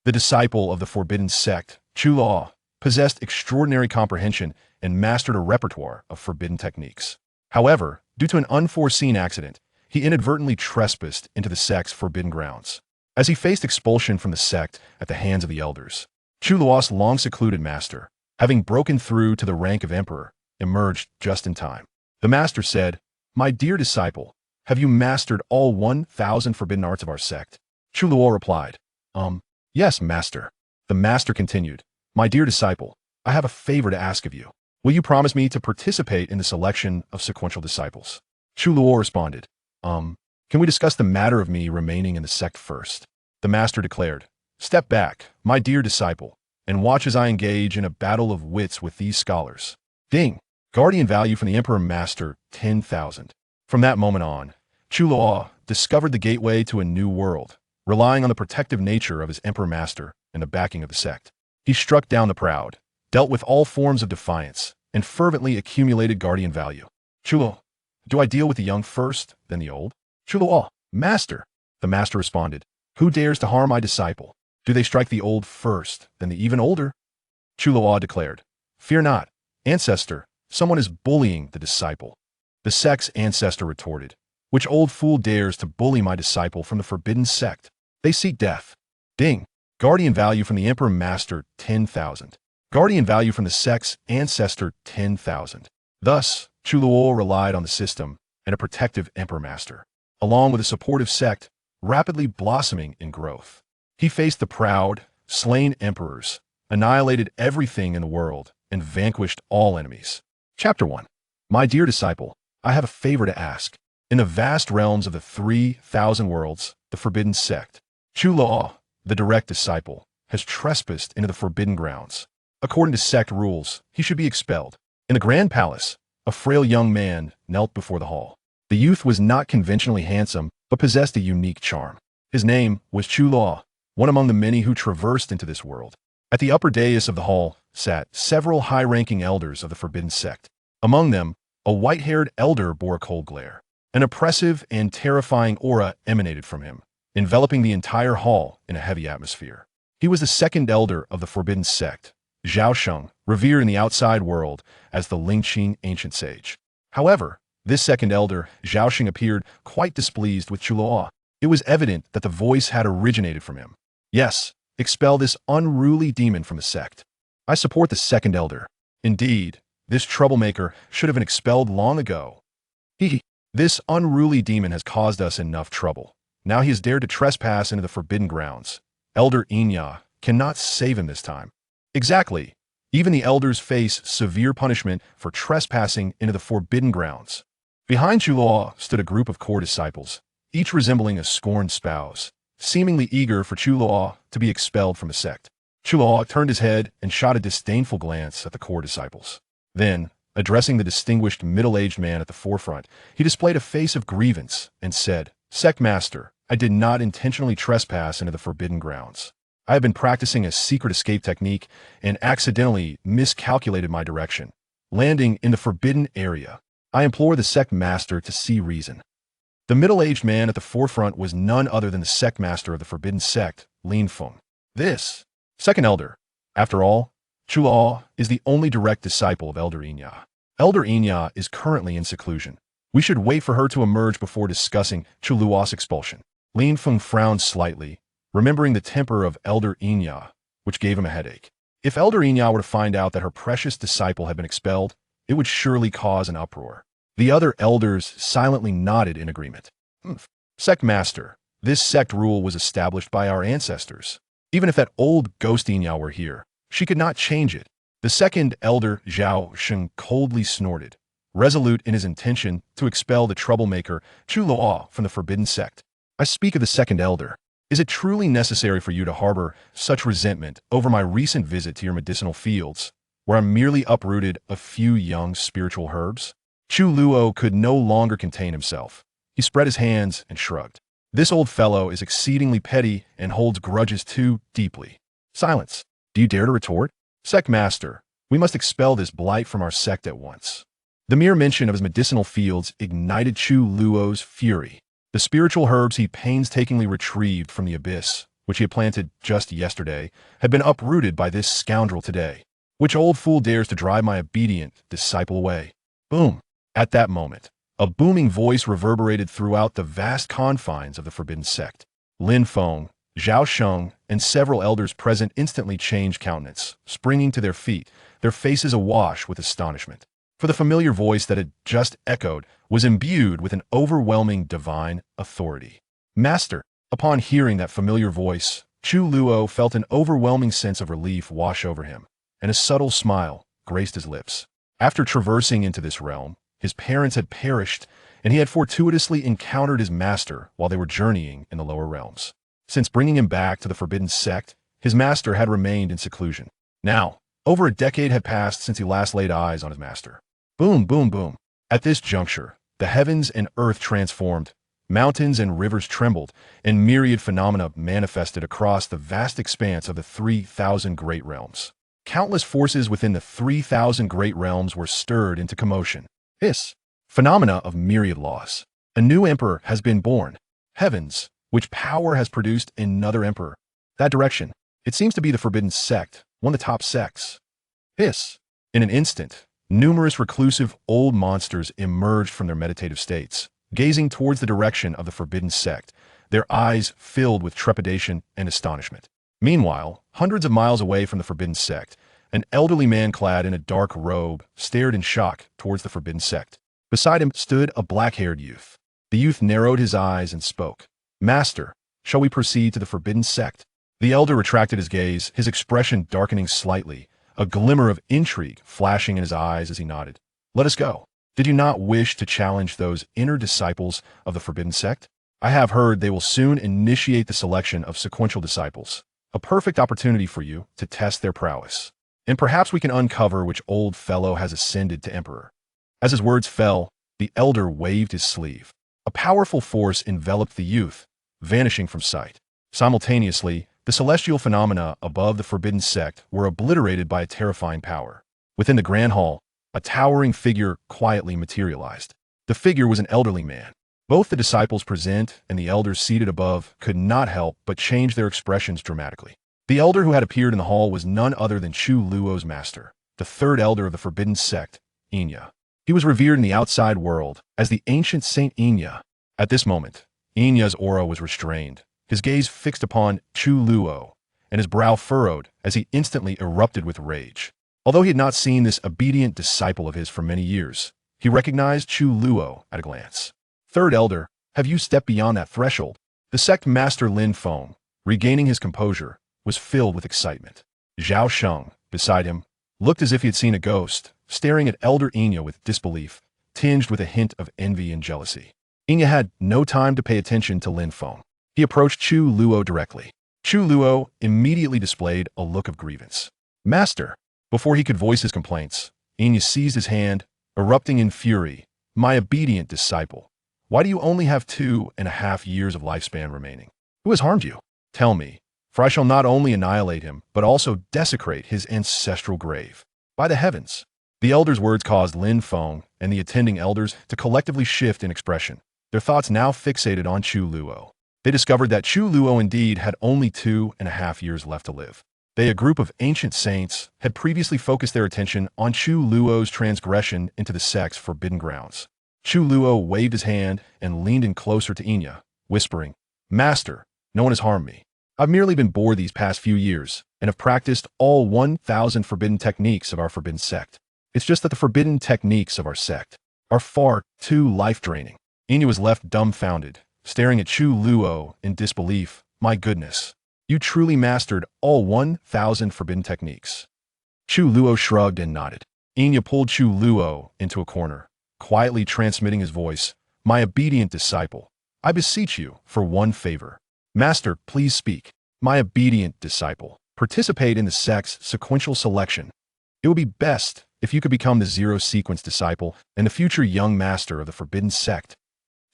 The disciple of the Forbidden Sect, Chu Luo, possessed extraordinary comprehension and mastered a repertoire of forbidden techniques. However, due to an unforeseen accident, he inadvertently trespassed into the sect's forbidden grounds. As he faced expulsion from the sect at the hands of the elders, Chu Luo's long-secluded master, having broken through to the rank of emperor, emerged just in time. The master said, "My dear disciple, have you mastered all 1,000 forbidden arts of our sect?" Chu Luo replied, Yes, master." The master continued, "My dear disciple, I have a favor to ask of you. Will you promise me to participate in the selection of sequential disciples?" Chu Luo responded, Can we discuss the matter of me remaining in the sect first?" The master declared, "Step back, my dear disciple, and watch as I engage in a battle of wits with these scholars." Ding! Guardian value from the Emperor Master, 10,000. From that moment on, Chu Luo discovered the gateway to a new world, relying on the protective nature of his Emperor Master and the backing of the sect. He struck down the proud, dealt with all forms of defiance, and fervently accumulated guardian value. "Chu Luo, do I deal with the young first, then the old?" "Chu Luo, master." The master responded, "Who dares to harm my disciple? Do they strike the old first, then the even older?" Chu Luo declared, "Fear not, ancestor, someone is bullying the disciple." The sect's ancestor retorted, "Which old fool dares to bully my disciple from the Forbidden Sect? They seek death." Ding! Guardian value from the Emperor Master, 10,000. Guardian value from the sect's ancestor, 10,000. Thus, Chu Luo relied on the system and a protective Emperor Master, along with a supportive sect rapidly blossoming in growth. He faced the proud, slain emperors, annihilated everything in the world, and vanquished all enemies. Chapter 1. My dear disciple, I have a favor to ask. In the vast realms of the 3,000 worlds, the Forbidden Sect, Chu Luo, the direct disciple, has trespassed into the forbidden grounds. According to sect rules, he should be expelled. In the Grand Palace, a frail young man knelt before the hall. The youth was not conventionally handsome, but possessed a unique charm. His name was Chu Luo, one among the many who traversed into this world. At the upper dais of the hall sat several high-ranking elders of the Forbidden Sect. Among them, a white-haired elder bore a cold glare. An oppressive and terrifying aura emanated from him, enveloping the entire hall in a heavy atmosphere. He was the second elder of the Forbidden Sect, Xianxia, revered in the outside world as the Lingqing ancient sage. However, this second elder, Xianxia, appeared quite displeased with Chu Luo. It was evident that the voice had originated from him. "Yes, expel this unruly demon from the sect." "I support the second elder. Indeed, this troublemaker should have been expelled long ago. This unruly demon has caused us enough trouble. Now he has dared to trespass into the forbidden grounds. Elder Xianxia cannot save him this time." Exactly. Even the elders face severe punishment for trespassing into the forbidden grounds. Behind Chu Luo stood a group of core disciples, each resembling a scorned spouse, seemingly eager for Chu Luo to be expelled from the sect. Chu Luo turned his head and shot a disdainful glance at the core disciples. Then, addressing the distinguished middle-aged man at the forefront, he displayed a face of grievance and said, "Sect Master, I did not intentionally trespass into the forbidden grounds. I have been practicing a secret escape technique and accidentally miscalculated my direction, landing in the forbidden area. I implore the sect master to see reason." The middle-aged man at the forefront was none other than the sect master of the Forbidden Sect, Lin Feng. This second elder. After all, Chu Luo is the only direct disciple of Elder Xianxia. Elder Xianxia is currently in seclusion. We should wait for her to emerge before discussing Chu Luo's expulsion. Lin Feng frowned slightly, remembering the temper of Elder Xianxia, which gave him a headache. If Elder Xianxia were to find out that her precious disciple had been expelled, it would surely cause an uproar. The other elders silently nodded in agreement. "Sect Master, this sect rule was established by our ancestors. Even if that old ghost Xianxia were here, she could not change it." The second elder, Xianxia, coldly snorted, resolute in his intention to expel the troublemaker Chu Luo from the Forbidden Sect. "I speak of the second elder. Is it truly necessary for you to harbor such resentment over my recent visit to your medicinal fields, where I merely uprooted a few young spiritual herbs?" Chu Luo could no longer contain himself. He spread his hands and shrugged. "This old fellow is exceedingly petty and holds grudges too deeply." "Silence. Do you dare to retort?" "Sect Master, we must expel this blight from our sect at once." The mere mention of his medicinal fields ignited Chu Luo's fury. The spiritual herbs he painstakingly retrieved from the abyss which he had planted just yesterday, had been uprooted by this scoundrel today. Which old fool dares to drive my obedient disciple away? Boom! At that moment, a booming voice reverberated throughout the vast confines of the Forbidden Sect. Lin Feng, Zhao Sheng, and several elders present instantly changed countenance, springing to their feet, their faces awash with astonishment. For the familiar voice that had just echoed was imbued with an overwhelming divine authority. Master! Upon hearing that familiar voice, Chu Luo felt an overwhelming sense of relief wash over him, and a subtle smile graced his lips. After traversing into this realm, his parents had perished, and he had fortuitously encountered his master while they were journeying in the lower realms. Since bringing him back to the Forbidden Sect, his master had remained in seclusion. Now, over a decade had passed since he last laid eyes on his master. Boom, boom, boom. At this juncture, the heavens and earth transformed, mountains and rivers trembled, and myriad phenomena manifested across the vast expanse of the 3,000 great realms. Countless forces within the 3,000 great realms were stirred into commotion. Phenomena of myriad laws. A new emperor has been born. Heavens, which power has produced another emperor? That direction. It seems to be the Forbidden Sect, one of the top sects. In an instant, numerous reclusive old monsters emerged from their meditative states, gazing towards the direction of the Forbidden Sect, their eyes filled with trepidation and astonishment. Meanwhile, hundreds of miles away from the Forbidden Sect, an elderly man clad in a dark robe stared in shock towards the Forbidden Sect. Beside him stood a black-haired youth. The youth narrowed his eyes and spoke. Master, shall we proceed to the Forbidden Sect? The elder retracted his gaze, his expression darkening slightly, a glimmer of intrigue flashing in his eyes as he nodded. Let us go. Did you not wish to challenge those inner disciples of the Forbidden Sect? I have heard they will soon initiate the selection of sequential disciples, a perfect opportunity for you to test their prowess. And perhaps we can uncover which old fellow has ascended to emperor. As his words fell, the elder waved his sleeve. A powerful force enveloped the youth, vanishing from sight. Simultaneously, the celestial phenomena above the Forbidden Sect were obliterated by a terrifying power. Within the Grand Hall, a towering figure quietly materialized. The figure was an elderly man. Both the disciples present and the elders seated above could not help but change their expressions dramatically. The elder who had appeared in the hall was none other than Chu Luo's master, the third elder of the Forbidden Sect, Xianxia. He was revered in the outside world as the ancient Saint Xianxia. At this moment, Xianxia's aura was restrained, his gaze fixed upon Chu Luo, and his brow furrowed as he instantly erupted with rage. Although he had not seen this obedient disciple of his for many years, he recognized Chu Luo at a glance. Third elder, have you stepped beyond that threshold? The sect master Lin Feng, regaining his composure, was filled with excitement. Zhao Sheng, beside him, looked as if he had seen a ghost, staring at elder Xianxia with disbelief, tinged with a hint of envy and jealousy. Xianxia had no time to pay attention to Lin Feng. He approached Chu Luo directly. Chu Luo immediately displayed a look of grievance. Master! Before he could voice his complaints, Xianxia seized his hand, erupting in fury. My obedient disciple, why do you only have 2.5 years of lifespan remaining? Who has harmed you? Tell me, for I shall not only annihilate him, but also desecrate his ancestral grave. By the heavens! The elder's words caused Lin Feng and the attending elders to collectively shift in expression, their thoughts now fixated on Chu Luo. They discovered that Chu Luo indeed had only 2.5 years left to live. They, a group of ancient saints, had previously focused their attention on Chu Luo's transgression into the sect's forbidden grounds. Chu Luo waved his hand and leaned in closer to Xianxia, whispering, Master, no one has harmed me. I've merely been bored these past few years and have practiced all 1,000 forbidden techniques of our Forbidden Sect. It's just that the forbidden techniques of our sect are far too life-draining. Xianxia was left dumbfounded, staring at Chu Luo in disbelief. My goodness, you truly mastered all 1,000 forbidden techniques. Chu Luo shrugged and nodded. Xianxia pulled Chu Luo into a corner, quietly transmitting his voice. My obedient disciple, I beseech you for one favor. Master, please speak. My obedient disciple, participate in the sect's sequential selection. It would be best if you could become the zero-sequence disciple and the future young master of the Forbidden Sect.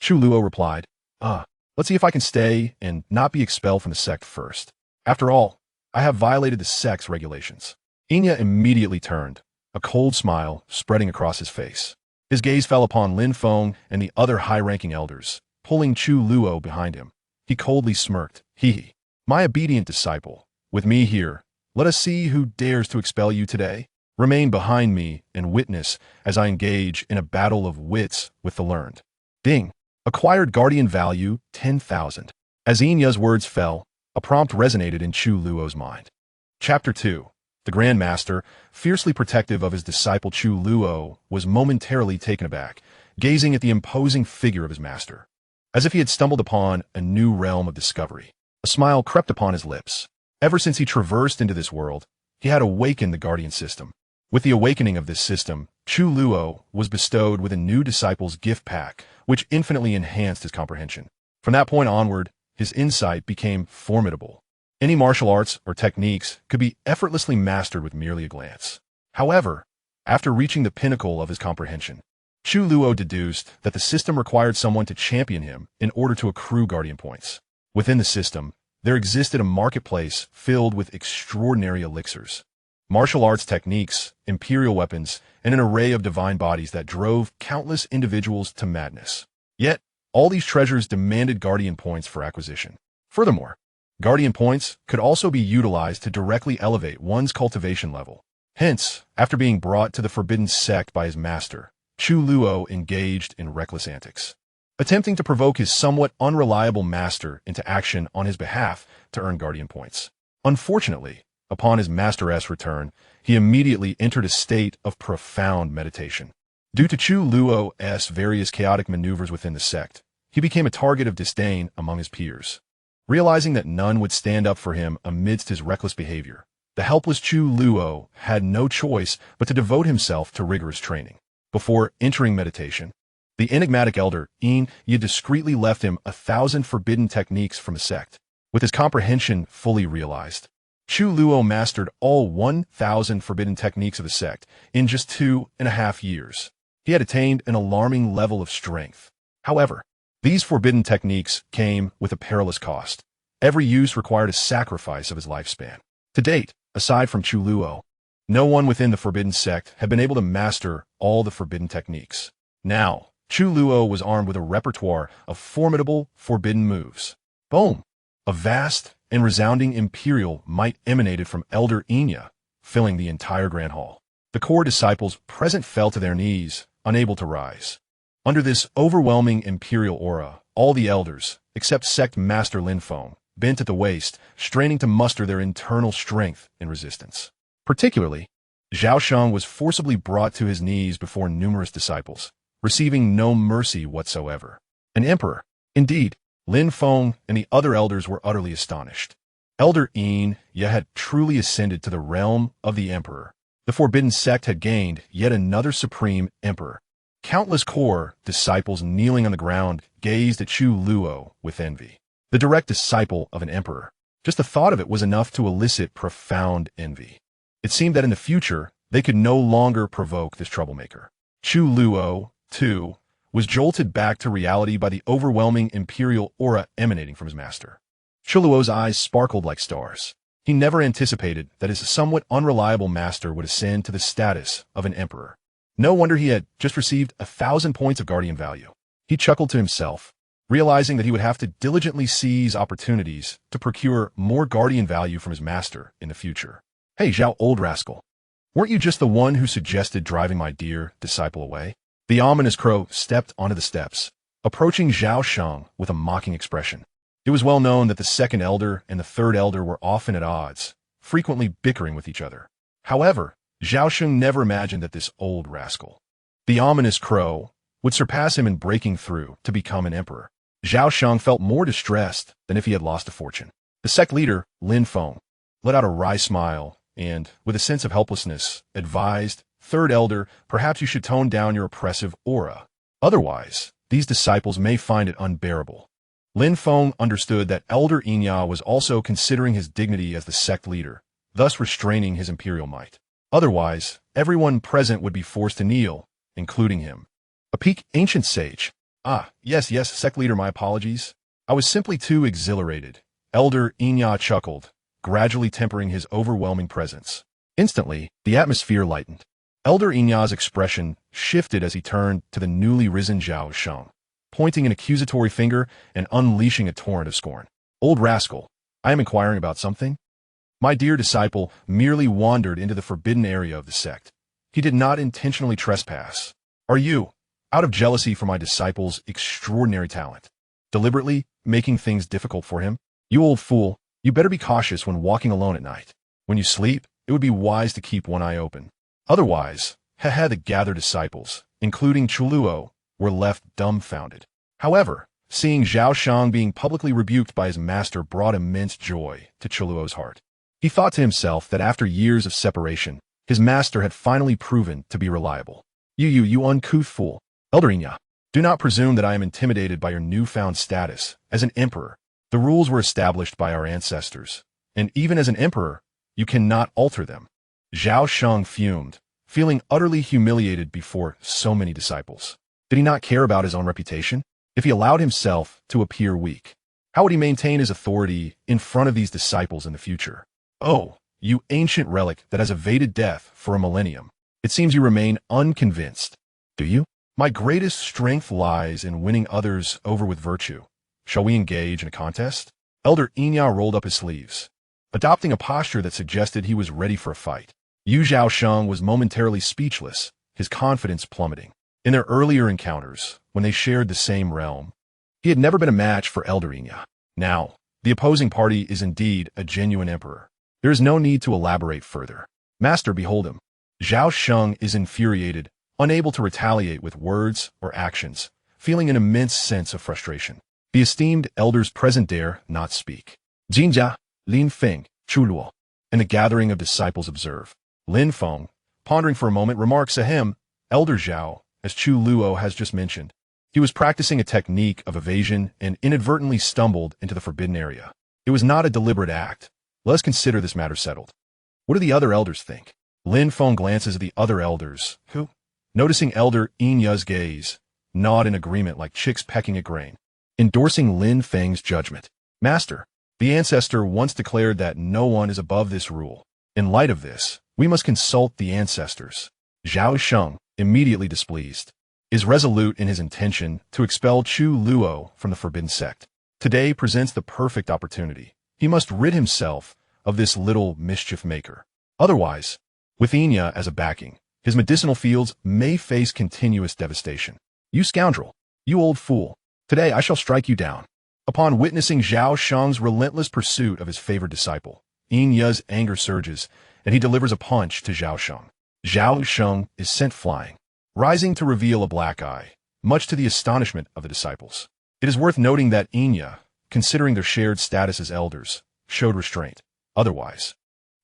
Chu Luo replied, let's see if I can stay and not be expelled from the sect first. After all, I have violated the sect's regulations. Xianxia immediately turned, a cold smile spreading across his face. His gaze fell upon Lin Feng and the other high-ranking elders, pulling Chu Luo behind him. He coldly smirked. Hee hee. My obedient disciple, with me here, let us see who dares to expel you today. Remain behind me and witness as I engage in a battle of wits with the learned. Ding. Acquired guardian value 10,000. As Xianxia's words fell, a prompt resonated in Chu Luo's mind. Chapter 2. The Grand Master, fiercely protective of his disciple Chu Luo, was momentarily taken aback, gazing at the imposing figure of his master. As if he had stumbled upon a new realm of discovery, a smile crept upon his lips. Ever since he traversed into this world, he had awakened the guardian system. With the awakening of this system, Chu Luo was bestowed with a new disciple's gift pack, which infinitely enhanced his comprehension. From that point onward, his insight became formidable. Any martial arts or techniques could be effortlessly mastered with merely a glance. However, after reaching the pinnacle of his comprehension, Chu Luo deduced that the system required someone to champion him in order to accrue guardian points. Within the system, there existed a marketplace filled with extraordinary elixirs, martial arts techniques, imperial weapons, and an array of divine bodies that drove countless individuals to madness. Yet, all these treasures demanded guardian points for acquisition. Furthermore, guardian points could also be utilized to directly elevate one's cultivation level. Hence, after being brought to the Forbidden Sect by his master, Chu Luo engaged in reckless antics, attempting to provoke his somewhat unreliable master into action on his behalf to earn guardian points. Unfortunately, upon his master's return, he immediately entered a state of profound meditation. Due to Chu Luo's various chaotic maneuvers within the sect, he became a target of disdain among his peers. Realizing that none would stand up for him amidst his reckless behavior, the helpless Chu Luo had no choice but to devote himself to rigorous training. Before entering meditation, the enigmatic elder Xianxia discreetly left him 1,000 forbidden techniques from the sect. With his comprehension fully realized, Chu Luo mastered all 1,000 forbidden techniques of the sect in just 2.5 years. He had attained an alarming level of strength. However, these forbidden techniques came with a perilous cost. Every use required a sacrifice of his lifespan. To date, aside from Chu Luo, no one within the Forbidden Sect had been able to master all the forbidden techniques. Now, Chu Luo was armed with a repertoire of formidable forbidden moves. Boom! A vast and resounding imperial might emanated from Elder Xianxia, filling the entire Grand Hall. The core disciples present fell to their knees, unable to rise. Under this overwhelming imperial aura, all the elders, except Sect Master Lin Feng, bent at the waist, straining to muster their internal strength and resistance. Particularly, Xianxia was forcibly brought to his knees before numerous disciples, receiving no mercy whatsoever. An emperor. Indeed, Lin Feng and the other elders were utterly astonished. Elder Xianxia had truly ascended to the realm of the emperor. The Forbidden Sect had gained yet another supreme emperor. Countless core disciples kneeling on the ground gazed at Chu Luo with envy. The direct disciple of an emperor. Just the thought of it was enough to elicit profound envy. It seemed that in the future, they could no longer provoke this troublemaker. Chu Luo, too, was jolted back to reality by the overwhelming imperial aura emanating from his master. Chu Luo's eyes sparkled like stars. He never anticipated that his somewhat unreliable master would ascend to the status of an emperor. No wonder he had just received 1,000 points of guardian value. He chuckled to himself, realizing that he would have to diligently seize opportunities to procure more guardian value from his master in the future. Hey, Zhao, old rascal. Weren't you just the one who suggested driving my dear disciple away? The ominous crow stepped onto the steps, approaching Xianxia with a mocking expression. It was well known that the second elder and the third elder were often at odds, frequently bickering with each other. However, Xianxia never imagined that this old rascal, the ominous crow, would surpass him in breaking through to become an emperor. Xianxia felt more distressed than if he had lost a fortune. The sect leader, Lin Feng, let out a wry smile and, with a sense of helplessness, advised, "Third elder, perhaps you should tone down your oppressive aura. Otherwise, these disciples may find it unbearable." Lin Feng understood that Elder Xianxia was also considering his dignity as the sect leader, thus restraining his imperial might. Otherwise, everyone present would be forced to kneel, including him. A peak ancient sage. Yes, sect leader, my apologies. I was simply too exhilarated. Elder Xianxia chuckled, gradually tempering his overwhelming presence. Instantly, the atmosphere lightened. Elder Xianxia's expression shifted as he turned to the newly risen Xianxia, pointing an accusatory finger and unleashing a torrent of scorn. "Old rascal, I am inquiring about something. My dear disciple merely wandered into the forbidden area of the sect. He did not intentionally trespass. Are you, out of jealousy for my disciple's extraordinary talent, deliberately making things difficult for him? You old fool, you better be cautious when walking alone at night. When you sleep, it would be wise to keep one eye open. Otherwise, the gathered disciples, including Chu Luo, were left dumbfounded. However, seeing Xianxia being publicly rebuked by his master brought immense joy to Chu Luo's heart. He thought to himself that after years of separation, his master had finally proven to be reliable. You uncouth fool. Elder Xianxia, do not presume that I am intimidated by your newfound status as an emperor. The rules were established by our ancestors, and even as an emperor, you cannot alter them. Xianxia fumed, feeling utterly humiliated before so many disciples. Did he not care about his own reputation? If he allowed himself to appear weak, how would he maintain his authority in front of these disciples in the future? Oh, you ancient relic that has evaded death for a millennium. It seems you remain unconvinced. Do you? My greatest strength lies in winning others over with virtue. Shall we engage in a contest? Elder Xianxia rolled up his sleeves, adopting a posture that suggested he was ready for a fight. Yu Xiaosheng was momentarily speechless, his confidence plummeting. In their earlier encounters, when they shared the same realm, he had never been a match for Elder Xianxia. Now, the opposing party is indeed a genuine emperor. There is no need to elaborate further. Master, behold him. Xiaosheng is infuriated, unable to retaliate with words or actions, feeling an immense sense of frustration. The esteemed elders present dare not speak. Jinjia, Lin Feng, Chu Luo, and the gathering of disciples observe. Lin Feng, pondering for a moment, remarks ahem, Elder Zhao, as Chu Luo has just mentioned. He was practicing a technique of evasion and inadvertently stumbled into the forbidden area. It was not a deliberate act. Let us consider this matter settled. What do the other elders think? Lin Feng glances at the other elders, who, noticing Elder Xianxia's gaze, nod in agreement like chicks pecking at grain, endorsing Lin Feng's judgment. Master, the ancestor once declared that no one is above this rule. In light of this, we must consult the ancestors. Xiaosheng, immediately displeased, is resolute in his intention to expel Chu Luo from the Forbidden Sect. Today presents the perfect opportunity. He must rid himself of this little mischief maker. Otherwise, with Xianxia as a backing, his medicinal fields may face continuous devastation. You scoundrel! You old fool! Today I shall strike you down. Upon witnessing Xiaosheng's relentless pursuit of his favored disciple, Xianxia's anger surges, and he delivers a punch to Xiaosheng. Xiaosheng is sent flying, rising to reveal a black eye, much to the astonishment of the disciples. It is worth noting that Xianxia, considering their shared status as elders, showed restraint. Otherwise,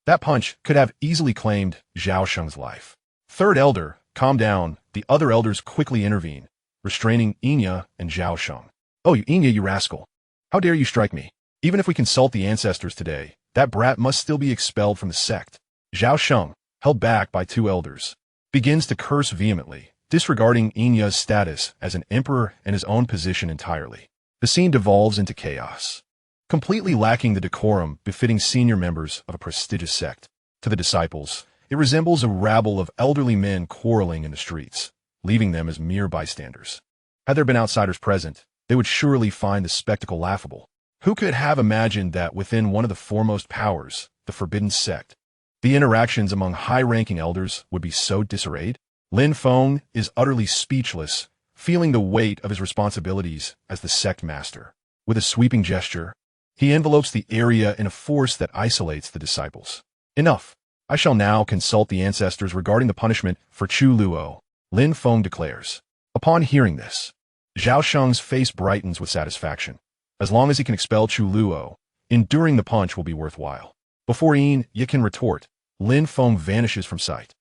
that punch could have easily claimed Xiaosheng's life. Third elder, calm down. The other elders quickly intervene, restraining Xianxia and Xiaosheng. Oh, you Xianxia, you rascal! How dare you strike me? Even if we consult the ancestors today, that brat must still be expelled from the sect. Xiaosheng, held back by two elders, begins to curse vehemently, disregarding Xianxia's status as an emperor and his own position entirely. The scene devolves into chaos, completely lacking the decorum befitting senior members of a prestigious sect. To the disciples, it resembles a rabble of elderly men quarreling in the streets, leaving them as mere bystanders. Had there been outsiders present, they would surely find the spectacle laughable. Who could have imagined that within one of the foremost powers, the Forbidden Sect, the interactions among high-ranking elders would be so disarrayed? Lin Feng is utterly speechless, feeling the weight of his responsibilities as the sect master. With a sweeping gesture, he envelopes the area in a force that isolates the disciples. Enough! I shall now consult the ancestors regarding the punishment for Chu Luo, Lin Feng declares. Upon hearing this, Xiaosheng's face brightens with satisfaction. As long as he can expel Chu Luo, enduring the punch will be worthwhile. Before Xianxia can retort, Lin Feng vanishes from sight.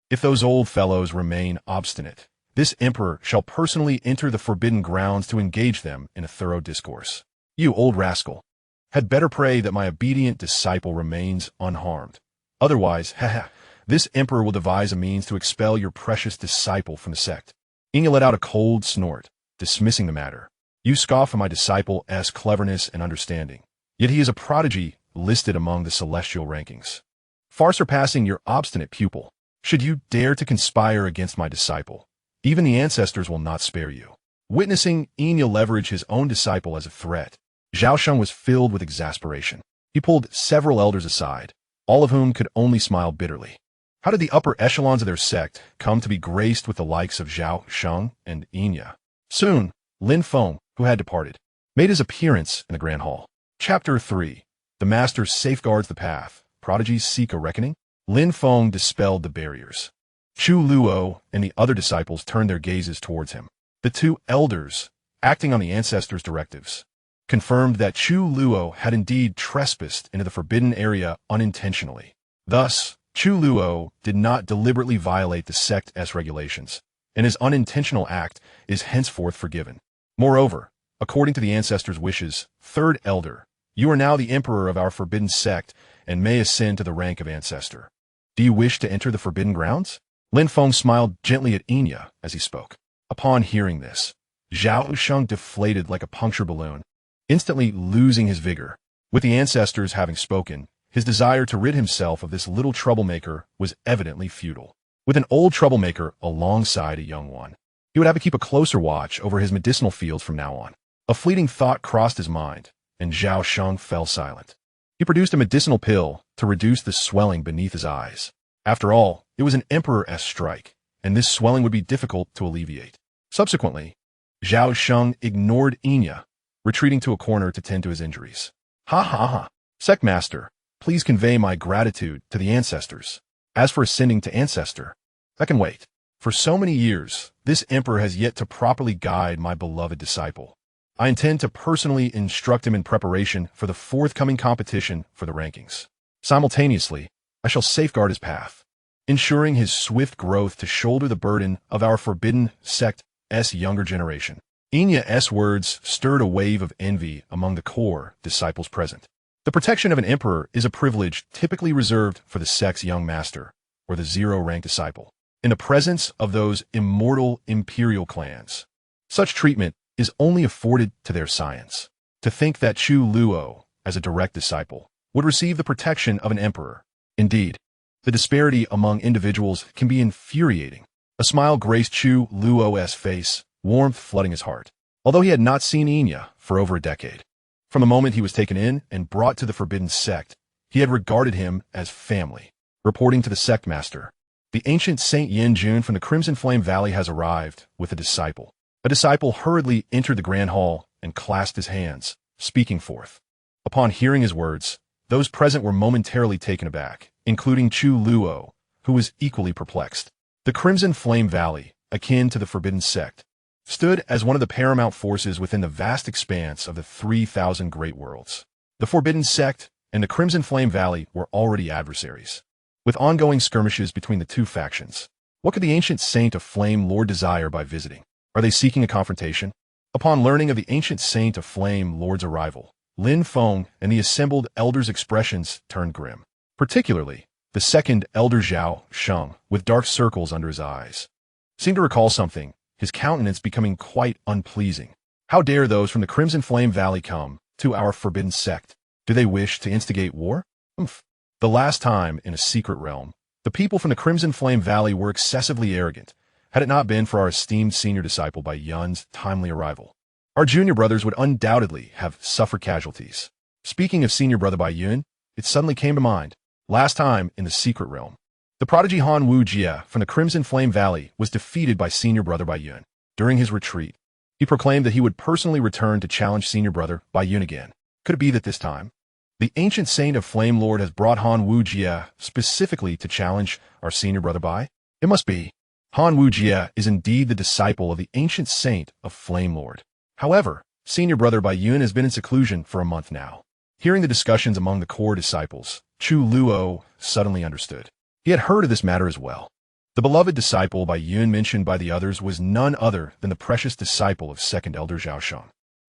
If those old fellows remain obstinate, this emperor shall personally enter the forbidden grounds to engage them in a thorough discourse. You old rascal, had better pray that my obedient disciple remains unharmed. Otherwise, this emperor will devise a means to expel your precious disciple from the sect. Xianxia let out a cold snort, dismissing the matter. You scoff at my disciple's cleverness and understanding, yet he is a prodigy listed among the celestial rankings, far surpassing your obstinate pupil. Should you dare to conspire against my disciple, even the ancestors will not spare you. Witnessing Xianxia leverage his own disciple as a threat, Xianxia was filled with exasperation. He pulled several elders aside, all of whom could only smile bitterly. How did the upper echelons of their sect come to be graced with the likes of Xianxia and Xianxia? Soon, Lin Feng, who had departed, made his appearance in the Grand Hall. Chapter 3. The Master Safeguards the Path. Prodigies Seek a Reckoning. Lin Feng dispelled the barriers. Chu Luo and the other disciples turned their gazes towards him. The two elders, acting on the ancestors' directives, confirmed that Chu Luo had indeed trespassed into the forbidden area unintentionally. Thus, Chu Luo did not deliberately violate the sect's regulations, and his unintentional act is henceforth forgiven. Moreover, according to the ancestors' wishes, third elder, you are now the emperor of our forbidden sect and may ascend to the rank of ancestor. Do you wish to enter the forbidden grounds? Lin Feng smiled gently at Xianxia as he spoke. Upon hearing this, Xianxia deflated like a puncture balloon, instantly losing his vigor. With the ancestors having spoken, his desire to rid himself of this little troublemaker was evidently futile. With an old troublemaker alongside a young one, he would have to keep a closer watch over his medicinal fields from now on. A fleeting thought crossed his mind, and Xianxia fell silent. He produced a medicinal pill to reduce the swelling beneath his eyes. After all, it was an emperor's strike, and this swelling would be difficult to alleviate. Subsequently, Xianxia ignored Xianxia, retreating to a corner to tend to his injuries. Ha ha ha. Sect Master, please convey my gratitude to the ancestors. As for ascending to ancestor, that can wait. For so many years, this emperor has yet to properly guide my beloved disciple. I intend to personally instruct him in preparation for the forthcoming competition for the rankings. Simultaneously, I shall safeguard his path, ensuring his swift growth to shoulder the burden of our Forbidden Sect's younger generation. Xianxia's words stirred a wave of envy among the core disciples present. The protection of an emperor is a privilege typically reserved for the sect's young master, or the zero-rank disciple. In the presence of those immortal imperial clans, such treatment is only afforded to their science. To think that Chu Luo, as a direct disciple, would receive the protection of an emperor. Indeed, the disparity among individuals can be infuriating. A smile graced Chu Luo's face, warmth flooding his heart. Although he had not seen Xianxia for over a decade, from the moment he was taken in and brought to the Forbidden Sect, he had regarded him as family. Reporting to the sect master, the ancient Saint Yin Jun from the Crimson Flame Valley has arrived with a disciple. A disciple hurriedly entered the Grand Hall and clasped his hands, speaking forth. Upon hearing his words, those present were momentarily taken aback, including Chu Luo, who was equally perplexed. The Crimson Flame Valley, akin to the Forbidden Sect, stood as one of the paramount forces within the vast expanse of the 3,000 Great Worlds. The Forbidden Sect and the Crimson Flame Valley were already adversaries, with ongoing skirmishes between the two factions. What could the ancient Saint of Flame Lord desire by visiting? Are they seeking a confrontation? Upon learning of the ancient Saint of Flame Lord's arrival, Lin Feng and the assembled elders' expressions turned grim. Particularly, the second elder Xianxia, with dark circles under his eyes, seemed to recall something, his countenance becoming quite unpleasing. How dare those from the Crimson Flame Valley come to our Forbidden Sect? Do they wish to instigate war? The last time, in a secret realm, the people from the Crimson Flame Valley were excessively arrogant, had it not been for our esteemed senior disciple Bai Yun's timely arrival. Our junior brothers would undoubtedly have suffered casualties. Speaking of senior brother Bai Yun, it suddenly came to mind. Last time, in the secret realm, the prodigy Han Wu Jie from the Crimson Flame Valley was defeated by senior brother Bai Yun. During his retreat, he proclaimed that he would personally return to challenge senior brother Bai Yun again. Could it be that this time, the ancient Saint of Flame Lord has brought Han Wu Jie specifically to challenge our senior brother Bai? It must be. Han Wu Jie is indeed the disciple of the ancient Saint of Flame Lord. However, senior brother Bai Yun has been in seclusion for a month now. Hearing the discussions among the core disciples, Chu Luo suddenly understood. He had heard of this matter as well. The beloved disciple Bai Yun mentioned by the others was none other than the precious disciple of second elder Xianxia.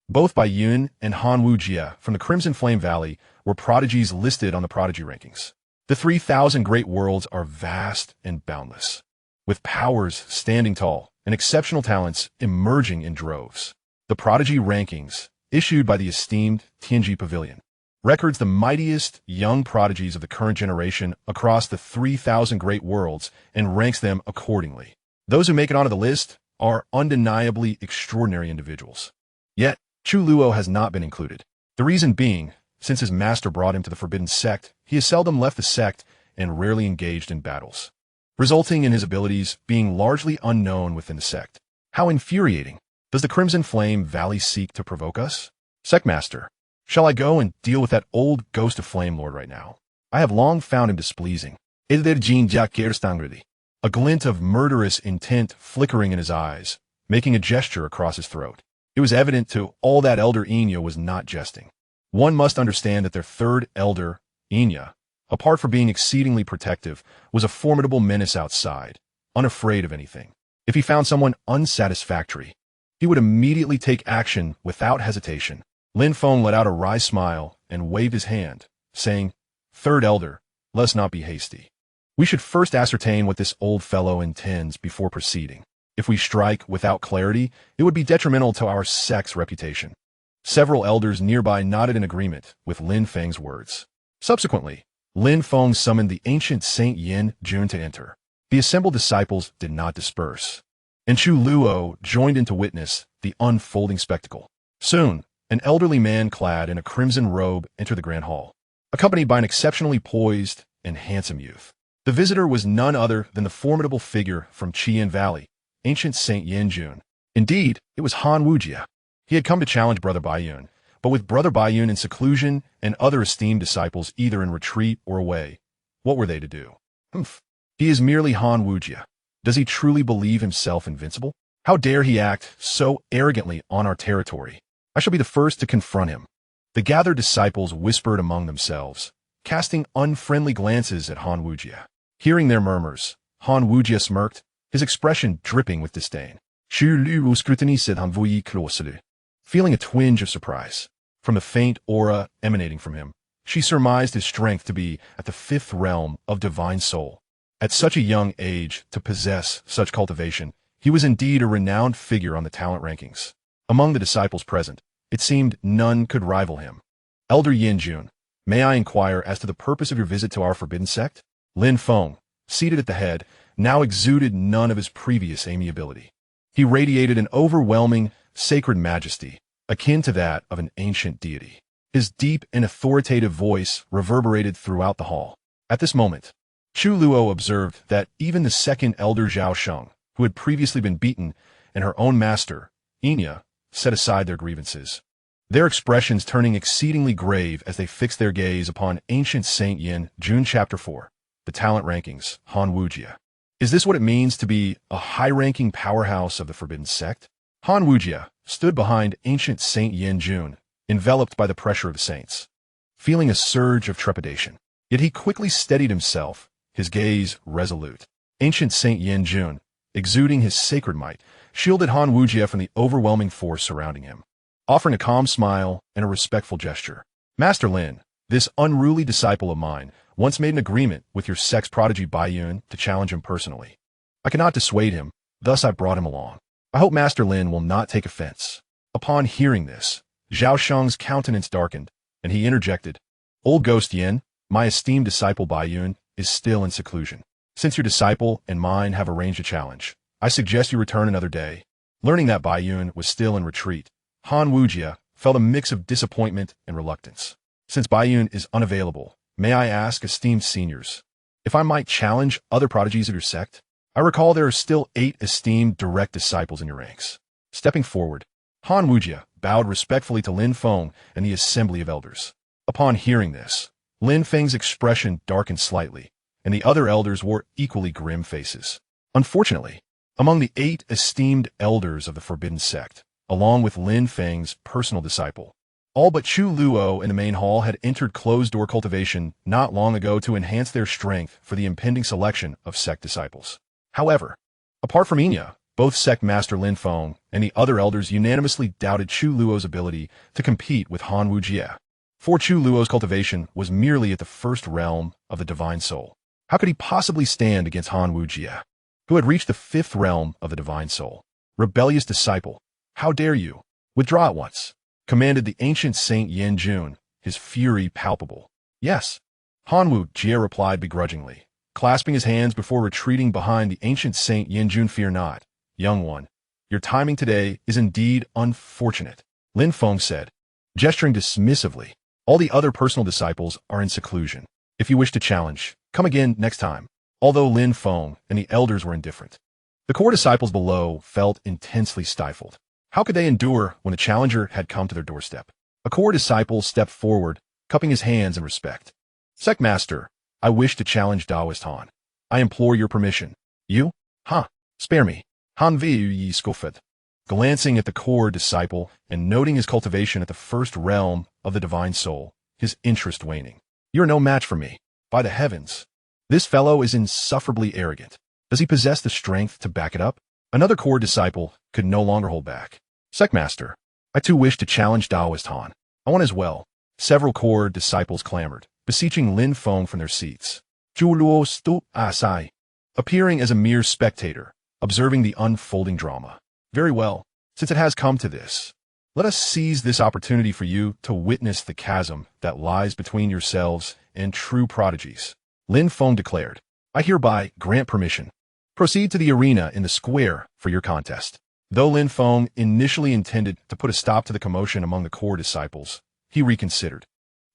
Both Bai Yun and Han Wu Jie from the Crimson Flame Valley were prodigies listed on the prodigy rankings. The 3,000 Great Worlds are vast and boundless, with powers standing tall and exceptional talents emerging in droves. The prodigy rankings, issued by the esteemed Tianji Pavilion, records the mightiest young prodigies of the current generation across the 3,000 Great Worlds and ranks them accordingly. Those who make it onto the list are undeniably extraordinary individuals. Yet, Chu Luo has not been included. The reason being, since his master brought him to the Forbidden Sect, he has seldom left the sect and rarely engaged in battles, resulting in his abilities being largely unknown within the sect. How infuriating. Does the Crimson Flame Valley seek to provoke us? Sectmaster, shall I go and deal with that old ghost of Flame Lord right now? I have long found him displeasing. A glint of murderous intent flickering in his eyes, making a gesture across his throat. It was evident to all that Elder Xianxia was not jesting. One must understand that their third elder, Xianxia, apart from being exceedingly protective, was a formidable menace outside, unafraid of anything. If he found someone unsatisfactory, he would immediately take action without hesitation. Lin Feng let out a wry smile and waved his hand, saying, "Third elder, let's not be hasty. We should first ascertain what this old fellow intends before proceeding. If we strike without clarity, it would be detrimental to our sect's reputation." Several elders nearby nodded in agreement with Lin Feng's words. Subsequently, Lin Feng summoned the ancient Saint Yin Jun to enter. The assembled disciples did not disperse, and Chu Luo joined in to witness the unfolding spectacle. Soon, an elderly man clad in a crimson robe entered the grand hall, accompanied by an exceptionally poised and handsome youth. The visitor was none other than the formidable figure from Qian Valley, ancient Saint Yin Jun. Indeed, it was Han Wujia. He had come to challenge Brother Baiyun, but with Brother Baiyun in seclusion and other esteemed disciples either in retreat or away, what were they to do? He is merely Han Wujia. Does he truly believe himself invincible? How dare he act so arrogantly on our territory? I shall be the first to confront him. The gathered disciples whispered among themselves, casting unfriendly glances at Han Wujia. Hearing their murmurs, Han Wujia smirked, his expression dripping with disdain. Chu Luo scrutinized Han Wujia closely. Feeling a twinge of surprise from the faint aura emanating from him, she surmised his strength to be at the fifth realm of divine soul. At such a young age to possess such cultivation, he was indeed a renowned figure on the talent rankings. Among the disciples present, it seemed none could rival him. Elder Yin Jun, may I inquire as to the purpose of your visit to our Forbidden Sect? Lin Feng, seated at the head, now exuded none of his previous amiability. He radiated an overwhelming, sacred majesty, akin to that of an ancient deity. His deep and authoritative voice reverberated throughout the hall. At this moment, Chu Luo observed that even the second elder Zhao Sheng, who had previously been beaten, and her own master, Xianxia, set aside their grievances, their expressions turning exceedingly grave as they fixed their gaze upon ancient Saint Yin, June Chapter 4, the talent rankings, Han Wujia. Is this what it means to be a high-ranking powerhouse of the Forbidden Sect? Han Wujia stood behind ancient Saint Yin Jun, enveloped by the pressure of the saints, feeling a surge of trepidation. Yet he quickly steadied himself, his gaze resolute. Ancient Saint Yin Jun, exuding his sacred might, shielded Han Wujia from the overwhelming force surrounding him, offering a calm smile and a respectful gesture. Master Lin, this unruly disciple of mine, once made an agreement with your sect's prodigy Baiyun to challenge him personally. I cannot dissuade him, thus I brought him along. I hope Master Lin will not take offense. Upon hearing this, Zhao Sheng's countenance darkened, and he interjected, Old Ghost Yin, my esteemed disciple Baiyun is still in seclusion. Since your disciple and mine have arranged a challenge, I suggest you return another day. Learning that Baiyun was still in retreat, Han Wujia felt a mix of disappointment and reluctance. Since Baiyun is unavailable, may I ask esteemed seniors, if I might challenge other prodigies of your sect? I recall there are still 8 esteemed direct disciples in your ranks. Stepping forward, Han Wujia bowed respectfully to Lin Feng and the assembly of elders. Upon hearing this, Lin Feng's expression darkened slightly, and the other elders wore equally grim faces. Unfortunately, among the 8 esteemed elders of the Forbidden Sect, along with Lin Feng's personal disciple, all but Chu Luo in the main hall had entered closed-door cultivation not long ago to enhance their strength for the impending selection of sect disciples. However, apart from Xianxia, both sect master Lin Feng and the other elders unanimously doubted Chu Luo's ability to compete with Han Wujia, for Chu Luo's cultivation was merely at the first realm of the divine soul. How could he possibly stand against Han Wujia, who had reached the 5th realm of the divine soul? Rebellious disciple, how dare you? Withdraw at once, commanded the ancient Saint Yin Jun, his fury palpable. Yes, Han Wujia replied begrudgingly, clasping his hands before retreating behind the ancient Saint Yin Jun. Fear not, young one. Your timing today is indeed unfortunate. Lin Feng said, gesturing dismissively. All the other personal disciples are in seclusion. If you wish to challenge, come again next time. Although Lin Feng and the elders were indifferent, the core disciples below felt intensely stifled. How could they endure when the challenger had come to their doorstep? A core disciple stepped forward, cupping his hands in respect. Sect Master, I wish to challenge Taoist Han. I implore your permission. You? Ha! Spare me. Han vi yi skofet. Glancing at the core disciple and noting his cultivation at the first realm of the divine soul, his interest waning. You're no match for me. By the heavens. This fellow is insufferably arrogant. Does he possess the strength to back it up? Another core disciple could no longer hold back. Sect Master, I too wish to challenge Taoist Han. I want as well. Several core disciples clamored, beseeching Lin Feng from their seats. Chu Luo stu asai, appearing as a mere spectator, observing the unfolding drama. Very well, since it has come to this, let us seize this opportunity for you to witness the chasm that lies between yourselves and true prodigies. Lin Feng declared, I hereby grant permission. Proceed to the arena in the square for your contest. Though Lin Feng initially intended to put a stop to the commotion among the core disciples, he reconsidered.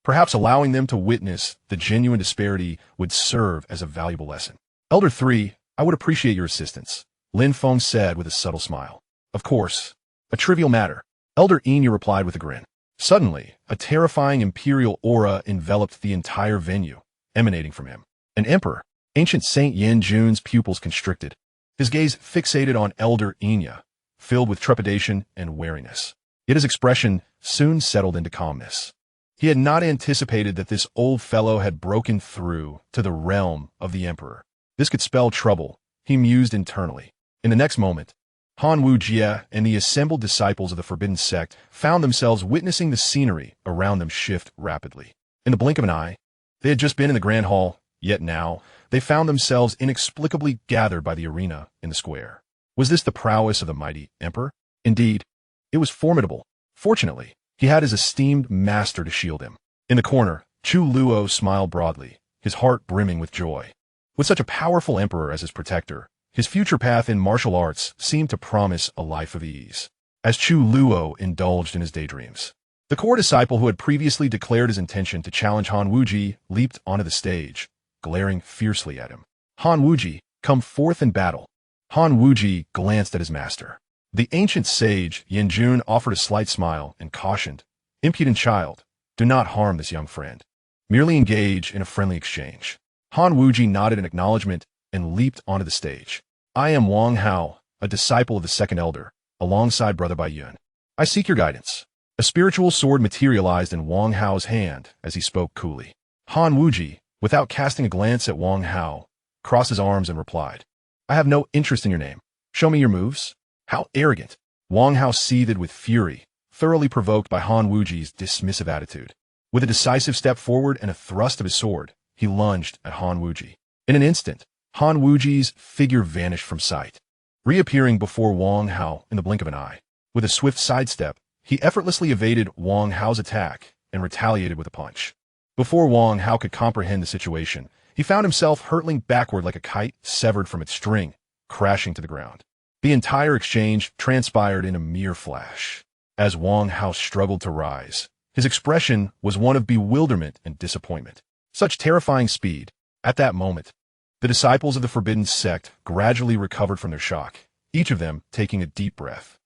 Perhaps allowing them to witness the genuine disparity would serve as a valuable lesson. Elder 3, I would appreciate your assistance, Lin Feng said with a subtle smile. Of course, a trivial matter, Elder Xianxia replied with a grin. Suddenly, a terrifying imperial aura enveloped the entire venue, emanating from him. An emperor, ancient Saint Yin Jun's pupils constricted, his gaze fixated on Elder Xianxia, filled with trepidation and wariness. Yet his expression soon settled into calmness. He had not anticipated that this old fellow had broken through to the realm of the emperor. This could spell trouble, he mused internally. In the next moment, Han Wujie and the assembled disciples of the Forbidden Sect found themselves witnessing the scenery around them shift rapidly. In the blink of an eye, they had just been in the grand hall, yet now they found themselves inexplicably gathered by the arena in the square. Was this the prowess of the mighty emperor? Indeed, it was formidable. Fortunately, he had his esteemed master to shield him. In the corner, Chu Luo smiled broadly, his heart brimming with joy. With such a powerful emperor as his protector, his future path in martial arts seemed to promise a life of ease. As Chu Luo indulged in his daydreams, the core disciple who had previously declared his intention to challenge Han Wujie leaped onto the stage, glaring fiercely at him. Han Wujie, come forth in battle. Han Wujie glanced at his master. The ancient sage Yin Jun offered a slight smile and cautioned, Impudent child, do not harm this young friend. Merely engage in a friendly exchange. Han Wujie nodded in acknowledgement and leaped onto the stage. I am Wang Hao, a disciple of the second elder, alongside Brother Bai Yun. I seek your guidance. A spiritual sword materialized in Wang Hao's hand as he spoke coolly. Han Wujie, without casting a glance at Wang Hao, crossed his arms and replied, I have no interest in your name. Show me your moves. How arrogant. Wang Hao seethed with fury, thoroughly provoked by Han Wujie's dismissive attitude. With a decisive step forward and a thrust of his sword, he lunged at Han Wujie. In an instant, Han Wujie's figure vanished from sight, reappearing before Wang Hao in the blink of an eye. With a swift sidestep, he effortlessly evaded Wang Hao's attack and retaliated with a punch. Before Wang Hao could comprehend the situation, he found himself hurtling backward like a kite severed from its string, crashing to the ground. The entire exchange transpired in a mere flash. As Wang Hao struggled to rise, his expression was one of bewilderment and disappointment. Such terrifying speed. At that moment, the disciples of the Forbidden Sect gradually recovered from their shock, each of them taking a deep breath.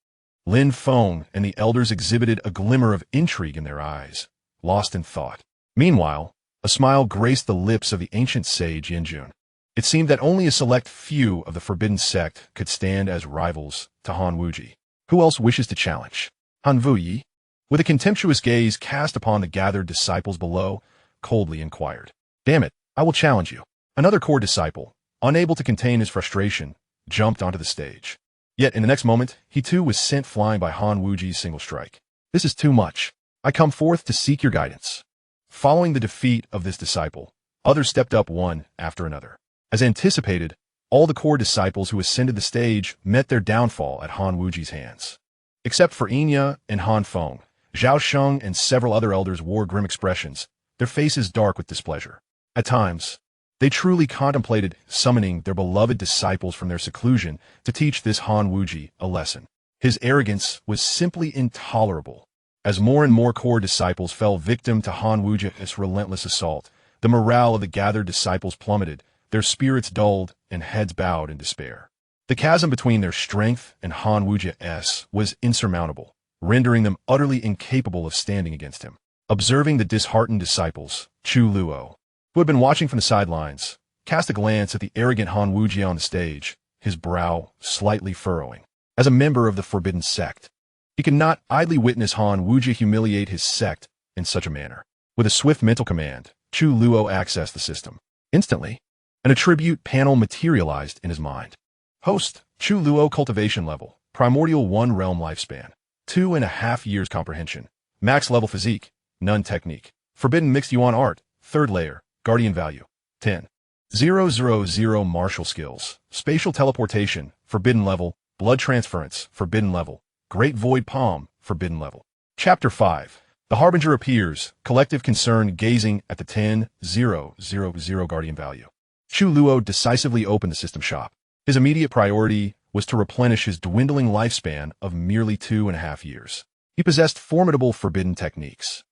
Lin Feng and the elders exhibited a glimmer of intrigue in their eyes, lost in thought. Meanwhile, a smile graced the lips of the ancient sage Yin Jun. It seemed that only a select few of the Forbidden Sect could stand as rivals to Han Wujie. Who else wishes to challenge? Han Wujie, with a contemptuous gaze cast upon the gathered disciples below, coldly inquired. Damn it, I will challenge you. Another core disciple, unable to contain his frustration, jumped onto the stage. Yet in the next moment, he too was sent flying by Han Wujie's single strike. This is too much. I come forth to seek your guidance. Following the defeat of this disciple, others stepped up one after another. As anticipated, all the core disciples who ascended the stage met their downfall at Han Wujie's hands. Except for Xianxia and Han Feng, Zhao Sheng and several other elders wore grim expressions, their faces dark with displeasure. At times, they truly contemplated summoning their beloved disciples from their seclusion to teach this Han Wujie a lesson. His arrogance was simply intolerable. As more and more core disciples fell victim to Han Wuji's relentless assault, the morale of the gathered disciples plummeted, their spirits dulled, and heads bowed in despair. The chasm between their strength and Han Wuji's was insurmountable, rendering them utterly incapable of standing against him. Observing the disheartened disciples, Chu Luo, who had been watching from the sidelines, cast a glance at the arrogant Han Wuji on the stage, his brow slightly furrowing. As a member of the Forbidden Sect, he could not idly witness Han Wuji humiliate his sect in such a manner. With a swift mental command, Chu Luo accessed the system. Instantly, an attribute panel materialized in his mind. Host, Chu Luo cultivation level, primordial 1 realm lifespan, 2.5 years comprehension, max level physique, none technique, forbidden mixed yuan art, 3rd layer, guardian value, 10. 000 martial skills, spatial teleportation, forbidden level, blood transference, forbidden level, great void palm, forbidden level. Chapter 5. The Harbinger appears, collective concern gazing at the 10,000 guardian value. Chu Luo decisively opened the system shop. His immediate priority was to replenish his dwindling lifespan of merely 2.5 years. He possessed formidable forbidden techniques,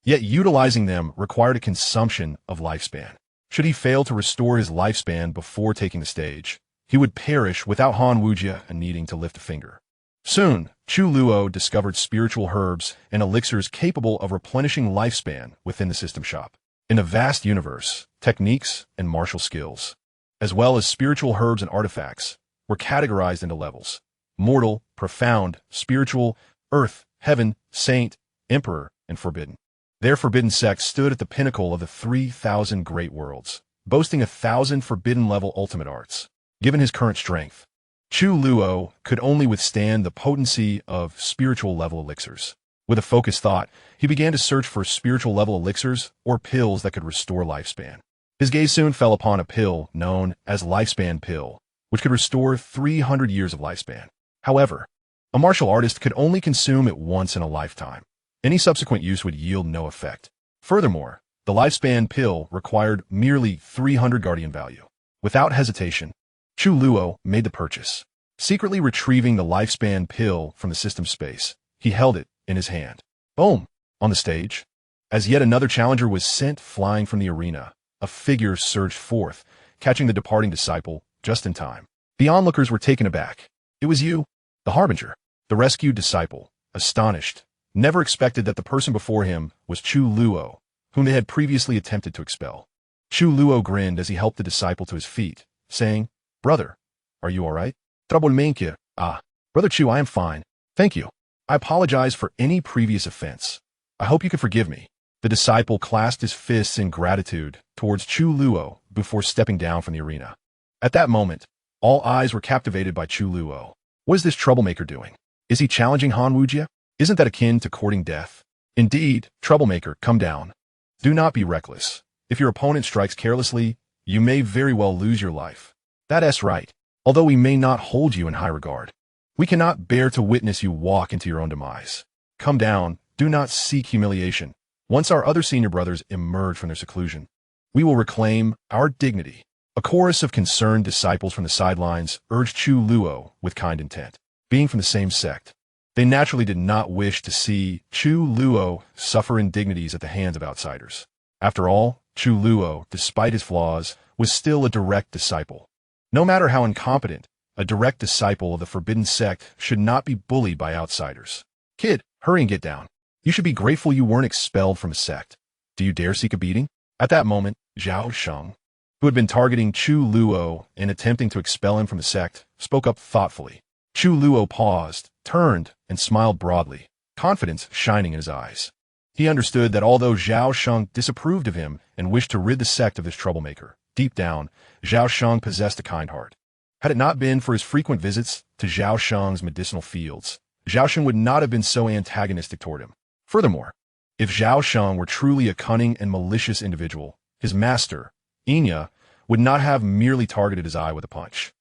yet utilizing them required a consumption of lifespan. Should he fail to restore his lifespan before taking the stage, he would perish without Han Wuji needing to lift a finger. Soon, Chu Luo discovered spiritual herbs and elixirs capable of replenishing lifespan within the system shop. In a vast universe, techniques and martial skills, as well as spiritual herbs and artifacts, were categorized into levels: mortal, profound, spiritual, earth, heaven, saint, emperor, and forbidden. Their Forbidden Sect stood at the pinnacle of the 3,000 great worlds, boasting 1,000 forbidden-level ultimate arts. Given his current strength, Chu Luo could only withstand the potency of spiritual-level elixirs. With a focused thought, he began to search for spiritual-level elixirs or pills that could restore lifespan. His gaze soon fell upon a pill known as Lifespan Pill, which could restore 300 years of lifespan. However, a martial artist could only consume it once in a lifetime. Any subsequent use would yield no effect. Furthermore, the Lifespan Pill required merely 300 guardian value. Without hesitation, Chu Luo made the purchase. Secretly retrieving the Lifespan Pill from the system space, he held it in his hand. Boom! On the stage, as yet another challenger was sent flying from the arena, a figure surged forth, catching the departing disciple just in time. The onlookers were taken aback. It was you, the Harbinger. The rescued disciple, astonished, never expected that the person before him was Chu Luo, whom they had previously attempted to expel. Chu Luo grinned as he helped the disciple to his feet, saying, "Brother, are you all right?" "Troublemaker, Brother Chu, I am fine. Thank you. I apologize for any previous offense. I hope you can forgive me." The disciple clasped his fists in gratitude towards Chu Luo before stepping down from the arena. At that moment, all eyes were captivated by Chu Luo. What is this troublemaker doing? Is he challenging Han Wuji? Isn't that akin to courting death? Indeed, troublemaker, come down. Do not be reckless. If your opponent strikes carelessly, you may very well lose your life. That's right. Although we may not hold you in high regard, we cannot bear to witness you walk into your own demise. Come down, do not seek humiliation. Once our other senior brothers emerge from their seclusion, we will reclaim our dignity. A chorus of concerned disciples from the sidelines urged Chu Luo with kind intent. Being from the same sect, they naturally did not wish to see Chu Luo suffer indignities at the hands of outsiders. After all, Chu Luo, despite his flaws, was still a direct disciple. No matter how incompetent, a direct disciple of the Forbidden Sect should not be bullied by outsiders. "Kid, hurry and get down. You should be grateful you weren't expelled from a sect. Do you dare seek a beating?" At that moment, Xianxia, who had been targeting Chu Luo and attempting to expel him from the sect, spoke up thoughtfully. Chu Luo paused, turned, and smiled broadly, confidence shining in his eyes. He understood that although Xianxia disapproved of him and wished to rid the sect of this troublemaker, deep down, Xianxia possessed a kind heart. Had it not been for his frequent visits to Xianxia's medicinal fields, Xianxia would not have been so antagonistic toward him. Furthermore, if Xianxia were truly a cunning and malicious individual, his master, Xianxia, would not have merely targeted his eye with a punch.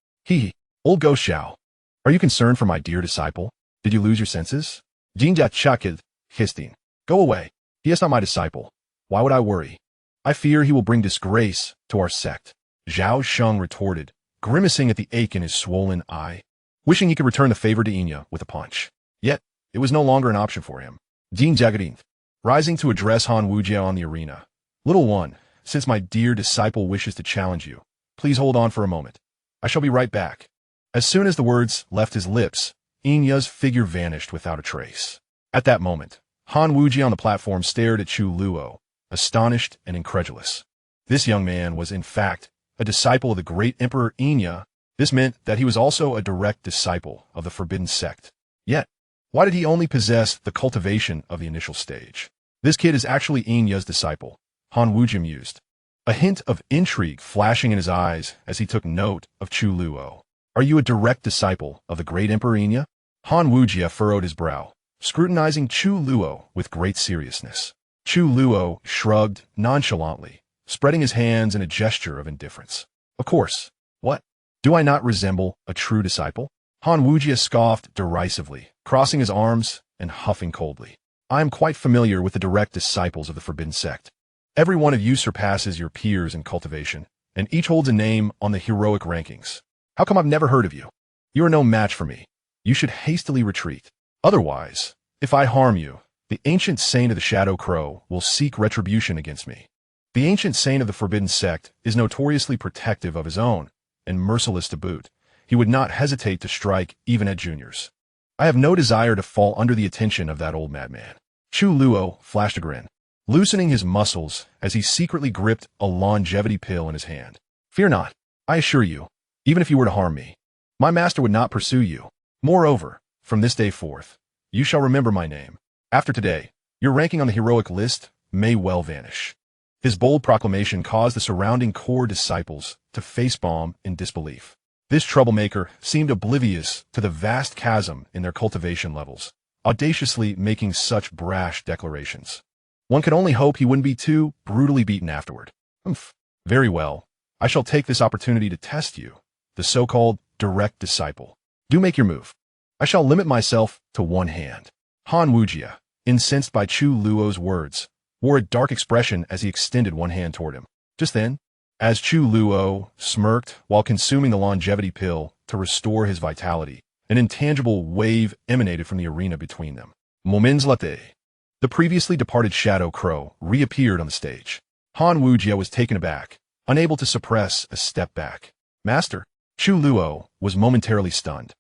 Old ghost Xiao. Are you concerned for my dear disciple? Did you lose your senses? Jinjia Chakid, Histing. Go away. He is not my disciple. Why would I worry? I fear he will bring disgrace to our sect. Xianxia retorted, grimacing at the ache in his swollen eye, wishing he could return the favor to Xianxia with a punch. Yet, it was no longer an option for him. Dean Jagadin, rising to address Han Wujia on the arena. Little one, since my dear disciple wishes to challenge you, please hold on for a moment. I shall be right back. As soon as the words left his lips, Xianxia's figure vanished without a trace. At that moment, Han Wujia on the platform stared at Chu Luo, astonished and incredulous. This young man was, in fact, a disciple of the great Emperor Xianxia. This meant that he was also a direct disciple of the Forbidden Sect. Yet, why did he only possess the cultivation of the initial stage? This kid is actually Xianxia's disciple, Han Wujia mused, a hint of intrigue flashing in his eyes as he took note of Chu Luo. Are you a direct disciple of the great Emperor Xianxia? Han Wujia furrowed his brow, scrutinizing Chu Luo with great seriousness. Chu Luo shrugged nonchalantly, spreading his hands in a gesture of indifference. Of course. What? Do I not resemble a true disciple? Han Wujia scoffed derisively, crossing his arms and huffing coldly. I am quite familiar with the direct disciples of the Forbidden Sect. Every one of you surpasses your peers in cultivation, and each holds a name on the heroic rankings. How come I've never heard of you? You are no match for me. You should hastily retreat. Otherwise, if I harm you, the ancient saint of the Shadow Crow will seek retribution against me. The ancient saint of the Forbidden Sect is notoriously protective of his own, and merciless to boot. He would not hesitate to strike even at juniors. I have no desire to fall under the attention of that old madman. Chu Luo flashed a grin, loosening his muscles as he secretly gripped a longevity pill in his hand. Fear not, I assure you, even if you were to harm me, my master would not pursue you. Moreover, from this day forth, you shall remember my name. After today, your ranking on the heroic list may well vanish. His bold proclamation caused the surrounding core disciples to facepalm in disbelief. This troublemaker seemed oblivious to the vast chasm in their cultivation levels, audaciously making such brash declarations. One could only hope he wouldn't be too brutally beaten afterward. Very well. I shall take this opportunity to test you, the so-called direct disciple. Do make your move. I shall limit myself to one hand. Han Wujia, incensed by Chu Luo's words, wore a dark expression as he extended one hand toward him. Just then, as Chu Luo smirked while consuming the longevity pill to restore his vitality, an intangible wave emanated from the arena between them. Moments later, the previously departed Shadow Crow reappeared on the stage. Han Wujia was taken aback, unable to suppress a step back. Master? Chu Luo was momentarily stunned,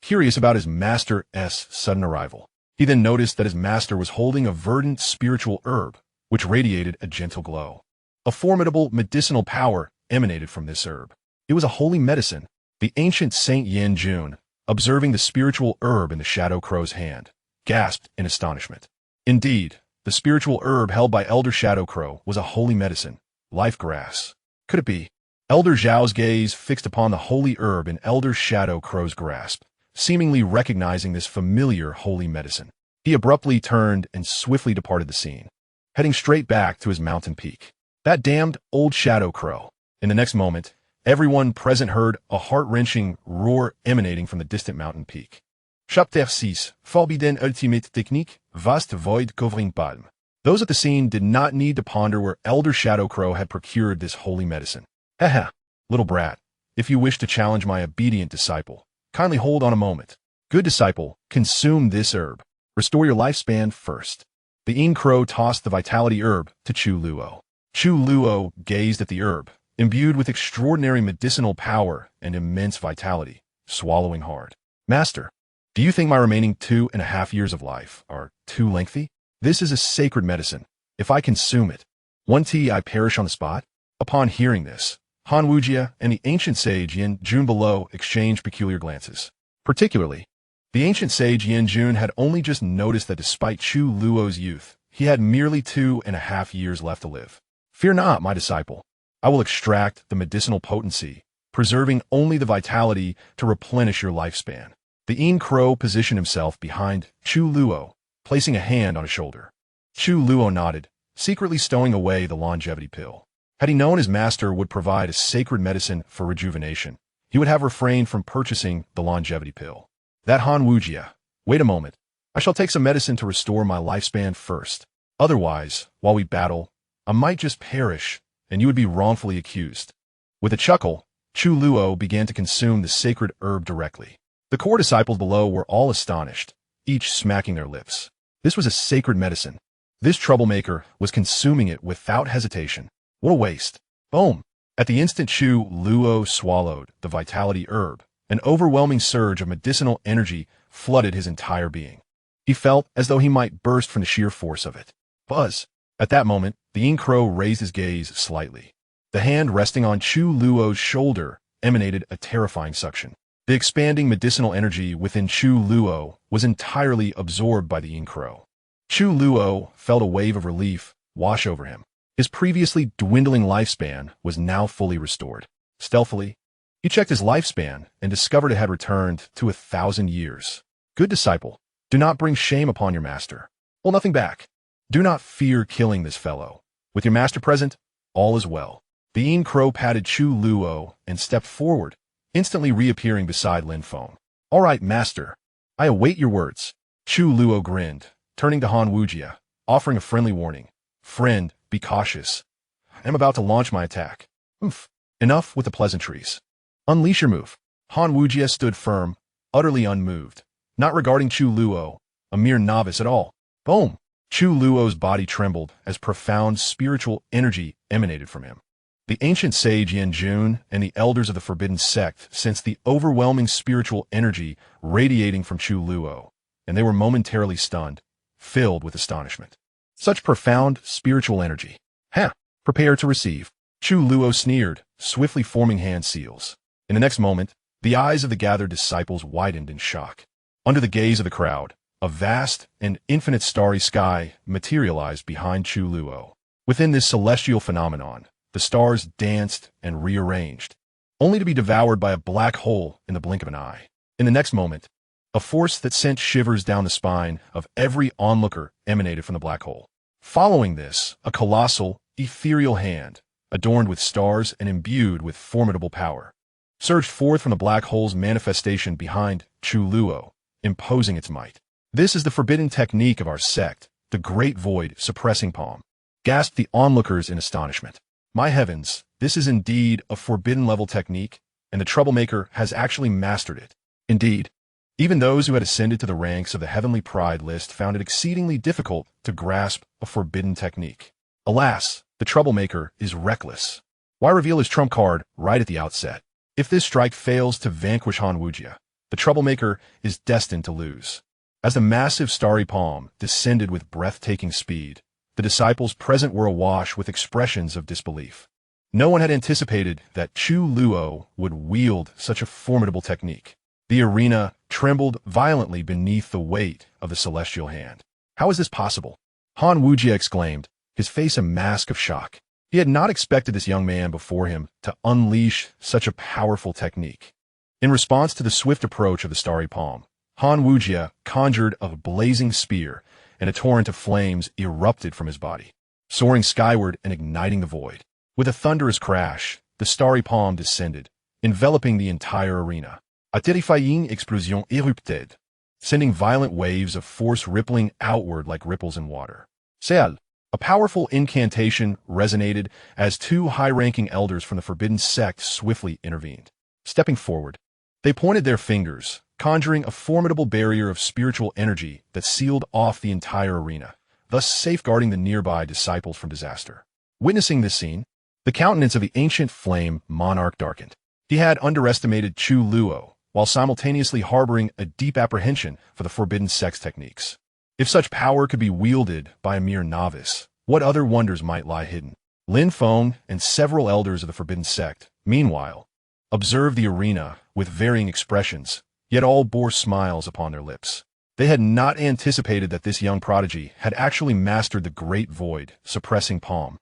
curious about his master's sudden arrival. He then noticed that his master was holding a verdant spiritual herb, which radiated a gentle glow. A formidable medicinal power emanated from this herb. It was a holy medicine. The ancient Saint Yan Jun, observing the spiritual herb in the Shadow Crow's hand, gasped in astonishment. Indeed, the spiritual herb held by Elder Shadow Crow was a holy medicine, life grass. Could it be? Elder Zhao's gaze fixed upon the holy herb in Elder Shadow Crow's grasp, seemingly recognizing this familiar holy medicine. He abruptly turned and swiftly departed the scene, heading straight back to his mountain peak. That damned old Shadow Crow. In the next moment, everyone present heard a heart-wrenching roar emanating from the distant mountain peak. Chapter 6, Forbidden Ultimate Technique, Vaste Void Covering Palm. Those at the scene did not need to ponder where Elder Shadow Crow had procured this holy medicine. Haha, little brat, if you wish to challenge my obedient disciple, kindly hold on a moment. Good disciple, consume this herb. Restore your lifespan first. The Yin Crow tossed the vitality herb to Chu Luo. Chu Luo gazed at the herb, imbued with extraordinary medicinal power and immense vitality, swallowing hard. Master, do you think my remaining 2.5 years of life are too lengthy? This is a sacred medicine. If I consume it, I perish on the spot? Upon hearing this, Han Wujia and the ancient sage Yan Jun below exchanged peculiar glances. Particularly, the ancient sage Yan Jun had only just noticed that despite Chu Luo's youth, he had merely 2.5 years left to live. Fear not, my disciple. I will extract the medicinal potency, preserving only the vitality to replenish your lifespan. The Yin Crow positioned himself behind Chu Luo, placing a hand on his shoulder. Chu Luo nodded, secretly stowing away the longevity pill. Had he known his master would provide a sacred medicine for rejuvenation, he would have refrained from purchasing the longevity pill. That Han Wujia, wait a moment. I shall take some medicine to restore my lifespan first. Otherwise, while we battle, I might just perish, and you would be wrongfully accused. With a chuckle, Chu Luo began to consume the sacred herb directly. The core disciples below were all astonished, each smacking their lips. This was a sacred medicine. This troublemaker was consuming it without hesitation. What a waste. Boom. At the instant Chu Luo swallowed the vitality herb, an overwhelming surge of medicinal energy flooded his entire being. He felt as though he might burst from the sheer force of it. Buzz. At that moment, the ink crow raised his gaze slightly. The hand resting on Chu Luo's shoulder emanated a terrifying suction. The expanding medicinal energy within Chu Luo was entirely absorbed by the ink crow. Chu Luo felt a wave of relief wash over him. His previously dwindling lifespan was now fully restored. Stealthily, he checked his lifespan and discovered it had returned to 1,000 years. Good disciple, do not bring shame upon your master. Hold nothing back. Do not fear killing this fellow. With your master present, all is well. The ink crow patted Chu Luo and stepped forward, instantly reappearing beside Lin Feng. All right, master. I await your words. Chu Luo grinned, turning to Han Wujia, offering a friendly warning. Friend, be cautious. I am about to launch my attack. Enough with the pleasantries. Unleash your move. Han Wujia stood firm, utterly unmoved, not regarding Chu Luo, a mere novice at all. Boom! Chu Luo's body trembled as profound spiritual energy emanated from him. The ancient sage Yan Jun and the elders of the Forbidden Sect sensed the overwhelming spiritual energy radiating from Chu Luo, and they were momentarily stunned, filled with astonishment. Such profound spiritual energy. Prepare to receive. Chu Luo sneered, swiftly forming hand seals. In the next moment, the eyes of the gathered disciples widened in shock. Under the gaze of the crowd, a vast and infinite starry sky materialized behind Chu Luo. Within this celestial phenomenon, the stars danced and rearranged, only to be devoured by a black hole in the blink of an eye. In the next moment, a force that sent shivers down the spine of every onlooker emanated from the black hole. Following this, a colossal, ethereal hand, adorned with stars and imbued with formidable power, surged forth from the black hole's manifestation behind Chu Luo, imposing its might. This is the forbidden technique of our sect, the Great Void Suppressing Palm, gasped the onlookers in astonishment. My heavens, this is indeed a forbidden-level technique, and the troublemaker has actually mastered it. Indeed, even those who had ascended to the ranks of the Heavenly Pride list found it exceedingly difficult to grasp a forbidden technique. Alas, the troublemaker is reckless. Why reveal his trump card right at the outset? If this strike fails to vanquish Han Wujia, the troublemaker is destined to lose. As the massive starry palm descended with breathtaking speed, the disciples present were awash with expressions of disbelief. No one had anticipated that Chu Luo would wield such a formidable technique. The arena trembled violently beneath the weight of the celestial hand. How is this possible? Han Wujia exclaimed, his face a mask of shock. He had not expected this young man before him to unleash such a powerful technique. In response to the swift approach of the starry palm, Han Wujia conjured a blazing spear, and a torrent of flames erupted from his body, soaring skyward and igniting the void. With a thunderous crash, the starry palm descended, enveloping the entire arena. A terrifying explosion erupted, sending violent waves of force rippling outward like ripples in water. Seal, a powerful incantation resonated as two high-ranking elders from the Forbidden Sect swiftly intervened. Stepping forward, they pointed their fingers, conjuring a formidable barrier of spiritual energy that sealed off the entire arena, thus safeguarding the nearby disciples from disaster. Witnessing this scene, the countenance of the ancient flame monarch darkened. He had underestimated Chu Luo, while simultaneously harboring a deep apprehension for the Forbidden Sect's techniques. If such power could be wielded by a mere novice, what other wonders might lie hidden? Lin Feng and several elders of the Forbidden Sect, meanwhile, observed the arena with varying expressions, yet all bore smiles upon their lips. They had not anticipated that this young prodigy had actually mastered the Great Void Suppressing Palm.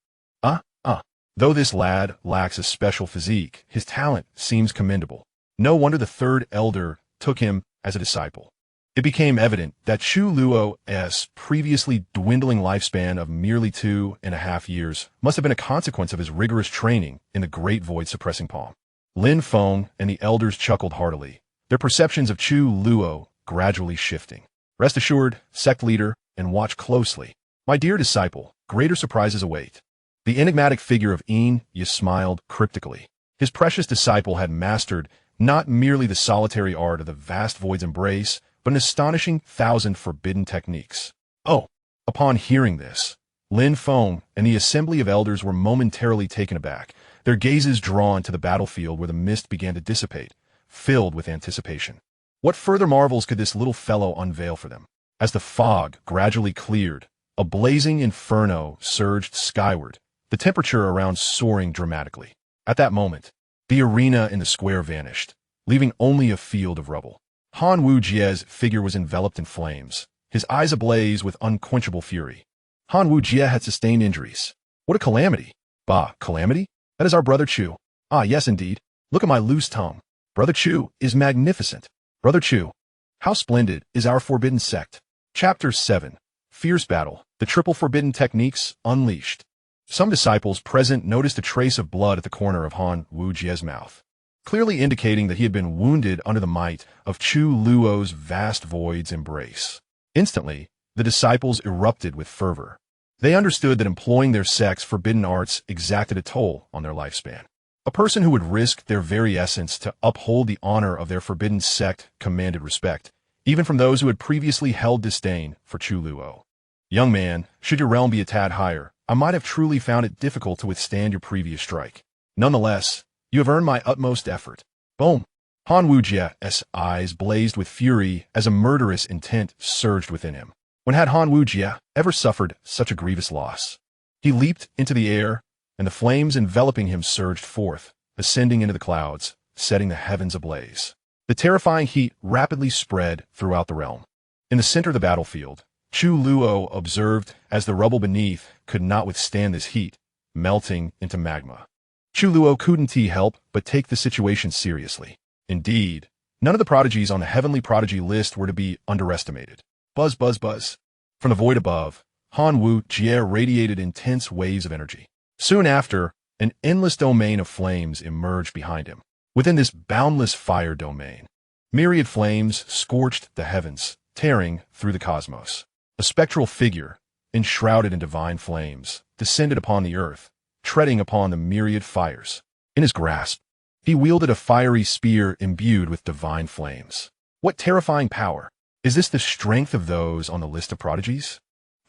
Though this lad lacks a special physique, his talent seems commendable. No wonder the third elder took him as a disciple. It became evident that Chu Luo's previously dwindling lifespan of merely 2.5 years must have been a consequence of his rigorous training in the Great Void Suppressing Palm. Lin Feng and the elders chuckled heartily, their perceptions of Chu Luo gradually shifting. Rest assured, sect leader, and watch closely. My dear disciple, greater surprises await. The enigmatic figure of Xianxia smiled cryptically. His precious disciple had mastered not merely the solitary art of the vast void's embrace, but an astonishing 1,000 forbidden techniques. Oh! Upon hearing this, Lin Feng and the assembly of elders were momentarily taken aback, their gazes drawn to the battlefield where the mist began to dissipate, filled with anticipation. What further marvels could this little fellow unveil for them? As the fog gradually cleared, a blazing inferno surged skyward, the temperature around soaring dramatically. At that moment, the arena in the square vanished, leaving only a field of rubble. Han Wujie's figure was enveloped in flames, his eyes ablaze with unquenchable fury. Han Wujie had sustained injuries. What a calamity! Bah, calamity? That is our brother Chu. Ah, yes, indeed. Look at my loose tongue. Brother Chu is magnificent. Brother Chu, how splendid is our Forbidden Sect. Chapter 7. Fierce Battle. The Triple Forbidden Techniques Unleashed. Some disciples present noticed a trace of blood at the corner of Han Wujie's mouth, clearly indicating that he had been wounded under the might of Chu Luo's vast void's embrace. Instantly, the disciples erupted with fervor. They understood that employing their sect's forbidden arts exacted a toll on their lifespan. A person who would risk their very essence to uphold the honor of their forbidden sect commanded respect, even from those who had previously held disdain for Chu Luo. Young man, should your realm be a tad higher, I might have truly found it difficult to withstand your previous strike. Nonetheless, you have earned my utmost effort. Boom! Han Wujie's eyes blazed with fury as a murderous intent surged within him. When had Han Wujie ever suffered such a grievous loss? He leaped into the air, and the flames enveloping him surged forth, ascending into the clouds, setting the heavens ablaze. The terrifying heat rapidly spread throughout the realm. In the center of the battlefield, Chu Luo observed as the rubble beneath could not withstand this heat, melting into magma. Chu Luo couldn't help but take the situation seriously. Indeed, none of the prodigies on the heavenly prodigy list were to be underestimated. Buzz, buzz, buzz. From the void above, Han Wujie radiated intense waves of energy. Soon after, an endless domain of flames emerged behind him. Within this boundless fire domain, myriad flames scorched the heavens, tearing through the cosmos. A spectral figure, enshrouded in divine flames, descended upon the earth, treading upon the myriad fires. In his grasp, he wielded a fiery spear imbued with divine flames. What terrifying power! Is this the strength of those on the list of prodigies?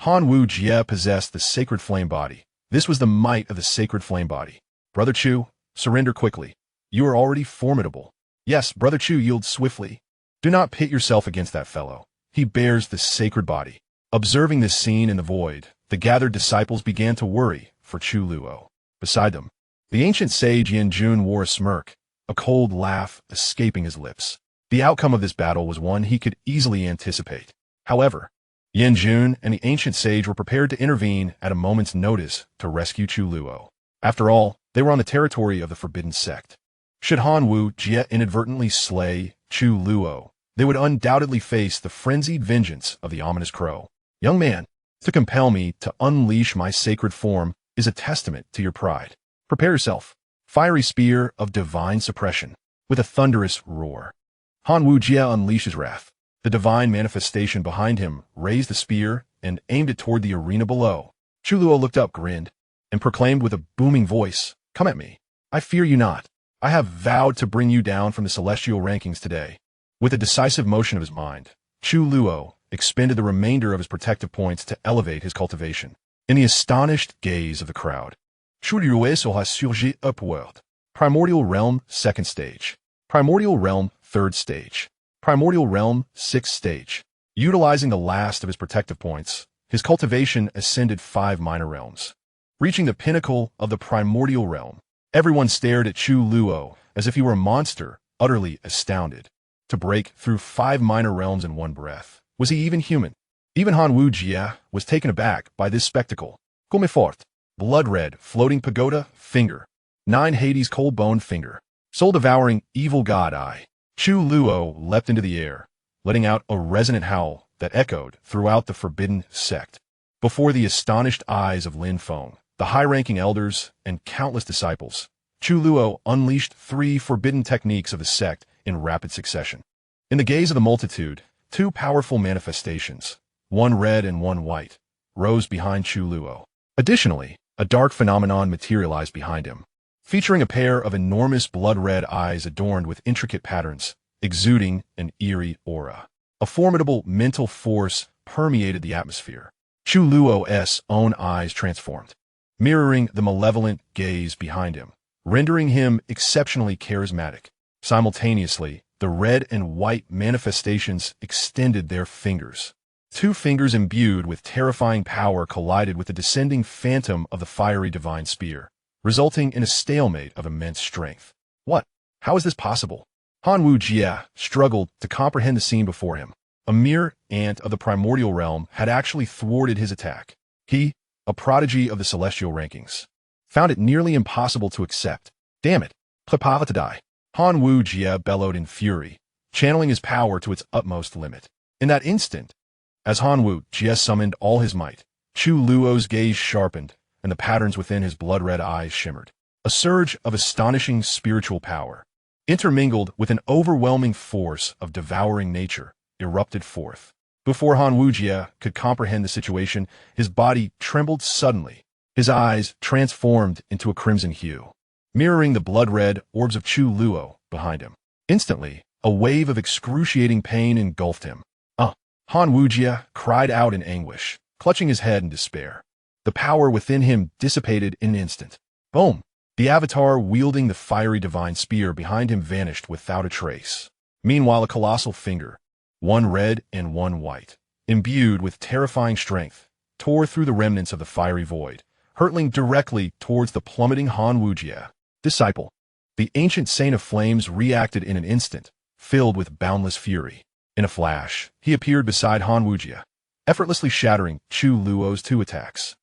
Han Wujie possessed the sacred flame body. This was the might of the sacred flame body. Brother Chu, surrender quickly. You are already formidable. Yes, Brother Chu, yield swiftly. Do not pit yourself against that fellow. He bears the sacred body. Observing this scene in the void, the gathered disciples began to worry for Chu Luo. Beside them, the ancient sage Yanjun wore a smirk, a cold laugh escaping his lips. The outcome of this battle was one he could easily anticipate. However, Yanjun and the ancient sage were prepared to intervene at a moment's notice to rescue Chu Luo. After all, they were on the territory of the Forbidden Sect. Should Han Wujie inadvertently slay Chu Luo, they would undoubtedly face the frenzied vengeance of the ominous crow. Young man, to compel me to unleash my sacred form is a testament to your pride. Prepare yourself. Fiery spear of divine suppression. With a thunderous roar, Han Wujie unleashed his wrath. The divine manifestation behind him raised the spear and aimed it toward the arena below. Chu Luo looked up, grinned, and proclaimed with a booming voice, "Come at me. I fear you not. I have vowed to bring you down from the celestial rankings today." With a decisive motion of his mind, Chu Luo expended the remainder of his protective points to elevate his cultivation. In the astonished gaze of the crowd, Chu Luo sera surgi upward. Primordial Realm, 2nd stage. Primordial Realm, 3rd stage. Primordial Realm, 6th stage. Utilizing the last of his protective points, his cultivation ascended 5 minor realms. Reaching the pinnacle of the Primordial Realm, everyone stared at Chu Luo as if he were a monster, utterly astounded. To break through 5 minor realms in one breath. Was he even human? Even Han Wujie was taken aback by this spectacle. Comme fort. Blood-red, floating pagoda, finger. 9 Hades cold-boned finger. Soul-devouring, evil god eye. Chu Luo leapt into the air, letting out a resonant howl that echoed throughout the Forbidden Sect. Before the astonished eyes of Lin Feng, the high-ranking elders, and countless disciples, Chu Luo unleashed 3 forbidden techniques of the sect in rapid succession. In the gaze of the multitude, 2 powerful manifestations, one red and one white, rose behind Chu Luo. Additionally, a dark phenomenon materialized behind him, featuring a pair of enormous blood-red eyes adorned with intricate patterns, exuding an eerie aura. A formidable mental force permeated the atmosphere. Chu Luo's own eyes transformed, mirroring the malevolent gaze behind him, rendering him exceptionally charismatic. Simultaneously, the red and white manifestations extended their fingers. Two fingers imbued with terrifying power collided with the descending phantom of the fiery divine spear, resulting in a stalemate of immense strength. What? How is this possible? Han Wujie struggled to comprehend the scene before him. A mere ant of the primordial realm had actually thwarted his attack. He, a prodigy of the celestial rankings, found it nearly impossible to accept. Damn it! Prepare to die. Han Wujie bellowed in fury, channeling his power to its utmost limit. In that instant, as Han Wujie summoned all his might, Chu Luo's gaze sharpened, and the patterns within his blood-red eyes shimmered. A surge of astonishing spiritual power, intermingled with an overwhelming force of devouring nature, erupted forth. Before Han Wujie could comprehend the situation, his body trembled suddenly. His eyes transformed into a crimson hue, mirroring the blood-red orbs of Chu Luo behind him. Instantly, a wave of excruciating pain engulfed him. Han Wujie cried out in anguish, clutching his head in despair. The power within him dissipated in an instant. Boom! The avatar wielding the fiery divine spear behind him vanished without a trace. Meanwhile, a colossal finger, one red and one white, imbued with terrifying strength, tore through the remnants of the fiery void, hurtling directly towards the plummeting Han Wujie. Disciple. The ancient Saint of Flames reacted in an instant, filled with boundless fury. In a flash, he appeared beside Han Wujie, effortlessly shattering Chu Luo's two attacks.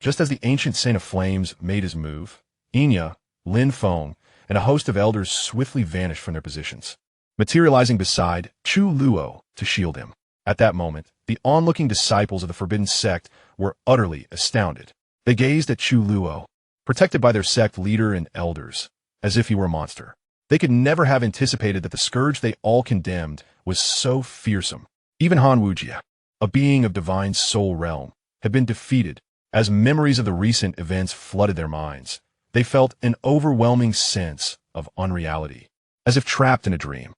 Just as the ancient Saint of Flames made his move, Xianxia, Lin Feng, and a host of elders swiftly vanished from their positions, materializing beside Chu Luo to shield him. At that moment, the onlooking disciples of the Forbidden Sect were utterly astounded. They gazed at Chu Luo, protected by their sect leader and elders, as if he were a monster. They could never have anticipated that the scourge they all condemned was so fearsome. Even Han Wujie, a being of divine soul realm, had been defeated. As memories of the recent events flooded their minds, they felt an overwhelming sense of unreality, as if trapped in a dream.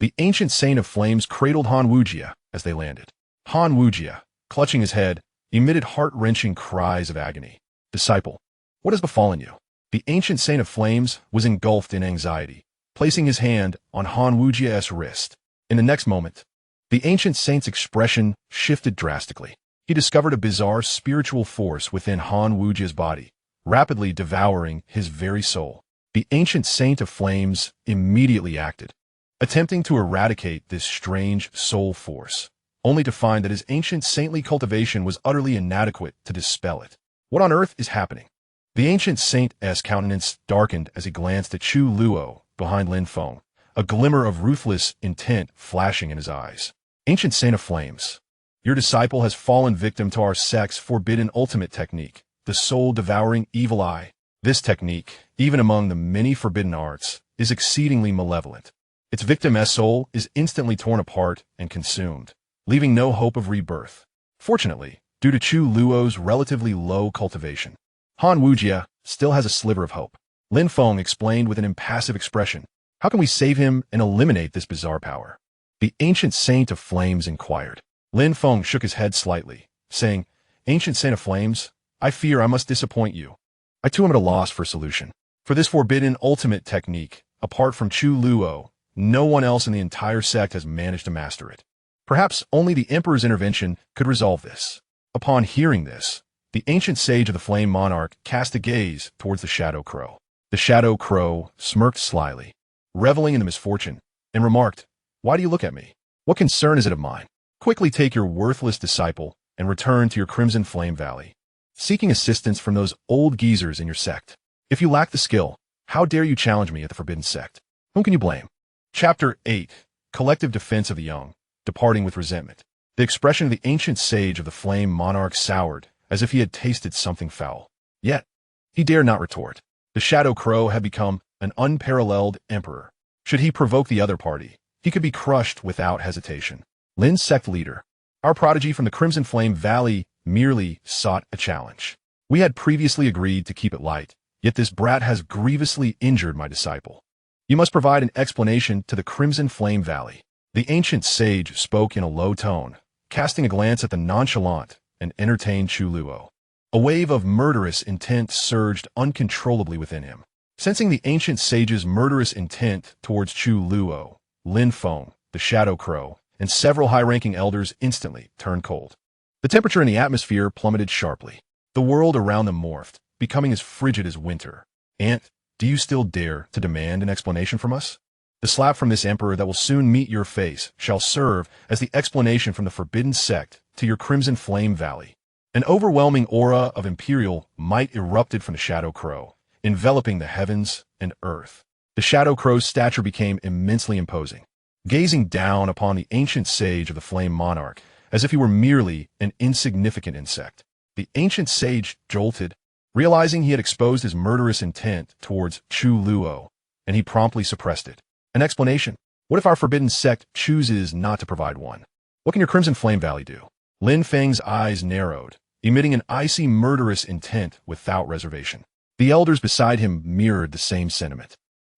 The ancient Saint of Flames cradled Han Wujie as they landed. Han Wujie, clutching his head, emitted heart-wrenching cries of agony. Disciple, what has befallen you? The ancient Saint of Flames was engulfed in anxiety, placing his hand on Han Wujie's wrist. In the next moment, the ancient saint's expression shifted drastically. He discovered a bizarre spiritual force within Han Wujie's body, rapidly devouring his very soul. The ancient Saint of Flames immediately acted, attempting to eradicate this strange soul force, only to find that his ancient saintly cultivation was utterly inadequate to dispel it. What on earth is happening? The ancient saint's countenance darkened as he glanced at Chu Luo behind Lin Feng, a glimmer of ruthless intent flashing in his eyes. Ancient Saint of Flames, your disciple has fallen victim to our sect's forbidden ultimate technique, the soul-devouring evil eye. This technique, even among the many forbidden arts, is exceedingly malevolent. Its victim's soul is instantly torn apart and consumed, leaving no hope of rebirth. Fortunately, due to Chu Luo's relatively low cultivation, Han Wujie still has a sliver of hope. Lin Feng explained with an impassive expression, how can we save him and eliminate this bizarre power? The ancient Saint of Flames inquired. Lin Feng shook his head slightly, saying, Ancient Saint of Flames, I fear I must disappoint you. I too am at a loss for a solution. For this forbidden ultimate technique, apart from Chu Luo, no one else in the entire sect has managed to master it. Perhaps only the Emperor's intervention could resolve this. Upon hearing this, the ancient sage of the Flame Monarch cast a gaze towards the Shadow Crow. The Shadow Crow smirked slyly, reveling in the misfortune, and remarked, Why do you look at me? What concern is it of mine? Quickly take your worthless disciple and return to your Crimson Flame Valley, seeking assistance from those old geezers in your sect. If you lack the skill, how dare you challenge me at the Forbidden Sect? Whom can you blame? Chapter 8. Collective Defense of the Young, Departing with Resentment. The expression of the ancient sage of the Flame Monarch soured, as if he had tasted something foul. Yet, he dared not retort. The Shadow Crow had become an unparalleled emperor. Should he provoke the other party, he could be crushed without hesitation. Lin's sect leader, our prodigy from the Crimson Flame Valley, merely sought a challenge. We had previously agreed to keep it light, yet this brat has grievously injured my disciple. You must provide an explanation to the Crimson Flame Valley. The ancient sage spoke in a low tone, casting a glance at the nonchalant and entertained Chu Luo. A wave of murderous intent surged uncontrollably within him. Sensing the ancient sage's murderous intent towards Chu Luo, Lin Feng, the Shadow Crow, and several high-ranking elders instantly turned cold. The temperature in the atmosphere plummeted sharply. The world around them morphed, becoming as frigid as winter. "Aunt, do you still dare to demand an explanation from us? The slap from this emperor that will soon meet your face shall serve as the explanation from the Forbidden Sect to your Crimson Flame Valley." An overwhelming aura of imperial might erupted from the Shadow Crow, enveloping the heavens and earth. The Shadow Crow's stature became immensely imposing, gazing down upon the ancient sage of the Flame Monarch as if he were merely an insignificant insect. The ancient sage jolted, realizing he had exposed his murderous intent towards Chu Luo, and he promptly suppressed it. An explanation? What if our Forbidden Sect chooses not to provide one? What can your Crimson Flame Valley do? Lin Feng's eyes narrowed, emitting an icy murderous intent without reservation. The elders beside him mirrored the same sentiment.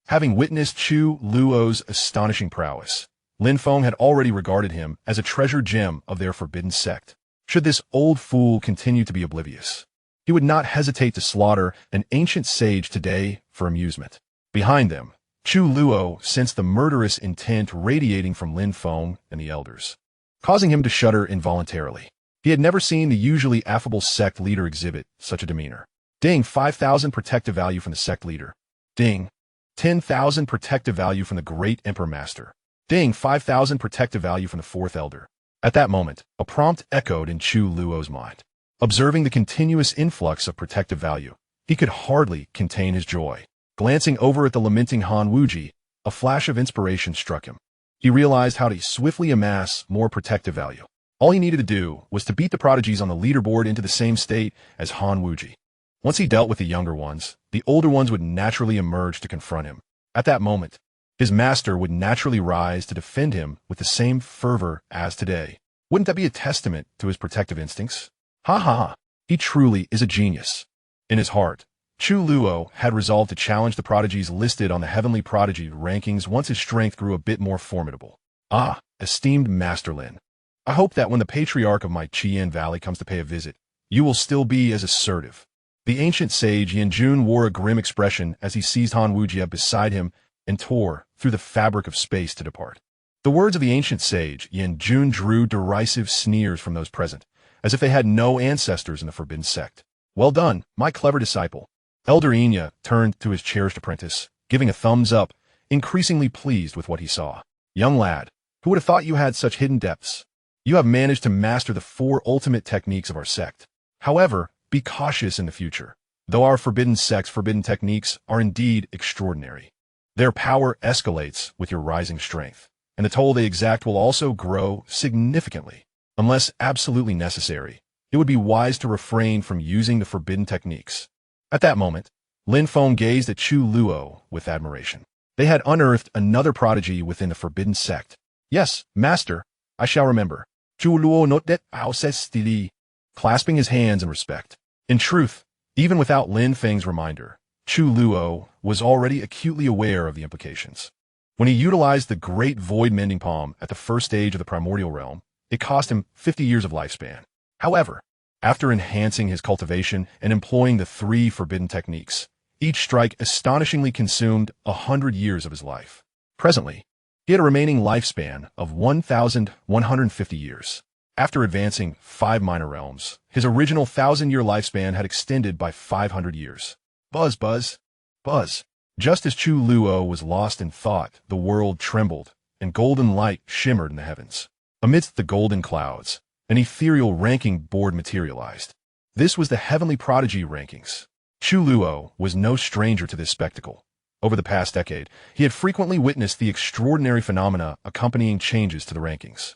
Having witnessed Chu Luo's astonishing prowess, Lin Feng had already regarded him as a treasure gem of their Forbidden Sect. Should this old fool continue to be oblivious, he would not hesitate to slaughter an ancient sage today for amusement. Behind them, Chu Luo sensed the murderous intent radiating from Lin Feng and the elders, causing him to shudder involuntarily. He had never seen the usually affable sect leader exhibit such a demeanor. Ding, 5,000 protective value from the sect leader. Ding, 10,000 protective value from the great Emperor Master. Ding, 5,000 protective value from the fourth elder. At that moment, a prompt echoed in Chu Luo's mind. Observing the continuous influx of protective value, he could hardly contain his joy. Glancing over at the lamenting Han Wuji, a flash of inspiration struck him. He realized how to swiftly amass more protective value. All he needed to do was to beat the prodigies on the leaderboard into the same state as Han Wuji. Once he dealt with the younger ones, the older ones would naturally emerge to confront him. At that moment, his master would naturally rise to defend him with the same fervor as today. Wouldn't that be a testament to his protective instincts? Ha ha, he truly is a genius. In his heart, Chu Luo had resolved to challenge the prodigies listed on the Heavenly Prodigy rankings once his strength grew a bit more formidable. Ah, esteemed Master Lin, I hope that when the patriarch of my Qian Valley comes to pay a visit, you will still be as assertive. The ancient sage Yanjun wore a grim expression as he seized Han Wuji beside him and tore through the fabric of space to depart. The words of the ancient sage Yanjun drew derisive sneers from those present, as if they had no ancestors in the Forbidden Sect. Well done, my clever disciple. Elder Xianxia turned to his cherished apprentice, giving a thumbs up, increasingly pleased with what he saw. Young lad, who would have thought you had such hidden depths? You have managed to master the 4 ultimate techniques of our sect. However, be cautious in the future. Though our Forbidden Sect's forbidden techniques are indeed extraordinary, their power escalates with your rising strength, and the toll they exact will also grow significantly. Unless absolutely necessary, it would be wise to refrain from using the forbidden techniques. At that moment, Lin Feng gazed at Chu Luo with admiration. They had unearthed another prodigy within the Forbidden Sect. Yes, master, I shall remember. Chu Luo noted stili, clasping his hands in respect. In truth, even without Lin Feng's reminder, Chu Luo was already acutely aware of the implications. When he utilized the Great Void Mending Palm at the first stage of the Primordial Realm, it cost him 50 years of lifespan. However, after enhancing his cultivation and employing the 3 forbidden techniques, each strike astonishingly consumed 100 years of his life. Presently, he had a remaining lifespan of 1,150 years. After advancing 5 minor realms, his original 1,000-year lifespan had extended by 500 years. Buzz, buzz, buzz. Just as Chu Luo was lost in thought, the world trembled, and golden light shimmered in the heavens. Amidst the golden clouds, an ethereal ranking board materialized. This was the Heavenly Prodigy rankings. Chu Luo was no stranger to this spectacle. Over the past decade, he had frequently witnessed the extraordinary phenomena accompanying changes to the rankings.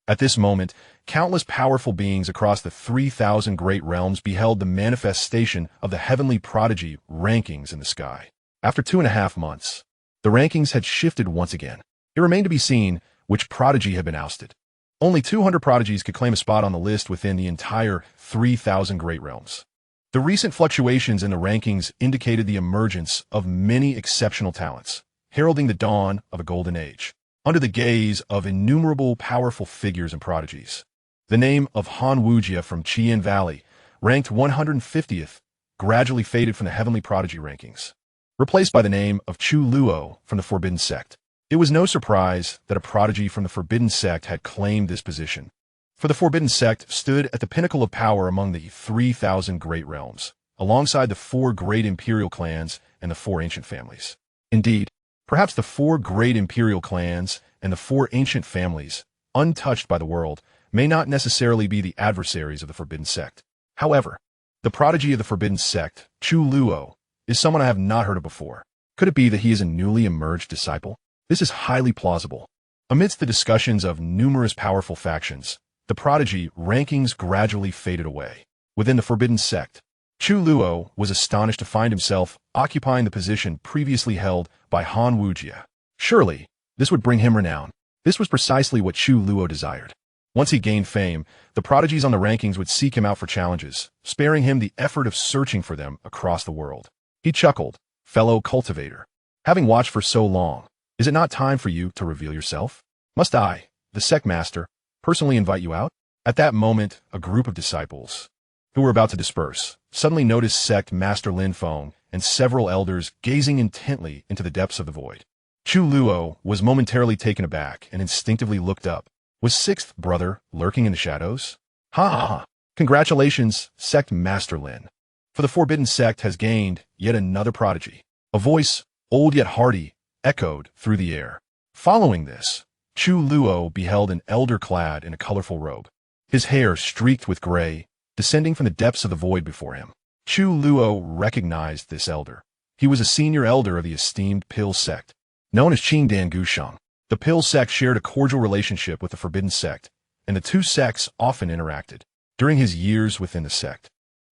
At this moment, countless powerful beings across the 3,000 great realms beheld the manifestation of the Heavenly Prodigy rankings in the sky. After 2.5 months, the rankings had shifted once again. It remained to be seen which prodigy had been ousted. Only 200 prodigies could claim a spot on the list within the entire 3,000 great realms. The recent fluctuations in the rankings indicated the emergence of many exceptional talents, heralding the dawn of a golden age. Under the gaze of innumerable powerful figures and prodigies, The name of Han Wujia from Qian Valley, ranked 150th, gradually faded from the Heavenly Prodigy rankings, replaced by the name of Chu Luo from the Forbidden Sect. It was no surprise that a prodigy from the Forbidden Sect had claimed this position, for the Forbidden Sect stood at the pinnacle of power among the 3,000 great realms, alongside the 4 great imperial clans and the 4 ancient families. Indeed, perhaps the 4 great imperial clans and the 4 ancient families, untouched by the world, may not necessarily be the adversaries of the Forbidden Sect. However, the prodigy of the Forbidden Sect, Chu Luo, is someone I have not heard of before. Could it be that he is a newly emerged disciple? This is highly plausible. Amidst the discussions of numerous powerful factions, the prodigy rankings gradually faded away. Within the Forbidden Sect, Chu Luo was astonished to find himself occupying the position previously held by Han Wujia. Surely, this would bring him renown. This was precisely what Chu Luo desired. Once he gained fame, the prodigies on the rankings would seek him out for challenges, sparing him the effort of searching for them across the world. He chuckled, "Fellow cultivator, having watched for so long, is it not time for you to reveal yourself? Must I, the sect master, personally invite you out?" At that moment, a group of disciples, who were about to disperse, suddenly noticed sect master Lin Feng and several elders gazing intently into the depths of the void. Chu Luo was momentarily taken aback and instinctively looked up. Was 6th brother lurking in the shadows? Ha ha ha! Congratulations, sect master Lin. For the Forbidden Sect has gained yet another prodigy. A voice, old yet hearty, echoed through the air. Following this, Chu Luo beheld an elder clad in a colorful robe, his hair streaked with gray, descending from the depths of the void before him. Chu Luo recognized this elder. He was a senior elder of the esteemed Pill Sect, known as Qingdan Gusheng. The Pill Sect shared a cordial relationship with the Forbidden Sect, and the two sects often interacted. During his years within the sect,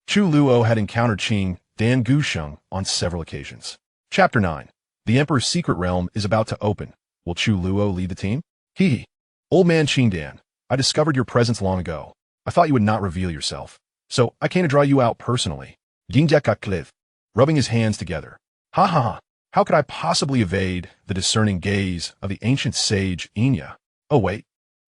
Chu Luo had encountered Qingdan Gusheng on several occasions. Chapter 9. The Emperor's Secret Realm is about to open. Will Chu Luo lead the team? Hee. Old man Qingdan, I discovered your presence long ago. I thought you would not reveal yourself, so I came to draw you out personally. Yingjeka Cliv, rubbing his hands together. Ha ha ha. How could I possibly evade the discerning gaze of the ancient sage Xianxia? Oh wait,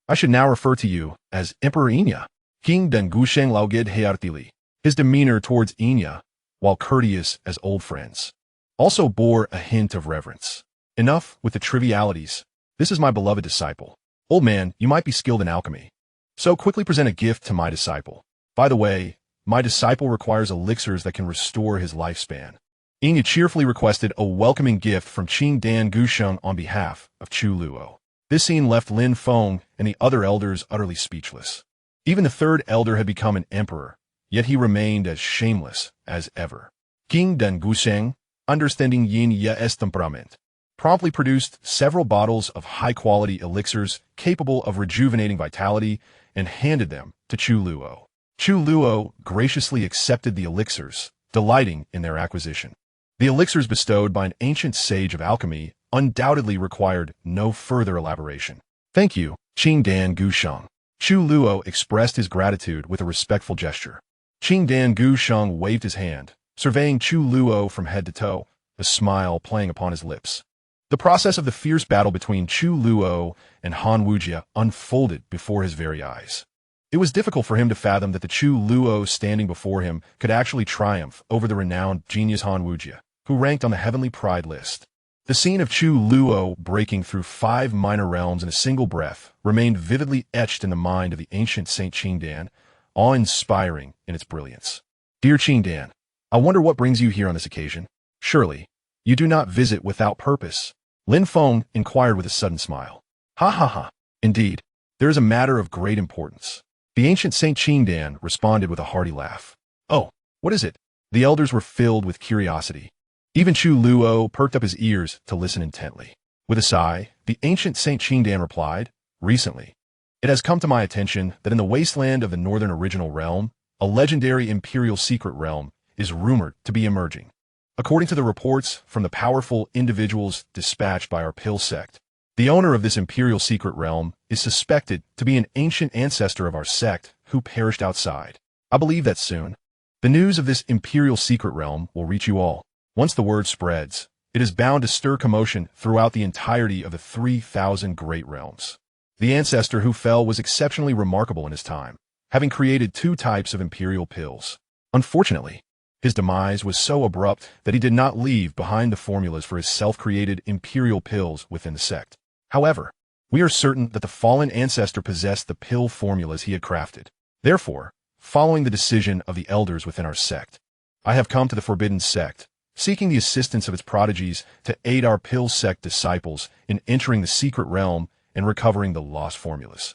I should now refer to you as Emperor Xianxia. Qingdan Gusheng Laogid Heartili. His demeanor towards Xianxia, while courteous as old friends, also bore a hint of reverence. Enough with the trivialities. This is my beloved disciple. Old man, you might be skilled in alchemy, so quickly present a gift to my disciple. By the way, my disciple requires elixirs that can restore his lifespan. Xianxia cheerfully requested a welcoming gift from Qingdan Gusheng on behalf of Chu Luo. This scene left Lin Feng and the other elders utterly speechless. Even the 3rd elder had become an emperor, yet he remained as shameless as ever. Qingdan Gusheng, understanding Xianxia's temperament, promptly produced several bottles of high-quality elixirs capable of rejuvenating vitality and handed them to Chu Luo. Chu Luo graciously accepted the elixirs, delighting in their acquisition. The elixirs bestowed by an ancient sage of alchemy undoubtedly required no further elaboration. Thank you, Qingdan Gusheng. Chu Luo expressed his gratitude with a respectful gesture. Qingdan Gusheng waved his hand, surveying Chu Luo from head to toe, a smile playing upon his lips. The process of the fierce battle between Chu Luo and Han Wujia unfolded before his very eyes. It was difficult for him to fathom that the Chu Luo standing before him could actually triumph over the renowned genius Han Wujia, who ranked on the Heavenly Pride list. The scene of Chu Luo breaking through 5 minor realms in a single breath remained vividly etched in the mind of the ancient Saint Qingdan, awe-inspiring in its brilliance. Dear Qingdan, I wonder what brings you here on this occasion. Surely, you do not visit without purpose. Lin Feng inquired with a sudden smile. Ha ha ha. Indeed, there is a matter of great importance. The ancient Saint Qingdan responded with a hearty laugh. Oh, what is it? The elders were filled with curiosity. Even Chu Luo perked up his ears to listen intently. With a sigh, the ancient Saint Qingdan replied, Recently, it has come to my attention that in the wasteland of the Northern Original Realm, a legendary imperial secret realm is rumored to be emerging. According to the reports from the powerful individuals dispatched by our Pill Sect, the owner of this imperial secret realm is suspected to be an ancient ancestor of our sect who perished outside. I believe that soon, the news of this imperial secret realm will reach you all. Once the word spreads, it is bound to stir commotion throughout the entirety of the 3,000 great realms. The ancestor who fell was exceptionally remarkable in his time, having created 2 types of imperial pills. Unfortunately, his demise was so abrupt that he did not leave behind the formulas for his self-created imperial pills within the sect. However, we are certain that the fallen ancestor possessed the pill formulas he had crafted. Therefore, following the decision of the elders within our sect, I have come to the Forbidden Sect, seeking the assistance of its prodigies to aid our pill sect disciples in entering the secret realm and recovering the lost formulas.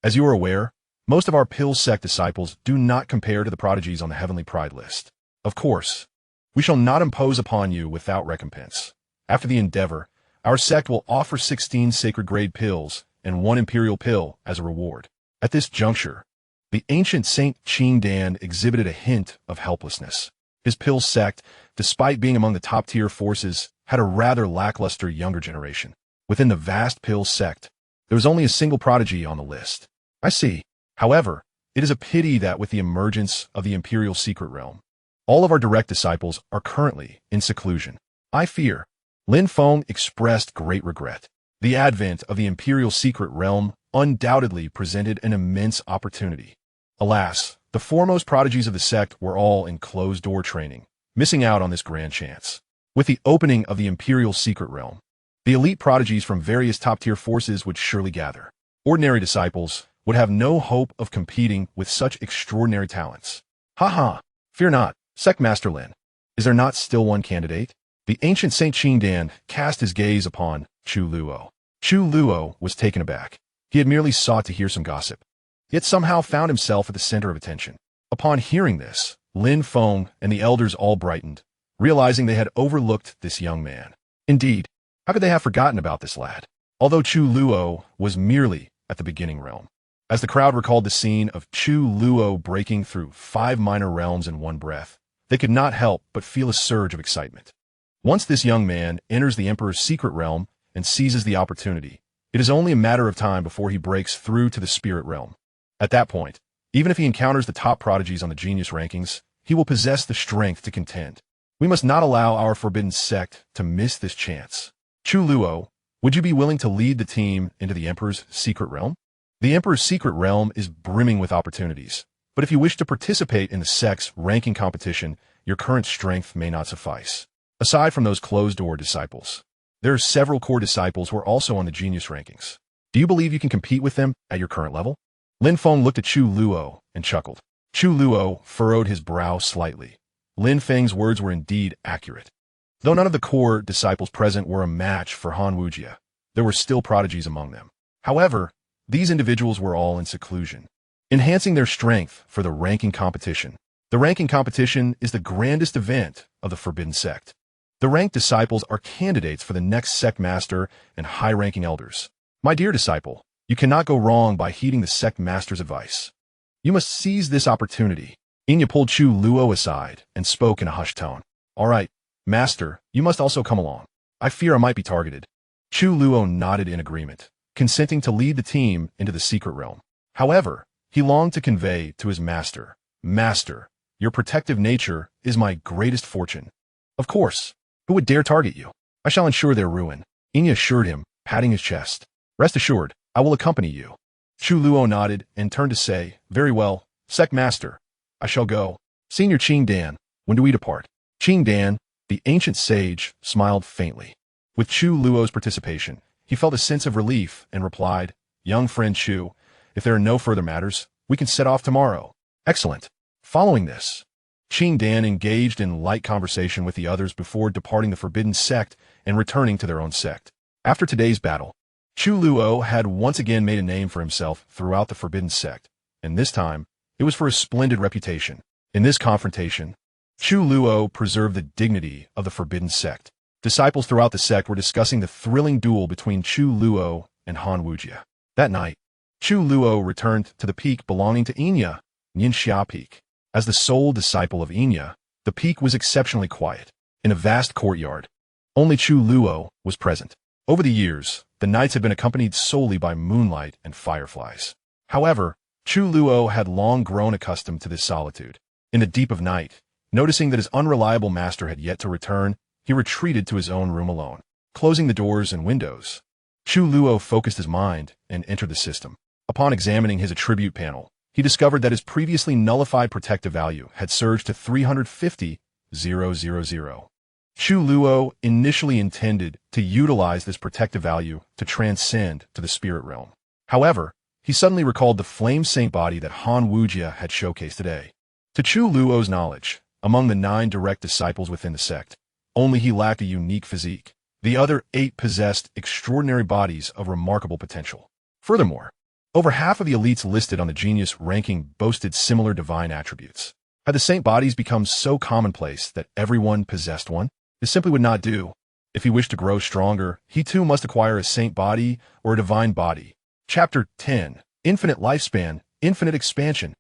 As you are aware, most of our pill sect disciples do not compare to the prodigies on the heavenly pride list. Of course, we shall not impose upon you without recompense. After the endeavor, our sect will offer 16 sacred grade pills and 1 imperial pill as a reward. At this juncture, the ancient Saint Qing Dan exhibited a hint of helplessness. His pill sect, despite being among the top-tier forces, had a rather lackluster younger generation. Within the vast pill sect, there was only a single prodigy on the list. I see. However, it is a pity that with the emergence of the imperial secret realm, all of our direct disciples are currently in seclusion. I fear. Lin Feng expressed great regret. The advent of the imperial secret realm undoubtedly presented an immense opportunity. Alas, the foremost prodigies of the sect were all in closed-door training, missing out on this grand chance. With the opening of the imperial secret realm, the elite prodigies from various top-tier forces would surely gather. Ordinary disciples would have no hope of competing with such extraordinary talents. Ha! Fear not, Sect Master Lin. Is there not still one candidate? The ancient Saint Qing Dan cast his gaze upon Chu Luo. Chu Luo was taken aback. He had merely sought to hear some gossip, yet somehow found himself at the center of attention. Upon hearing this, Lin Feng and the elders all brightened, realizing they had overlooked this young man. Indeed, how could they have forgotten about this lad? Although Chu Luo was merely at the beginning realm. As the crowd recalled the scene of Chu Luo breaking through 5 minor realms in one breath, they could not help but feel a surge of excitement. Once this young man enters the Emperor's secret realm and seizes the opportunity, it is only a matter of time before he breaks through to the spirit realm. At that point, even if he encounters the top prodigies on the genius rankings, he will possess the strength to contend. We must not allow our Forbidden Sect to miss this chance. Chu Luo, would you be willing to lead the team into the Emperor's secret realm? The Emperor's secret realm is brimming with opportunities, but if you wish to participate in the sect's ranking competition, your current strength may not suffice. Aside from those closed-door disciples, there are several core disciples who are also on the genius rankings. Do you believe you can compete with them at your current level? Lin Feng looked at Chu Luo and chuckled. Chu Luo furrowed his brow slightly. Lin Feng's words were indeed accurate. Though none of the core disciples present were a match for Han Wujia, there were still prodigies among them. However, these individuals were all in seclusion, enhancing their strength for the ranking competition. The ranking competition is the grandest event of the Forbidden Sect. The ranked disciples are candidates for the next sect master and high-ranking elders. My dear disciple, you cannot go wrong by heeding the sect master's advice. You must seize this opportunity. Xianxia pulled Chu Luo aside and spoke in a hushed tone. All right, master, you must also come along. I fear I might be targeted. Chu Luo nodded in agreement, consenting to lead the team into the secret realm. However, he longed to convey to his master, Master, your protective nature is my greatest fortune. Of course, who would dare target you? I shall ensure their ruin. Xianxia assured him, patting his chest. Rest assured, I will accompany you. Chu Luo nodded and turned to say, Very well, Sect Master. I shall go. Senior Qing Dan, when do we depart? Qing Dan, the ancient sage, smiled faintly. With Chu Luo's participation, he felt a sense of relief and replied, Young friend Chu, if there are no further matters, we can set off tomorrow. Excellent. Following this, Qing Dan engaged in light conversation with the others before departing the Forbidden Sect and returning to their own sect. After today's battle, Chu Luo had once again made a name for himself throughout the Forbidden Sect, and this time, it was for a splendid reputation. In this confrontation, Chu Luo preserved the dignity of the Forbidden Sect. Disciples throughout the sect were discussing the thrilling duel between Chu Luo and Han Wujia. That night, Chu Luo returned to the peak belonging to Xianxia, Xianxia Peak. As the sole disciple of Xianxia, the peak was exceptionally quiet. In a vast courtyard, only Chu Luo was present. Over the years, the nights had been accompanied solely by moonlight and fireflies. However, Chu Luo had long grown accustomed to this solitude. In the deep of night, noticing that his unreliable master had yet to return, he retreated to his own room alone. Closing the doors and windows, Chu Luo focused his mind and entered the system. Upon examining his attribute panel, he discovered that his previously nullified protective value had surged to 350,000. Chu Luo initially intended to utilize this protective value to transcend to the spirit realm. However, he suddenly recalled the flame saint body that Han Wujia had showcased today. To Chu Luo's knowledge, among the 9 direct disciples within the sect, only he lacked a unique physique. The other 8 possessed extraordinary bodies of remarkable potential. Furthermore, over half of the elites listed on the genius ranking boasted similar divine attributes. Had the saint bodies become so commonplace that everyone possessed one? This simply would not do. If he wished to grow stronger, he too must acquire a saint body or a divine body. Chapter 10. Infinite Lifespan, Infinite Expansion.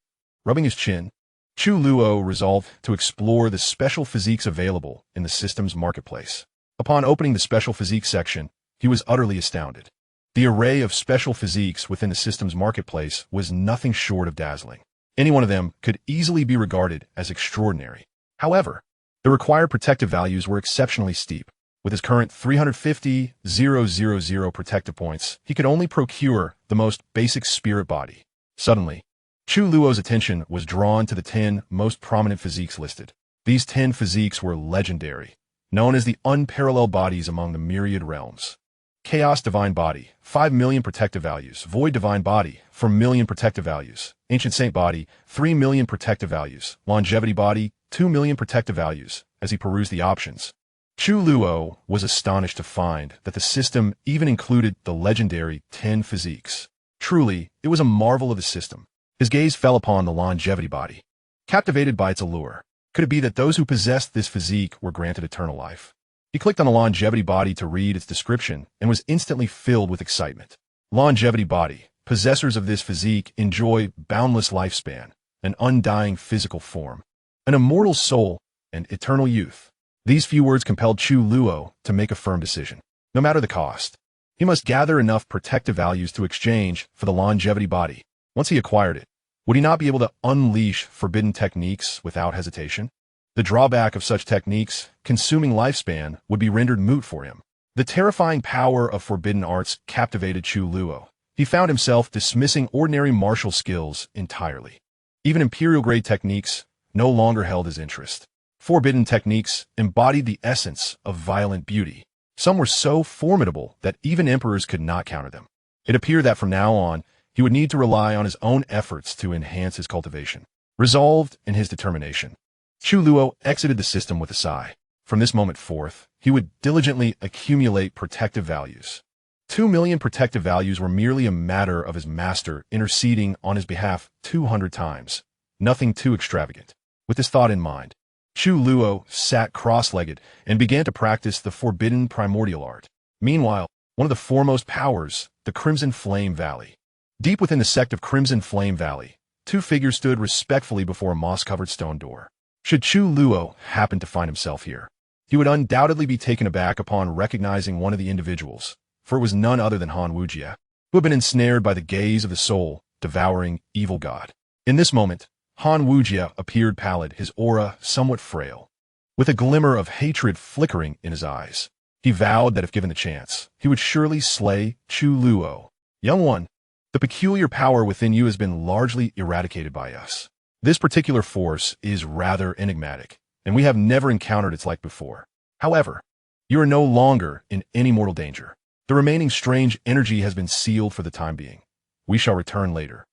Rubbing his chin, Chu Luo resolved to explore the special physiques available in the system's marketplace. Upon opening the special physique section, he was utterly astounded. The array of special physiques within the system's marketplace was nothing short of dazzling. Any one of them could easily be regarded as extraordinary. However, the required protective values were exceptionally steep. With his current 350,000 protective points, he could only procure the most basic spirit body. Suddenly, Chu Luo's attention was drawn to the 10 most prominent physiques listed. These 10 physiques were legendary, known as the unparalleled bodies among the myriad realms. Chaos Divine Body, 5 million protective values. Void Divine Body, 4 million protective values. Ancient Saint Body, 3 million protective values. Longevity Body, 2 million protective values. As he perused the options, Chu Luo was astonished to find that the system even included the legendary 10 physiques. Truly, it was a marvel of the system. His gaze fell upon the Longevity Body. Captivated by its allure, could it be that those who possessed this physique were granted eternal life? He clicked on the Longevity Body to read its description and was instantly filled with excitement. Longevity Body. Possessors of this physique enjoy boundless lifespan, an undying physical form, an immortal soul, and eternal youth. These few words compelled Chu Luo to make a firm decision. No matter the cost, he must gather enough protective values to exchange for the Longevity Body. Once he acquired it, would he not be able to unleash forbidden techniques without hesitation? The drawback of such techniques, consuming lifespan, would be rendered moot for him. The terrifying power of forbidden arts captivated Chu Luo. He found himself dismissing ordinary martial skills entirely. Even imperial-grade techniques no longer held his interest. Forbidden techniques embodied the essence of violent beauty. Some were so formidable that even emperors could not counter them. It appeared that from now on, he would need to rely on his own efforts to enhance his cultivation. Resolved in his determination, Chu Luo exited the system with a sigh. From this moment forth, he would diligently accumulate protective values. 2 million protective values were merely a matter of his master interceding on his behalf 200 times. Nothing too extravagant. With this thought in mind, Chu Luo sat cross-legged and began to practice the forbidden primordial art. Meanwhile, one of the foremost powers, the Crimson Flame Valley. Deep within the sect of Crimson Flame Valley, 2 figures stood respectfully before a moss-covered stone door. Should Chu Luo happen to find himself here, he would undoubtedly be taken aback upon recognizing one of the individuals, for it was none other than Han Wujia, who had been ensnared by the gaze of the soul-devouring evil god. In this moment, Han Wujia appeared pallid, his aura somewhat frail, with a glimmer of hatred flickering in his eyes. He vowed that if given the chance, he would surely slay Chu Luo. Young one, the peculiar power within you has been largely eradicated by us. This particular force is rather enigmatic, and we have never encountered its like before. However, you are no longer in any mortal danger. The remaining strange energy has been sealed for the time being. We shall return later.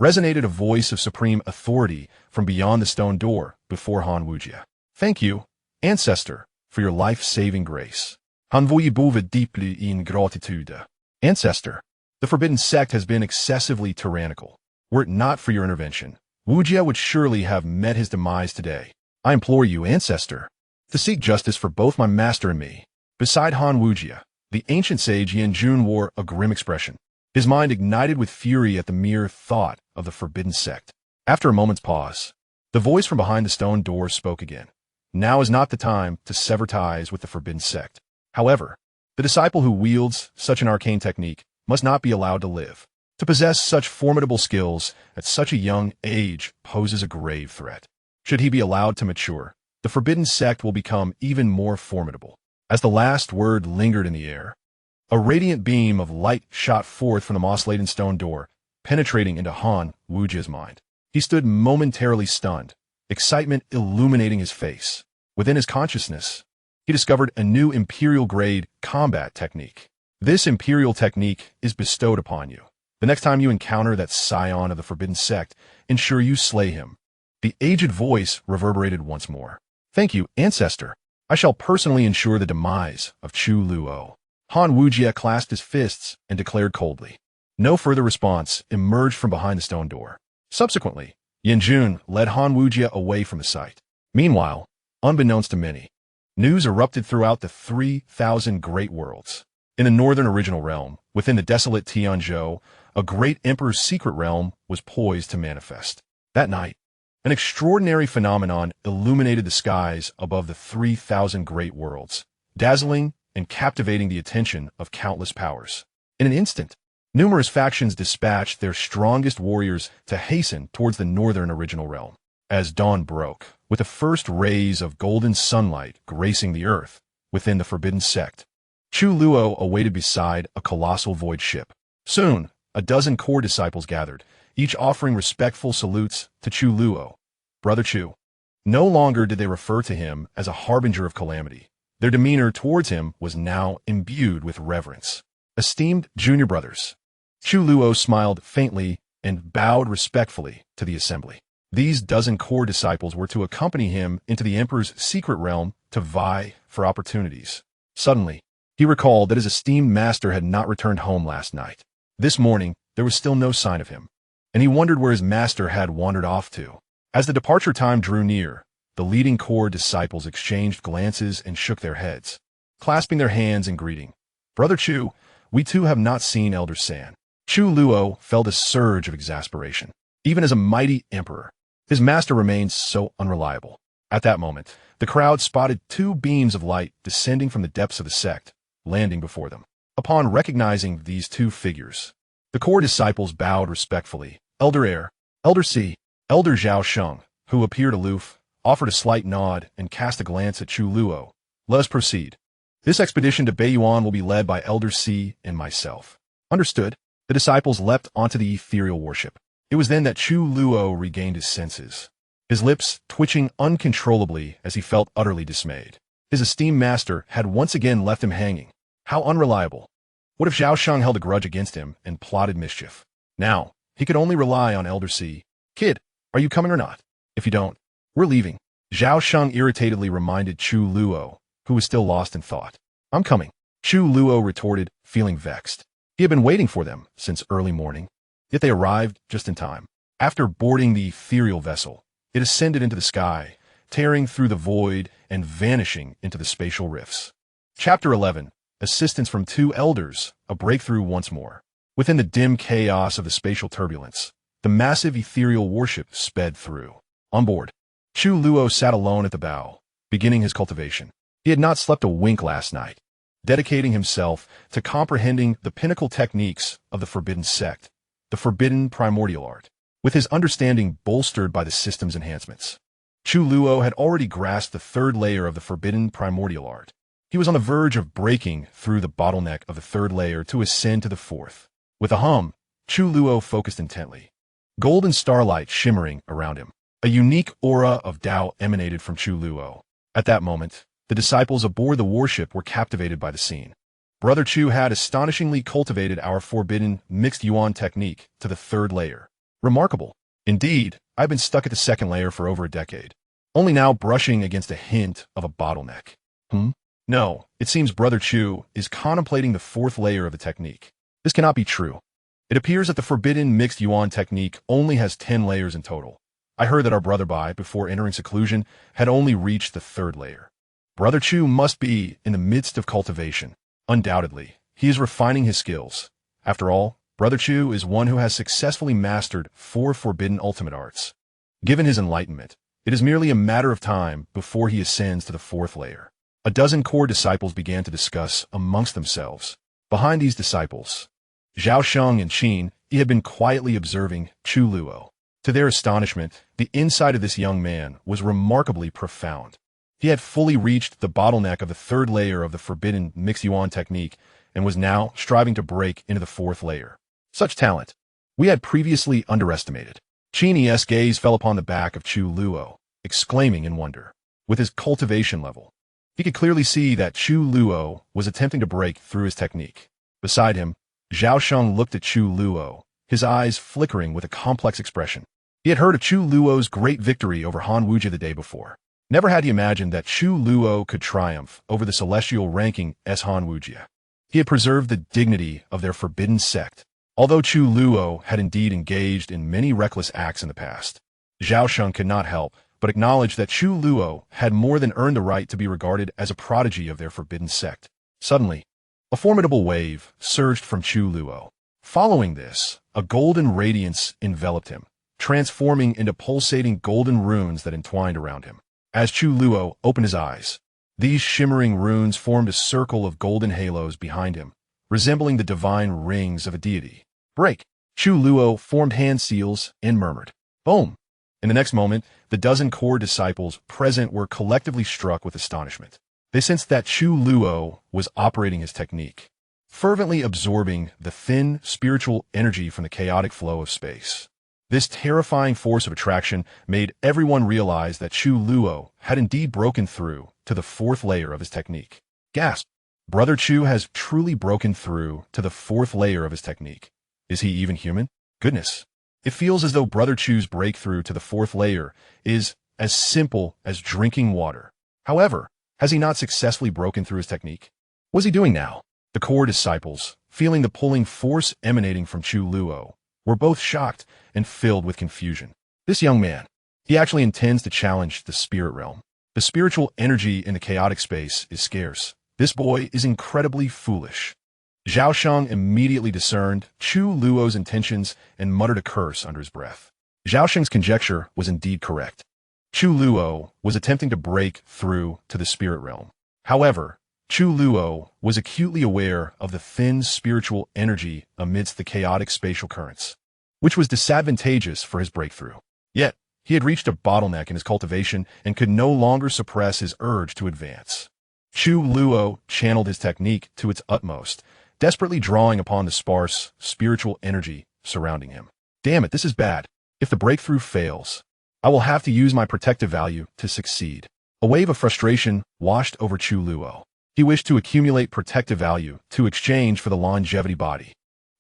Resonated a voice of supreme authority from beyond the stone door before Han Wujia. Thank you, ancestor, for your life-saving grace. Han voyez bouve deeply in gratitude. Ancestor, the Forbidden Sect has been excessively tyrannical. Were it not for your intervention, Wujia would surely have met his demise today. I implore you, ancestor, to seek justice for both my master and me. Beside Han Wujia, the ancient sage Yanjun wore a grim expression. His mind ignited with fury at the mere thought of the Forbidden Sect. After a moment's pause, the voice from behind the stone door spoke again. Now is not the time to sever ties with the Forbidden Sect. However, the disciple who wields such an arcane technique must not be allowed to live. To possess such formidable skills at such a young age poses a grave threat. Should he be allowed to mature, the Forbidden Sect will become even more formidable. As the last word lingered in the air, A radiant beam of light shot forth from the moss-laden stone door, penetrating into Han Wujia's mind. He stood momentarily stunned, excitement illuminating his face. Within his consciousness, he discovered a new Imperial-grade combat technique. This Imperial technique is bestowed upon you. The next time you encounter that scion of the Forbidden Sect, ensure you slay him. The aged voice reverberated once more. Thank you, Ancestor. I shall personally ensure the demise of Chu Luo. Han Wujia clasped his fists and declared coldly. No further response emerged from behind the stone door. Subsequently, Yanjun led Han Wujia away from the site. Meanwhile, unbeknownst to many, news erupted throughout the 3,000 Great Worlds. In the northern original realm, within the desolate Tianzhou, a great emperor's secret realm was poised to manifest. That night, an extraordinary phenomenon illuminated the skies above the 3,000 Great Worlds, dazzling and captivating the attention of countless powers. In an instant, numerous factions dispatched their strongest warriors to hasten towards the northern original realm. As dawn broke, with the first rays of golden sunlight gracing the earth within the Forbidden Sect, Chu Luo awaited beside a colossal void ship. Soon, a dozen core disciples gathered, each offering respectful salutes to Chu Luo, Brother Chu. No longer did they refer to him as a harbinger of calamity. Their demeanor towards him was now imbued with reverence. Esteemed junior brothers, Chu Luo smiled faintly and bowed respectfully to the assembly. These dozen core disciples were to accompany him into the emperor's secret realm to vie for opportunities. Suddenly, he recalled that his esteemed master had not returned home last night. This morning, there was still no sign of him, and he wondered where his master had wandered off to. As the departure time drew near, the leading core disciples exchanged glances and shook their heads, clasping their hands in greeting. Brother Chu, we too have not seen Elder San. Chu Luo felt a surge of exasperation. Even as a mighty emperor, his master remains so unreliable. At that moment, the crowd spotted two beams of light descending from the depths of the sect, landing before them. Upon recognizing these two figures, the core disciples bowed respectfully. Elder Air, Elder C, Elder Zhao Sheng, who appeared aloof, offered a slight nod and cast a glance at Chu Luo. Let us proceed. This expedition to Beiyuan will be led by Elder C and myself. Understood. The disciples leapt onto the ethereal warship. It was then that Chu Luo regained his senses, his lips twitching uncontrollably as he felt utterly dismayed. His esteemed master had once again left him hanging. How unreliable. What if Zhao Sheng held a grudge against him and plotted mischief? Now, he could only rely on Elder C. Kid, are you coming or not? If you don't, we're leaving. Zhao Sheng irritatedly reminded Chu Luo, who was still lost in thought. I'm coming. Chu Luo retorted, feeling vexed. He had been waiting for them since early morning, yet they arrived just in time. After boarding the ethereal vessel, it ascended into the sky, tearing through the void and vanishing into the spatial rifts. Chapter 11. Assistance from two elders, a breakthrough once more. Within the dim chaos of the spatial turbulence, the massive ethereal warship sped through. On board, Chu Luo sat alone at the bow, beginning his cultivation. He had not slept a wink last night, dedicating himself to comprehending the pinnacle techniques of the Forbidden Sect, the Forbidden Primordial Art. With his understanding bolstered by the system's enhancements, Chu Luo had already grasped the third layer of the Forbidden Primordial Art. He was on the verge of breaking through the bottleneck of the third layer to ascend to the fourth. With a hum, Chu Luo focused intently, golden starlight shimmering around him. A unique aura of Tao emanated from Chu Luo. At that moment, the disciples aboard the warship were captivated by the scene. Brother Chu had astonishingly cultivated our forbidden mixed yuan technique to the third layer. Remarkable. Indeed, I've been stuck at the second layer for over a decade, only now brushing against a hint of a bottleneck. No, it seems Brother Chu is contemplating the fourth layer of the technique. This cannot be true. It appears that the forbidden mixed yuan technique only has 10 layers in total. I heard that our brother Bai, before entering seclusion, had only reached the third layer. Brother Chu must be in the midst of cultivation. Undoubtedly, he is refining his skills. After all, Brother Chu is one who has successfully mastered 4 forbidden ultimate arts. Given his enlightenment, it is merely a matter of time before he ascends to the fourth layer. A dozen core disciples began to discuss amongst themselves. Behind these disciples, Zhao Sheng and Qin, he had been quietly observing Chu Luo. To their astonishment, the insight of this young man was remarkably profound. He had fully reached the bottleneck of the third layer of the forbidden mixed yuan technique and was now striving to break into the fourth layer. Such talent we had previously underestimated. Xianxia's gaze fell upon the back of Chu Luo, exclaiming in wonder. With his cultivation level, he could clearly see that Chu Luo was attempting to break through his technique. Beside him, Xiaosheng looked at Chu Luo, his eyes flickering with a complex expression. He had heard of Chu Luo's great victory over Han Wuji the day before. Never had he imagined that Chu Luo could triumph over the celestial ranking as Han Wuji. He had preserved the dignity of their Forbidden Sect, although Chu Luo had indeed engaged in many reckless acts in the past. Xiaosheng could not help but acknowledge that Chu Luo had more than earned the right to be regarded as a prodigy of their Forbidden Sect. Suddenly, a formidable wave surged from Chu Luo. Following this, a golden radiance enveloped him, transforming into pulsating golden runes that entwined around him. As Chu Luo opened his eyes, these shimmering runes formed a circle of golden halos behind him, resembling the divine rings of a deity. Break! Chu Luo formed hand seals and murmured, "Boom!" In the next moment, the dozen core disciples present were collectively struck with astonishment. They sensed that Chu Luo was operating his technique, fervently absorbing the thin, spiritual energy from the chaotic flow of space. This terrifying force of attraction made everyone realize that Chu Luo had indeed broken through to the fourth layer of his technique. Gasp! Brother Chu has truly broken through to the fourth layer of his technique. Is he even human? Goodness! It feels as though Brother Chu's breakthrough to the fourth layer is as simple as drinking water. However, has he not successfully broken through his technique? What is he doing now? The core disciples, feeling the pulling force emanating from Chu Luo, were both shocked and filled with confusion. This young man, he actually intends to challenge the spirit realm. The spiritual energy in the chaotic space is scarce. This boy is incredibly foolish. Xiaosheng immediately discerned Chu Luo's intentions and muttered a curse under his breath. Xiaosheng's conjecture was indeed correct. Chu Luo was attempting to break through to the spirit realm. However, Chu Luo was acutely aware of the thin spiritual energy amidst the chaotic spatial currents, which was disadvantageous for his breakthrough. Yet, he had reached a bottleneck in his cultivation and could no longer suppress his urge to advance. Chu Luo channeled his technique to its utmost, desperately drawing upon the sparse, spiritual energy surrounding him. Damn it, this is bad. If the breakthrough fails, I will have to use my protective value to succeed. A wave of frustration washed over Chu Luo. He wished to accumulate protective value to exchange for the longevity body.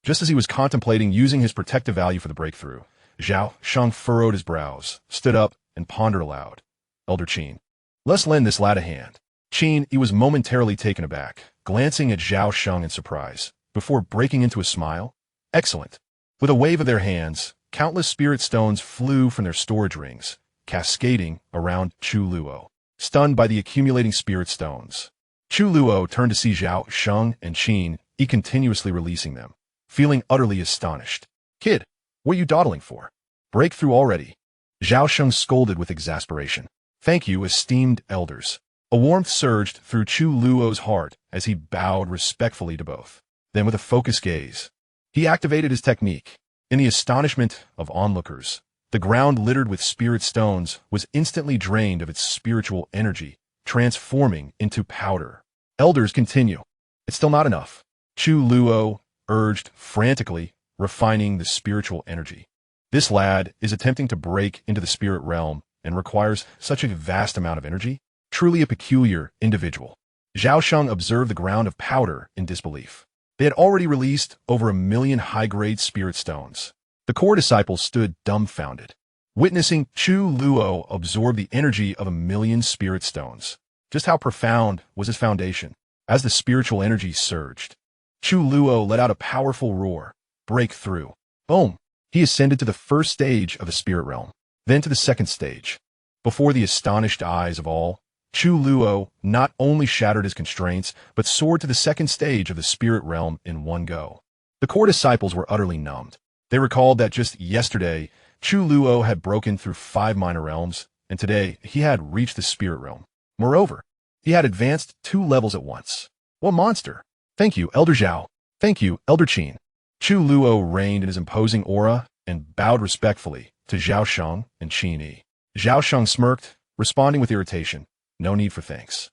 Just as he was contemplating using his protective value for the breakthrough, Xiaosheng furrowed his brows, stood up, and pondered aloud. Elder Qin, let's lend this lad a hand. Qin, he was momentarily taken aback, glancing at Xiaosheng in surprise, before breaking into a smile. Excellent. With a wave of their hands, countless spirit stones flew from their storage rings, cascading around Chu Luo. Stunned by the accumulating spirit stones, Chu Luo turned to see Xiaosheng and Qin, continuously releasing them, feeling utterly astonished. Kid, what are you dawdling for? Breakthrough already. Xiaosheng scolded with exasperation. Thank you, esteemed elders. A warmth surged through Chu Luo's heart as he bowed respectfully to both. Then with a focused gaze, he activated his technique. In the astonishment of onlookers, the ground littered with spirit stones was instantly drained of its spiritual energy, transforming into powder. Elders, continue. It's still not enough. Chu Luo urged frantically, refining the spiritual energy. This lad is attempting to break into the spirit realm and requires such a vast amount of energy. Truly a peculiar individual. Xiaosheng observed the ground of powder in disbelief. They had already released over 1 million high-grade spirit stones. The core disciples stood dumbfounded, witnessing Chu Luo absorb the energy of 1 million spirit stones. Just how profound was his foundation? As the spiritual energy surged, Chu Luo let out a powerful roar. Breakthrough. Boom! He ascended to the first stage of the spirit realm, then to the second stage. Before the astonished eyes of all, Chu Luo not only shattered his constraints, but soared to the second stage of the spirit realm in one go. The core disciples were utterly numbed. They recalled that just yesterday, Chu Luo had broken through 5 minor realms, and today he had reached the spirit realm. Moreover, he had advanced 2 levels at once. What monster! Thank you, Elder Zhao. Thank you, Elder Qin. Chu Luo reigned in his imposing aura and bowed respectfully to Xiaosheng and Qin Yi. Xiaosheng smirked, responding with irritation. No need for thanks.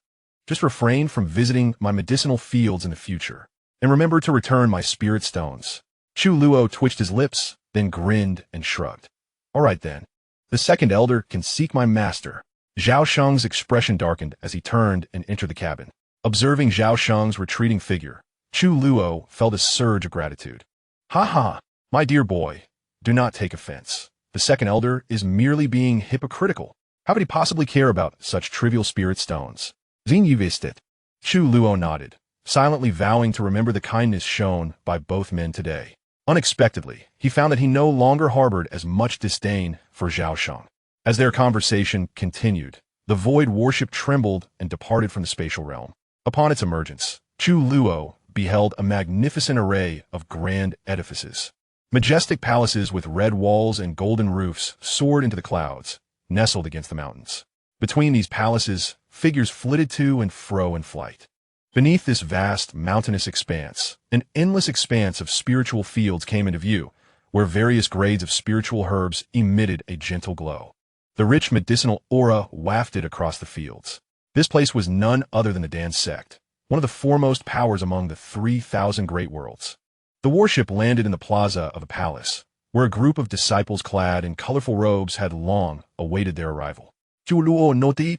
Just refrain from visiting my medicinal fields in the future. And remember to return my spirit stones. Chu Luo twitched his lips, then grinned and shrugged. All right then. The second elder can seek my master. Zhao Sheng's expression darkened as he turned and entered the cabin. Observing Zhao Sheng's retreating figure, Chu Luo felt a surge of gratitude. Ha ha, my dear boy, do not take offense. The second elder is merely being hypocritical. How could he possibly care about such trivial spirit stones? Xin you vist it. Chu Luo nodded, silently vowing to remember the kindness shown by both men today. Unexpectedly, he found that he no longer harbored as much disdain for Zhao Sheng. As their conversation continued, the void warship trembled and departed from the spatial realm. Upon its emergence, Chu Luo beheld a magnificent array of grand edifices. Majestic palaces with red walls and golden roofs soared into the clouds, nestled against the mountains. Between these palaces, figures flitted to and fro in flight. Beneath this vast mountainous expanse, an endless expanse of spiritual fields came into view, where various grades of spiritual herbs emitted a gentle glow. The rich medicinal aura wafted across the fields. This place was none other than the Dan Sect, one of the foremost powers among the 3,000 great worlds. The warship landed in the plaza of a palace, where a group of disciples clad in colorful robes had long awaited their arrival. Chu Luo noti.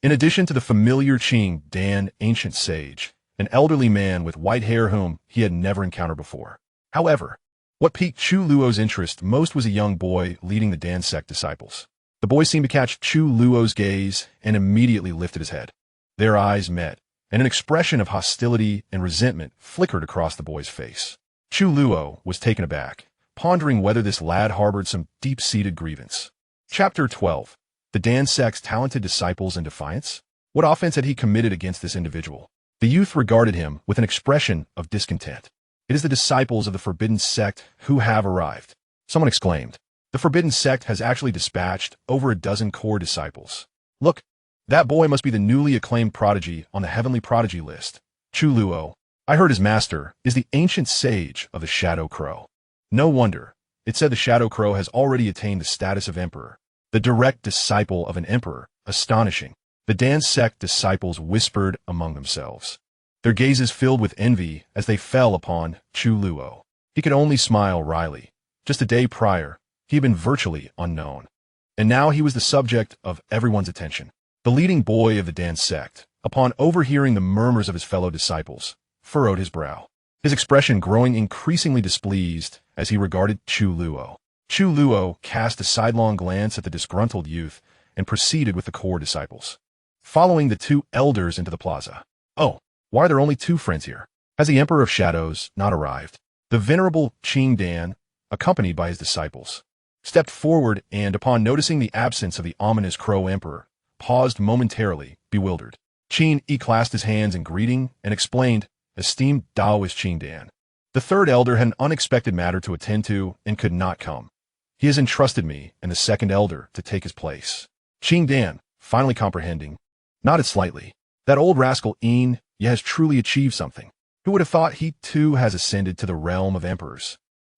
In addition to the familiar Qing Dan ancient sage, an elderly man with white hair whom he had never encountered before. However, what piqued Chu Luo's interest most was a young boy leading the Dan Sect disciples. The boy seemed to catch Chu Luo's gaze and immediately lifted his head. Their eyes met, and an expression of hostility and resentment flickered across the boy's face. Chu Luo was taken aback, pondering whether this lad harbored some deep-seated grievance. Chapter 12. The Dan Sect's talented disciples in defiance? What offense had he committed against this individual? The youth regarded him with an expression of discontent. It is the disciples of the Forbidden Sect who have arrived. Someone exclaimed. The Forbidden Sect has actually dispatched over a dozen core disciples. Look, that boy must be the newly acclaimed prodigy on the heavenly prodigy list. Chu Luo. I heard his master is the ancient sage of the Shadow Crow. No wonder. It said the Shadow Crow has already attained the status of emperor. The direct disciple of an emperor. Astonishing. The Dan Sect disciples whispered among themselves. Their gazes filled with envy as they fell upon Chu Luo. He could only smile wryly. Just a day prior, he had been virtually unknown. And now he was the subject of everyone's attention. The leading boy of the Dan Sect, upon overhearing the murmurs of his fellow disciples, furrowed his brow, his expression growing increasingly displeased as he regarded Chu Luo. Chu Luo cast a sidelong glance at the disgruntled youth and proceeded with the core disciples, following the two elders into the plaza. Oh, why are there only two friends here? Has the Emperor of Shadows not arrived? The venerable Qing Dan, accompanied by his disciples, stepped forward and, upon noticing the absence of the ominous Crow Emperor, paused momentarily, bewildered. Qin Yi clasped his hands in greeting and explained, Esteemed Taoist Qing Dan, the third elder had an unexpected matter to attend to and could not come. He has entrusted me and the second elder to take his place. Qing Dan, finally comprehending, nodded slightly. That old rascal Yin has truly achieved something. Who would have thought he too has ascended to the realm of emperors?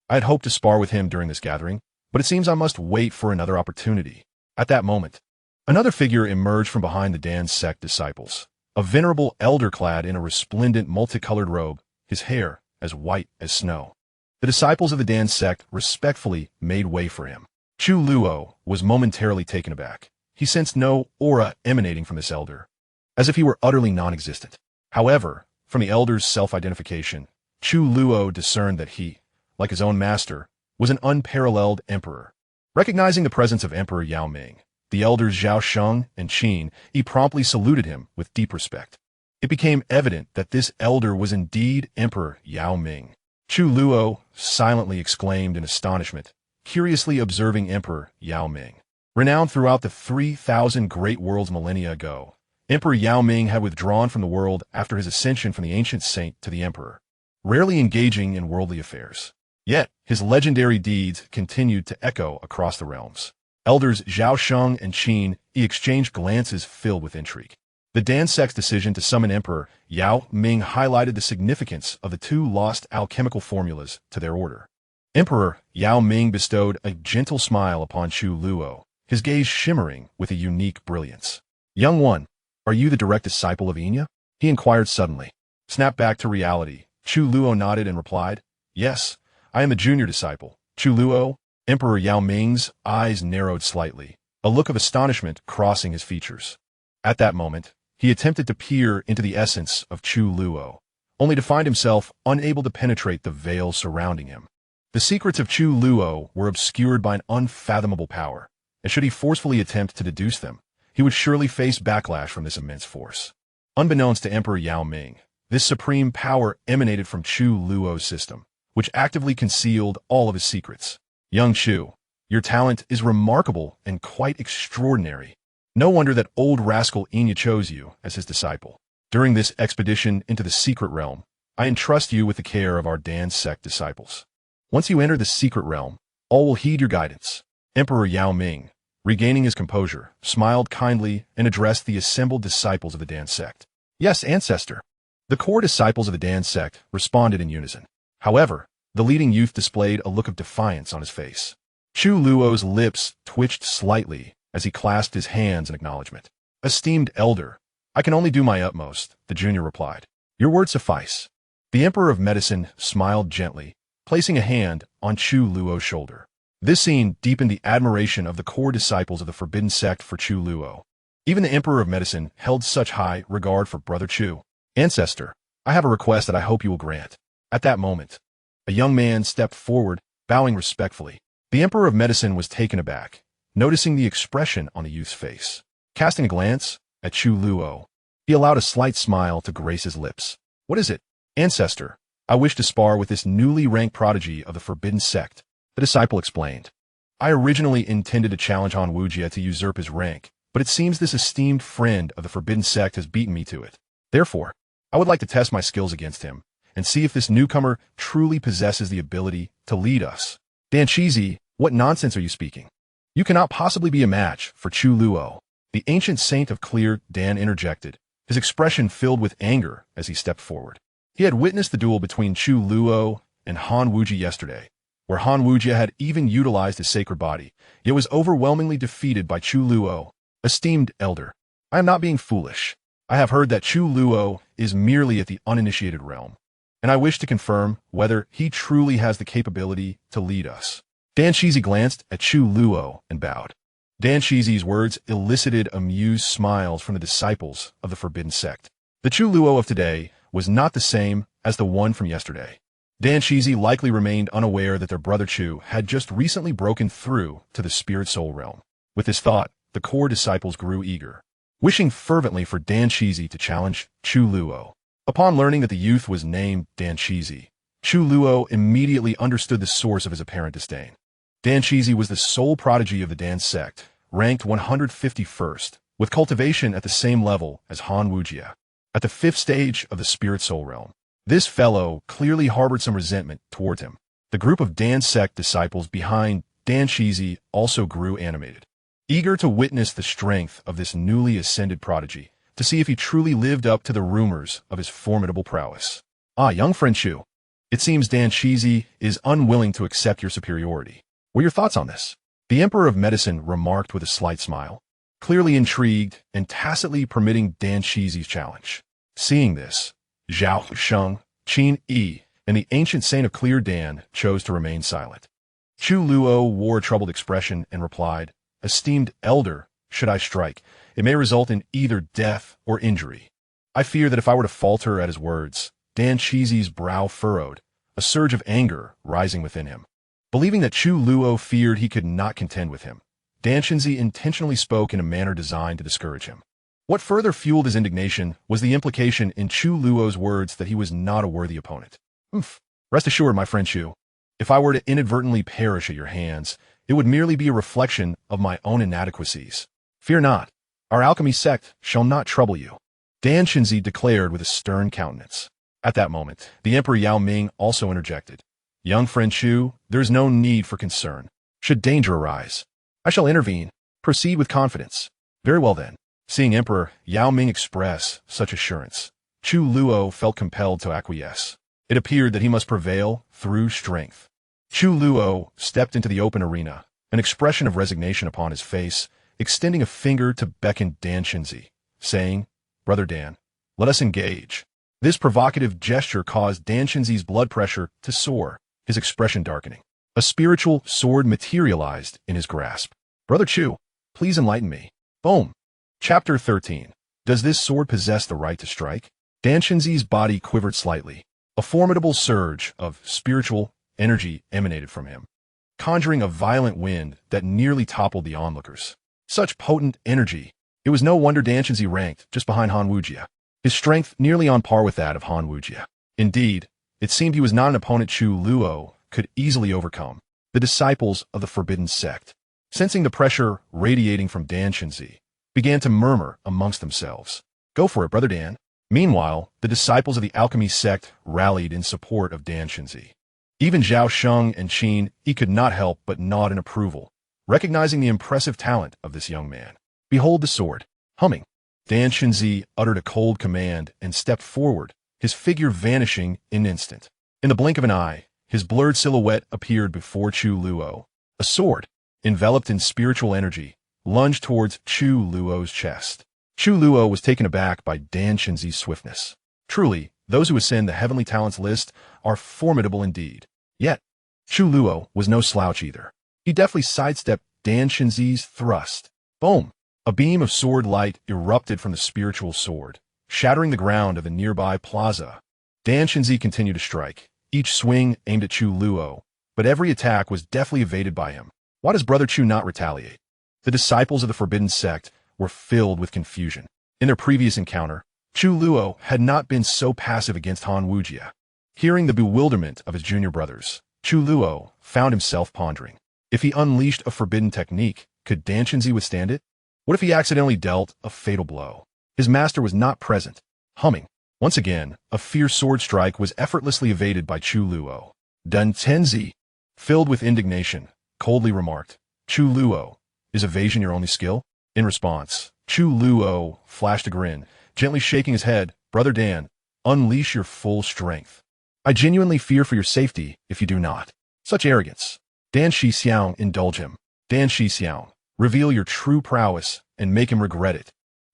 I had hoped to spar with him during this gathering, but it seems I must wait for another opportunity. At that moment, another figure emerged from behind the Dan Sect disciples, a venerable elder clad in a resplendent multicolored robe, his hair as white as snow. The disciples of the Dan Sect respectfully made way for him. Chu Luo was momentarily taken aback. He sensed no aura emanating from this elder, as if he were utterly non-existent. However, from the elder's self-identification, Chu Luo discerned that he, like his own master, was an unparalleled emperor. Recognizing the presence of Emperor Yao Ming, the elders Zhao Sheng and Qin Yi promptly saluted him with deep respect. It became evident that this elder was indeed Emperor Yao Ming. Chu Luo silently exclaimed in astonishment, curiously observing Emperor Yao Ming. Renowned throughout the 3,000 great worlds millennia ago, Emperor Yao Ming had withdrawn from the world after his ascension from the ancient saint to the emperor, rarely engaging in worldly affairs. Yet, his legendary deeds continued to echo across the realms. Elders Zhao Sheng and Qin Yi exchanged glances filled with intrigue. The Dan Sect's decision to summon Emperor Yao Ming highlighted the significance of the two lost alchemical formulas to their order. Emperor Yao Ming bestowed a gentle smile upon Chu Luo, his gaze shimmering with a unique brilliance. Young one, are you the direct disciple of Xianxia? He inquired suddenly. Snapped back to reality, Chu Luo nodded and replied, "Yes, I am a junior disciple." Chu Luo, Emperor Yao Ming's eyes narrowed slightly, a look of astonishment crossing his features. At that moment, he attempted to peer into the essence of Chu Luo, only to find himself unable to penetrate the veil surrounding him. The secrets of Chu Luo were obscured by an unfathomable power, and should he forcefully attempt to deduce them, he would surely face backlash from this immense force. Unbeknownst to Emperor Yao Ming, this supreme power emanated from Chu Luo's system, which actively concealed all of his secrets. "Young Chu, your talent is remarkable and quite extraordinary. No wonder that old rascal Xianxia chose you as his disciple. During this expedition into the secret realm, I entrust you with the care of our Dan sect disciples. Once you enter the secret realm, all will heed your guidance." Emperor Yao Ming, regaining his composure, smiled kindly and addressed the assembled disciples of the Dan sect. "Yes, Ancestor." The core disciples of the Dan sect responded in unison. However, the leading youth displayed a look of defiance on his face. Chu Luo's lips twitched slightly as he clasped his hands in acknowledgement. "Esteemed elder, I can only do my utmost," the junior replied. "Your words suffice." The Emperor of Medicine smiled gently, placing a hand on Chu Luo's shoulder. This scene deepened the admiration of the core disciples of the Forbidden Sect for Chu Luo. Even the Emperor of Medicine held such high regard for Brother Chu. "Ancestor, I have a request that I hope you will grant." At that moment, a young man stepped forward, bowing respectfully. The Emperor of Medicine was taken aback, noticing the expression on the youth's face. Casting a glance at Chu Luo, he allowed a slight smile to grace his lips. "What is it?" "Ancestor, I wish to spar with this newly ranked prodigy of the Forbidden Sect," the disciple explained. "I originally intended to challenge Han Wujie to usurp his rank, but it seems this esteemed friend of the Forbidden Sect has beaten me to it. Therefore, I would like to test my skills against him and see if this newcomer truly possesses the ability to lead us." "Dan Shizi, what nonsense are you speaking? You cannot possibly be a match for Chu Luo." The ancient saint of clear Dan interjected, his expression filled with anger as he stepped forward. He had witnessed the duel between Chu Luo and Han Wujie yesterday, where Han Wujie had even utilized his sacred body, yet was overwhelmingly defeated by Chu Luo. "Esteemed elder, I am not being foolish. I have heard that Chu Luo is merely at the uninitiated realm, and I wish to confirm whether he truly has the capability to lead us." Dan Shizi glanced at Chu Luo and bowed. Dan Shizi's words elicited amused smiles from the disciples of the Forbidden Sect. The Chu Luo of today was not the same as the one from yesterday. Dan Shizi likely remained unaware that their brother Chu had just recently broken through to the spirit soul realm. With this thought, the core disciples grew eager, wishing fervently for Dan Shizi to challenge Chu Luo. Upon learning that the youth was named Dan Shizi, Chu Luo immediately understood the source of his apparent disdain. Dan Shizi was the sole prodigy of the Dan sect, ranked 151st, with cultivation at the same level as Han Wujie, at the 5th stage of the spirit soul realm. This fellow clearly harbored some resentment towards him. The group of Dan sect disciples behind Dan Shizi also grew animated, eager to witness the strength of this newly ascended prodigy, to see if he truly lived up to the rumors of his formidable prowess. "Ah, young friend Chu, it seems Dan Shizi is unwilling to accept your superiority. What are your thoughts on this?" The Emperor of Medicine remarked with a slight smile, clearly intrigued and tacitly permitting Dan Shizi's challenge. Seeing this, Zhao Sheng, Qin Yi, and the ancient saint of clear Dan chose to remain silent. Chu Luo wore a troubled expression and replied, "Esteemed elder, should I strike, it may result in either death or injury. I fear that if I were to falter at his words." Dan Shizi's brow furrowed, a surge of anger rising within him. Believing that Chu Luo feared he could not contend with him, Dan Shizi intentionally spoke in a manner designed to discourage him. What further fueled his indignation was the implication in Chu Luo's words that he was not a worthy opponent. Rest assured, my friend Chu, if I were to inadvertently perish at your hands, it would merely be a reflection of my own inadequacies. Fear not, our alchemy sect shall not trouble you," Dan Shizi declared with a stern countenance. At that moment, the Emperor Yao Ming also interjected. "Young friend Chu, there is no need for concern. Should danger arise, I shall intervene. Proceed with confidence." "Very well then." Seeing Emperor Yao Ming express such assurance, Chu Luo felt compelled to acquiesce. It appeared that he must prevail through strength. Chu Luo stepped into the open arena, an expression of resignation upon his face, extending a finger to beckon Dan Shizi, saying, "Brother Dan, let us engage." This provocative gesture caused Dan Shenzi's blood pressure to soar, his expression darkening. A spiritual sword materialized in his grasp. Brother Chu, please enlighten me. Boom. Chapter 13. Does this sword possess the right to strike? Dan Shenzi's body quivered slightly. A formidable surge of spiritual energy emanated from him, conjuring a violent wind that nearly toppled the onlookers. Such potent energy. It was no wonder Dan Shenzi ranked just behind Han Wujia, his strength nearly on par with that of Han Wujia. Indeed, it seemed he was not an opponent Chu Luo could easily overcome. The disciples of the Forbidden Sect, sensing the pressure radiating from Dan Shenzi, began to murmur amongst themselves. Go for it, Brother Dan. Meanwhile, the disciples of the alchemy sect rallied in support of Dan Shenzi. Even Zhao Sheng and Qin Yi could not help but nod in approval, recognizing the impressive talent of this young man. Behold the sword. Humming. Dan Shenzi uttered a cold command and stepped forward, his figure vanishing in an instant. In the blink of an eye, his blurred silhouette appeared before Chu Luo. A sword, enveloped in spiritual energy, lunged towards Chu Luo's chest. Chu Luo was taken aback by Dan Shenzi's swiftness. Truly, those who ascend the heavenly talents list are formidable indeed. Yet, Chu Luo was no slouch either. He deftly sidestepped Dan Shenzi's thrust. Boom! A beam of sword light erupted from the spiritual sword, shattering the ground of the nearby plaza. Dan Shenzi continued to strike, each swing aimed at Chu Luo, but every attack was deftly evaded by him. Why does Brother Chu not retaliate? The disciples of the Forbidden Sect were filled with confusion. In their previous encounter, Chu Luo had not been so passive against Han Wujia. Hearing the bewilderment of his junior brothers, Chu Luo found himself pondering. If he unleashed a forbidden technique, could Dan Shenzi withstand it? What if he accidentally dealt a fatal blow? His master was not present. Humming. Once again, a fierce sword strike was effortlessly evaded by Chu Luo. Dan Shenzi, filled with indignation, coldly remarked, Chu Luo, is evasion your only skill? In response, Chu Luo flashed a grin, gently shaking his head. Brother Dan, unleash your full strength. I genuinely fear for your safety if you do not. Such arrogance. Dan Xiang, indulge him. Dan Xiang, reveal your true prowess and make him regret it.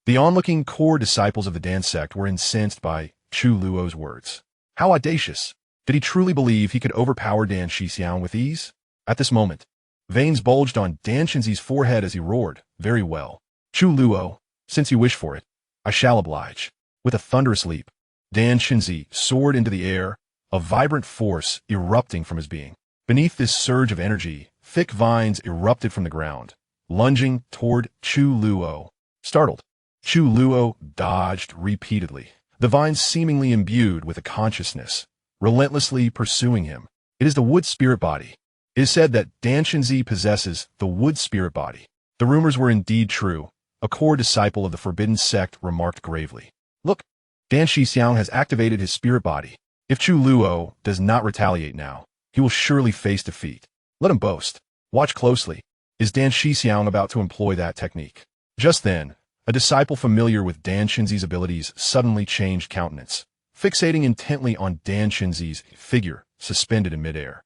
The onlooking core disciples of the Dan sect were incensed by Chu Luo's words. How audacious! Did he truly believe he could overpower Dan Xiang with ease? At this moment, veins bulged on Dan Shenzi's forehead as he roared. Very well. Chu Luo, since you wish for it, I shall oblige. With a thunderous leap, Dan Shenzi soared into the air, a vibrant force erupting from his being. Beneath this surge of energy, thick vines erupted from the ground, lunging toward Chu Luo. Startled, Chu Luo dodged repeatedly, the vines seemingly imbued with a consciousness, relentlessly pursuing him. It is the wood spirit body. It is said that Dan Shenzi possesses the wood spirit body. The rumors were indeed true. A core disciple of the Forbidden Sect remarked gravely. Look, Dan Xiang has activated his spirit body. If Chu Luo does not retaliate now, he will surely face defeat. Let him boast. Watch closely. Is Dan Xiang about to employ that technique? Just then, a disciple familiar with Dan Shenzi's abilities suddenly changed countenance, fixating intently on Dan Shenzi's figure suspended in midair.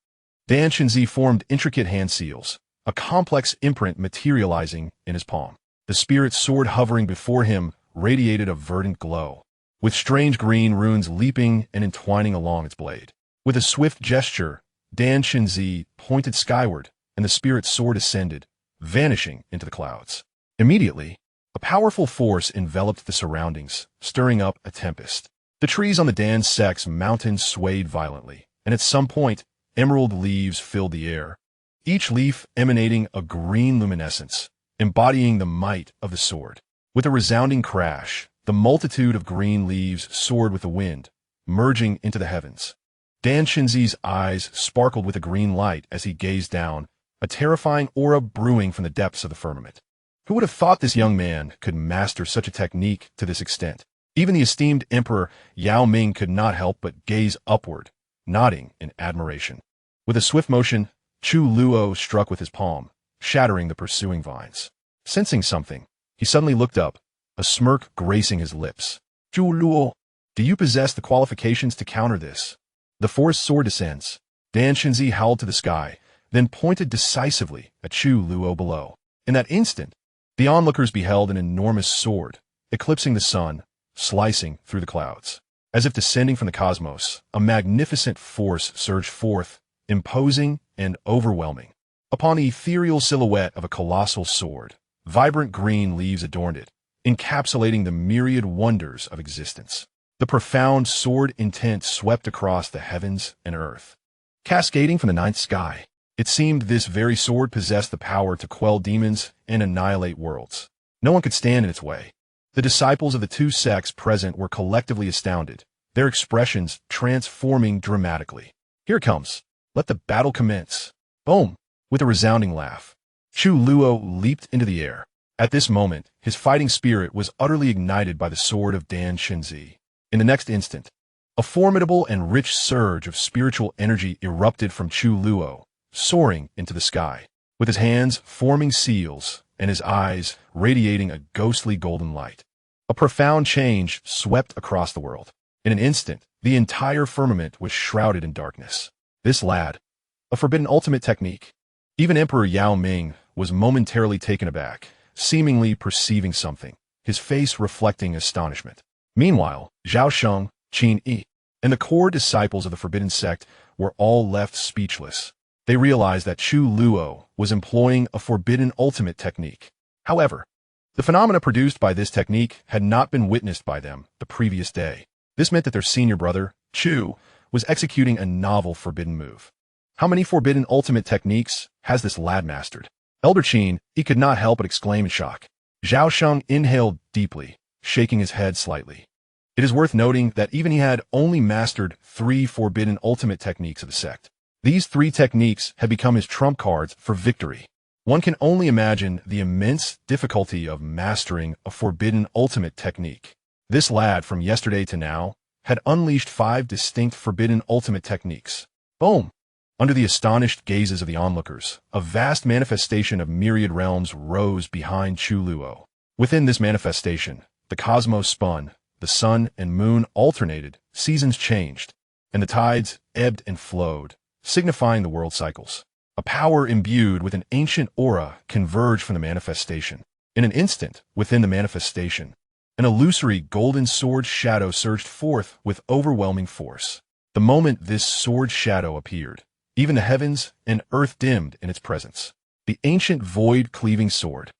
Dan Shenzi formed intricate hand seals, a complex imprint materializing in his palm. The spirit sword hovering before him radiated a verdant glow, with strange green runes leaping and entwining along its blade. With a swift gesture, Dan Shenzi pointed skyward, and the spirit sword ascended, vanishing into the clouds. Immediately, a powerful force enveloped the surroundings, stirring up a tempest. The trees on the Dan sect's mountains swayed violently, and at some point, emerald leaves filled the air, each leaf emanating a green luminescence, embodying the might of the sword. With a resounding crash, the multitude of green leaves soared with the wind, merging into the heavens. Dan Shenzi's eyes sparkled with a green light as he gazed down, a terrifying aura brewing from the depths of the firmament. Who would have thought this young man could master such a technique to this extent? Even the esteemed Emperor Yao Ming could not help but gaze upward, nodding in admiration. With a swift motion, Chu Luo struck with his palm, shattering the pursuing vines. Sensing something, he suddenly looked up, a smirk gracing his lips. Chu Luo, do you possess the qualifications to counter this? The forest sword descends. Dan Shenzi howled to the sky, then pointed decisively at Chu Luo below. In that instant, the onlookers beheld an enormous sword, eclipsing the sun, slicing through the clouds. As if descending from the cosmos, a magnificent force surged forth, imposing and overwhelming. Upon the ethereal silhouette of a colossal sword, vibrant green leaves adorned it, encapsulating the myriad wonders of existence. The profound sword intent swept across the heavens and earth. Cascading from the ninth sky, it seemed this very sword possessed the power to quell demons and annihilate worlds. No one could stand in its way. The disciples of the two sects present were collectively astounded, their expressions transforming dramatically. Here it comes. Let the battle commence. Boom! With a resounding laugh, Chu Luo leaped into the air. At this moment, his fighting spirit was utterly ignited by the sword of Dan Xianxia. In the next instant, a formidable and rich surge of spiritual energy erupted from Chu Luo, soaring into the sky, with his hands forming seals and his eyes radiating a ghostly golden light. A profound change swept across the world. In an instant, the entire firmament was shrouded in darkness. This lad, a forbidden ultimate technique. Even Emperor Yao Ming was momentarily taken aback, seemingly perceiving something, his face reflecting astonishment. Meanwhile, Zhao Sheng, Qin Yi, and the core disciples of the Forbidden Sect were all left speechless. They realized that Chu Luo was employing a forbidden ultimate technique. However, the phenomena produced by this technique had not been witnessed by them the previous day. This meant that their senior brother, Chu, was executing a novel forbidden move. How many forbidden ultimate techniques has this lad mastered? Elder Qin, he could not help but exclaim in shock. Zhao Sheng inhaled deeply, shaking his head slightly. It is worth noting that even he had only mastered 3 forbidden ultimate techniques of the sect. These 3 techniques had become his trump cards for victory. One can only imagine the immense difficulty of mastering a forbidden ultimate technique. This lad, from yesterday to now, had unleashed 5 distinct forbidden ultimate techniques. Boom! Under the astonished gazes of the onlookers, a vast manifestation of myriad realms rose behind Chu Luo. Within this manifestation, the cosmos spun, the sun and moon alternated, seasons changed, and the tides ebbed and flowed, signifying the world cycles. A power imbued with an ancient aura converged from the manifestation. In an instant, within the manifestation, an illusory golden sword shadow surged forth with overwhelming force. The moment this sword shadow appeared, even the heavens and earth dimmed in its presence. The ancient void-cleaving sword.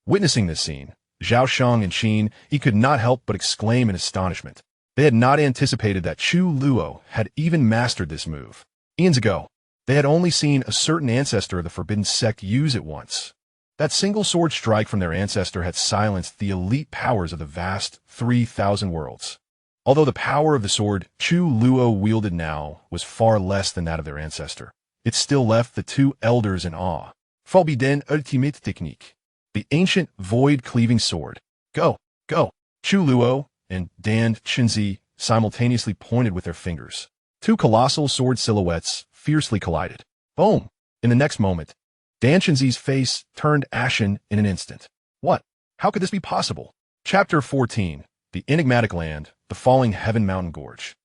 Witnessing this scene, Zhao Sheng and Qin, he could not help but exclaim in astonishment. They had not anticipated that Chu Luo had even mastered this move. Eons ago, they had only seen a certain ancestor of the Forbidden Sect use it once. That single sword strike from their ancestor had silenced the elite powers of the vast 3,000 worlds. Although the power of the sword Chu Luo wielded now was far less than that of their ancestor, it still left the 2 elders in awe. Forbidden ultimate technique. The ancient void-cleaving sword. Go, go! Chu Luo and Dan Xianxia simultaneously pointed with their fingers. 2 colossal sword silhouettes fiercely collided. Boom! In the next moment, Dan Xianxia's face turned ashen in an instant. What? How could this be possible? Chapter 14. The Enigmatic Land, the Falling Heaven Mountain Gorge.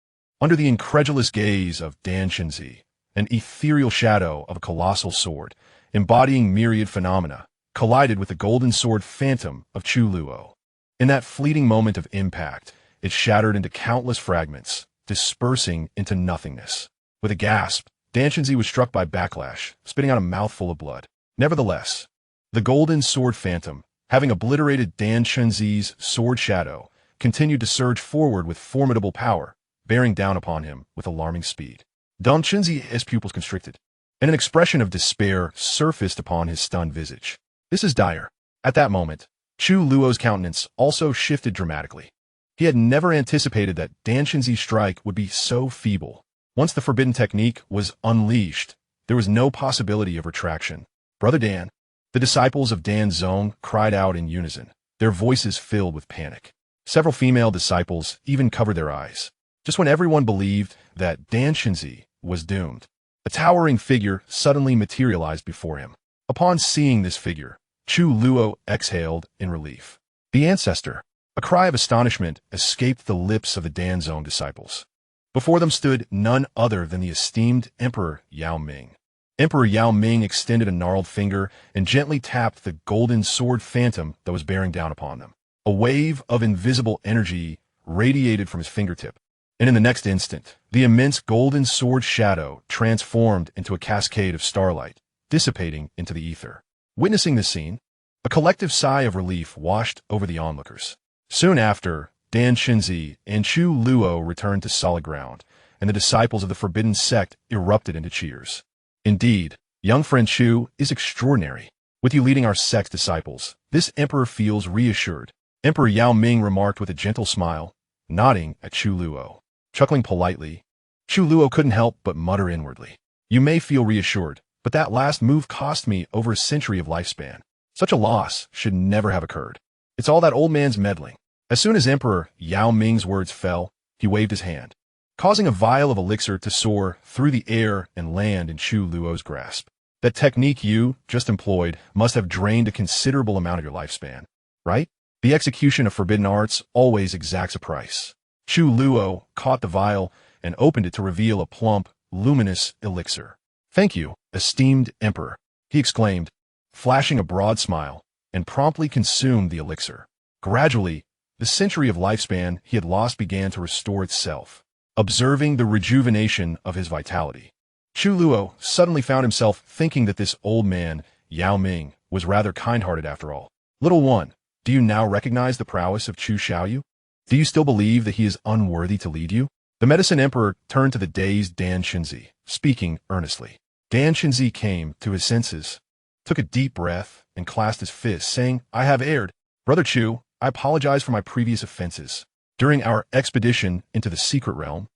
Under the incredulous gaze of Dan Xianxia, an ethereal shadow of a colossal sword, embodying myriad phenomena, collided with the golden sword phantom of Chu Luo. In that fleeting moment of impact, it shattered into countless fragments, dispersing into nothingness. With a gasp, Dan Xianxia was struck by backlash, spitting out a mouthful of blood. Nevertheless, the golden sword phantom, having obliterated Dan Xianxia's sword shadow, continued to surge forward with formidable power, bearing down upon him with alarming speed. Dan Xianxia's pupils constricted, and an expression of despair surfaced upon his stunned visage. This is dire. At that moment, Chu Luo's countenance also shifted dramatically. He had never anticipated that Dan Xianxia's strike would be so feeble. Once the forbidden technique was unleashed, there was no possibility of retraction. Brother Dan, the disciples of Dan Zong cried out in unison, their voices filled with panic. Several female disciples even covered their eyes. Just when everyone believed that Dan Xianxia was doomed, a towering figure suddenly materialized before him. Upon seeing this figure, Chu Luo exhaled in relief. The ancestor. A cry of astonishment escaped the lips of the Dan Zong disciples. Before them stood none other than the esteemed Emperor Yao Ming. Emperor Yao Ming extended a gnarled finger and gently tapped the golden sword phantom that was bearing down upon them. A wave of invisible energy radiated from his fingertip, and in the next instant, the immense golden sword shadow transformed into a cascade of starlight, dissipating into the ether. Witnessing this scene, a collective sigh of relief washed over the onlookers. Soon after, Xianxia and Chu Luo returned to solid ground, and the disciples of the Forbidden Sect erupted into cheers. Indeed, young friend Chu is extraordinary. With you leading our sect's disciples, this emperor feels reassured. Emperor Yao Ming remarked with a gentle smile, nodding at Chu Luo. Chuckling politely, Chu Luo couldn't help but mutter inwardly. You may feel reassured, but that last move cost me over a century of lifespan. Such a loss should never have occurred. It's all that old man's meddling. As soon as Emperor Yao Ming's words fell, he waved his hand, causing a vial of elixir to soar through the air and land in Chu Luo's grasp. That technique you just employed must have drained a considerable amount of your lifespan, right? The execution of forbidden arts always exacts a price. Chu Luo caught the vial and opened it to reveal a plump, luminous elixir. Thank you, esteemed Emperor, he exclaimed, flashing a broad smile, and promptly consumed the elixir. Gradually, the century of lifespan he had lost began to restore itself, observing the rejuvenation of his vitality. Chu Luo suddenly found himself thinking that this old man, Yao Ming, was rather kind-hearted after all. Little one, do you now recognize the prowess of Chu Xiaoyu? Do you still believe that he is unworthy to lead you? The medicine emperor turned to the dazed Xianxia, speaking earnestly. Xianxia came to his senses, took a deep breath, and clasped his fist, saying, I have erred. Brother Chu, I apologize for my previous offenses. During our expedition into the secret realm,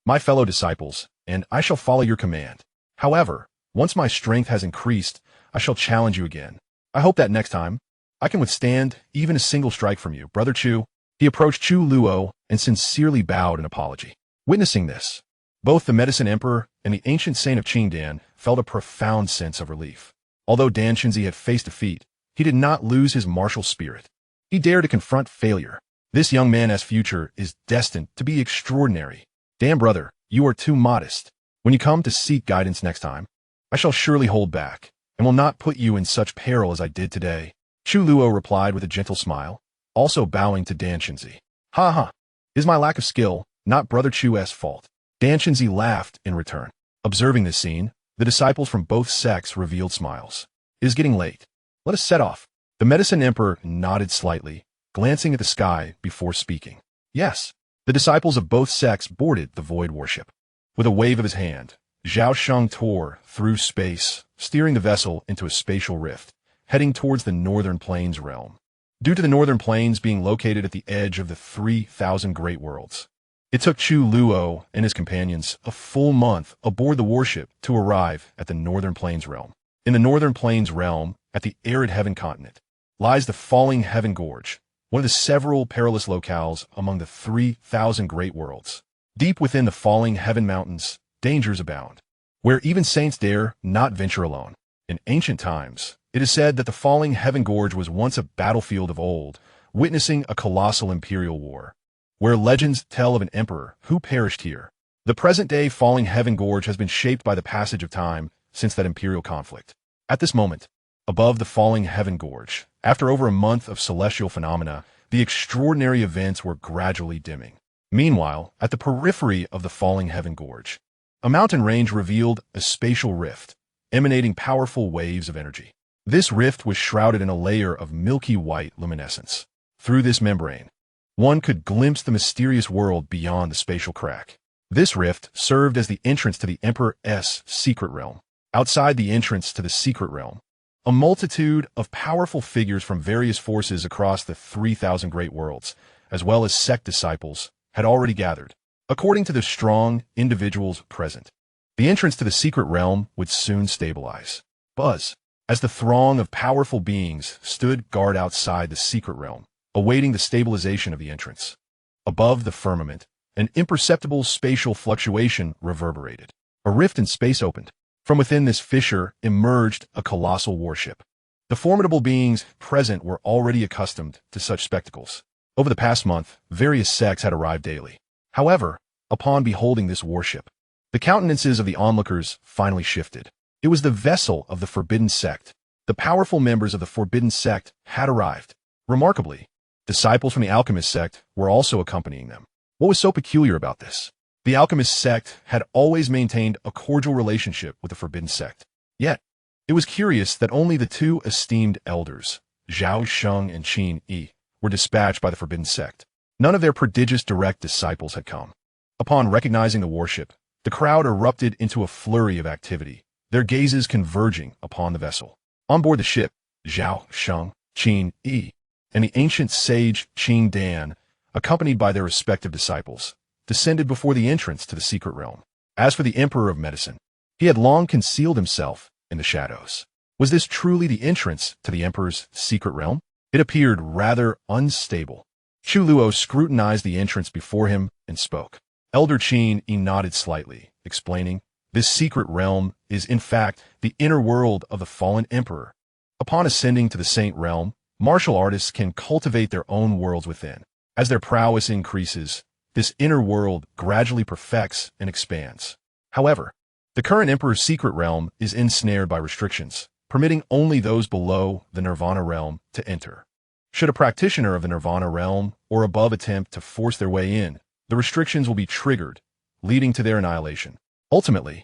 my fellow disciples, and I shall follow your command. However, once my strength has increased, I shall challenge you again. I hope that next time, I can withstand even a single strike from you. Brother Chu, he approached Chu Luo and sincerely bowed in apology. Witnessing this, both the medicine emperor and the ancient saint of Qingdan felt a profound sense of relief. Although Xianxia had faced defeat, he did not lose his martial spirit. He dared to confront failure. This young man's future is destined to be extraordinary. Damn, brother, you are too modest. When you come to seek guidance next time, I shall surely hold back, and will not put you in such peril as I did today. Chu Luo replied with a gentle smile, also bowing to Xianxia. Ha ha, it is my lack of skill, not Brother Chu's fault. Xianxia laughed in return. Observing this scene, the disciples from both sects revealed smiles. It is getting late. Let us set off. The medicine emperor nodded slightly, glancing at the sky before speaking. Yes, the disciples of both sects boarded the void warship. With a wave of his hand, Zhao Sheng tore through space, steering the vessel into a spatial rift, heading towards the Northern Plains realm. Due to the Northern Plains being located at the edge of the 3,000 Great Worlds, it took Chu Luo and his companions a full month aboard the warship to arrive at the Northern Plains realm. In the Northern Plains realm, at the arid heaven continent, lies the Falling Heaven Gorge, one of the several perilous locales among the 3,000 Great Worlds. Deep within the Falling Heaven Mountains, dangers abound, where even saints dare not venture alone. In ancient times, it is said that the Falling Heaven Gorge was once a battlefield of old, witnessing a colossal imperial war, where legends tell of an emperor who perished here. The present-day Falling Heaven Gorge has been shaped by the passage of time since that imperial conflict. At this moment, above the Falling Heaven Gorge, after over a month of celestial phenomena, the extraordinary events were gradually dimming. Meanwhile, at the periphery of the Falling Heaven Gorge, a mountain range revealed a spatial rift, emanating powerful waves of energy. This rift was shrouded in a layer of milky white luminescence. Through this membrane, one could glimpse the mysterious world beyond the spatial crack. This rift served as the entrance to the Emperor's secret realm. Outside the entrance to the secret realm, a multitude of powerful figures from various forces across the 3,000 Great Worlds, as well as sect disciples, had already gathered. According to the strong individuals present, the entrance to the secret realm would soon stabilize. Buzz, as the throng of powerful beings stood guard outside the secret realm, awaiting the stabilization of the entrance. Above the firmament, an imperceptible spatial fluctuation reverberated. A rift in space opened. From within this fissure emerged a colossal warship. The formidable beings present were already accustomed to such spectacles. Over the past month, various sects had arrived daily. However, upon beholding this warship, the countenances of the onlookers finally shifted. It was the vessel of the Forbidden Sect. The powerful members of the Forbidden Sect had arrived. Remarkably, disciples from the Alchemist sect were also accompanying them. What was so peculiar about this? The alchemist sect had always maintained a cordial relationship with the Forbidden Sect. Yet, it was curious that only the two esteemed elders, Zhao Sheng and Qin Yi, were dispatched by the Forbidden Sect. None of their prodigious direct disciples had come. Upon recognizing the warship, the crowd erupted into a flurry of activity, their gazes converging upon the vessel. On board the ship, Zhao Sheng, Qin Yi, and the ancient sage Qing Dan, accompanied by their respective disciples, descended before the entrance to the secret realm. As for the Emperor of Medicine, he had long concealed himself in the shadows. Was this truly the entrance to the Emperor's secret realm? It appeared rather unstable. Chu Luo scrutinized the entrance before him and spoke. Elder Qin Yi nodded slightly, explaining, "This secret realm is in fact the inner world of the fallen emperor. Upon ascending to the saint realm, martial artists can cultivate their own worlds within. As their prowess increases, this inner world gradually perfects and expands. However, the current emperor's secret realm is ensnared by restrictions, permitting only those below the nirvana realm to enter. Should a practitioner of the nirvana realm or above attempt to force their way in, the restrictions will be triggered, leading to their annihilation. Ultimately,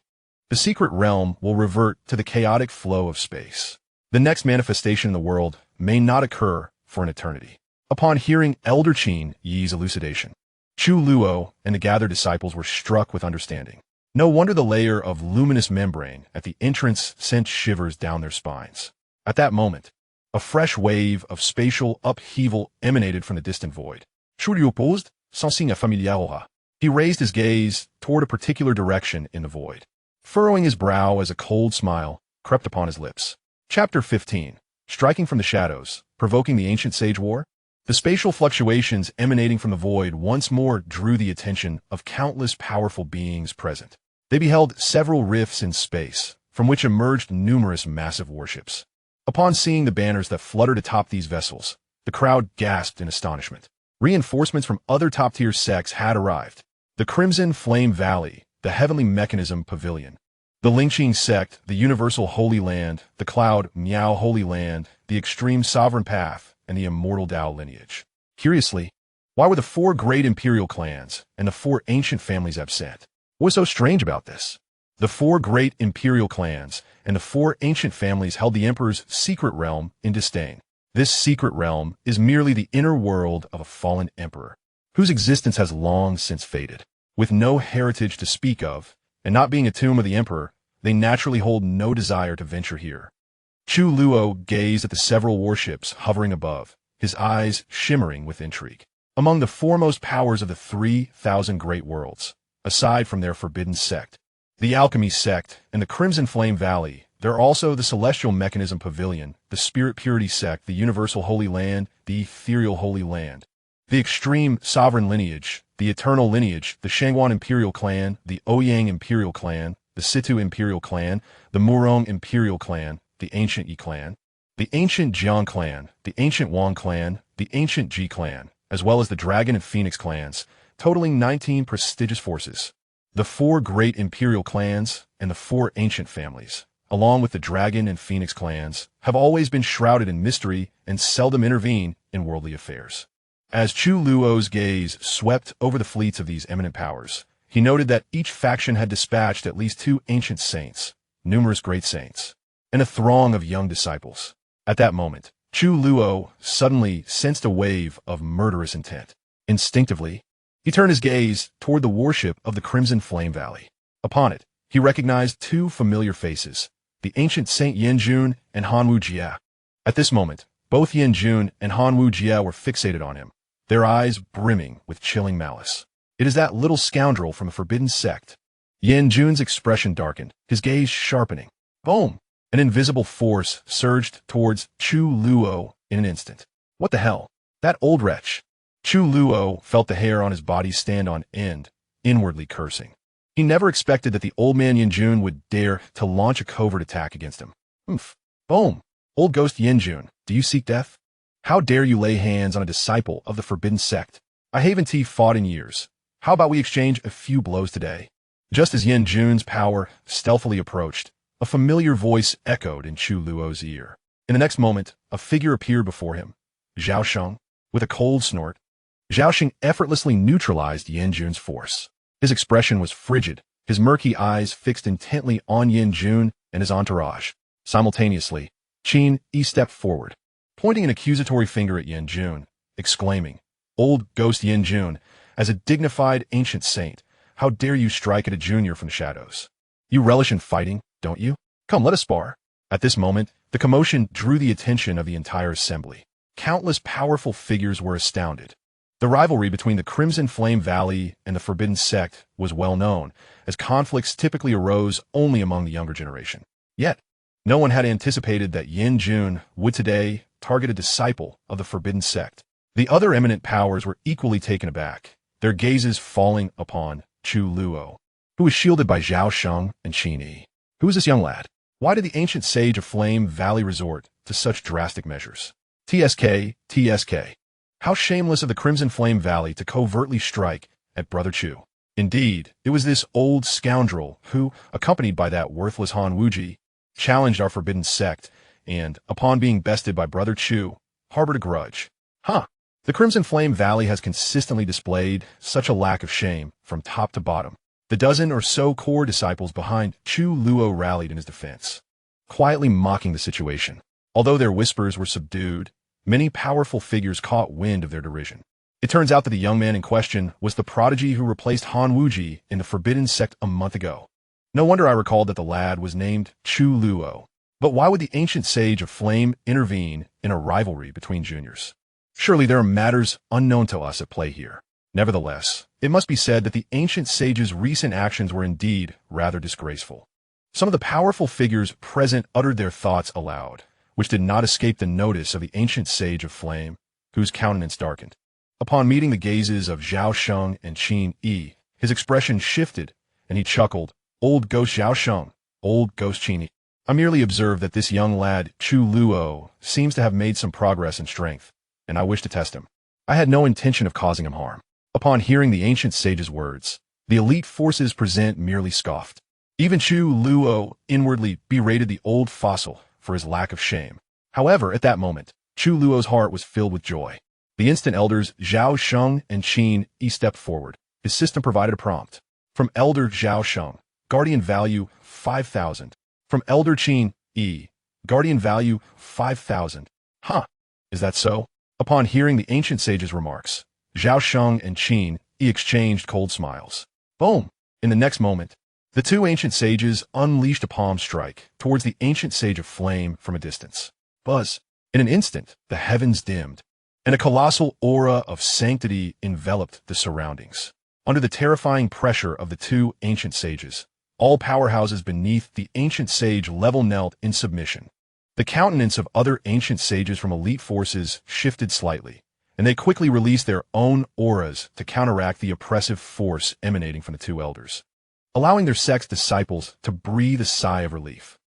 the secret realm will revert to the chaotic flow of space. The next manifestation in the world may not occur for an eternity." Upon hearing Elder Qin Yi's elucidation, Chu Luo and the gathered disciples were struck with understanding. No wonder the layer of luminous membrane at the entrance sent shivers down their spines. At that moment, a fresh wave of spatial upheaval emanated from the distant void. Chu Luo posed, sans signe familiar. He raised his gaze toward a particular direction in the void, furrowing his brow as a cold smile crept upon his lips. Chapter 15. Striking from the shadows, provoking the ancient sage war? The spatial fluctuations emanating from the void once more drew the attention of countless powerful beings present. They beheld several rifts in space, from which emerged numerous massive warships. Upon seeing the banners that fluttered atop these vessels, the crowd gasped in astonishment. Reinforcements from other top-tier sects had arrived. The Crimson Flame Valley, the Heavenly Mechanism Pavilion, the Lingqing Sect, the Universal Holy Land, the Cloud Miao Holy Land, the Extreme Sovereign Path, and the Immortal Tao lineage. Curiously, why were the 4 great imperial clans and the 4 ancient families absent? What was so strange about this? The 4 great imperial clans and the 4 ancient families held the emperor's secret realm in disdain. This secret realm is merely the inner world of a fallen emperor, whose existence has long since faded. With no heritage to speak of, and not being a tomb of the emperor, they naturally hold no desire to venture here. Chu Luo gazed at the several warships hovering above, his eyes shimmering with intrigue. Among the foremost powers of the 3,000 great worlds, aside from their Forbidden Sect, the Alchemy Sect, and the Crimson Flame Valley, there are also the Celestial Mechanism Pavilion, the Spirit Purity Sect, the Universal Holy Land, the Ethereal Holy Land, the Extreme Sovereign Lineage, the Eternal Lineage, the Shangguan Imperial Clan, the Ouyang Imperial Clan, the Situ Imperial Clan, the Murong Imperial Clan, the Ancient Yi Clan, the Ancient Jiang Clan, the Ancient Wang Clan, the Ancient Ji Clan, as well as the Dragon and Phoenix clans, totaling 19 prestigious forces. The 4 great imperial clans and the 4 ancient families, along with the Dragon and Phoenix clans, have always been shrouded in mystery and seldom intervene in worldly affairs. As Chu Luo's gaze swept over the fleets of these eminent powers, he noted that each faction had dispatched at least 2 ancient saints, numerous great saints, and a throng of young disciples. At that moment, Chu Luo suddenly sensed a wave of murderous intent. Instinctively, he turned his gaze toward the warship of the Crimson Flame Valley. Upon it, he recognized 2 familiar faces, the ancient Saint Yanjun and Hanwu Jia. At this moment, both Yanjun and Hanwu Jia were fixated on him, their eyes brimming with chilling malice. "It is that little scoundrel from the Forbidden Sect." Yanjun's expression darkened, his gaze sharpening. Boom! An invisible force surged towards Chu Luo in an instant. What the hell? That old wretch! Chu Luo felt the hair on his body stand on end, inwardly cursing. He never expected that the old man Yanjun would dare to launch a covert attack against him. Oomph! Boom! Old ghost Yanjun, do you seek death? How dare you lay hands on a disciple of the Forbidden Sect? I haven't fought in years. How about we exchange a few blows today? Just as Yanjun's power stealthily approached, a familiar voice echoed in Chu Luo's ear. In the next moment, a figure appeared before him. Zhao Sheng, with a cold snort, Zhao Sheng effortlessly neutralized Yanjun's force. His expression was frigid, his murky eyes fixed intently on Yin Jun and his entourage. Simultaneously, Qin Yi stepped forward, pointing an accusatory finger at Yin Jun, exclaiming, "Old ghost Yin Jun, as a dignified ancient saint, how dare you strike at a junior from the shadows? You relish in fighting, don't you? Come, let us spar." At this moment, the commotion drew the attention of the entire assembly. Countless powerful figures were astounded. The rivalry between the Crimson Flame Valley and the Forbidden Sect was well known, as conflicts typically arose only among the younger generation. Yet, no one had anticipated that Yin Jun would today target a disciple of the Forbidden Sect. The other eminent powers were equally taken aback, their gazes falling upon Chu Luo, who was shielded by Xianxia and Qin Yi. Who is this young lad? Why did the ancient sage of Flame Valley resort to such drastic measures? TSK. How shameless of the Crimson Flame Valley to covertly strike at Brother Chu. Indeed, it was this old scoundrel who, accompanied by that worthless Han Wuji, challenged our Forbidden Sect, and, upon being bested by Brother Chu, harbored a grudge. The Crimson Flame Valley has consistently displayed such a lack of shame from top to bottom. The dozen or so core disciples behind Chu Luo rallied in his defense, quietly mocking the situation. Although their whispers were subdued, many powerful figures caught wind of their derision. It turns out that the young man in question was the prodigy who replaced Han Wuji in the Forbidden Sect a month ago. No wonder I recalled that the lad was named Chu Luo. But why would the ancient sage of Flame intervene in a rivalry between juniors? Surely there are matters unknown to us at play here. Nevertheless, it must be said that the ancient sage's recent actions were indeed rather disgraceful. Some of the powerful figures present uttered their thoughts aloud, which did not escape the notice of the ancient sage of Flame, whose countenance darkened. Upon meeting the gazes of Xianxia and Qin Yi, his expression shifted, and he chuckled, "Old ghost Xianxia, old ghost Qin Yi. I merely observed that this young lad, Chu Luo, seems to have made some progress in strength, and I wish to test him. I had no intention of causing him harm." Upon hearing the ancient sage's words, the elite forces present merely scoffed. Even Chu Luo inwardly berated the old fossil for his lack of shame. However, at that moment, Chu Luo's heart was filled with joy. The instant elders Xianxia and Qin Yi stepped forward. His system provided a prompt. From Elder Xianxia, Guardian value 5,000. From Elder Qin Yi, Guardian value 5,000. Is that so? Upon hearing the ancient sage's remarks, Xianxia and Qin Yi exchanged cold smiles. Boom! In the next moment, the two ancient sages unleashed a palm strike towards the ancient sage of Flame from a distance. Buzz! In an instant, the heavens dimmed, and a colossal aura of sanctity enveloped the surroundings. Under the terrifying pressure of the two ancient sages, all powerhouses beneath the ancient sage level knelt in submission. The countenance of other ancient sages from elite forces shifted slightly, and they quickly released their own auras to counteract the oppressive force emanating from the two elders, allowing their sect's disciples to breathe a sigh of relief.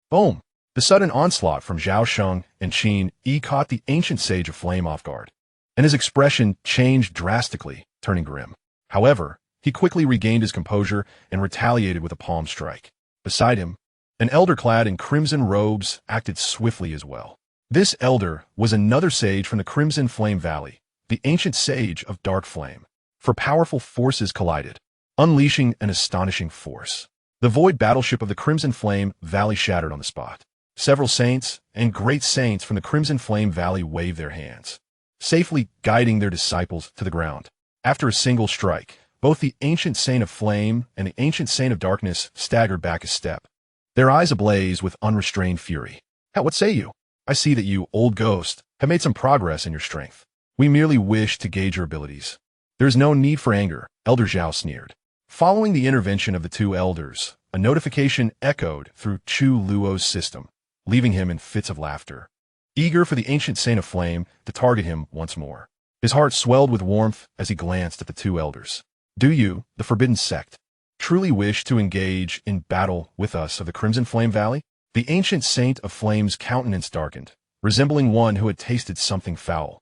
Boom! The sudden onslaught from Xianxia and Qin Yi caught the ancient sage of Flame off guard, and his expression changed drastically, turning grim. However, he quickly regained his composure and retaliated with a palm strike. Beside him, an elder clad in crimson robes acted swiftly as well. This elder was another sage from the Crimson Flame Valley, the ancient sage of Dark Flame. For powerful forces collided, unleashing an astonishing force. The void battleship of the Crimson Flame Valley shattered on the spot. Several saints and great saints from the Crimson Flame Valley waved their hands, safely guiding their disciples to the ground. After a single strike, both the ancient saint of Flame and the ancient saint of Darkness staggered back a step, their eyes ablaze with unrestrained fury. What say you? I see that you, old ghost, have made some progress in your strength. We merely wish to gauge your abilities. There is no need for anger, Elder Zhao sneered. Following the intervention of the two elders, a notification echoed through Chu Luo's system, leaving him in fits of laughter, eager for the ancient saint of Flame to target him once more. His heart swelled with warmth as he glanced at the two elders. Do you, the Forbidden Sect, truly wish to engage in battle with us of the Crimson Flame Valley? The ancient saint of Flame's countenance darkened, resembling one who had tasted something foul,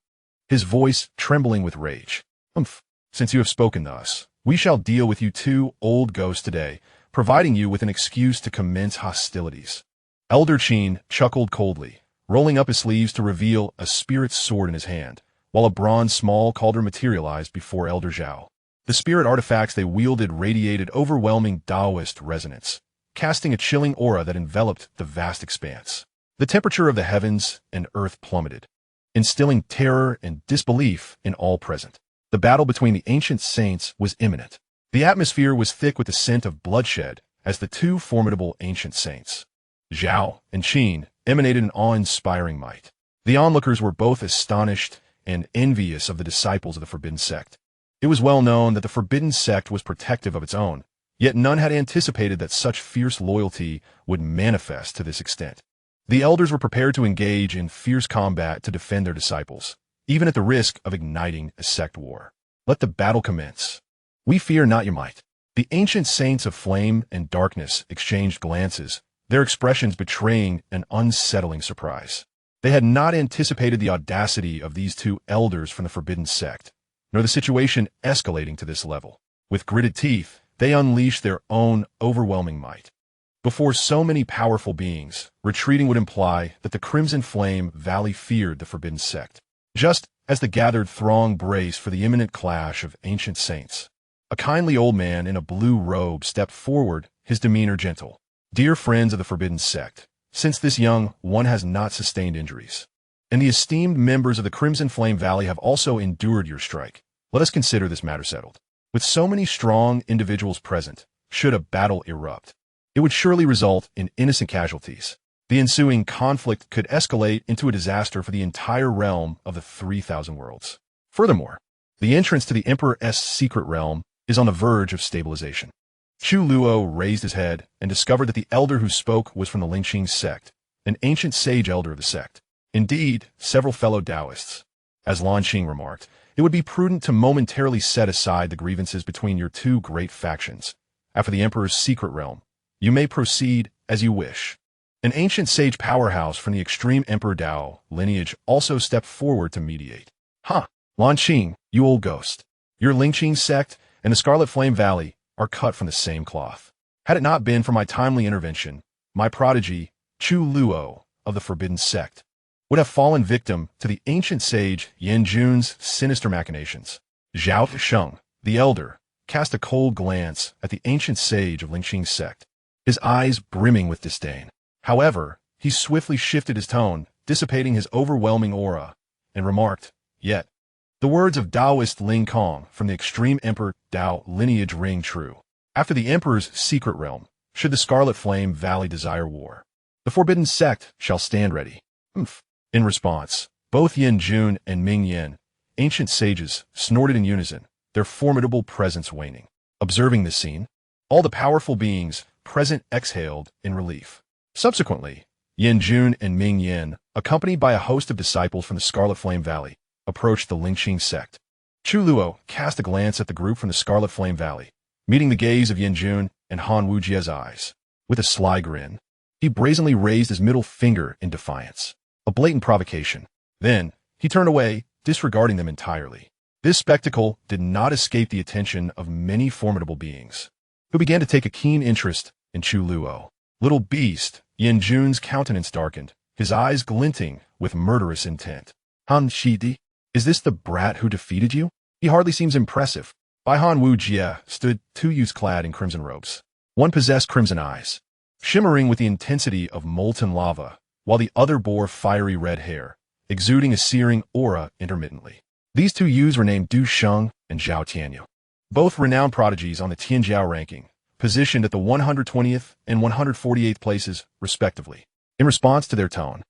his voice trembling with rage. Since you have spoken thus, we shall deal with you two old ghosts today, providing you with an excuse to commence hostilities. Elder Qin chuckled coldly, rolling up his sleeves to reveal a spirit sword in his hand, while a bronze small cauldron materialized before Elder Zhao. The spirit artifacts they wielded radiated overwhelming Taoist resonance, casting a chilling aura that enveloped the vast expanse. The temperature of the heavens and earth plummeted, instilling terror and disbelief in all present. The battle between the ancient saints was imminent. The atmosphere was thick with the scent of bloodshed as the two formidable ancient saints, Zhao and Qin, emanated an awe-inspiring might. The onlookers were both astonished and envious of the disciples of the Forbidden Sect. It was well known that the Forbidden Sect was protective of its own, yet none had anticipated that such fierce loyalty would manifest to this extent. The elders were prepared to engage in fierce combat to defend their disciples, even at the risk of igniting a sect war. Let the battle commence. We fear not your might. The ancient saints of flame and darkness exchanged glances, their expressions betraying an unsettling surprise. They had not anticipated the audacity of these two elders from the Forbidden Sect, nor the situation escalating to this level. With gritted teeth, they unleashed their own overwhelming might. Before so many powerful beings, retreating would imply that the Crimson Flame Valley feared the Forbidden Sect. Just as the gathered throng braced for the imminent clash of ancient saints, a kindly old man in a blue robe stepped forward, his demeanor gentle. Dear friends of the Forbidden Sect, since this young one has not sustained injuries, and the esteemed members of the Crimson Flame Valley have also endured your strike, let us consider this matter settled. With so many strong individuals present, should a battle erupt, it would surely result in innocent casualties. The ensuing conflict could escalate into a disaster for the entire realm of the 3,000 worlds. Furthermore, the entrance to the Emperor's secret realm is on the verge of stabilization. Chu Luo raised his head and discovered that the elder who spoke was from the Lingqing sect, an ancient sage elder of the sect. Indeed, several fellow Taoists. As Lan Qing remarked, it would be prudent to momentarily set aside the grievances between your two great factions. After the Emperor's secret realm, you may proceed as you wish. An ancient sage powerhouse from the extreme Emperor Dao lineage also stepped forward to mediate. Lan Qing, you old ghost. Your Lingqing sect and the Scarlet Flame Valley are cut from the same cloth. Had it not been for my timely intervention, my prodigy, Chu Luo of the Forbidden Sect, would have fallen victim to the ancient sage Yanjun's sinister machinations. Zhao Sheng, the elder, cast a cold glance at the ancient sage of Lingqing's sect, his eyes brimming with disdain. However, he swiftly shifted his tone, dissipating his overwhelming aura, and remarked, "Yet, the words of Taoist Ling Kong from the extreme Emperor Dao lineage ring true. After the Emperor's secret realm, should the Scarlet Flame Valley desire war, the Forbidden Sect shall stand ready." In response, both Yin Jun and Ming Yin, ancient sages, snorted in unison, their formidable presence waning. Observing this scene, all the powerful beings present exhaled in relief. Subsequently, Yin Jun and Ming Yin, accompanied by a host of disciples from the Scarlet Flame Valley, approached the Lingqing sect. Chu Luo cast a glance at the group from the Scarlet Flame Valley, meeting the gaze of Yin Jun and Han Wujie's eyes. With a sly grin, he brazenly raised his middle finger in defiance, a blatant provocation. Then, he turned away, disregarding them entirely. This spectacle did not escape the attention of many formidable beings, who began to take a keen interest in Chu Luo. Little beast, Yin Jun's countenance darkened, his eyes glinting with murderous intent. Han Shidi, is this the brat who defeated you? He hardly seems impressive. By Han Wujie stood two youths clad in crimson robes. One possessed crimson eyes, shimmering with the intensity of molten lava, while the other bore fiery red hair, exuding a searing aura intermittently. These two youths were named Du Sheng and Zhao Tianyu, both renowned prodigies on the Tianjiao ranking, positioned at the 120th and 148th places, respectively. In response to their tone,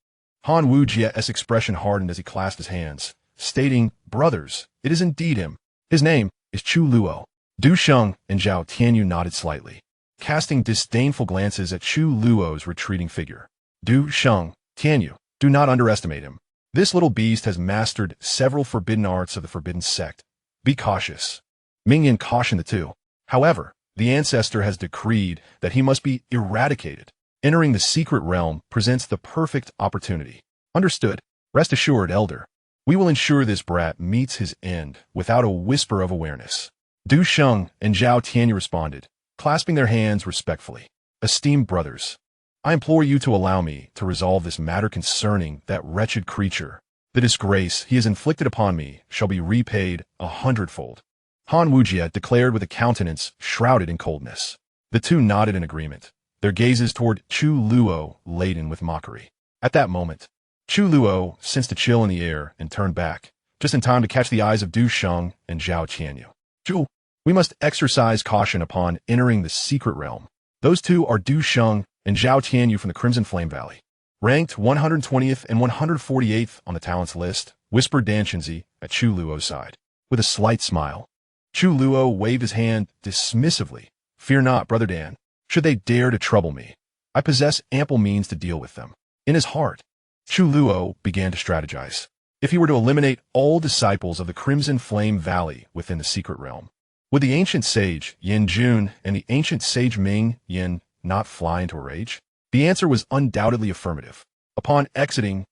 Han Wujie's expression hardened as he clasped his hands, stating, "Brothers, it is indeed him. His name is Chu Luo." Du Sheng and Zhao Tianyu nodded slightly, casting disdainful glances at Chu Luo's retreating figure. Du Sheng, Tianyu, do not underestimate him. This little beast has mastered several forbidden arts of the Forbidden Sect. Be cautious. Ming Yin cautioned the two. However, the ancestor has decreed that he must be eradicated. Entering the secret realm presents the perfect opportunity. Understood. Rest assured, elder. We will ensure this brat meets his end without a whisper of awareness. Du Sheng and Zhao Tianyu responded, clasping their hands respectfully. Esteemed brothers, I implore you to allow me to resolve this matter concerning that wretched creature. The disgrace he has inflicted upon me shall be repaid 100-fold. Han Wujie declared with a countenance shrouded in coldness. The two nodded in agreement, their gazes toward Chu Luo laden with mockery. At that moment, Chu Luo sensed a chill in the air and turned back, just in time to catch the eyes of Du Sheng and Zhao Qianyu. Zhu, we must exercise caution upon entering the secret realm. Those two are Du Sheng and Zhao Qianyu from the Crimson Flame Valley. Ranked 120th and 148th on the talents list, whispered Xianxia at Chu Luo's side. With a slight smile, Chu Luo waved his hand dismissively. Fear not, Brother Dan. Should they dare to trouble me, I possess ample means to deal with them. In his heart, Chu Luo began to strategize. If he were to eliminate all disciples of the Crimson Flame Valley within the secret realm, would the ancient sage Yin Jun and the ancient sage Ming Yin not fly into a rage? The answer was undoubtedly affirmative. Upon exiting,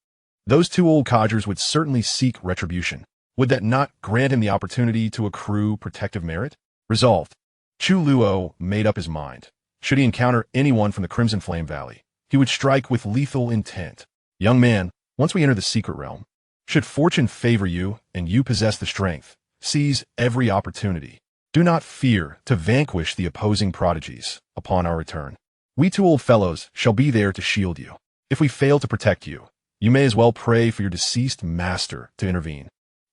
those two old codgers would certainly seek retribution. Would that not grant him the opportunity to accrue protective merit? Resolved, Chu Luo made up his mind. Should he encounter anyone from the Crimson Flame Valley, he would strike with lethal intent. Young man, once we enter the secret realm, should fortune favor you and you possess the strength, seize every opportunity. Do not fear to vanquish the opposing prodigies upon our return. We two old fellows shall be there to shield you. If we fail to protect you, you may as well pray for your deceased master to intervene.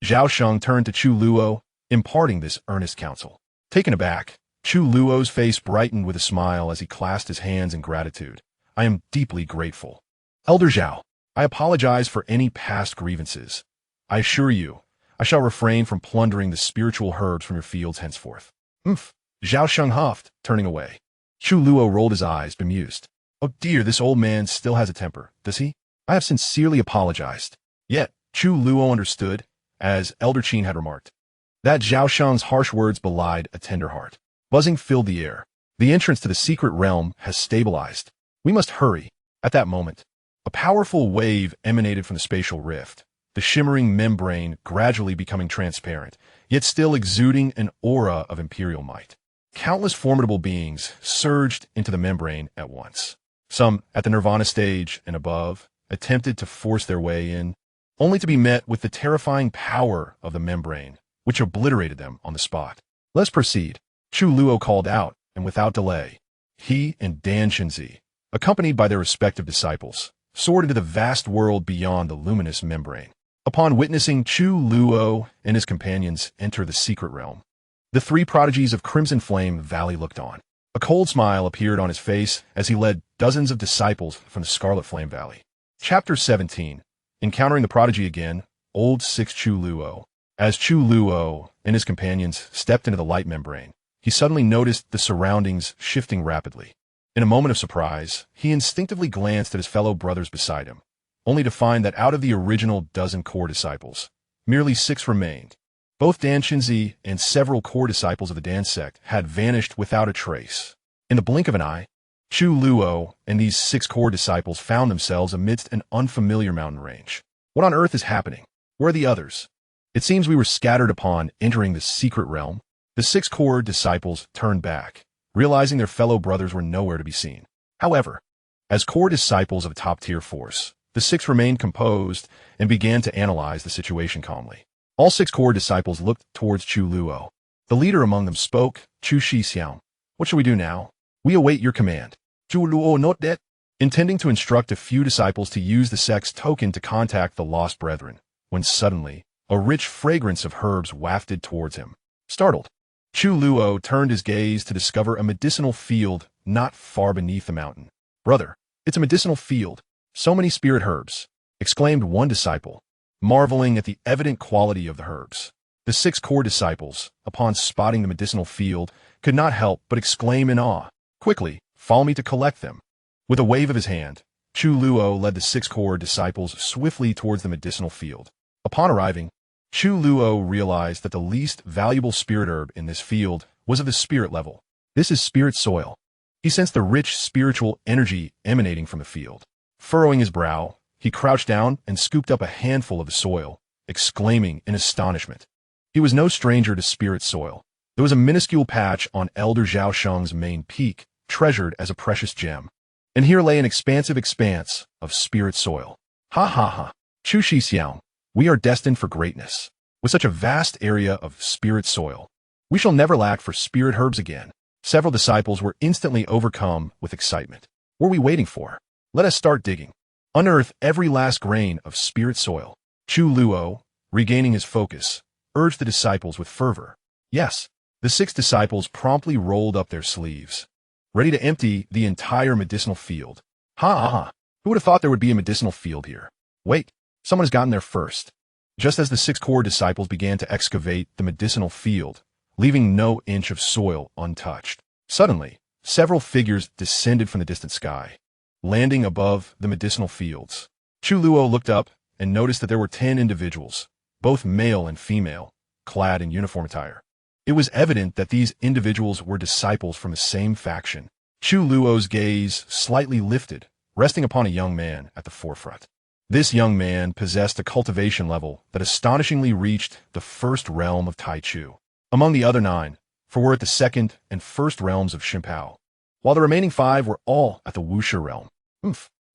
Zhao Sheng turned to Chu Luo, imparting this earnest counsel. Taken aback, Chu Luo's face brightened with a smile as he clasped his hands in gratitude. I am deeply grateful. Elder Zhao, I apologize for any past grievances. I assure you, I shall refrain from plundering the spiritual herbs from your fields henceforth. Zhao Sheng huffed, turning away. Chu Luo rolled his eyes, bemused. Oh dear, this old man still has a temper, does he? I have sincerely apologized. Yet, Chu Luo understood, as Elder Qin had remarked, that Zhao Sheng's harsh words belied a tender heart. Buzzing filled the air. The entrance to the secret realm has stabilized. We must hurry. At that moment, a powerful wave emanated from the spatial rift, the shimmering membrane gradually becoming transparent, yet still exuding an aura of imperial might. Countless formidable beings surged into the membrane at once. Some, at the nirvana stage and above, attempted to force their way in, only to be met with the terrifying power of the membrane, which obliterated them on the spot. Let's proceed, Chu Luo called out, and without delay, he and Xianxia, accompanied by their respective disciples, soared into the vast world beyond the luminous membrane. Upon witnessing Chu Luo and his companions enter the secret realm, the three prodigies of Crimson Flame Valley looked on. A cold smile appeared on his face as he led dozens of disciples from the Scarlet Flame Valley. Chapter 17. Encountering the prodigy again, Old Six Chu Luo. As Chu Luo and his companions stepped into the light membrane, he suddenly noticed the surroundings shifting rapidly. In a moment of surprise, he instinctively glanced at his fellow brothers beside him, only to find that out of the original dozen core disciples, merely 6 remained. Both Xianxia and several core disciples of the Dan sect had vanished without a trace. In the blink of an eye, Chu Luo and these 6 core disciples found themselves amidst an unfamiliar mountain range. What on earth is happening? Where are the others? It seems we were scattered upon entering the secret realm. The 6 core disciples turned back, realizing their fellow brothers were nowhere to be seen. However, as core disciples of a top-tier force, the 6 remained composed and began to analyze the situation calmly. All 6 core disciples looked towards Chu Luo. The leader among them spoke, Chu Xiao. What shall we do now? We await your command. Chu Luo noted that, intending to instruct a few disciples to use the sect's token to contact the lost brethren, when suddenly, a rich fragrance of herbs wafted towards him. Startled, Chu Luo turned his gaze to discover a medicinal field not far beneath the mountain. Brother, it's a medicinal field. So many spirit herbs, exclaimed one disciple, marveling at the evident quality of the herbs. The 6 core disciples, upon spotting the medicinal field, could not help but exclaim in awe. Quickly, follow me to collect them. With a wave of his hand, Chu Luo led the 6 core disciples swiftly towards the medicinal field. Upon arriving, Chu Luo realized that the least valuable spirit herb in this field was of the spirit level. This is spirit soil. He sensed the rich spiritual energy emanating from the field. Furrowing his brow, he crouched down and scooped up a handful of the soil, exclaiming in astonishment. He was no stranger to spirit soil. There was a minuscule patch on Elder Zhao Sheng's main peak, treasured as a precious gem. And here lay an expansive expanse of spirit soil. Ha ha ha. Chu Xiao, we are destined for greatness. With such a vast area of spirit soil, We shall never lack for spirit herbs again. Several disciples were instantly overcome with excitement. What are we waiting for? Let us start digging. Unearth every last grain of spirit soil. Chu Luo, regaining his focus, urged the disciples with fervor. Yes, the 6 disciples promptly rolled up their sleeves, ready to empty the entire medicinal field. Ha! Who would have thought there would be a medicinal field here? Wait, someone has gotten there first. Just as the 6 core disciples began to excavate the medicinal field, leaving no inch of soil untouched, suddenly, several figures descended from the distant sky, landing above the medicinal fields. Chu Luo looked up and noticed that there were 10 individuals, both male and female, clad in uniform attire. It was evident that these individuals were disciples from the same faction. Chu Luo's gaze slightly lifted, resting upon a young man at the forefront. This young man possessed a cultivation level that astonishingly reached the first realm of Tai Chu, among the other 9, for we're at the second and first realms of Xianxia, while the remaining 5 were all at the Wuxia realm.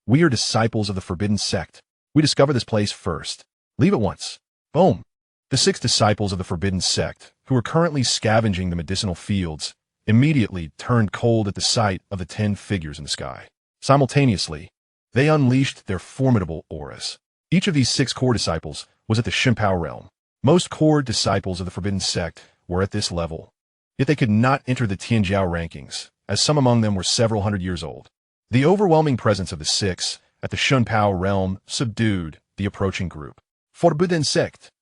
We are disciples of the Forbidden Sect. We discover this place first. Leave at once. Boom. The 6 disciples of the Forbidden Sect, who were currently scavenging the medicinal fields, immediately turned cold at the sight of the 10 figures in the sky. Simultaneously, they unleashed their formidable auras. Each of these 6 core disciples was at the Xianxia realm. Most core disciples of the Forbidden Sect were at this level, yet they could not enter the Tianjiao rankings, as some among them were several hundred years old. The overwhelming presence of the 6 at the Xianxia realm subdued the approaching group. Forbidden Sect.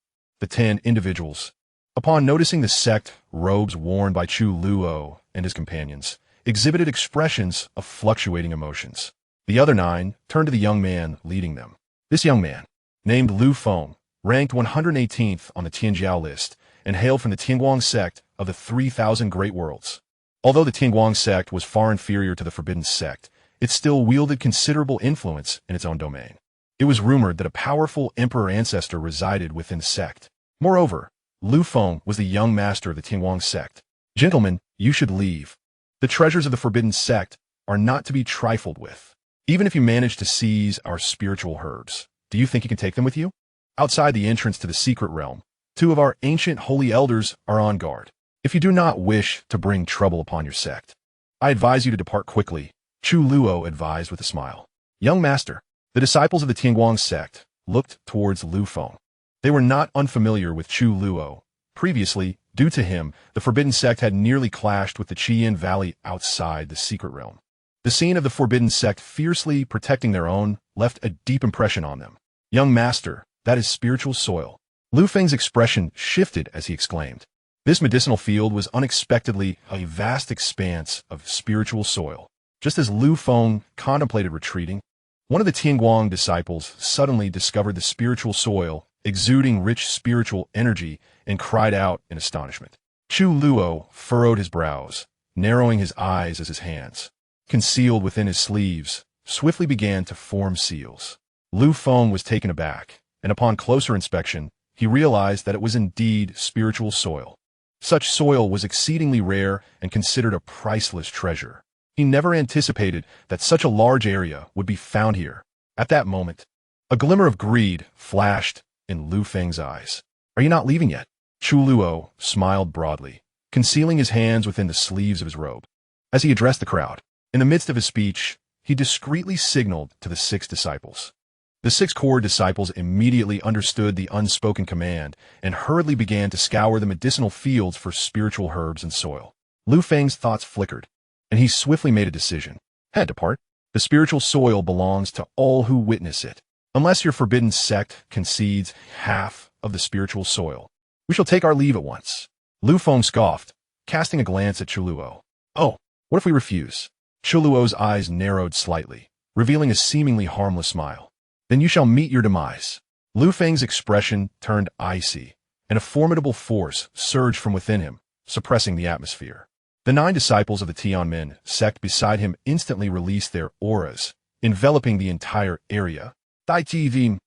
The 10 individuals, upon noticing the sect robes worn by Chu Luo and his companions, exhibited expressions of fluctuating emotions. The other 9 turned to the young man leading them. This young man, named Lu Feng, ranked 118th on the Tianjiao list and hailed from the Tianguang sect of the 3,000 Great Worlds. Although the Tianguang sect was far inferior to the Forbidden Sect, it still wielded considerable influence in its own domain. It was rumored that a powerful emperor ancestor resided within the sect. Moreover, Lu Feng was the young master of the Tianguang sect. Gentlemen, you should leave. The treasures of the Forbidden Sect are not to be trifled with. Even if you manage to seize our spiritual herbs, do you think you can take them with you? Outside the entrance to the secret realm, 2 of our ancient holy elders are on guard. If you do not wish to bring trouble upon your sect, I advise you to depart quickly, Chu Luo advised with a smile. Young master, the disciples of the Tianguang sect looked towards Lu Feng. They were not unfamiliar with Chu Luo. Previously, due to him, the Forbidden Sect had nearly clashed with the Qian Valley outside the secret realm. The scene of the Forbidden Sect fiercely protecting their own left a deep impression on them. Young master, that is spiritual soil. Lu Feng's expression shifted as he exclaimed. This medicinal field was unexpectedly a vast expanse of spiritual soil. Just as Lu Feng contemplated retreating, one of the Tianguang disciples suddenly discovered the spiritual soil exuding rich spiritual energy, and cried out in astonishment. Chu Luo furrowed his brows, narrowing his eyes as his hands, concealed within his sleeves, swiftly began to form seals. Lu Feng was taken aback, and upon closer inspection, he realized that it was indeed spiritual soil. Such soil was exceedingly rare and considered a priceless treasure. He never anticipated that such a large area would be found here. At that moment, a glimmer of greed flashed in Lu Feng's eyes. Are you not leaving yet? Chu Luo smiled broadly, concealing his hands within the sleeves of his robe. As he addressed the crowd, in the midst of his speech, he discreetly signaled to the 6 disciples. The 6 core disciples immediately understood the unspoken command and hurriedly began to scour the medicinal fields for spiritual herbs and soil. Lu Feng's thoughts flickered, and he swiftly made a decision. Depart. The spiritual soil belongs to all who witness it. Unless your Forbidden Sect concedes half of the spiritual soil, we shall take our leave at once. Lu Feng scoffed, casting a glance at Chu Luo. Oh, what if we refuse? Chu Luo's eyes narrowed slightly, revealing a seemingly harmless smile. Then you shall meet your demise. Lu Feng's expression turned icy, and a formidable force surged from within him, suppressing the atmosphere. The 9 disciples of the Tianmen sect beside him instantly released their auras, enveloping the entire area. The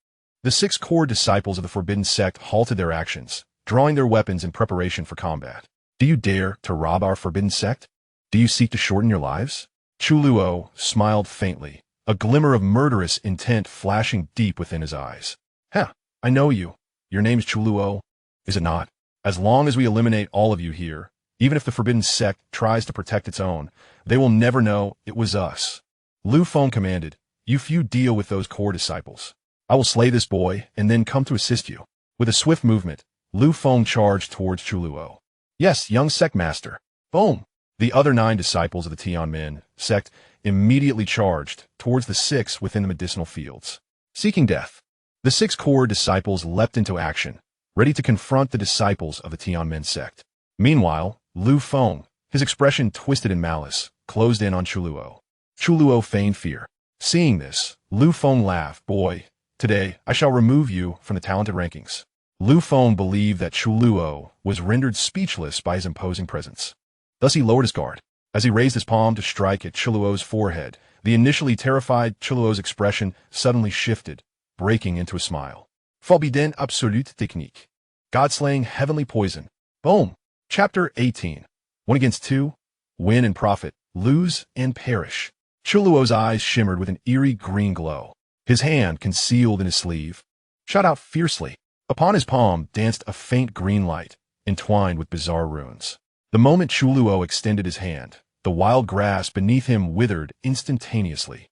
6 core disciples of the Forbidden Sect halted their actions, drawing their weapons in preparation for combat. Do you dare to rob our Forbidden Sect? Do you seek to shorten your lives? Chu Luo smiled faintly, a glimmer of murderous intent flashing deep within his eyes. I know you. Your name's Chu Luo, is it not? As long as we eliminate all of you here, Even if the Forbidden Sect tries to protect its own, they will never know it was us. Lu Feng commanded, "You few deal with those core disciples. I will slay this boy and then come to assist you." With a swift movement, Lu Feng charged towards Chu Luo. "Yes, young sect master." Boom! The other 9 disciples of the Tianmen sect immediately charged towards the 6 within the medicinal fields, seeking death. The 6 core disciples leapt into action, ready to confront the disciples of the Tianmen sect. Meanwhile, Lu Feng, his expression twisted in malice, closed in on Chu Luo. Chu Luo feigned fear. Seeing this, Lu Feng laughed. "Boy, today I shall remove you from the talented rankings." Lu Feng believed that Chu Luo was rendered speechless by his imposing presence. Thus he lowered his guard. As he raised his palm to strike at Chu Luo's forehead, the initially terrified Chu Luo's expression suddenly shifted, breaking into a smile. Forbidden absolute technique. God-slaying heavenly poison. Boom! Chapter 18. 1 against 2. Win and profit. Lose and perish. Chu Luo's eyes shimmered with an eerie green glow. His hand, concealed in his sleeve, shot out fiercely. Upon his palm danced a faint green light, entwined with bizarre runes. The moment Chu Luo extended his hand, the wild grass beneath him withered instantaneously.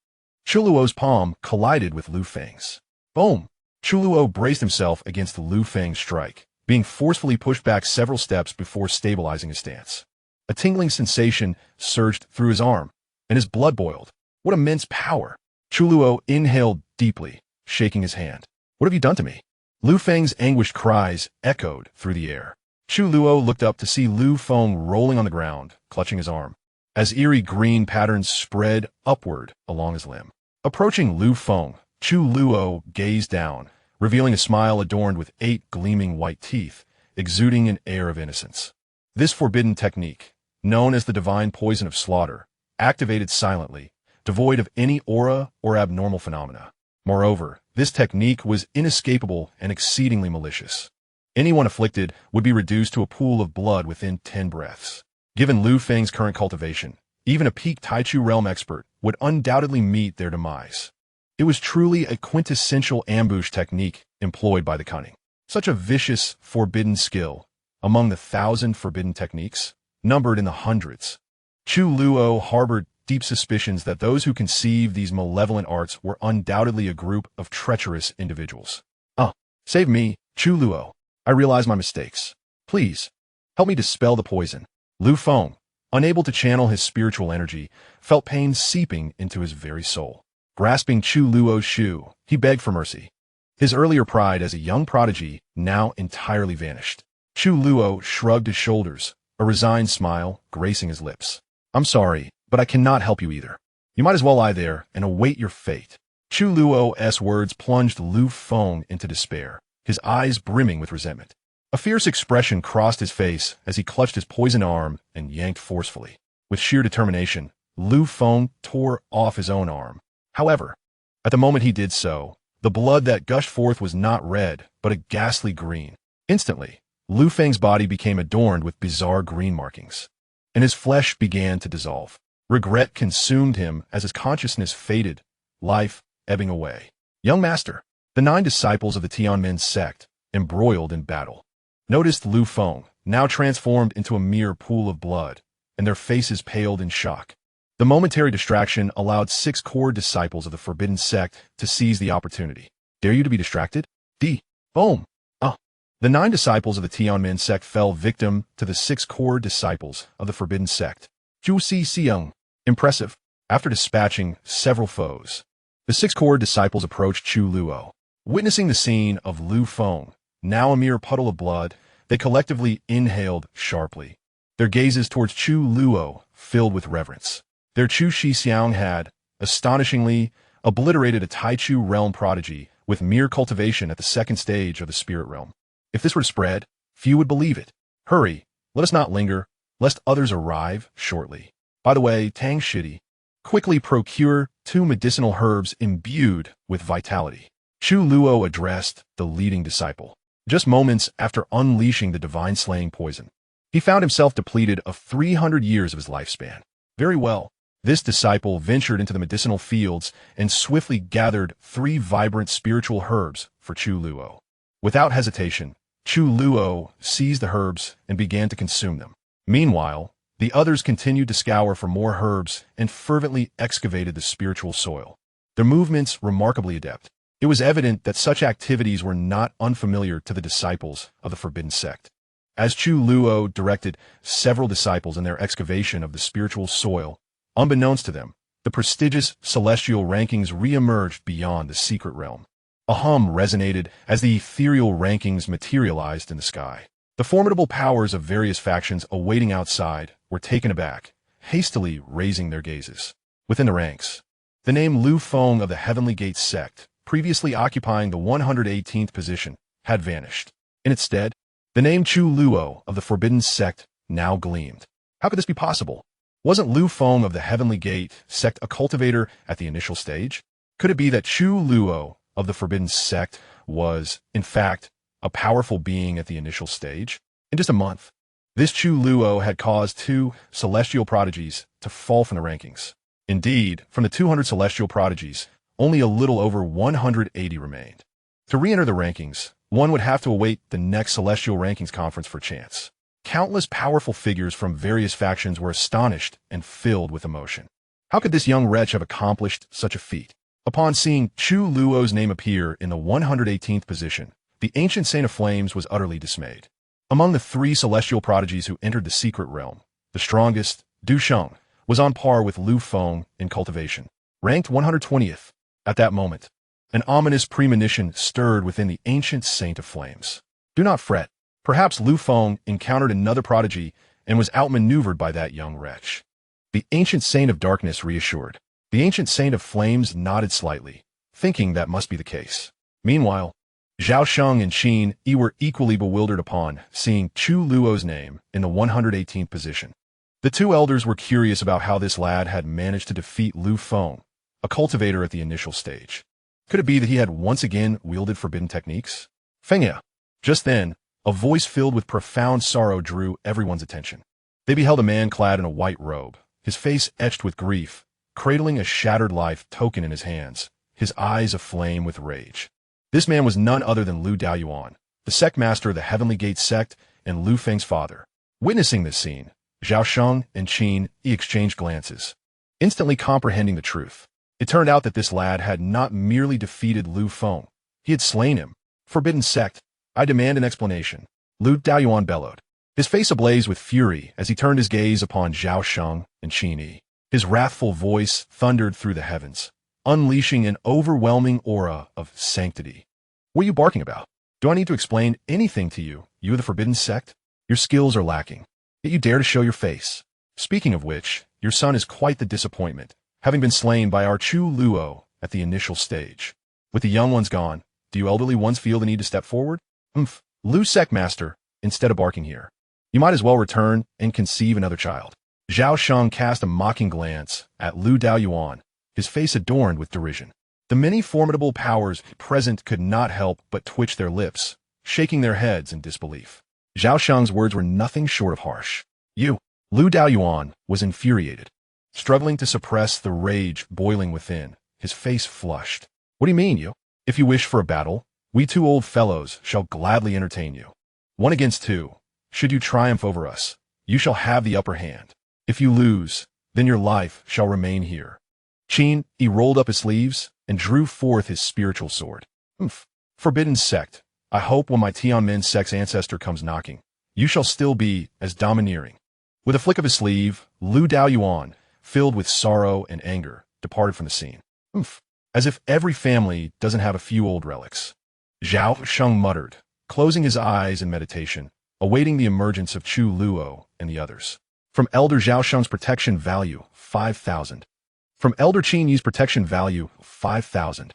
Chu Luo's palm collided with Lu Feng's. Boom! Chu Luo braced himself against Lu Feng's strike, being forcefully pushed back several steps before stabilizing his stance. A tingling sensation surged through his arm, and his blood boiled. What immense power! Chu Luo inhaled deeply, shaking his hand. "What have you done to me?" Lu Feng's anguished cries echoed through the air. Chu Luo looked up to see Lu Feng rolling on the ground, clutching his arm, as eerie green patterns spread upward along his limb. Approaching Lu Feng, Chu Luo gazed down, revealing a smile adorned with 8 gleaming white teeth, exuding an air of innocence. This forbidden technique, known as the divine poison of slaughter, activated silently, devoid of any aura or abnormal phenomena. Moreover, this technique was inescapable and exceedingly malicious. Anyone afflicted would be reduced to a pool of blood within 10 breaths. Given Lu Feng's current cultivation, even a peak Taichu realm expert would undoubtedly meet their demise. It was truly a quintessential ambush technique employed by the cunning. Such a vicious, forbidden skill, among the 1,000 forbidden techniques, numbered in the hundreds. Chu Luo harbored deep suspicions that those who conceived these malevolent arts were undoubtedly a group of treacherous individuals. Save me, Chu Luo. I realize my mistakes. Please, help me dispel the poison." Lu Feng, unable to channel his spiritual energy, felt pain seeping into his very soul. Grasping Chu Luo's shoe, he begged for mercy. His earlier pride as a young prodigy now entirely vanished. Chu Luo shrugged his shoulders, a resigned smile gracing his lips. "I'm sorry, but I cannot help you either. You might as well lie there and await your fate." Chu Luo's words plunged Lu Feng into despair, his eyes brimming with resentment. A fierce expression crossed his face as he clutched his poisoned arm and yanked forcefully. With sheer determination, Lu Feng tore off his own arm. However, at the moment he did so, the blood that gushed forth was not red, but a ghastly green. Instantly, Lu Feng's body became adorned with bizarre green markings, and his flesh began to dissolve. Regret consumed him as his consciousness faded, life ebbing away. "Young master," the 9 disciples of the Tianmen sect, embroiled in battle, noticed Lu Feng, now transformed into a mere pool of blood, and their faces paled in shock. The momentary distraction allowed 6 core disciples of the Forbidden Sect to seize the opportunity. "Dare you to be distracted?" Boom! The 9 disciples of the Tianmen sect fell victim to the 6 core disciples of the Forbidden Sect. Zhu Xiang. Impressive. After dispatching several foes, the 6 core disciples approached Chu Luo. Witnessing the scene of Lu Feng, now a mere puddle of blood, they collectively inhaled sharply, their gazes towards Chu Luo filled with reverence. Their Chu Xiang had, astonishingly, obliterated a Taichu realm prodigy with mere cultivation at the 2nd stage of the spirit realm. If this were to spread, few would believe it. Hurry, let us not linger, lest others arrive shortly. By the way, Tang Shidi, quickly procure 2 medicinal herbs imbued with vitality. Chu Luo addressed the leading disciple. Just moments after unleashing the divine slaying poison, he found himself depleted of 300 years of his lifespan. Very well. This disciple ventured into the medicinal fields and swiftly gathered 3 vibrant spiritual herbs for Chu Luo. Without hesitation, Chu Luo seized the herbs and began to consume them. Meanwhile, the others continued to scour for more herbs and fervently excavated the spiritual soil. Their movements remarkably adept. It was evident that such activities were not unfamiliar to the disciples of the Forbidden Sect. As Chu Luo directed several disciples in their excavation of the spiritual soil, unbeknownst to them, the prestigious celestial rankings re-emerged beyond the secret realm. A hum resonated as the ethereal rankings materialized in the sky. The formidable powers of various factions awaiting outside were taken aback, hastily raising their gazes. Within the ranks, the name Lu Feng of the Heavenly Gate sect, previously occupying the 118th position, had vanished. In its stead, the name Chu Luo of the Forbidden Sect now gleamed. How could this be possible? Wasn't Lu Feng of the Heavenly Gate sect a cultivator at the initial stage? Could it be that Chu Luo of the Forbidden Sect was, in fact, a powerful being at the initial stage? In just a month, this Chu Luo had caused 2 celestial prodigies to fall from the rankings. Indeed, from the 200 celestial prodigies, only a little over 180 remained. To re-enter the rankings, one would have to await the next celestial rankings conference for chance. Countless powerful figures from various factions were astonished and filled with emotion. How could this young wretch have accomplished such a feat? Upon seeing Chu Luo's name appear in the 118th position, the ancient Saint of Flames was utterly dismayed. Among the 3 celestial prodigies who entered the secret realm, the strongest, Du Sheng, was on par with Lu Feng in cultivation, ranked 120th. At that moment, an ominous premonition stirred within the ancient Saint of Flames. Do not fret. Perhaps Lu Feng encountered another prodigy and was outmaneuvered by that young wretch. The ancient Saint of Darkness reassured. The ancient Saint of Flames nodded slightly, thinking that must be the case. Meanwhile, Zhao Sheng and Qin Yi were equally bewildered upon seeing Chu Luo's name in the 118th position. The 2 elders were curious about how this lad had managed to defeat Lu Feng, a cultivator at the initial stage. Could it be that he had once again wielded forbidden techniques? Fengya. Just then, a voice filled with profound sorrow drew everyone's attention. They beheld a man clad in a white robe, his face etched with grief, cradling a shattered life token in his hands, his eyes aflame with rage. This man was none other than Lu Daoyuan, the sect master of the Heavenly Gate sect and Lu Feng's father. Witnessing this scene, Zhao Sheng and Qin Yi exchanged glances, instantly comprehending the truth. It turned out that this lad had not merely defeated Lu Feng, he had slain him. Forbidden Sect, I demand an explanation, Lu Daoyuan bellowed, his face ablaze with fury as he turned his gaze upon Zhao Sheng and Qin Yi. His wrathful voice thundered through the heavens, unleashing an overwhelming aura of sanctity. What are you barking about? Do I need to explain anything to you, you of the Forbidden Sect? Your skills are lacking, yet you dare to show your face. Speaking of which, your son is quite the disappointment, having been slain by our Chu Luo at the initial stage. With the young ones gone, do you elderly ones feel the need to step forward? Lu Sect Master, instead of barking here, you might as well return and conceive another child. Zhao Sheng cast a mocking glance at Lu Daoyuan, his face adorned with derision. The many formidable powers present could not help but twitch their lips, shaking their heads in disbelief. Zhao Sheng's words were nothing short of harsh. You, Lu Daoyuan, was infuriated. Struggling to suppress the rage boiling within, his face flushed. What do you mean, you? If you wish for a battle, we 2 old fellows shall gladly entertain you. 1 against 2. Should you triumph over us, you shall have the upper hand. If you lose, then your life shall remain here. Qin Yi rolled up his sleeves and drew forth his spiritual sword. Forbidden Sect, I hope when my Tianmen Sect's ancestor comes knocking, you shall still be as domineering. With a flick of his sleeve, Lu Daoyuan, filled with sorrow and anger, departed from the scene. As if every family doesn't have a few old relics. Zhao Sheng muttered, closing his eyes in meditation, awaiting the emergence of Chu Luo and the others. From Elder Zhao Sheng's protection value, 5,000. From Elder Qin Yi's protection value, 5,000.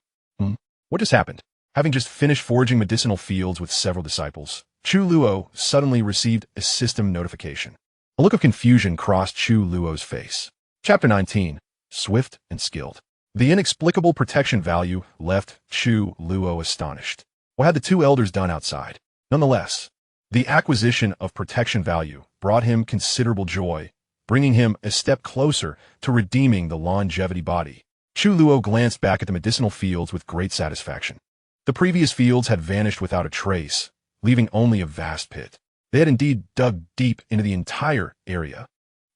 What just happened? Having just finished foraging medicinal fields with several disciples, Chu Luo suddenly received a system notification. A look of confusion crossed Chu Luo's face. Chapter 19, Swift and Skilled. The inexplicable protection value left Chu Luo astonished. What had the 2 elders done outside? Nonetheless, the acquisition of protection value brought him considerable joy, bringing him a step closer to redeeming the longevity body. Chu Luo glanced back at the medicinal fields with great satisfaction. The previous fields had vanished without a trace, leaving only a vast pit. They had indeed dug deep into the entire area.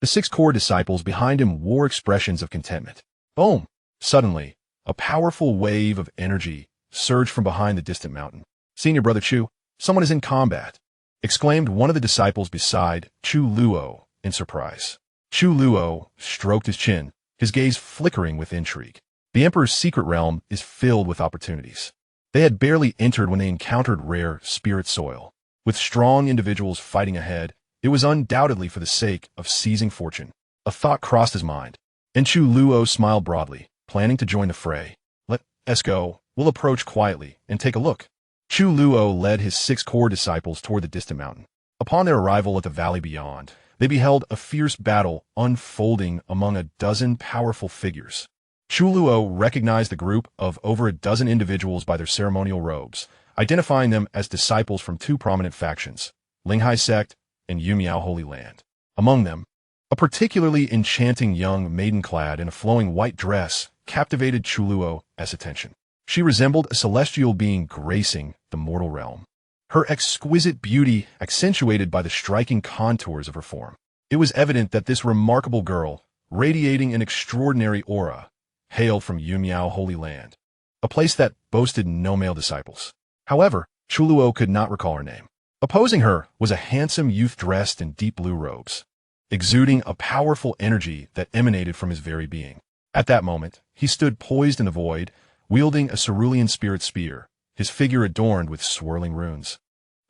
The 6 core disciples behind him wore expressions of contentment. Boom! Suddenly, a powerful wave of energy surged from behind the distant mountain. "Senior Brother Chu, someone is in combat," exclaimed one of the disciples beside Chu Luo in surprise. Chu Luo stroked his chin, his gaze flickering with intrigue. The Emperor's secret realm is filled with opportunities. They had barely entered when they encountered rare spirit soil. With strong individuals fighting ahead, it was undoubtedly for the sake of seizing fortune. A thought crossed his mind, and Chu Luo smiled broadly, planning to join the fray. "Let's go. We'll approach quietly and take a look." Chu Luo led his 6 core disciples toward the distant mountain. Upon their arrival at the valley beyond, they beheld a fierce battle unfolding among a dozen powerful figures. Chu Luo recognized the group of over a dozen individuals by their ceremonial robes, identifying them as disciples from 2 prominent factions, Linghai Sect and Yumiao Holy Land. Among them, a particularly enchanting young maiden clad in a flowing white dress captivated Chu Luo's attention. She resembled a celestial being gracing the mortal realm, her exquisite beauty accentuated by the striking contours of her form. It was evident that this remarkable girl, radiating an extraordinary aura, hailed from Yumiao Holy Land, a place that boasted no male disciples. However, Chu Luo could not recall her name. Opposing her was a handsome youth dressed in deep blue robes, exuding a powerful energy that emanated from his very being. At that moment, he stood poised in the void, wielding a cerulean spirit spear, his figure adorned with swirling runes,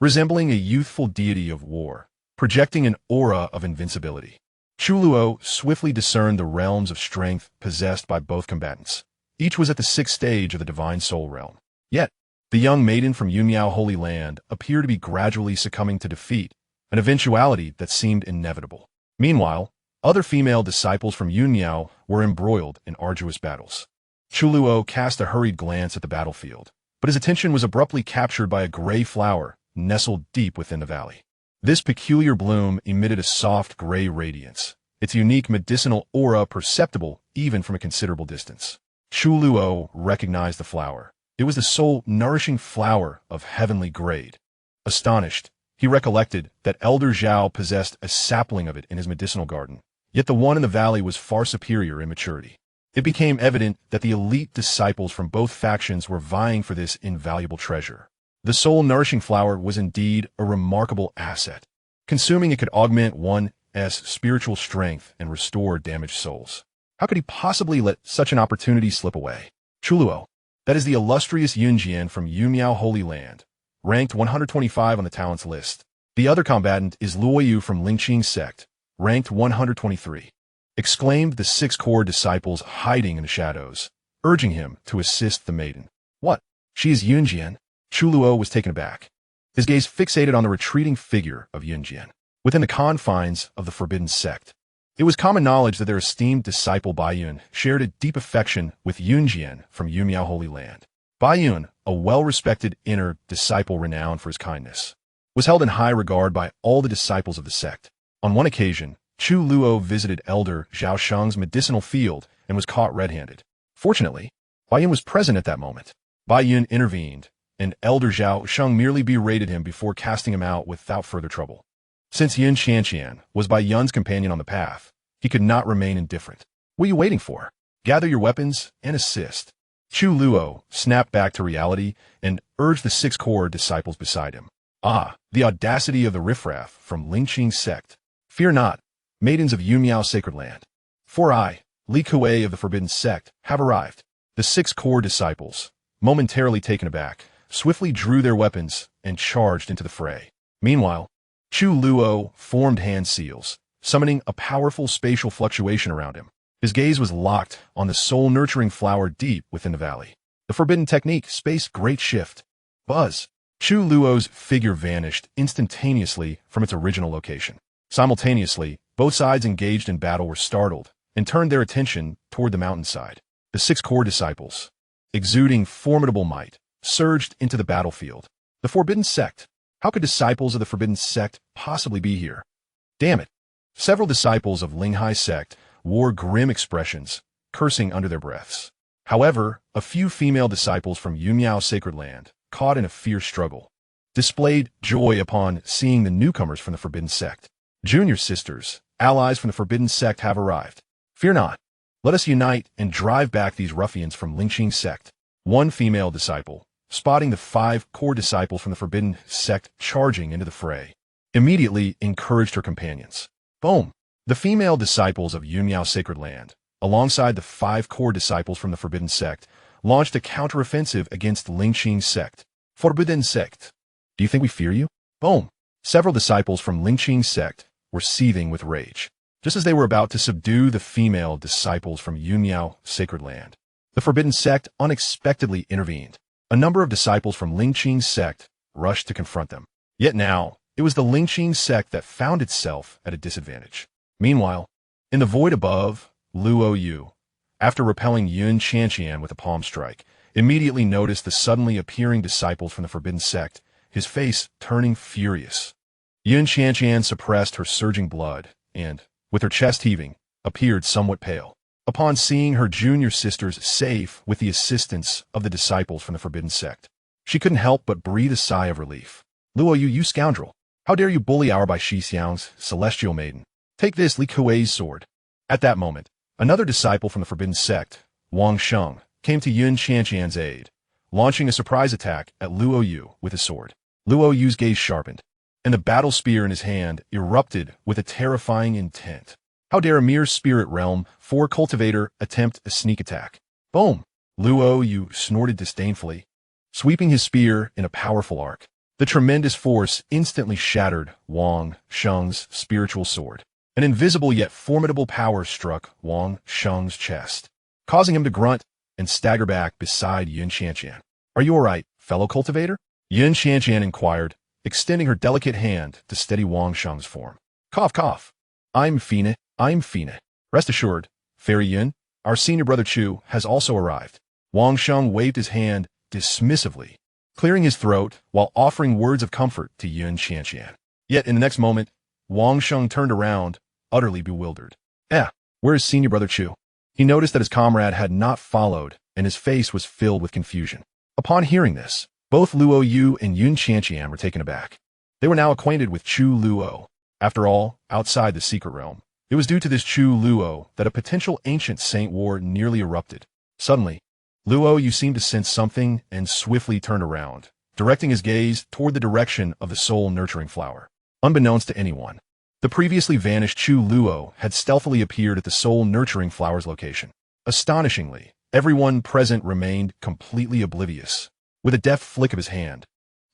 resembling a youthful deity of war, projecting an aura of invincibility. Chu Luo swiftly discerned the realms of strength possessed by both combatants. Each was at the 6th stage of the divine soul realm. Yet, the young maiden from Yumiao Holy Land appeared to be gradually succumbing to defeat, an eventuality that seemed inevitable. Meanwhile, other female disciples from Yumiao were embroiled in arduous battles. Chu Luo cast a hurried glance at the battlefield, but his attention was abruptly captured by a gray flower nestled deep within the valley. This peculiar bloom emitted a soft gray radiance, its unique medicinal aura perceptible even from a considerable distance. Chu Luo recognized the flower. It was the soul-nourishing flower of heavenly grade. Astonished, he recollected that Elder Zhao possessed a sapling of it in his medicinal garden, yet the one in the valley was far superior in maturity. It became evident that the elite disciples from both factions were vying for this invaluable treasure. The soul-nourishing flower was indeed a remarkable asset. Consuming it could augment one's spiritual strength and restore damaged souls. How could he possibly let such an opportunity slip away? Chu Luo, that is the illustrious Yunjian from Yumiao Holy Land, ranked 125 on the talents list. The other combatant is Luoyu from Lingqing Sect, ranked 123. Exclaimed the 6 core disciples hiding in the shadows, urging him to assist the maiden. "What? She is Yunjian?" Chu Luo was taken aback, his gaze fixated on the retreating figure of Yunjian. Within the confines of the Forbidden Sect, it was common knowledge that their esteemed disciple Baiyun shared a deep affection with Yunjian from Yumiao Holy Land. Baiyun, a well-respected inner disciple renowned for his kindness, was held in high regard by all the disciples of the sect. On one occasion, Chu Luo visited Elder Zhao Sheng's medicinal field and was caught red-handed. Fortunately, Baiyun was present at that moment. Baiyun intervened, and Elder Zhao Sheng merely berated him before casting him out without further trouble. Since Xianxia was Baiyun's companion on the path, he could not remain indifferent. "What are you waiting for? Gather your weapons and assist." Chu Luo snapped back to reality and urged the 6 core disciples beside him. "Ah, the audacity of the riffraff from Lingqing Sect. Fear not, maidens of Yumiao Sacred Land. For I, Li Kuei of the Forbidden Sect, have arrived." The 6 core disciples, momentarily taken aback, swiftly drew their weapons and charged into the fray. Meanwhile, Chu Luo formed hand seals, summoning a powerful spatial fluctuation around him. His gaze was locked on the soul-nurturing flower deep within the valley. The forbidden technique, space great shift. Buzz. Chu Luo's figure vanished instantaneously from its original location. Simultaneously, both sides engaged in battle were startled and turned their attention toward the mountainside. The 6 core disciples, exuding formidable might, surged into the battlefield. The Forbidden Sect. How could disciples of the Forbidden Sect possibly be here? Damn it. Several disciples of Linghai Sect wore grim expressions, cursing under their breaths. However, a few female disciples from Yumiao Sacred Land, caught in a fierce struggle, displayed joy upon seeing the newcomers from the Forbidden Sect. Junior sisters, allies from the Forbidden Sect have arrived. Fear not. Let us unite and drive back these ruffians from Xianxia sect. One female disciple, spotting the 5 core disciples from the Forbidden Sect charging into the fray, immediately encouraged her companions. Boom! The female disciples of Yunmiao Sacred Land, alongside the 5 core disciples from the Forbidden Sect, launched a counteroffensive against Xianxia sect. Forbidden Sect. Do you think we fear you? Boom! Several disciples from Xianxia sect were seething with rage, just as they were about to subdue the female disciples from Yunmiao Sacred Land. The Forbidden Sect unexpectedly intervened. A number of disciples from Xianxia sect rushed to confront them. Yet now, it was the Xianxia sect that found itself at a disadvantage. Meanwhile, in the void above, Luo Yu, after repelling Xianxia with a palm strike, immediately noticed the suddenly appearing disciples from the Forbidden Sect, his face turning furious. Xianxia suppressed her surging blood and, with her chest heaving, appeared somewhat pale. Upon seeing her junior sisters safe with the assistance of the disciples from the Forbidden Sect, she couldn't help but breathe a sigh of relief. Luo Yu, you scoundrel! How dare you bully our Bai Shi Xiang's celestial maiden? Take this Li Kuei's sword. At that moment, another disciple from the Forbidden Sect, Wang Sheng, came to Xianxia's aid, launching a surprise attack at Luo Yu with his sword. Luo Yu's gaze sharpened, and the battle spear in his hand erupted with a terrifying intent. How dare a mere spirit realm 4 cultivator attempt a sneak attack? Boom! Luo Yu snorted disdainfully, sweeping his spear in a powerful arc. The tremendous force instantly shattered Wang Sheng's spiritual sword. An invisible yet formidable power struck Wang Sheng's chest, causing him to grunt and stagger back beside Xianxia. Are you all right, fellow cultivator? Xianxia inquired, extending her delicate hand to steady Wang Sheng's form. Cough, cough. I'm Fina. Rest assured, Fairy Yun, our senior brother Chu, has also arrived. Wang Sheng waved his hand dismissively, clearing his throat while offering words of comfort to Xianxia. Yet in the next moment, Wang Sheng turned around, utterly bewildered. Where is senior brother Chu? He noticed that his comrade had not followed, and his face was filled with confusion. Upon hearing this, both Luo Yu and Xianxia were taken aback. They were now acquainted with Chu Luo. After all, outside the secret realm, it was due to this Chu Luo that a potential ancient saint war nearly erupted. Suddenly, Luo Yu seemed to sense something and swiftly turned around, directing his gaze toward the direction of the soul-nurturing flower. Unbeknownst to anyone, the previously vanished Chu Luo had stealthily appeared at the soul-nurturing flower's location. Astonishingly, everyone present remained completely oblivious. With a deft flick of his hand,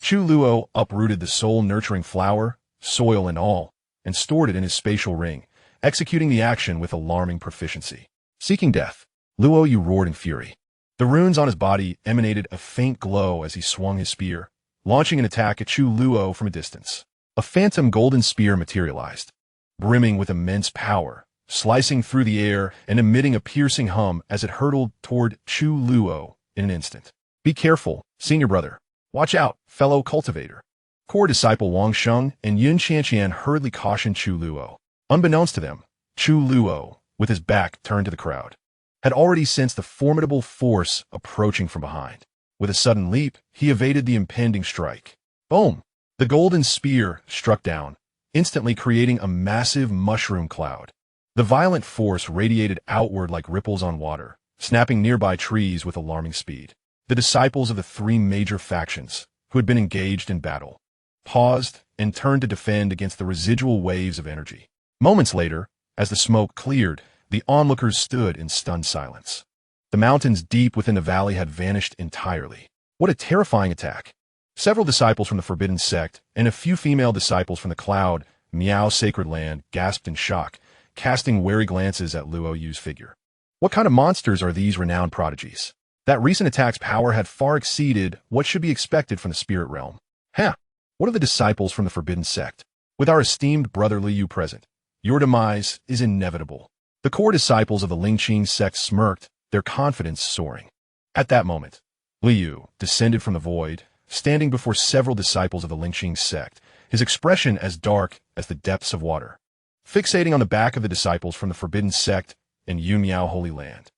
Chu Luo uprooted the soul-nurturing flower, soil and all, and stored it in his spatial ring, executing the action with alarming proficiency. Seeking death, Luo Yu roared in fury. The runes on his body emanated a faint glow as he swung his spear, launching an attack at Chu Luo from a distance. A phantom golden spear materialized, brimming with immense power, slicing through the air and emitting a piercing hum as it hurtled toward Chu Luo in an instant. Be careful, senior brother. Watch out, fellow cultivator. Core disciple Wang Sheng and Xianxia hurriedly cautioned Chu Luo. Unbeknownst to them, Chu Luo, with his back turned to the crowd, had already sensed the formidable force approaching from behind. With a sudden leap, he evaded the impending strike. Boom! The golden spear struck down, instantly creating a massive mushroom cloud. The violent force radiated outward like ripples on water, snapping nearby trees with alarming speed. The disciples of the 3 major factions, who had been engaged in battle, paused and turned to defend against the residual waves of energy. Moments later, as the smoke cleared, the onlookers stood in stunned silence. The mountains deep within the valley had vanished entirely. What a terrifying attack! Several disciples from the Forbidden Sect and a few female disciples from the Cloud, Miao Sacred Land gasped in shock, casting wary glances at Luo Yu's figure. What kind of monsters are these renowned prodigies? That recent attack's power had far exceeded what should be expected from the spirit realm. What are the disciples from the Forbidden Sect? With our esteemed brother Liu present, your demise is inevitable. The core disciples of the Xianxia sect smirked, their confidence soaring. At that moment, Liu descended from the void, standing before several disciples of the Xianxia sect, his expression as dark as the depths of water, fixating on the back of the disciples from the Forbidden Sect and Yunmiao Holy Land.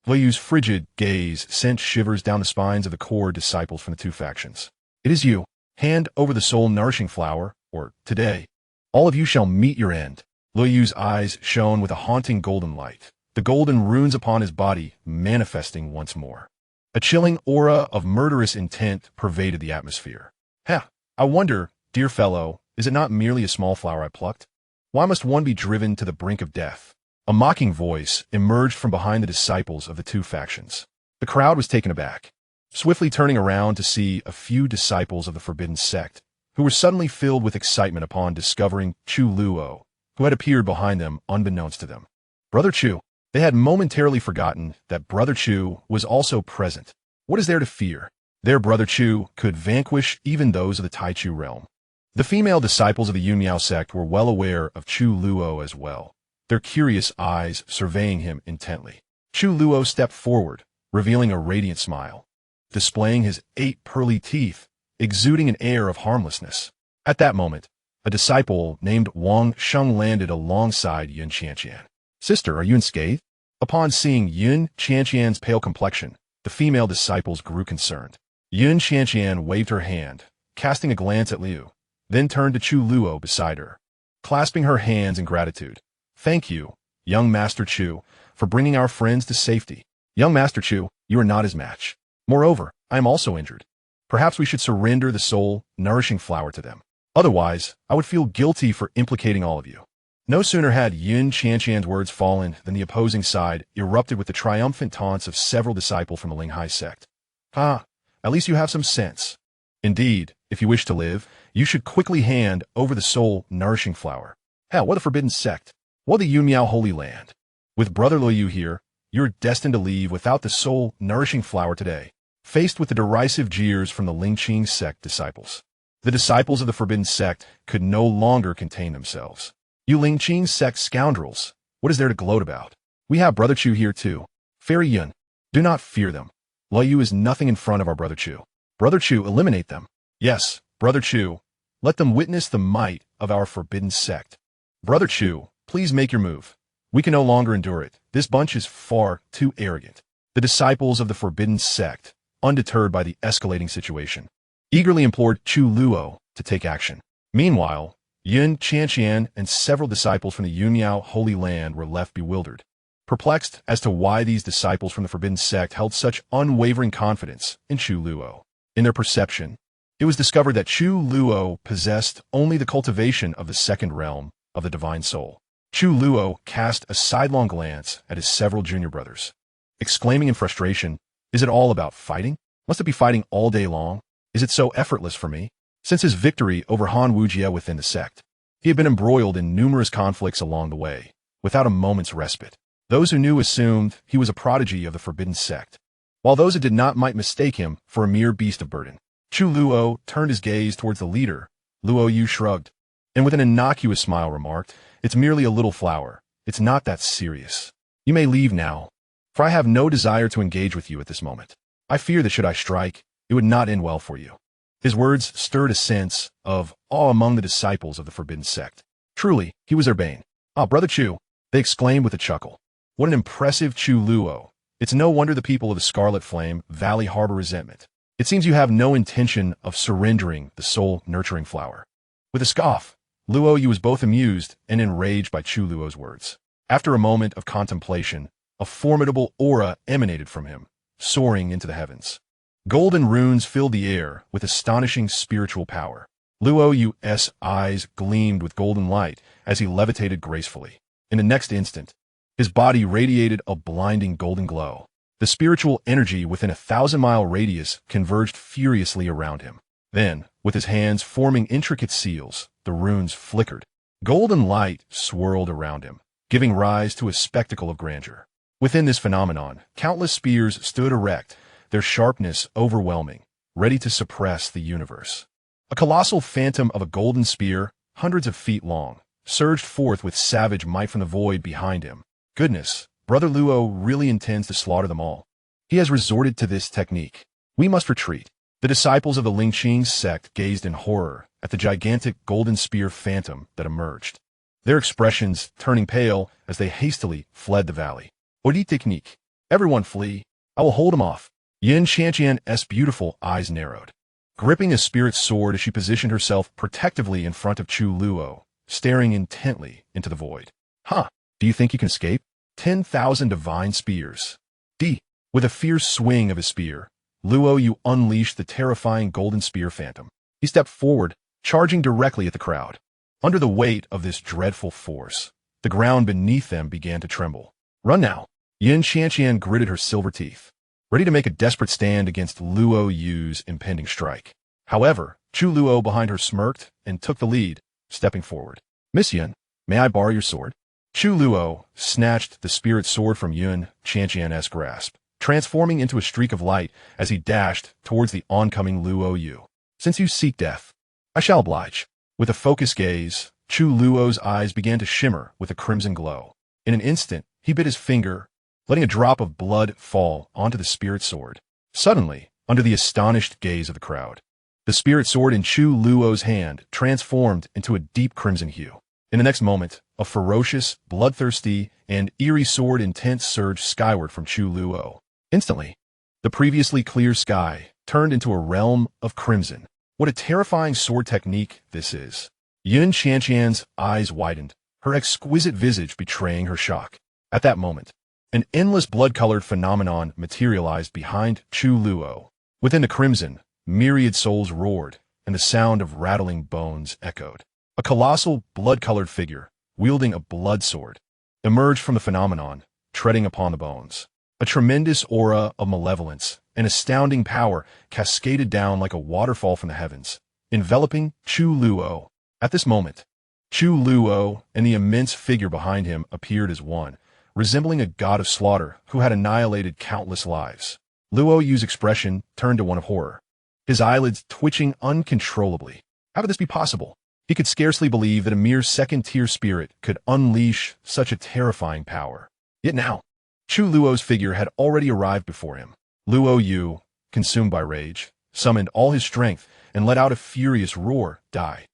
Liu's frigid gaze sent shivers down the spines of the core disciples from the 2 factions. It is you, Hand over the soul-nourishing flower, or, today, all of you shall meet your end. Luo Yu's eyes shone with a haunting golden light, the golden runes upon his body manifesting once more. A chilling aura of murderous intent pervaded the atmosphere. I wonder, dear fellow, is it not merely a small flower I plucked? Why must one be driven to the brink of death? A mocking voice emerged from behind the disciples of the two factions. The crowd was taken aback, swiftly turning around to see a few disciples of the Forbidden Sect, who were suddenly filled with excitement upon discovering Chu Luo, who had appeared behind them unbeknownst to them. Brother Chu. They had momentarily forgotten that Brother Chu was also present. What is there to fear? Their Brother Chu could vanquish even those of the Taichu realm. The female disciples of the Yunmiao sect were well aware of Chu Luo as well, their curious eyes surveying him intently. Chu Luo stepped forward, revealing a radiant smile, displaying his 8 pearly teeth, exuding an air of harmlessness. At that moment, a disciple named Wang Sheng landed alongside Yun Xianxian. Sister, are you unscathed? Upon seeing Yun Xianxian's pale complexion, the female disciples grew concerned. Yun Xianxian waved her hand, casting a glance at Liu, then turned to Chu Luo beside her, clasping her hands in gratitude. Thank you, young Master Chu, for bringing our friends to safety. Young Master Chu, you are not his match. Moreover, I am also injured. Perhaps we should surrender the soul-nourishing flower to them. Otherwise, I would feel guilty for implicating all of you. No sooner had Yun Xianxian's words fallen than the opposing side erupted with the triumphant taunts of several disciples from the Linghai sect. At least you have some sense. Indeed, if you wish to live, you should quickly hand over the soul-nourishing flower. What the Forbidden Sect? What the Yunmiao Holy Land? With Brother Luo Yu here, you're destined to leave without the soul-nourishing flower today. Faced with the derisive jeers from the Lingqing sect disciples, the disciples of the Forbidden Sect could no longer contain themselves. You Lingqing sect scoundrels, what is there to gloat about? We have Brother Chu here too. Fairy Yun, do not fear them. Luo Yu is nothing in front of our Brother Chu. Brother Chu, eliminate them. Yes, Brother Chu, let them witness the might of our Forbidden Sect. Brother Chu, please make your move. We can no longer endure it. This bunch is far too arrogant. The disciples of the Forbidden Sect, undeterred by the escalating situation, eagerly implored Chu Luo to take action. Meanwhile, Yun Xianxian and several disciples from the Yunmiao Holy Land were left bewildered, perplexed as to why these disciples from the Forbidden Sect held such unwavering confidence in Chu Luo. In their perception, it was discovered that Chu Luo possessed only the cultivation of the second realm of the divine soul. Chu Luo cast a sidelong glance at his several junior brothers, exclaiming in frustration, "Is it all about fighting? Must it be fighting all day long? Is it so effortless for me?" Since his victory over Han Wujie within the sect, he had been embroiled in numerous conflicts along the way, without a moment's respite. Those who knew assumed he was a prodigy of the Forbidden Sect, while those who did not might mistake him for a mere beast of burden. Chu Luo turned his gaze towards the leader. Luo Yu shrugged, and with an innocuous smile remarked, "It's merely a little flower. It's not that serious. You may leave now, for I have no desire to engage with you at this moment. I fear that should I strike, it would not end well for you." His words stirred a sense of awe among the disciples of the Forbidden Sect. Truly, he was their bane. Brother Chu, they exclaimed with a chuckle. What an impressive Chu Luo. It's no wonder the people of the Scarlet Flame Valley harbor resentment. It seems you have no intention of surrendering the soul-nurturing flower. With a scoff, Luo Yu was both amused and enraged by Chu Luo's words. After a moment of contemplation, a formidable aura emanated from him, soaring into the heavens. Golden runes filled the air with astonishing spiritual power. Luo Yu's eyes gleamed with golden light as he levitated gracefully. In the next instant, his body radiated a blinding golden glow. The spiritual energy within a 1,000-mile radius converged furiously around him. Then, with his hands forming intricate seals, the runes flickered. Golden light swirled around him, giving rise to a spectacle of grandeur. Within this phenomenon, countless spears stood erect, their sharpness overwhelming, ready to suppress the universe. A colossal phantom of a golden spear, hundreds of feet long, surged forth with savage might from the void behind him. Goodness, Brother Luo really intends to slaughter them all. He has resorted to this technique. We must retreat. The disciples of the Lingqing sect gazed in horror at the gigantic golden spear phantom that emerged, their expressions turning pale as they hastily fled the valley. Odi technique. Everyone flee. I will hold him off. Yun Xianxian's beautiful eyes narrowed. gripping a spirit sword as she positioned herself protectively in front of Chu Luo, staring intently into the void. Huh, do you think you can escape? 10,000 divine spears. D. With a fierce swing of his spear, Luo Yu unleashed the terrifying golden spear phantom. He stepped forward, charging directly at the crowd. Under the weight of this dreadful force, the ground beneath them began to tremble. Run now! Xianxia gritted her silver teeth, ready to make a desperate stand against Luo Yu's impending strike. However, Chu Luo behind her smirked and took the lead, stepping forward. Miss Yun, may I borrow your sword? Chu Luo snatched the spirit sword from Xianxia's grasp, transforming into a streak of light as he dashed towards the oncoming Luo Yu. Since you seek death, I shall oblige. With a focused gaze, Chu Luo's eyes began to shimmer with a crimson glow. In an instant, he bit his finger, letting a drop of blood fall onto the spirit sword. Suddenly, under the astonished gaze of the crowd, the spirit sword in Chu Luo's hand transformed into a deep crimson hue. In the next moment, a ferocious, bloodthirsty, and eerie sword intent surged skyward from Chu Luo. Instantly, the previously clear sky turned into a realm of crimson. What a terrifying sword technique this is. Xianxia's eyes widened, her exquisite visage betraying her shock. At that moment, an endless blood-colored phenomenon materialized behind Chu Luo. Within the crimson, myriad souls roared, and the sound of rattling bones echoed. A colossal, blood-colored figure, wielding a blood sword, emerged from the phenomenon, treading upon the bones. A tremendous aura of malevolence and astounding power cascaded down like a waterfall from the heavens, enveloping Chu Luo. At this moment, Chu Luo and the immense figure behind him appeared as one, resembling a god of slaughter who had annihilated countless lives. Luo Yu's expression turned to one of horror, his eyelids twitching uncontrollably. How could this be possible? He could scarcely believe that a mere second-tier spirit could unleash such a terrifying power. Yet now, Chu Luo's figure had already arrived before him. Luo Yu, consumed by rage, summoned all his strength and let out a furious roar. Die.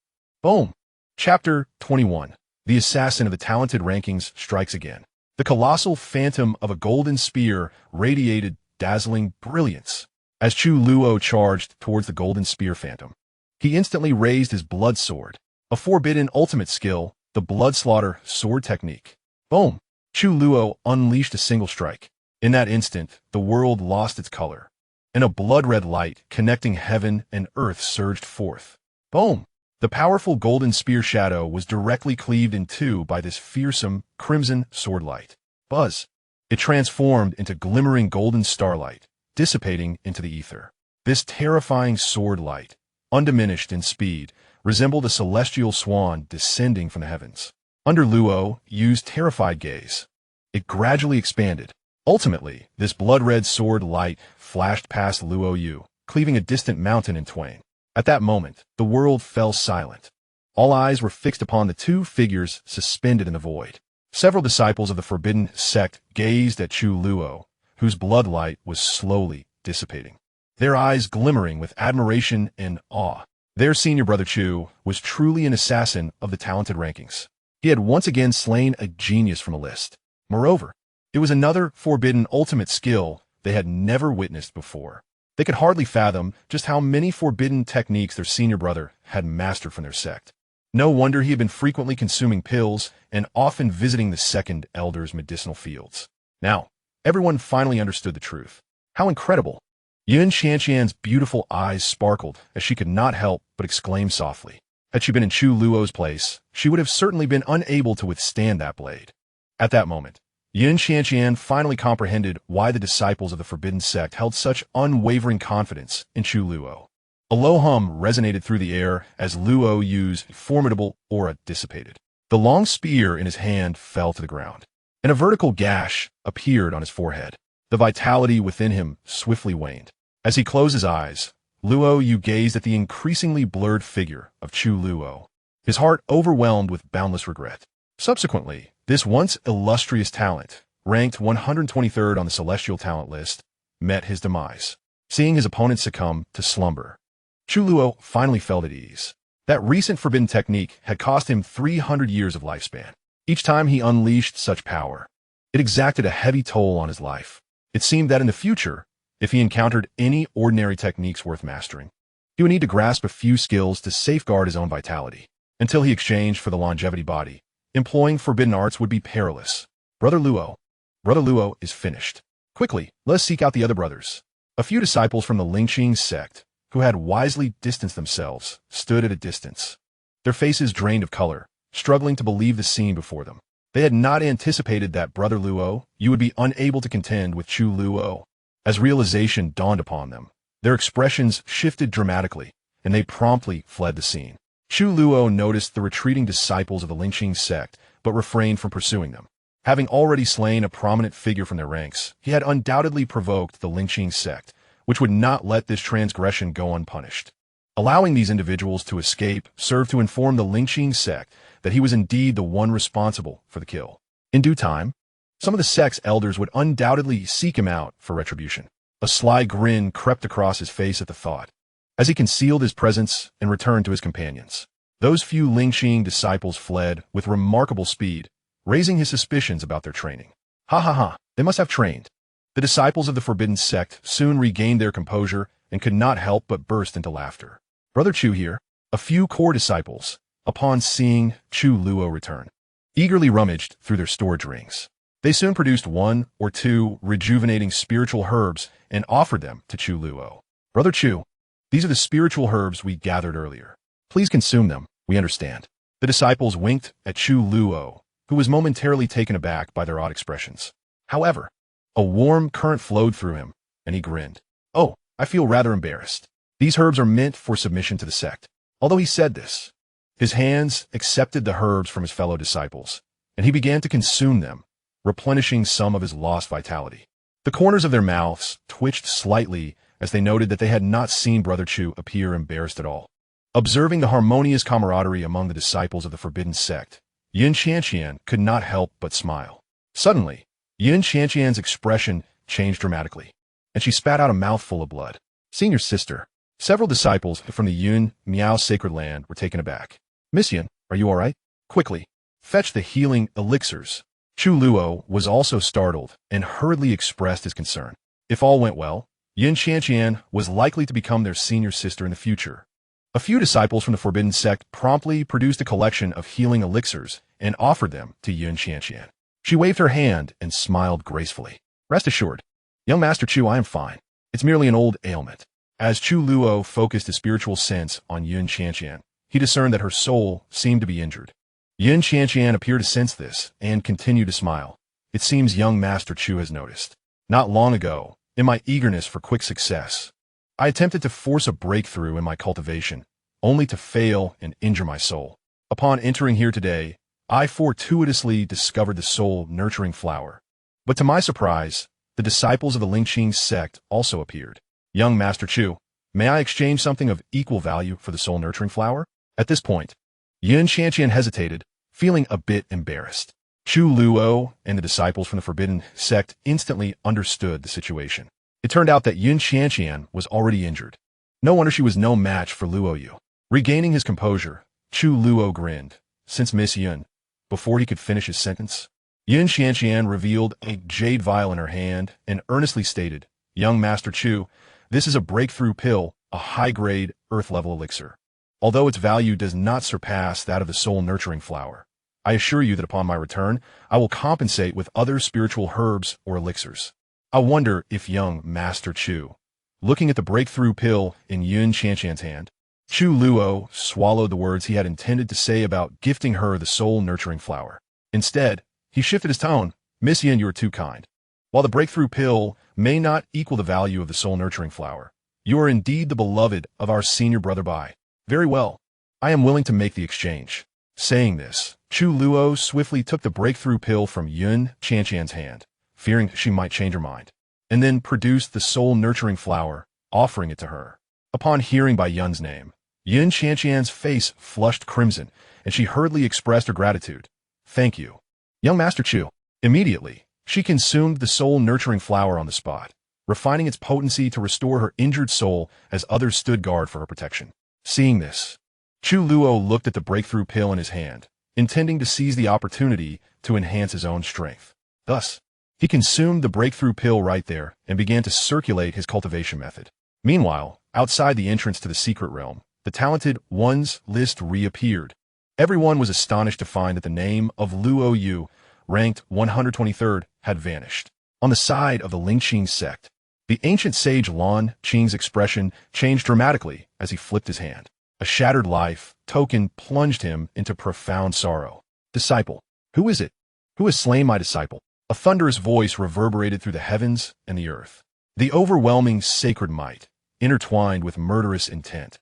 Boom! Chapter 21. The Assassin of the Talented Rankings strikes again. The colossal phantom of a golden spear radiated dazzling brilliance. As Chu Luo charged towards the golden spear phantom, he instantly raised his blood sword, a forbidden ultimate skill, the blood slaughter sword technique. Boom! Chu Luo unleashed a single strike. In that instant, the world lost its color, and a blood-red light connecting heaven and earth surged forth. Boom! The powerful golden spear shadow was directly cleaved in two by this fearsome crimson sword light. Buzz! It transformed into glimmering golden starlight, dissipating into the ether. This terrifying sword light, undiminished in speed, resembled a celestial swan descending from the heavens. Under Luo Yu's terrified gaze, it gradually expanded. Ultimately, this blood-red sword light flashed past Luo Yu, cleaving a distant mountain in twain. At that moment, the world fell silent. All eyes were fixed upon the two figures suspended in the void. Several disciples of the Forbidden Sect gazed at Chu Luo, whose blood light was slowly dissipating, their eyes glimmering with admiration and awe. Their senior brother Chu was truly an assassin of the talented rankings. He had once again slain a genius from a list. Moreover, it was another forbidden ultimate skill they had never witnessed before. They could hardly fathom just how many forbidden techniques their senior brother had mastered from their sect. No wonder he had been frequently consuming pills and often visiting the second elder's medicinal fields. Now, everyone finally understood the truth. How incredible! Xianxia's beautiful eyes sparkled as she could not help but exclaim softly. Had she been in Chu Luo's place, she would have certainly been unable to withstand that blade. At that moment, Xianxia finally comprehended why the disciples of the Forbidden Sect held such unwavering confidence in Chu Luo. A low hum resonated through the air as Luo Yu's formidable aura dissipated. The long spear in his hand fell to the ground, and a vertical gash appeared on his forehead. The vitality within him swiftly waned. As he closed his eyes, Luo Yu gazed at the increasingly blurred figure of Chu Luo, his heart overwhelmed with boundless regret. Subsequently, this once illustrious talent, ranked 123rd on the celestial talent list, met his demise. Seeing his opponent succumb to slumber, Chu Luo finally felt at ease. That recent forbidden technique had cost him 300 years of lifespan. Each time he unleashed such power, it exacted a heavy toll on his life. It seemed that in the future, if he encountered any ordinary techniques worth mastering, He would need to grasp a few skills to safeguard his own vitality. Until he exchanged for the longevity body, employing forbidden arts would be perilous. Brother Luo is finished. Quickly, let us seek out the other brothers. A few disciples from the Xianxia sect, who had wisely distanced themselves, stood at a distance. Their faces drained of color, struggling to believe the scene before them. They had not anticipated that, Brother Luo, you would be unable to contend with Chu Luo. As realization dawned upon them, their expressions shifted dramatically, and they promptly fled the scene. Chu Luo noticed the retreating disciples of the Xianxia sect, but refrained from pursuing them. Having already slain a prominent figure from their ranks, he had undoubtedly provoked the Xianxia sect, which would not let this transgression go unpunished. Allowing these individuals to escape served to inform the Xianxia sect that he was indeed the one responsible for the kill. In due time, some of the sect's elders would undoubtedly seek him out for retribution. A sly grin crept across his face at the thought, as he concealed his presence and returned to his companions. Those few Xianxia disciples fled with remarkable speed, raising his suspicions about their training. Ha ha ha, they must have trained. The disciples of the Forbidden Sect soon regained their composure and could not help but burst into laughter. Brother Chu here, a few core disciples, upon seeing Chu Luo return, eagerly rummaged through their storage rings. They soon produced 1 or 2 rejuvenating spiritual herbs and offered them to Chu Luo. Brother Chu, these are the spiritual herbs we gathered earlier. Please consume them, we understand. The disciples winked at Chu Luo, who was momentarily taken aback by their odd expressions. However, a warm current flowed through him, and he grinned. Oh, I feel rather embarrassed. These herbs are meant for submission to the sect. Although he said this, his hands accepted the herbs from his fellow disciples, and he began to consume them, replenishing some of his lost vitality. The corners of their mouths twitched slightly as they noted that they had not seen Brother Chu appear embarrassed at all. Observing the harmonious camaraderie among the disciples of the Forbidden Sect, Xianxia could not help but smile. Suddenly, Xianxia's expression changed dramatically, and she spat out a mouthful of blood. Senior sister, several disciples from the Yun Miao sacred land were taken aback. Miss Yin, are you all right? Quickly, fetch the healing elixirs. Chu Luo was also startled and hurriedly expressed his concern. If all went well, Xianxia was likely to become their senior sister in the future. A few disciples from the Forbidden Sect promptly produced a collection of healing elixirs and offered them to Xianxia. She waved her hand and smiled gracefully. Rest assured, young Master Chu, I am fine. It's merely an old ailment. As Chu Luo focused his spiritual sense on Xianxia, he discerned that her soul seemed to be injured. Xianxia appeared to sense this and continued to smile. It seems young Master Chu has noticed. Not long ago, in my eagerness for quick success, I attempted to force a breakthrough in my cultivation, only to fail and injure my soul. Upon entering here today, I fortuitously discovered the soul-nurturing flower. But to my surprise, the disciples of the Xianxia sect also appeared. Young Master Chu, may I exchange something of equal value for the soul-nurturing flower? At this point, Xianxia hesitated, feeling a bit embarrassed. Chu Luo and the disciples from the Forbidden Sect instantly understood the situation. It turned out that Xianxia was already injured. No wonder she was no match for Luo Yu. Regaining his composure, Chu Luo grinned, since Miss Yun, before he could finish his sentence. Xianxia revealed a jade vial in her hand and earnestly stated, Young Master Chu, this is a breakthrough pill, a high-grade, earth-level elixir. Although its value does not surpass that of the soul-nurturing flower, I assure you that upon my return, I will compensate with other spiritual herbs or elixirs. I wonder if young Master Chu, looking at the breakthrough pill in Xianxia's hand, Chu Luo swallowed the words he had intended to say about gifting her the soul-nurturing flower. Instead, he shifted his tone. Miss Yin, you are too kind. While the breakthrough pill may not equal the value of the soul-nurturing flower, you are indeed the beloved of our senior brother Bai. Very well. I am willing to make the exchange. Saying this, Chu Luo swiftly took the breakthrough pill from Xianxia's hand, fearing she might change her mind, and then produced the soul-nurturing flower, offering it to her. Upon hearing Bai Yun's name, Xianxia's face flushed crimson, and she hurriedly expressed her gratitude. Thank you, young Master Chu. Immediately, she consumed the soul-nurturing flower on the spot, refining its potency to restore her injured soul as others stood guard for her protection. Seeing this, Chu Luo looked at the breakthrough pill in his hand, intending to seize the opportunity to enhance his own strength. Thus, he consumed the breakthrough pill right there and began to circulate his cultivation method. Meanwhile, outside the entrance to the secret realm, the talented ones list reappeared. Everyone was astonished to find that the name of Luo Yu, ranked 123rd, had vanished. On the side of the Lingqing sect, the ancient sage Lan Qing's expression changed dramatically as he flipped his hand. A shattered life token plunged him into profound sorrow. Disciple, who is it? Who has slain my disciple? A thunderous voice reverberated through the heavens and the earth. The overwhelming sacred might, intertwined with murderous intent,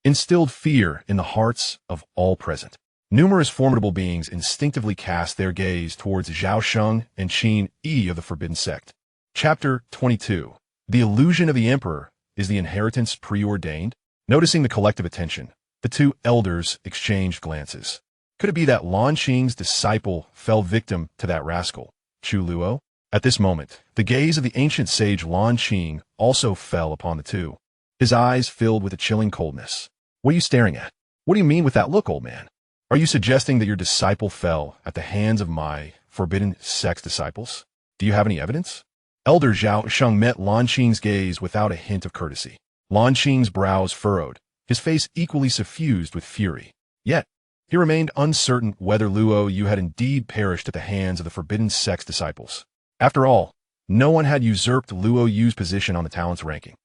instilled fear in the hearts of all present. Numerous formidable beings instinctively cast their gaze towards Zhao Sheng and Qin Yi of the Forbidden Sect. Chapter 22. The illusion of the Emperor is the inheritance preordained? Noticing the collective attention, the two elders exchanged glances. Could it be that Lan Qing's disciple fell victim to that rascal, Chu Luo? At this moment, the gaze of the ancient sage Lan Qing also fell upon the two. His eyes filled with a chilling coldness. What are you staring at? What do you mean with that look, old man? Are you suggesting that your disciple fell at the hands of my Forbidden Sect disciples? Do you have any evidence? Elder Zhao Sheng met Lan Qing's gaze without a hint of courtesy. Lan Qing's brows furrowed, his face equally suffused with fury. Yet, he remained uncertain whether Luo Yu had indeed perished at the hands of the Forbidden Sect's disciples. After all, no one had usurped Luo Yu's position on the talents ranking.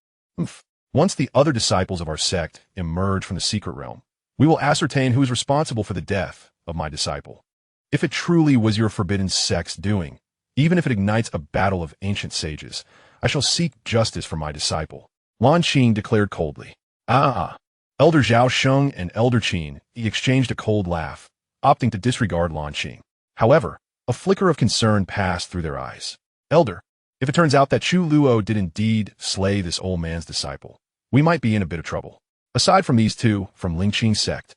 Once the other disciples of our sect emerge from the secret realm, we will ascertain who is responsible for the death of my disciple. If it truly was your Forbidden Sect's doing, even if it ignites a battle of ancient sages, I shall seek justice for my disciple. Lan Qing declared coldly. Elder Zhao Sheng and Elder Qin exchanged a cold laugh, opting to disregard Lan Qing. However, a flicker of concern passed through their eyes. Elder, if it turns out that Chu Luo did indeed slay this old man's disciple, we might be in a bit of trouble. Aside from these two from Lingqing sect,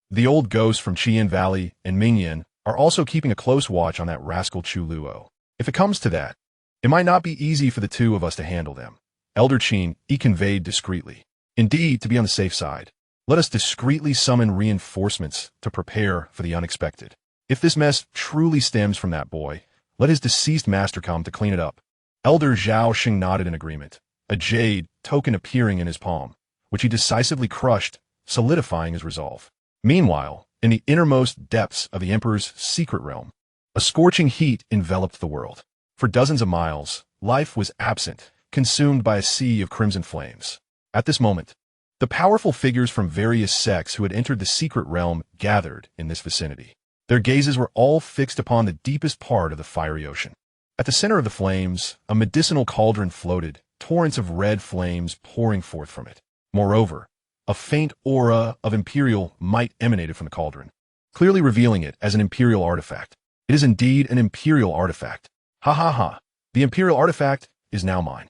the old ghosts from Qian Valley and Mingyan are also keeping a close watch on that rascal Chu Luo. If it comes to that, it might not be easy for the two of us to handle them. Elder Qin conveyed discreetly. Indeed, to be on the safe side, let us discreetly summon reinforcements to prepare for the unexpected. If this mess truly stems from that boy, let his deceased master come to clean it up. Elder Zhao Sheng nodded in agreement, a jade token appearing in his palm, which he decisively crushed, solidifying his resolve. Meanwhile, in the innermost depths of the Emperor's secret realm, a scorching heat enveloped the world. For dozens of miles, life was absent, consumed by a sea of crimson flames. At this moment, the powerful figures from various sects who had entered the secret realm gathered in this vicinity. Their gazes were all fixed upon the deepest part of the fiery ocean. At the center of the flames, a medicinal cauldron floated, torrents of red flames pouring forth from it. Moreover, a faint aura of imperial might emanated from the cauldron, clearly revealing it as an imperial artifact. It is indeed an imperial artifact. Ha ha ha. The imperial artifact is now mine.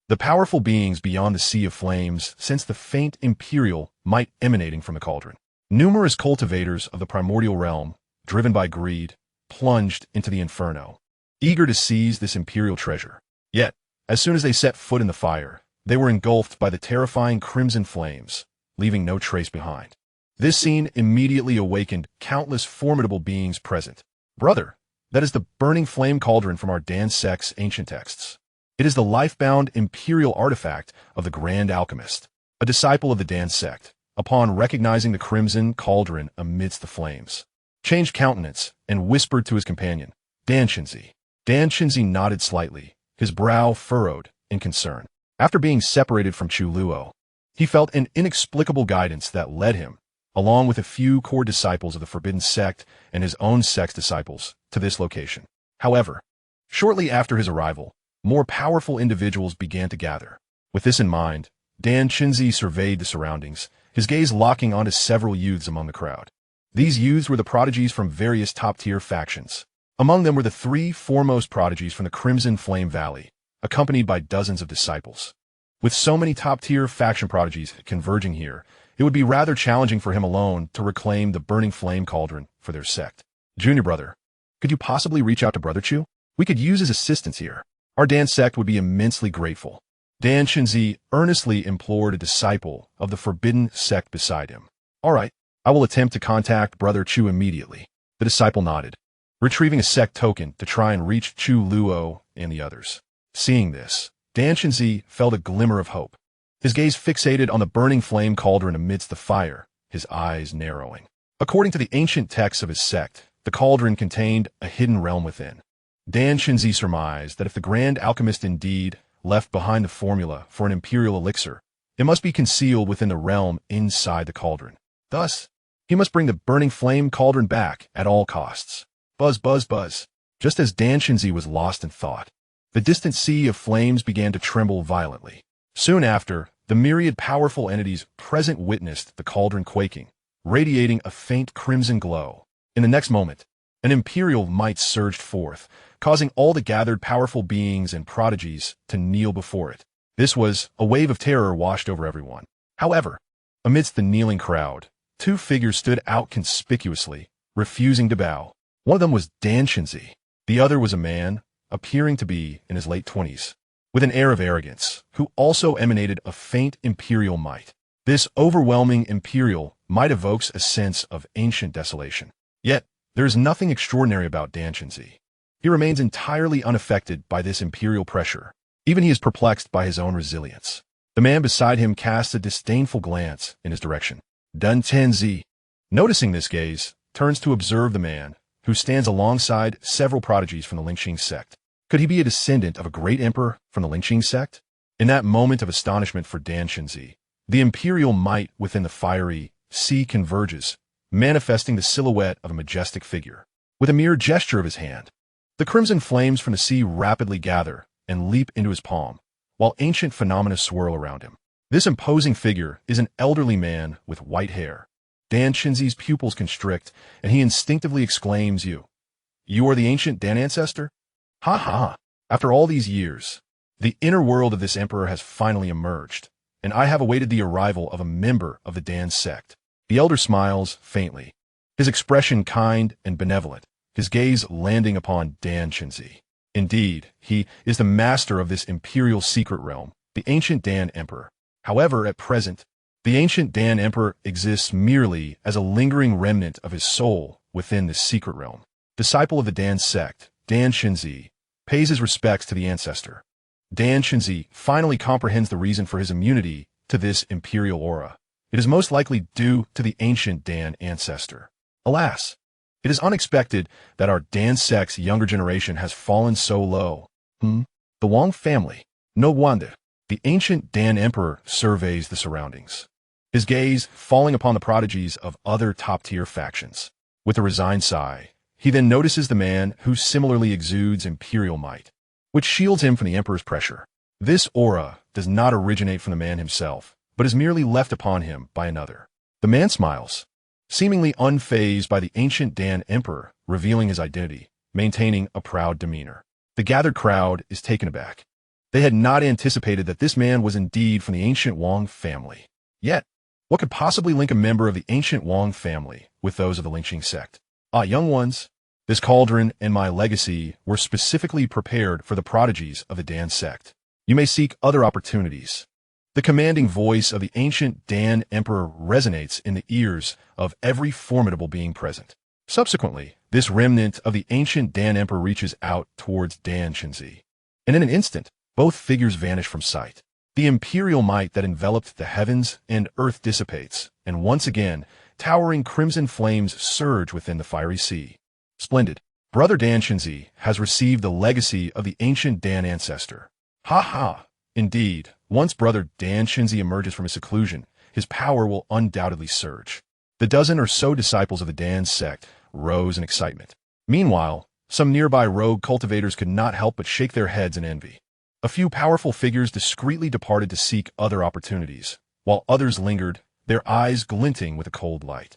The powerful beings beyond the sea of flames sensed the faint imperial might emanating from the cauldron. Numerous cultivators of the primordial realm, driven by greed, plunged into the inferno, eager to seize this imperial treasure. Yet, as soon as they set foot in the fire, they were engulfed by the terrifying crimson flames, leaving no trace behind. This scene immediately awakened countless formidable beings present. Brother, that is the burning flame cauldron from our Dan sect's ancient texts. It is the life-bound imperial artifact of the Grand Alchemist, a disciple of the Dan sect, upon recognizing the crimson cauldron amidst the flames, changed countenance and whispered to his companion, Dan Qinzi. Dan Qinzi nodded slightly, his brow furrowed in concern. After being separated from Chu Luo, he felt an inexplicable guidance that led him, along with a few core disciples of the Forbidden Sect and his own sect's disciples, to this location. However, shortly after his arrival, more powerful individuals began to gather. With this in mind, Dan Qinzi surveyed the surroundings, his gaze locking onto several youths among the crowd. These youths were the prodigies from various top-tier factions. Among them were the three foremost prodigies from the Crimson Flame Valley, accompanied by dozens of disciples. With so many top-tier faction prodigies converging here, it would be rather challenging for him alone to reclaim the burning flame cauldron for their sect. Junior brother, could you possibly reach out to Brother Chu? We could use his assistance here. Our Dan sect would be immensely grateful. Dan Qinzi earnestly implored a disciple of the Forbidden Sect beside him. All right, I will attempt to contact Brother Chu immediately. The disciple nodded, retrieving a sect token to try and reach Chu Luo and the others. Seeing this, Dan Qinzi felt a glimmer of hope. his gaze fixated on the burning flame cauldron amidst the fire, his eyes narrowing. According to the ancient texts of his sect, the cauldron contained a hidden realm within. Xianxia surmised that if the grand alchemist indeed left behind the formula for an imperial elixir, it must be concealed within the realm inside the cauldron. Thus, he must bring the burning flame cauldron back at all costs. Buzz, buzz, buzz. Just as Xianxia was lost in thought, the distant sea of flames began to tremble violently. Soon after, the myriad powerful entities present witnessed the cauldron quaking, radiating a faint crimson glow. In the next moment, an imperial might surged forth, causing all the gathered powerful beings and prodigies to kneel before it. This was a wave of terror washed over everyone. However, amidst the kneeling crowd, two figures stood out conspicuously, refusing to bow. One of them was Xianxia. The other was a man, appearing to be in his late 20s, with an air of arrogance, who also emanated a faint imperial might. This overwhelming imperial might evokes a sense of ancient desolation. Yet, there is nothing extraordinary about Xianxia. He remains entirely unaffected by this imperial pressure. Even he is perplexed by his own resilience. The man beside him casts a disdainful glance in his direction. Xianxia, noticing this gaze, turns to observe the man, who stands alongside several prodigies from the Xianxia sect. Could he be a descendant of a great emperor from the Xianxia sect? In that moment of astonishment for Xianxia, the imperial might within the fiery sea converges, manifesting the silhouette of a majestic figure. With a mere gesture of his hand, the crimson flames from the sea rapidly gather and leap into his palm, while ancient phenomena swirl around him. This imposing figure is an elderly man with white hair. Xianxia's pupils constrict, and he instinctively exclaims, You are the ancient Dan ancestor? Ha ha! After all these years, the inner world of this emperor has finally emerged, and I have awaited the arrival of a member of the Dan sect. The elder smiles faintly, his expression kind and benevolent, his gaze landing upon Xianxia. Indeed, he is the master of this imperial secret realm, the ancient Dan emperor. However, at present, the ancient Dan emperor exists merely as a lingering remnant of his soul within this secret realm. Disciple of the Dan sect, Xianxia pays his respects to the ancestor. Xianxia finally comprehends the reason for his immunity to this imperial aura. It is most likely due to the ancient Dan ancestor. Alas, it is unexpected that our Dan sect's younger generation has fallen so low. The Wang family. No wonder. The ancient Dan emperor surveys the surroundings, his gaze falling upon the prodigies of other top-tier factions. With a resigned sigh, he then notices the man who similarly exudes imperial might, which shields him from the emperor's pressure. This aura does not originate from the man himself, but is merely left upon him by another. The man smiles, seemingly unfazed by the ancient Dan emperor, revealing his identity, maintaining a proud demeanor. The gathered crowd is taken aback. They had not anticipated that this man was indeed from the ancient Wang family. Yet, what could possibly link a member of the ancient Wang family with those of the Xianxia sect? Young ones, this cauldron and my legacy were specifically prepared for the prodigies of the Dan sect. You may seek other opportunities. The commanding voice of the ancient Dan emperor resonates in the ears of every formidable being present. Subsequently, this remnant of the ancient Dan emperor reaches out towards Xianxia, and in an instant, both figures vanish from sight. The imperial might that enveloped the heavens and earth dissipates, and once again, towering crimson flames surge within the fiery sea. Splendid. Brother Xianxia has received the legacy of the ancient Dan ancestor. Ha ha! Indeed, once Brother Xianxia emerges from his seclusion, his power will undoubtedly surge. The dozen or so disciples of the Dan sect rose in excitement. Meanwhile, some nearby rogue cultivators could not help but shake their heads in envy. A few powerful figures discreetly departed to seek other opportunities, while others lingered, their eyes glinting with a cold light.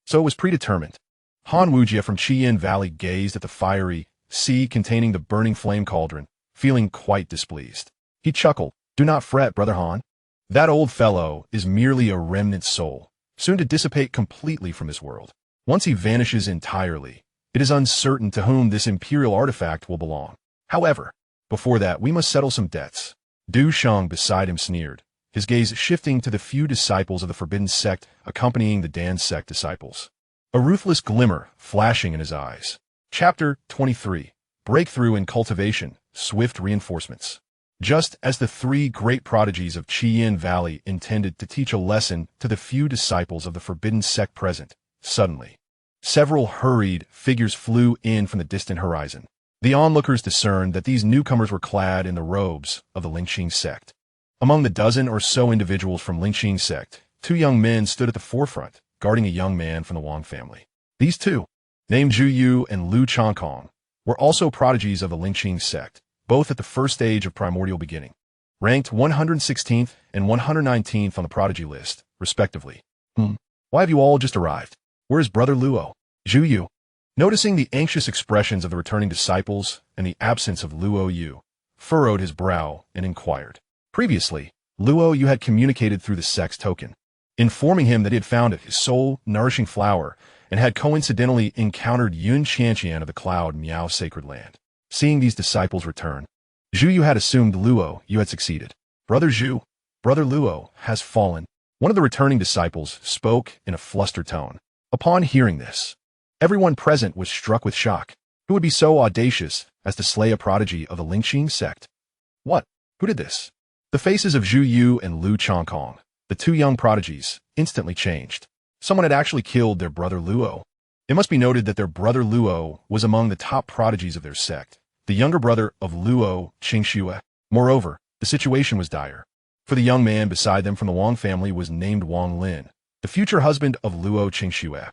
So it was predetermined. Han Wujia from Qian Valley gazed at the fiery sea containing the burning flame cauldron, feeling quite displeased. He chuckled, Do not fret, Brother Han. That old fellow is merely a remnant soul, soon to dissipate completely from this world. Once he vanishes entirely, it is uncertain to whom this imperial artifact will belong. However, before that, we must settle some debts. Du Sheng beside him sneered, his gaze shifting to the few disciples of the Forbidden Sect accompanying the Dan sect disciples. A ruthless glimmer flashing in his eyes. Chapter 23. Breakthrough in Cultivation, Swift Reinforcements. Just as the three great prodigies of Qian Valley intended to teach a lesson to the few disciples of the Forbidden Sect present, suddenly, several hurried figures flew in from the distant horizon. The onlookers discerned that these newcomers were clad in the robes of the Lingxing sect. Among the dozen or so individuals from Lingxing sect, two young men stood at the forefront, guarding a young man from the Wang family. These two, named Zhu Yu and Lu Changkong, were also prodigies of the Lingxing sect, both at the first stage of primordial beginning, ranked 116th and 119th on the prodigy list, respectively. Why have you all just arrived? Where is Brother Luo? Zhu Yu, noticing the anxious expressions of the returning disciples and the absence of Luo Yu, furrowed his brow and inquired. Previously, Luo Yu had communicated through the sect's token, informing him that he had found his soul-nourishing flower and had coincidentally encountered Yun Xianxia of the Cloud Miao Sacred Land. Seeing these disciples return, Zhu Yu had assumed Luo Yu had succeeded. Brother Zhu, Brother Luo has fallen. One of the returning disciples spoke in a flustered tone. Upon hearing this, everyone present was struck with shock. Who would be so audacious as to slay a prodigy of the Lingxing sect? What? Who did this? The faces of Zhu Yu and Lu Changkong, the two young prodigies, instantly changed. Someone had actually killed their brother Luo. It must be noted that their brother Luo was among the top prodigies of their sect, the younger brother of Luo Xianxia. Moreover, the situation was dire, for the young man beside them from the Wang family was named Wang Lin, the future husband of Luo Xianxia.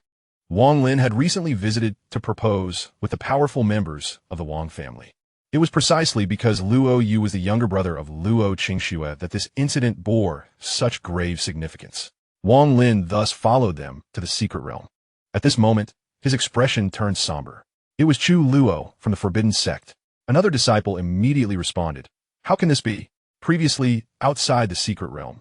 Wang Lin had recently visited to propose with the powerful members of the Wang family. It was precisely because Luo Yu was the younger brother of Luo Xianxia that this incident bore such grave significance. Wang Lin thus followed them to the secret realm. At this moment, his expression turned somber. It was Chu Luo from the Forbidden Sect. Another disciple immediately responded, "How can this be? Previously, outside the secret realm,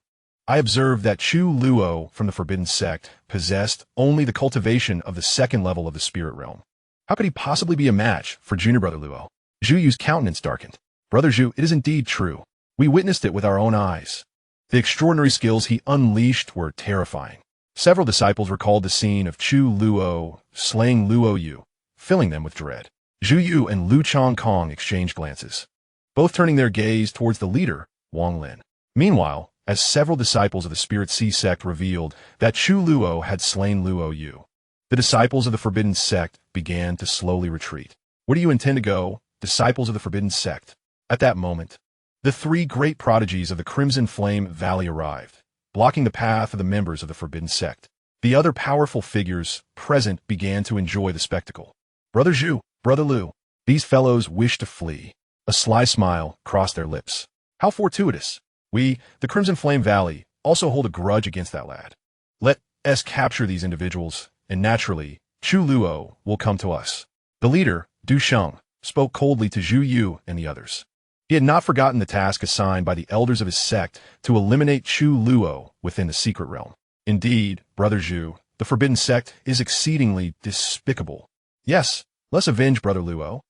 I observed that Chu Luo from the Forbidden Sect possessed only the cultivation of the second level of the spirit realm. How could he possibly be a match for junior brother Luo?" Zhu Yu's countenance darkened. "Brother Zhu, it is indeed true. We witnessed it with our own eyes. The extraordinary skills he unleashed were terrifying." Several disciples recalled the scene of Chu Luo slaying Luo Yu, filling them with dread. Zhu Yu and Lu Changkong exchanged glances, both turning their gaze towards the leader, Wang Lin. Meanwhile, as several disciples of the Spirit Sea sect revealed that Chu Luo had slain Luo Yu, the disciples of the Forbidden Sect began to slowly retreat. "Where do you intend to go, disciples of the Forbidden Sect?" At that moment, the three great prodigies of the Crimson Flame Valley arrived, blocking the path of the members of the Forbidden Sect. The other powerful figures present began to enjoy the spectacle. "Brother Zhu, Brother Lu, these fellows wish to flee." A sly smile crossed their lips. "How fortuitous. We, the Crimson Flame Valley, also hold a grudge against that lad. Let us capture these individuals, and naturally, Chu Luo will come to us." The leader, Du Sheng, spoke coldly to Zhu Yu and the others. He had not forgotten the task assigned by the elders of his sect to eliminate Chu Luo within the secret realm. "Indeed, Brother Zhu, the Forbidden Sect is exceedingly despicable. Yes, let's avenge Brother Luo.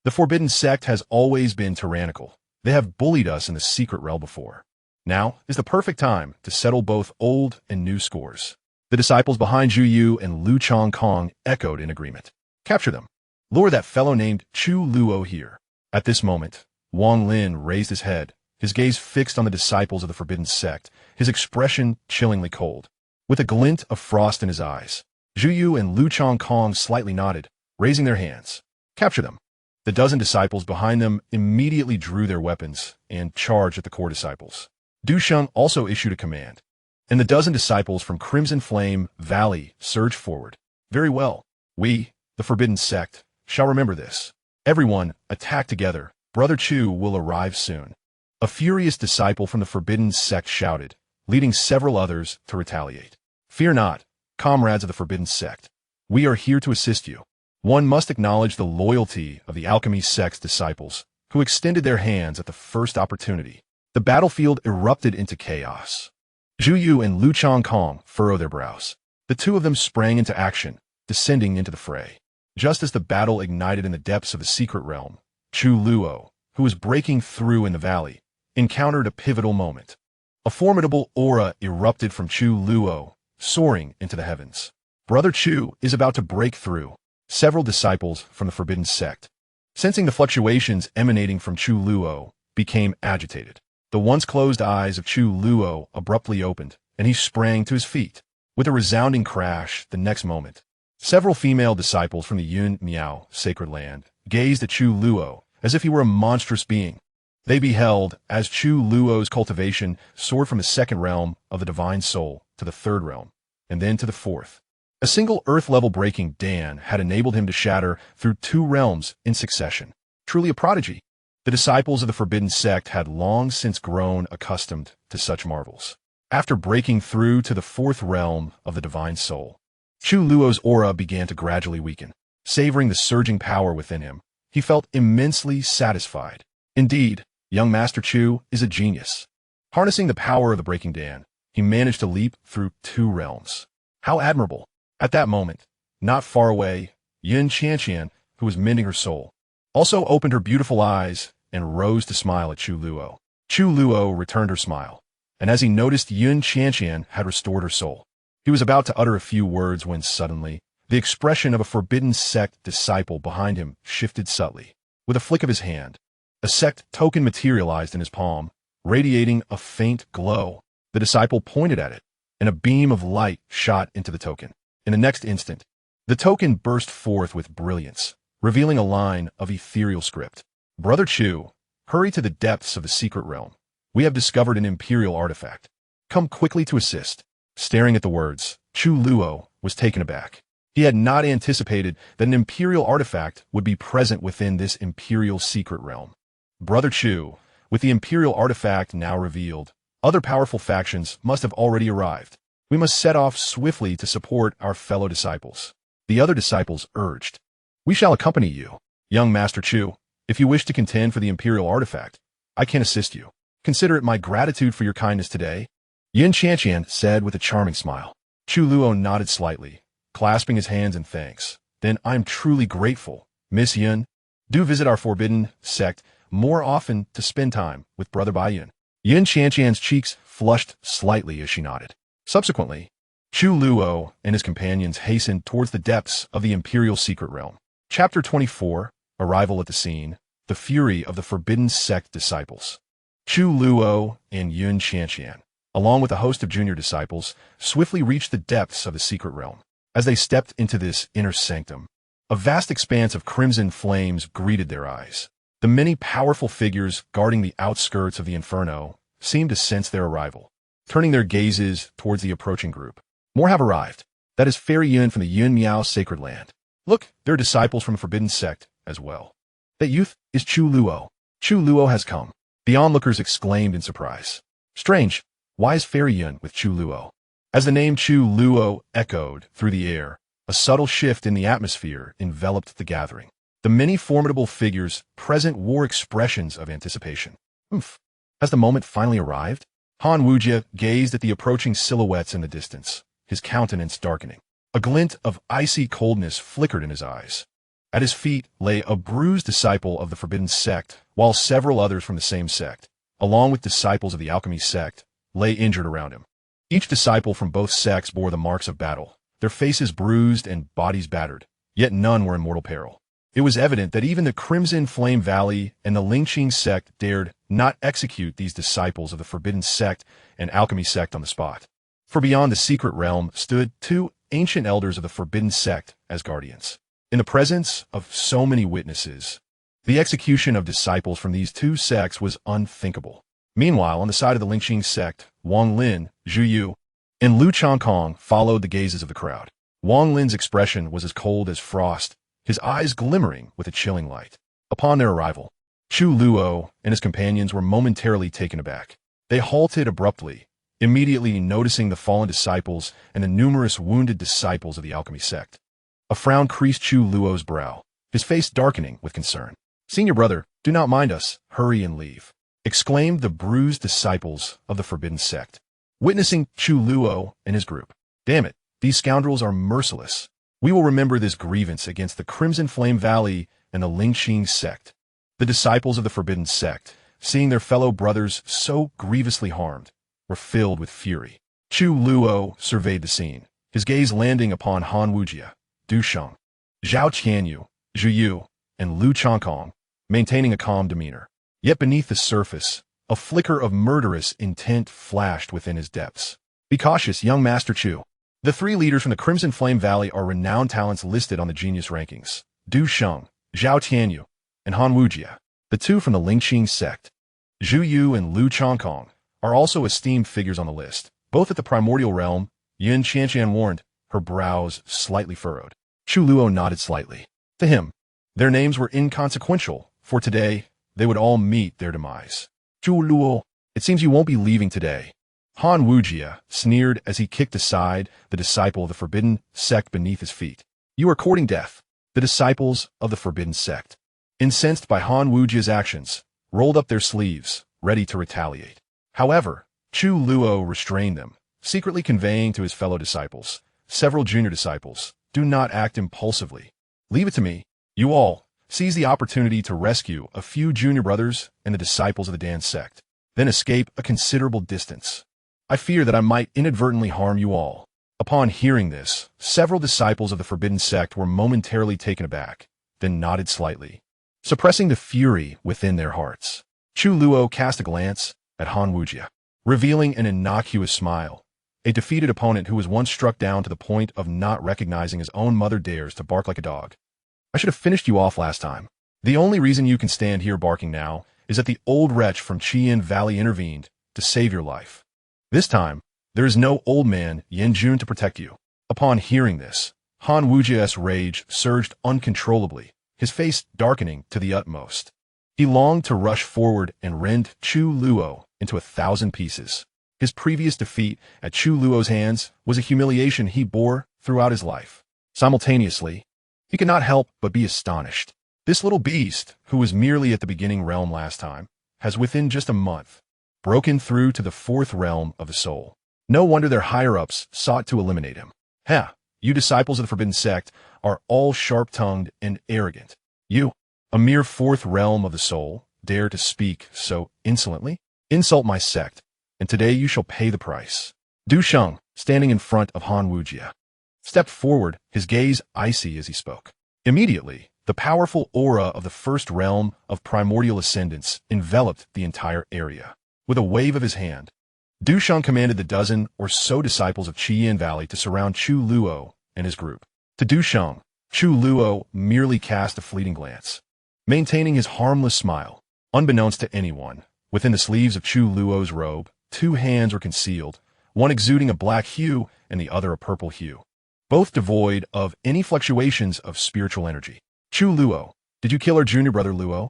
The Forbidden Sect has always been tyrannical. They have bullied us in the secret realm before. Now is the perfect time to settle both old and new scores." The disciples behind Zhu Yu and Lu Changkong echoed in agreement. "Capture them. Lure that fellow named Chu Luo here." At this moment, Wang Lin raised his head, his gaze fixed on the disciples of the Forbidden Sect, his expression chillingly cold, with a glint of frost in his eyes. Zhu Yu and Lu Changkong slightly nodded, raising their hands. "Capture them." The dozen disciples behind them immediately drew their weapons and charged at the core disciples. Du Sheng also issued a command, and the dozen disciples from Crimson Flame Valley surged forward. "Very well. We, the Forbidden Sect, shall remember this. Everyone, attack together. Brother Chu will arrive soon." A furious disciple from the Forbidden Sect shouted, leading several others to retaliate. "Fear not, comrades of the Forbidden Sect. We are here to assist you." One must acknowledge the loyalty of the Alchemy Sect's disciples, who extended their hands at the first opportunity. The battlefield erupted into chaos. Zhu Yu and Lu Changkong furrowed their brows. The two of them sprang into action, descending into the fray. Just as the battle ignited in the depths of the secret realm, Chu Luo, who was breaking through in the valley, encountered a pivotal moment. A formidable aura erupted from Chu Luo, soaring into the heavens. Brother Chu is about to break through. Several disciples from the Forbidden Sect, sensing the fluctuations emanating from Chu Luo, became agitated. The once closed eyes of Chu Luo abruptly opened, and he sprang to his feet. With a resounding crash, the next moment, several female disciples from the Yun Miao sacred land gazed at Chu Luo as if he were a monstrous being. They beheld as Chu Luo's cultivation soared from the second realm of the divine soul to the third realm, and then to the fourth. A single earth-level breaking Dan had enabled him to shatter through 2 realms in succession. Truly a prodigy. The disciples of the Forbidden Sect had long since grown accustomed to such marvels. After breaking through to the 4th realm of the divine soul, Chu Luo's aura began to gradually weaken. Savoring the surging power within him, he felt immensely satisfied. Indeed, young Master Chu is a genius. Harnessing the power of the Breaking Dan, he managed to leap through 2 realms. How admirable! At that moment, not far away, Xianxia, who was mending her soul, also opened her beautiful eyes and rose to smile at Chu Luo. Chu Luo returned her smile, and as he noticed Xianxia had restored her soul, he was about to utter a few words when suddenly, the expression of a Forbidden Sect disciple behind him shifted subtly. With a flick of his hand, a sect token materialized in his palm, radiating a faint glow. The disciple pointed at it, and a beam of light shot into the token. In the next instant, the token burst forth with brilliance, revealing a line of ethereal script. Brother Chu, hurry to the depths of the secret realm. We have discovered an imperial artifact. Come quickly to assist. Staring at the words, Chu Luo was taken aback. He had not anticipated that an imperial artifact would be present within this imperial secret realm. Brother Chu, with the imperial artifact now revealed, other powerful factions must have already arrived. We must set off swiftly to support our fellow disciples. The other disciples urged. We shall accompany you, young Master Chu. If you wish to contend for the imperial artifact, I can assist you. Consider it my gratitude for your kindness today. Xianxia said with a charming smile. Chu Luo nodded slightly, clasping his hands in thanks. Then I'm truly grateful, Miss Yun. Do visit our Forbidden Sect more often to spend time with Brother Bai Yun. Xianxia's cheeks flushed slightly as she nodded. Subsequently, Chu Luo and his companions hastened towards the depths of the Imperial Secret Realm. Chapter 24, Arrival at the Scene, The Fury of the Forbidden Sect Disciples. Chu Luo and Xianxia, along with a host of junior disciples, swiftly reached the depths of the Secret Realm. As they stepped into this inner sanctum, a vast expanse of crimson flames greeted their eyes. The many powerful figures guarding the outskirts of the Inferno seemed to sense their arrival, turning their gazes towards the approaching group. More have arrived. That is Fairy Yun from the Yun Miao sacred land. Look, there are disciples from the Forbidden Sect as well. That youth is Chu Luo. Chu Luo has come. The onlookers exclaimed in surprise. Strange, why is Fairy Yun with Chu Luo? As the name Chu Luo echoed through the air, a subtle shift in the atmosphere enveloped the gathering. The many formidable figures present wore expressions of anticipation. Has the moment finally arrived? Han Wujia gazed at the approaching silhouettes in the distance, his countenance darkening. A glint of icy coldness flickered in his eyes. At his feet lay a bruised disciple of the Forbidden Sect, while several others from the same sect, along with disciples of the Alchemy Sect, lay injured around him. Each disciple from both sects bore the marks of battle, their faces bruised and bodies battered, yet none were in mortal peril. It was evident that even the Crimson Flame Valley and the Lingqing sect dared not execute these disciples of the Forbidden Sect and Alchemy Sect on the spot. For beyond the secret realm stood 2 ancient elders of the Forbidden Sect as guardians. In the presence of so many witnesses, the execution of disciples from these 2 sects was unthinkable. Meanwhile, on the side of the Lingqing sect, Wang Lin, Zhu Yu, and Lu Changkong followed the gazes of the crowd. Wang Lin's expression was as cold as frost, his eyes glimmering with a chilling light. Upon their arrival, Chu Luo and his companions were momentarily taken aback. They halted abruptly, immediately noticing the fallen disciples and the numerous wounded disciples of the Alchemy Sect. A frown creased Chu Luo's brow, his face darkening with concern. Senior brother, do not mind us, hurry and leave, exclaimed the bruised disciples of the Forbidden Sect, witnessing Chu Luo and his group. Damn it, these scoundrels are merciless. We will remember this grievance against the Crimson Flame Valley and the Lingqing sect. The disciples of the Forbidden Sect, seeing their fellow brothers so grievously harmed, were filled with fury. Chu Luo surveyed the scene, his gaze landing upon Han Wujia, Du Sheng, Zhao Qianyu, Zhu Yu, and Lu Changkong, maintaining a calm demeanor. Yet beneath the surface, a flicker of murderous intent flashed within his depths. Be cautious, young Master Chu. The three leaders from the Crimson Flame Valley are renowned talents listed on the genius rankings. Du Sheng, Zhao Tianyu, and Han Wujia. The two from the Lingqing sect, Zhu Yu and Lu Chongkong, are also esteemed figures on the list. Both at the primordial realm, Xianxia warned, her brows slightly furrowed. Chu Luo nodded slightly. To him, their names were inconsequential, for today, they would all meet their demise. Chu Luo, it seems you won't be leaving today. Han Wujia sneered as he kicked aside the disciple of the Forbidden Sect beneath his feet. You are courting death. The disciples of the Forbidden Sect, incensed by Han Wujia's actions, rolled up their sleeves, ready to retaliate. However, Chu Luo restrained them, secretly conveying to his fellow disciples, several junior disciples, do not act impulsively. Leave it to me. You all, seize the opportunity to rescue a few junior brothers and the disciples of the Dan sect, then escape a considerable distance. I fear that I might inadvertently harm you all. Upon hearing this, several disciples of the Forbidden Sect were momentarily taken aback, then nodded slightly, suppressing the fury within their hearts. Chu Luo cast a glance at Han Wujia, revealing an innocuous smile. A defeated opponent who was once struck down to the point of not recognizing his own mother dares to bark like a dog. I should have finished you off last time. The only reason you can stand here barking now is that the old wretch from Qian Valley intervened to save your life. This time, there is no old man Yin Jun to protect you. Upon hearing this, Han Wujia's rage surged uncontrollably, his face darkening to the utmost. He longed to rush forward and rend Chu Luo into 1,000 pieces. His previous defeat at Chu Luo's hands was a humiliation he bore throughout his life. Simultaneously, he could not help but be astonished. This little beast, who was merely at the beginning realm last time, has within just a month broken through to the 4th realm of the soul. No wonder their higher-ups sought to eliminate him. You disciples of the Forbidden Sect are all sharp-tongued and arrogant. You, a mere 4th realm of the soul, dare to speak so insolently? Insult my sect, and today you shall pay the price. Du Sheng, standing in front of Han Wujia, stepped forward, his gaze icy as he spoke. Immediately, the powerful aura of the 1st realm of primordial ascendance enveloped the entire area. With a wave of his hand, Du Sheng commanded the dozen or so disciples of Qian Valley to surround Chu Luo and his group. To Du Sheng, Chu Luo merely cast a fleeting glance, maintaining his harmless smile. Unbeknownst to anyone, within the sleeves of Chu Luo's robe, 2 hands were concealed, one exuding a black hue and the other a purple hue, both devoid of any fluctuations of spiritual energy. Chu Luo, did you kill our junior brother Luo?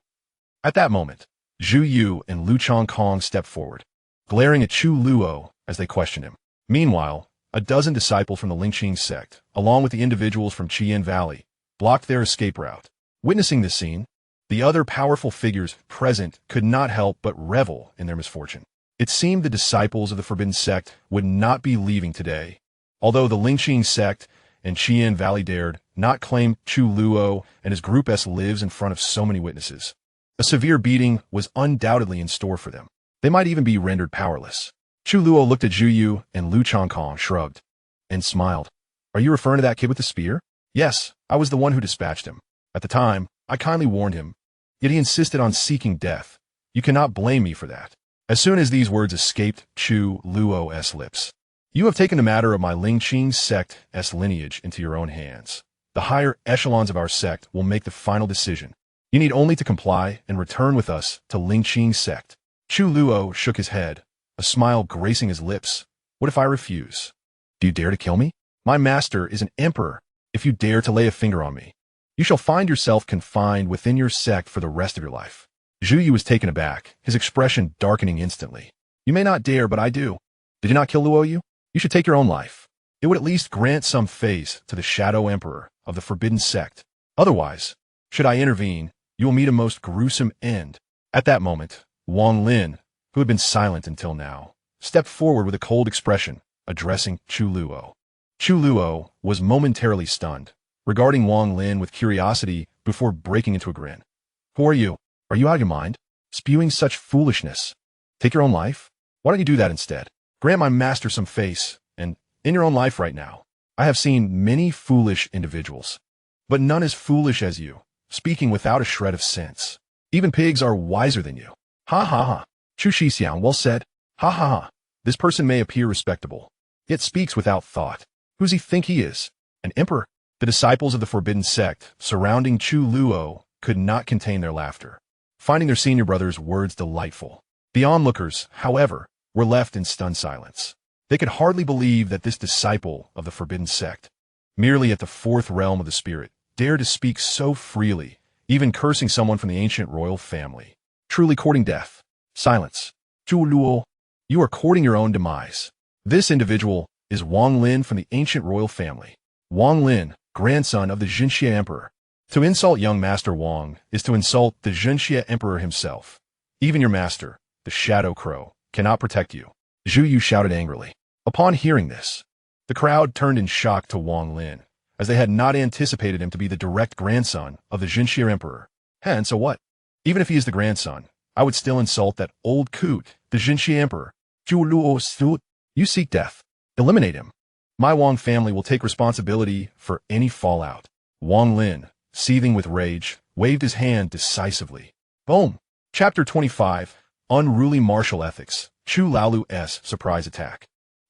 At that moment, Zhu Yu and Lu Chongkong stepped forward, glaring at Chu Luo as they questioned him. Meanwhile, a dozen disciples from the Lingqing sect, along with the individuals from Qian Valley, blocked their escape route. Witnessing this scene, the other powerful figures present could not help but revel in their misfortune. It seemed the disciples of the Forbidden Sect would not be leaving today, although the Lingqing sect and Qian Valley dared not claim Chu Luo and his Group S lives in front of so many witnesses. A severe beating was undoubtedly in store for them. They might even be rendered powerless. Chu Luo looked at Zhu Yu and Lu Chongkong shrugged and smiled. Are you referring to that kid with the spear? Yes, I was the one who dispatched him. At the time, I kindly warned him, yet he insisted on seeking death. You cannot blame me for that. As soon as these words escaped Chu Luo's lips, you have taken the matter of my Lingqing sect's lineage into your own hands. The higher echelons of our sect will make the final decision. You need only to comply and return with us to Lingqing sect. Chu Luo shook his head, a smile gracing his lips. What if I refuse? Do you dare to kill me? My master is an emperor. If you dare to lay a finger on me, you shall find yourself confined within your sect for the rest of your life. Zhu Yu was taken aback, his expression darkening instantly. You may not dare, but I do. Did you not kill Luo Yu? You should take your own life. It would at least grant some face to the Shadow Emperor of the Forbidden Sect. Otherwise, should I intervene, you will meet a most gruesome end. At that moment, Wang Lin, who had been silent until now, stepped forward with a cold expression, addressing Chu Luo. Chu Luo was momentarily stunned, regarding Wang Lin with curiosity before breaking into a grin. Who are you? Are you out of your mind? Spewing such foolishness. Take your own life? Why don't you do that instead? Grant my master some face, and in your own life right now. I have seen many foolish individuals, but none as foolish as you, speaking without a shred of sense. Even pigs are wiser than you. Ha ha ha. Chu Xiang, well said. Ha ha ha. This person may appear respectable, yet speaks without thought. Who's he think he is? An emperor? The disciples of the Forbidden Sect surrounding Chu Luo could not contain their laughter, finding their senior brother's words delightful. The onlookers, however, were left in stunned silence. They could hardly believe that this disciple of the Forbidden Sect, merely at the fourth realm of the spirit, dared to speak so freely, even cursing someone from the ancient royal family. Truly courting death. Silence. Chu Luo, you are courting your own demise. This individual is Wang Lin from the ancient royal family. Wang Lin, grandson of the Xianxia emperor. To insult young Master Wang is to insult the Xianxia emperor himself. Even your master, the Shadow Crow, cannot protect you. Zhu Yu shouted angrily. Upon hearing this, the crowd turned in shock to Wang Lin, as they had not anticipated him to be the direct grandson of the Xianxia emperor. So what? Even if he is the grandson, I would still insult that old coot, the Xianxia emperor. Chu Luo stood. You seek death. Eliminate him. My Wang family will take responsibility for any fallout. Wang Lin, seething with rage, waved his hand decisively. Boom! Chapter 25, Unruly Martial Ethics, Chu Laolu's Surprise Attack.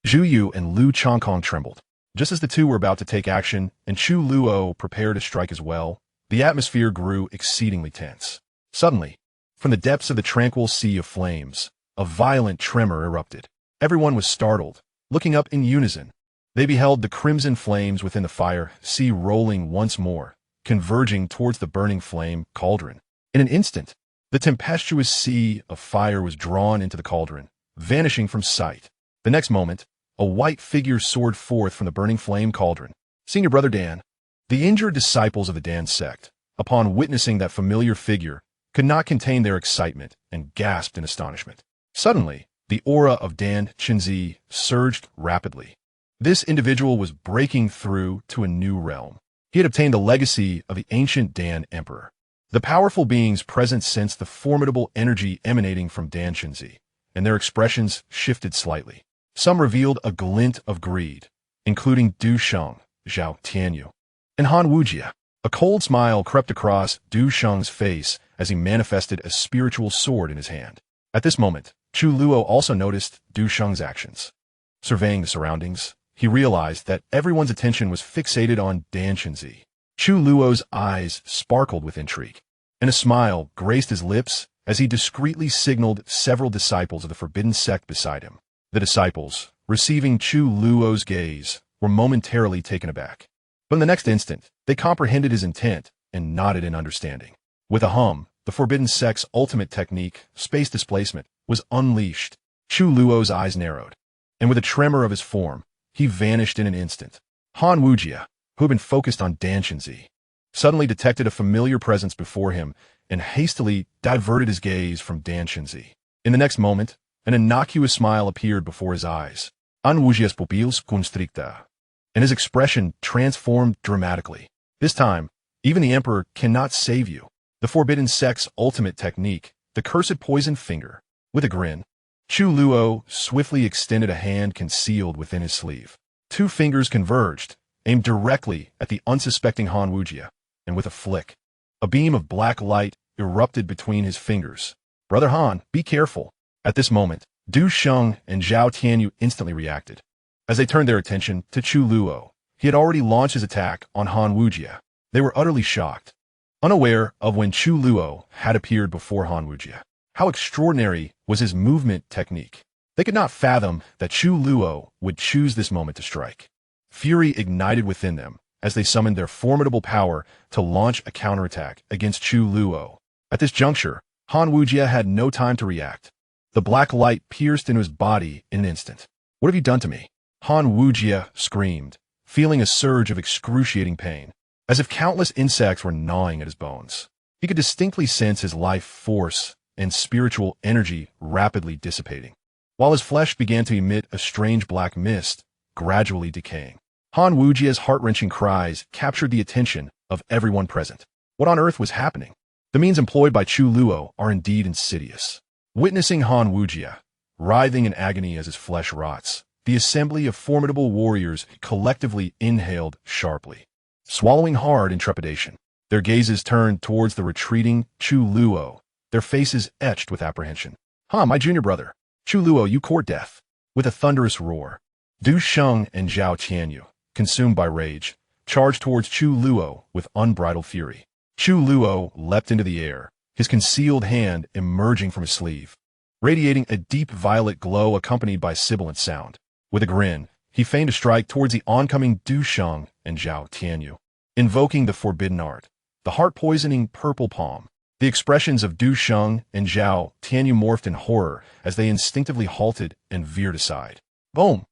Zhu Yu and Lu Chongkong trembled. Just as the two were about to take action and Chu Luo prepared to strike as well, the atmosphere grew exceedingly tense. Suddenly, from the depths of the tranquil sea of flames, a violent tremor erupted. Everyone was startled, looking up in unison. They beheld the crimson flames within the fire sea rolling once more, converging towards the burning flame cauldron. In an instant, the tempestuous sea of fire was drawn into the cauldron, vanishing from sight. The next moment, a white figure soared forth from the burning flame cauldron. Senior Brother Dan. The injured disciples of the Dan sect, upon witnessing that familiar figure, could not contain their excitement and gasped in astonishment. Suddenly, the aura of Dan Chenzi surged rapidly. This individual was breaking through to a new realm. He had obtained the legacy of the ancient Dan Emperor. The powerful beings present sensed the formidable energy emanating from Dan Chenzi, and their expressions shifted slightly. Some revealed a glint of greed, including Du Sheng, Zhao Tianyu, and Han Wujia. A cold smile crept across Du Sheng's face as he manifested a spiritual sword in his hand. At this moment, Chu Luo also noticed Du Sheng's actions. Surveying the surroundings, he realized that everyone's attention was fixated on Dan Chenzi. Chu Luo's eyes sparkled with intrigue, and a smile graced his lips as he discreetly signaled several disciples of the Forbidden Sect beside him. The disciples, receiving Chu Luo's gaze, were momentarily taken aback. But in the next instant, they comprehended his intent and nodded in understanding. With a hum, the Forbidden Sect's ultimate technique, space displacement, was unleashed. Chu Luo's eyes narrowed, and with a tremor of his form, he vanished in an instant. Han Wujia, who had been focused on Dan Chenzi, suddenly detected a familiar presence before him and hastily diverted his gaze from Dan Chenzi. In the next moment, an innocuous smile appeared before his eyes. Han Wujia's pupils constricta, and his expression transformed dramatically. This time, even the Emperor cannot save you. The Forbidden Sect's ultimate technique, the cursed poison finger. With a grin, Chu Luo swiftly extended a hand concealed within his sleeve. Two fingers converged, aimed directly at the unsuspecting Han Wujia, and with a flick, a beam of black light erupted between his fingers. Brother Han, be careful. At this moment, Du Sheng and Zhao Tianyu instantly reacted. As they turned their attention to Chu Luo, he had already launched his attack on Han Wujia. They were utterly shocked, unaware of when Chu Luo had appeared before Han Wujia. How extraordinary was his movement technique. They could not fathom that Chu Luo would choose this moment to strike. Fury ignited within them as they summoned their formidable power to launch a counterattack against Chu Luo. At this juncture, Han Wujia had no time to react. The black light pierced into his body in an instant. What have you done to me? Han Wujia screamed, feeling a surge of excruciating pain, as if countless insects were gnawing at his bones. He could distinctly sense his life force and spiritual energy rapidly dissipating, while his flesh began to emit a strange black mist, gradually decaying. Han Wujia's heart-wrenching cries captured the attention of everyone present. What on earth was happening? The means employed by Chu Luo are indeed insidious. Witnessing Han Wujia, writhing in agony as his flesh rots, the assembly of formidable warriors collectively inhaled sharply, swallowing hard in trepidation. Their gazes turned towards the retreating Chu Luo, their faces etched with apprehension. "Ha, my junior brother! Chu Luo, you court death!" With a thunderous roar, Du Sheng and Zhao Tianyu, consumed by rage, charged towards Chu Luo with unbridled fury. Chu Luo leapt into the air, his concealed hand emerging from his sleeve, radiating a deep violet glow accompanied by sibilant sound. With a grin, he feigned a strike towards the oncoming Du Sheng and Zhao Tianyu, invoking the forbidden art, the heart-poisoning purple palm. The expressions of Du Sheng and Zhao Tianyu morphed in horror as they instinctively halted and veered aside. Boom!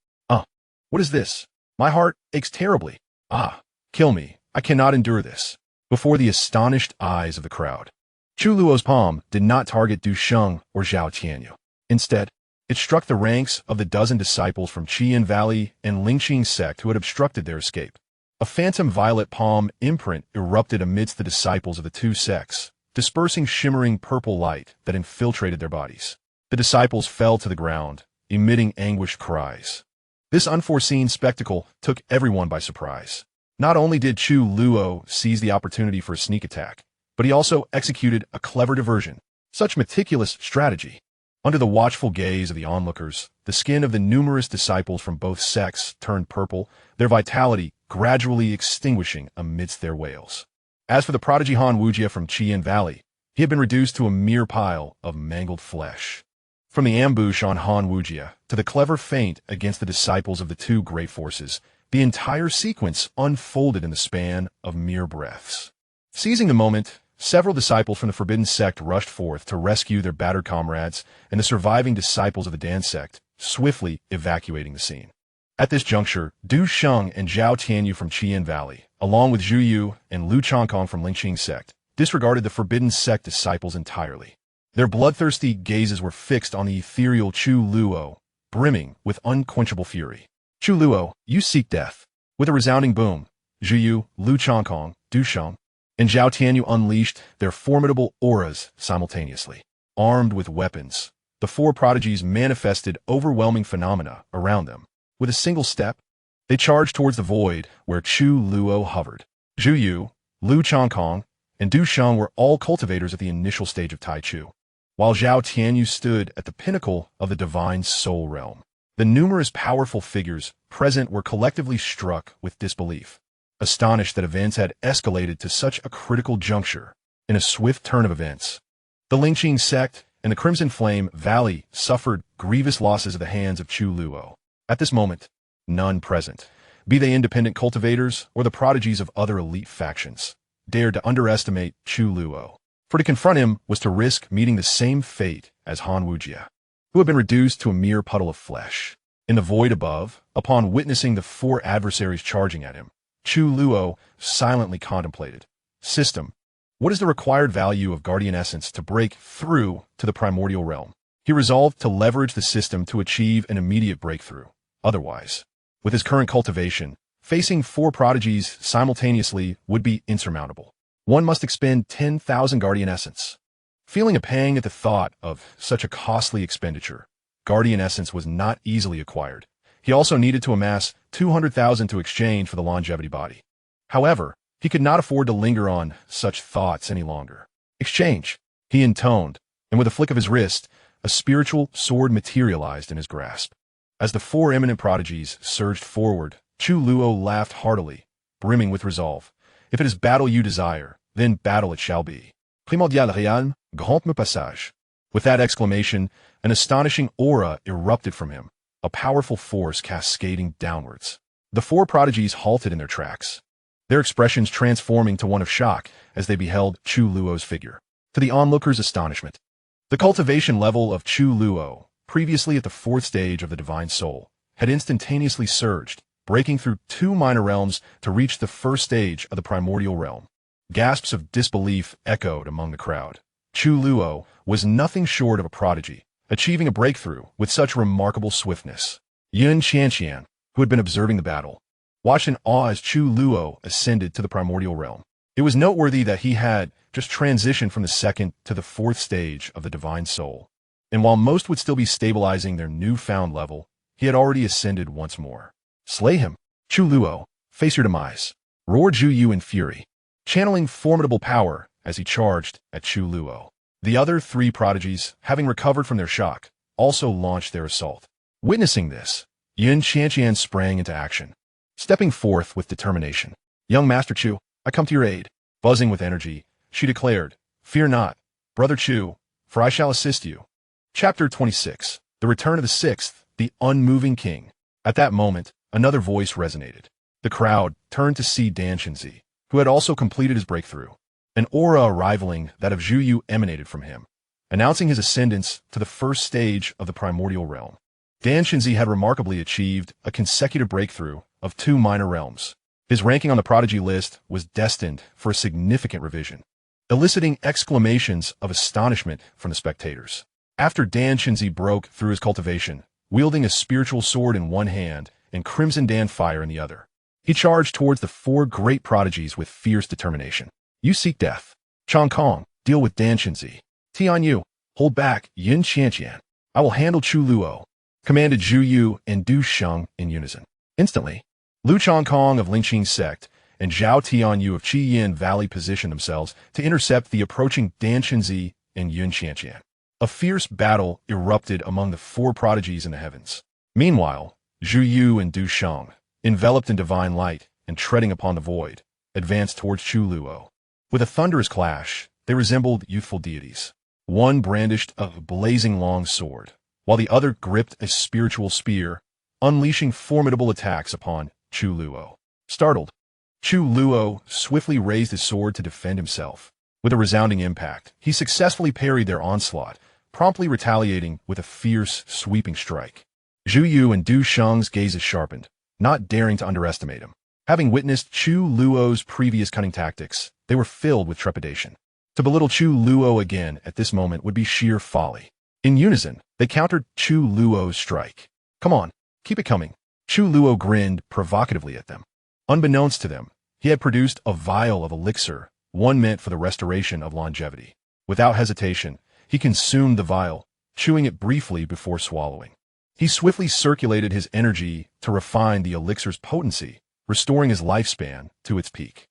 What is this? My heart aches terribly. Kill me. I cannot endure this. Before the astonished eyes of the crowd, Chu Luo's palm did not target Du Sheng or Zhao Tianyu. Instead, it struck the ranks of the dozen disciples from Qian Valley and Lingqing sect who had obstructed their escape. A phantom violet palm imprint erupted amidst the disciples of the two sects, dispersing shimmering purple light that infiltrated their bodies. The disciples fell to the ground, emitting anguished cries. This unforeseen spectacle took everyone by surprise. Not only did Chu Luo seize the opportunity for a sneak attack, but he also executed a clever diversion. Such meticulous strategy. Under the watchful gaze of the onlookers, the skin of the numerous disciples from both sects turned purple, their vitality gradually extinguishing amidst their wails. As for the prodigy Han Wujia from Qian Valley, he had been reduced to a mere pile of mangled flesh. From the ambush on Han Wujia to the clever feint against the disciples of the two great forces, the entire sequence unfolded in the span of mere breaths. Seizing the moment, several disciples from the Forbidden Sect rushed forth to rescue their battered comrades and the surviving disciples of the Dan Sect, swiftly evacuating the scene. At this juncture, Du Sheng and Zhao Tianyu from Qian Valley, along with Zhu Yu and Lu Changkong from Lingqing Sect, disregarded the Forbidden Sect disciples entirely. Their bloodthirsty gazes were fixed on the ethereal Chu Luo, brimming with unquenchable fury. "Chu Luo, you seek death." With a resounding boom, Zhu Yu, Lu Changkong, Du Sheng, and Zhao Tianyu unleashed their formidable auras simultaneously. Armed with weapons, the four prodigies manifested overwhelming phenomena around them. With a single step, they charged towards the void where Chu Luo hovered. Zhu Yu, Lu Changkong, and Du Sheng were all cultivators at the initial stage of Tai Chu, while Zhao Tianyu stood at the pinnacle of the divine soul realm. The numerous powerful figures present were collectively struck with disbelief, astonished that events had escalated to such a critical juncture. In a swift turn of events, the Lingqing sect and the Crimson Flame Valley suffered grievous losses at the hands of Chu Luo. At this moment, none present, be they independent cultivators or the prodigies of other elite factions, dared to underestimate Chu Luo. For to confront him was to risk meeting the same fate as Han Wujia, who had been reduced to a mere puddle of flesh. In the void above, upon witnessing the four adversaries charging at him, Chu Luo silently contemplated. System. What is the required value of Guardian Essence to break through to the primordial realm? He resolved to leverage the system to achieve an immediate breakthrough. Otherwise, with his current cultivation, facing four prodigies simultaneously would be insurmountable. One must expend 10,000 Guardian Essence. Feeling a pang at the thought of such a costly expenditure, Guardian Essence was not easily acquired. He also needed to amass 200,000 to exchange for the longevity body. However, he could not afford to linger on such thoughts any longer. Exchange, he intoned, and with a flick of his wrist, a spiritual sword materialized in his grasp. As the four eminent prodigies surged forward, Chu Luo laughed heartily, brimming with resolve. If it is battle you desire, then battle it shall be. Primordial realm, grand me passage. With that exclamation, an astonishing aura erupted from him, a powerful force cascading downwards. The four prodigies halted in their tracks, their expressions transforming to one of shock as they beheld Chu Luo's figure. To the onlookers' astonishment, the cultivation level of Chu Luo, previously at the fourth stage of the divine soul, had instantaneously surged, breaking through two minor realms to reach the first stage of the primordial realm. Gasps of disbelief echoed among the crowd. Chu Luo was nothing short of a prodigy, achieving a breakthrough with such remarkable swiftness. Xianxia, who had been observing the battle, watched in awe as Chu Luo ascended to the primordial realm. It was noteworthy that he had just transitioned from the second to the fourth stage of the divine soul. And while most would still be stabilizing their newfound level, he had already ascended once more. Slay him, Chu Luo, face your demise, roared Zhu Yu in fury, channeling formidable power as he charged at Chu Luo. The other three prodigies, having recovered from their shock, also launched their assault. Witnessing this, Xianxia sprang into action, stepping forth with determination. "Young Master Chu, I come to your aid." Buzzing with energy, she declared, "Fear not, Brother Chu, for I shall assist you." Chapter 26. The Return of the Sixth, the Unmoving King. At that moment, another voice resonated. The crowd turned to see Xianxia, who had also completed his breakthrough. An aura rivaling that of Zhu Yu emanated from him, announcing his ascendance to the first stage of the primordial realm. Xianxia had remarkably achieved a consecutive breakthrough of 2 minor realms. His ranking on the prodigy list was destined for a significant revision, eliciting exclamations of astonishment from the spectators. After Xianxia broke through his cultivation, wielding a spiritual sword in one hand and Crimson Dan fire in the other, he charged towards the 4 great prodigies with fierce determination. "You seek death. Chong Kong, deal with Xianxia. Tianyu, hold back Yin Xianxian. I will handle Chu Luo," commanded Zhu Yu and Du Sheng in unison. Instantly, Lu Chongkong of Lingqing Sect and Zhao Tianyu of Qi Yin Valley positioned themselves to intercept the approaching Xianxia and Yin Xianxian. A fierce battle erupted among the 4 prodigies in the heavens. Meanwhile, Zhu Yu and Du Sheng, enveloped in divine light and treading upon the void, advanced towards Chu Luo. With a thunderous clash, they resembled youthful deities. One brandished a blazing long sword, while the other gripped a spiritual spear, unleashing formidable attacks upon Chu Luo. Startled, Chu Luo swiftly raised his sword to defend himself. With a resounding impact, he successfully parried their onslaught, promptly retaliating with a fierce, sweeping strike. Zhu Yu and Du Sheng's gazes sharpened, not daring to underestimate him. Having witnessed Chu Luo's previous cunning tactics, they were filled with trepidation. To belittle Chu Luo again at this moment would be sheer folly. In unison, they countered Chu Luo's strike. "Come on, keep it coming." Chu Luo grinned provocatively at them. Unbeknownst to them, he had produced a vial of elixir, one meant for the restoration of longevity. Without hesitation, he consumed the vial, chewing it briefly before swallowing. He swiftly circulated his energy to refine the elixir's potency, restoring his lifespan to its peak.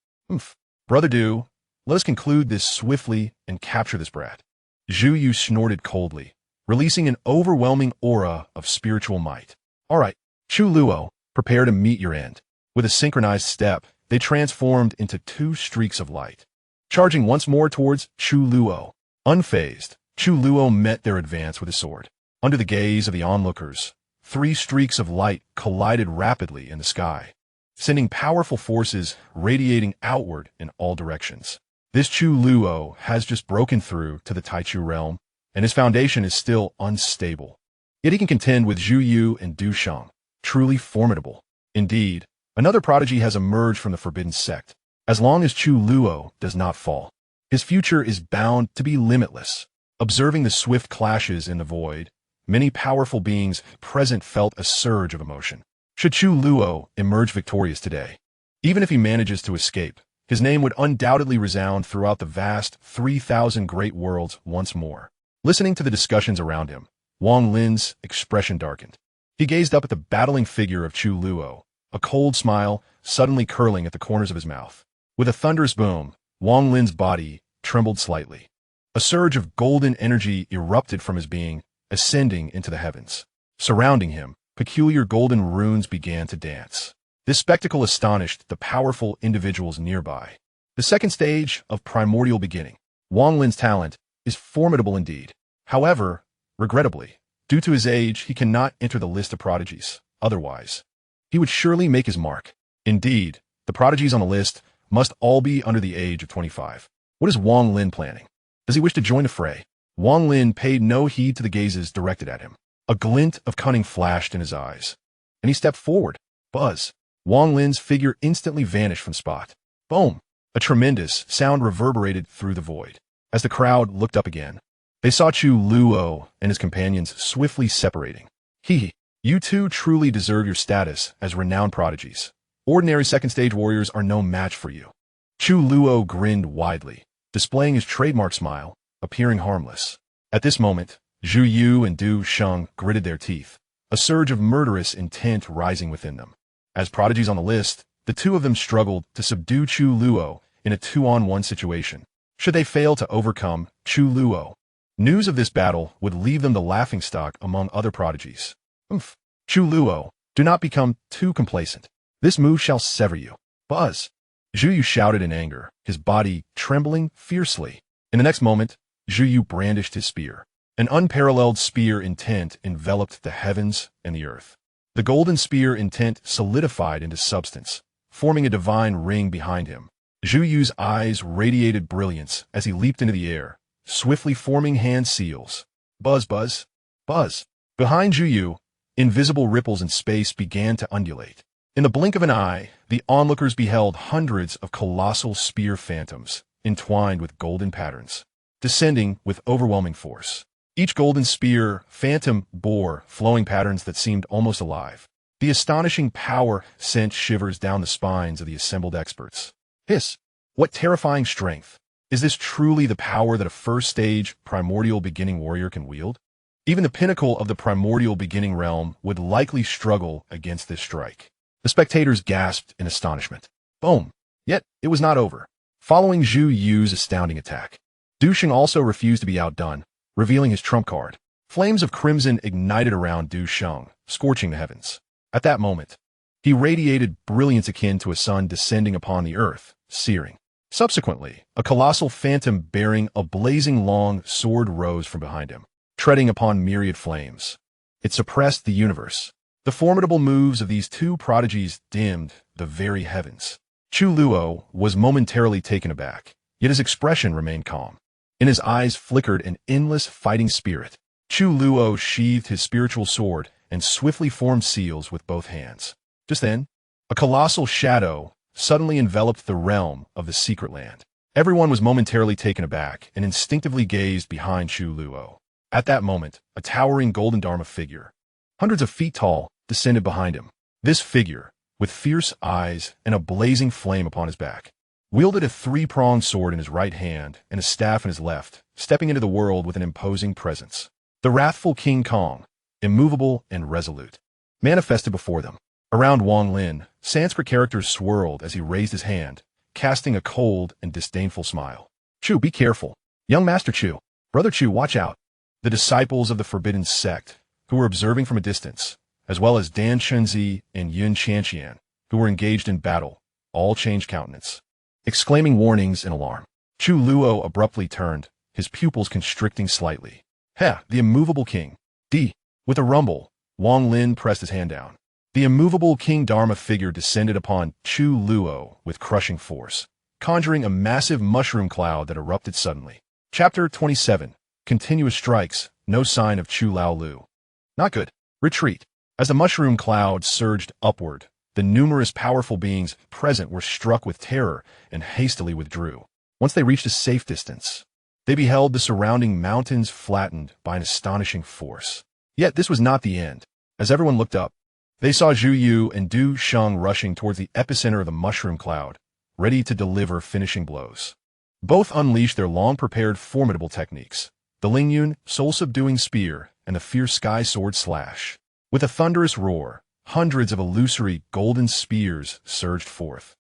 Brother Du, let us conclude this swiftly and capture this brat." Zhu Yu snorted coldly, releasing an overwhelming aura of spiritual might. "All right, Chu Luo, prepare to meet your end." With a synchronized step, they transformed into 2 streaks of light, charging once more towards Chu Luo. Unfazed, Chu Luo met their advance with his sword. Under the gaze of the onlookers, 3 streaks of light collided rapidly in the sky, sending powerful forces radiating outward in all directions. This Chu Luo has just broken through to the Taichu realm, and his foundation is still unstable. Yet he can contend with Zhu Yu and Du Sheng, truly formidable. Indeed, another prodigy has emerged from the Forbidden Sect. As long as Chu Luo does not fall, his future is bound to be limitless. Observing the swift clashes in the void, many powerful beings present felt a surge of emotion. Should Chu Luo emerge victorious today, even if he manages to escape, his name would undoubtedly resound throughout the vast 3,000 great worlds once more. Listening to the discussions around him, Wang Lin's expression darkened. He gazed up at the battling figure of Chu Luo, a cold smile suddenly curling at the corners of his mouth. With a thunderous boom, Wang Lin's body trembled slightly. A surge of golden energy erupted from his being, ascending into the heavens. Surrounding him, peculiar golden runes began to dance. This spectacle astonished the powerful individuals nearby. The second stage of primordial beginning. Wang Lin's talent is formidable indeed. However, regrettably, due to his age, he cannot enter the list of prodigies. Otherwise, he would surely make his mark. Indeed, the prodigies on the list must all be under the age of 25. What is Wang Lin planning? Does he wish to join the fray? Wang Lin paid no heed to the gazes directed at him. A glint of cunning flashed in his eyes, and he stepped forward. Buzz. Wang Lin's figure instantly vanished from spot. Boom! A tremendous sound reverberated through the void. As the crowd looked up again, they saw Chu Luo and his companions swiftly separating. You two truly deserve your status as renowned prodigies. Ordinary second-stage warriors are no match for you. Chu Luo grinned widely, displaying his trademark smile, appearing harmless. At this moment, Zhu Yu and Du Sheng gritted their teeth, a surge of murderous intent rising within them. As prodigies on the list, the two of them struggled to subdue Chu Luo in a 2-on-1 situation. Should they fail to overcome Chu Luo, News of this battle would leave them the laughingstock among other prodigies. Oomph. Chu Luo, do not become too complacent. This move shall sever you. Buzz. Zhu Yu shouted in anger, his body trembling fiercely. In the next moment, Zhu Yu brandished his spear. An unparalleled spear intent enveloped the heavens and the earth. The golden spear intent solidified into substance, forming a divine ring behind him. Zhu Yu's eyes radiated brilliance as he leaped into the air, swiftly forming hand seals. Buzz, buzz, buzz. Behind Zhu Yu, invisible ripples in space began to undulate. In the blink of an eye, the onlookers beheld hundreds of colossal spear phantoms, entwined with golden patterns, descending with overwhelming force. Each golden spear phantom bore flowing patterns that seemed almost alive. The astonishing power sent shivers down the spines of the assembled experts. Hiss! What terrifying strength! Is this truly the power that a first-stage primordial beginning warrior can wield? Even the pinnacle of the primordial beginning realm would likely struggle against this strike. The spectators gasped in astonishment. Boom! Yet, it was not over. Following Zhu Yu's astounding attack, Du Sheng also refused to be outdone, revealing his trump card. Flames of crimson ignited around Du Sheng, scorching the heavens. At that moment, he radiated brilliance akin to a sun descending upon the earth, searing. Subsequently, a colossal phantom bearing a blazing long sword rose from behind him, treading upon myriad flames. It suppressed the universe. The formidable moves of these two prodigies dimmed the very heavens. Chu Luo was momentarily taken aback, yet his expression remained calm. In his eyes flickered an endless fighting spirit. Chu Luo sheathed his spiritual sword and swiftly formed seals with both hands. Just then, a colossal shadow suddenly enveloped the realm of the secret land. Everyone was momentarily taken aback and instinctively gazed behind Chu Luo. At that moment, a towering golden Dharma figure, hundreds of feet tall, descended behind him. This figure, with fierce eyes and a blazing flame upon his back, wielded a three-pronged sword in his right hand and a staff in his left, stepping into the world with an imposing presence. The wrathful King Kong, immovable and resolute, manifested before them. Around Wang Lin, Sanskrit characters swirled as he raised his hand, casting a cold and disdainful smile. Chu, be careful. Young Master Chu, Brother Chu, watch out. The disciples of the Forbidden Sect, who were observing from a distance, as well as Dan Shunzi and Yun Xianxia, who were engaged in battle, all changed countenance, exclaiming warnings in alarm. Chu Luo abruptly turned, his pupils constricting slightly. Heh, the immovable king. With a rumble, Wang Lin pressed his hand down. The immovable King Dharma figure descended upon Chu Luo with crushing force, conjuring a massive mushroom cloud that erupted suddenly. Chapter 27. Continuous strikes, no sign of Chu Lao Lu. Not good. Retreat. As the mushroom cloud surged upward, the numerous powerful beings present were struck with terror and hastily withdrew. Once they reached a safe distance, they beheld the surrounding mountains flattened by an astonishing force. Yet this was not the end. As everyone looked up, they saw Zhu Yu and Du Sheng rushing towards the epicenter of the mushroom cloud, ready to deliver finishing blows. Both unleashed their long-prepared formidable techniques, the Lingyun soul-subduing spear and the fierce sky sword slash. With a thunderous roar, hundreds of illusory golden spears surged forth,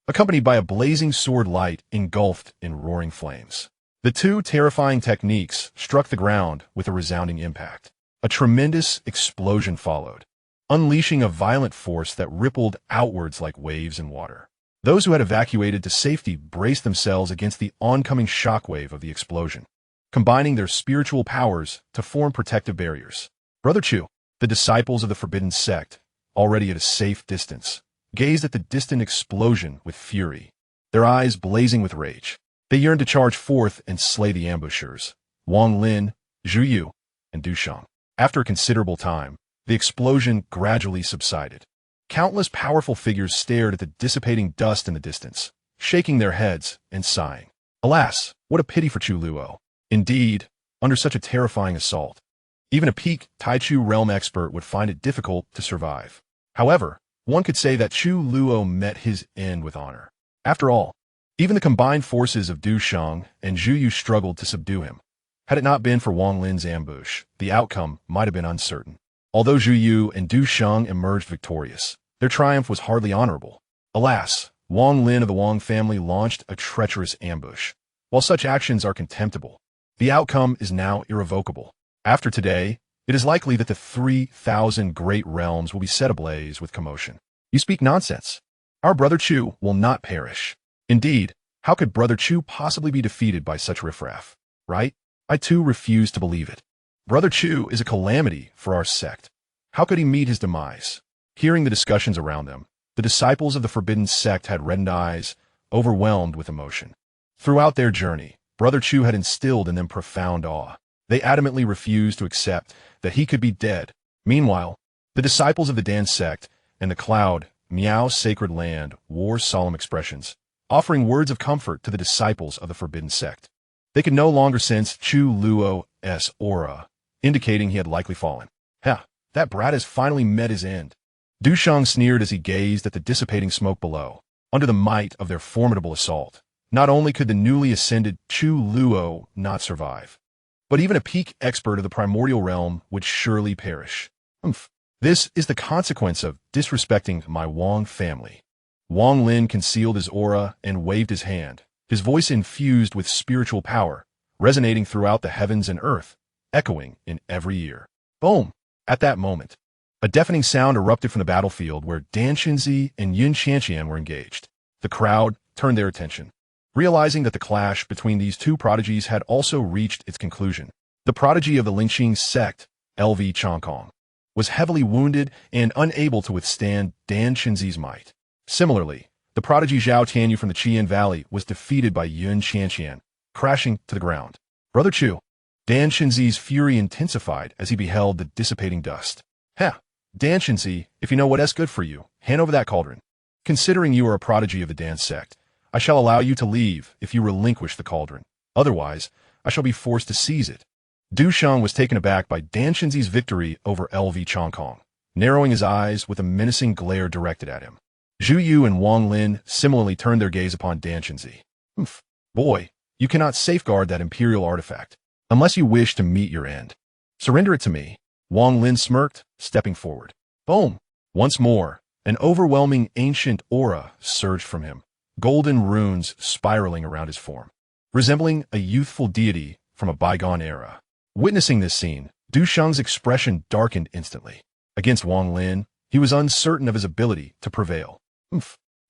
accompanied by a blazing sword light engulfed in roaring flames. The two terrifying techniques struck the ground with a resounding impact. A tremendous explosion followed, unleashing a violent force that rippled outwards like waves in water. Those who had evacuated to safety braced themselves against the oncoming shockwave of the explosion, combining their spiritual powers to form protective barriers. Brother Chu, the disciples of the Forbidden Sect, already at a safe distance, gazed at the distant explosion with fury, their eyes blazing with rage. They yearned to charge forth and slay the ambushers, Wang Lin, Zhu Yu, and Du Sheng. After a considerable time, the explosion gradually subsided. Countless powerful figures stared at the dissipating dust in the distance, shaking their heads and sighing. Alas, what a pity for Chu Luo. Indeed, under such a terrifying assault, even a peak Taichu realm expert would find it difficult to survive. However, one could say that Chu Luo met his end with honor. After all, even the combined forces of Du Sheng and Zhu Yu struggled to subdue him. Had it not been for Wang Lin's ambush, the outcome might have been uncertain. Although Zhu Yu and Du Sheng emerged victorious, their triumph was hardly honorable. Alas, Wang Lin of the Wang family launched a treacherous ambush. While such actions are contemptible, The outcome is now irrevocable. After today, it is likely that the 3,000 great realms will be set ablaze with commotion. You speak nonsense. Our brother Chu will not perish. Indeed, how could brother Chu possibly be defeated by such riffraff? Right? I too refuse to believe it. Brother Chu is a calamity for our sect. How could he meet his demise? Hearing the discussions around them, the disciples of the Forbidden Sect had reddened eyes, overwhelmed with emotion. Throughout their journey, brother Chu had instilled in them profound awe. They adamantly refused to accept that he could be dead. Meanwhile, the disciples of the Dan sect and the Cloud, Miao sacred land wore solemn expressions, offering words of comfort to the disciples of the Forbidden Sect. They could no longer sense Chu Luo's aura, indicating he had likely fallen. That brat has finally met his end. Du Shang sneered as he gazed at the dissipating smoke below. Under the might of their formidable assault, not only could the newly ascended Chu Luo not survive, but even a peak expert of the primordial realm would surely perish. This is the consequence of disrespecting my Wang family. Wang Lin concealed his aura and waved his hand, his voice infused with spiritual power, resonating throughout the heavens and earth, echoing in every ear. Boom! At that moment, a deafening sound erupted from the battlefield where Dan Xinzi and Xianxia were engaged. The crowd turned their attention, realizing that the clash between these two prodigies had also reached its conclusion. The prodigy of the Lingxing sect, LV Chongkong, was heavily wounded and unable to withstand Dan Xinzi's might. Similarly, the prodigy Zhao Tianyu from the Qian Valley was defeated by Yun Xianxian, crashing to the ground. Brother Chu, Dan Xinzi's fury intensified as he beheld the dissipating dust. Dan Xinzi, if you know what is good for you, hand over that cauldron. Considering you are a prodigy of the Dan sect, I shall allow you to leave if you relinquish the cauldron. Otherwise, I shall be forced to seize it. Du Shang was taken aback by Dan Xinzi's victory over LV Chongkong, narrowing his eyes with a menacing glare directed at him. Zhu Yu and Wang Lin similarly turned their gaze upon Dan Xinzi. Boy, you cannot safeguard that imperial artifact, unless you wish to meet your end. Surrender it to me. Wang Lin smirked, stepping forward. Boom! Once more, an overwhelming ancient aura surged from him, golden runes spiraling around his form, resembling a youthful deity from a bygone era. Witnessing this scene, Du Shang's expression darkened instantly. Against Wang Lin, he was uncertain of his ability to prevail.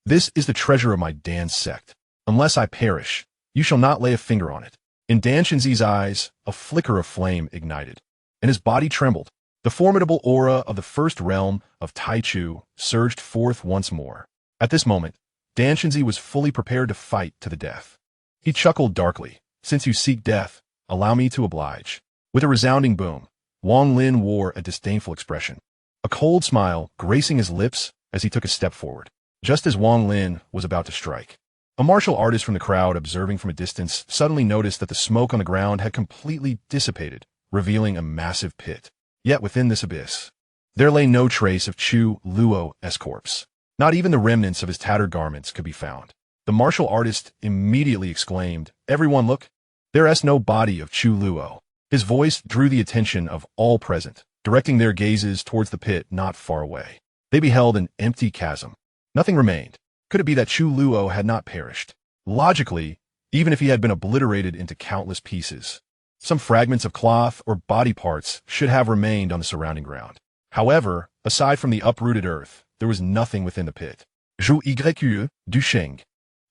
This is the treasure of my Dan sect. Unless I perish, you shall not lay a finger on it. In Dan Xinzi's eyes, a flicker of flame ignited, and his body trembled. The formidable aura of the first realm of Taichu surged forth once more. At this moment, Dan Xinzi was fully prepared to fight to the death. He chuckled darkly. Since you seek death, allow me to oblige. With a resounding boom, Wang Lin wore a disdainful expression, a cold smile gracing his lips as he took a step forward. Just as Wang Lin was about to strike, a martial artist from the crowd observing from a distance suddenly noticed that the smoke on the ground had completely dissipated, revealing a massive pit. Yet within this abyss, there lay no trace of Chu Luo's corpse. Not even the remnants of his tattered garments could be found. The martial artist immediately exclaimed, "Everyone look! There is no body of Chu Luo." His voice drew the attention of all present, directing their gazes towards the pit not far away. They beheld an empty chasm. Nothing remained. Could it be that Chu Luo had not perished? Logically, even if he had been obliterated into countless pieces, some fragments of cloth or body parts should have remained on the surrounding ground. However, aside from the uprooted earth, there was nothing within the pit. Zhu Yu, Du Sheng,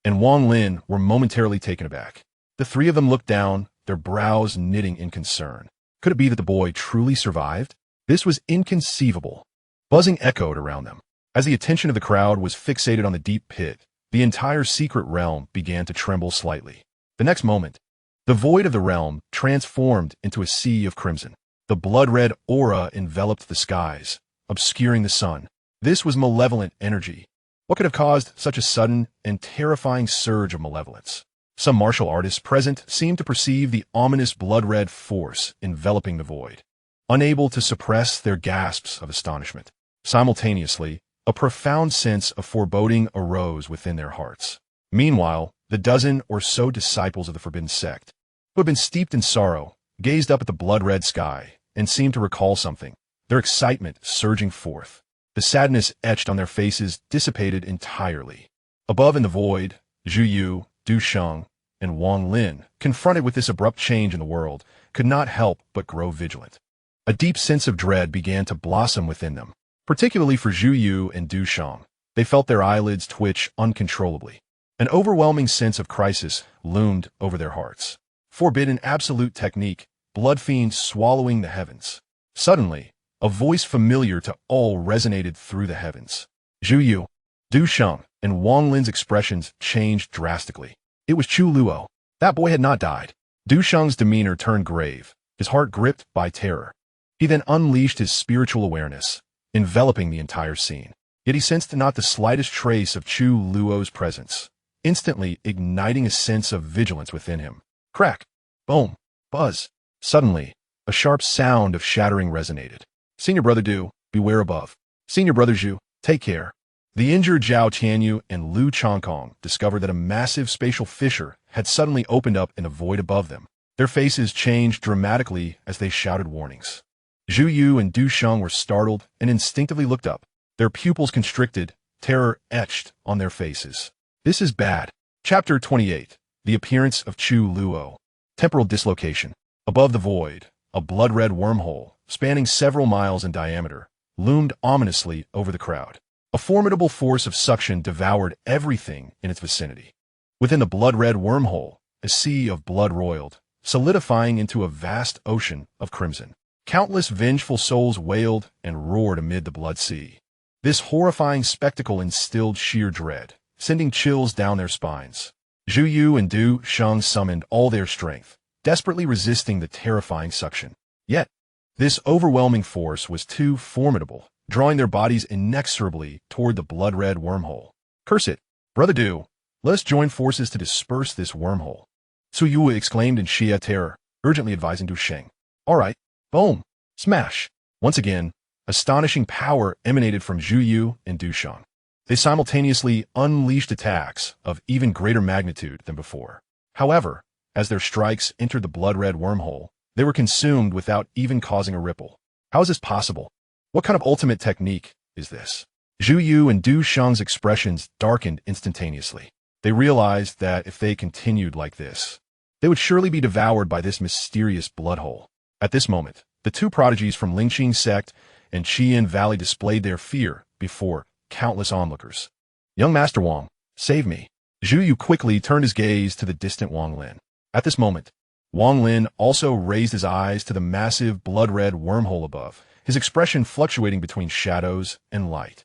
and Wang Lin were momentarily taken aback. The three of them looked down, their brows knitting in concern. Could it be that the boy truly survived? This was inconceivable. Buzzing echoed around them. As the attention of the crowd was fixated on the deep pit, the entire secret realm began to tremble slightly. The next moment, the void of the realm transformed into a sea of crimson. The blood-red aura enveloped the skies, obscuring the sun. This was malevolent energy. What could have caused such a sudden and terrifying surge of malevolence? Some martial artists present seemed to perceive the ominous blood-red force enveloping the void, unable to suppress their gasps of astonishment. Simultaneously, a profound sense of foreboding arose within their hearts. Meanwhile, the dozen or so disciples of the Forbidden Sect, who had been steeped in sorrow, gazed up at the blood-red sky and seemed to recall something, their excitement surging forth. The sadness etched on their faces dissipated entirely. Above in the void, Zhu Yu, Du Sheng, and Wang Lin, confronted with this abrupt change in the world, could not help but grow vigilant. A deep sense of dread began to blossom within them, particularly for Zhu Yu and Du Shang. They felt their eyelids twitch uncontrollably. An overwhelming sense of crisis loomed over their hearts. Forbidden absolute technique, blood fiends swallowing the heavens. Suddenly, a voice familiar to all resonated through the heavens. Zhu Yu, Du Shang, and Wang Lin's expressions changed drastically. It was Chu Luo. That boy had not died. Du Shang's demeanor turned grave, his heart gripped by terror. He then unleashed his spiritual awareness, enveloping the entire scene. Yet he sensed not the slightest trace of Chu Luo's presence, instantly igniting a sense of vigilance within him. Crack! Boom! Buzz! Suddenly, a sharp sound of shattering resonated. Senior Brother Du, beware above. Senior Brother Zhu, take care. The injured Zhao Tianyu and Lu Chongkong discovered that a massive spatial fissure had suddenly opened up in a void above them. Their faces changed dramatically as they shouted warnings. Zhu Yu and Du Shang were startled and instinctively looked up. Their pupils constricted, terror etched on their faces. This is bad. Chapter 28. The Appearance of Chu Luo. Temporal dislocation. Above the void, a blood-red wormhole, spanning several miles in diameter, loomed ominously over the crowd. A formidable force of suction devoured everything in its vicinity. Within the blood-red wormhole, a sea of blood roiled, solidifying into a vast ocean of crimson. Countless vengeful souls wailed and roared amid the blood sea. This horrifying spectacle instilled sheer dread, sending chills down their spines. Zhu Yu and Du Shang summoned all their strength, desperately resisting the terrifying suction. Yet, this overwhelming force was too formidable, drawing their bodies inexorably toward the blood-red wormhole. Curse it! Brother Du, let us join forces to disperse this wormhole. Su Yu exclaimed in sheer terror, urgently advising Du Sheng. All right. Boom! Smash! Once again, astonishing power emanated from Zhu Yu and Du Shang. They simultaneously unleashed attacks of even greater magnitude than before. However, as their strikes entered the blood-red wormhole, they were consumed without even causing a ripple. How is this possible? What kind of ultimate technique is this? Zhu Yu and Du Shang's expressions darkened instantaneously. They realized that if they continued like this, they would surely be devoured by this mysterious blood hole. At this moment, the two prodigies from Lingqing Sect and Qian Valley displayed their fear before countless onlookers. Young Master Wang, save me. Zhu Yu quickly turned his gaze to the distant Wang Lin. At this moment, Wang Lin also raised his eyes to the massive blood-red wormhole above, his expression fluctuating between shadows and light.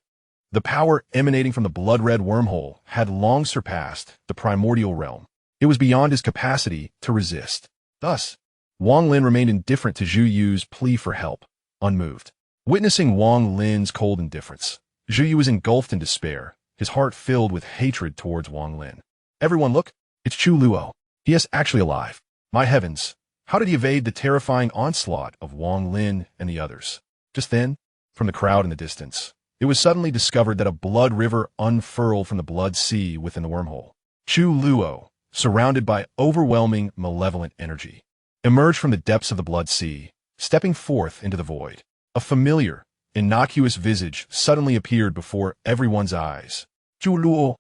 The power emanating from the blood-red wormhole had long surpassed the primordial realm. It was beyond his capacity to resist. Thus, Wang Lin remained indifferent to Zhu Yu's plea for help, unmoved. Witnessing Wang Lin's cold indifference, Zhu Yu was engulfed in despair, his heart filled with hatred towards Wang Lin. Everyone look, it's Chu Luo. He is actually alive. My heavens, how did he evade the terrifying onslaught of Wang Lin and the others? Just then, from the crowd in the distance, it was suddenly discovered that a blood river unfurled from the blood sea within the wormhole. Chu Luo, surrounded by overwhelming malevolent energy, emerged from the depths of the blood sea, stepping forth into the void. A familiar, innocuous visage suddenly appeared before everyone's eyes. Chu Luo.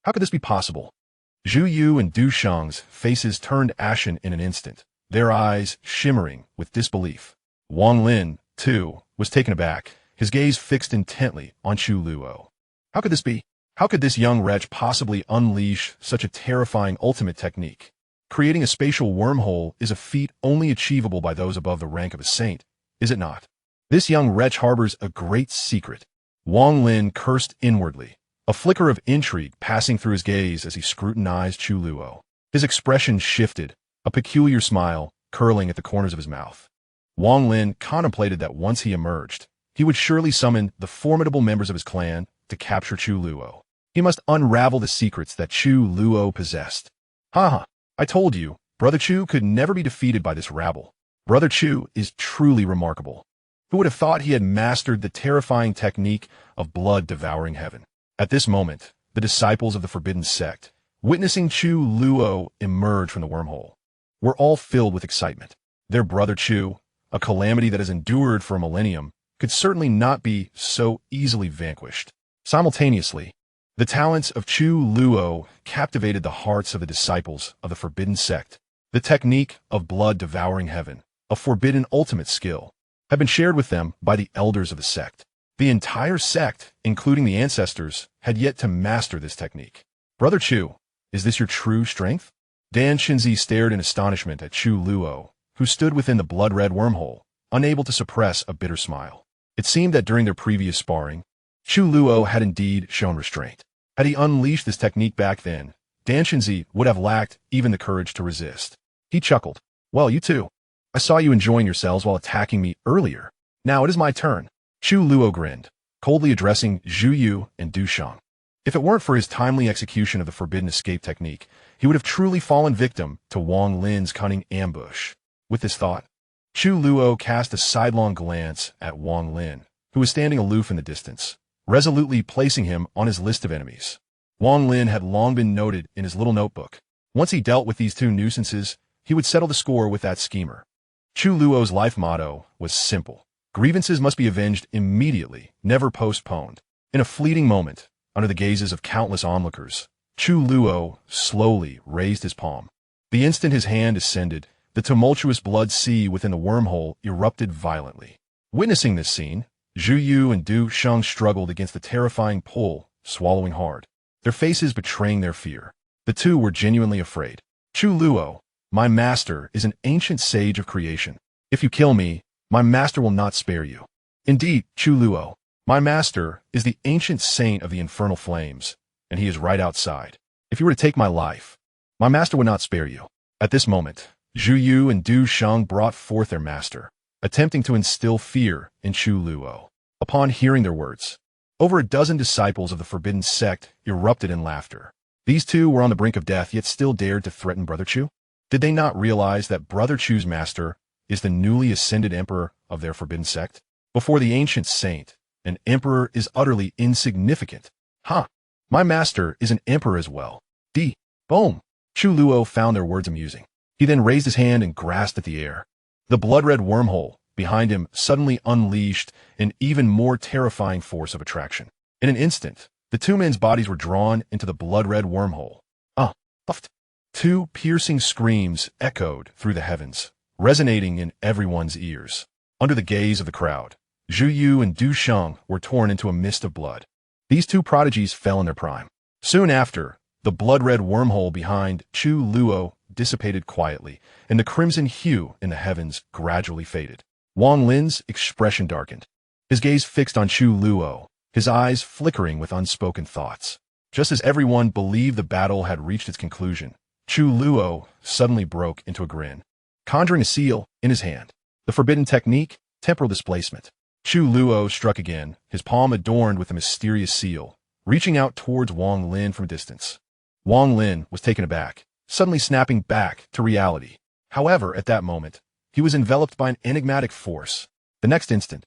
How could this be possible? Zhu Yu and Du Shang's faces turned ashen in an instant, their eyes shimmering with disbelief. Wang Lin, too, was taken aback, his gaze fixed intently on Chu Luo. How could this be? How could this young wretch possibly unleash such a terrifying ultimate technique? Creating a spatial wormhole is a feat only achievable by those above the rank of a saint, is it not? This young wretch harbors a great secret. Wang Lin cursed inwardly, a flicker of intrigue passing through his gaze as he scrutinized Chu Luo. His expression shifted, a peculiar smile curling at the corners of his mouth. Wang Lin contemplated that once he emerged, he would surely summon the formidable members of his clan to capture Chu Luo. He must unravel the secrets that Chu Luo possessed. Ha! I told you, Brother Chu could never be defeated by this rabble. Brother Chu is truly remarkable. Who would have thought he had mastered the terrifying technique of blood-devouring heaven? At this moment, the disciples of the Forbidden Sect, witnessing Chu Luo emerge from the wormhole, were all filled with excitement. Their brother Chu, a calamity that has endured for a millennium, could certainly not be so easily vanquished. Simultaneously, The talents of Chu Luo captivated the hearts of the disciples of the Forbidden Sect. The technique of blood-devouring heaven, a forbidden ultimate skill, had been shared with them by the elders of the sect. The entire sect, including the ancestors, had yet to master this technique. Brother Chu, is this your true strength? Dan Xinzi stared in astonishment at Chu Luo, who stood within the blood-red wormhole, unable to suppress a bitter smile. It seemed that during their previous sparring, Chu Luo had indeed shown restraint. Had he unleashed this technique back then, Dan Xinzi would have lacked even the courage to resist. He chuckled. Well, you too. I saw you enjoying yourselves while attacking me earlier. Now it is my turn. Chu Luo grinned, coldly addressing Zhu Yu and Du Shang. If it weren't for his timely execution of the forbidden escape technique, he would have truly fallen victim to Wang Lin's cunning ambush. With this thought, Chu Luo cast a sidelong glance at Wang Lin, who was standing aloof in the distance, resolutely placing him on his list of enemies. Wang Lin had long been noted in his little notebook. Once he dealt with these two nuisances, he would settle the score with that schemer. Chu Luo's life motto was simple. Grievances must be avenged immediately, never postponed. In a fleeting moment, under the gazes of countless onlookers, Chu Luo slowly raised his palm. The instant his hand ascended, the tumultuous blood sea within the wormhole erupted violently. Witnessing this scene, Zhu Yu and Du Shang struggled against the terrifying pull, swallowing hard, their faces betraying their fear. The two were genuinely afraid. Chu Luo, my master, is an ancient sage of creation. If you kill me, my master will not spare you. Indeed, Chu Luo, my master is the ancient saint of the infernal flames, and he is right outside. If you were to take my life, my master would not spare you. At this moment, Zhu Yu and Du Shang brought forth their master, attempting to instill fear in Chu Luo. Upon hearing their words, over a dozen disciples of the Forbidden Sect erupted in laughter. These two were on the brink of death, yet still dared to threaten Brother Chu. Did they not realize that Brother Chu's master is the newly ascended emperor of their Forbidden Sect? Before the ancient saint, an emperor is utterly insignificant. My master is an emperor as well. Boom! Chu Luo found their words amusing. He then raised his hand and grasped at the air. The blood-red wormhole behind him suddenly unleashed an even more terrifying force of attraction. In an instant, the two men's bodies were drawn into the blood-red wormhole. Puffed. Two piercing screams echoed through the heavens, resonating in everyone's ears. Under the gaze of the crowd, Zhu Yu and Du Shang were torn into a mist of blood. These two prodigies fell in their prime. Soon after, the blood-red wormhole behind Chu Luo dissipated quietly, and the crimson hue in the heavens gradually faded. Wang Lin's expression darkened, his gaze fixed on Chu Luo, his eyes flickering with unspoken thoughts. Just as everyone believed the battle had reached its conclusion, Chu Luo suddenly broke into a grin, conjuring a seal in his hand. The forbidden technique, temporal displacement. Chu Luo struck again, his palm adorned with a mysterious seal, reaching out towards Wang Lin from a distance. Wang Lin was taken aback, suddenly snapping back to reality. However, at that moment, he was enveloped by an enigmatic force. The next instant,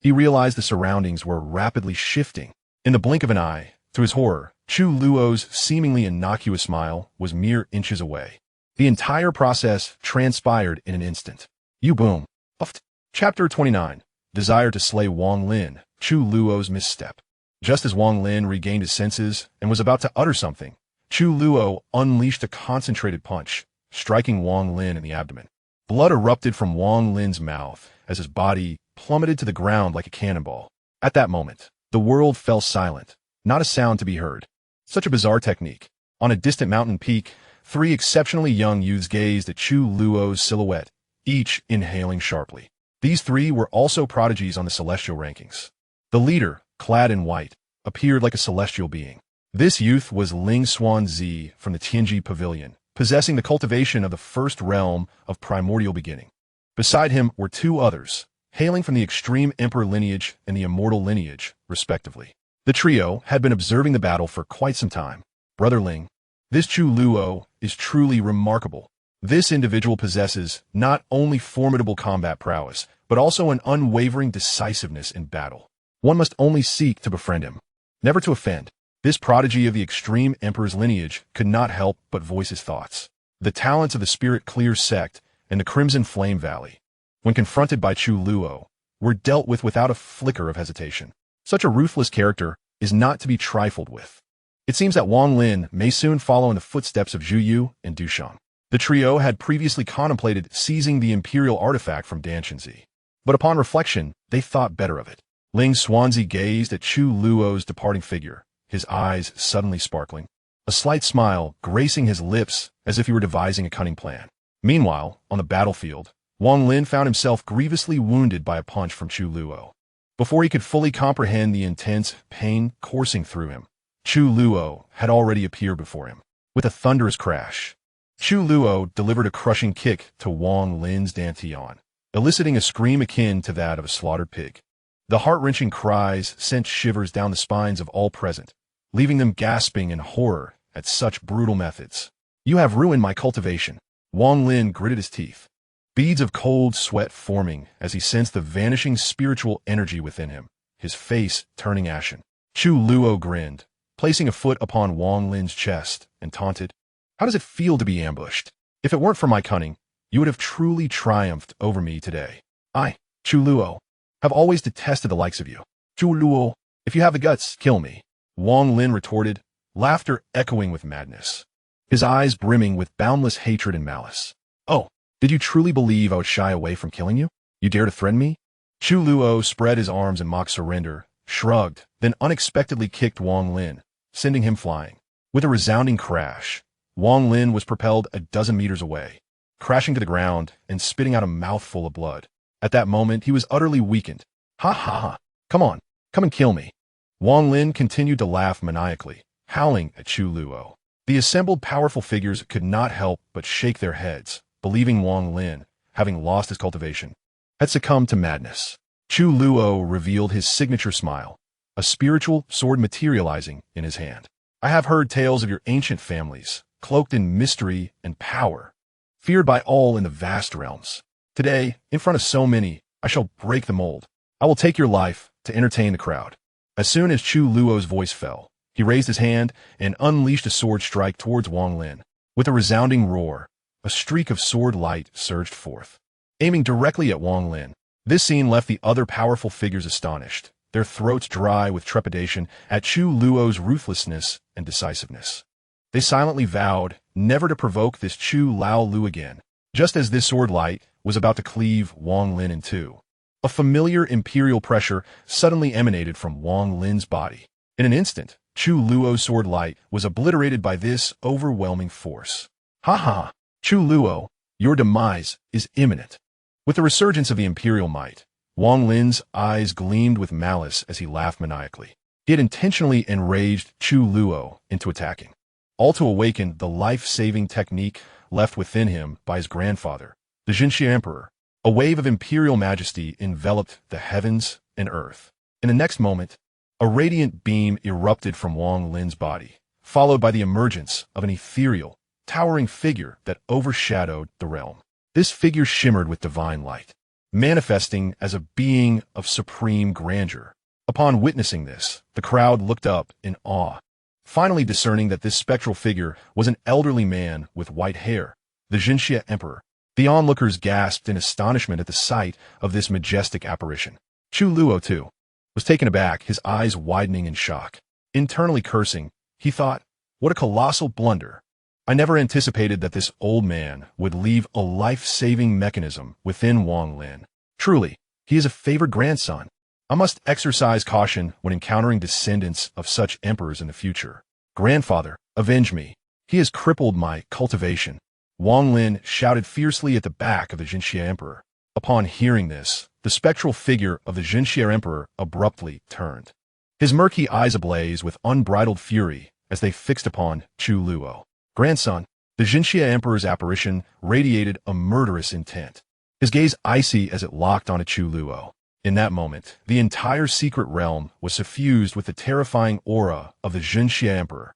he realized the surroundings were rapidly shifting. In the blink of an eye, to his horror, Chu Luo's seemingly innocuous smile was mere inches away. The entire process transpired in an instant. Boom. Puffed. Chapter 29. Desire to slay Wang Lin, Chu Luo's misstep. Just as Wang Lin regained his senses and was about to utter something, Chu Luo unleashed a concentrated punch, striking Wang Lin in the abdomen. Blood erupted from Wang Lin's mouth as his body plummeted to the ground like a cannonball. At that moment, the world fell silent, not a sound to be heard. Such a bizarre technique. On a distant mountain peak, three exceptionally young youths gazed at Chu Luo's silhouette, each inhaling sharply. These three were also prodigies on the celestial rankings. The leader, clad in white, appeared like a celestial being. This youth was Ling Xuanzi from the Tianji Pavilion, possessing the cultivation of the first realm of primordial beginning. Beside him were two others, hailing from the extreme emperor lineage and the immortal lineage, respectively. The trio had been observing the battle for quite some time. Brother Ling, this Chu Luo is truly remarkable. This individual possesses not only formidable combat prowess, but also an unwavering decisiveness in battle. One must only seek to befriend him, never to offend. This prodigy of the extreme emperor's lineage could not help but voice his thoughts. The talents of the Spirit Clear sect and the Crimson Flame Valley, when confronted by Chu Luo, were dealt with without a flicker of hesitation. Such a ruthless character is not to be trifled with. It seems that Wang Lin may soon follow in the footsteps of Zhu Yu and Du Shang. The trio had previously contemplated seizing the imperial artifact from Dan Chenzi, but upon reflection, they thought better of it. Ling Xuanzi gazed at Chu Luo's departing figure, his eyes suddenly sparkling, a slight smile gracing his lips as if he were devising a cunning plan. Meanwhile, on the battlefield, Wang Lin found himself grievously wounded by a punch from Chu Luo. Before he could fully comprehend the intense pain coursing through him, Chu Luo had already appeared before him. With a thunderous crash, Chu Luo delivered a crushing kick to Wang Lin's dantian, eliciting a scream akin to that of a slaughtered pig. The heart-wrenching cries sent shivers down the spines of all present, leaving them gasping in horror at such brutal methods. "You have ruined my cultivation." Wang Lin gritted his teeth, beads of cold sweat forming as he sensed the vanishing spiritual energy within him, his face turning ashen. Chu Luo grinned, placing a foot upon Wang Lin's chest, and taunted, "How does it feel to be ambushed? If it weren't for my cunning, you would have truly triumphed over me today. I, Chu Luo, have always detested the likes of you. Chu Luo, if you have the guts, kill me." Wang Lin retorted, laughter echoing with madness, his eyes brimming with boundless hatred and malice. "Oh, did you truly believe I would shy away from killing you? You dare to threaten me?" Chu Luo spread his arms in mock surrender, shrugged, then unexpectedly kicked Wang Lin, sending him flying. With a resounding crash, Wang Lin was propelled a dozen meters away, crashing to the ground and spitting out a mouthful of blood. At that moment, he was utterly weakened. "Ha ha ha! Come on, come and kill me." Wang Lin continued to laugh maniacally, howling at Chu Luo. The assembled powerful figures could not help but shake their heads, believing Wang Lin, having lost his cultivation, had succumbed to madness. Chu Luo revealed his signature smile, a spiritual sword materializing in his hand. "I have heard tales of your ancient families, cloaked in mystery and power, feared by all in the vast realms. Today, in front of so many, I shall break the mold. I will take your life to entertain the crowd." As soon as Chu Luo's voice fell, he raised his hand and unleashed a sword strike towards Wang Lin. With a resounding roar, a streak of sword light surged forth, aiming directly at Wang Lin. This scene left the other powerful figures astonished, their throats dry with trepidation at Chu Luo's ruthlessness and decisiveness. They silently vowed never to provoke this Chu Lao Lu again. Just as this sword light was about to cleave Wang Lin in two, a familiar imperial pressure suddenly emanated from Wang Lin's body. In an instant, Chu Luo's sword light was obliterated by this overwhelming force. "Ha ha! Chu Luo, your demise is imminent." With the resurgence of the imperial might, Wang Lin's eyes gleamed with malice as he laughed maniacally. He had intentionally enraged Chu Luo into attacking, all to awaken the life-saving technique left within him by his grandfather, the Xianxia Emperor. A wave of imperial majesty enveloped the heavens and earth. In the next moment, a radiant beam erupted from Wang Lin's body, followed by the emergence of an ethereal, towering figure that overshadowed the realm. This figure shimmered with divine light, manifesting as a being of supreme grandeur. Upon witnessing this, the crowd looked up in awe, finally discerning that this spectral figure was an elderly man with white hair, the Xianxia Emperor. The onlookers gasped in astonishment at the sight of this majestic apparition. Chu Luo, too, was taken aback, his eyes widening in shock. Internally cursing, he thought, "What a colossal blunder. I never anticipated that this old man would leave a life-saving mechanism within Wang Lin. Truly, he is a favored grandson. I must exercise caution when encountering descendants of such emperors in the future. Grandfather, avenge me. He has crippled my cultivation." Wang Lin shouted fiercely at the back of the Xianxia Emperor. Upon hearing this, the spectral figure of the Xianxia Emperor abruptly turned, his murky eyes ablaze with unbridled fury as they fixed upon Chu Luo. "Grandson," the Xianxia Emperor's apparition radiated a murderous intent, his gaze icy as it locked onto Chu Luo. In that moment, the entire secret realm was suffused with the terrifying aura of the Xianxia Emperor.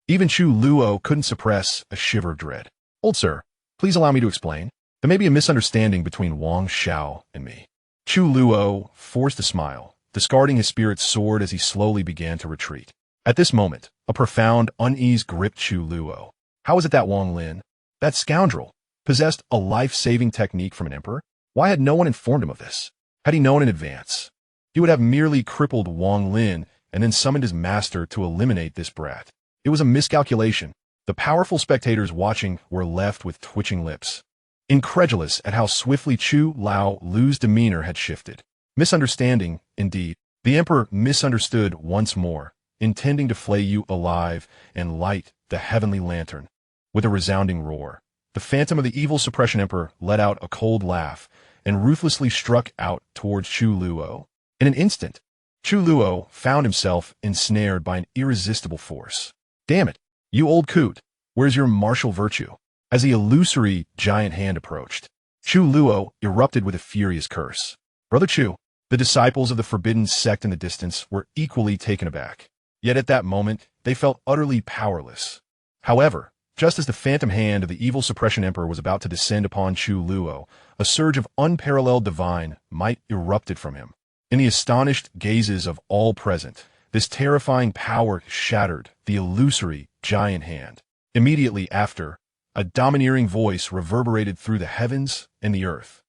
Even Chu Luo couldn't suppress a shiver of dread. "Old sir, please allow me to explain. There may be a misunderstanding between Wang Xiao and me." Chu Luo forced a smile, discarding his spirit sword as he slowly began to retreat. At this moment, a profound unease gripped Chu Luo. How was it that Wang Lin, that scoundrel, possessed a life-saving technique from an emperor? Why had no one informed him of this? Had he known in advance, he would have merely crippled Wang Lin and then summoned his master to eliminate this brat. It was a miscalculation. The powerful spectators watching were left with twitching lips, incredulous at how swiftly Chu Luo's demeanor had shifted. Misunderstanding, indeed. The emperor misunderstood once more, intending to flay you alive and light the heavenly lantern. With a resounding roar, the phantom of the evil suppression emperor let out a cold laugh and ruthlessly struck out towards Chu Luo. In an instant, Chu Luo found himself ensnared by an irresistible force. Damn it, you old coot, where's your martial virtue? As the illusory giant hand approached, Chu Luo erupted with a furious curse. Brother Chu, the disciples of the Forbidden Sect in the distance were equally taken aback. Yet at that moment, they felt utterly powerless. However, just as the phantom hand of the evil suppression emperor was about to descend upon Chu Luo, a surge of unparalleled divine might erupted from him. In the astonished gazes of all present, this terrifying power shattered the illusory giant hand. Immediately after, a domineering voice reverberated through the heavens and the earth.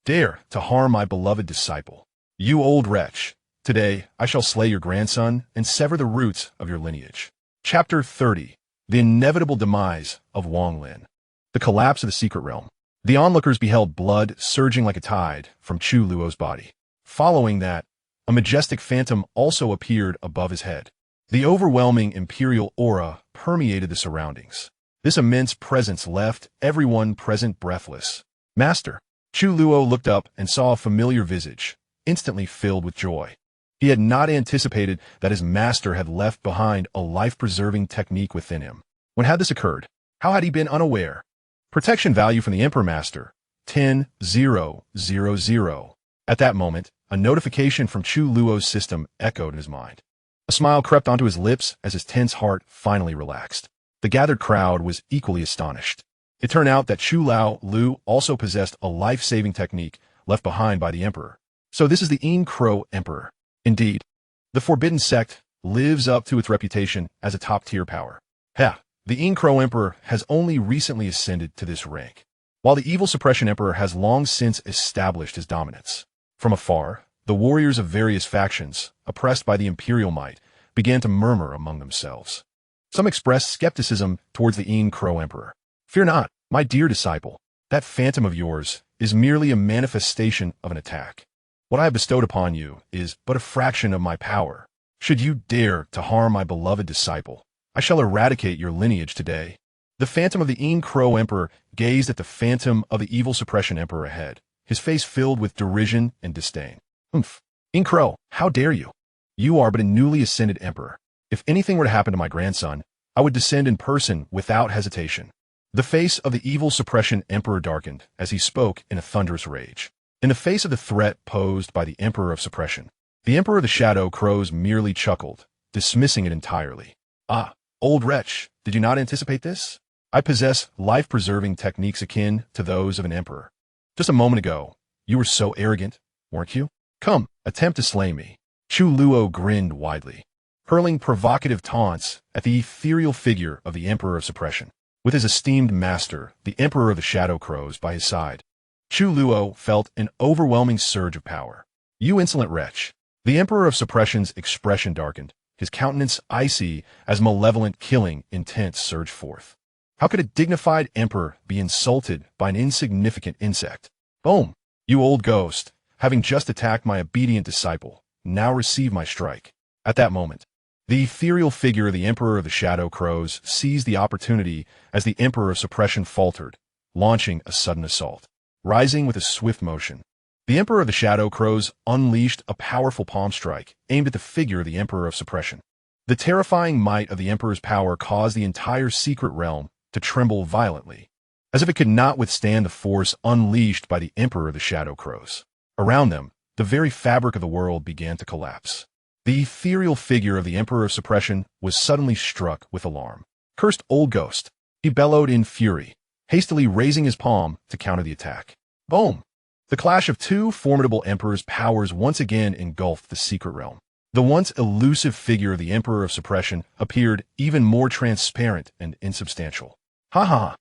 Dare to harm my beloved disciple. You old wretch, today I shall slay your grandson and sever the roots of your lineage. Chapter 30. The inevitable demise of Wang Lin. The collapse of the secret realm. The onlookers beheld blood surging like a tide from Chu Luo's body. Following that, a majestic phantom also appeared above his head. The overwhelming imperial aura permeated the surroundings. This immense presence left everyone present breathless. Master. Chu Luo looked up and saw a familiar visage, instantly filled with joy. He had not anticipated that his master had left behind a life-preserving technique within him. When had this occurred? How had he been unaware? Protection value from the Emperor Master, 10,000. At that moment, a notification from Chu Luo's system echoed in his mind. A smile crept onto his lips as his tense heart finally relaxed. The gathered crowd was equally astonished. It turned out that Chu Luo also possessed a life-saving technique left behind by the Emperor. So this is the Yin Crow Emperor. Indeed, the Forbidden Sect lives up to its reputation as a top-tier power. The Yin Crow Emperor has only recently ascended to this rank, while the Evil Suppression Emperor has long since established his dominance. From afar, the warriors of various factions, oppressed by the imperial might, began to murmur among themselves. Some expressed skepticism towards the Yin Crow Emperor. Fear not, my dear disciple, that phantom of yours is merely a manifestation of an attack. What I have bestowed upon you is but a fraction of my power. Should you dare to harm my beloved disciple, I shall eradicate your lineage today. The phantom of the Yin Crow Emperor gazed at the phantom of the Evil Suppression Emperor ahead, his face filled with derision and disdain. Yin Crow, how dare you? You are but a newly ascended emperor. If anything were to happen to my grandson, I would descend in person without hesitation. The face of the Evil Suppression Emperor darkened as he spoke in a thunderous rage. In the face of the threat posed by the Emperor of Suppression, the Emperor of the Shadow Crows merely chuckled, dismissing it entirely. Ah, old wretch, did you not anticipate this? I possess life-preserving techniques akin to those of an emperor. Just a moment ago, you were so arrogant, weren't you? Come, attempt to slay me. Chu Luo grinned widely, hurling provocative taunts at the ethereal figure of the Emperor of Suppression. With his esteemed master, the Emperor of the Shadow Crows, by his side, Chu Luo felt an overwhelming surge of power. You insolent wretch. The Emperor of Suppression's expression darkened, his countenance icy as malevolent killing intent surged forth. How could a dignified emperor be insulted by an insignificant insect? Boom! You old ghost, having just attacked my obedient disciple, now receive my strike. At that moment, the ethereal figure of the Emperor of the Shadow Crows seized the opportunity as the Emperor of Suppression faltered, launching a sudden assault. Rising with a swift motion, the Emperor of the Shadow Crows unleashed a powerful palm strike aimed at the figure of the Emperor of Suppression. The terrifying might of the Emperor's power caused the entire secret realm to tremble violently, as if it could not withstand the force unleashed by the Emperor of the Shadow Crows. Around them, the very fabric of the world began to collapse. The ethereal figure of the Emperor of Suppression was suddenly struck with alarm. Cursed old ghost, he bellowed in fury, hastily raising his palm to counter the attack. Boom! The clash of two formidable emperors' powers once again engulfed the secret realm. The once elusive figure of the Emperor of Suppression appeared even more transparent and insubstantial. Ha ha!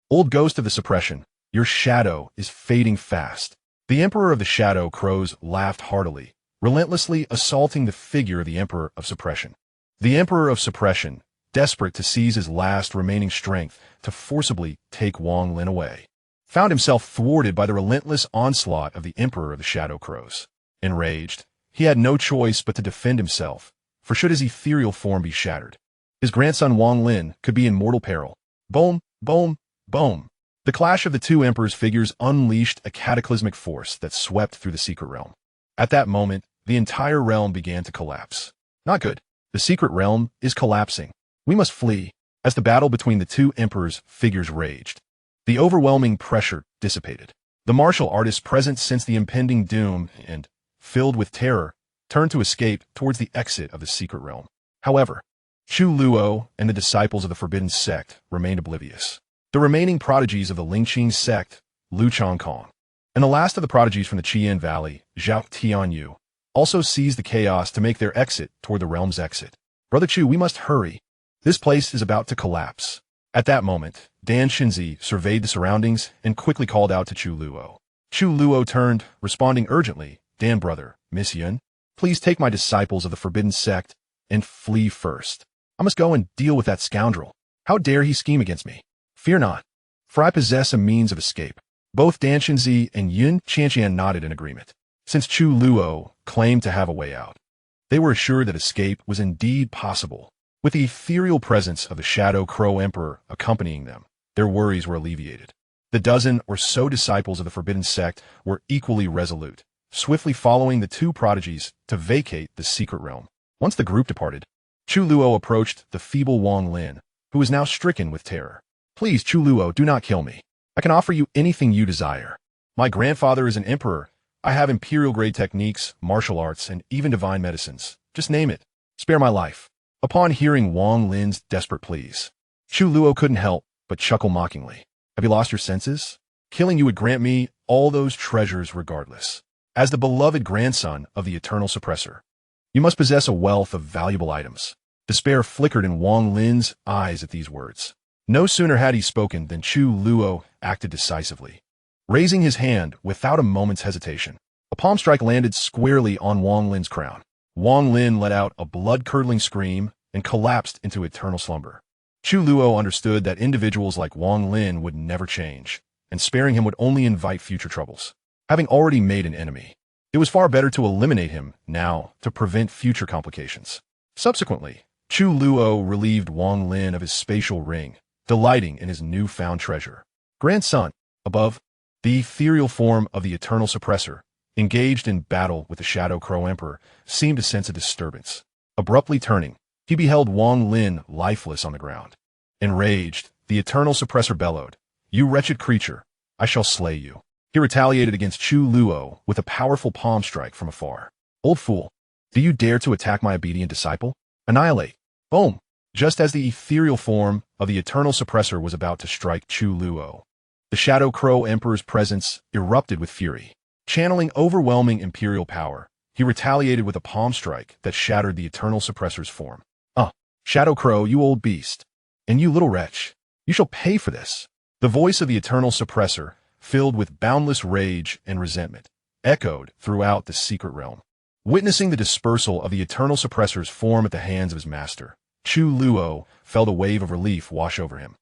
Old ghost of the Suppression, your shadow is fading fast. The Emperor of the Shadow Crows laughed heartily, relentlessly assaulting the figure of the Emperor of Suppression. The Emperor of Suppression, desperate to seize his last remaining strength to forcibly take Wang Lin away, found himself thwarted by the relentless onslaught of the Emperor of the Shadow Crows. Enraged, he had no choice but to defend himself, for should his ethereal form be shattered, his grandson Wang Lin could be in mortal peril. Boom, boom, boom. The clash of the two emperors' figures unleashed a cataclysmic force that swept through the secret realm. At that moment, the entire realm began to collapse. Not good. The secret realm is collapsing. We must flee. As the battle between the two emperors' figures raged, the overwhelming pressure dissipated. The martial artists present sensed the impending doom and, filled with terror, turned to escape towards the exit of the secret realm. However, Chu Luo and the disciples of the Forbidden Sect remained oblivious. The remaining prodigies of the Lingqing sect, Lu Chongkong, and the last of the prodigies from the Qian Valley, Zhao Tianyu, also seized the chaos to make their exit toward the realm's exit. Brother Chu, we must hurry. This place is about to collapse. At that moment, Dan Xinzi surveyed the surroundings and quickly called out to Chu Luo. Chu Luo turned, responding urgently, Dan brother, Miss Yun, please take my disciples of the Forbidden Sect and flee first. I must go and deal with that scoundrel. How dare he scheme against me? Fear not, for I possess a means of escape. Both Dan Xinzi and Yun Xianxia nodded in agreement. Since Chu Luo claimed to have a way out, they were assured that escape was indeed possible. With the ethereal presence of the Shadow Crow Emperor accompanying them, their worries were alleviated. The dozen or so disciples of the Forbidden Sect were equally resolute, swiftly following the two prodigies to vacate the secret realm. Once the group departed, Chu Luo approached the feeble Wang Lin, who was now stricken with terror. Please, Chu Luo, do not kill me. I can offer you anything you desire. My grandfather is an emperor. I have imperial-grade techniques, martial arts, and even divine medicines. Just name it. Spare my life. Upon hearing Wang Lin's desperate pleas, Chu Luo couldn't help but chuckle mockingly. Have you lost your senses? Killing you would grant me all those treasures regardless. As the beloved grandson of the eternal suppressor, you must possess a wealth of valuable items. Despair flickered in Wang Lin's eyes at these words. No sooner had he spoken than Chu Luo acted decisively. Raising his hand without a moment's hesitation, a palm strike landed squarely on Wang Lin's crown. Wang Lin let out a blood-curdling scream and collapsed into eternal slumber. Chu Luo understood that individuals like Wang Lin would never change, and sparing him would only invite future troubles. Having already made an enemy, it was far better to eliminate him now to prevent future complications. Subsequently, Chu Luo relieved Wang Lin of his spatial ring, delighting in his newfound treasure. Grandson, above, the ethereal form of the eternal suppressor, engaged in battle with the Shadow Crow Emperor, seemed to sense a disturbance. Abruptly turning, he beheld Wang Lin lifeless on the ground. Enraged, the eternal suppressor bellowed, "You wretched creature, I shall slay you." He retaliated against Chu Luo with a powerful palm strike from afar. "Old fool, do you dare to attack my obedient disciple? Annihilate." Boom! Just as the ethereal form of the eternal suppressor was about to strike Chu Luo, the Shadow Crow Emperor's presence erupted with fury. Channeling overwhelming imperial power, he retaliated with a palm strike that shattered the eternal suppressor's form. Shadow Crow, you old beast, and you little wretch, you shall pay for this." The voice of the eternal suppressor, filled with boundless rage and resentment, echoed throughout the secret realm. Witnessing the dispersal of the eternal suppressor's form at the hands of his master, Chu Luo felt a wave of relief wash over him.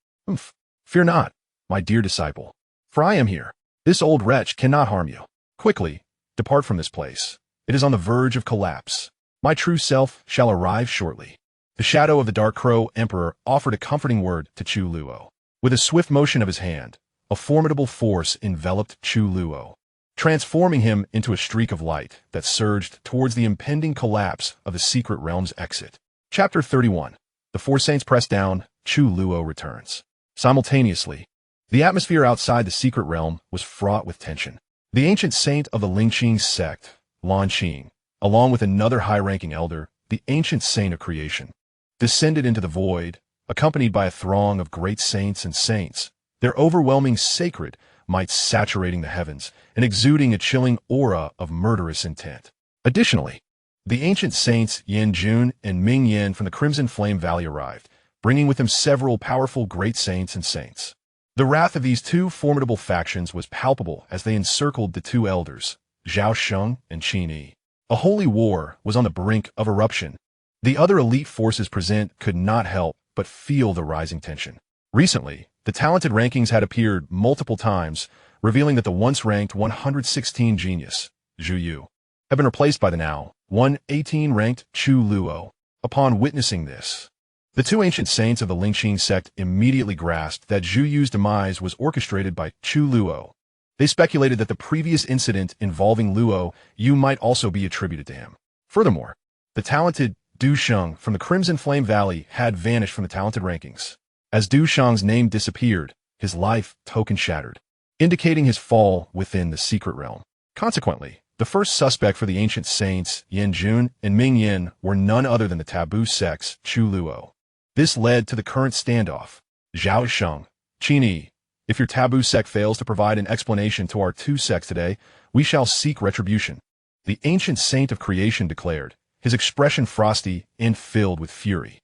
Fear not, my dear disciple, for I am here. This old wretch cannot harm you. Quickly, depart from this place. It is on the verge of collapse. My true self shall arrive shortly." The shadow of the Dark Crow Emperor offered a comforting word to Chu Luo. With a swift motion of his hand, a formidable force enveloped Chu Luo, transforming him into a streak of light that surged towards the impending collapse of the secret realm's exit. Chapter 31. The Four Saints press down, Chu Luo returns. Simultaneously, the atmosphere outside the secret realm was fraught with tension. The ancient saint of the Lingqing sect, Lan Qing, along with another high-ranking elder, the ancient saint of creation, descended into the void, accompanied by a throng of great saints and saints, their overwhelming sacred might saturating the heavens and exuding a chilling aura of murderous intent. Additionally, the ancient saints Yan Jun and Ming Yan from the Crimson Flame Valley arrived, bringing with them several powerful great saints and saints. The wrath of these two formidable factions was palpable as they encircled the two elders, Zhao Sheng and Qin Yi. A holy war was on the brink of eruption. The other elite forces present could not help but feel the rising tension. Recently, the talented rankings had appeared multiple times, revealing that the once-ranked 116 genius, Zhu Yu, had been replaced by the now 118-ranked Chu Luo. Upon witnessing this, the two ancient saints of the Lingqing sect immediately grasped that Zhu Yu's demise was orchestrated by Chu Luo. They speculated that the previous incident involving Luo Yu might also be attributed to him. Furthermore, the talented Du Sheng from the Crimson Flame Valley had vanished from the talented rankings. As Du Sheng's name disappeared, his life token shattered, indicating his fall within the secret realm. Consequently, the first suspect for the ancient saints, Yin Jun and Ming Yin, were none other than the taboo sect's Chu Luo. This led to the current standoff. Zhao Sheng, Qin Yi, if your taboo sect fails to provide an explanation to our two sects today, we shall seek retribution. The ancient saint of creation declared, his expression frosty and filled with fury.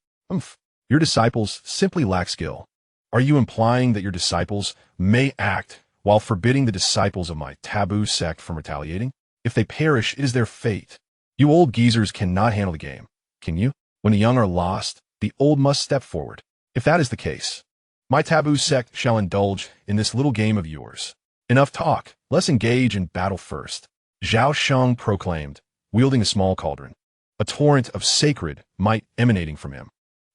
Your disciples simply lack skill. Are you implying that your disciples may act while forbidding the disciples of my taboo sect from retaliating? If they perish, it is their fate. You old geezers cannot handle the game, can you? When the young are lost, the old must step forward. If that is the case, my taboo sect shall indulge in this little game of yours. Enough talk, let's engage in battle first. Zhao Sheng proclaimed, wielding a small cauldron, a torrent of sacred might emanating from him.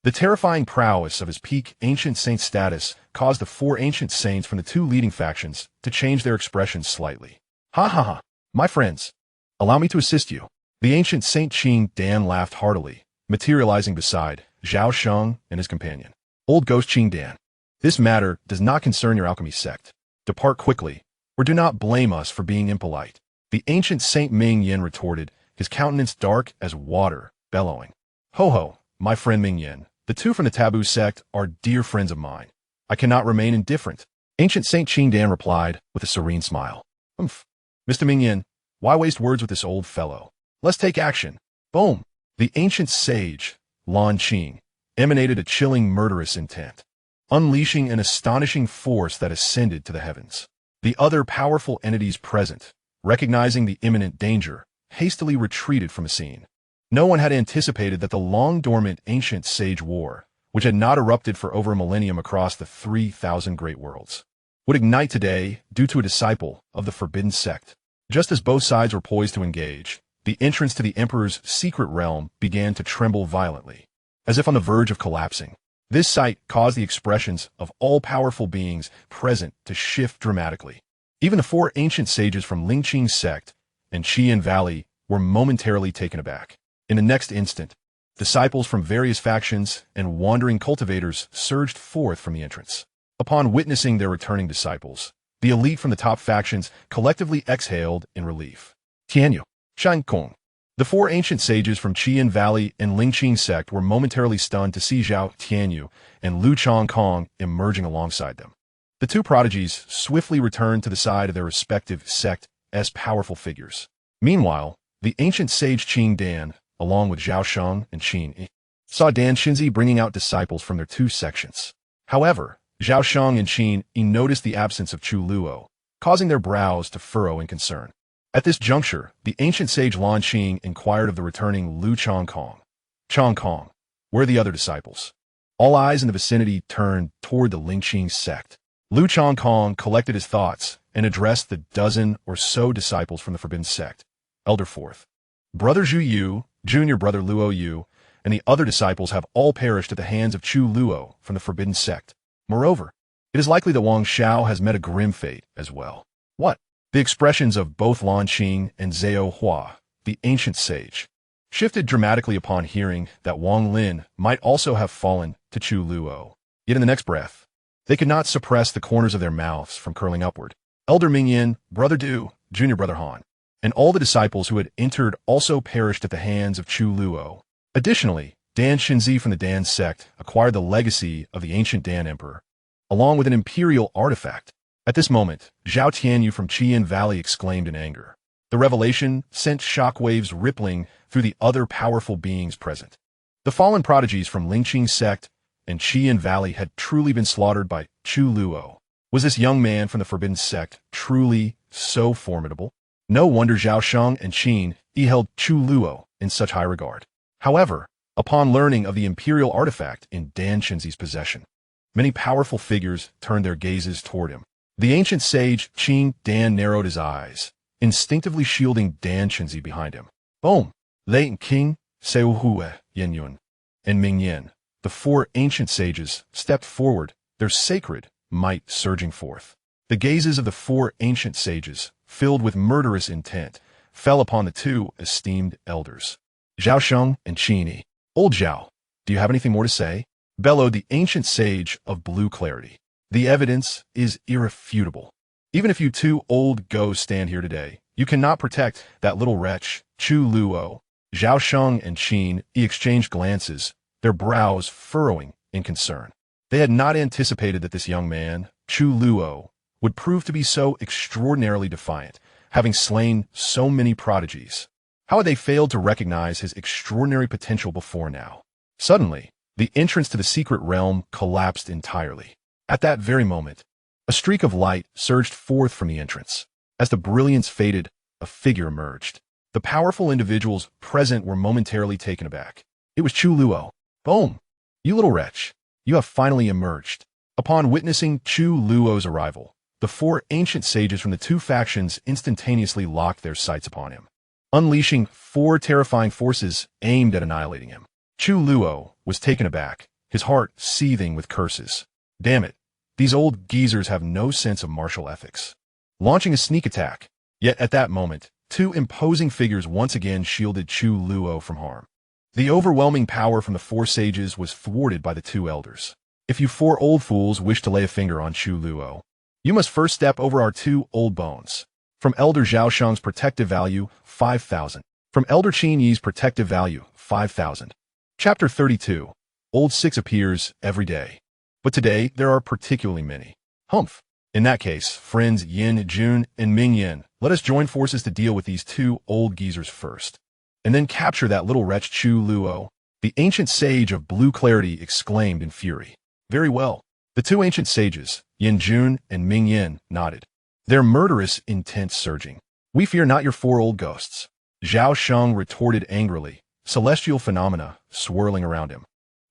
The terrifying prowess of his peak ancient saint status caused the four ancient saints from the two leading factions to change their expressions slightly. Ha ha ha, my friends, allow me to assist you. The ancient Saint Qing Dan laughed heartily, materializing beside Zhao Sheng and his companion. Old Ghost Qing Dan, this matter does not concern your alchemy sect. Depart quickly, or do not blame us for being impolite. The ancient Saint Ming Yin retorted, his countenance dark as water, bellowing. Ho ho, my friend Ming Yin, the two from the taboo sect are dear friends of mine. I cannot remain indifferent. Ancient Saint Qing Dan replied with a serene smile. Mr. Ming Yin, why waste words with this old fellow? Let's take action. Boom! The ancient sage, Lan Qing, emanated a chilling murderous intent, unleashing an astonishing force that ascended to the heavens. The other powerful entities present, recognizing the imminent danger, hastily retreated from the scene. No one had anticipated that the long-dormant ancient sage war, which had not erupted for over a millennium across the 3,000 great worlds, would ignite today due to a disciple of the Forbidden Sect. Just as both sides were poised to engage, the entrance to the Emperor's secret realm began to tremble violently, as if on the verge of collapsing. This sight caused the expressions of all-powerful beings present to shift dramatically. Even the four ancient sages from Lingqing sect and Qian Valley were momentarily taken aback. In the next instant, disciples from various factions and wandering cultivators surged forth from the entrance. Upon witnessing their returning disciples, the elite from the top factions collectively exhaled in relief. Tianyu, Shangkong. The four ancient sages from Qian Valley and Lingqing sect were momentarily stunned to see Zhao Tianyu and Lu Chongkong emerging alongside them. The two prodigies swiftly returned to the side of their respective sect as powerful figures. Meanwhile, the ancient sage Qing Dan, along with Zhao Sheng and Qin Yi, saw Dan Xinzi bringing out disciples from their two sections. However, Zhao Sheng and Qin Yi noticed the absence of Chu Luo, causing their brows to furrow in concern. At this juncture, the ancient sage Lan Qing inquired of the returning Lu Chongkong. Chongkong, where are the other disciples? All eyes in the vicinity turned toward the Lingqing sect. Lu Chongkong collected his thoughts and addressed the dozen or so disciples from the Forbidden Sect. Elder Fourth, Brother Zhu Yu, Junior Brother Luo Yu, and the other disciples have all perished at the hands of Chu Luo from the Forbidden Sect. Moreover, it is likely that Wang Xiao has met a grim fate as well. What? The expressions of both Lan Qing and Zhao Hua, the ancient sage, shifted dramatically upon hearing that Wang Lin might also have fallen to Chu Luo. Yet in the next breath, they could not suppress the corners of their mouths from curling upward. Elder Ming Yin, Brother Du, Junior Brother Han, and all the disciples who had entered also perished at the hands of Chu Luo. Additionally, Dan Xinzi from the Dan sect acquired the legacy of the ancient Dan Emperor, along with an imperial artifact. At this moment, Zhao Tianyu from Qian Valley exclaimed in anger. The revelation sent shockwaves rippling through the other powerful beings present. The fallen prodigies from Lingqing sect and Qian Valley had truly been slaughtered by Chu Luo. Was this young man from the Forbidden Sect truly so formidable? No wonder Zhao Sheng and Qin Yi held Chu Luo in such high regard. However, Upon learning of the imperial artifact in Dan Qinzi's possession, many powerful figures turned their gazes toward him. The ancient sage Qing Dan narrowed his eyes, instinctively shielding Dan Qinzi behind him. Boom! Lei and King, Seu Hue, Yin Yun, and Ming Yin, the four ancient sages, stepped forward, their sacred might surging forth. The gazes of the four ancient sages, filled with murderous intent, fell upon the two esteemed elders. Zhao Sheng and Qin Yi. Old Zhao, do you have anything more to say? Bellowed the ancient sage of blue clarity. The evidence is irrefutable. Even if you two old ghosts stand here today, you cannot protect that little wretch, Chu Luo. Zhao Sheng and Qin Yi exchanged glances, their brows furrowing in concern. They had not anticipated that this young man, Chu Luo, would prove to be so extraordinarily defiant, having slain so many prodigies. How had they failed to recognize his extraordinary potential before now? Suddenly, the entrance to the secret realm collapsed entirely. At that very moment, a streak of light surged forth from the entrance. As the brilliance faded, a figure emerged. The powerful individuals present were momentarily taken aback. It was Chu Luo. Boom! You little wretch, you have finally emerged. Upon witnessing Chu Luo's arrival, the four ancient sages from the two factions instantaneously locked their sights upon him, unleashing four terrifying forces aimed at annihilating him. Chu Luo was taken aback, his heart seething with curses. Damn it, these old geezers have no sense of martial ethics. Launching a sneak attack, yet at that moment, two imposing figures once again shielded Chu Luo from harm. The overwhelming power from the four sages was thwarted by the two elders. If you four old fools wish to lay a finger on Chu Luo, you must first step over our two old bones. From Elder Zhao Sheng's protective value, 5,000. From Elder Qin Yi's protective value, 5,000. Chapter 32. Old Six appears every day. But today, there are particularly many. Humph. In that case, friends Yin Jun and Ming Yin, let us join forces to deal with these two old geezers first. And then capture that little wretch Chu Luo. The ancient sage of blue clarity exclaimed in fury. Very well. The two ancient sages, Yin Jun and Ming Yin, nodded, their murderous intent surging. We fear not your four old ghosts. Zhao Sheng retorted angrily, celestial phenomena swirling around him.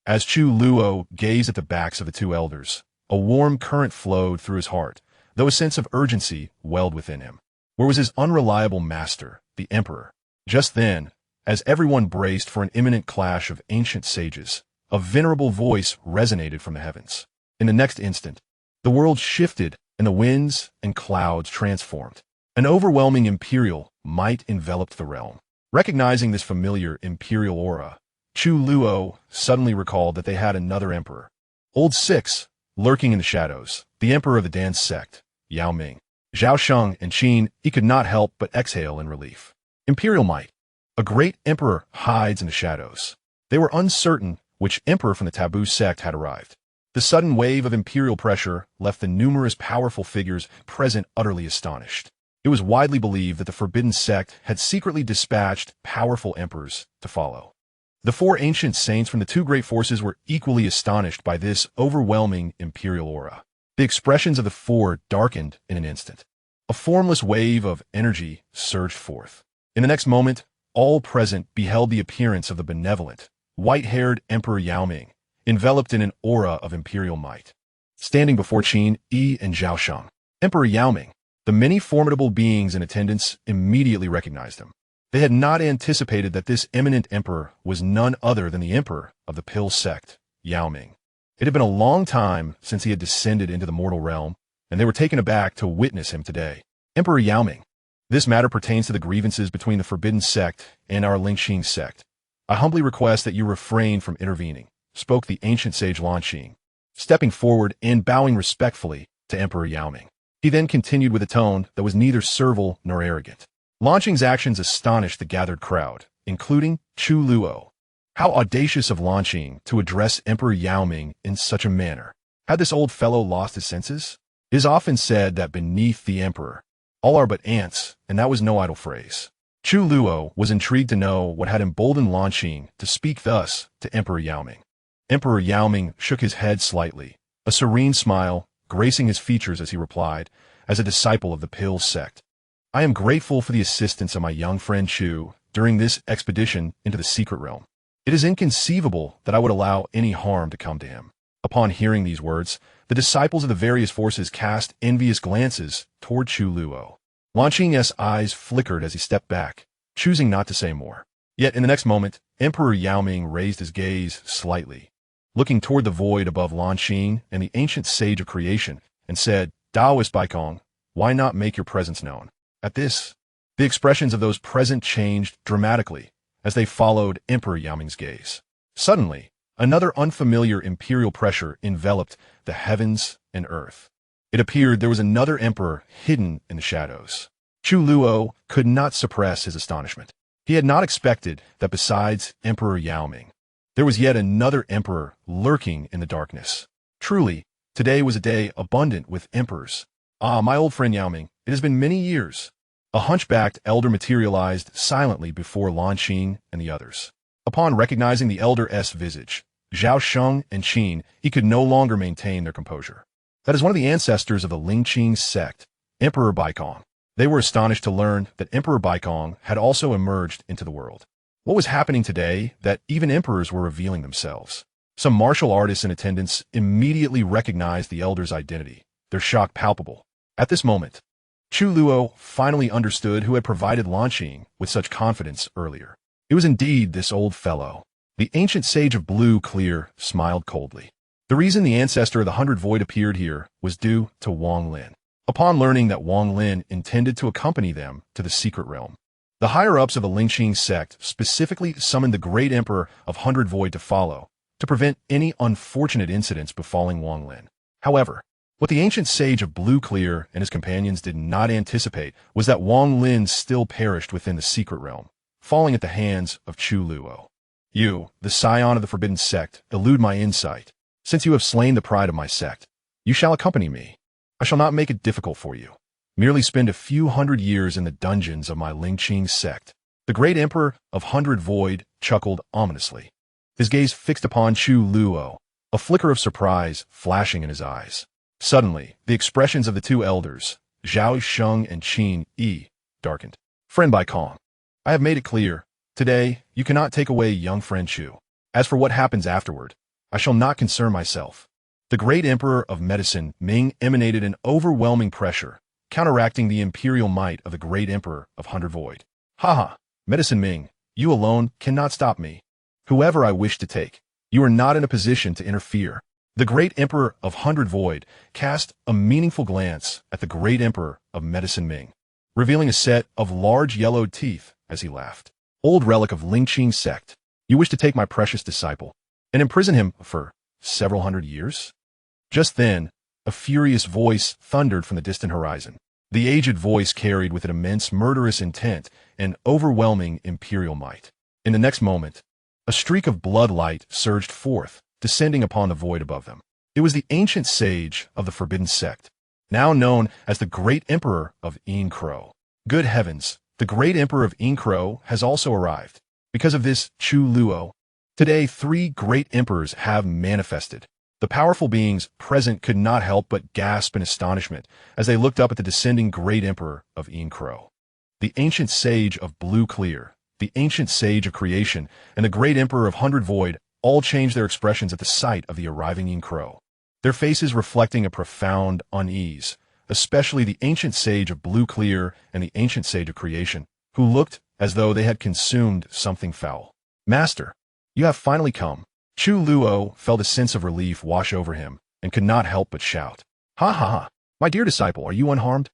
As Chu Luo gazed at the backs of the two elders, a warm current flowed through his heart, though a sense of urgency welled within him. Where was his unreliable master, the emperor? Just then, as everyone braced for an imminent clash of ancient sages, a venerable voice resonated from the heavens. In the next instant, the world shifted and the winds and clouds transformed. An overwhelming imperial might enveloped the realm. Recognizing this familiar imperial aura, Chu Luo suddenly recalled that they had another emperor. Old Six, lurking in the shadows, the emperor of the Dan Sect, Yao Ming. Zhao Sheng and Qin Yi could not help but exhale in relief. Imperial might. A great emperor hides in the shadows. They were uncertain which emperor from the taboo sect had arrived. The sudden wave of imperial pressure left the numerous powerful figures present utterly astonished. It was widely believed that the Forbidden Sect had secretly dispatched powerful emperors to follow. The four ancient saints from the two great forces were equally astonished by this overwhelming imperial aura. The expressions of the four darkened in an instant. A formless wave of energy surged forth. In the next moment, all present beheld the appearance of the benevolent, white-haired Emperor Yao Ming, enveloped in an aura of imperial might. Standing before Qin Yi and Zhao Sheng, Emperor Yao Ming, the many formidable beings in attendance immediately recognized him. They had not anticipated that this eminent emperor was none other than the emperor of the Pill Sect, Yao Ming. It had been a long time since he had descended into the mortal realm, and they were taken aback to witness him today. Emperor Yao Ming, this matter pertains to the grievances between the Forbidden Sect and our Lingxing sect. I humbly request that you refrain from intervening, spoke the ancient sage Lan Xing, stepping forward and bowing respectfully to Emperor Yao Ming. He then continued with a tone that was neither servile nor arrogant. Lan Xing's actions astonished the gathered crowd, including Chu Luo. How audacious of Lan Xing to address Emperor Yao Ming in such a manner. Had this old fellow lost his senses? It is often said that beneath the emperor, all are but ants, and that was no idle phrase. Chu Luo was intrigued to know what had emboldened Lan Xing to speak thus to Emperor Yao Ming. Emperor Yao Ming shook his head slightly, a serene smile gracing his features as he replied, as a disciple of the Pill Sect. I am grateful for the assistance of my young friend Chu during this expedition into the secret realm. It is inconceivable that I would allow any harm to come to him. Upon hearing these words, the disciples of the various forces cast envious glances toward Chu Luo. Lanqing's eyes flickered as he stepped back, choosing not to say more. Yet in the next moment, Emperor Yaoming raised his gaze slightly, looking toward the void above Lanqing and the ancient sage of creation, and said, "Taoist Baikong, why not make your presence known?" At this, the expressions of those present changed dramatically as they followed Emperor Yaoming's gaze. Suddenly, another unfamiliar imperial pressure enveloped the heavens and earth. It appeared there was another emperor hidden in the shadows. Chu Luo could not suppress his astonishment. He had not expected that besides Emperor Yaoming, there was yet another emperor lurking in the darkness. Truly, today was a day abundant with emperors. "Ah, my old friend Yaoming, it has been many years." A hunchbacked elder materialized silently before Lanqing and the others. Upon recognizing the elder's visage, Zhao Sheng and Qin, he could no longer maintain their composure. That is one of the ancestors of the Lingqing sect, Emperor Baikong. They were astonished to learn that Emperor Baikong had also emerged into the world. What was happening today that even emperors were revealing themselves? Some martial artists in attendance immediately recognized the elder's identity, their shock palpable. At this moment, Chu Luo finally understood who had provided Lanqing with such confidence earlier. It was indeed this old fellow. The ancient sage of blue clear smiled coldly. The reason the ancestor of the 100 Void appeared here was due to Wang Lin. Upon learning that Wang Lin intended to accompany them to the secret realm, the higher-ups of the Lingqing sect specifically summoned the great emperor of 100 Void to follow, to prevent any unfortunate incidents befalling Wang Lin. However, what the ancient sage of blue clear and his companions did not anticipate was that Wang Lin still perished within the secret realm, falling at the hands of Chu Luo. "You, the scion of the Forbidden Sect, elude my insight. Since you have slain the pride of my sect, you shall accompany me. I shall not make it difficult for you. Merely spend a few hundred years in the dungeons of my Lingqing sect." The great emperor of 100 Void chuckled ominously, his gaze fixed upon Chu Luo, a flicker of surprise flashing in his eyes. Suddenly, the expressions of the two elders, Zhao Sheng and Qin Yi, darkened. "Friend Baikong, I have made it clear. Today, you cannot take away young friend Chu. As for what happens afterward, I shall not concern myself." The great emperor of medicine, Ming, emanated an overwhelming pressure, counteracting the imperial might of the great emperor of 100 Void. "Haha, medicine Ming, you alone cannot stop me. Whoever I wish to take, you are not in a position to interfere." The great emperor of 100 Void cast a meaningful glance at the great emperor of medicine Ming, revealing a set of large yellowed teeth as he laughed. "Old relic of Lingqing sect, you wish to take my precious disciple and imprison him for several hundred years?" Just then, a furious voice thundered from the distant horizon. The aged voice carried with it immense murderous intent and overwhelming imperial might. In the next moment, a streak of blood light surged forth, descending upon the void above them. It was the ancient sage of the Forbidden Sect, now known as the Great Emperor of Yin-Crow. Good heavens, the Great Emperor of Yin-Crow has also arrived. Because of this, Chu Luo, today 3 great emperors have manifested. The powerful beings present could not help but gasp in astonishment as they looked up at the descending Great Emperor of Yin-Crow. The ancient sage of blue clear, the ancient sage of creation, and the Great Emperor of 100 Void all changed their expressions at the sight of the arriving Yin-Crow, their faces reflecting a profound unease, especially the ancient sage of blue clear and the ancient sage of creation, who looked as though they had consumed something foul. "Master, you have finally come." Chu Luo felt a sense of relief wash over him and could not help but shout, "Ha ha ha! My dear disciple, are you unharmed?"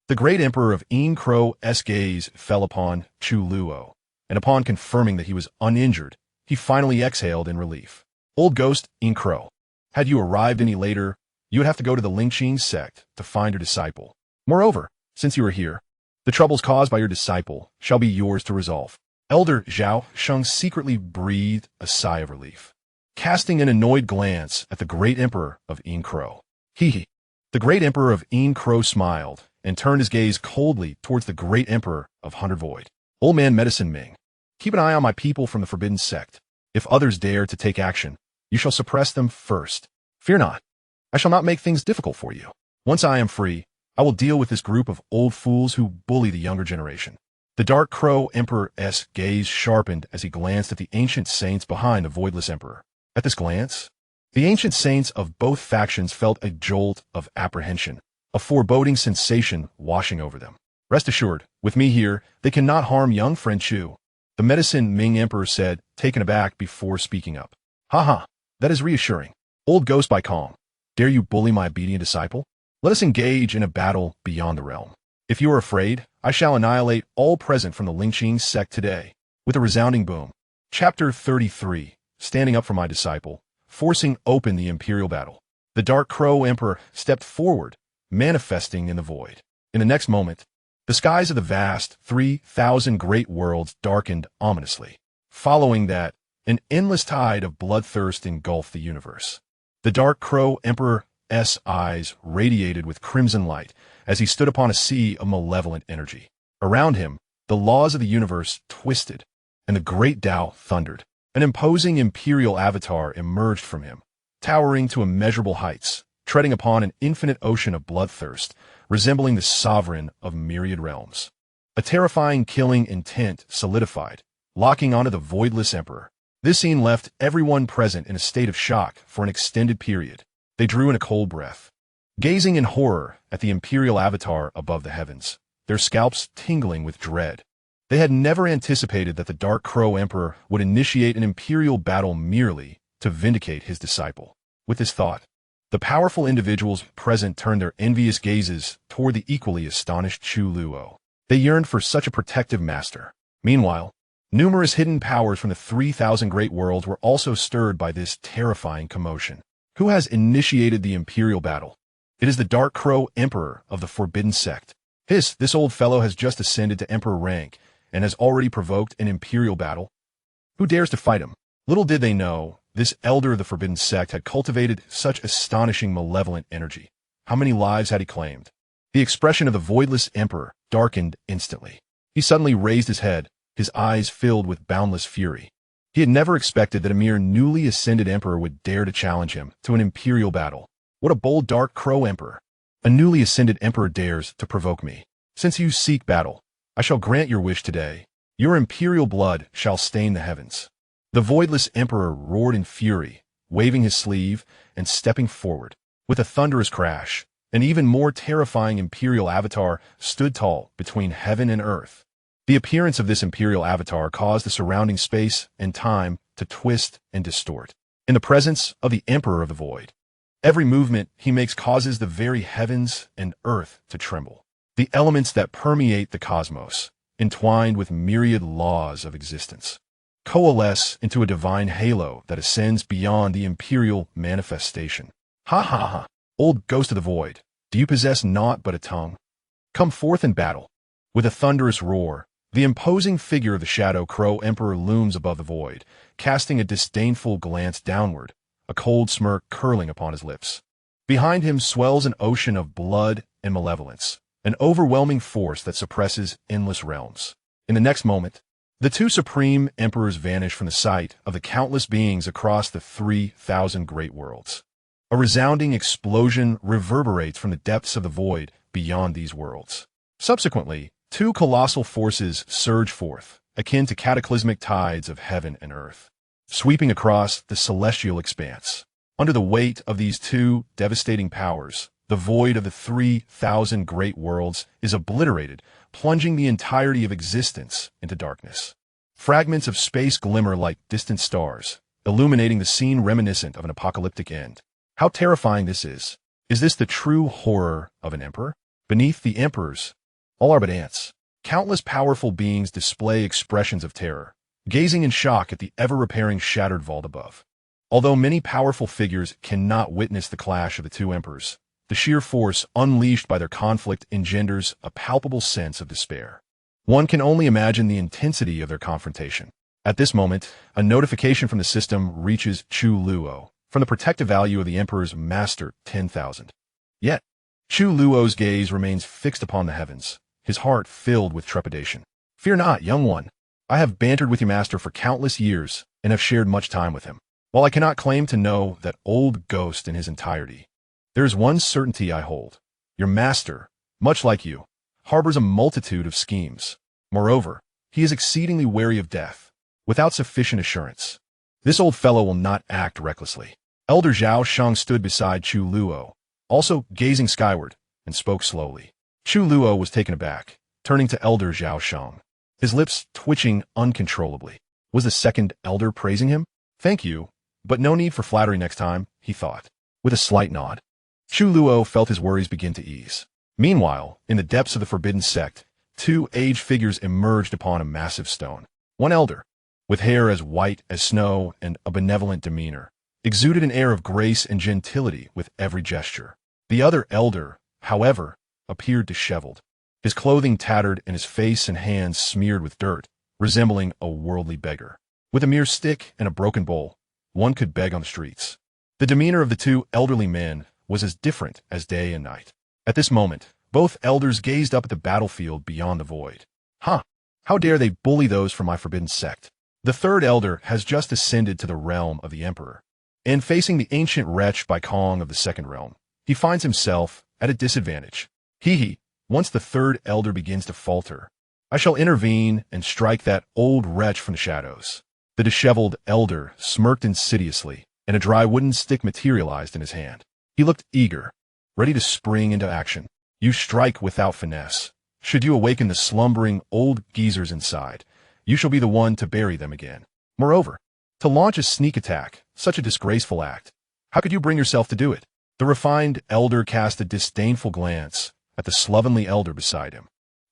The great emperor of Yin-Crow's gaze fell upon Chu Luo, and upon confirming that he was uninjured, he finally exhaled in relief. "Old ghost, Yin-Crow, had you arrived any later, you would have to go to the Lingqing sect to find your disciple. Moreover, since you are here, the troubles caused by your disciple shall be yours to resolve." Elder Zhao Sheng secretly breathed a sigh of relief, casting an annoyed glance at the great emperor of Yin-Crow. Hee. The great emperor of Yin-Crow smiled and turned his gaze coldly towards the great emperor of 100 Void. "Old man Medicine Ming, keep an eye on my people from the Forbidden Sect. If others dare to take action, you shall suppress them first. Fear not. I shall not make things difficult for you. Once I am free, I will deal with this group of old fools who bully the younger generation." The The Dark Crow Emperor's gaze sharpened as he glanced at the ancient saints behind the Voidless Emperor. At this glance, the ancient saints of both factions felt a jolt of apprehension, a foreboding sensation washing over them. Rest assured, with me here, they cannot harm young friend Chu, the Medicine Ming Emperor said, taken aback before speaking up. Haha, that is reassuring. Old Ghost, by calm. Dare you bully my obedient disciple? Let us engage in a battle beyond the realm. If you are afraid, I shall annihilate all present from the Xianxia sect today. With a resounding boom. Chapter 33. Standing up for my disciple, forcing open the imperial battle. The Dark Crow Emperor stepped forward, manifesting in the void. In the next moment, the skies of the vast 3,000 great worlds darkened ominously. Following that, an endless tide of bloodthirst engulfed the universe. The Dark Crow Emperor's eyes radiated with crimson light as he stood upon a sea of malevolent energy. Around him, the laws of the universe twisted, and the great Tao thundered. An imposing imperial avatar emerged from him, towering to immeasurable heights, treading upon an infinite ocean of bloodthirst, resembling the sovereign of myriad realms. A terrifying killing intent solidified, locking onto the Voidless Emperor. This scene left everyone present in a state of shock for an extended period. They drew in a cold breath, gazing in horror at the imperial avatar above the heavens, their scalps tingling with dread. They had never anticipated that the Dark Crow Emperor would initiate an imperial battle merely to vindicate his disciple. With this thought, the powerful individuals present turned their envious gazes toward the equally astonished Chu Luo. They yearned for such a protective master. Meanwhile, numerous hidden powers from the 3,000 great worlds were also stirred by this terrifying commotion. Who has initiated the imperial battle? It is the Dark Crow Emperor of the Forbidden Sect. This old fellow has just ascended to emperor rank and has already provoked an imperial battle. Who dares to fight him? Little did they know, this elder of the Forbidden Sect had cultivated such astonishing malevolent energy. How many lives had he claimed? The expression of the Voidless Emperor darkened instantly. He suddenly raised his head, his eyes filled with boundless fury. He had never expected that a mere newly ascended emperor would dare to challenge him to an imperial battle. What a bold Dark Crow Emperor! A newly ascended emperor dares to provoke me. Since you seek battle, I shall grant your wish today. Your imperial blood shall stain the heavens. The Voidless Emperor roared in fury, waving his sleeve and stepping forward. With a thunderous crash, an even more terrifying imperial avatar stood tall between heaven and earth. The appearance of this imperial avatar caused the surrounding space and time to twist and distort. In the presence of the Emperor of the Void, every movement he makes causes the very heavens and earth to tremble. The elements that permeate the cosmos, entwined with myriad laws of existence, coalesce into a divine halo that ascends beyond the imperial manifestation. Ha ha ha! Old Ghost of the Void, do you possess naught but a tongue? Come forth in battle. With a thunderous roar, the imposing figure of the Shadow Crow Emperor looms above the void, casting a disdainful glance downward, a cold smirk curling upon his lips. Behind him swells an ocean of blood and malevolence, an overwhelming force that suppresses endless realms. In the next moment, the two supreme emperors vanish from the sight of the countless beings across the 3,000 great worlds. A resounding explosion reverberates from the depths of the void beyond these worlds. Subsequently, two colossal forces surge forth, akin to cataclysmic tides of heaven and earth, sweeping across the celestial expanse. Under the weight of these two devastating powers, the void of the 3,000 great worlds is obliterated, plunging the entirety of existence into darkness. Fragments of space glimmer like distant stars, illuminating the scene reminiscent of an apocalyptic end. How terrifying this is! Is this the true horror of an emperor? Beneath the emperors, all are but ants. Countless powerful beings display expressions of terror, gazing in shock at the ever-repairing shattered vault above. Although many powerful figures cannot witness the clash of the two emperors, the sheer force unleashed by their conflict engenders a palpable sense of despair. One can only imagine the intensity of their confrontation. At this moment, a notification from the system reaches Chu Luo, from the protective value of the Emperor's Master 10,000. Yet, Chu Luo's gaze remains fixed upon the heavens, his heart filled with trepidation. Fear not, young one. I have bantered with your master for countless years and have shared much time with him. While I cannot claim to know that old ghost in his entirety, there is one certainty I hold. Your master, much like you, harbors a multitude of schemes. Moreover, he is exceedingly wary of death, without sufficient assurance. This old fellow will not act recklessly. Elder Xianxia stood beside Chu Luo, also gazing skyward, and spoke slowly. Chu Luo was taken aback, turning to Elder Xianxia, his lips twitching uncontrollably. Was the second elder praising him? Thank you, but no need for flattery next time, he thought, with a slight nod. Chu Luo felt his worries begin to ease. Meanwhile, in the depths of the Forbidden Sect, two aged figures emerged upon a massive stone. One elder, with hair as white as snow and a benevolent demeanor, exuded an air of grace and gentility with every gesture. The other elder, however, appeared disheveled, his clothing tattered and his face and hands smeared with dirt, resembling a worldly beggar. With a mere stick and a broken bowl, one could beg on the streets. The demeanor of the two elderly men was as different as day and night. At this moment, both elders gazed up at the battlefield beyond the void. Huh! How dare they bully those from my Forbidden Sect? The third elder has just ascended to the realm of the Emperor, and facing the ancient wretch by Kong of the Second Realm, he finds himself at a disadvantage. Once the third elder begins to falter, I shall intervene and strike that old wretch from the shadows. The disheveled elder smirked insidiously, and a dry wooden stick materialized in his hand. He looked eager, ready to spring into action. You strike without finesse. Should you awaken the slumbering old geezers inside, you shall be the one to bury them again. Moreover, to launch a sneak attack, such a disgraceful act, how could you bring yourself to do it? The refined elder cast a disdainful glance at the slovenly elder beside him.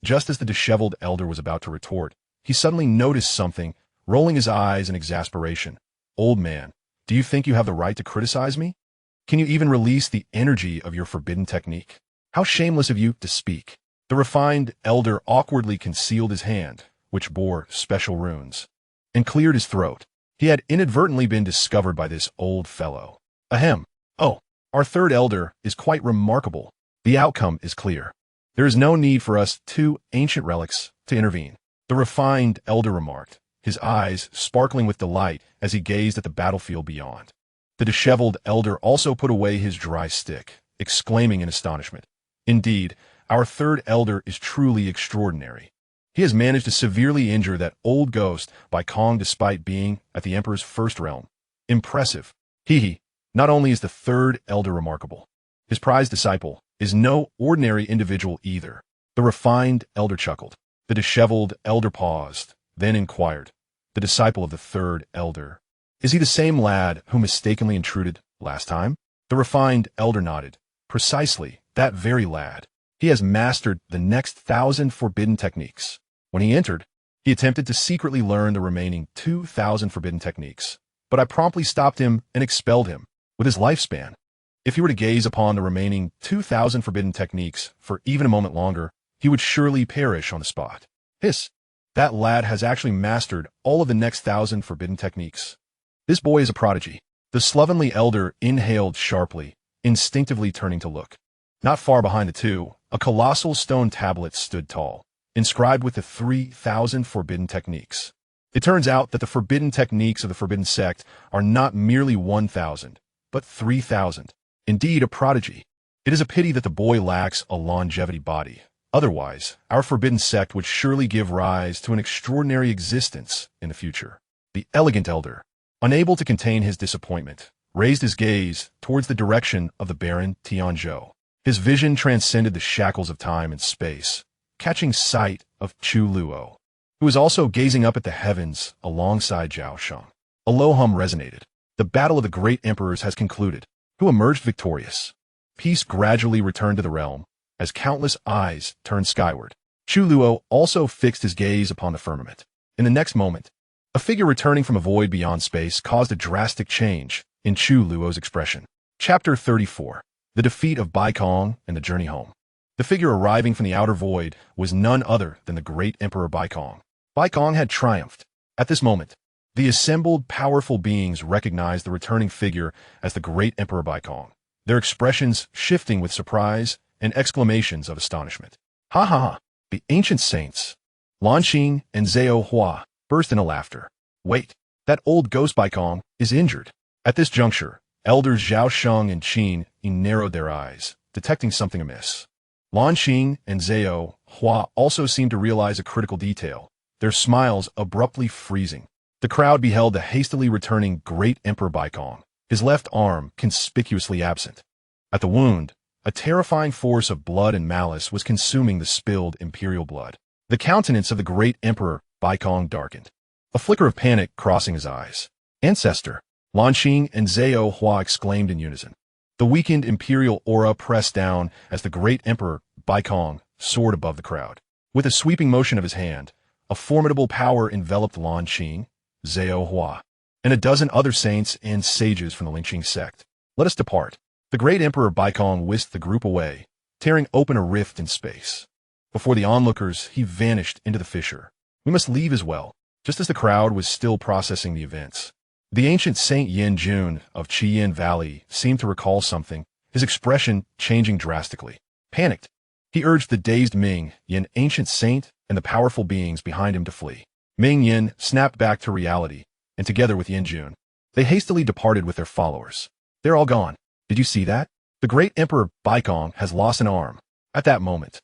Just as the disheveled elder was about to retort, he suddenly noticed something, rolling his eyes in exasperation. Old man, do you think you have the right to criticize me? Can you even release the energy of your forbidden technique? How shameless of you to speak. The refined elder awkwardly concealed his hand, which bore special runes, and cleared his throat. He had inadvertently been discovered by this old fellow. Ahem. Oh, our third elder is quite remarkable. The outcome is clear. There is no need for us two ancient relics to intervene, the refined elder remarked, his eyes sparkling with delight as he gazed at the battlefield beyond. The disheveled elder also put away his dry stick, exclaiming in astonishment, Indeed, our third elder is truly extraordinary. He has managed to severely injure that old ghost by Kong despite being at the Emperor's first realm. Impressive. Not only is the third elder remarkable, his prized disciple is no ordinary individual either. The refined elder chuckled. The disheveled elder paused, then inquired, the disciple of the third elder, is he the same lad who mistakenly intruded last time? The refined elder nodded. Precisely, that very lad. He has mastered the next 1,000 forbidden techniques. When he entered, he attempted to secretly learn the remaining 2,000 forbidden techniques, but I promptly stopped him and expelled him. With his lifespan, if he were to gaze upon the remaining 2,000 forbidden techniques for even a moment longer, he would surely perish on the spot. That lad has actually mastered all of the next 1,000 forbidden techniques. This boy is a prodigy. The slovenly elder inhaled sharply, instinctively turning to look. Not far behind the two, a colossal stone tablet stood tall, inscribed with the 3,000 forbidden techniques. It turns out that the forbidden techniques of the Forbidden Sect are not merely 1,000, but 3,000. Indeed, a prodigy. It is a pity that the boy lacks a longevity body. Otherwise, our Forbidden Sect would surely give rise to an extraordinary existence in the future. The elegant elder, unable to contain his disappointment, raised his gaze towards the direction of the Baron Tianzhou. His vision transcended the shackles of time and space, catching sight of Chu Luo, who was also gazing up at the heavens alongside Xianxia. A low hum resonated. The battle of the great emperors has concluded. Who emerged victorious? Peace gradually returned to the realm, as countless eyes turned skyward. Chu Luo also fixed his gaze upon the firmament. In the next moment, a figure returning from a void beyond space caused a drastic change in Chu Luo's expression. Chapter 34. The Defeat of Bai Kong and the Journey Home. The figure arriving from the outer void was none other than the great Emperor Bai Kong. Bai Kong had triumphed. At this moment, the assembled powerful beings recognized the returning figure as the great Emperor Bai Kong, their expressions shifting with surprise and exclamations of astonishment. Ha ha ha! The ancient saints, Lan Xing and Zhao Hua, burst into laughter. Wait, that old ghost Bai Kong is injured. At this juncture, elders Zhao Sheng and Qin narrowed their eyes, detecting something amiss. Lan Xing and Zhao Hua also seemed to realize a critical detail, their smiles abruptly freezing. The crowd beheld the hastily returning Great Emperor Baikong, his left arm conspicuously absent. At the wound, a terrifying force of blood and malice was consuming the spilled imperial blood. The countenance of the Great Emperor Baikong darkened, a flicker of panic crossing his eyes. Ancestor! Lanqing and Zhao Hua exclaimed in unison. The weakened imperial aura pressed down as the Great Emperor Baikong soared above the crowd. With a sweeping motion of his hand, a formidable power enveloped Lanqing, Zhao Hua, and a dozen other saints and sages from the Lingqing sect. Let us depart. The Great Emperor Baikong whisked the group away, tearing open a rift in space. Before the onlookers, he vanished into the fissure. We must leave as well, just as the crowd was still processing the events. The ancient Saint Yin Jun of Qiyin Valley seemed to recall something, his expression changing drastically. Panicked, he urged the dazed Ming Yin ancient saint and the powerful beings behind him to flee. Ming Yin snapped back to reality, and together with Yin Jun, they hastily departed with their followers. They're all gone. Did you see that? The Great Emperor Baikong has lost an arm. At that moment,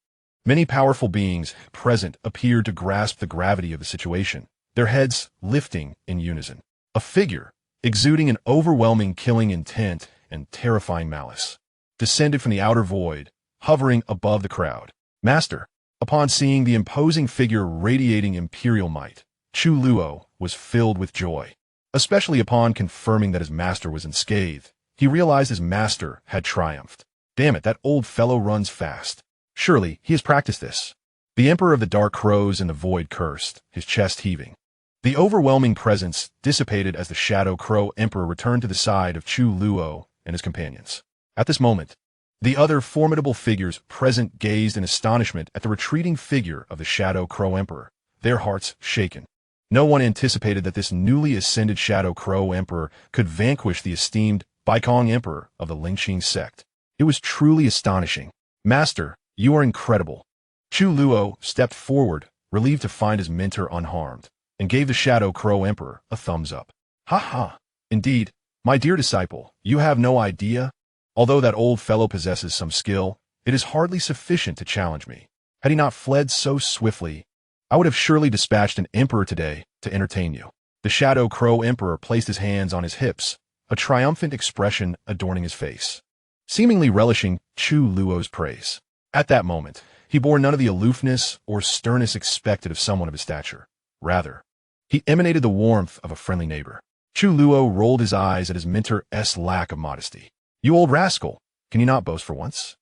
many powerful beings present appeared to grasp the gravity of the situation, their heads lifting in unison. A figure, exuding an overwhelming killing intent and terrifying malice, descended from the outer void, hovering above the crowd. Master! Upon seeing the imposing figure radiating imperial might, Chu Luo was filled with joy. Especially upon confirming that his master was unscathed, he realized his master had triumphed. Damn it, that old fellow runs fast. Surely he has practiced this. The Emperor of the Dark Crows in the void cursed, his chest heaving. The overwhelming presence dissipated as the Shadow Crow Emperor returned to the side of Chu Luo and his companions. At this moment, the other formidable figures present gazed in astonishment at the retreating figure of the Shadow Crow Emperor, their hearts shaken. No one anticipated that this newly ascended Shadow Crow Emperor could vanquish the esteemed Baikong Emperor of the Lingqing sect. It was truly astonishing. Master, you are incredible. Chu Luo stepped forward, relieved to find his mentor unharmed, and gave the Shadow Crow Emperor a thumbs up. Ha ha! Indeed, my dear disciple, you have no idea. Although that old fellow possesses some skill, it is hardly sufficient to challenge me. Had he not fled so swiftly, I would have surely dispatched an emperor today to entertain you. The Shadow Crow Emperor placed his hands on his hips, a triumphant expression adorning his face, seemingly relishing Chu Luo's praise. At that moment, he bore none of the aloofness or sternness expected of someone of his stature. Rather, he emanated the warmth of a friendly neighbor. Chu Luo rolled his eyes at his mentor's lack of modesty. You old rascal, can you not boast for once?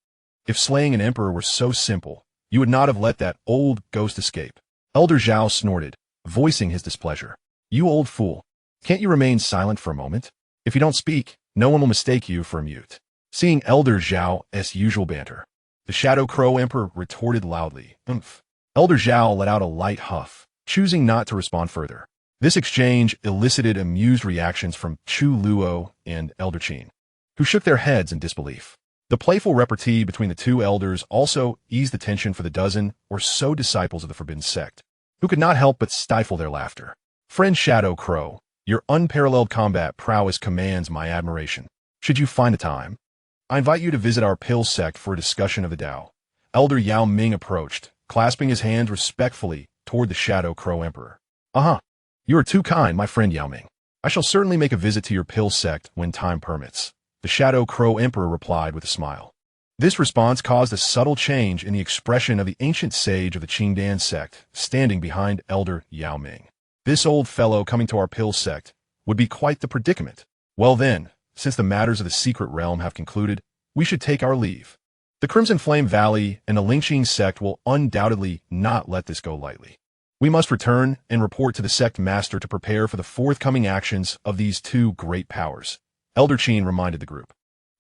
If slaying an emperor were so simple, you would not have let that old ghost escape. Elder Zhao snorted, voicing his displeasure. You old fool, can't you remain silent for a moment? If you don't speak, no one will mistake you for a mute. Seeing Elder Zhao's usual banter, the Shadow Crow Emperor retorted loudly, "Umph." Elder Zhao let out a light huff, choosing not to respond further. This exchange elicited amused reactions from Chu Luo and Elder Qin, who shook their heads in disbelief. The playful repartee between the two elders also eased the tension for the dozen or so disciples of the Forbidden Sect, who could not help but stifle their laughter. Friend Shadow Crow, your unparalleled combat prowess commands my admiration. Should you find the time, I invite you to visit our Pill Sect for a discussion of the Tao. Elder Yao Ming approached, clasping his hands respectfully toward the Shadow Crow Emperor. You are too kind, my friend Yao Ming. I shall certainly make a visit to your Pill Sect when time permits. The Shadow Crow Emperor replied with a smile. This response caused a subtle change in the expression of the ancient sage of the Qingdan sect standing behind Elder Yao Ming. This old fellow coming to our Pill Sect would be quite the predicament. Well then, since the matters of the secret realm have concluded, we should take our leave. The Crimson Flame Valley and the Lingqing sect will undoubtedly not let this go lightly. We must return and report to the sect master to prepare for the forthcoming actions of these two great powers. Elder Qin reminded the group.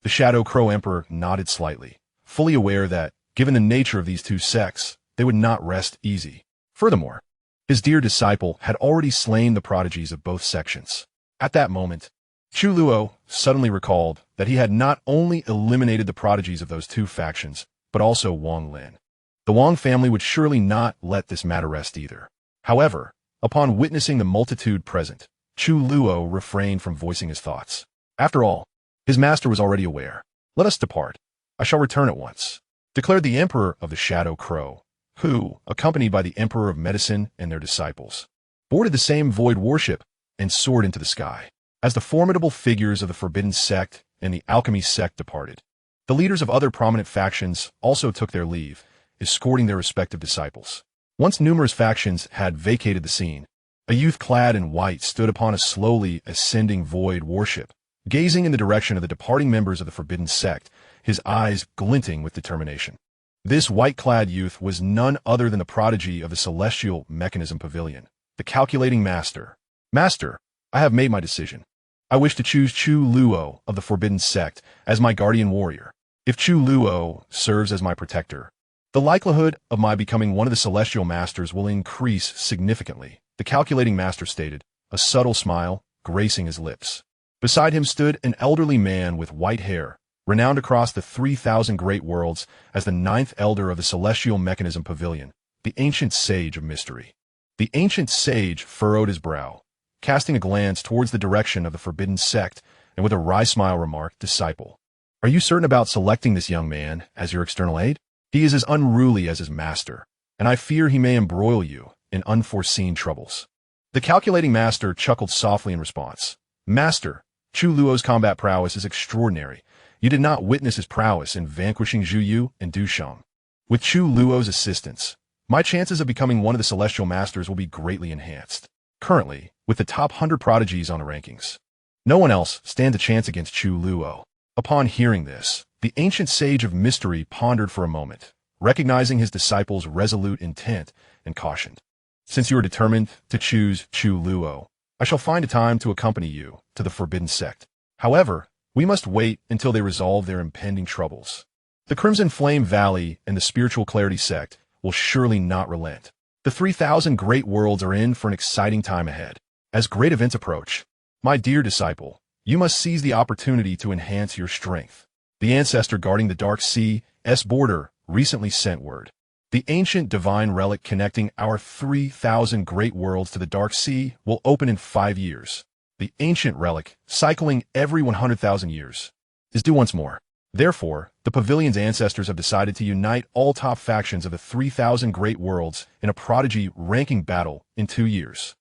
The Shadow Crow Emperor nodded slightly, fully aware that, given the nature of these two sects, they would not rest easy. Furthermore, his dear disciple had already slain the prodigies of both sections. At that moment, Chu Luo suddenly recalled that he had not only eliminated the prodigies of those two factions, but also Wang Lin. The Wang family would surely not let this matter rest either. However, upon witnessing the multitude present, Chu Luo refrained from voicing his thoughts. After all, his master was already aware. Let us depart. I shall return at once, declared the Emperor of the Shadow Crow, who, accompanied by the Emperor of Medicine and their disciples, boarded the same void warship and soared into the sky. As the formidable figures of the Forbidden Sect and the Alchemy Sect departed, the leaders of other prominent factions also took their leave, escorting their respective disciples. Once numerous factions had vacated the scene, a youth clad in white stood upon a slowly ascending void warship, gazing in the direction of the departing members of the Forbidden Sect, his eyes glinting with determination. This white-clad youth was none other than the prodigy of the Celestial Mechanism Pavilion, the Calculating Master. Master, I have made my decision. I wish to choose Chu Luo of the Forbidden Sect as my guardian warrior. If Chu Luo serves as my protector, the likelihood of my becoming one of the Celestial Masters will increase significantly, the Calculating Master stated, a subtle smile gracing his lips. Beside him stood an elderly man with white hair, renowned across the 3,000 great worlds as the 9th Elder of the Celestial Mechanism Pavilion, the Ancient Sage of Mystery. The Ancient Sage furrowed his brow, casting a glance towards the direction of the Forbidden Sect, and with a wry smile remarked, "Disciple, are you certain about selecting this young man as your external aid? He is as unruly as his master, and I fear he may embroil you in unforeseen troubles." The Calculating Master chuckled softly in response. "Master, Chu Luo's combat prowess is extraordinary. You did not witness his prowess in vanquishing Zhu Yu and Du Sheng. With Chu Luo's assistance, my chances of becoming one of the Celestial Masters will be greatly enhanced. Currently, with the top 100 prodigies on the rankings, no one else stands a chance against Chu Luo." Upon hearing this, the Ancient Sage of Mystery pondered for a moment, recognizing his disciple's resolute intent, and cautioned. "Since you are determined to choose Chu Luo, I shall find a time to accompany you to the Forbidden Sect. However, we must wait until they resolve their impending troubles. The Crimson Flame Valley and the Spiritual Clarity Sect will surely not relent. The 3,000 great worlds are in for an exciting time ahead. As great events approach, my dear disciple, you must seize the opportunity to enhance your strength. The ancestor guarding the Dark Sea's border recently sent word. The ancient divine relic connecting our 3,000 great worlds to the Dark Sea will open in 5 years. The ancient relic, cycling every 100,000 years, is due once more. Therefore, the pavilion's ancestors have decided to unite all top factions of the 3,000 great worlds in a prodigy ranking battle in 2 years.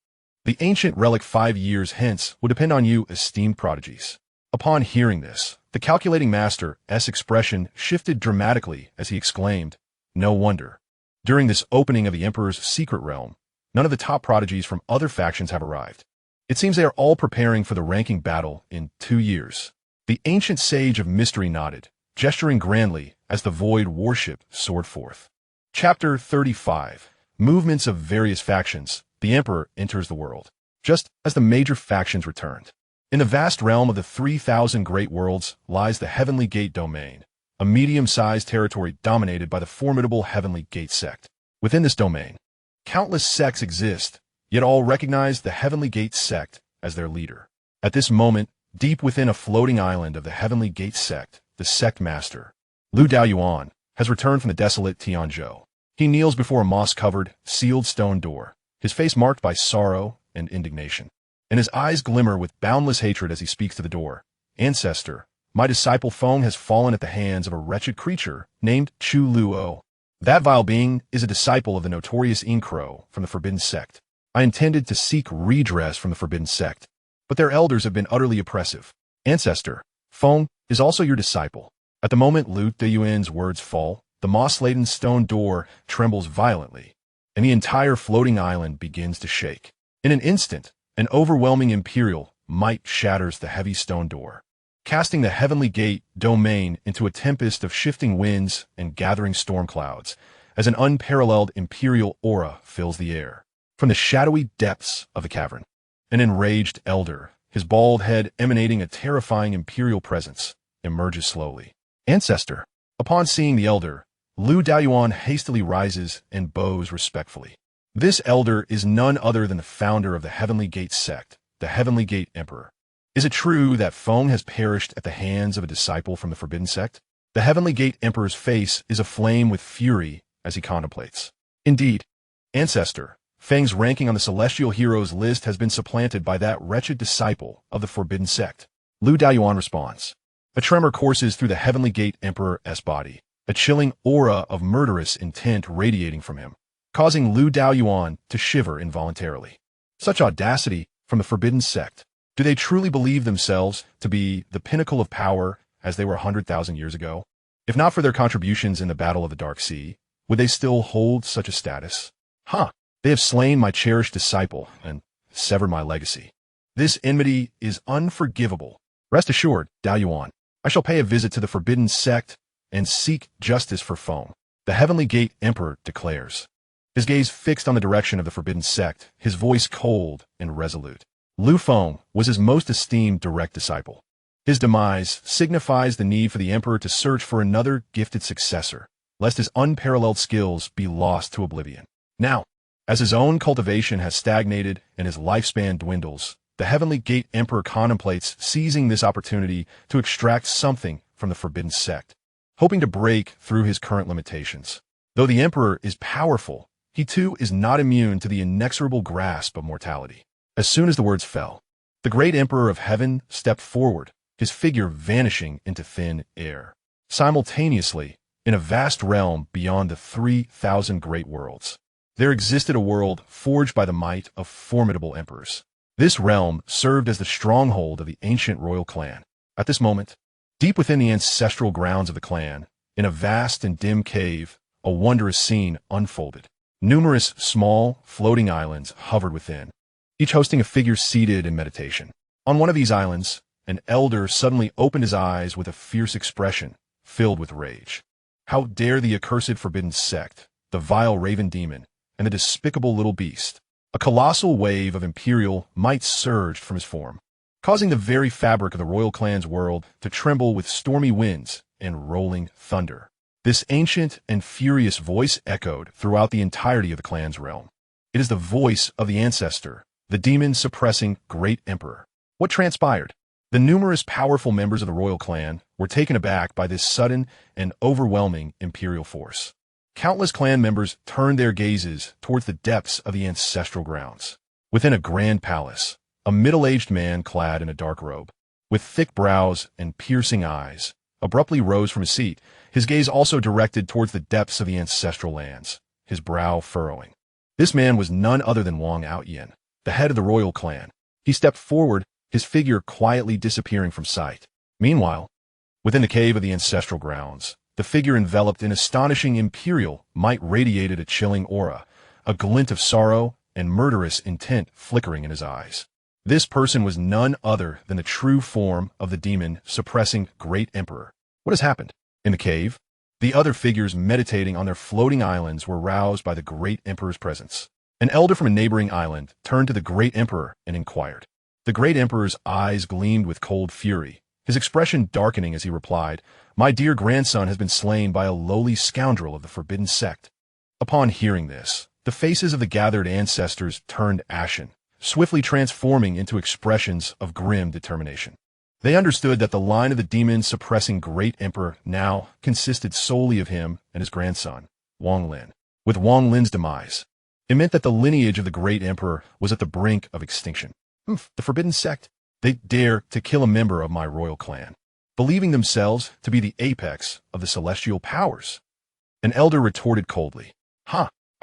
The ancient relic 5 years hence will depend on you, esteemed prodigies." Upon hearing this, the Calculating Master's expression shifted dramatically as he exclaimed, "No wonder. During this opening of the Emperor's secret realm, none of the top prodigies from other factions have arrived. It seems they are all preparing for the ranking battle in 2 years. The Ancient Sage of Mystery nodded, gesturing grandly as the Void Warship soared forth. Chapter 35. Movements of Various Factions. The Emperor enters the world. Just as the major factions returned. In the vast realm of the 3,000 great worlds lies the Heavenly Gate domain, a medium-sized territory dominated by the formidable Heavenly Gate sect. Within this domain, countless sects exist, yet all recognize the Heavenly Gate sect as their leader. At this moment, deep within a floating island of the Heavenly Gate sect, the sect master, Lu Daoyuan, has returned from the desolate Tianzhou. He kneels before a moss-covered, sealed stone door, his face marked by sorrow and indignation, and his eyes glimmer with boundless hatred as he speaks to the door. "Ancestor, my disciple Feng has fallen at the hands of a wretched creature named Chu Luo. That vile being is a disciple of the notorious Inkro from the Forbidden Sect. I intended to seek redress from the Forbidden Sect, but their elders have been utterly oppressive. Ancestor, Feng is also your disciple." At the moment Lu Daoyuan's words fall, the moss-laden stone door trembles violently, and the entire floating island begins to shake. In an instant, an overwhelming imperial might shatters the heavy stone door, casting the Heavenly Gate domain into a tempest of shifting winds and gathering storm clouds, as an unparalleled imperial aura fills the air. From the shadowy depths of the cavern, an enraged elder, his bald head emanating a terrifying imperial presence, emerges slowly. "Ancestor." Upon seeing the elder, Lu Daoyuan hastily rises and bows respectfully. This elder is none other than the founder of the Heavenly Gate sect, the Heavenly Gate Emperor. Is it true that Feng has perished at the hands of a disciple from the Forbidden Sect? The Heavenly Gate Emperor's face is aflame with fury as he contemplates. "Indeed, Ancestor, Feng's ranking on the Celestial Heroes list has been supplanted by that wretched disciple of the Forbidden Sect." Lu Daoyuan responds. A tremor courses through the Heavenly Gate Emperor's body. a chilling aura of murderous intent radiating from him, causing Lu Daoyuan to shiver involuntarily. Such audacity from the Forbidden Sect. Do they truly believe themselves to be the pinnacle of power as they were 100,000 years ago? If not for their contributions in the Battle of the Dark Sea, would they still hold such a status? They have slain my cherished disciple and severed my legacy. This enmity is unforgivable. Rest assured, Daoyuan, I shall pay a visit to the Forbidden Sect and seek justice for Feng. The Heavenly Gate Emperor declares. His gaze fixed on the direction of the Forbidden Sect, his voice cold and resolute. Lu Feng was his most esteemed direct disciple. His demise signifies the need for the Emperor to search for another gifted successor, lest his unparalleled skills be lost to oblivion. Now, as his own cultivation has stagnated and his lifespan dwindles, the Heavenly Gate Emperor contemplates seizing this opportunity to extract something from the Forbidden Sect, hoping to break through his current limitations. Though the Emperor is powerful, he too is not immune to the inexorable grasp of mortality. As soon as the words fell, the great Emperor of Heaven stepped forward, his figure vanishing into thin air. Simultaneously, in a vast realm beyond the 3,000 great worlds, there existed a world forged by the might of formidable emperors. This realm served as the stronghold of the ancient royal clan. At this moment, deep within the ancestral grounds of the clan, in a vast and dim cave, a wondrous scene unfolded. Numerous small, floating islands hovered within, each hosting a figure seated in meditation. On one of these islands, an elder suddenly opened his eyes with a fierce expression, filled with rage. How dare the accursed Forbidden Sect, the vile raven demon, and the despicable little beast? A colossal wave of imperial might surged from his form, causing the very fabric of the royal clan's world to tremble with stormy winds and rolling thunder. This ancient and furious voice echoed throughout the entirety of the clan's realm. It is the voice of the ancestor, the demon-suppressing great emperor. What transpired? The numerous powerful members of the royal clan were taken aback by this sudden and overwhelming imperial force. Countless clan members turned their gazes towards the depths of the ancestral grounds. Within a grand palace, a middle-aged man clad in a dark robe, with thick brows and piercing eyes, abruptly rose from his seat, his gaze also directed towards the depths of the ancestral lands, his brow furrowing. This man was none other than Wang Outyin, the head of the royal clan. He stepped forward, his figure quietly disappearing from sight. Meanwhile, within the cave of the ancestral grounds, the figure enveloped in astonishing imperial might radiated a chilling aura, a glint of sorrow and murderous intent flickering in his eyes. This person was none other than the true form of the demon-suppressing great emperor. What has happened? In the cave, the other figures meditating on their floating islands were roused by the great emperor's presence. An elder from a neighboring island turned to the great emperor and inquired. The great emperor's eyes gleamed with cold fury, his expression darkening as he replied, "My dear grandson has been slain by a lowly scoundrel of the Forbidden Sect." Upon hearing this, the faces of the gathered ancestors turned ashen, swiftly transforming into expressions of grim determination. They understood that the line of the demon-suppressing great emperor now consisted solely of him and his grandson, Wang Lin. With Wang Lin's demise, it meant that the lineage of the great emperor was at the brink of extinction. The Forbidden Sect, they dare to kill a member of my royal clan, believing themselves to be the apex of the celestial powers. An elder retorted coldly,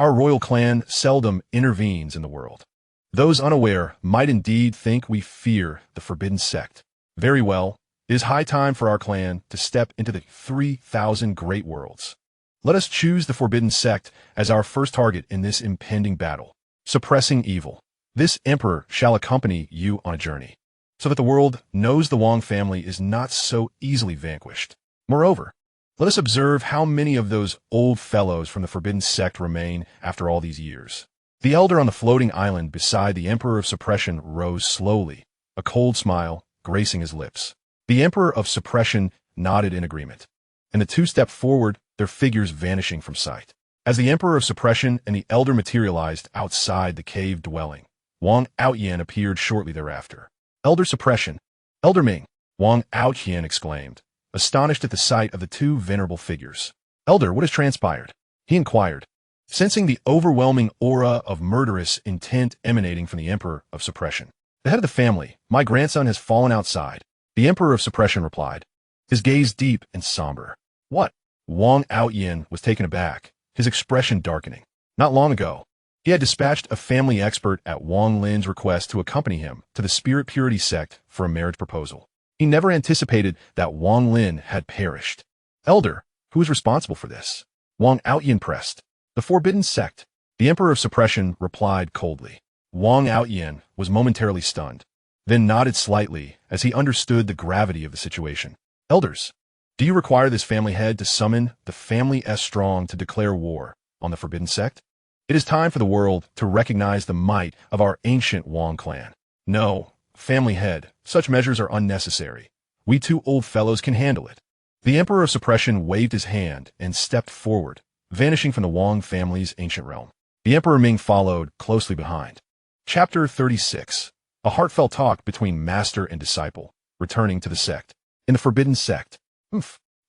Our royal clan seldom intervenes in the world. Those unaware might indeed think we fear the Forbidden Sect. Very well, it is high time for our clan to step into the 3,000 great worlds. Let us choose the Forbidden Sect as our first target in this impending battle, suppressing evil. This emperor shall accompany you on a journey, so that the world knows the Wang family is not so easily vanquished. Moreover, let us observe how many of those old fellows from the Forbidden Sect remain after all these years. The elder on the floating island beside the Emperor of Suppression rose slowly, a cold smile gracing his lips. The Emperor of Suppression nodded in agreement, and the two stepped forward, their figures vanishing from sight. As the Emperor of Suppression and the elder materialized outside the cave dwelling, Wang Outyin appeared shortly thereafter. Elder Suppression, Elder Ming, Wang Outyin exclaimed, astonished at the sight of the two venerable figures. Elder, what has transpired? He inquired, sensing the overwhelming aura of murderous intent emanating from the Emperor of Suppression. The head of the family, my grandson has fallen outside, the Emperor of Suppression replied, his gaze deep and somber. What Wang Outyin was taken aback, his expression darkening. Not long ago, he had dispatched a family expert at Wang Lin's request to accompany him to the Spirit Purity Sect for a marriage proposal. He never anticipated that Wang Lin had perished. Elder, who is responsible for this? Wang Outyin pressed. The Forbidden Sect. The Emperor of Suppression replied coldly. Wang Outyin was momentarily stunned, then nodded slightly as he understood the gravity of the situation. Elders, do you require this family head to summon the family S-Strong to declare war on the Forbidden Sect? It is time for the world to recognize the might of our ancient Wang clan. No, family head, such measures are unnecessary. We two old fellows can handle it. The Emperor of Suppression waved his hand and stepped forward, vanishing from the Wang family's ancient realm. The Emperor Ming followed closely behind. Chapter 36. A heartfelt talk between master and disciple, returning to the sect. In the Forbidden Sect.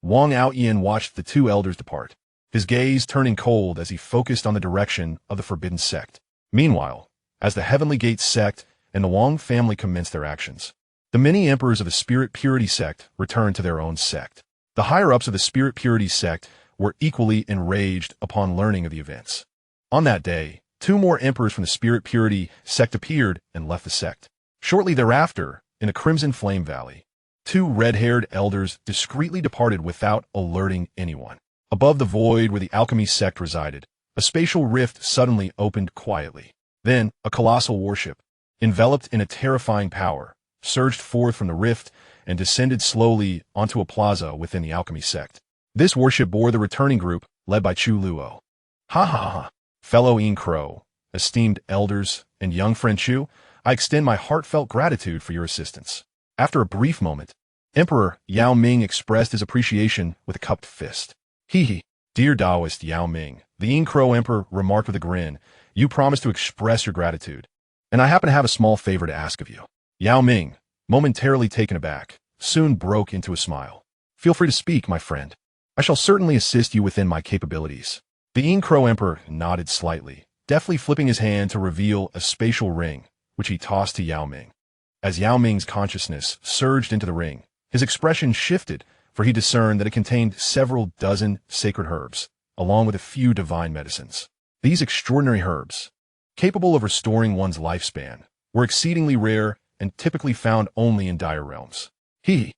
Wang Outyin watched the two elders depart, his gaze turning cold as he focused on the direction of the Forbidden Sect. Meanwhile, as the Heavenly Gate Sect and the Wang family commenced their actions, the many emperors of the Spirit Purity Sect returned to their own sect. The higher-ups of the Spirit Purity Sect were equally enraged upon learning of the events. On that day, 2 more emperors from the Spirit Purity Sect appeared and left the sect. Shortly thereafter, in a Crimson Flame Valley, 2 red-haired elders discreetly departed without alerting anyone. Above the void where the Alchemy Sect resided, a spatial rift suddenly opened quietly. Then, a colossal warship, enveloped in a terrifying power, surged forth from the rift and descended slowly onto a plaza within the Alchemy Sect. This warship bore the returning group, led by Chu Luo. Ha ha ha. Fellow Yin Crow, esteemed elders, and young friend Chu, I extend my heartfelt gratitude for your assistance. After a brief moment, Emperor Yao Ming expressed his appreciation with a cupped fist. Hee. Dear Taoist Yao Ming, the Yin Crow Emperor remarked with a grin, you promised to express your gratitude, and I happen to have a small favor to ask of you. Yao Ming, momentarily taken aback, soon broke into a smile. Feel free to speak, my friend. I shall certainly assist you within my capabilities. The Yin Crow Emperor nodded slightly, deftly flipping his hand to reveal a spatial ring, which he tossed to Yao Ming. As Yao Ming's consciousness surged into the ring, his expression shifted, for he discerned that it contained several dozen sacred herbs, along with a few divine medicines. These extraordinary herbs, capable of restoring one's lifespan, were exceedingly rare and typically found only in dire realms. The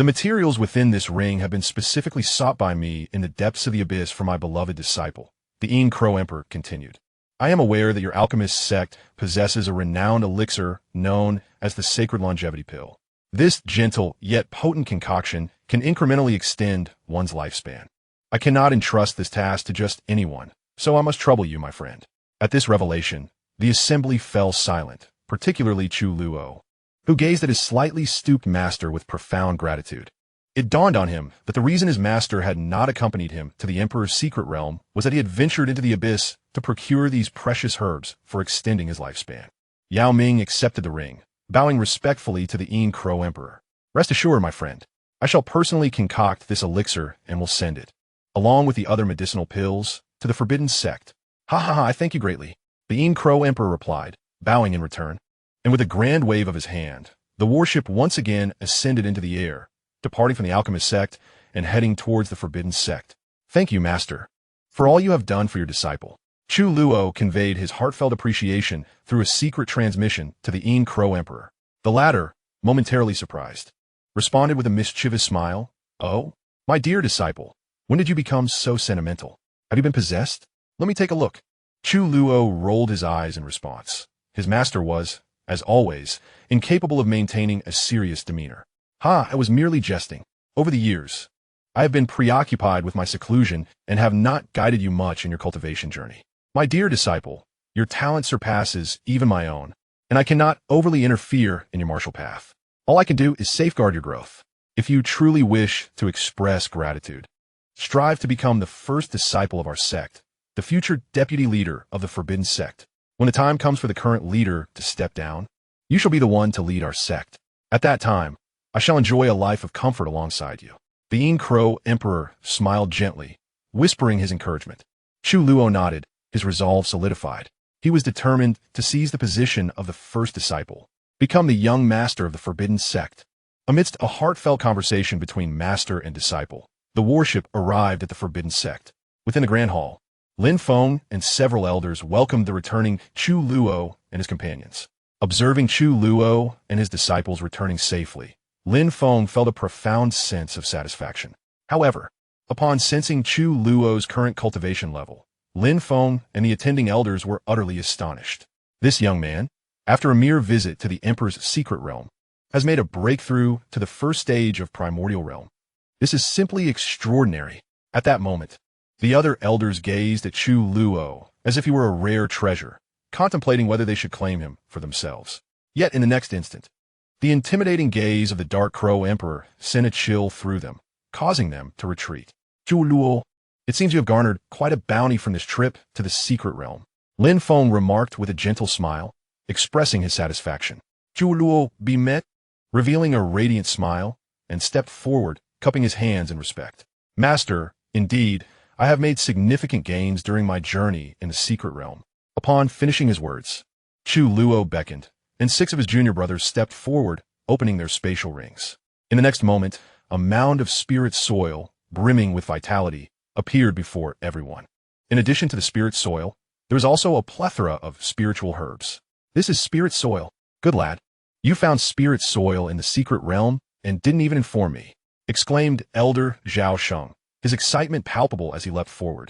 materials within this ring have been specifically sought by me in the depths of the abyss for my beloved disciple, the Yin Crow Emperor continued. I am aware that your alchemist sect possesses a renowned elixir known as the Sacred Longevity Pill. This gentle yet potent concoction can incrementally extend one's lifespan. I cannot entrust this task to just anyone, so I must trouble you, my friend. At this revelation, the assembly fell silent, particularly Chu Luo, who gazed at his slightly stooped master with profound gratitude. It dawned on him that the reason his master had not accompanied him to the Emperor's secret realm was that he had ventured into the abyss to procure these precious herbs for extending his lifespan. Yao Ming accepted the ring, bowing respectfully to the Yin Crow Emperor. Rest assured, my friend, I shall personally concoct this elixir and will send it, along with the other medicinal pills, to the Forbidden Sect. I thank you greatly, the Yin Crow Emperor replied, bowing in return. And with a grand wave of his hand, the warship once again ascended into the air, departing from the Alchemist Sect and heading towards the Forbidden Sect. Thank you, Master, for all you have done for your disciple. Chu Luo conveyed his heartfelt appreciation through a secret transmission to the Yin Crow Emperor. The latter, momentarily surprised, responded with a mischievous smile. Oh, my dear disciple, when did you become so sentimental? Have you been possessed? Let me take a look. Chu Luo rolled his eyes in response. His master was, as always, incapable of maintaining a serious demeanor. I was merely jesting. Over the years, I have been preoccupied with my seclusion and have not guided you much in your cultivation journey. My dear disciple, your talent surpasses even my own, and I cannot overly interfere in your martial path. All I can do is safeguard your growth. If you truly wish to express gratitude, strive to become the first disciple of our sect, the future deputy leader of the Forbidden Sect. When the time comes for the current leader to step down, you shall be the one to lead our sect. At that time, I shall enjoy a life of comfort alongside you. The Yin Crow Emperor smiled gently, whispering his encouragement. Chu Luo nodded, his resolve solidified. He was determined to seize the position of the first disciple, become the young master of the Forbidden Sect. Amidst a heartfelt conversation between master and disciple, The warship arrived at the Forbidden Sect. Within the Grand Hall, Lin Feng and several elders welcomed the returning Chu Luo and his companions. Observing Chu Luo and his disciples returning safely, Lin Feng felt a profound sense of satisfaction. However, upon sensing Chu Luo's current cultivation level, Lin Feng and the attending elders were utterly astonished. This young man, after a mere visit to the Emperor's secret realm, has made a breakthrough to the first stage of primordial realm. This is simply extraordinary. At that moment, the other elders gazed at Chu Luo as if he were a rare treasure, contemplating whether they should claim him for themselves. Yet in the next instant, the intimidating gaze of the Dark Crow Emperor sent a chill through them, causing them to retreat. Chu Luo, it seems you have garnered quite a bounty from this trip to the secret realm, Lin Feng remarked with a gentle smile, expressing his satisfaction. Chu Luo beamed, revealing a radiant smile, and stepped forward, cupping his hands in respect. Master, indeed, I have made significant gains during my journey in the secret realm. Upon finishing his words, Chu Luo beckoned, and 6 of his junior brothers stepped forward, opening their spatial rings. In the next moment, a mound of spirit soil, brimming with vitality, appeared before everyone. In addition to the spirit soil, there was also a plethora of spiritual herbs. This is spirit soil. Good lad. You found spirit soil in the secret realm and didn't even inform me, exclaimed Elder Zhao Sheng, his excitement palpable as he leapt forward.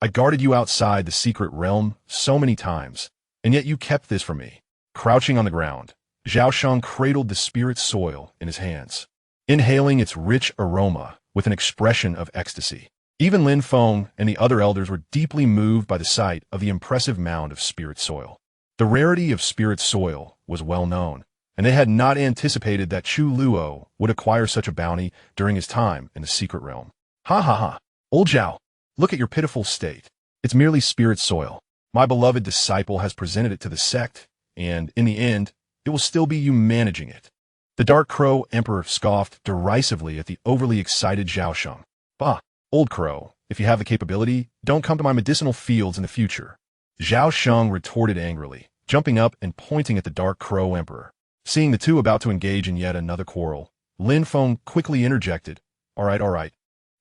I guarded you outside the secret realm so many times, and yet you kept this from me. Crouching on the ground, Zhao Sheng cradled the spirit soil in his hands, inhaling its rich aroma with an expression of ecstasy. Even Lin Feng and the other elders were deeply moved by the sight of the impressive mound of spirit soil. The rarity of spirit soil was well known, and they had not anticipated that Chu Luo would acquire such a bounty during his time in the secret realm. Ha ha ha! Old Zhao, look at your pitiful state. It's merely spirit soil. My beloved disciple has presented it to the sect, and, in the end, it will still be you managing it. The Dark Crow Emperor scoffed derisively at the overly excited Zhao Sheng. Bah, old crow, if you have the capability, don't come to my medicinal fields in the future. Zhao Sheng retorted angrily, jumping up and pointing at the Dark Crow Emperor. Seeing the two about to engage in yet another quarrel, Lin Feng quickly interjected, All right.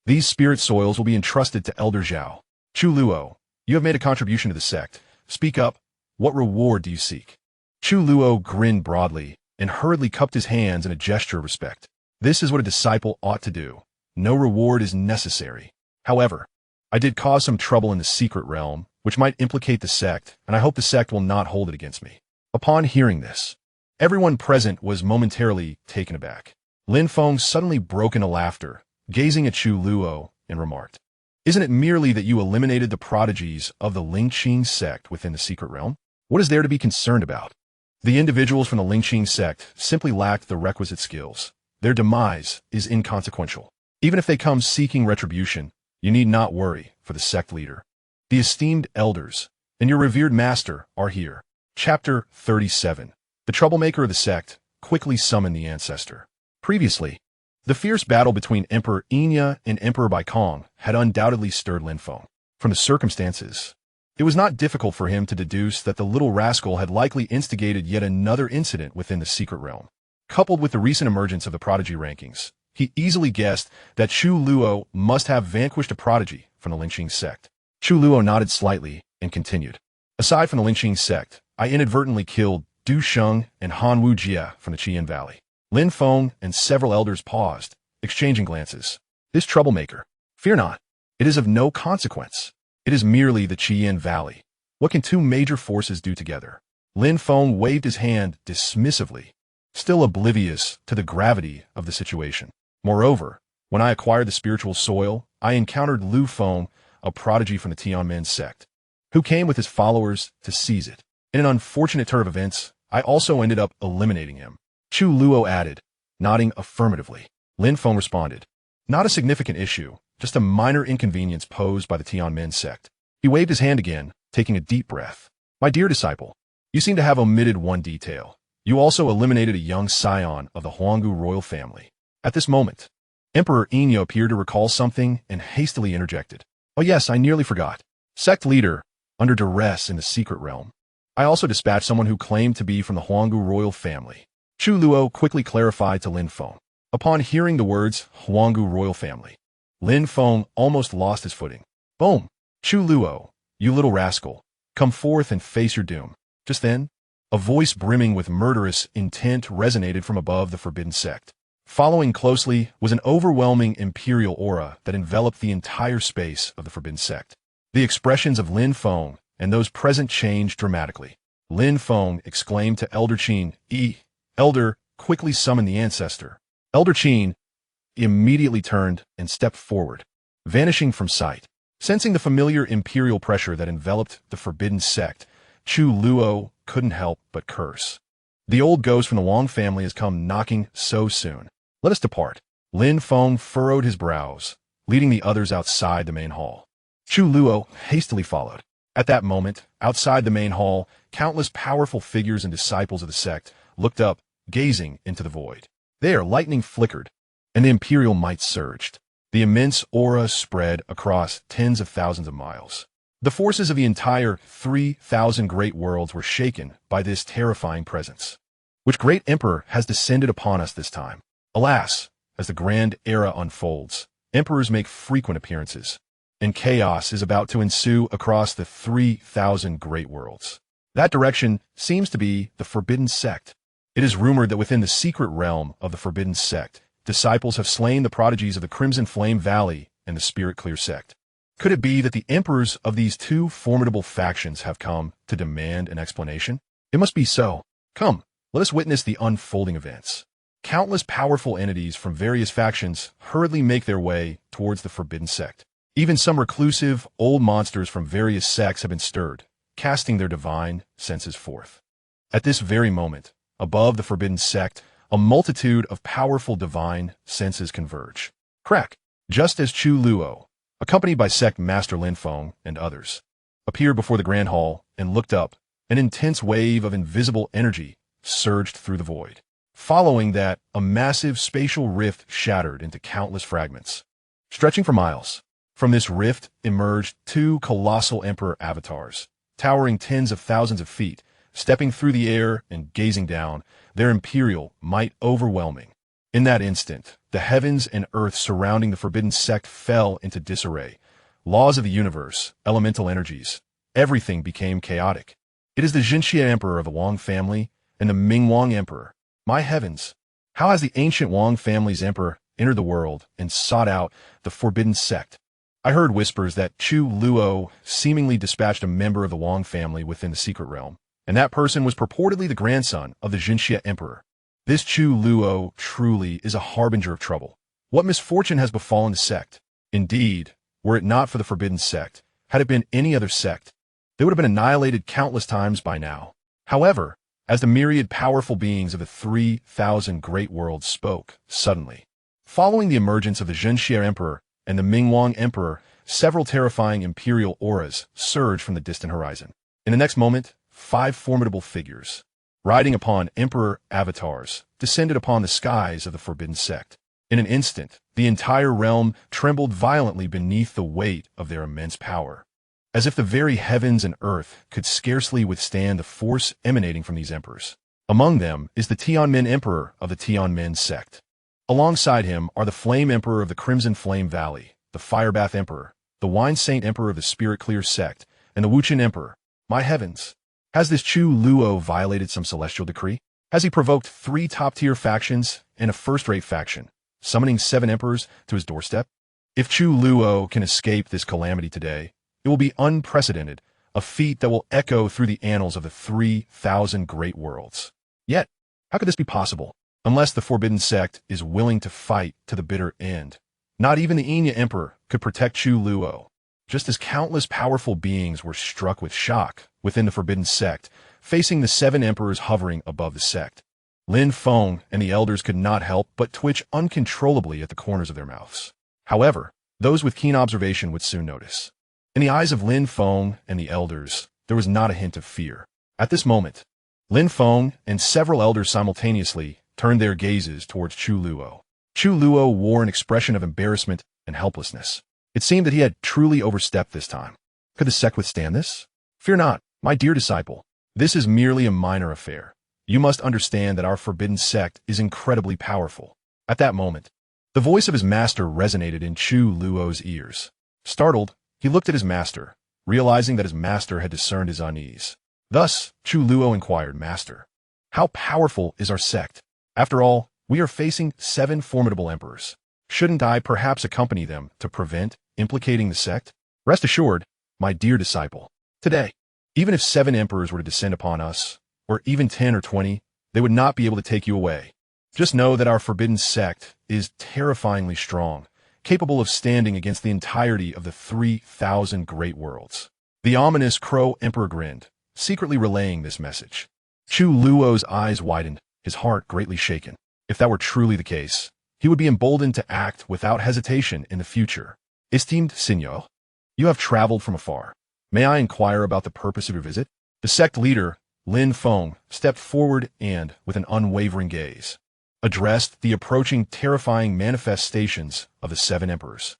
These spirit soils will be entrusted to Elder Zhao. Chu Luo, you have made a contribution to the sect. Speak up. What reward do you seek? Chu Luo grinned broadly and hurriedly cupped his hands in a gesture of respect. This is what a disciple ought to do. No reward is necessary. However, I did cause some trouble in the secret realm, which might implicate the sect, and I hope the sect will not hold it against me. Upon hearing this, everyone present was momentarily taken aback. Lin Feng suddenly broke into laughter, gazing at Chu Luo, and remarked, Isn't it merely that you eliminated the prodigies of the Lingqing sect within the secret realm? What is there to be concerned about? The individuals from the Lingqing sect simply lacked the requisite skills. Their demise is inconsequential. Even if they come seeking retribution, you need not worry for the sect leader. The esteemed elders and your revered master are here. Chapter 37. The troublemaker of the sect quickly summoned the ancestor. Previously, the fierce battle between Emperor Xianxia and Emperor Baikong had undoubtedly stirred Lin Feng. From the circumstances, it was not difficult for him to deduce that the little rascal had likely instigated yet another incident within the secret realm. Coupled with the recent emergence of the prodigy rankings, he easily guessed that Chu Luo must have vanquished a prodigy from the Lingqing sect. Chu Luo nodded slightly and continued. Aside from the Lingqing sect, I inadvertently killed Du Sheng and Han Wu Jia from the Qian Valley. Lin Feng and several elders paused, exchanging glances. This troublemaker, fear not, it is of no consequence. It is merely the Qian Valley. What can 2 major forces do together? Lin Feng waved his hand dismissively, still oblivious to the gravity of the situation. Moreover, when I acquired the spiritual soil, I encountered Lu Feng, a prodigy from the Tianmen sect, who came with his followers to seize it. In an unfortunate turn of events, I also ended up eliminating him. Chu Luo added, nodding affirmatively. Lin Feng responded, Not a significant issue, just a minor inconvenience posed by the Tianmen sect. He waved his hand again, taking a deep breath. My dear disciple, you seem to have omitted one detail. You also eliminated a young scion of the Huanggu royal family. At this moment, Emperor Xianxia appeared to recall something and hastily interjected. Oh yes, I nearly forgot. Sect leader, under duress in the secret realm. I also dispatched someone who claimed to be from the Huanggu royal family. Chu Luo quickly clarified to Lin Feng. Upon hearing the words Huanggu royal family, Lin Feng almost lost his footing. Boom! Chu Luo, you little rascal, come forth and face your doom. Just then, a voice brimming with murderous intent resonated from above the Forbidden Sect. Following closely was an overwhelming imperial aura that enveloped the entire space of the Forbidden Sect. The expressions of Lin Feng and those present changed dramatically. Lin Feng exclaimed to Elder Qin, Elder, quickly summon the ancestor. Elder Qin immediately turned and stepped forward, vanishing from sight. Sensing the familiar imperial pressure that enveloped the Forbidden Sect, Chu Luo couldn't help but curse. The old ghost from the Wang family has come knocking so soon. Let us depart. Lin Feng furrowed his brows, leading the others outside the main hall. Chu Luo hastily followed. At that moment, outside the main hall, countless powerful figures and disciples of the sect looked up, gazing into the void. There, lightning flickered, and the imperial might surged. The immense aura spread across tens of thousands of miles. The forces of the entire 3,000 great worlds were shaken by this terrifying presence. Which great emperor has descended upon us this time? Alas, as the grand era unfolds, emperors make frequent appearances, and chaos is about to ensue across the 3,000 great worlds. That direction seems to be the Forbidden Sect. It is rumored that within the secret realm of the Forbidden Sect, disciples have slain the prodigies of the Crimson Flame Valley and the Spirit Clear Sect. Could it be that the emperors of these two formidable factions have come to demand an explanation? It must be so. Come, let us witness the unfolding events. Countless powerful entities from various factions hurriedly make their way towards the Forbidden Sect. Even some reclusive, old monsters from various sects have been stirred, casting their divine senses forth. At this very moment, above the Forbidden Sect, a multitude of powerful divine senses converge. Crack! Just as Chu Luo, accompanied by Sect Master Lin Feng and others, appeared before the Grand Hall and looked up, an intense wave of invisible energy surged through the void. Following that, a massive spatial rift shattered into countless fragments. Stretching for miles, from this rift emerged two colossal emperor avatars, towering tens of thousands of feet, stepping through the air and gazing down, their imperial might overwhelming. In that instant, the heavens and earth surrounding the Forbidden Sect fell into disarray. Laws of the universe, elemental energies, everything became chaotic. It is the Xianxia Emperor of the Wang family and the Ming Wang Emperor. My heavens! How has the ancient Wang family's emperor entered the world and sought out the Forbidden Sect? I heard whispers that Chu Luo seemingly dispatched a member of the Wang family within the secret realm, and that person was purportedly the grandson of the Xianxia Emperor. This Chu Luo truly is a harbinger of trouble. What misfortune has befallen the sect? Indeed, were it not for the Forbidden Sect, had it been any other sect, they would have been annihilated countless times by now. However, as the myriad powerful beings of the 3,000 great worlds spoke, suddenly, following the emergence of the Xianxia Emperor and the Ming Wang Emperor, several terrifying imperial auras surged from the distant horizon. In the next moment, 5 formidable figures, riding upon emperor avatars, descended upon the skies of the Forbidden Sect. In an instant, the entire realm trembled violently beneath the weight of their immense power, as if the very heavens and earth could scarcely withstand the force emanating from these emperors. Among them is the Tianmin Emperor of the Tianmin Sect. Alongside him are the Flame Emperor of the Crimson Flame Valley, the Firebath Emperor, the Wine Saint Emperor of the Spirit Clear Sect, and the Wuchen Emperor. My heavens! Has this Chu Luo violated some celestial decree? Has he provoked 3 top-tier factions and a first-rate faction, summoning 7 emperors to his doorstep? If Chu Luo can escape this calamity today, it will be unprecedented, a feat that will echo through the annals of the 3,000 great worlds. Yet, how could this be possible? Unless the Forbidden Sect is willing to fight to the bitter end. Not even the Enya Emperor could protect Chu Luo. Just as countless powerful beings were struck with shock within the Forbidden Sect, facing the 7 emperors hovering above the sect, Lin Feng and the elders could not help but twitch uncontrollably at the corners of their mouths. However, those with keen observation would soon notice. In the eyes of Lin Feng and the elders, there was not a hint of fear. At this moment, Lin Feng and several elders simultaneously turned their gazes towards Chu Luo. Chu Luo wore an expression of embarrassment and helplessness. It seemed that he had truly overstepped this time. Could the sect withstand this? Fear not, my dear disciple. This is merely a minor affair. You must understand that our Forbidden Sect is incredibly powerful. At that moment, The voice of his master resonated in Chu Luo's ears. Startled, he looked at his master, realizing that his master had discerned his unease. Thus, Chu Luo inquired, "Master, how powerful is our sect? After all, we are facing 7 formidable emperors. Shouldn't I perhaps accompany them to prevent implicating the sect? Rest assured, my dear disciple, today, even if 7 emperors were to descend upon us, or even 10 or 20, they would not be able to take you away. Just know that our Forbidden Sect is terrifyingly strong, capable of standing against the entirety of the 3,000 great worlds." The ominous Crow Emperor grinned, secretly relaying this message. Chu Luo's eyes widened, his heart greatly shaken. If that were truly the case, he would be emboldened to act without hesitation in the future. "Esteemed Signor, you have traveled from afar. May I inquire about the purpose of your visit?" The sect leader, Lin Feng, stepped forward and, with an unwavering gaze, addressed the approaching terrifying manifestations of the 7 emperors.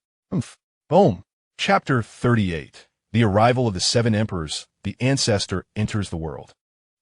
Boom. Chapter 38. The Arrival of the 7 Emperors, the Ancestor Enters the World.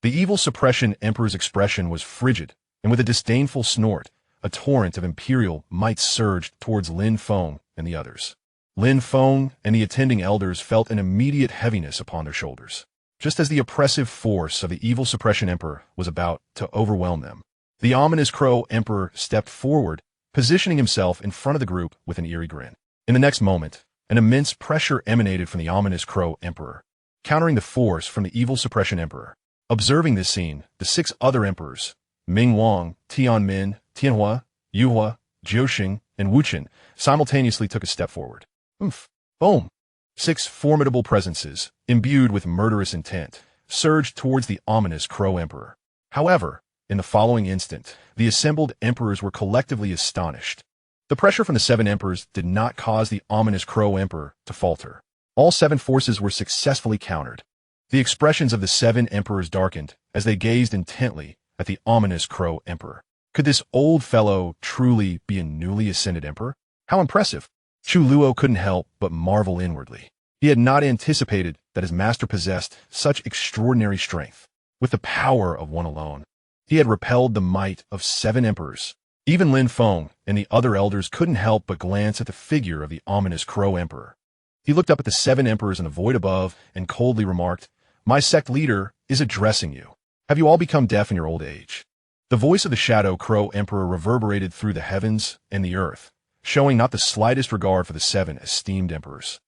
The evil suppression emperor's expression was frigid, and with a disdainful snort, a torrent of imperial might surged towards Lin Feng and the others. Lin Feng and the attending elders felt an immediate heaviness upon their shoulders, just as the oppressive force of the evil suppression emperor was about to overwhelm them. The ominous Crow Emperor stepped forward, positioning himself in front of the group with an eerie grin. In the next moment, an immense pressure emanated from the ominous Crow Emperor, countering the force from the evil suppression emperor. Observing this scene, the 6 other emperors, Ming Wang, Tianmin, Tianhua, Yuhua, Jiuxing, and Wuchen, simultaneously took a step forward. Boom. 6 formidable presences, imbued with murderous intent, surged towards the ominous Crow Emperor. However, in the following instant, the assembled emperors were collectively astonished. The pressure from the 7 emperors did not cause the ominous Crow Emperor to falter. All 7 forces were successfully countered. The expressions of the 7 emperors darkened as they gazed intently at the ominous Crow Emperor. Could this old fellow truly be a newly ascended emperor? How impressive! Chu Luo couldn't help but marvel inwardly. He had not anticipated that his master possessed such extraordinary strength. With the power of one alone, he had repelled the might of 7 emperors. Even Lin Feng and the other elders couldn't help but glance at the figure of the ominous Crow Emperor. He looked up at the 7 emperors in the void above and coldly remarked, "My sect leader is addressing you. Have you all become deaf in your old age?" The voice of the Shadow Crow Emperor reverberated through the heavens and the earth, showing not the slightest regard for the 7 esteemed emperors.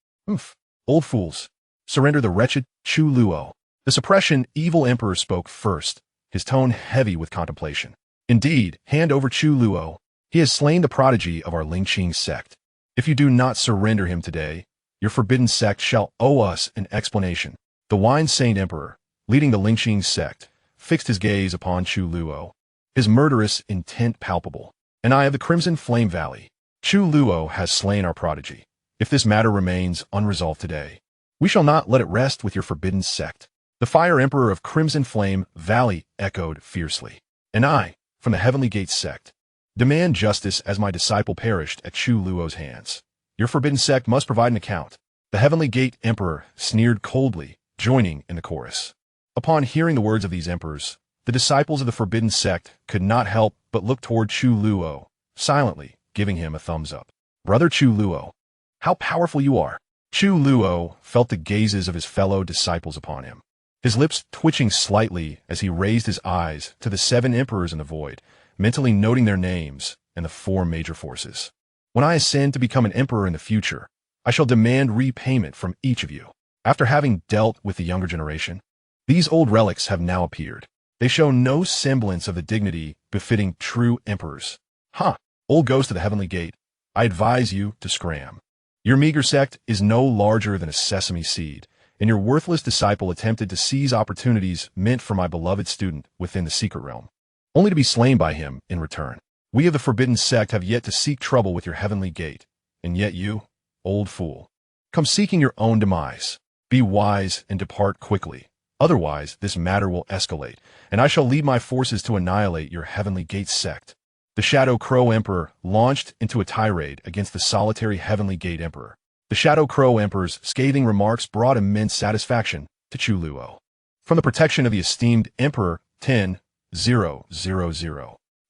Old fools, surrender the wretched Chu Luo." The suppression evil emperor spoke first, his tone heavy with contemplation. "Indeed, hand over Chu Luo. He has slain the prodigy of our Lingqing sect. If you do not surrender him today, your Forbidden Sect shall owe us an explanation." The Wine Saint Emperor, leading the Lingqing sect, fixed his gaze upon Chu Luo, his murderous intent palpable. "An eye of the Crimson Flame Valley. Chu Luo has slain our prodigy. If this matter remains unresolved today, we shall not let it rest with your Forbidden Sect." The Fire Emperor of Crimson Flame Valley echoed fiercely. "And I, from the Heavenly Gate sect, demand justice as my disciple perished at Chu Luo's hands. Your Forbidden Sect must provide an account." The Heavenly Gate Emperor sneered coldly, joining in the chorus. Upon hearing the words of these emperors, the disciples of the Forbidden Sect could not help but look toward Chu Luo, silently giving him a thumbs up. "Brother Chu Luo, how powerful you are." Chu Luo felt the gazes of his fellow disciples upon him, his lips twitching slightly as he raised his eyes to the 7 emperors in the void, mentally noting their names and the 4 major forces. "When I ascend to become an emperor in the future, I shall demand repayment from each of you. After having dealt with the younger generation, these old relics have now appeared. They show no semblance of the dignity befitting true emperors. Old ghost of the Heavenly Gate, I advise you to scram. Your meager sect is no larger than a sesame seed, and your worthless disciple attempted to seize opportunities meant for my beloved student within the secret realm, only to be slain by him in return. We of the Forbidden Sect have yet to seek trouble with your Heavenly Gate, and yet you, old fool, come seeking your own demise. Be wise and depart quickly. Otherwise, this matter will escalate, and I shall lead my forces to annihilate your Heavenly Gate sect." The Shadow Crow Emperor launched into a tirade against the solitary Heavenly Gate Emperor. The Shadow Crow Emperor's scathing remarks brought immense satisfaction to Chu Luo. From the protection of the esteemed Emperor 10,000,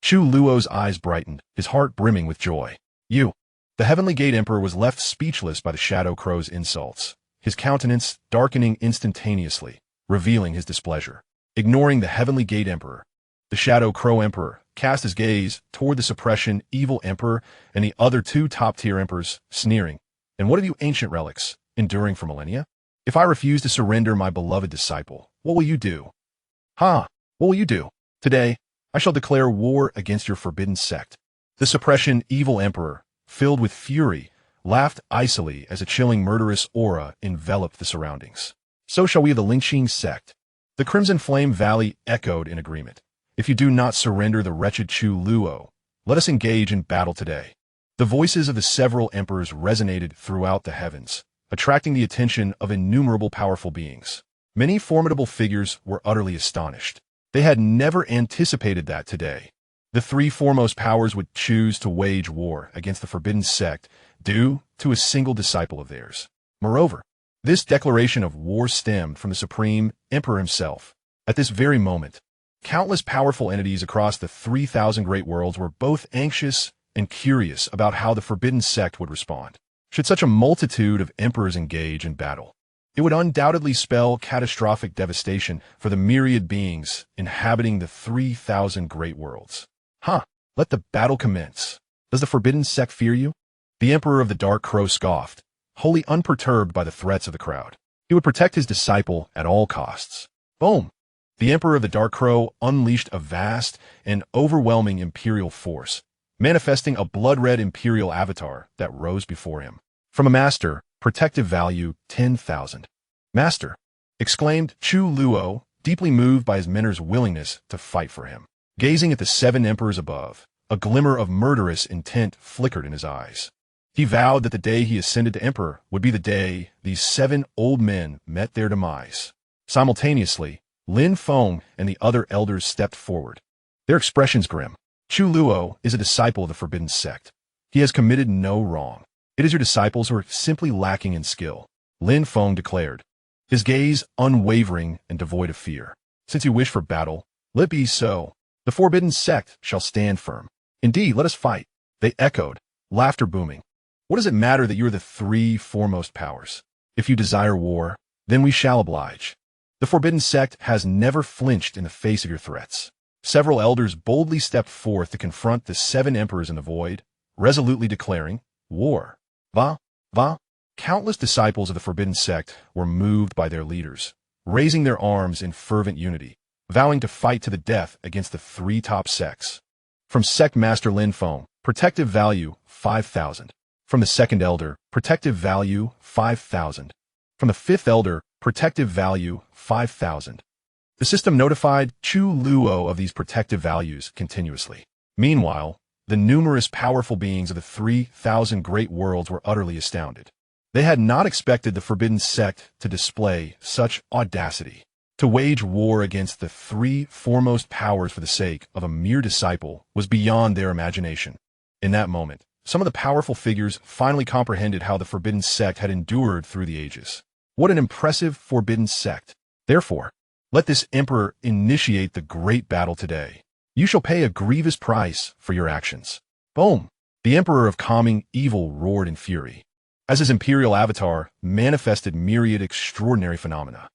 Chu Luo's eyes brightened, his heart brimming with joy. You. The Heavenly Gate Emperor was left speechless by the Shadow Crow's insults, his countenance darkening instantaneously, revealing his displeasure. Ignoring the Heavenly Gate Emperor, the Shadow Crow Emperor cast his gaze toward the Suppression Evil Emperor and the other two top-tier emperors, sneering. And what of you ancient relics, enduring for millennia? If I refuse to surrender my beloved disciple, what will you do? What will you do? Today, I shall declare war against your forbidden sect. The Suppression Evil Emperor, filled with fury, laughed icily as a chilling murderous aura enveloped the surroundings. So shall we of the Xianxia sect. The Crimson Flame Valley echoed in agreement. If you do not surrender the wretched Chu Luo, let us engage in battle today. The voices of the several emperors resonated throughout the heavens, attracting the attention of innumerable powerful beings. Many formidable figures were utterly astonished. They had never anticipated that today the three foremost powers would choose to wage war against the Forbidden Sect due to a single disciple of theirs. Moreover, this declaration of war stemmed from the Supreme Emperor himself. At this very moment, countless powerful entities across the 3,000 great worlds were both anxious and curious about how the Forbidden Sect would respond. Should such a multitude of emperors engage in battle, it would undoubtedly spell catastrophic devastation for the myriad beings inhabiting the 3,000 great worlds. Let the battle commence. Does the Forbidden Sect fear you? The Emperor of the Dark Crow scoffed, wholly unperturbed by the threats of the crowd. He would protect his disciple at all costs. Boom! The Emperor of the Dark Crow unleashed a vast and overwhelming imperial force, manifesting a blood-red imperial avatar that rose before him. From a master, protective value 10,000. Master, exclaimed Chu Luo, deeply moved by his mentor's willingness to fight for him. Gazing at the seven emperors above, a glimmer of murderous intent flickered in his eyes. He vowed that the day he ascended to emperor would be the day these seven old men met their demise. Simultaneously, Lin Feng and the other elders stepped forward, their expressions grim. Chu Luo is a disciple of the Forbidden Sect. He has committed no wrong. It is your disciples who are simply lacking in skill, Lin Feng declared, his gaze unwavering and devoid of fear. Since you wish for battle, let it be so. The Forbidden Sect shall stand firm. Indeed, let us fight, they echoed, laughter booming. What does it matter that you are the three foremost powers? If you desire war, then we shall oblige. The Forbidden Sect has never flinched in the face of your threats. Several elders boldly stepped forth to confront the seven emperors in the void, resolutely declaring war. Countless disciples of the Forbidden Sect were moved by their leaders, raising their arms in fervent unity, vowing to fight to the death against the three top sects. From Sect Master Lin Feng, protective value 5,000. From the second elder, protective value 5,000. From the fifth elder, protective value 5,000. The system notified Chu Luo of these protective values continuously. Meanwhile, the numerous powerful beings of the 3,000 great worlds were utterly astounded. They had not expected the Forbidden Sect to display such audacity. To wage war against the three foremost powers for the sake of a mere disciple was beyond their imagination. In that moment, some of the powerful figures finally comprehended how the Forbidden Sect had endured through the ages. What an impressive Forbidden Sect! Therefore, let this emperor initiate the great battle today. You shall pay a grievous price for your actions. Boom! The Emperor of Calming Evil roared in fury, as his imperial avatar manifested myriad extraordinary phenomena.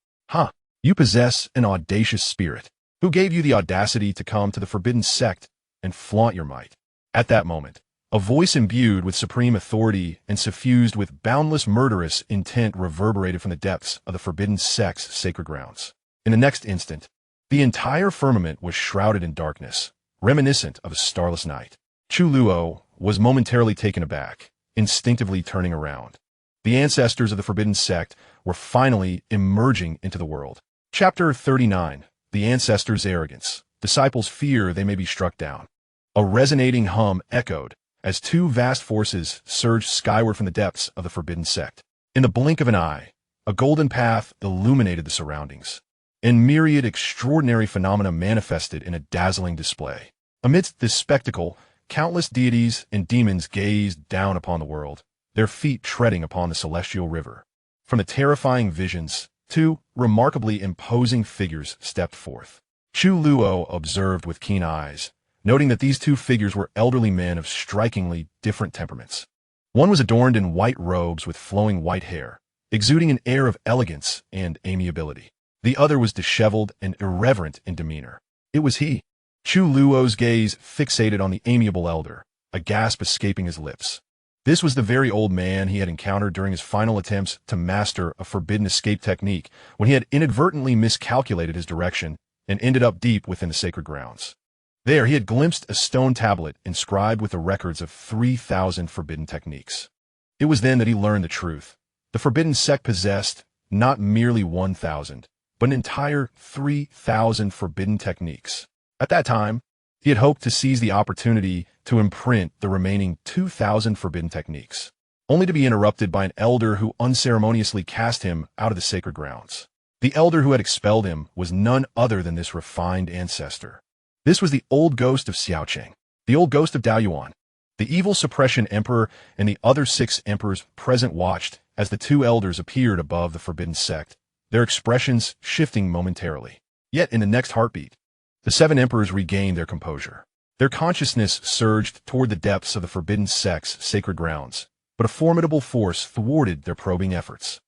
You possess an audacious spirit. Who gave you the audacity to come to the Forbidden Sect and flaunt your might? At that moment, a voice imbued with supreme authority and suffused with boundless murderous intent reverberated from the depths of the Forbidden Sect's sacred grounds. In the next instant, the entire firmament was shrouded in darkness, reminiscent of a starless night. Chu Luo was momentarily taken aback, instinctively turning around. The ancestors of the Forbidden Sect were finally emerging into the world. Chapter 39. The Ancestors' Arrogance. Disciples fear they may be struck down. A resonating hum echoed as two vast forces surged skyward from the depths of the Forbidden Sect. In the blink of an eye, a golden path illuminated the surroundings, and myriad extraordinary phenomena manifested in a dazzling display. Amidst this spectacle, countless deities and demons gazed down upon the world, their feet treading upon the celestial river. From the terrifying visions, two remarkably imposing figures stepped forth. Chu Luo observed with keen eyes, noting that these two figures were elderly men of strikingly different temperaments. One was adorned in white robes with flowing white hair, exuding an air of elegance and amiability. The other was disheveled and irreverent in demeanor. It was he. Chu Luo's gaze fixated on the amiable elder, a gasp escaping his lips. This was the very old man he had encountered during his final attempts to master a forbidden escape technique when he had inadvertently miscalculated his direction and ended up deep within the sacred grounds. There he had glimpsed a stone tablet inscribed with the records of 3,000 forbidden techniques. It was then that he learned the truth. The Forbidden Sect possessed not merely 1,000, but an entire 3,000 forbidden techniques. At that time, he had hoped to seize the opportunity to imprint the remaining 2,000 forbidden techniques, only to be interrupted by an elder who unceremoniously cast him out of the sacred grounds. The elder who had expelled him was none other than this refined ancestor. This was the old ghost of Xiaocheng, the old ghost of Daoyuan. The evil suppression emperor and the other 6 emperors present watched as the 2 elders appeared above the Forbidden Sect, their expressions shifting momentarily. Yet in the next heartbeat, the 7 emperors regained their composure. Their consciousness surged toward the depths of the Forbidden Sect's sacred grounds, but a formidable force thwarted their probing efforts.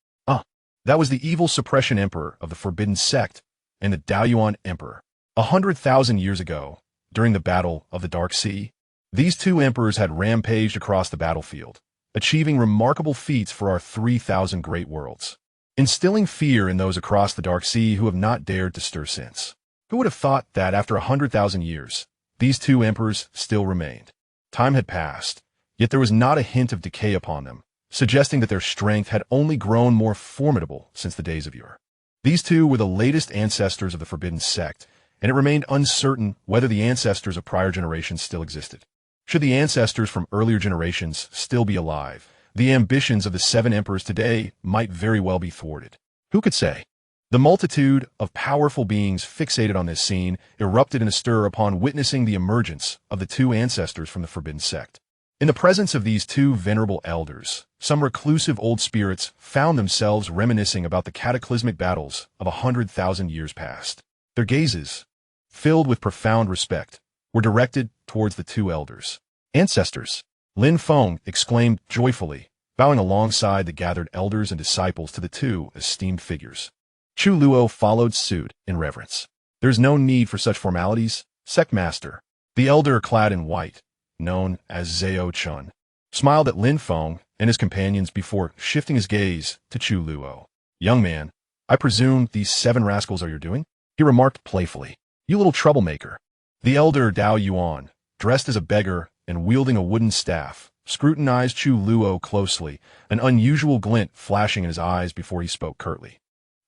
That was the evil suppression emperor of the Forbidden Sect and the Daoyuan emperor. 100,000 years ago, during the Battle of the Dark Sea, these 2 emperors had rampaged across the battlefield, achieving remarkable feats for our 3,000 great worlds, instilling fear in those across the Dark Sea who have not dared to stir since. Who would have thought that after 100,000 years, these 2 emperors still remained? Time had passed, yet there was not a hint of decay upon them, suggesting that their strength had only grown more formidable since the days of yore. These 2 were the latest ancestors of the Forbidden Sect, and it remained uncertain whether the ancestors of prior generations still existed. Should the ancestors from earlier generations still be alive, the ambitions of the 7 emperors today might very well be thwarted. Who could say? The multitude of powerful beings fixated on this scene erupted in a stir upon witnessing the emergence of the 2 ancestors from the Forbidden Sect. In the presence of these 2 venerable elders, some reclusive old spirits found themselves reminiscing about the cataclysmic battles of 100,000 years past. Their gazes, filled with profound respect, were directed towards the 2 elders. Ancestors, Lin Feng exclaimed joyfully, bowing alongside the gathered elders and disciples to the 2 esteemed figures. Chu Luo followed suit in reverence. There is no need for such formalities, Sect Master. The elder clad in white, known as Zhao Chun, smiled at Lin Feng and his companions before shifting his gaze to Chu Luo. Young man, I presume these 7 rascals are your doing? He remarked playfully. You little troublemaker. The elder Dao Yuan, dressed as a beggar and wielding a wooden staff, scrutinized Chu Luo closely, an unusual glint flashing in his eyes before he spoke curtly.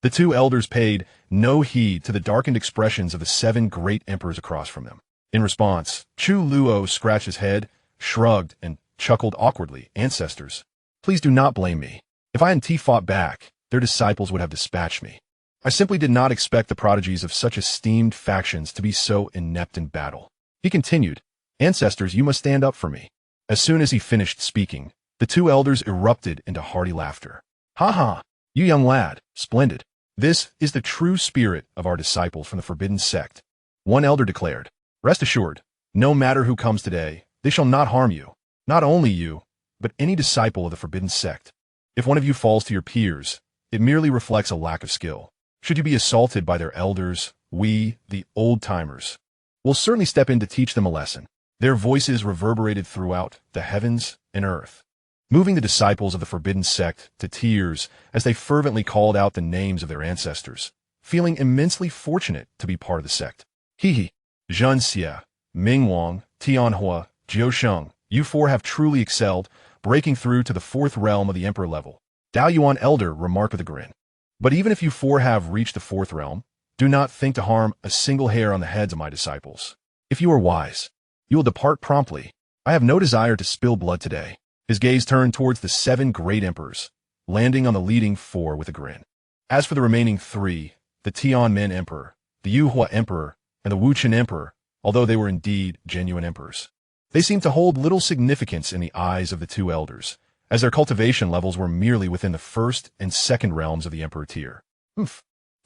The 2 elders paid no heed to the darkened expressions of the 7 great emperors across from them. In response, Chu Luo scratched his head, shrugged, and chuckled awkwardly. Ancestors, please do not blame me. If I hadn't fought back, their disciples would have dispatched me. I simply did not expect the prodigies of such esteemed factions to be so inept in battle. He continued, Ancestors, you must stand up for me. As soon as he finished speaking, the 2 elders erupted into hearty laughter. Ha ha, you young lad, splendid. This is the true spirit of our disciples from the Forbidden Sect. One elder declared, Rest assured, no matter who comes today, they shall not harm you. Not only you, but any disciple of the Forbidden Sect. If one of you falls to your peers, it merely reflects a lack of skill. Should you be assaulted by their elders, we, the old-timers, will certainly step in to teach them a lesson. Their voices reverberated throughout the heavens and earth, moving the disciples of the Forbidden Sect to tears as they fervently called out the names of their ancestors, feeling immensely fortunate to be part of the sect. He, Xianxia, Mingwang, Tianhua, Jiusheng, you 4 have truly excelled, breaking through to the 4th realm of the emperor level. Daoyuan elder remarked with a grin. But even if you 4 have reached the 4th realm, do not think to harm a single hair on the heads of my disciples. If you are wise, you will depart promptly. I have no desire to spill blood today. His gaze turned towards the 7 great emperors, landing on the leading 4 with a grin. As for the remaining 3, the Tianmen emperor, the Yuhua emperor, and the Wuchen emperor, although they were indeed genuine emperors, they seemed to hold little significance in the eyes of the 2 elders, as their cultivation levels were merely within the 1st and 2nd realms of the emperor tier.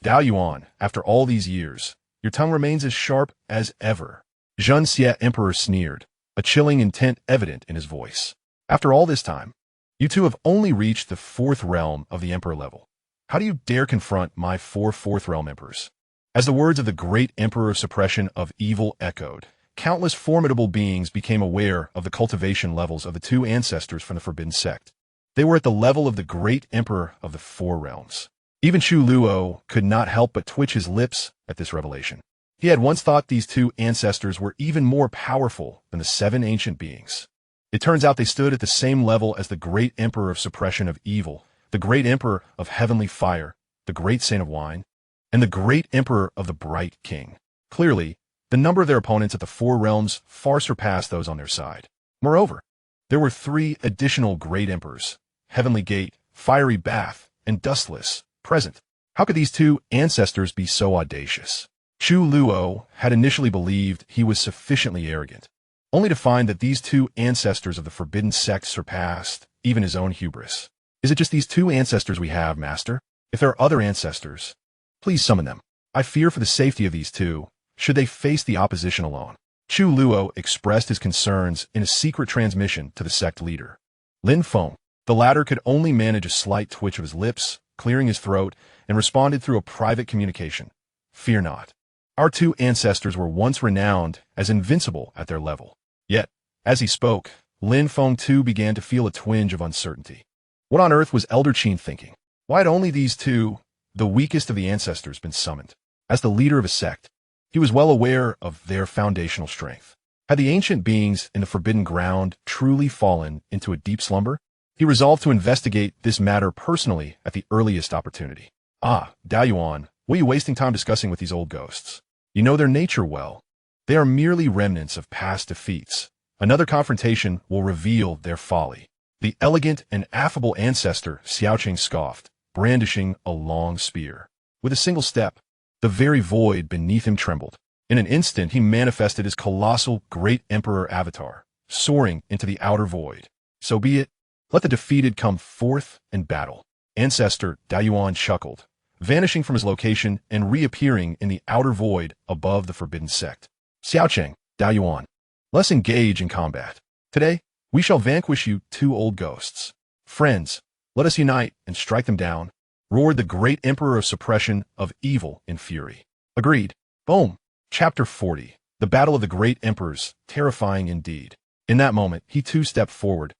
Dao Yuan, after all these years, your tongue remains as sharp as ever. Xianxia Emperor sneered, a chilling intent evident in his voice. After all this time, you two have only reached the 4th realm of the Emperor level. How do you dare confront my 4 4th realm Emperors? As the words of the great Emperor of Suppression of Evil echoed, countless formidable beings became aware of the cultivation levels of the 2 ancestors from the Forbidden Sect. They were at the level of the great Emperor of the 4 realms. Even Chu Luo could not help but twitch his lips at this revelation. He had once thought these 2 ancestors were even more powerful than the 7 ancient beings. It turns out they stood at the same level as the great Emperor of Suppression of Evil, the great Emperor of Heavenly Fire, the great Saint of Wine, and the great Emperor of the Bright King. Clearly, the number of their opponents at the 4 realms far surpassed those on their side. Moreover, there were 3 additional great Emperors, Heavenly Gate, Fiery Bath, and Dustless, present. How could these 2 ancestors be so audacious? Chu Luo had initially believed he was sufficiently arrogant, only to find that these 2 ancestors of the Forbidden Sect surpassed even his own hubris. Is it just these 2 ancestors we have, Master? If there are other ancestors, please summon them. I fear for the safety of these 2, should they face the opposition alone. Chu Luo expressed his concerns in a secret transmission to the sect leader, Lin Feng. The latter could only manage a slight twitch of his lips, clearing his throat, and responded through a private communication. Fear not. Our 2 ancestors were once renowned as invincible at their level. Yet, as he spoke, Lin Feng too began to feel a twinge of uncertainty. What on earth was Elder Qin thinking? Why had only these 2, the weakest of the ancestors, been summoned? As the leader of a sect, he was well aware of their foundational strength. Had the ancient beings in the Forbidden Ground truly fallen into a deep slumber? He resolved to investigate this matter personally at the earliest opportunity. Ah, Dao Yuan, what are you wasting time discussing with these old ghosts? You know their nature well. They are merely remnants of past defeats. Another confrontation will reveal their folly. The elegant and affable ancestor Xiaoqing scoffed, brandishing a long spear. With a single step, the very void beneath him trembled. In an instant, he manifested his colossal great emperor avatar, soaring into the outer void. So be it. Let the defeated come forth and battle. Ancestor Dao Yuan chuckled, vanishing from his location and reappearing in the outer void above the Forbidden Sect. Xiaoqing, Dao Yuan, let's engage in combat. Today, we shall vanquish you 2 old ghosts. Friends, let us unite and strike them down, roared the great Emperor of Suppression of Evil in fury. Agreed. Boom. Chapter 40. The Battle of the Great Emperors, terrifying indeed. In that moment, he too stepped forward,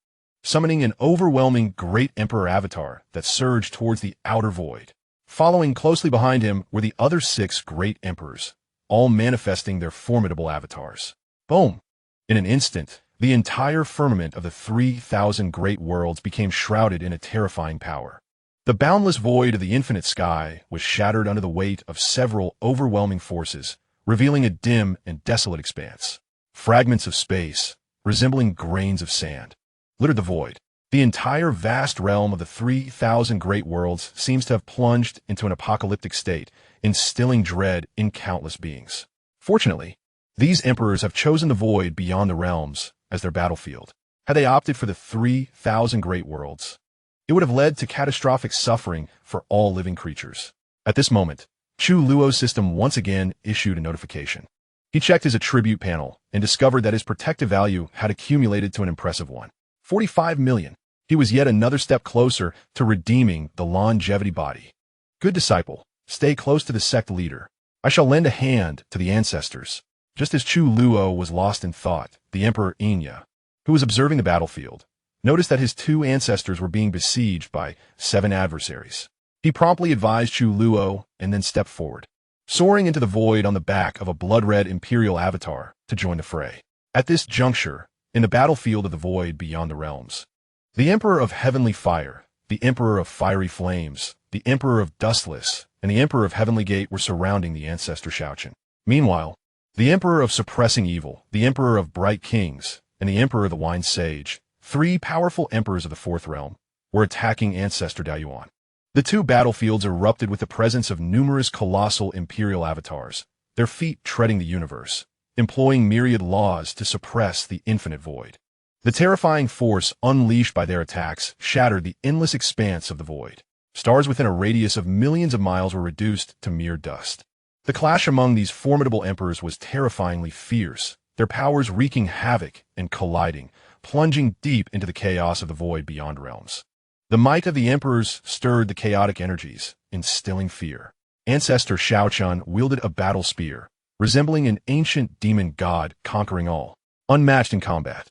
summoning an overwhelming great Emperor avatar that surged towards the outer void. Following closely behind him were the other 6 great Emperors, all manifesting their formidable avatars. Boom! In an instant, the entire firmament of the 3,000 great worlds became shrouded in a terrifying power. The boundless void of the infinite sky was shattered under the weight of several overwhelming forces, revealing a dim and desolate expanse. Fragments of space, resembling grains of sand, littered the void. The entire vast realm of the 3,000 great worlds seems to have plunged into an apocalyptic state, instilling dread in countless beings. Fortunately, these emperors have chosen the void beyond the realms as their battlefield. Had they opted for the 3,000 great worlds, it would have led to catastrophic suffering for all living creatures. At this moment, Chu Luo's system once again issued a notification. He checked his attribute panel and discovered that his protective value had accumulated to an impressive one. 45 million. He was yet another step closer to redeeming the longevity body. Good disciple, stay close to the sect leader. I shall lend a hand to the ancestors. Just as Chu Luo was lost in thought, the Emperor Xianxia, who was observing the battlefield, noticed that his 2 ancestors were being besieged by 7 adversaries. He promptly advised Chu Luo and then stepped forward, soaring into the void on the back of a blood-red imperial avatar to join the fray. At this juncture, in the battlefield of the void beyond the realms, the Emperor of Heavenly Fire, the Emperor of Fiery Flames, the Emperor of Dustless, and the Emperor of Heavenly Gate were surrounding the ancestor Xiaoqing. Meanwhile, the Emperor of Suppressing Evil, the Emperor of Bright Kings, and the Emperor of the Wine Sage, 3 powerful emperors of the 4th realm, were attacking Ancestor Dao Yuan. The 2 battlefields erupted with the presence of numerous colossal imperial avatars, their feet treading the universe, employing myriad laws to suppress the infinite void. The terrifying force unleashed by their attacks shattered the endless expanse of the void. Stars within a radius of millions of miles were reduced to mere dust. The clash among these formidable emperors was terrifyingly fierce, their powers wreaking havoc and colliding, plunging deep into the chaos of the void beyond realms. The might of the emperors stirred the chaotic energies, instilling fear. Ancestor Xiaochun wielded a battle spear, resembling an ancient demon god conquering all, unmatched in combat.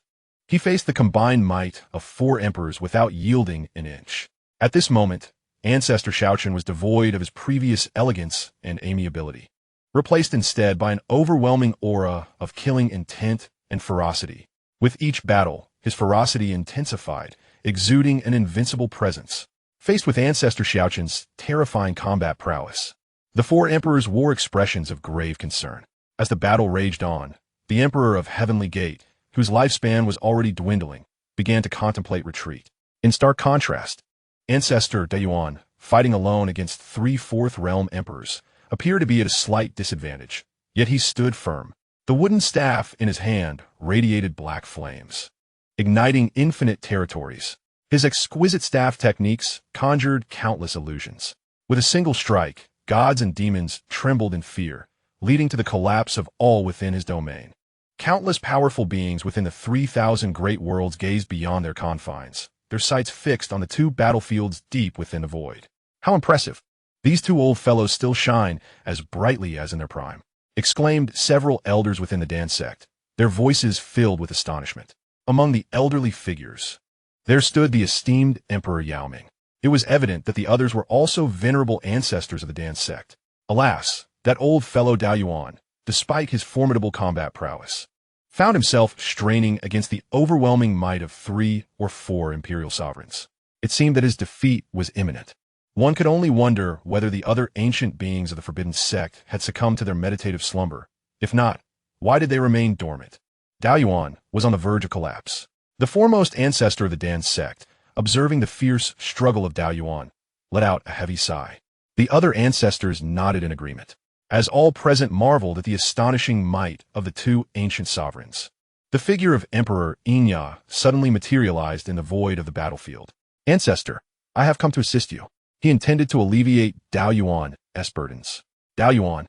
He faced the combined might of 4 emperors without yielding an inch. At this moment, Ancestor Xiaochun was devoid of his previous elegance and amiability, replaced instead by an overwhelming aura of killing intent and ferocity. With each battle, his ferocity intensified, exuding an invincible presence. Faced with Ancestor Xiaochun's terrifying combat prowess, the 4 emperors wore expressions of grave concern. As the battle raged on, the Emperor of Heavenly Gate, whose lifespan was already dwindling, began to contemplate retreat. In stark contrast, Ancestor Dayuan, fighting alone against 3 Fourth Realm emperors, appeared to be at a slight disadvantage, yet he stood firm. The wooden staff in his hand radiated black flames, igniting infinite territories. His exquisite staff techniques conjured countless illusions. With a single strike, gods and demons trembled in fear, leading to the collapse of all within his domain. Countless powerful beings within the 3,000 great worlds gazed beyond their confines, their sights fixed on the 2 battlefields deep within the void. How impressive! These 2 old fellows still shine as brightly as in their prime, exclaimed several elders within the Dan sect, their voices filled with astonishment. Among the elderly figures, there stood the esteemed Emperor Yaoming. It was evident that the others were also venerable ancestors of the Dan sect. Alas, that old fellow Dao Yuan, despite his formidable combat prowess, found himself straining against the overwhelming might of 3 or 4 imperial sovereigns. It seemed that his defeat was imminent. One could only wonder whether the other ancient beings of the Forbidden Sect had succumbed to their meditative slumber. If not, why did they remain dormant? Dao Yuan was on the verge of collapse. The foremost ancestor of the Dan sect, observing the fierce struggle of Dao Yuan, let out a heavy sigh. The other ancestors nodded in agreement, as all present marveled at the astonishing might of the 2 ancient sovereigns. The figure of Emperor Xianxia suddenly materialized in the void of the battlefield. Ancestor, I have come to assist you. He intended to alleviate Dao Yuan's burdens. Dao Yuan,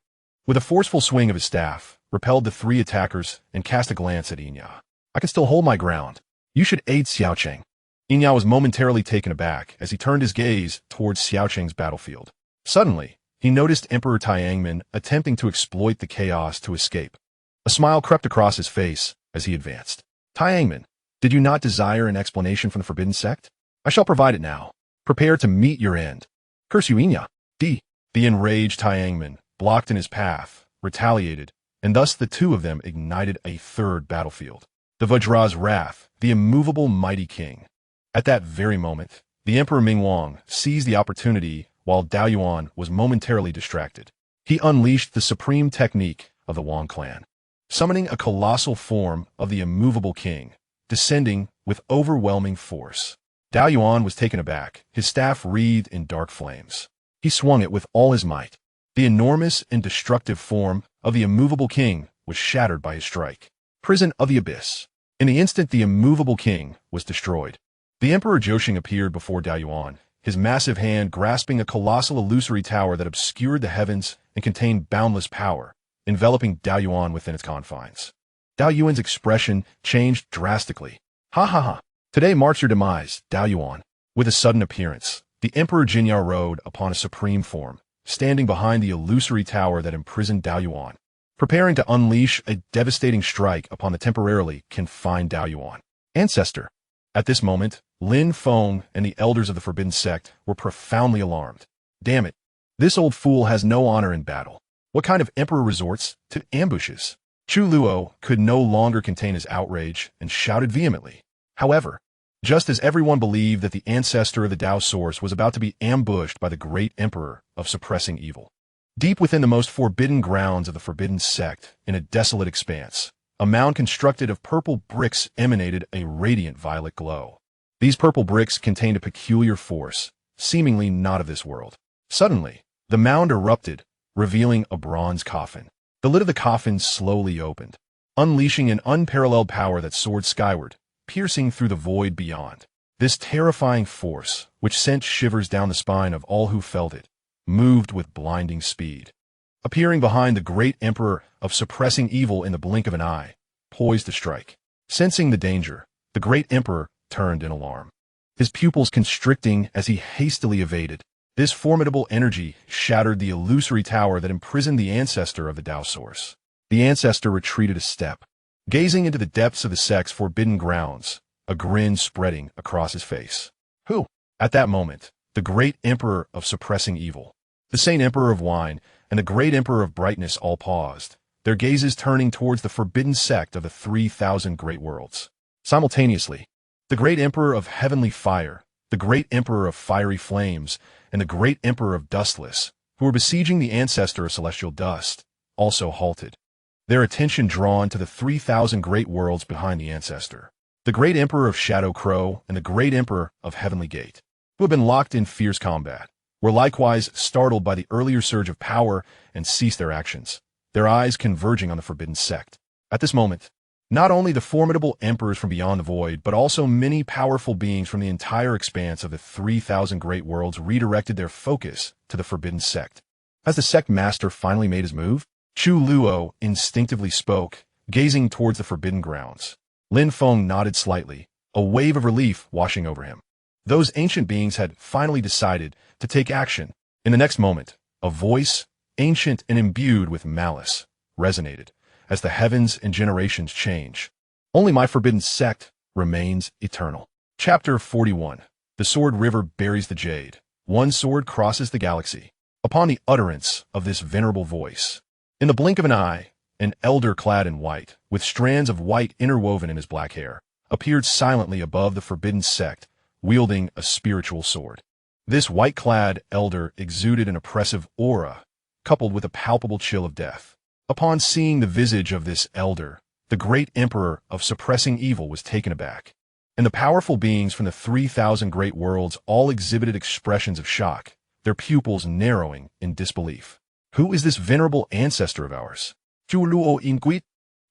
with a forceful swing of his staff, repelled the 3 attackers and cast a glance at Xianxia. I can still hold my ground. You should aid Xiaocheng. Xianxia was momentarily taken aback as he turned his gaze towards Xiaocheng's battlefield. Suddenly, he noticed Emperor Tiangmen attempting to exploit the chaos to escape. A smile crept across his face as he advanced. Tiangmen, did you not desire an explanation from the Forbidden Sect? I shall provide it now. Prepare to meet your end. Curse you, Xianxia. The enraged Tiangmen, blocked in his path, retaliated, and thus the 2 of them ignited a 3rd battlefield. The Vajra's wrath, the immovable mighty king. At that very moment, the Emperor Mingwang seized the opportunity while Dao Yuan was momentarily distracted. He unleashed the supreme technique of the Wang clan, summoning a colossal form of the immovable king, descending with overwhelming force. Dao Yuan was taken aback, his staff wreathed in dark flames. He swung it with all his might. The enormous and destructive form of the immovable king was shattered by his strike. Prison of the Abyss. In the instant the immovable king was destroyed, the Emperor Zhouxing appeared before Dao Yuan, his massive hand grasping a colossal illusory tower that obscured the heavens and contained boundless power, enveloping Dao Yuan within its confines. Dao Yuan's expression changed drastically. Ha ha ha. Today marks your demise, Dao Yuan. With a sudden appearance, the Emperor Jinhao rode upon a supreme form, standing behind the illusory tower that imprisoned Dao Yuan, preparing to unleash a devastating strike upon the temporarily confined Dao Yuan. Ancestor. At this moment, Lin Feng and the elders of the Forbidden Sect were profoundly alarmed. Damn it. This old fool has no honor in battle. What kind of emperor resorts to ambushes? Chu Luo could no longer contain his outrage and shouted vehemently. However, just as everyone believed that the ancestor of the Tao source was about to be ambushed by the great emperor of suppressing evil, deep within the most forbidden grounds of the Forbidden Sect, in a desolate expanse, a mound constructed of purple bricks emanated a radiant violet glow. These purple bricks contained a peculiar force, seemingly not of this world. Suddenly, the mound erupted, revealing a bronze coffin. The lid of the coffin slowly opened, unleashing an unparalleled power that soared skyward, piercing through the void beyond. This terrifying force, which sent shivers down the spine of all who felt it, moved with blinding speed. Appearing behind the great emperor of suppressing evil in the blink of an eye, poised to strike. Sensing the danger, the great emperor turned in alarm, his pupils constricting as he hastily evaded. This formidable energy shattered the illusory tower that imprisoned the ancestor of the Tao source. The ancestor retreated a step, gazing into the depths of the sect's forbidden grounds, a grin spreading across his face. Who? At that moment, the great emperor of suppressing evil, the saint emperor of wine, and the great emperor of brightness all paused, their gazes turning towards the forbidden sect of the 3,000 great worlds. Simultaneously, the great emperor of heavenly fire, the great emperor of fiery flames, and the great emperor of dustless, who were besieging the ancestor of celestial dust, also halted, their attention drawn to the 3,000 great worlds behind the ancestor, the great emperor of Shadow Crow and the great emperor of Heavenly Gate, who had been locked in fierce combat, were likewise startled by the earlier surge of power and ceased their actions, their eyes converging on the Forbidden Sect. At this moment, not only the formidable emperors from beyond the void, but also many powerful beings from the entire expanse of the 3,000 great worlds redirected their focus to the Forbidden Sect. As the sect master finally made his move, Chu Luo instinctively spoke, gazing towards the forbidden grounds. Lin Feng nodded slightly, a wave of relief washing over him. Those ancient beings had finally decided to take action. In the next moment, a voice, ancient and imbued with malice, resonated. As the heavens and generations change, only my forbidden sect remains eternal. Chapter 41. The Sword River buries the jade. One sword crosses the galaxy. Upon the utterance of this venerable voice, in the blink of an eye, an elder clad in white, with strands of white interwoven in his black hair, appeared silently above the forbidden sect, wielding a spiritual sword. This white-clad elder exuded an oppressive aura, coupled with a palpable chill of death. Upon seeing the visage of this elder, the great emperor of suppressing evil was taken aback, and the powerful beings from the 3,000 great worlds all exhibited expressions of shock, their pupils narrowing in disbelief. Who is this venerable ancestor of ours? Chu Luo inquired,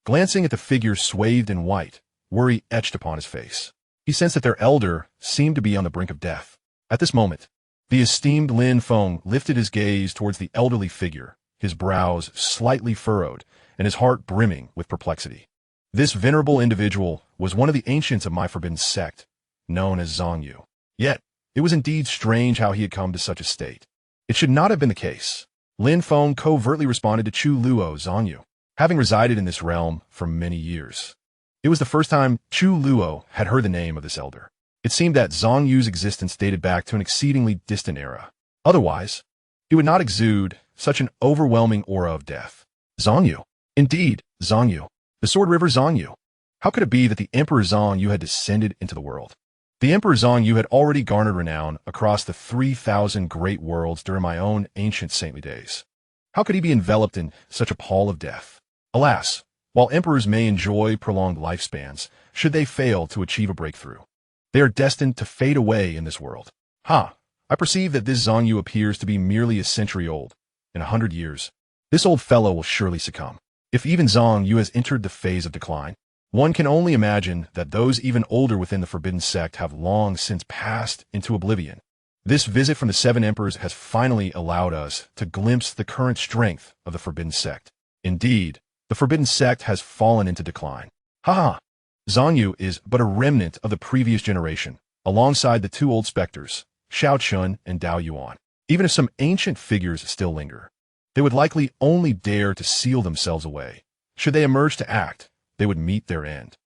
glancing at the figure swathed in white, worry etched upon his face. He sensed that their elder seemed to be on the brink of death. At this moment, the esteemed Lin Feng lifted his gaze towards the elderly figure, his brows slightly furrowed, and his heart brimming with perplexity. This venerable individual was one of the ancients of my forbidden sect, known as Xianxia. Yet, it was indeed strange how he had come to such a state. It should not have been the case. Lin Feng covertly responded to Chu Luo Xianxia, having resided in this realm for many years. It was the first time Chu Luo had heard the name of this elder. It seemed that Xianxia's existence dated back to an exceedingly distant era. Otherwise, he would not exude such an overwhelming aura of death. Xianxia. Indeed, Xianxia. The Sword River Xianxia. How could it be that the Emperor Xianxia had descended into the world? The Emperor Xianxia had already garnered renown across the 3,000 great worlds during my own ancient saintly days. How could he be enveloped in such a pall of death? Alas, while emperors may enjoy prolonged lifespans, should they fail to achieve a breakthrough, they are destined to fade away in this world. I perceive that this Xianxia appears to be merely a century old. In 100 years, this old fellow will surely succumb. If even Xianxia has entered the phase of decline, one can only imagine that those even older within the Forbidden Sect have long since passed into oblivion. This visit from the 7 emperors has finally allowed us to glimpse the current strength of the Forbidden Sect. Indeed, the Forbidden Sect has fallen into decline. Xianxia is but a remnant of the previous generation, alongside the 2 old specters, Shao Chun and Dao Yuan. Even if some ancient figures still linger, they would likely only dare to seal themselves away. Should they emerge to act, they would meet their end.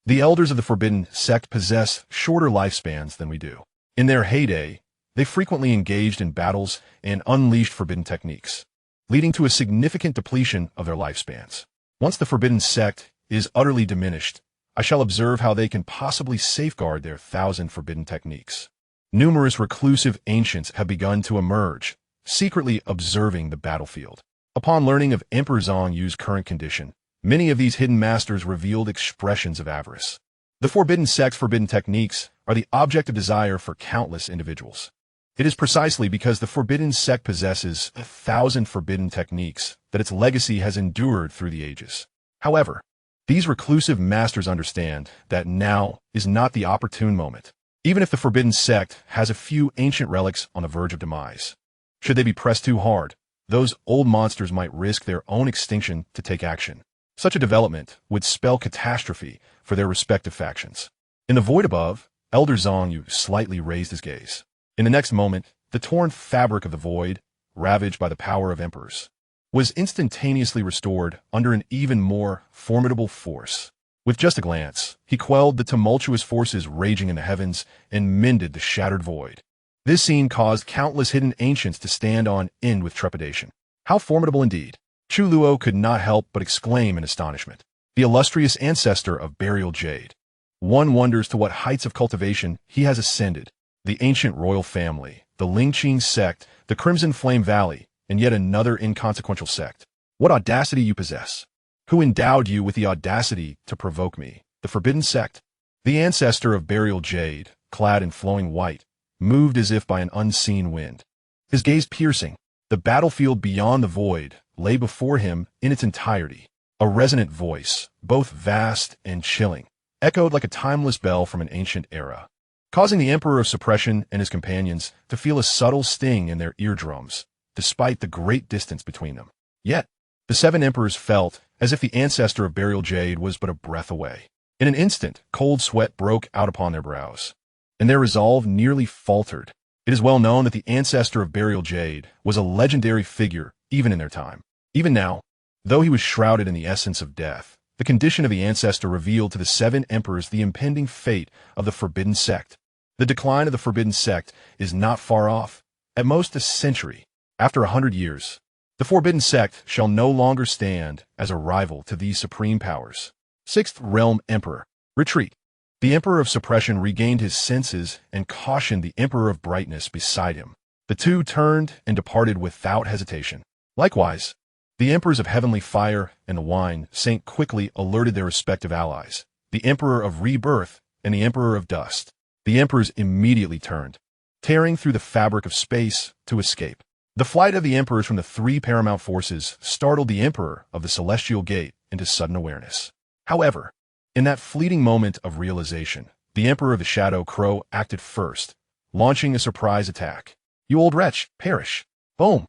The elders of the Forbidden Sect possess shorter lifespans than we do. In their heyday, they frequently engaged in battles and unleashed forbidden techniques, leading to a significant depletion of their lifespans. Once the Forbidden Sect is utterly diminished, I shall observe how they can possibly safeguard their 1,000 forbidden techniques. Numerous reclusive ancients have begun to emerge, secretly observing the battlefield. Upon learning of Emperor Xianxia's current condition, many of these hidden masters revealed expressions of avarice. The Forbidden Sect's forbidden techniques are the object of desire for countless individuals. It is precisely because the Forbidden Sect possesses 1,000 forbidden techniques that its legacy has endured through the ages. However, these reclusive masters understand that now is not the opportune moment. Even if the Forbidden Sect has a few ancient relics on the verge of demise, should they be pressed too hard, those old monsters might risk their own extinction to take action. Such a development would spell catastrophe for their respective factions. In the void above, Elder Zhongyu slightly raised his gaze. In the next moment, the torn fabric of the void, ravaged by the power of emperors, was instantaneously restored under an even more formidable force. With just a glance, he quelled the tumultuous forces raging in the heavens and mended the shattered void. This scene caused countless hidden ancients to stand on end with trepidation. How formidable indeed! Chu Luo could not help but exclaim in astonishment. The illustrious ancestor of burial jade. One wonders to what heights of cultivation he has ascended. The ancient royal family, the Lingqing sect, the Crimson Flame Valley, and yet another inconsequential sect. What audacity you possess! Who endowed you with the audacity to provoke me? The Forbidden Sect. The ancestor of burial jade, clad in flowing white, moved as if by an unseen wind. His gaze piercing. The battlefield beyond the void lay before him in its entirety. A resonant voice, both vast and chilling, echoed like a timeless bell from an ancient era, causing the Emperor of Suppression and his companions to feel a subtle sting in their eardrums, despite the great distance between them. Yet, the seven emperors felt as if the ancestor of burial jade was but a breath away. In an instant, cold sweat broke out upon their brows, and their resolve nearly faltered. It is well known that the ancestor of burial jade was a legendary figure even in their time. Even now, though he was shrouded in the essence of death, the condition of the ancestor revealed to the seven emperors the impending fate of the Forbidden Sect. The decline of the Forbidden Sect is not far off, at most a century. After 100 years, the Forbidden Sect shall no longer stand as a rival to these supreme powers. Sixth Realm Emperor. Retreat. The Emperor of Suppression regained his senses and cautioned the Emperor of Brightness beside him. The two turned and departed without hesitation. Likewise, the Emperors of Heavenly Fire and the Wine Saint quickly alerted their respective allies, the Emperor of Rebirth and the Emperor of Dust. The Emperors immediately turned, tearing through the fabric of space to escape. The flight of the Emperors from the three paramount forces startled the Emperor of the Celestial Gate into sudden awareness. However, in that fleeting moment of realization, the Emperor of the Shadow Crow acted first, launching a surprise attack. You old wretch, perish! Boom!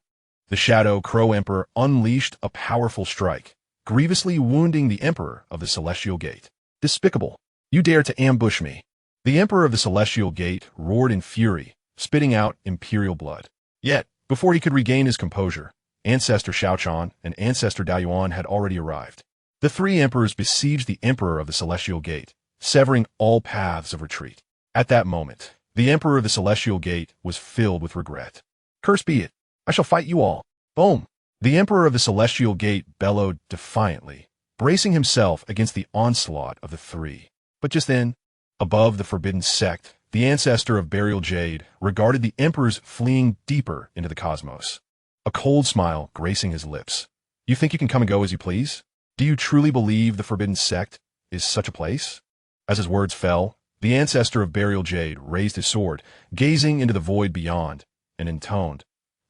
The Shadow Crow Emperor unleashed a powerful strike, grievously wounding the Emperor of the Celestial Gate. Despicable! You dare to ambush me! The Emperor of the Celestial Gate roared in fury, spitting out imperial blood. Yet, before he could regain his composure, Ancestor Xiaoqian and Ancestor Daoyuan had already arrived. The three emperors besieged the Emperor of the Celestial Gate, severing all paths of retreat. At that moment, the Emperor of the Celestial Gate was filled with regret. Curse be it! I shall fight you all! Boom! The Emperor of the Celestial Gate bellowed defiantly, bracing himself against the onslaught of the three. But just then, above the Forbidden Sect, the ancestor of burial jade regarded the emperors fleeing deeper into the cosmos. A cold smile gracing his lips. You think you can come and go as you please? Do you truly believe the Forbidden Sect is such a place? As his words fell, the ancestor of burial jade raised his sword, gazing into the void beyond, and intoned,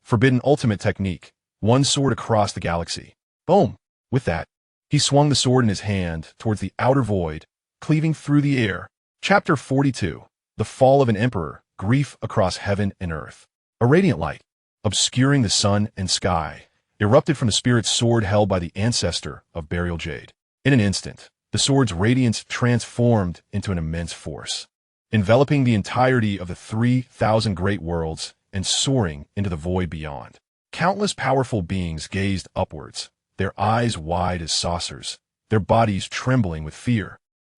Forbidden Ultimate Technique, one sword across the galaxy. Boom! With that, he swung the sword in his hand towards the outer void, cleaving through the air. Chapter 42. The Fall of an Emperor, Grief Across Heaven and Earth. A radiant light, obscuring the sun and sky, erupted from the spirit's sword held by the ancestor of burial jade. In an instant, the sword's radiance transformed into an immense force, enveloping the entirety of the 3,000 great worlds and soaring into the void beyond. Countless powerful beings gazed upwards, their eyes wide as saucers, their bodies trembling with fear,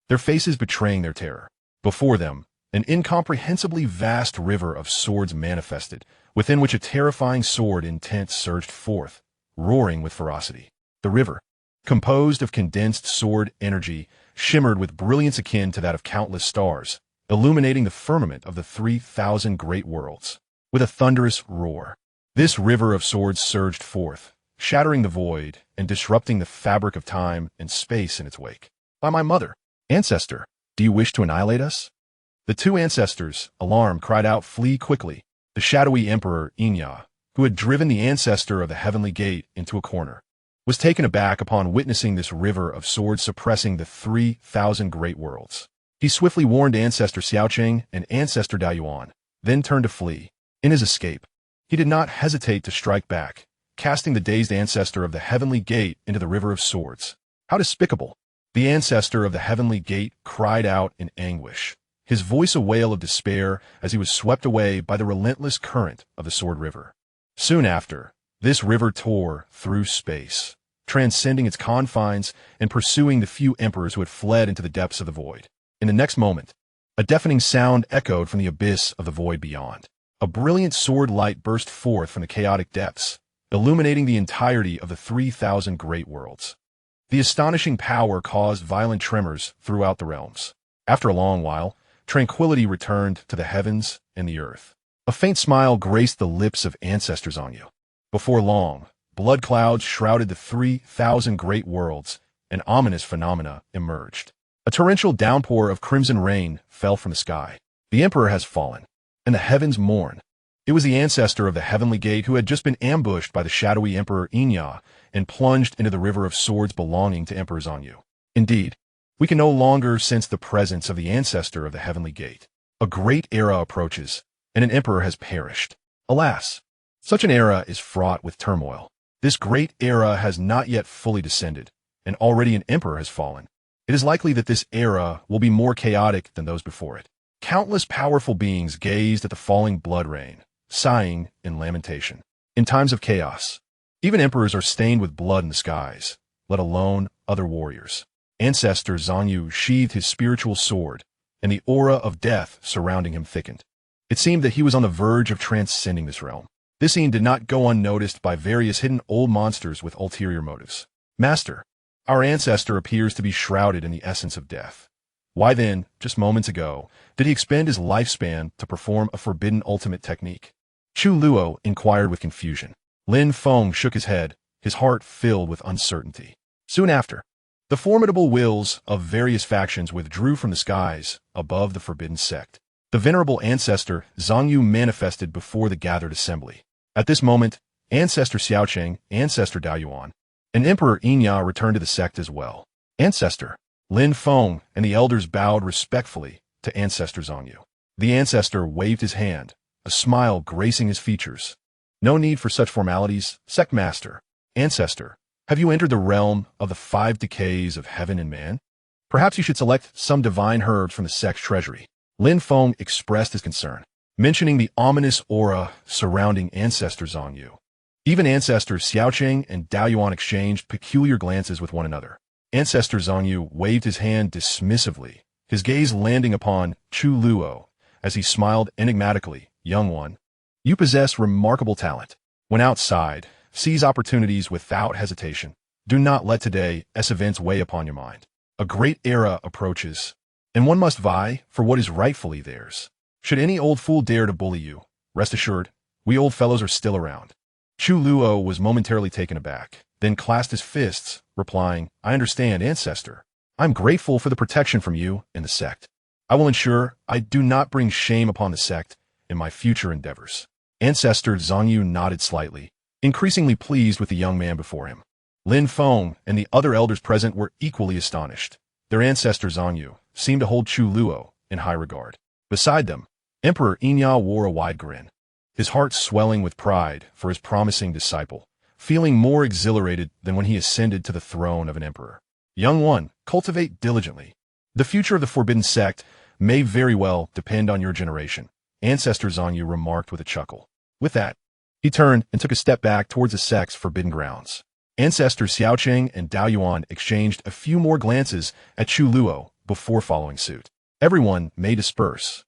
their faces betraying their terror. Before them, an incomprehensibly vast river of swords manifested, within which a terrifying sword intent surged forth, roaring with ferocity. The river, composed of condensed sword energy, shimmered with brilliance akin to that of countless stars, illuminating the firmament of the 3,000 great worlds. With a thunderous roar, this river of swords surged forth, shattering the void and disrupting the fabric of time and space in its wake. By my mother, ancestor, do you wish to annihilate us? The two ancestors, alarmed, cried out, Flee quickly. The shadowy emperor, Xianxia, who had driven the ancestor of the heavenly gate into a corner, was taken aback upon witnessing this river of swords suppressing the 3,000 great worlds. He swiftly warned Ancestor Xiaoqing and Ancestor Daoyuan, then turned to flee. In his escape, he did not hesitate to strike back, casting the dazed ancestor of the heavenly gate into the river of swords. How despicable! The ancestor of the heavenly gate cried out in anguish, his voice a wail of despair as he was swept away by the relentless current of the Sword River. Soon after, this river tore through space, transcending its confines and pursuing the few emperors who had fled into the depths of the void. In the next moment, a deafening sound echoed from the abyss of the void beyond. A brilliant sword light burst forth from the chaotic depths, illuminating the entirety of the 3,000 great worlds. The astonishing power caused violent tremors throughout the realms. After a long while, tranquility returned to the heavens and the earth. A faint smile graced the lips of Ancestor Xianxia. Before long, blood clouds shrouded the 3,000 great worlds, and ominous phenomena emerged. A torrential downpour of crimson rain fell from the sky. The Emperor has fallen, and the heavens mourn. It was the ancestor of the heavenly gate who had just been ambushed by the shadowy Emperor Xianxia and plunged into the river of swords belonging to Emperor Xianxia. Indeed, we can no longer sense the presence of the ancestor of the heavenly gate. A great era approaches, and an emperor has perished. Alas, such an era is fraught with turmoil. This great era has not yet fully descended, and already an emperor has fallen. It is likely that this era will be more chaotic than those before it. Countless powerful beings gazed at the falling blood rain, sighing in lamentation. In times of chaos, even emperors are stained with blood in the skies, let alone other warriors. Ancestor Xianxia sheathed his spiritual sword, and the aura of death surrounding him thickened. It seemed that he was on the verge of transcending this realm. This scene did not go unnoticed by various hidden old monsters with ulterior motives. Master, our ancestor appears to be shrouded in the essence of death. Why then, just moments ago, did he expend his lifespan to perform a forbidden ultimate technique? Chu Luo inquired with confusion. Lin Feng shook his head, his heart filled with uncertainty. Soon after, the formidable wills of various factions withdrew from the skies above the Forbidden Sect. The venerable ancestor Xianxia manifested before the gathered assembly. At this moment, Ancestor Xiaoqing, Ancestor Daoyuan, and Emperor Xianxia returned to the sect as well. Ancestor Lin Feng and the elders bowed respectfully to Ancestor Xianxia. The ancestor waved his hand, a smile gracing his features. No need for such formalities, Sect Master. Ancestor, have you entered the realm of the 5 decays of heaven and man? Perhaps you should select some divine herbs from the sect's treasury. Lin Feng expressed his concern, mentioning the ominous aura surrounding Ancestor Xianxia. Even Ancestors Xiaoqing and Daoyuan exchanged peculiar glances with one another. Ancestor Xianxia waved his hand dismissively, his gaze landing upon Chu Luo as he smiled enigmatically. Young one, you possess remarkable talent. When outside, seize opportunities without hesitation. Do not let today's events weigh upon your mind. A great era approaches, and one must vie for what is rightfully theirs. Should any old fool dare to bully you, rest assured, we old fellows are still around. Chu Luo was momentarily taken aback, then clasped his fists, replying, I understand, Ancestor. I'm grateful for the protection from you and the sect. I will ensure I do not bring shame upon the sect in my future endeavors. Ancestor Xianxia nodded slightly, increasingly pleased with the young man before him. Lin Feng and the other elders present were equally astonished. Their ancestor Xianxia seemed to hold Chu Luo in high regard. Beside them, Emperor Xianxia wore a wide grin, his heart swelling with pride for his promising disciple, feeling more exhilarated than when he ascended to the throne of an emperor. Young one, cultivate diligently. The future of the Forbidden Sect may very well depend on your generation, Ancestor Xianxia remarked with a chuckle. With that, he turned and took a step back towards the sect's forbidden grounds. Ancestor Xiaoqing and Daoyuan exchanged a few more glances at Chu Luo before following suit. Everyone may disperse,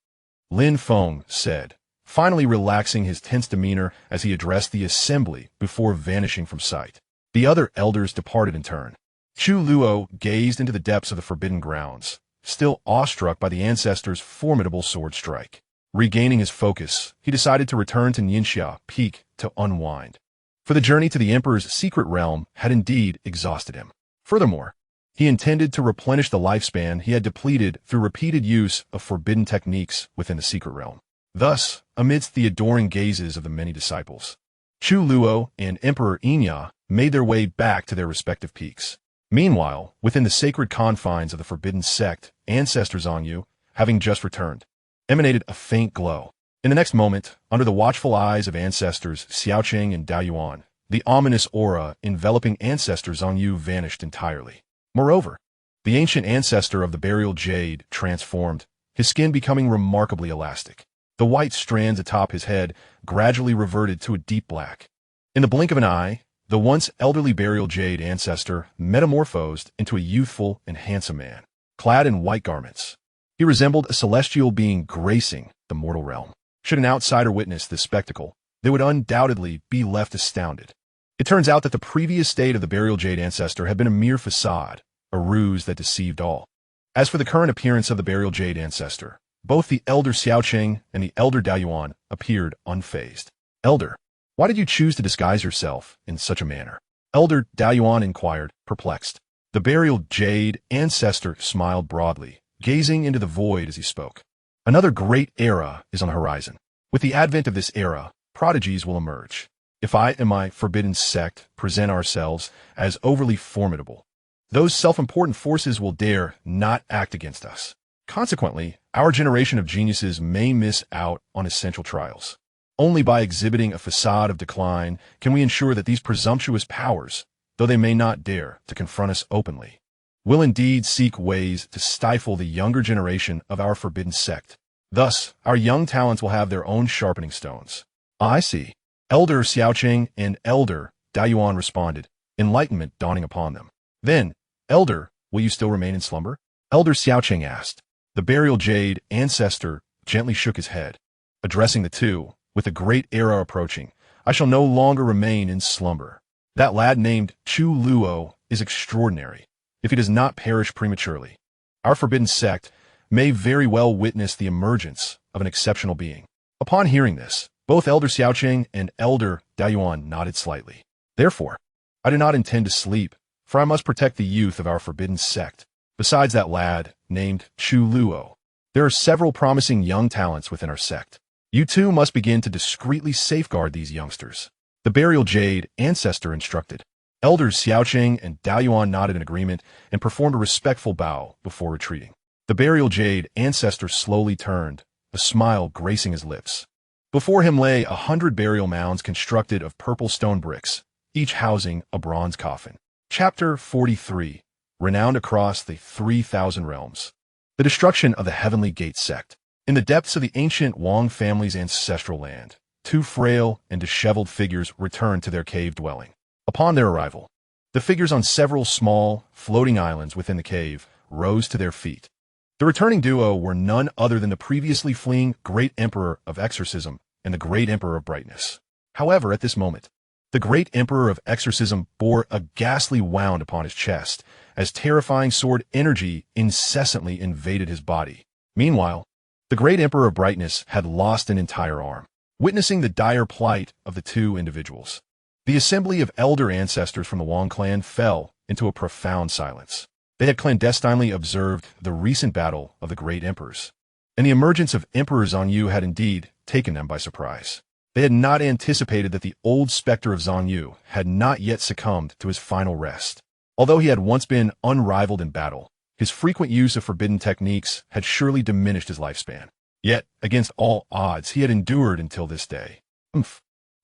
Lin Feng said, finally relaxing his tense demeanor as he addressed the assembly before vanishing from sight. The other elders departed in turn. Chu Luo gazed into the depths of the forbidden grounds, still awestruck by the ancestor's formidable sword strike. Regaining his focus, he decided to return to Xianxia Peak to unwind. For the journey to the Emperor's secret realm had indeed exhausted him. Furthermore, he intended to replenish the lifespan he had depleted through repeated use of forbidden techniques within the secret realm. Thus, amidst the adoring gazes of the many disciples, Chu Luo and Emperor Xianxia made their way back to their respective peaks. Meanwhile, within the sacred confines of the Forbidden Sect, Ancestor Xianxia, having just returned, emanated a faint glow. In the next moment, under the watchful eyes of Ancestors Xiaoqing and Daoyuan, the ominous aura enveloping Ancestor Xianxia vanished entirely. Moreover, the ancient ancestor of the burial jade transformed, his skin becoming remarkably elastic. The white strands atop his head gradually reverted to a deep black. In the blink of an eye, the once elderly burial jade ancestor metamorphosed into a youthful and handsome man, clad in white garments. He resembled a celestial being gracing the mortal realm. Should an outsider witness this spectacle, they would undoubtedly be left astounded. It turns out that the previous state of the burial jade ancestor had been a mere facade, a ruse that deceived all. As for the current appearance of the burial jade ancestor, both the elder Xiaoqing and the elder Daoyuan appeared unfazed. Elder, why did you choose to disguise yourself in such a manner? Elder Daoyuan inquired, perplexed. The burial jade ancestor smiled broadly, gazing into the void as he spoke. Another great era is on the horizon. With the advent of this era, prodigies will emerge. If I and my Forbidden Sect present ourselves as overly formidable, those self-important forces will dare not act against us. Consequently, our generation of geniuses may miss out on essential trials. Only by exhibiting a facade of decline can we ensure that these presumptuous powers, though they may not dare to confront us openly, will indeed seek ways to stifle the younger generation of our Forbidden Sect. Thus, our young talents will have their own sharpening stones. I see. Elder Xiaoqing and Elder Daoyuan responded, enlightenment dawning upon them. Then, Elder, will you still remain in slumber? Elder Xiaoqing asked. The burial jade ancestor gently shook his head. Addressing the two, with the great era approaching, I shall no longer remain in slumber. That lad named Chu Luo is extraordinary, if he does not perish prematurely. Our Forbidden Sect may very well witness the emergence of an exceptional being. Upon hearing this, both Elder Xiaoqing and Elder Daoyuan nodded slightly. Therefore, I do not intend to sleep, for I must protect the youth of our Forbidden Sect. Besides that lad, named Chu Luo, there are several promising young talents within our sect. You too must begin to discreetly safeguard these youngsters. The burial jade ancestor instructed. Elders Xiaoqing and Daoyuan nodded in agreement and performed a respectful bow before retreating. The burial jade ancestor slowly turned, a smile gracing his lips. Before him lay 100 burial mounds constructed of purple stone bricks, each housing a bronze coffin. Chapter 43. Renowned across the 3,000 realms. The destruction of the Heavenly Gate sect. In the depths of the ancient Wang family's ancestral land, two frail and disheveled figures returned to their cave dwelling. Upon their arrival, the figures on several small, floating islands within the cave rose to their feet. The returning duo were none other than the previously fleeing Great Emperor of Exorcism and the Great Emperor of Brightness. However, at this moment, the Great Emperor of Exorcism bore a ghastly wound upon his chest, as terrifying sword energy incessantly invaded his body. Meanwhile, the Great Emperor of Brightness had lost an entire arm. Witnessing the dire plight of the two individuals, the assembly of elder ancestors from the Wang clan fell into a profound silence. They had clandestinely observed the recent battle of the Great Emperors, and the emergence of Emperor Xianxia had indeed taken them by surprise. They had not anticipated that the old specter of Xianxia had not yet succumbed to his final rest. Although he had once been unrivaled in battle, his frequent use of forbidden techniques had surely diminished his lifespan. Yet, against all odds, he had endured until this day.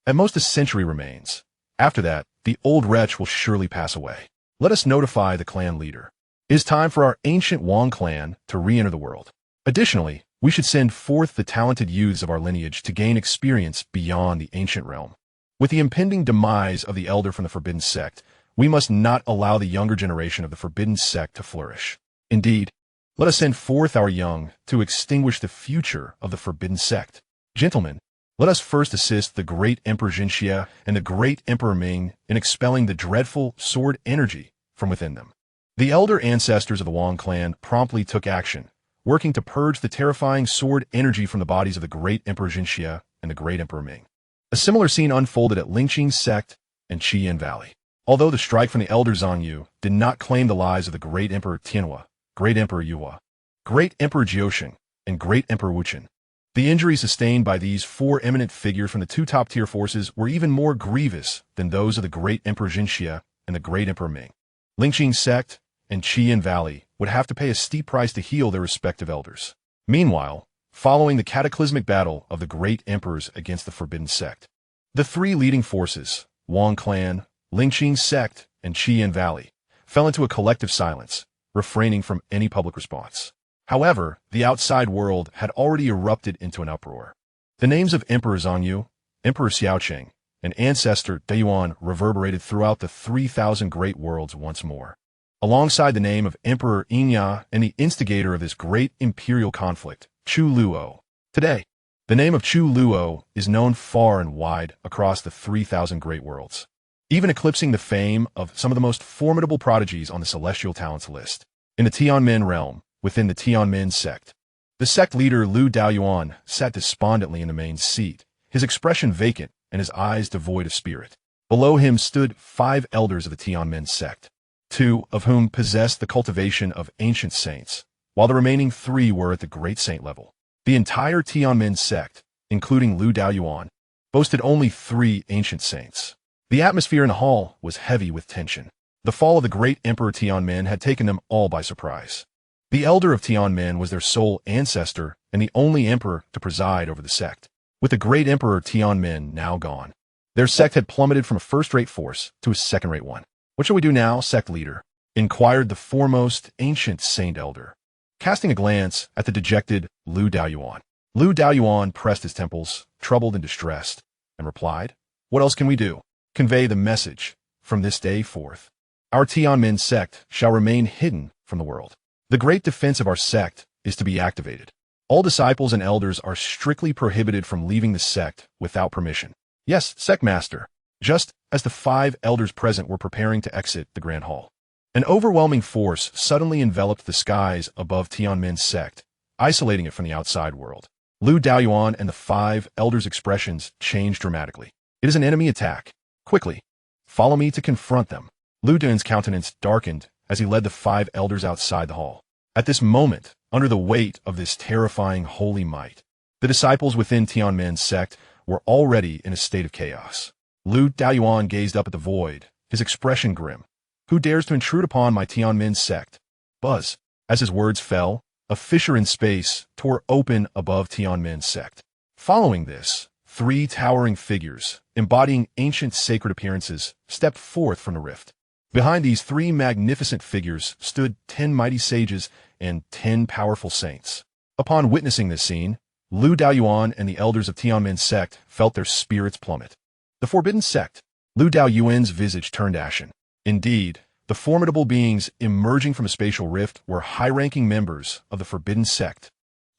At most a century remains. After that, the old wretch will surely pass away. Let us notify the clan leader. It is time for our ancient Wang clan to re-enter the world. Additionally, we should send forth the talented youths of our lineage to gain experience beyond the ancient realm. With the impending demise of the elder from the Forbidden Sect, we must not allow the younger generation of the Forbidden Sect to flourish. Indeed, let us send forth our young to extinguish the future of the Forbidden Sect. Gentlemen, let us first assist the great Emperor Xianxia and the great Emperor Ming in expelling the dreadful sword energy from within them. The elder ancestors of the Wang clan promptly took action, working to purge the terrifying sword energy from the bodies of the great Emperor Xianxia and the great Emperor Ming. A similar scene unfolded at Lingqing Sect and Qian Valley. Although the strike from the elder Xianxia did not claim the lives of the great Emperor Tianhua, great Emperor Yuhua, great Emperor Jiusheng, and great Emperor Wuchen, the injuries sustained by these four eminent figures from the two top-tier forces were even more grievous than those of the great Emperor Xianxia and the great Emperor Ming. Lingqing Sect and Qian Valley would have to pay a steep price to heal their respective elders. Meanwhile, following the cataclysmic battle of the great emperors against the Forbidden Sect, the three leading forces, Wang clan, Lingqing Sect, and Qian Valley, fell into a collective silence, refraining from any public response. However, the outside world had already erupted into an uproar. The names of Emperor Zhongyu, Emperor Xiaoqing, and Ancestor Deyuan reverberated throughout the 3,000 great worlds once more. Alongside the name of Emperor Xianxia and the instigator of this great imperial conflict, Chu Luo. Today, the name of Chu Luo is known far and wide across the 3,000 great worlds, even eclipsing the fame of some of the most formidable prodigies on the celestial talents list. In the Tianmen realm, within the Tianmen sect, the sect leader Lu Daoyuan sat despondently in the main seat, his expression vacant and his eyes devoid of spirit. Below him stood 5 elders of the Tianmen sect, 2 of whom possessed the cultivation of ancient saints, while the remaining 3 were at the great saint level. The entire Tianmen sect, including Lu Daoyuan, boasted only 3 ancient saints. The atmosphere in the hall was heavy with tension. The fall of the great Emperor Tianmen had taken them all by surprise. The elder of Tianmen was their sole ancestor and the only emperor to preside over the sect. With the great Emperor Tianmen now gone, their sect had plummeted from a first-rate force to a second-rate one. "What shall we do now, sect leader?" inquired the foremost ancient saint elder, casting a glance at the dejected Lu Daoyuan. Lu Daoyuan pressed his temples, troubled and distressed, and replied, "What else can we do? Convey the message. From this day forth, our Tianmen sect shall remain hidden from the world. The great defense of our sect is to be activated. All disciples and elders are strictly prohibited from leaving the sect without permission." "Yes, sect master." Just as the 5 elders present were preparing to exit the grand hall, an overwhelming force suddenly enveloped the skies above Tianmen's sect, isolating it from the outside world. Lu Daoyuan and the 5 elders' expressions changed dramatically. "It is an enemy attack. Quickly, follow me to confront them." Lu Dun's countenance darkened as he led the 5 elders outside the hall. At this moment, under the weight of this terrifying holy might, the disciples within Tianmen's sect were already in a state of chaos. Lu Daoyuan gazed up at the void, his expression grim. "Who dares to intrude upon my Tianmen sect?" Buzz. As his words fell, a fissure in space tore open above Tianmen's sect. Following this, 3 towering figures, embodying ancient sacred appearances, stepped forth from the rift. Behind these 3 magnificent figures stood 10 mighty sages and 10 powerful saints. Upon witnessing this scene, Lu Daoyuan and the elders of Tianmen's sect felt their spirits plummet. The Forbidden Sect. Lu Daoyuan's visage turned ashen. Indeed, the formidable beings emerging from a spatial rift were high-ranking members of the Forbidden Sect.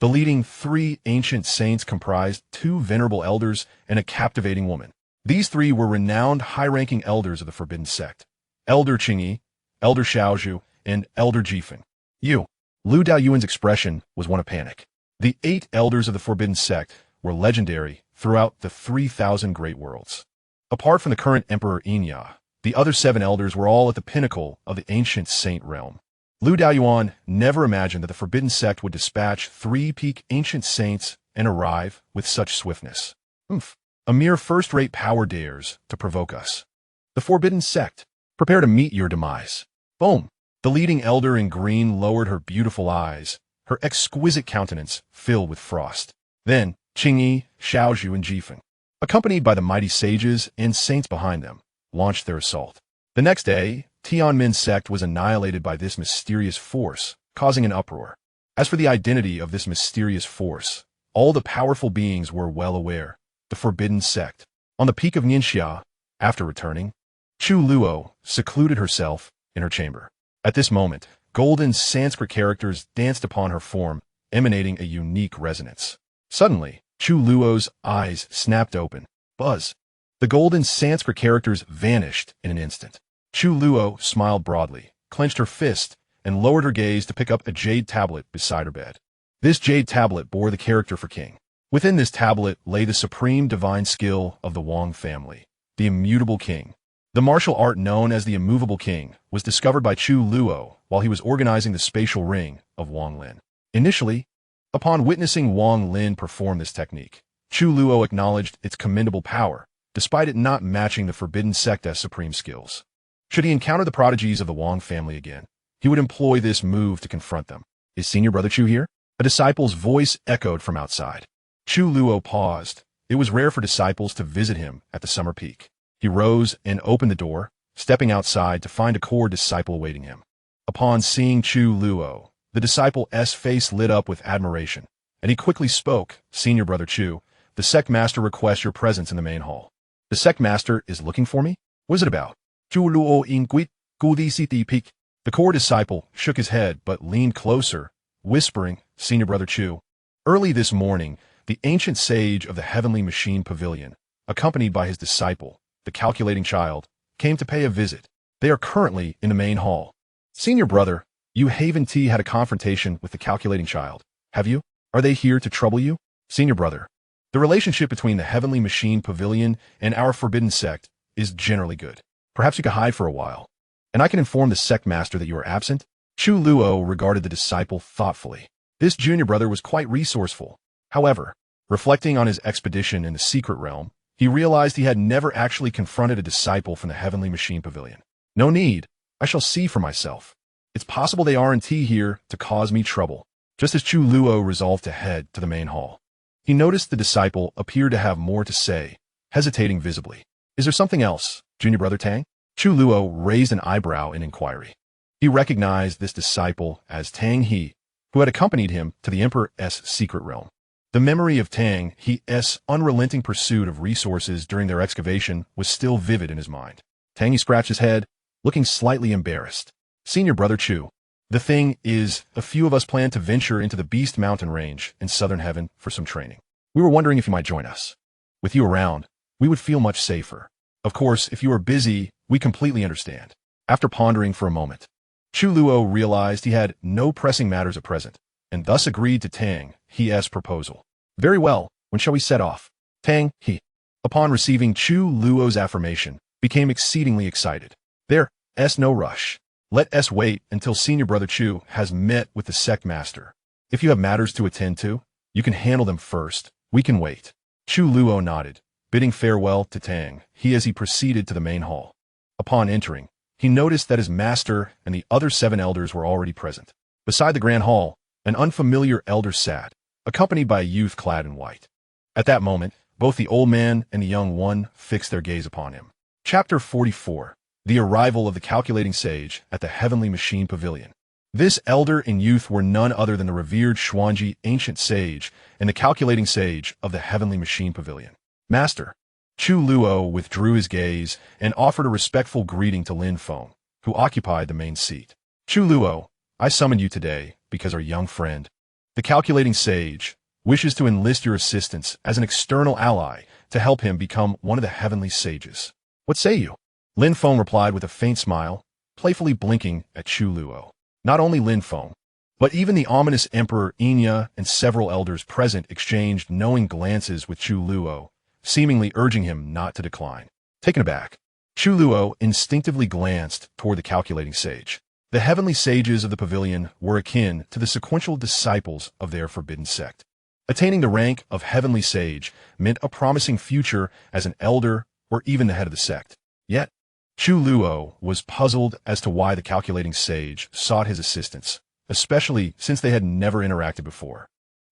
The leading 3 ancient saints comprised 2 venerable elders and a captivating woman. These 3 were renowned high-ranking elders of the Forbidden Sect: Elder Qingyi, Elder Xiaozhu, and Elder Jifeng. Lu Daoyuan's expression was one of panic. The 8 elders of the Forbidden Sect were legendary throughout the 3,000 great worlds. Apart from the current Emperor Xianxia, the other 7 elders were all at the pinnacle of the ancient saint realm. Lu Daoyuan never imagined that the Forbidden Sect would dispatch 3 peak ancient saints and arrive with such swiftness. A mere first-rate power dares to provoke us. The Forbidden Sect, prepare to meet your demise. Boom! The leading elder in green lowered her beautiful eyes, her exquisite countenance filled with frost. Then, Qingyi, Xiaozhu, and Jifeng, accompanied by the mighty sages and saints behind them, launched their assault. The next day, Tianmen's sect was annihilated by this mysterious force, causing an uproar. As for the identity of this mysterious force, all the powerful beings were well aware. The Forbidden Sect. On the peak of Xianxia, after returning, Chu Luo secluded herself in her chamber. At this moment, golden Sanskrit characters danced upon her form, emanating a unique resonance. Suddenly, Chu Luo's eyes snapped open. Buzz. The golden Sanskrit characters vanished in an instant. Chu Luo smiled broadly, clenched her fist, and lowered her gaze to pick up a jade tablet beside her bed. This jade tablet bore the character for king. Within this tablet lay the supreme divine skill of the Wang family, the immutable king. The martial art known as the immovable king was discovered by Chu Luo while he was organizing the spatial ring of Wang Lin. Initially, upon witnessing Wang Lin perform this technique, Chu Luo acknowledged its commendable power, despite it not matching the Forbidden Sect's supreme skills. Should he encounter the prodigies of the Wang family again, he would employ this move to confront them. "Is Senior Brother Chu here?" A disciple's voice echoed from outside. Chu Luo paused. It was rare for disciples to visit him at the summer peak. He rose and opened the door, stepping outside to find a core disciple awaiting him. Upon seeing Chu Luo, the disciple's face lit up with admiration, and he quickly spoke. "Senior Brother Chu, the sect master requests your presence in the main hall." "The sect master is looking for me? What is it about?" Chu Luo inquit, Gudicity peak. The core disciple shook his head but leaned closer, whispering, "Senior Brother Chu." Early this morning, the ancient sage of the Heavenly Machine Pavilion, accompanied by his disciple, the calculating child, came to pay a visit. They are currently in the main hall. "Senior Brother, you Haven T had a confrontation with the calculating child, have you? Are they here to trouble you?" "Senior Brother, the relationship between the Heavenly Machine Pavilion and our Forbidden Sect is generally good. Perhaps you could hide for a while, and I can inform the sect master that you are absent." Chu Luo regarded the disciple thoughtfully. This junior brother was quite resourceful. However, reflecting on his expedition in the secret realm, he realized he had never actually confronted a disciple from the Heavenly Machine Pavilion. "No need. I shall see for myself. It's possible they aren't here to cause me trouble." Just as Chu Luo resolved to head to the main hall, he noticed the disciple appeared to have more to say, hesitating visibly. "Is there something else, Junior Brother Tang?" Chu Luo raised an eyebrow in inquiry. He recognized this disciple as Tang He, who had accompanied him to the Emperor's secret realm. The memory of Tang He's unrelenting pursuit of resources during their excavation was still vivid in his mind. Tang He scratched his head, looking slightly embarrassed. "Senior Brother Chu, the thing is, a few of us plan to venture into the Beast Mountain Range in southern heaven for some training. We were wondering if you might join us. With you around, we would feel much safer. Of course, if you are busy, we completely understand." After pondering for a moment, Chu Luo realized he had no pressing matters at present, and thus agreed to Tang He's proposal. "Very well, when shall we set off?" Tang He, upon receiving Chu Luo's affirmation, became exceedingly excited. "There's no rush. Let us wait until Senior Brother Chu has met with the sect master. If you have matters to attend to, you can handle them first. We can wait." Chu Luo nodded, bidding farewell to Tang He as he proceeded to the main hall. Upon entering, he noticed that his master and the other 7 elders were already present. Beside the grand hall, an unfamiliar elder sat, accompanied by a youth clad in white. At that moment, both the old man and the young one fixed their gaze upon him. Chapter 44. The Arrival of the Calculating Sage at the Heavenly Machine Pavilion. This elder and youth were none other than the revered Xianxia ancient sage and the calculating sage of the Heavenly Machine Pavilion. "Master." Chu Luo withdrew his gaze and offered a respectful greeting to Lin Feng, who occupied the main seat. "Chu Luo, I summoned you today because our young friend, the calculating sage, wishes to enlist your assistance as an external ally to help him become one of the heavenly sages. What say you?" Lin Feng replied with a faint smile, playfully blinking at Chu Luo. Not only Lin Feng, but even the ominous Emperor Xianxia and several elders present exchanged knowing glances with Chu Luo, seemingly urging him not to decline. Taken aback, Chu Luo instinctively glanced toward the calculating sage. The heavenly sages of the pavilion were akin to the sequential disciples of their Forbidden Sect. Attaining the rank of heavenly sage meant a promising future as an elder or even the head of the sect. Yet, Chu Luo was puzzled as to why the calculating sage sought his assistance, especially since they had never interacted before.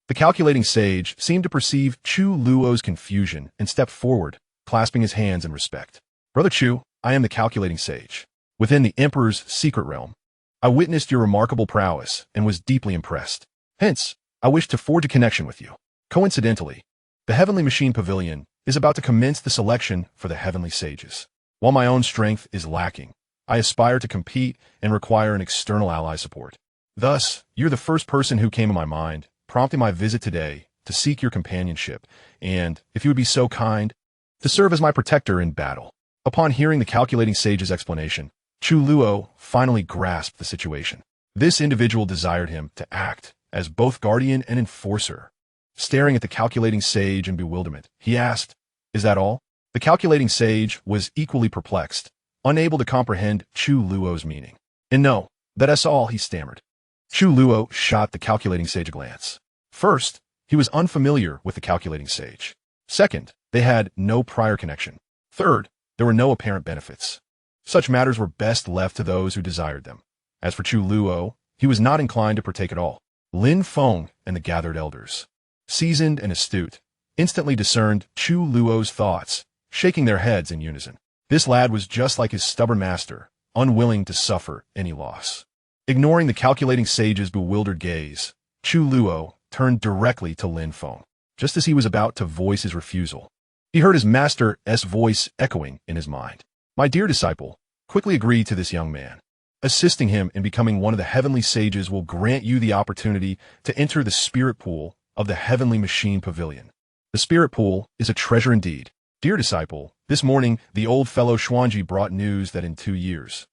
The calculating sage seemed to perceive Chu Luo's confusion and stepped forward, clasping his hands in respect. "Brother Chu, I am the calculating sage. Within the Emperor's secret realm, I witnessed your remarkable prowess and was deeply impressed. Hence, I wish to forge a connection with you. Coincidentally, the Heavenly Machine Pavilion is about to commence the selection for the heavenly sages. While my own strength is lacking, I aspire to compete and require an external ally support. Thus, you're the first person who came to my mind, prompting my visit today to seek your companionship and, if you would be so kind, to serve as my protector in battle." Upon hearing the calculating sage's explanation, Chu Luo finally grasped the situation. This individual desired him to act as both guardian and enforcer. Staring at the calculating sage in bewilderment, he asked, "Is that all?" The calculating sage was equally perplexed, unable to comprehend Chu Luo's meaning. "And no, that's all," he stammered. Chu Luo shot the calculating sage a glance. First, he was unfamiliar with the calculating sage. Second, they had no prior connection. Third, there were no apparent benefits. Such matters were best left to those who desired them. As for Chu Luo, he was not inclined to partake at all. Lin Feng and the gathered elders, seasoned and astute, instantly discerned Chu Luo's thoughts, shaking their heads in unison. This lad was just like his stubborn master, unwilling to suffer any loss. Ignoring the calculating sage's bewildered gaze, Chu Luo turned directly to Lin Feng. Just as he was about to voice his refusal, he heard his master's voice echoing in his mind. My dear disciple, quickly agree to this young man. Assisting him in becoming one of the heavenly sages will grant you the opportunity to enter the spirit pool of the heavenly machine pavilion. The spirit pool is a treasure indeed. Dear disciple, this morning the old fellow Xianxia brought news that in 2 years,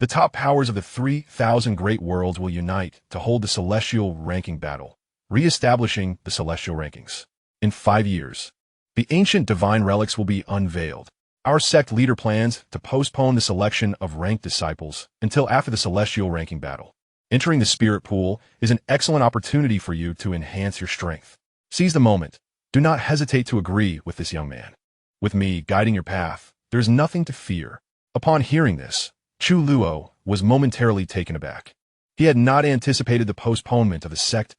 the top powers of the 3,000 great worlds will unite to hold the celestial ranking battle, re-establishing the celestial rankings. In 5 years, the ancient divine relics will be unveiled. Our sect leader plans to postpone the selection of ranked disciples until after the celestial ranking battle. Entering the spirit pool is an excellent opportunity for you to enhance your strength. Seize the moment. Do not hesitate to agree with this young man. With me guiding your path, there is nothing to fear. Upon hearing this, Chu Luo was momentarily taken aback. He had not anticipated the postponement of the sect's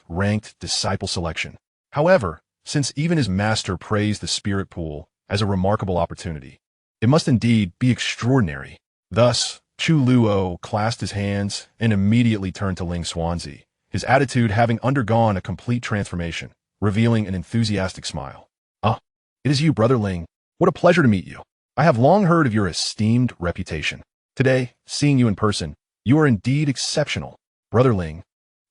ranked disciple selection. However, since even his master praised the spirit pool as a remarkable opportunity, it must indeed be extraordinary. Thus, Chu Luo clasped his hands and immediately turned to Ling Xuanzi, his attitude having undergone a complete transformation, revealing an enthusiastic smile. Ah, it is you, Brother Ling. What a pleasure to meet you. I have long heard of your esteemed reputation. Today, seeing you in person, you are indeed exceptional. Brother Ling,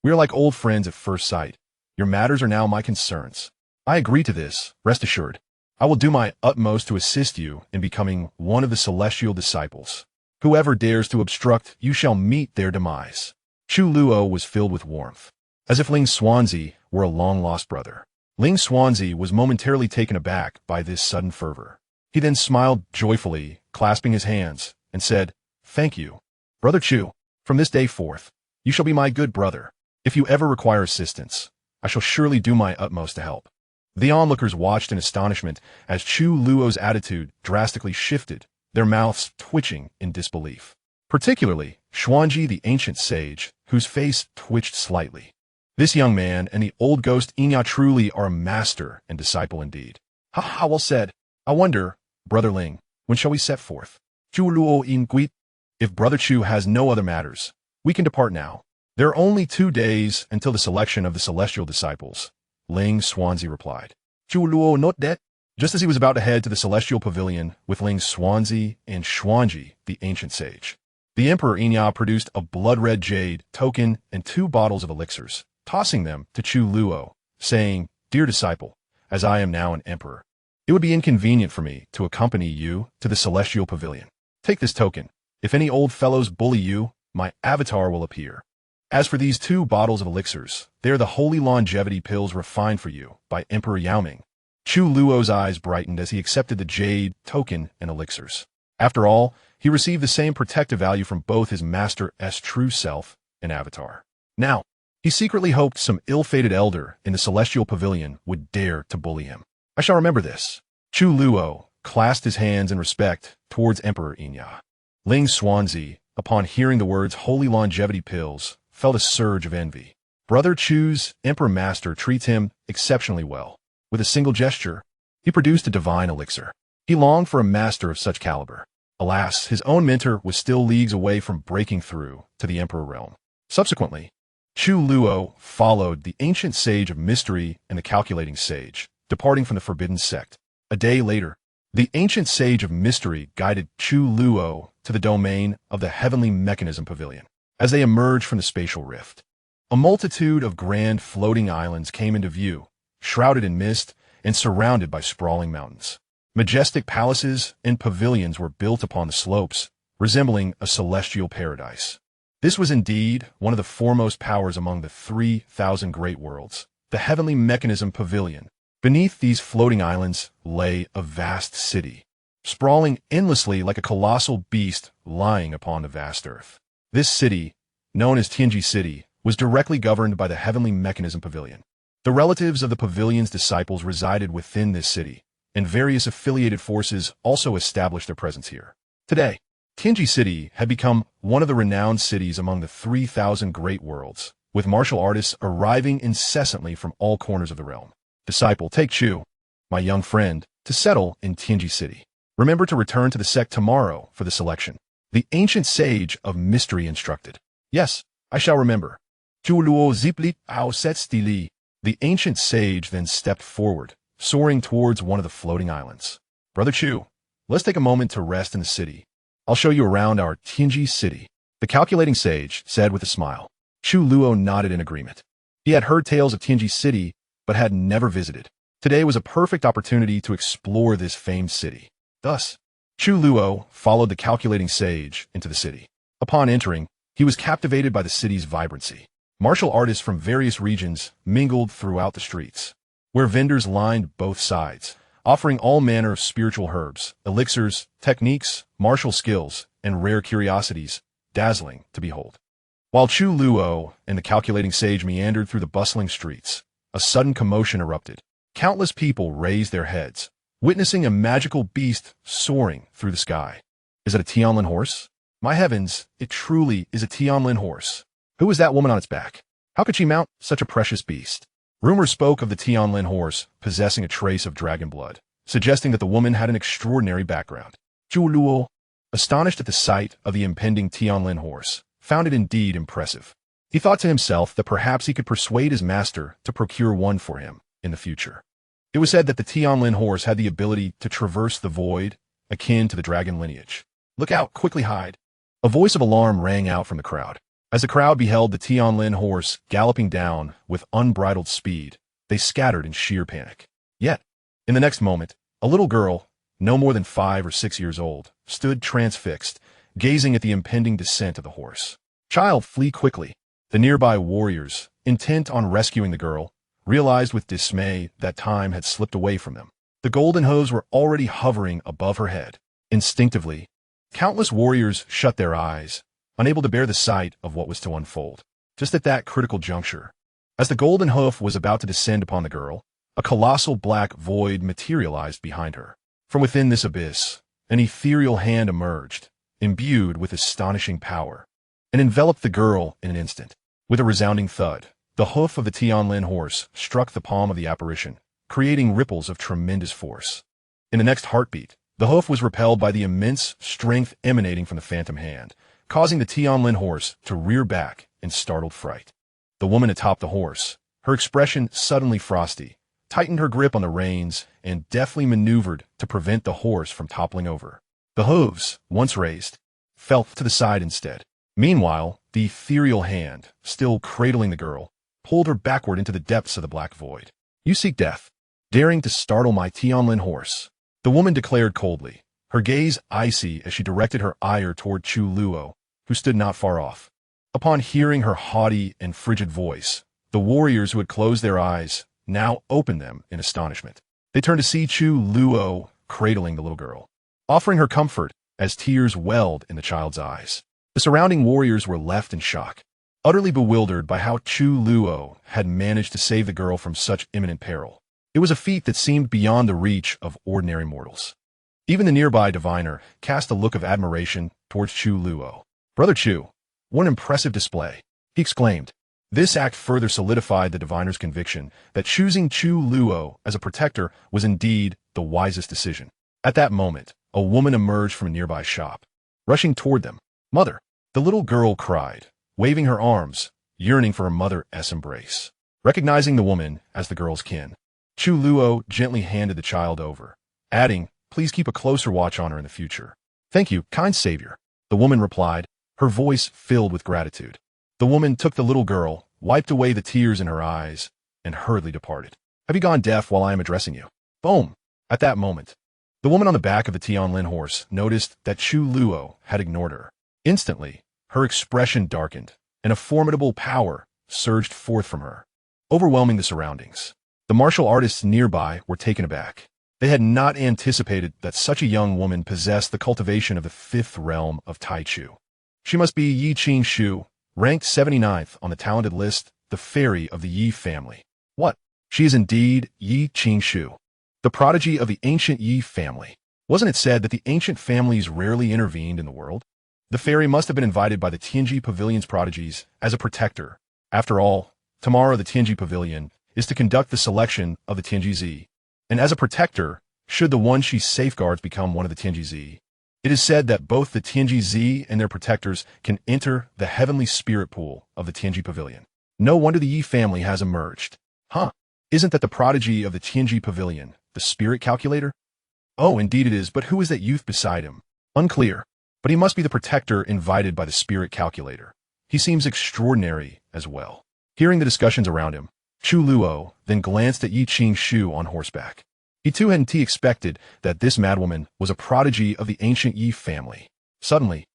we are like old friends at first sight. Your matters are now my concerns. I agree to this, rest assured. I will do my utmost to assist you in becoming one of the celestial disciples. Whoever dares to obstruct, you shall meet their demise. Chu Luo was filled with warmth, as if Ling Xuanzi were a long-lost brother. Ling Xuanzi was momentarily taken aback by this sudden fervor. He then smiled joyfully, clasping his hands, and said, Thank you, Brother Chu. From this day forth, you shall be my good brother. If you ever require assistance, I shall surely do my utmost to help. The onlookers watched in astonishment as Chu Luo's attitude drastically shifted, their mouths twitching in disbelief. Particularly, Xianxia the ancient sage, whose face twitched slightly. This young man and the old ghost Xianxia truly are a master and disciple indeed. Ha, well said. I wonder, Brother Ling, when shall we set forth? Chu Luo in Guit. If Brother Chu has no other matters, we can depart now. There are only 2 days until the selection of the celestial disciples. Ling Xuanzi replied. Chu Luo not dead? Just as he was about to head to the celestial pavilion with Ling Xuanzi and Xianxia, the ancient sage, the Emperor Xianxia produced a blood-red jade token and 2 bottles of elixirs, tossing them to Chu Luo, saying, Dear disciple, as I am now an emperor, it would be inconvenient for me to accompany you to the celestial pavilion. Take this token. If any old fellows bully you, my avatar will appear. As for these 2 bottles of elixirs, they are the holy longevity pills refined for you by Emperor Yaoming. Chu Luo's eyes brightened as he accepted the jade, token, and elixirs. After all, he received the same protective value from both his master's true self and avatar. Now, he secretly hoped some ill-fated elder in the celestial pavilion would dare to bully him. I shall remember this. Chu Luo clasped his hands in respect towards Emperor Xianxia. Ling Xuanzi, upon hearing the words holy longevity pills, felt a surge of envy. Brother Chu's Emperor Master treats him exceptionally well. With a single gesture, he produced a divine elixir. He longed for a master of such caliber. Alas, his own mentor was still leagues away from breaking through to the Emperor realm. Subsequently, Chu Luo followed the ancient sage of mystery and the calculating sage, departing from the Forbidden Sect. A day later, the ancient sage of mystery guided Chu Luo to the domain of the heavenly mechanism pavilion. As they emerged from the spatial rift, a multitude of grand floating islands came into view, shrouded in mist and surrounded by sprawling mountains. Majestic palaces and pavilions were built upon the slopes, resembling a celestial paradise. This was indeed one of the foremost powers among the 3,000 great worlds, the heavenly mechanism pavilion. Beneath these floating islands lay a vast city, sprawling endlessly like a colossal beast lying upon the vast earth. This city, known as Tianji City, was directly governed by the heavenly mechanism pavilion. The relatives of the pavilion's disciples resided within this city, and various affiliated forces also established their presence here. Today, Tianji City had become one of the renowned cities among the 3,000 great worlds, with martial artists arriving incessantly from all corners of the realm. Disciple, take Chu, my young friend, to settle in Tianji City. Remember to return to the sect tomorrow for the selection. The ancient sage of mystery instructed. Yes, I shall remember. Chu Luo zipli ao set stili. The ancient sage then stepped forward, soaring towards one of the floating islands. Brother Chu, let's take a moment to rest in the city. I'll show you around our Tianji city. The calculating sage said with a smile. Chu Luo nodded in agreement. He had heard tales of Tianji city, but had never visited. Today was a perfect opportunity to explore this famed city. Thus, Chu Luo followed the calculating sage into the city. Upon entering, he was captivated by the city's vibrancy. Martial artists from various regions mingled throughout the streets, where vendors lined both sides, offering all manner of spiritual herbs, elixirs, techniques, martial skills, and rare curiosities, dazzling to behold. While Chu Luo and the calculating sage meandered through the bustling streets, a sudden commotion erupted. Countless people raised their heads, witnessing a magical beast soaring through the sky. Is it a Tianlin horse? My heavens, it truly is a Tianlin horse. Who is that woman on its back? How could she mount such a precious beast? Rumors spoke of the Tianlin horse possessing a trace of dragon blood, suggesting that the woman had an extraordinary background. Chu Luo, astonished at the sight of the impending Tianlin horse, found it indeed impressive. He thought to himself that perhaps he could persuade his master to procure one for him in the future. It was said that the Tianlin horse had the ability to traverse the void, akin to the dragon lineage. Look out, quickly hide. A voice of alarm rang out from the crowd. As the crowd beheld the Tianlin horse galloping down with unbridled speed, they scattered in sheer panic. Yet, in the next moment, a little girl, no more than 5 or 6 years old, stood transfixed, gazing at the impending descent of the horse. Child, flee quickly. The nearby warriors, intent on rescuing the girl, realized with dismay that time had slipped away from them. The golden hooves were already hovering above her head. Instinctively, countless warriors shut their eyes, unable to bear the sight of what was to unfold. Just at that critical juncture, as the golden hoof was about to descend upon the girl, a colossal black void materialized behind her. From within this abyss, an ethereal hand emerged, imbued with astonishing power, and enveloped the girl in an instant. With a resounding thud, the hoof of the Tianlin horse struck the palm of the apparition, creating ripples of tremendous force. In the next heartbeat, the hoof was repelled by the immense strength emanating from the phantom hand, causing the Tianlin horse to rear back in startled fright. The woman atop the horse, her expression suddenly frosty, tightened her grip on the reins and deftly maneuvered to prevent the horse from toppling over. The hooves, once raised, fell to the side instead. Meanwhile, the ethereal hand, still cradling the girl, pulled her backward into the depths of the black void. You seek death, daring to startle my Tianlin horse, the woman declared coldly, her gaze icy as she directed her ire toward Chu Luo, who stood not far off. Upon hearing her haughty and frigid voice, the warriors who had closed their eyes now opened them in astonishment. They turned to see Chu Luo cradling the little girl, offering her comfort as tears welled in the child's eyes. The surrounding warriors were left in shock, utterly bewildered by how Chu Luo had managed to save the girl from such imminent peril. It was a feat that seemed beyond the reach of ordinary mortals. Even the nearby diviner cast a look of admiration towards Chu Luo. Brother Chu, what an impressive display, he exclaimed. This act further solidified the diviner's conviction that choosing Chu Luo as a protector was indeed the wisest decision. At that moment, a woman emerged from a nearby shop. Rushing toward them, "Mother!" the little girl cried, waving her arms, yearning for a mother's embrace. Recognizing the woman as the girl's kin, Chu Luo gently handed the child over, adding, "Please keep a closer watch on her in the future." "Thank you, kind savior," the woman replied, her voice filled with gratitude. The woman took the little girl, wiped away the tears in her eyes, and hurriedly departed. "Have you gone deaf while I am addressing you?" Boom! At that moment, the woman on the back of the Tianlin horse noticed that Chu Luo had ignored her. Instantly, her expression darkened, and a formidable power surged forth from her, overwhelming the surroundings. The martial artists nearby were taken aback. They had not anticipated that such a young woman possessed the cultivation of the 5th realm of Tai Chu. She must be Yi Qing-shu, ranked 79th on the talented list, the fairy of the Yi family. What? She is indeed Yi Qing-shu, the prodigy of the ancient Yi family. Wasn't it said that the ancient families rarely intervened in the world? The fairy must have been invited by the Tianji Pavilion's prodigies as a protector. After all, tomorrow the Tianji Pavilion is to conduct the selection of the Tianji Z, and as a protector, should the one she safeguards become one of the Tianji. It is said that both the Tianji and their protectors can enter the heavenly spirit pool of the Tianji Pavilion. No wonder the Yi family has emerged. Huh? Isn't that the prodigy of the Tianji Pavilion, the spirit calculator? Oh, indeed it is, but who is that youth beside him? Unclear, but he must be the protector invited by the spirit calculator. He seems extraordinary as well. Hearing the discussions around him, Chu Luo then glanced at Xianxia on horseback. He too hadn't expected that this madwoman was a prodigy of the ancient Yi family. Suddenly,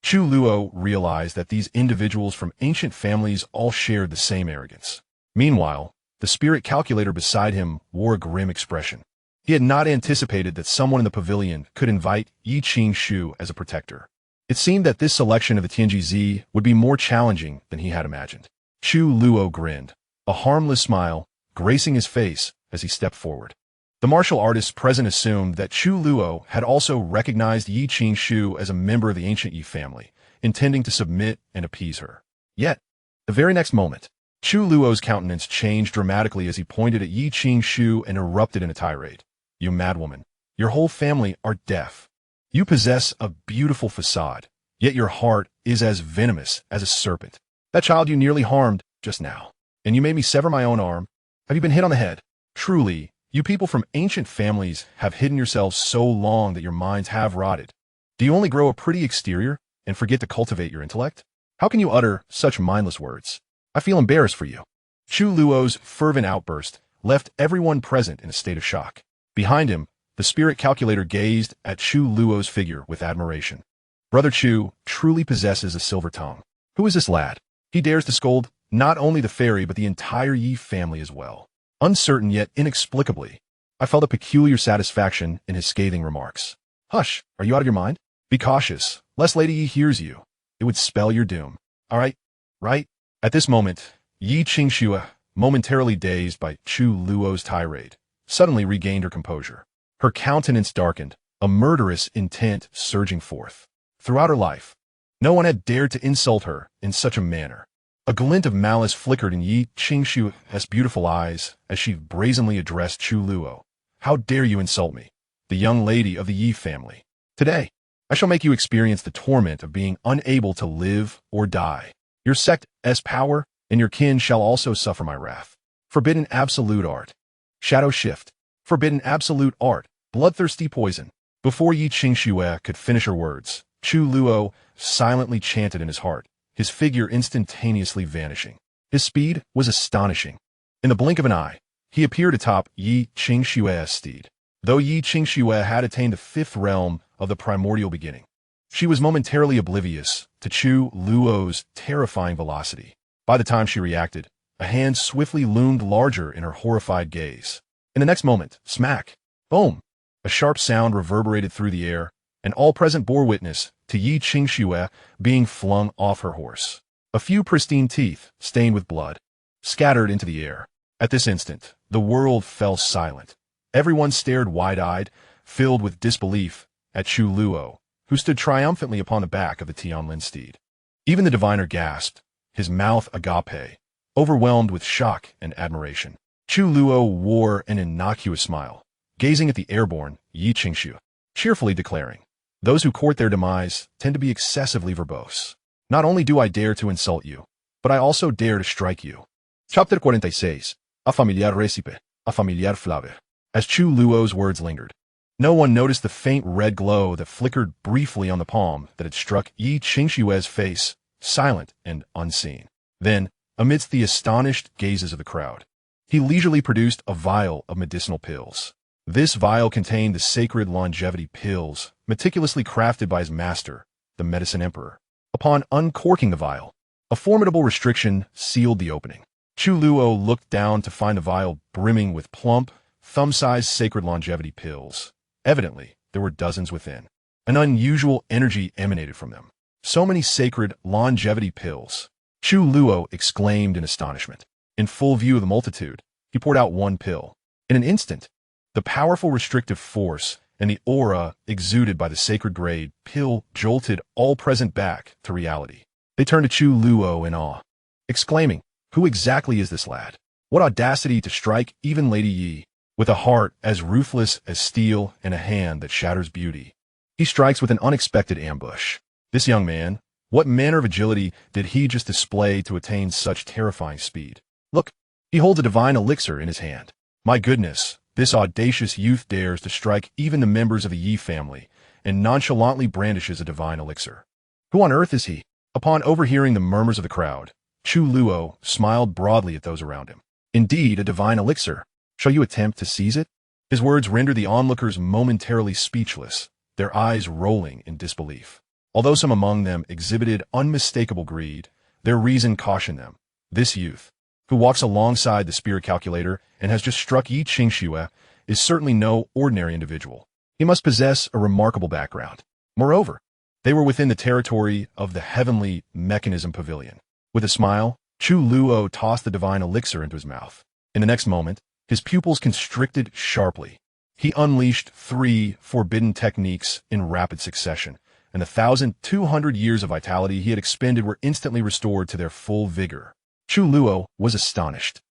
Chu Luo realized that these individuals from ancient families all shared the same arrogance. Meanwhile, the spirit calculator beside him wore a grim expression. He had not anticipated that someone in the pavilion could invite Xianxia as a protector. It seemed that this selection of the Tianji would be more challenging than he had imagined. Chu Luo grinned, a harmless smile gracing his face as he stepped forward. The martial artists present assumed that Chu Luo had also recognized Xianxia as a member of the ancient Yi family, intending to submit and appease her. Yet, the very next moment, Chu Luo's countenance changed dramatically as he pointed at Xianxia and erupted in a tirade. You madwoman, your whole family are deaf. You possess a beautiful facade, yet your heart is as venomous as a serpent. That child you nearly harmed just now, and you made me sever my own arm. Have you been hit on the head? Truly, you people from ancient families have hidden yourselves so long that your minds have rotted. Do you only grow a pretty exterior and forget to cultivate your intellect? How can you utter such mindless words? I feel embarrassed for you. Chu Luo's fervent outburst left everyone present in a state of shock. Behind him, the spirit calculator gazed at Chu Luo's figure with admiration. Brother Chu truly possesses a silver tongue. Who is this lad? He dares to scold not only the fairy but the entire Yi family as well. Uncertain yet inexplicably, I felt a peculiar satisfaction in his scathing remarks. Hush, are you out of your mind? Be cautious, lest Lady Yi hears you. It would spell your doom. All right, right? At this moment, Xianxia, momentarily dazed by Chu Luo's tirade, suddenly regained her composure. Her countenance darkened, a murderous intent surging forth. Throughout her life, no one had dared to insult her in such a manner. A glint of malice flickered in Xianxia's beautiful eyes as she brazenly addressed Chu Luo. How dare you insult me, the young lady of the Yi family? Today, I shall make you experience the torment of being unable to live or die. Your sect's power and your kin shall also suffer my wrath. Forbidden absolute art. Shadow shift. Forbidden absolute art. Bloodthirsty poison. Before Xianxia could finish her words, Chu Luo silently chanted in his heart, his figure instantaneously vanishing. His speed was astonishing. In the blink of an eye, he appeared atop Xianxia's steed. Though Xianxia had attained the fifth realm of the primordial beginning, she was momentarily oblivious to Chu Luo's terrifying velocity. By the time she reacted, a hand swiftly loomed larger in her horrified gaze. In the next moment, smack, boom, a sharp sound reverberated through the air, and all present bore witness to Xianxia being flung off her horse. A few pristine teeth, stained with blood, scattered into the air. At this instant, the world fell silent. Everyone stared wide-eyed, filled with disbelief, at Chu Luo, who stood triumphantly upon the back of the Tianlin steed. Even the diviner gasped, his mouth agape, overwhelmed with shock and admiration. Chu Luo wore an innocuous smile, gazing at the airborne Xianxia, cheerfully declaring, "Those who court their demise tend to be excessively verbose. Not only do I dare to insult you, but I also dare to strike you." Chapter 46. A familiar recipe, a familiar flavor. As Chu Luo's words lingered, no one noticed the faint red glow that flickered briefly on the palm that had struck Xianxia's face, silent and unseen. Then, amidst the astonished gazes of the crowd, he leisurely produced a vial of medicinal pills. This vial contained the sacred longevity pills, meticulously crafted by his master, the Medicine Emperor. Upon uncorking the vial, a formidable restriction sealed the opening. Chu Luo looked down to find the vial brimming with plump, thumb-sized sacred longevity pills. Evidently, there were dozens within. An unusual energy emanated from them. So many sacred longevity pills. Chu Luo exclaimed in astonishment. In full view of the multitude, he poured out one pill. In an instant, the powerful restrictive force and the aura exuded by the sacred grade pill jolted all present back to reality. They turned to Chu Luo in awe, exclaiming, "Who exactly is this lad? What audacity to strike even Lady Yi!" with a heart as ruthless as steel and a hand that shatters beauty. He strikes with an unexpected ambush. This young man, what manner of agility did he just display to attain such terrifying speed? Look, he holds a divine elixir in his hand. My goodness, this audacious youth dares to strike even the members of the Yi family, and nonchalantly brandishes a divine elixir. Who on earth is he? Upon overhearing the murmurs of the crowd, Chu Luo smiled broadly at those around him. Indeed, a divine elixir. Shall you attempt to seize it? His words rendered the onlookers momentarily speechless, their eyes rolling in disbelief. Although some among them exhibited unmistakable greed, their reason cautioned them. This youth, who walks alongside the spirit calculator and has just struck Yi Xianxia, is certainly no ordinary individual. He must possess a remarkable background. Moreover, they were within the territory of the heavenly mechanism pavilion. With a smile, Chu Luo tossed the divine elixir into his mouth. In the next moment, his pupils constricted sharply. He unleashed 3 forbidden techniques in rapid succession, and the 1,200 years of vitality he had expended were instantly restored to their full vigor. Chu Luo was astonished.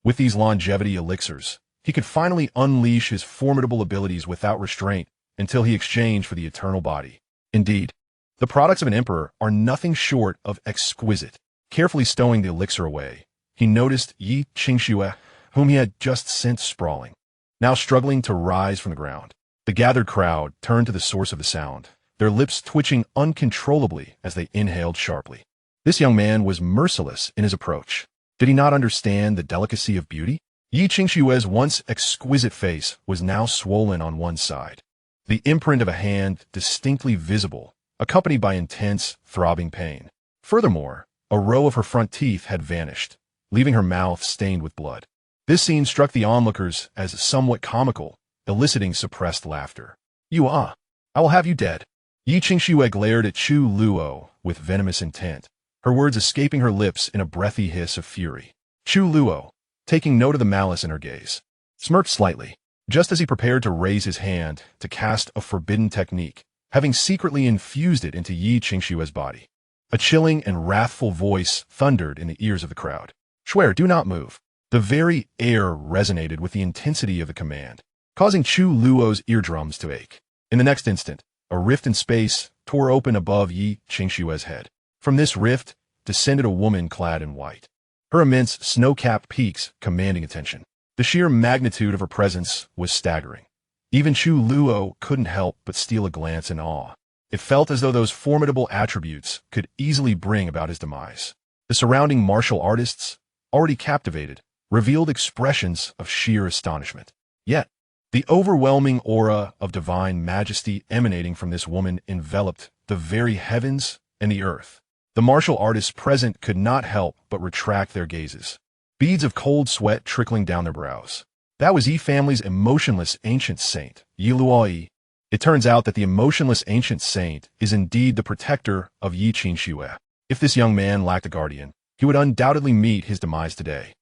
With these longevity elixirs, he could finally unleash his formidable abilities without restraint until he exchanged for the eternal body. Indeed, the products of an emperor are nothing short of exquisite. Carefully stowing the elixir away, he noticed Yi Xianxia, whom he had just sent sprawling, now struggling to rise from the ground. The gathered crowd turned to the source of the sound, their lips twitching uncontrollably as they inhaled sharply. This young man was merciless in his approach. Did he not understand the delicacy of beauty? Yi Xianxia's once exquisite face was now swollen on one side, the imprint of a hand distinctly visible, accompanied by intense, throbbing pain. Furthermore, a row of her front teeth had vanished, leaving her mouth stained with blood. This scene struck the onlookers as somewhat comical, eliciting suppressed laughter. I will have you dead. Yi Xianxia glared at Chu Luo with venomous intent, her words escaping her lips in a breathy hiss of fury. Chu Luo, taking note of the malice in her gaze, smirked slightly, just as he prepared to raise his hand to cast a forbidden technique, having secretly infused it into Yi Xianxia's body. A chilling and wrathful voice thundered in the ears of the crowd. Swear, do not move. The very air resonated with the intensity of the command, causing Chu Luo's eardrums to ache. In the next instant, a rift in space tore open above Yi Xianxia's head. From this rift descended a woman clad in white, her immense snow-capped peaks commanding attention. The sheer magnitude of her presence was staggering. Even Chu Luo couldn't help but steal a glance in awe. It felt as though those formidable attributes could easily bring about his demise. The surrounding martial artists, already captivated, revealed expressions of sheer astonishment. Yet, the overwhelming aura of divine majesty emanating from this woman enveloped the very heavens and the earth. The martial artists present could not help but retract their gazes, beads of cold sweat trickling down their brows. That was Yi family's emotionless ancient saint, Yi Luo. It turns out that the emotionless ancient saint is indeed the protector of Yi Xianxia. If this young man lacked a guardian, he would undoubtedly meet his demise today.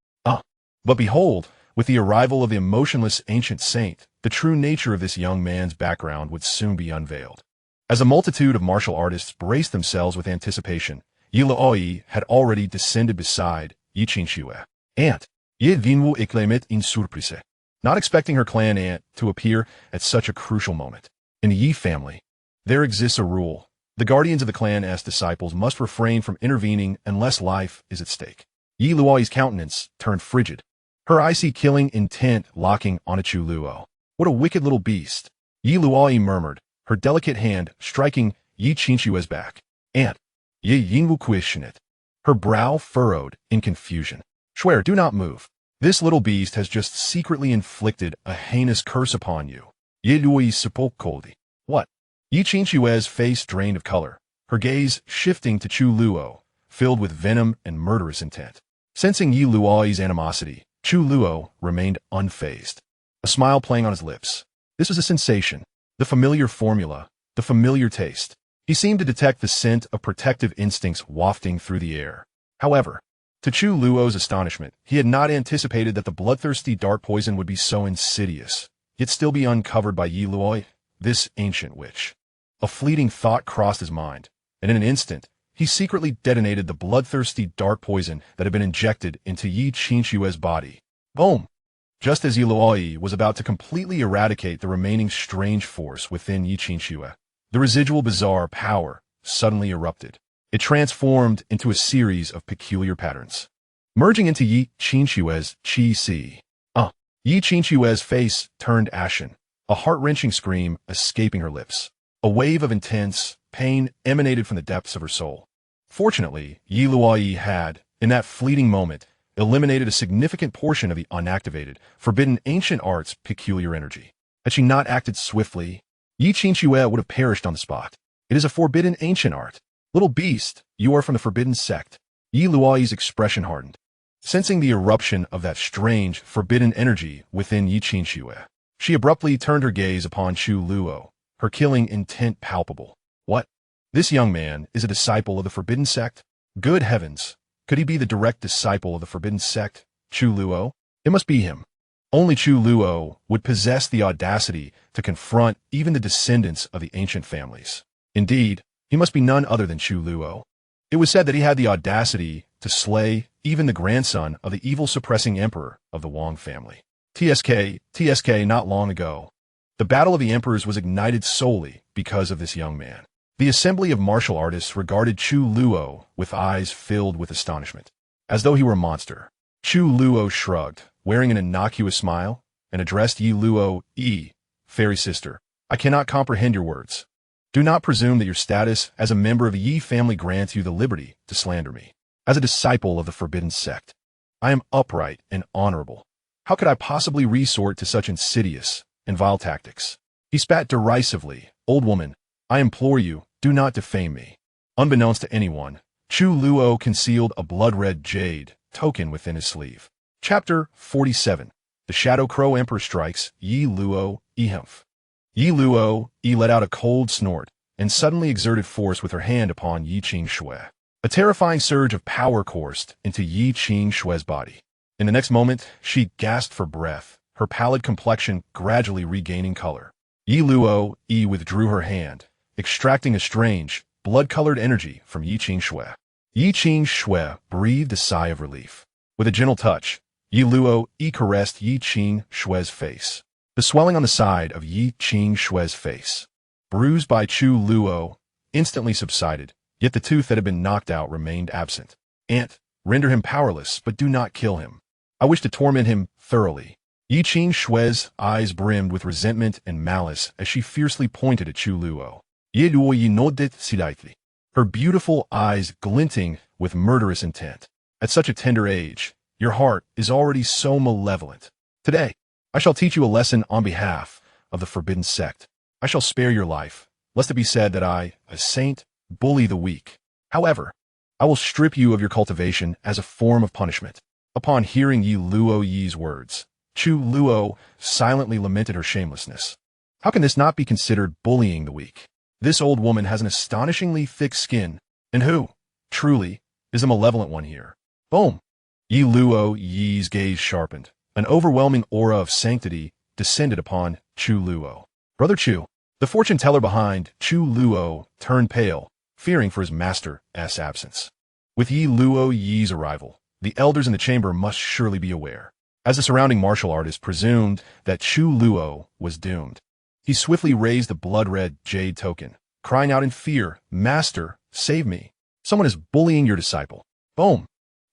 But behold, with the arrival of the emotionless ancient saint, the true nature of this young man's background would soon be unveiled. As a multitude of martial artists braced themselves with anticipation, Yi Luo had already descended beside Yi Xianxia. Aunt, Yi Vinwu éclamet une surprise. Not expecting her clan aunt to appear at such a crucial moment. In the Yi family, there exists a rule. The guardians of the clan's disciples must refrain from intervening unless life is at stake. Yi Luo's countenance turned frigid, her icy killing intent locking on Chu Luo. What a wicked little beast, Yi Luo murmured, her delicate hand striking Yi Xianxia's back. Aunt, Yi Yinwu questioned, her brow furrowed in confusion. Swear, do not move. This little beast has just secretly inflicted a heinous curse upon you. Yi Luo spoke coldly. What? Yi Xianxia's face drained of color, her gaze shifting to Chu Luo, filled with venom and murderous intent. Sensing Yi Luo's animosity, Chu Luo remained unfazed, a smile playing on his lips. This was a sensation, the familiar formula, the familiar taste. He seemed to detect the scent of protective instincts wafting through the air. However, to Chu Luo's astonishment, he had not anticipated that the bloodthirsty dark poison would be so insidious, yet still be uncovered by Yi Luo, this ancient witch. A fleeting thought crossed his mind, and in an instant, he secretly detonated the bloodthirsty dark poison that had been injected into Yi Xianxia's body. Boom! Just as Yi Luo was about to completely eradicate the remaining strange force within Xianxia, the residual bizarre power suddenly erupted. It transformed into a series of peculiar patterns, merging into Xianxia's Qi. Xianxia's face turned ashen, a heart-wrenching scream escaping her lips. A wave of intense pain emanated from the depths of her soul. Fortunately, Yi Luo had, in that fleeting moment, eliminated a significant portion of the unactivated, forbidden ancient art's peculiar energy. Had she not acted swiftly, Xianxia would have perished on the spot. It is a forbidden ancient art. Little beast, you are from the Forbidden Sect. Yi Luo's expression hardened, sensing the eruption of that strange, forbidden energy within Xianxia. She abruptly turned her gaze upon Chu Luo, her killing intent palpable. What? This young man is a disciple of the Forbidden Sect? Good heavens! Could he be the direct disciple of the Forbidden Sect, Chu Luo? It must be him. Only Chu Luo would possess the audacity to confront even the descendants of the ancient families. Indeed, he must be none other than Chu Luo. It was said that he had the audacity to slay even the grandson of the evil suppressing emperor of the Wang family. TSK not long ago. The battle of the emperors was ignited solely because of this young man. The assembly of martial artists regarded Chu Luo with eyes filled with astonishment, as though he were a monster. Chu Luo shrugged, wearing an innocuous smile, and addressed Yi Luo, Fairy Sister, I cannot comprehend your words. Do not presume that your status as a member of the Yi family grants you the liberty to slander me. As a disciple of the Forbidden Sect, I am upright and honorable. How could I possibly resort to such insidious and vile tactics? He spat derisively. Old woman, I implore you, do not defame me. Unbeknownst to anyone, Chu Luo concealed a blood-red jade token within his sleeve. Chapter 47. The Shadow Crow Emperor Strikes Yi Luo, Humph. Yi Luo let out a cold snort and suddenly exerted force with her hand upon Xianxia. A terrifying surge of power coursed into Xianxia's body. In the next moment, she gasped for breath, her pallid complexion gradually regaining color. Yi Luo withdrew her hand, extracting a strange, blood-colored energy from Xianxia. Xianxia breathed a sigh of relief. With a gentle touch, Yi Luo caressed Xianxia's face. The swelling on the side of Xianxia's face, bruised by Chu Luo, instantly subsided, yet the tooth that had been knocked out remained absent. Aunt, render him powerless, but do not kill him. I wish to torment him thoroughly. Xianxia's eyes brimmed with resentment and malice as she fiercely pointed at Chu Luo. Ye Luo nodded silently, her beautiful eyes glinting with murderous intent. At such a tender age, your heart is already so malevolent. Today, I shall teach you a lesson on behalf of the Forbidden Sect. I shall spare your life, lest it be said that I, a saint, bully the weak. However, I will strip you of your cultivation as a form of punishment. Upon hearing Yi Luo's words, Chu Luo silently lamented her shamelessness. How can this not be considered bullying the weak? This old woman has an astonishingly thick skin, and who, truly, is the malevolent one here? Boom! Yi Luo's gaze sharpened. An overwhelming aura of sanctity descended upon Chu Luo. Brother Chu, the fortune teller behind Chu Luo, turned pale, fearing for his master's absence. With Yi Luo's arrival, the elders in the chamber must surely be aware, as the surrounding martial artist presumed that Chu Luo was doomed. He swiftly raised the blood-red jade token, crying out in fear, Master, save me. Someone is bullying your disciple. Boom!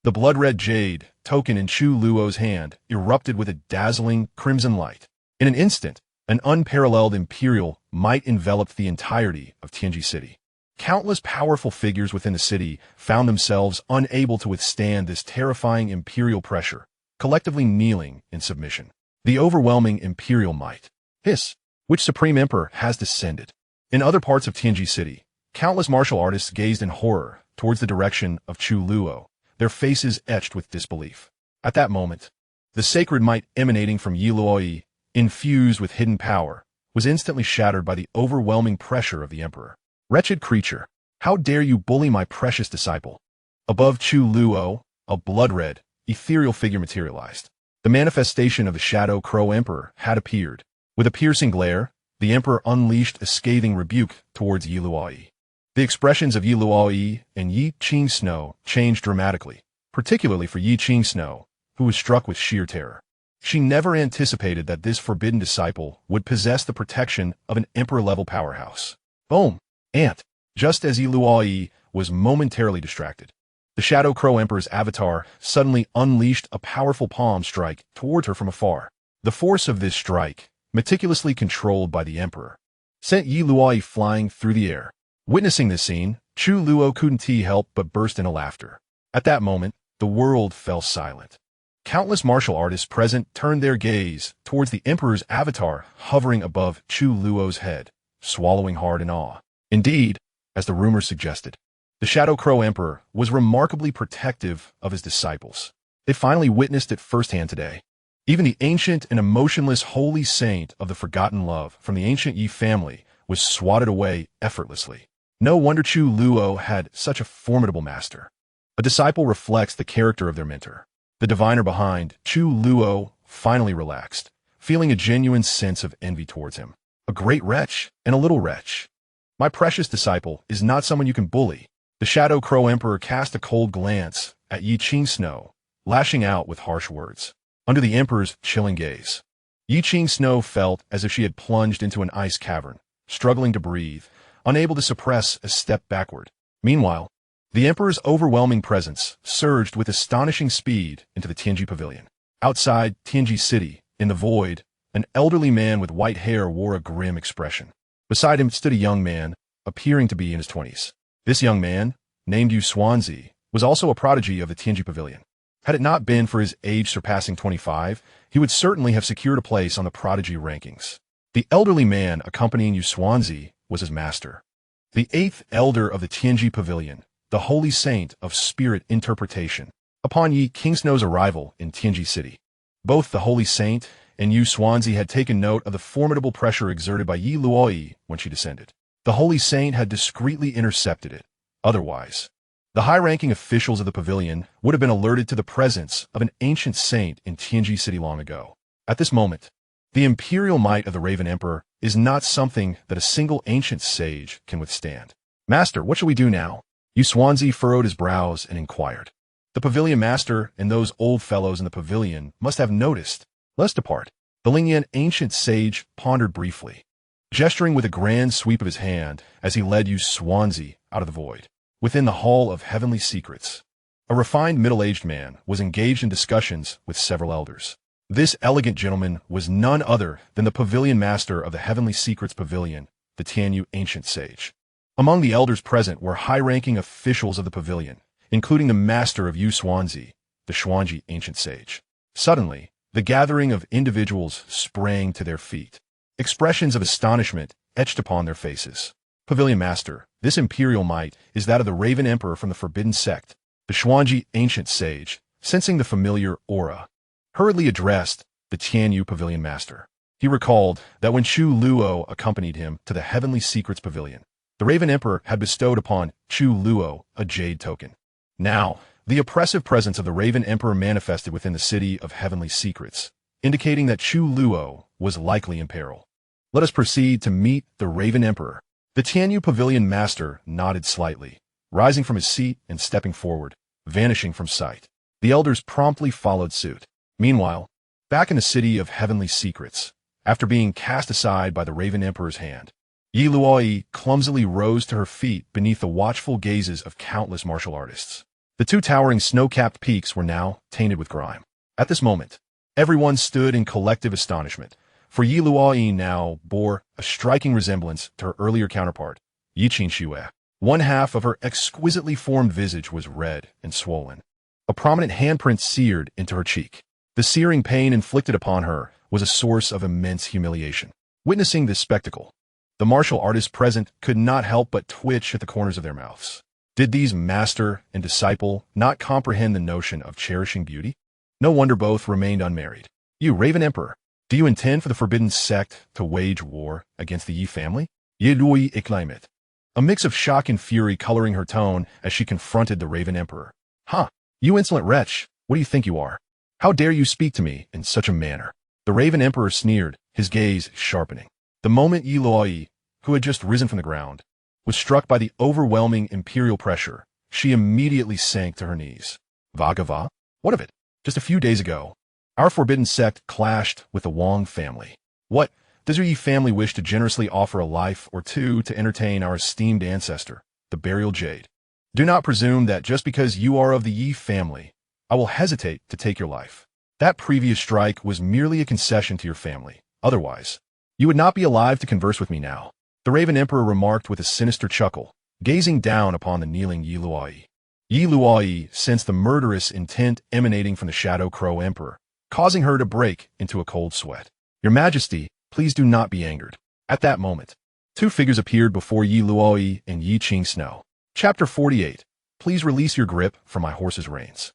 The blood-red jade token in Chu Luo's hand erupted with a dazzling crimson light. In an instant, an unparalleled imperial might enveloped the entirety of Tianji City. Countless powerful figures within the city found themselves unable to withstand this terrifying imperial pressure, collectively kneeling in submission. The overwhelming imperial might. Hiss! Which supreme emperor has descended? In other parts of Tianji City, countless martial artists gazed in horror towards the direction of Chu Luo, their faces etched with disbelief. At that moment, the sacred might emanating from Yi Luo, infused with hidden power, was instantly shattered by the overwhelming pressure of the emperor. Wretched creature, how dare you bully my precious disciple? Above Chu Luo, a blood-red, ethereal figure materialized. The manifestation of the Shadow Crow Emperor had appeared. With a piercing glare, the emperor unleashed a scathing rebuke towards Yi Luo. The expressions of Yi Luo and Xianxia changed dramatically, particularly for Xianxia, who was struck with sheer terror. She never anticipated that this forbidden disciple would possess the protection of an emperor-level powerhouse. Boom! Ant. Just as Yi Luo was momentarily distracted, the Shadow Crow Emperor's avatar suddenly unleashed a powerful palm strike towards her from afar. The force of this strike, meticulously controlled by the Emperor, sent Yi Luo flying through the air. Witnessing this scene, Chu Luo couldn't help but burst into laughter. At that moment, the world fell silent. Countless martial artists present turned their gaze towards the Emperor's avatar hovering above Chu Luo's head, swallowing hard in awe. Indeed, as the rumors suggested, the Shadow Crow Emperor was remarkably protective of his disciples. They finally witnessed it firsthand today. Even the ancient and emotionless holy saint of the forgotten love from the ancient Yi family was swatted away effortlessly. No wonder Chu Luo had such a formidable master. A disciple reflects the character of their mentor. The diviner behind Chu Luo finally relaxed, feeling a genuine sense of envy towards him. A great wretch and a little wretch. My precious disciple is not someone you can bully. The Shadow Crow Emperor cast a cold glance at Xianxia, lashing out with harsh words. Under the Emperor's chilling gaze, Xianxia felt as if she had plunged into an ice cavern, struggling to breathe, unable to suppress a step backward. Meanwhile, the Emperor's overwhelming presence surged with astonishing speed into the Tianji Pavilion. Outside Tianji City, in the void, an elderly man with white hair wore a grim expression. Beside him stood a young man, appearing to be in his 20s. This young man, named Xianxia, was also a prodigy of the Tianji Pavilion. Had it not been for his age surpassing 25, he would certainly have secured a place on the prodigy rankings. The elderly man accompanying Xianxia was his master, the 8th elder of the Tianji Pavilion, the holy saint of spirit interpretation. Upon Xianxia's arrival in Tianji City, both the holy saint and Xianxia had taken note of the formidable pressure exerted by Yi Luo when she descended. The holy saint had discreetly intercepted it. Otherwise, the high-ranking officials of the pavilion would have been alerted to the presence of an ancient saint in Tianji City long ago. At this moment, the imperial might of the Raven Emperor is not something that a single ancient sage can withstand. Master, what shall we do now? Xianxia furrowed his brows and inquired. The pavilion master and those old fellows in the pavilion must have noticed. Let's depart. The Lingyan ancient sage pondered briefly, gesturing with a grand sweep of his hand as he led Xianxia out of the void. Within the Hall of Heavenly Secrets, a refined middle-aged man was engaged in discussions with several elders. This elegant gentleman was none other than the pavilion master of the Heavenly Secrets Pavilion, the Tianyu ancient sage. Among the elders present were high-ranking officials of the pavilion, including the master of Xianxia, the Xuanji ancient sage. Suddenly, the gathering of individuals sprang to their feet. Expressions of astonishment etched upon their faces. Pavilion Master, this imperial might is that of the Raven Emperor from the Forbidden Sect, the Xuanji ancient sage, sensing the familiar aura, hurriedly addressed the Tianyu Pavilion Master. He recalled that when Chu Luo accompanied him to the Heavenly Secrets Pavilion, the Raven Emperor had bestowed upon Chu Luo a jade token. Now, the oppressive presence of the Raven Emperor manifested within the City of Heavenly Secrets, indicating that Chu Luo was likely in peril. Let us proceed to meet the Raven Emperor. The Tianyu Pavilion Master nodded slightly, rising from his seat and stepping forward, vanishing from sight. The elders promptly followed suit. Meanwhile, back in the City of Heavenly Secrets, after being cast aside by the Raven Emperor's hand, Yi Luo clumsily rose to her feet beneath the watchful gazes of countless martial artists. The two towering snow-capped peaks were now tainted with grime. At this moment, everyone stood in collective astonishment, for Yi Luo now bore a striking resemblance to her earlier counterpart, Xianxia. One half of her exquisitely formed visage was red and swollen. A prominent handprint seared into her cheek. The searing pain inflicted upon her was a source of immense humiliation. Witnessing this spectacle, the martial artists present could not help but twitch at the corners of their mouths. Did these master and disciple not comprehend the notion of cherishing beauty? No wonder both remained unmarried. You, Raven Emperor, do you intend for the Forbidden Sect to wage war against the Yi family? Yi Luo exclaimed, a mix of shock and fury coloring her tone as she confronted the Raven Emperor. Ha! You insolent wretch, what do you think you are? How dare you speak to me in such a manner? The Raven Emperor sneered, his gaze sharpening. The moment Yi Luo, who had just risen from the ground, was struck by the overwhelming imperial pressure, she immediately sank to her knees. Vagava? What of it? Just a few days ago, Our Forbidden Sect clashed with the Wang family. What? Does your Yi family wish to generously offer a life or two to entertain our esteemed ancestor, the burial jade? Do not presume that just because you are of the Yi family, I will hesitate to take your life. That previous strike was merely a concession to your family. Otherwise, you would not be alive to converse with me now. The Raven Emperor remarked with a sinister chuckle, gazing down upon the kneeling Yi Luo. Yi Luo sensed the murderous intent emanating from the Shadow Crow Emperor, causing her to break into a cold sweat. Your Majesty, please do not be angered. At that moment, two figures appeared before Yi Luo and Yi Qingsnow. Chapter 48. Please release your grip from my horse's reins.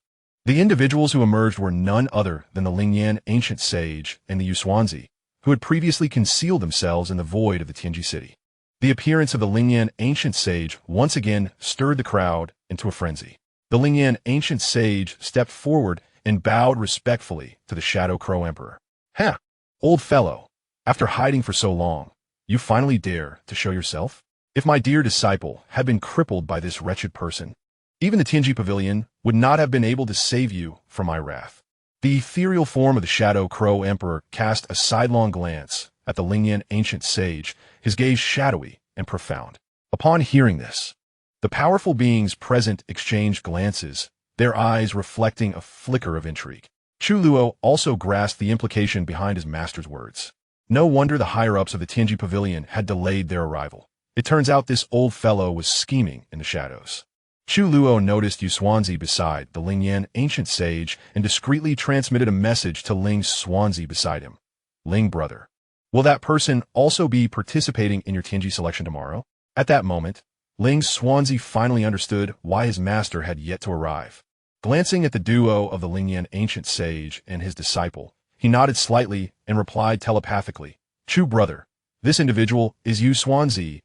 The individuals who emerged were none other than the Lingyan ancient sage and the Yusuanzi, who had previously concealed themselves in the void of the Tianji city. The appearance of the Lingyan ancient sage once again stirred the crowd into a frenzy. The Lingyan ancient sage stepped forward and bowed respectfully to the Shadow Crow Emperor. "Ha! Old fellow, after hiding for so long, you finally dare to show yourself? If my dear disciple had been crippled by this wretched person, even the Tianji Pavilion would not have been able to save you from my wrath." The ethereal form of the Shadow Crow Emperor cast a sidelong glance at the Lingyan ancient sage, his gaze shadowy and profound. Upon hearing this, the powerful beings present exchanged glances, their eyes reflecting a flicker of intrigue. Chu Luo also grasped the implication behind his master's words. No wonder the higher-ups of the Tianji Pavilion had delayed their arrival. It turns out this old fellow was scheming in the shadows. Chu Luo noticed Yusuanzi beside the Lingyan ancient sage and discreetly transmitted a message to Ling Xuanzi beside him. "Ling brother, will that person also be participating in your Tianji selection tomorrow?" At that moment, Ling Xuanzi finally understood why his master had yet to arrive. Glancing at the duo of the Lingyan ancient sage and his disciple, he nodded slightly and replied telepathically, "Chu brother, this individual is Yu Xuanzi,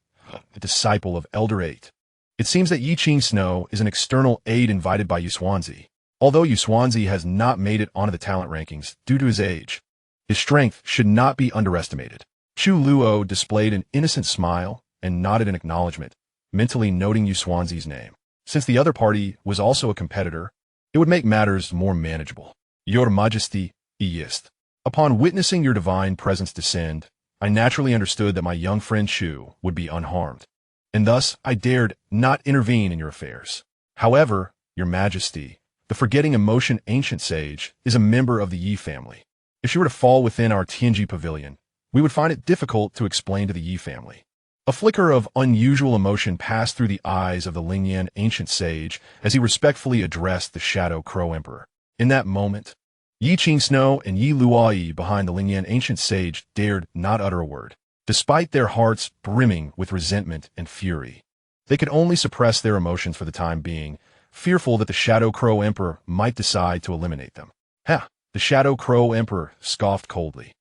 the disciple of Elder 8. It seems that Yi Qingsnow is an external aide invited by Yusuanzi. Although Yusuanzi has not made it onto the talent rankings due to his age, his strength should not be underestimated." Chu Luo displayed an innocent smile and nodded in acknowledgement, mentally noting Yusuanzi's name. Since the other party was also a competitor, it would make matters more manageable. "Your Majesty, Yist. Upon witnessing your divine presence descend, I naturally understood that my young friend Chu would be unharmed, and thus I dared not intervene in your affairs. However, Your Majesty, the Forgetting Emotion ancient sage is a member of the Yi family. If she were to fall within our Tianji Pavilion, we would find it difficult to explain to the Yi family." A flicker of unusual emotion passed through the eyes of the Lingyan ancient sage as he respectfully addressed the Shadow Crow Emperor. In that moment, Yi Qingsnow and Yi Luo behind the Lingyan ancient sage dared not utter a word. Despite their hearts brimming with resentment and fury, they could only suppress their emotions for the time being, fearful that the Shadow Crow Emperor might decide to eliminate them. "Ha!" The Shadow Crow Emperor scoffed coldly,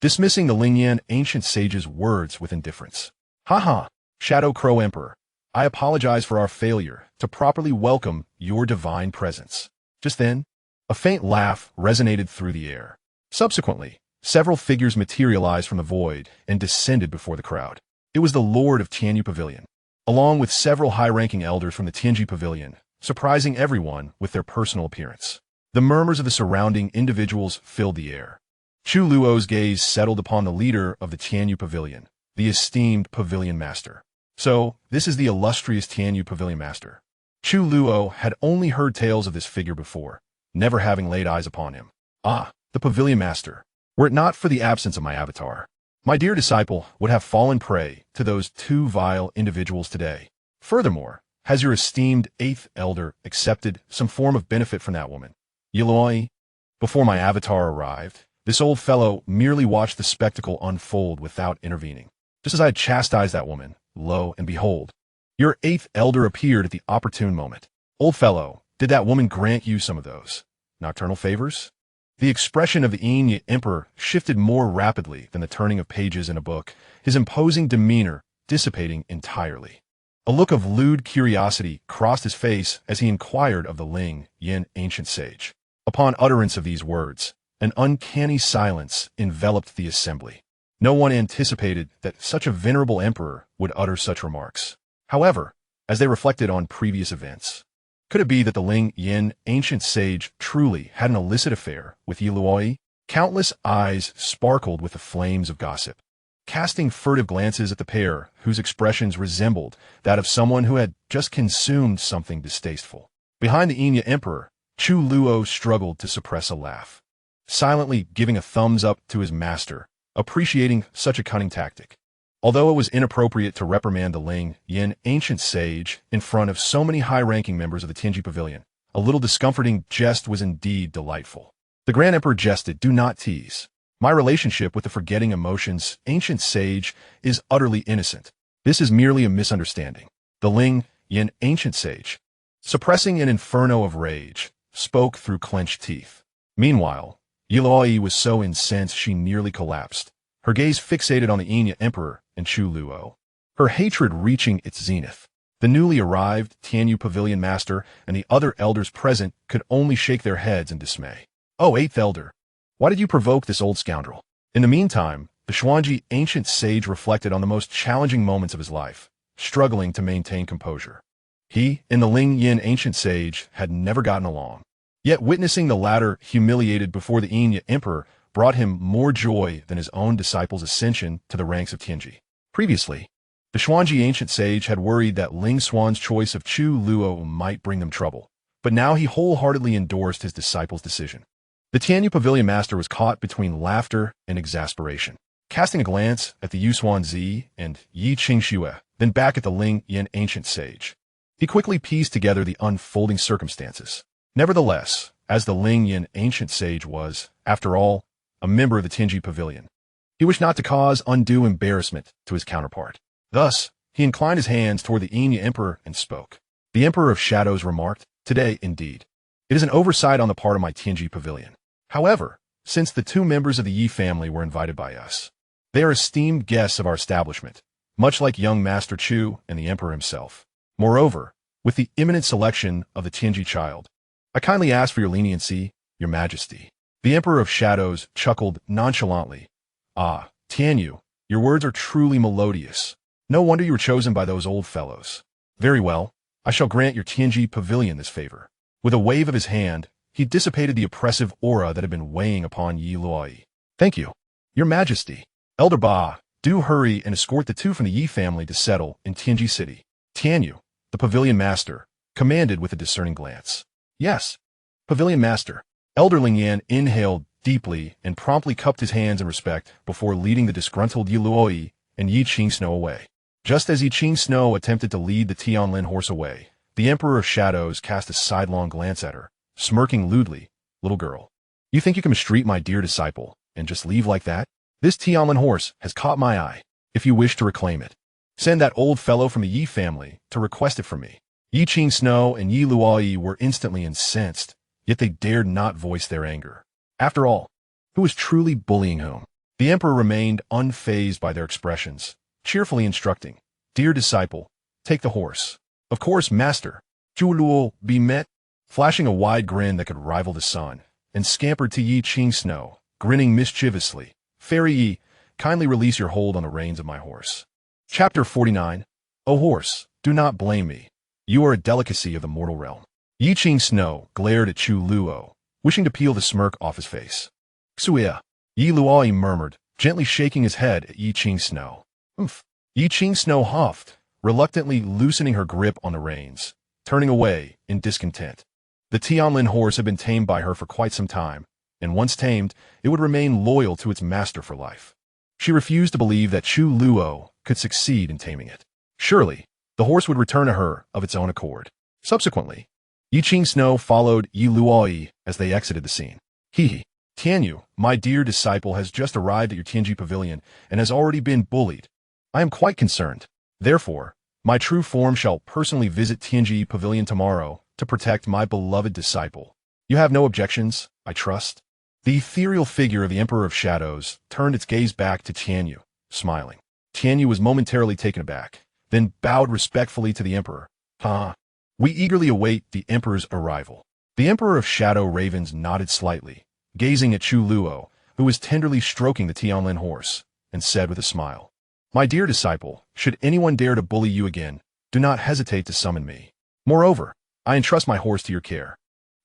dismissing the Lingyan ancient sage's words with indifference. "Ha ha, Shadow Crow Emperor, I apologize for our failure to properly welcome your divine presence." Just then, a faint laugh resonated through the air. Subsequently, several figures materialized from the void and descended before the crowd. It was the Lord of Tianyu Pavilion, along with several high-ranking elders from the Tianji Pavilion, surprising everyone with their personal appearance. The murmurs of the surrounding individuals filled the air. Chu Luo's gaze settled upon the leader of the Tianyu Pavilion, the esteemed Pavilion Master. So, this is the illustrious Tianyu Pavilion Master. Chu Luo had only heard tales of this figure before, never having laid eyes upon him. Ah, the Pavilion Master. Were it not for the absence of my avatar, my dear disciple would have fallen prey to those two vile individuals today. Furthermore, has your esteemed 8th elder accepted some form of benefit from that woman, Yiloi? Before my avatar arrived, this old fellow merely watched the spectacle unfold without intervening. Just as I had chastised that woman, lo and behold, your 8th elder appeared at the opportune moment. Old fellow, did that woman grant you some of those nocturnal favors? The expression of the Yin Emperor shifted more rapidly than the turning of pages in a book, his imposing demeanor dissipating entirely. A look of lewd curiosity crossed his face as he inquired of the Ling Yin ancient sage. Upon utterance of these words, an uncanny silence enveloped the assembly. No one anticipated that such a venerable emperor would utter such remarks. However, as they reflected on previous events, could it be that the Ling Yin ancient sage truly had an illicit affair with Yi Luo? Countless eyes sparkled with the flames of gossip, casting furtive glances at the pair whose expressions resembled that of someone who had just consumed something distasteful. Behind the Xianxia Emperor, Chu Luo struggled to suppress a laugh, silently giving a thumbs up to his master, appreciating such a cunning tactic. Although it was inappropriate to reprimand the Ling Yin ancient sage in front of so many high-ranking members of the Tianji Pavilion, a little discomforting jest was indeed delightful. The Grand Emperor jested, "Do not tease. My relationship with the forgetting emotions ancient sage is utterly innocent. This is merely a misunderstanding." The Ling Yin ancient sage, suppressing an inferno of rage, spoke through clenched teeth. Meanwhile, Yiluo was so incensed she nearly collapsed, her gaze fixated on the Xianxia Emperor and Chu Luo, her hatred reaching its zenith. The newly arrived Tianyu Pavilion Master and the other elders present could only shake their heads in dismay. "Oh, 8th Elder, why did you provoke this old scoundrel?" In the meantime, the Xuanji ancient sage reflected on the most challenging moments of his life, struggling to maintain composure. He and the Ling Yin ancient sage had never gotten along. Yet witnessing the latter humiliated before the Xianxia Emperor brought him more joy than his own disciple's ascension to the ranks of Tianji. Previously, the Xuanji ancient sage had worried that Ling Xuan's choice of Chu Luo might bring them trouble, but now he wholeheartedly endorsed his disciple's decision. The Tianyu Pavilion Master was caught between laughter and exasperation. Casting a glance at the Yusuan Zi and Yi Qingxue, then back at the Ling Yin ancient sage, he quickly pieced together the unfolding circumstances. Nevertheless, as the Ling Yin ancient sage was, after all, a member of the Tianji Pavilion, he wished not to cause undue embarrassment to his counterpart. Thus, he inclined his hands toward the Xianxia Emperor and spoke. The Emperor of Shadows remarked, "Today, indeed, it is an oversight on the part of my Tianji Pavilion. However, since the 2 members of the Yi family were invited by us, they are esteemed guests of our establishment, much like young Master Chu and the Emperor himself. Moreover, with the imminent selection of the Tianji child, I kindly ask for your leniency, your majesty." The Emperor of Shadows chuckled nonchalantly. "Ah, Tianyu, your words are truly melodious. No wonder you were chosen by those old fellows. Very well, I shall grant your Tianji Pavilion this favor." With a wave of his hand, he dissipated the oppressive aura that had been weighing upon Yi Luo. "Thank you, your majesty. Elder Ba, do hurry and escort the 2 from the Yi family to settle in Tianji City." Tianyu, the Pavilion Master, commanded with a discerning glance. "Yes, Pavilion Master." Elder Ling Yan inhaled deeply and promptly cupped his hands in respect before leading the disgruntled Yi Luo and Yi Qingxue away. Just as Yi Qingxue attempted to lead the Tianlin horse away, the Emperor of Shadows cast a sidelong glance at her, smirking lewdly. "Little girl, you think you can mistreat my dear disciple and just leave like that? This Tianlin horse has caught my eye. If you wish to reclaim it, send that old fellow from the Yi family to request it from me." Yi Qingxue and Yi Luo were instantly incensed, yet they dared not voice their anger. After all, who was truly bullying whom? The Emperor remained unfazed by their expressions, cheerfully instructing, "Dear disciple, take the horse." "Of course, master." Chu Luo be met, flashing a wide grin that could rival the sun, and scampered to Yi Qingxue, grinning mischievously. "Fairy Yi, kindly release your hold on the reins of my horse." Chapter 49. O horse, do not blame me. You are a delicacy of the mortal realm. Yi Qingxue glared at Chu Luo, wishing to peel the smirk off his face. "Xuya," Yi Luo murmured, gently shaking his head at Yi Qingxue. "Oof." Yi Qingxue huffed, reluctantly loosening her grip on the reins, turning away in discontent. The Tianlin horse had been tamed by her for quite some time, and once tamed, it would remain loyal to its master for life. She refused to believe that Chu Luo could succeed in taming it. Surely, the horse would return to her of its own accord. Subsequently, Yi Qingxue followed Yi Luo as they exited the scene. "Hee. Tianyu, my dear disciple has just arrived at your Tianji Pavilion and has already been bullied. I am quite concerned. Therefore, my true form shall personally visit Tianji Pavilion tomorrow to protect my beloved disciple. You have no objections, I trust?" The ethereal figure of the Emperor of Shadows turned its gaze back to Tianyu, smiling. Tianyu was momentarily taken aback, then bowed respectfully to the Emperor. "Huh. We eagerly await the Emperor's arrival." The Emperor of Shadow Ravens nodded slightly, gazing at Chu Luo, who was tenderly stroking the Tianlin horse, and said with a smile, "My dear disciple, should anyone dare to bully you again, do not hesitate to summon me. Moreover, I entrust my horse to your care."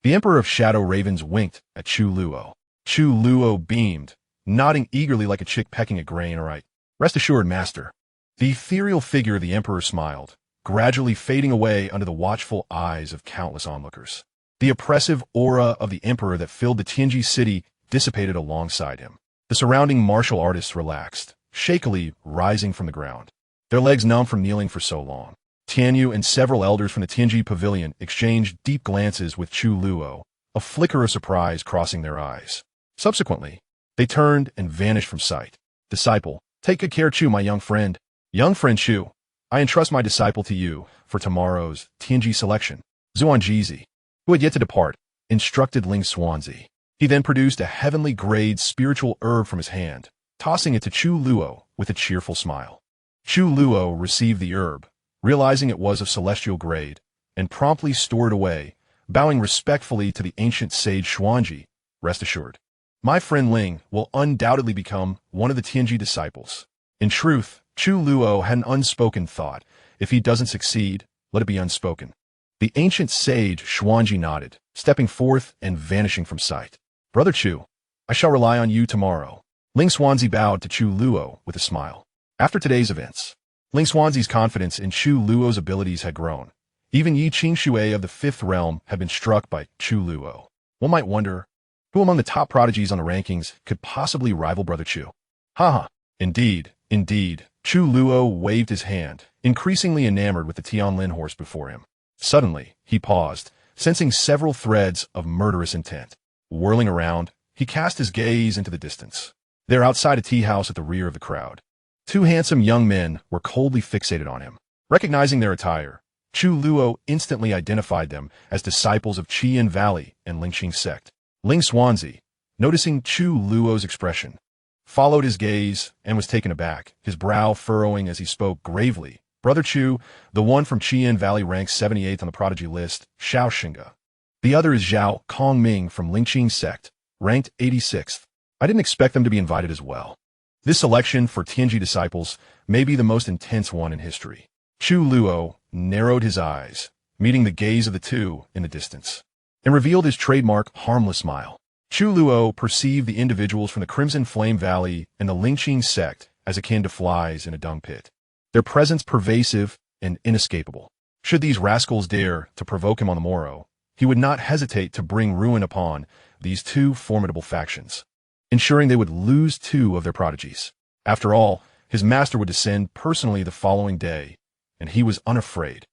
The Emperor of Shadow Ravens winked at Chu Luo. Chu Luo beamed, nodding eagerly like a chick pecking at grain. All right. Rest assured, master. The ethereal figure of the emperor smiled, gradually fading away under the watchful eyes of countless onlookers. The oppressive aura of the emperor that filled the Tianji city dissipated alongside him. The surrounding martial artists relaxed, shakily rising from the ground, their legs numb from kneeling for so long. Tianyu and several elders from the Tianji pavilion exchanged deep glances with Chu Luo, a flicker of surprise crossing their eyes. Subsequently, they turned and vanished from sight. Disciple, take good care, Chu, my young friend. Young friend Chu, I entrust my disciple to you for tomorrow's Tianji selection. Zuanjizi, who had yet to depart, instructed Ling Xuanzi. He then produced a heavenly grade spiritual herb from his hand, tossing it to Chu Luo with a cheerful smile. Chu Luo received the herb, realizing it was of celestial grade, and promptly stored away, bowing respectfully to the ancient sage Xuanji. Rest assured, my friend Ling will undoubtedly become one of the Tianji disciples. In truth, Chu Luo had an unspoken thought. If he doesn't succeed, let it be unspoken. The ancient sage Xuanji nodded, stepping forth and vanishing from sight. Brother Chu, I shall rely on you tomorrow. Ling Xuanzi bowed to Chu Luo with a smile. After today's events, Ling Xuanzi's confidence in Chu Luo's abilities had grown. Even Yi Qingxue of the Fifth Realm had been struck by Chu Luo. One might wonder, who among the top prodigies on the rankings could possibly rival Brother Chu? Haha, indeed, indeed. Chu Luo waved his hand, increasingly enamored with the Tianlin horse before him. Suddenly, he paused, sensing several threads of murderous intent. Whirling around, he cast his gaze into the distance. There, outside a tea house at the rear of the crowd, two handsome young men were coldly fixated on him. Recognizing their attire, Chu Luo instantly identified them as disciples of Qian Valley and Lingqing Sect. Ling Xuanzi, noticing Chu Luo's expression, followed his gaze and was taken aback, his brow furrowing as he spoke gravely. Brother Chu, the one from Qian Valley ranks 78th on the prodigy list, Xianxia. The other is Zhao Kongming from Lingqing Sect, ranked 86th. I didn't expect them to be invited as well. This selection for Tianji disciples may be the most intense one in history. Chu Luo narrowed his eyes, meeting the gaze of the two in the distance, and revealed his trademark harmless smile. Chu Luo perceived the individuals from the Crimson Flame Valley and the Lingqing Sect as akin to flies in a dung pit, their presence pervasive and inescapable. Should these rascals dare to provoke him on the morrow, he would not hesitate to bring ruin upon these two formidable factions, ensuring they would lose two of their prodigies. After all, his master would descend personally the following day, and he was unafraid.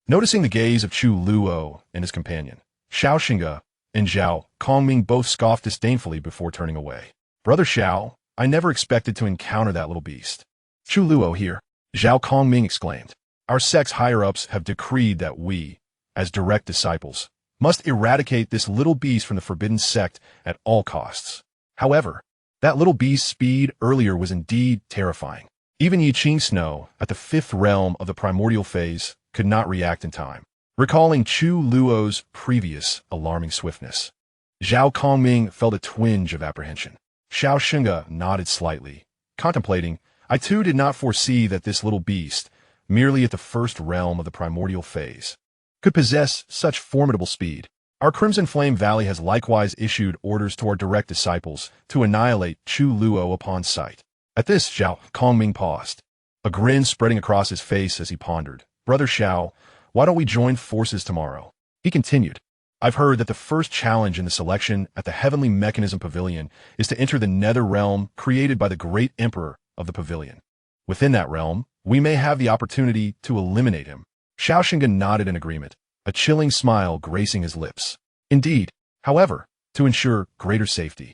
Noticing the gaze of Chu Luo and his companion, Xianxia and Zhao Kongming both scoffed disdainfully before turning away. Brother Xiao, I never expected to encounter that little beast. Chu Luo here, Zhao Kongming exclaimed. Our sect's higher-ups have decreed that we, as direct disciples, must eradicate this little beast from the Forbidden Sect at all costs. However, that little beast's speed earlier was indeed terrifying. Even Yi Qingxue, at the fifth realm of the primordial phase, could not react in time, recalling Chu Luo's previous alarming swiftness. Zhao Kongming felt a twinge of apprehension. Xianxia nodded slightly, contemplating. I too did not foresee that this little beast, merely at the first realm of the primordial phase, could possess such formidable speed. Our Crimson Flame Valley has likewise issued orders to our direct disciples to annihilate Chu Luo upon sight. At this, Zhao Kongming paused, a grin spreading across his face as he pondered. Brother Xiao, why don't we join forces tomorrow? He continued. I've heard that the first challenge in the selection at the Heavenly Mechanism Pavilion is to enter the nether realm created by the great emperor of the pavilion. Within that realm, we may have the opportunity to eliminate him. Xianxia nodded in agreement, a chilling smile gracing his lips. Indeed, however, to ensure greater safety,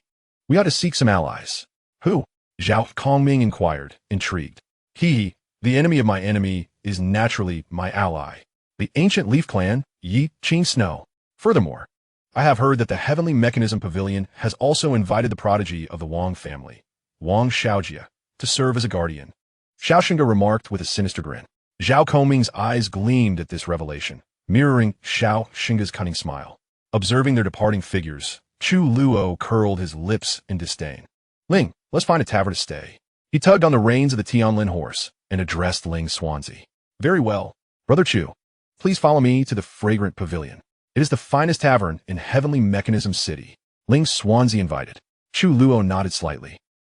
we ought to seek some allies. Who? Zhao Kongming inquired, intrigued. He, the enemy of my enemy, is naturally my ally. The ancient Leaf Clan, Yi Qingxue. Furthermore, I have heard that the Heavenly Mechanism Pavilion has also invited the prodigy of the Wang family, Wang Xiaojia, to serve as a guardian. Xianxia remarked with a sinister grin. Zhao Kongming's eyes gleamed at this revelation, mirroring Xiaoxia's cunning smile. Observing their departing figures, Chu Luo curled his lips in disdain. Ling, let's find a tavern to stay. He tugged on the reins of the Tianlin horse and addressed Ling Xuanzi. Very well. Brother Chu, please follow me to the fragrant pavilion. It is the finest tavern in Heavenly Mechanism City. Ling Xuanzi invited. Chu Luo nodded slightly,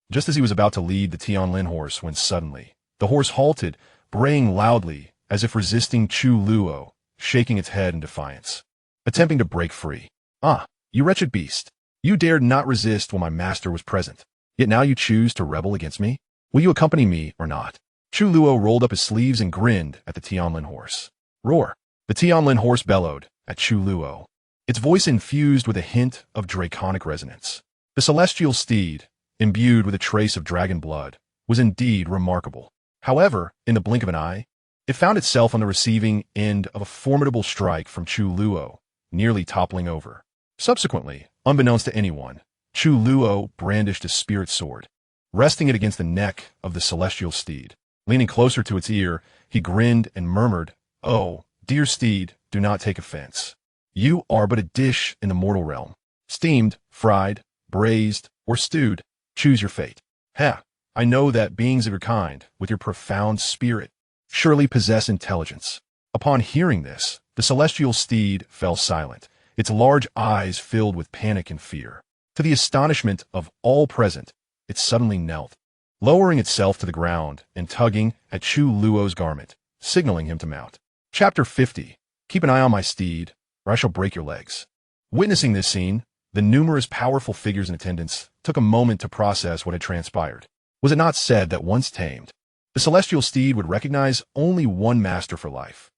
just as he was about to lead the Tianlin horse when suddenly, the horse halted, braying loudly as if resisting Chu Luo, shaking its head in defiance, attempting to break free. "Ah, you wretched beast! You dared not resist when my master was present, yet now you choose to rebel against me? Will you accompany me or not?" Chu Luo rolled up his sleeves and grinned at the Tianlin horse. Roar! The Tianlin horse bellowed at Chu Luo, its voice infused with a hint of draconic resonance. The celestial steed, imbued with a trace of dragon blood, was indeed remarkable. However, in the blink of an eye, it found itself on the receiving end of a formidable strike from Chu Luo, nearly toppling over. Subsequently, unbeknownst to anyone, Chu Luo brandished a spirit sword, resting it against the neck of the celestial steed. Leaning closer to its ear, he grinned and murmured, "Oh, dear steed, do not take offense. You are but a dish in the mortal realm. Steamed, fried, braised, or stewed, choose your fate. Ha! I know that beings of your kind, with your profound spirit, surely possess intelligence." Upon hearing this, the celestial steed fell silent, its large eyes filled with panic and fear. To the astonishment of all present, it suddenly knelt, lowering itself to the ground and tugging at Chu Luo's garment, signaling him to mount. Chapter 50. Keep an eye on my steed, or I shall break your legs. Witnessing this scene, the numerous powerful figures in attendance took a moment to process what had transpired. Was it not said that once tamed, the celestial steed would recognize only one master for life?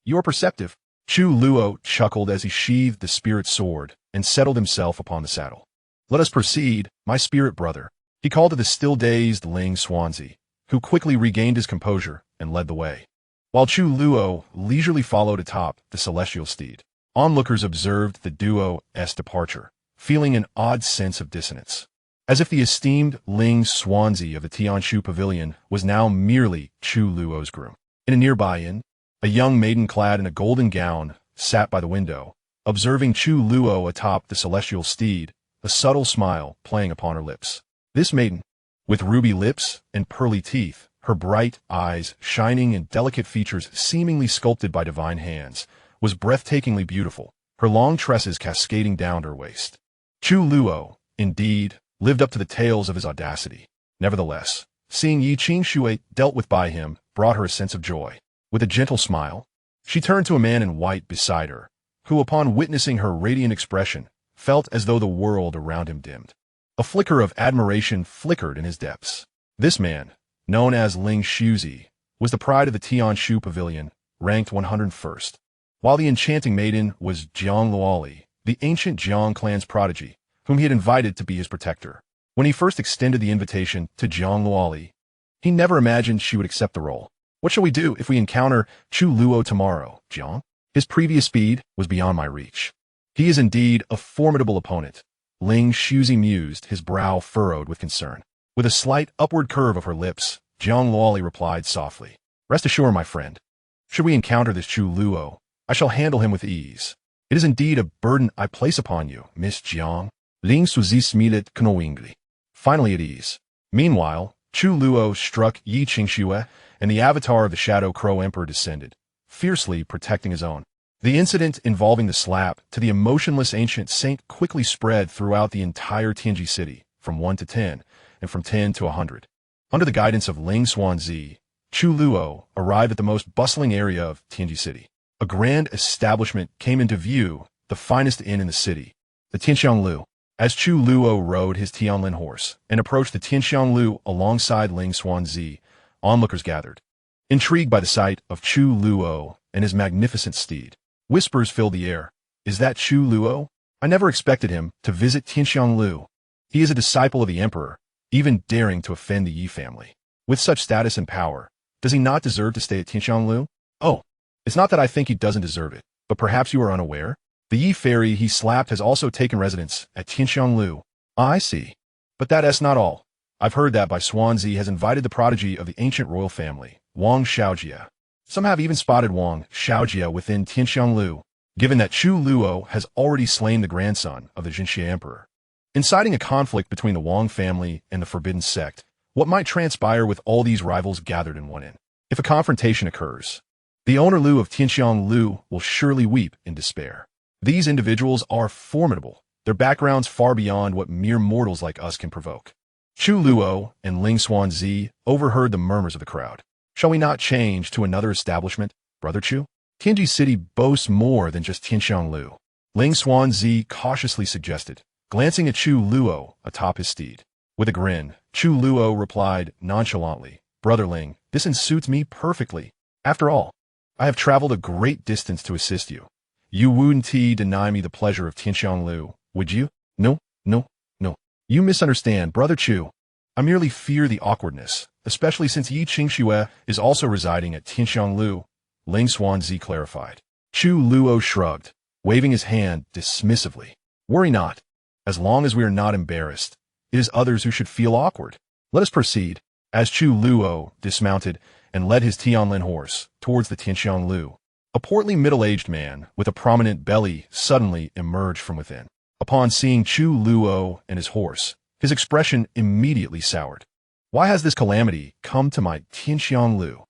You are perceptive. Chu Luo chuckled as he sheathed the spirit sword and settled himself upon the saddle. "Let us proceed, my spirit brother," he called to the still-dazed Ling Xuanzi, who quickly regained his composure and led the way, while Chu Luo leisurely followed atop the celestial steed. Onlookers observed the duo's departure, feeling an odd sense of dissonance, as if the esteemed Ling Xuanzi of the Tianshu Pavilion was now merely Chu Luo's groom. In a nearby inn, a young maiden clad in a golden gown sat by the window, observing Chu Luo atop the celestial steed, a subtle smile playing upon her lips. This maiden, with ruby lips and pearly teeth, her bright eyes shining and delicate features seemingly sculpted by divine hands, was breathtakingly beautiful, her long tresses cascading down her waist. Chu Luo, indeed, lived up to the tales of his audacity. Nevertheless, seeing Xianxia dealt with by him brought her a sense of joy. With a gentle smile, she turned to a man in white beside her, who, upon witnessing her radiant expression, felt as though the world around him dimmed. A flicker of admiration flickered in his depths. This man, known as Ling Xuzi, was the pride of the Tianshu Pavilion, ranked 101st, while the enchanting maiden was Jiang Luoli, the ancient Jiang clan's prodigy, whom he had invited to be his protector. When he first extended the invitation to Jiang Luoli, he never imagined she would accept the role. "What shall we do if we encounter Chu Luo tomorrow, Jiang? His previous speed was beyond my reach. He is indeed a formidable opponent," Ling Xuzi mused, his brow furrowed with concern. With a slight upward curve of her lips, Jiang Luoli replied softly, "Rest assured, my friend, should we encounter this Chu Luo, I shall handle him with ease. It is indeed a burden I place upon you, Miss Jiang." Ling Xuzi smiled knowingly, finally at ease. Meanwhile, Chu Luo struck Xianxia, and the avatar of the Shadow Crow Emperor descended, fiercely protecting his own. The incident involving the slap to the emotionless ancient saint quickly spread throughout the entire Tianji city, from 1 to 10, and from 10 to 100. Under the guidance of Ling Xuanzi, Chu Luo arrived at the most bustling area of Tianji city. A grand establishment came into view, the finest inn in the city, the Tianxianglu. As Chu Luo rode his Tianlin horse and approached the Tianxianglu alongside Ling Xuanzi, onlookers gathered, intrigued by the sight of Chu Luo and his magnificent steed. Whispers filled the air. "Is that Chu Luo? I never expected him to visit Tianxianglu. He is a disciple of the emperor, even daring to offend the Yi family. With such status and power, does he not deserve to stay at Tianxianglu? Oh, it's not that I think he doesn't deserve it, but perhaps you are unaware? The Yi fairy he slapped has also taken residence at Tianxianglu." "I see. But that's not all. I've heard that Bai Xuanzi has invited the prodigy of the ancient royal family, Wang Xiaojia. Some have even spotted Wang Xiaojia within Tianxianglu, given that Chu Luo has already slain the grandson of the Xianxia emperor, inciting a conflict between the Wang family and the Forbidden Sect. What might transpire with all these rivals gathered in one inn? If a confrontation occurs, the owner Lu of Tianxianglu will surely weep in despair. These individuals are formidable, their backgrounds far beyond what mere mortals like us can provoke. Chu Luo and Ling Xuanzi overheard the murmurs of the crowd. Shall we not change to another establishment, Brother Chu? Tianji City boasts more than just Tianxianglu. Ling Xuanzi cautiously suggested, glancing at Chu Luo atop his steed. With a grin, Chu Luo replied nonchalantly, Brother Ling, this suits me perfectly. After all, I have traveled a great distance to assist you. You wouldn't deny me the pleasure of Tianxianglu, would you? No. You misunderstand, Brother Chu. I merely fear the awkwardness, especially since Yi Qingxue is also residing at Tianxianglu, Ling Xuanzi clarified. Chu Luo shrugged, waving his hand dismissively. Worry not. As long as we are not embarrassed, it is others who should feel awkward. Let us proceed. As Chu Luo dismounted and led his Tianlin horse towards the Tianxianglu, a portly middle-aged man with a prominent belly suddenly emerged from within. Upon seeing Chu Luo and his horse, his expression immediately soured. Why has this calamity come to my Tianxianglu?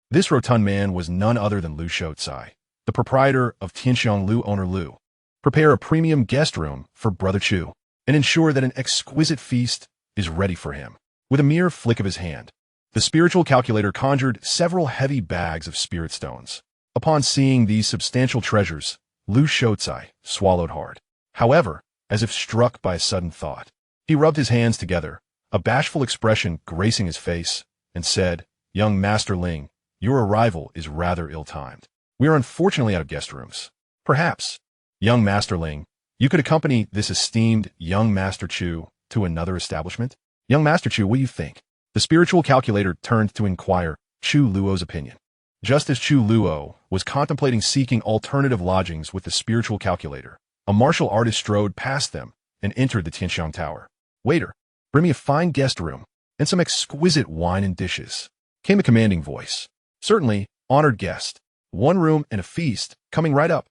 This rotund man was none other than Lu Shoucai, the proprietor of Tianxianglu owner Lu. Prepare a premium guest room for Brother Chu and ensure that an exquisite feast is ready for him. With a mere flick of his hand, the spiritual calculator conjured several heavy bags of spirit stones. Upon seeing these substantial treasures, Lu Shoucai swallowed hard. However, as if struck by a sudden thought, he rubbed his hands together, a bashful expression gracing his face, and said, Young Master Ling, your arrival is rather ill-timed. We are unfortunately out of guest rooms. Perhaps, Young Master Ling, you could accompany this esteemed Young Master Chu to another establishment? Young Master Chu, what do you think? The spiritual calculator turned to inquire Chu Luo's opinion. Just as Chu Luo was contemplating seeking alternative lodgings with the spiritual calculator, a martial artist strode past them and entered the Tianxiang Tower. Waiter, bring me a fine guest room and some exquisite wine and dishes, came a commanding voice. Certainly, honored guest. One room and a feast coming right up.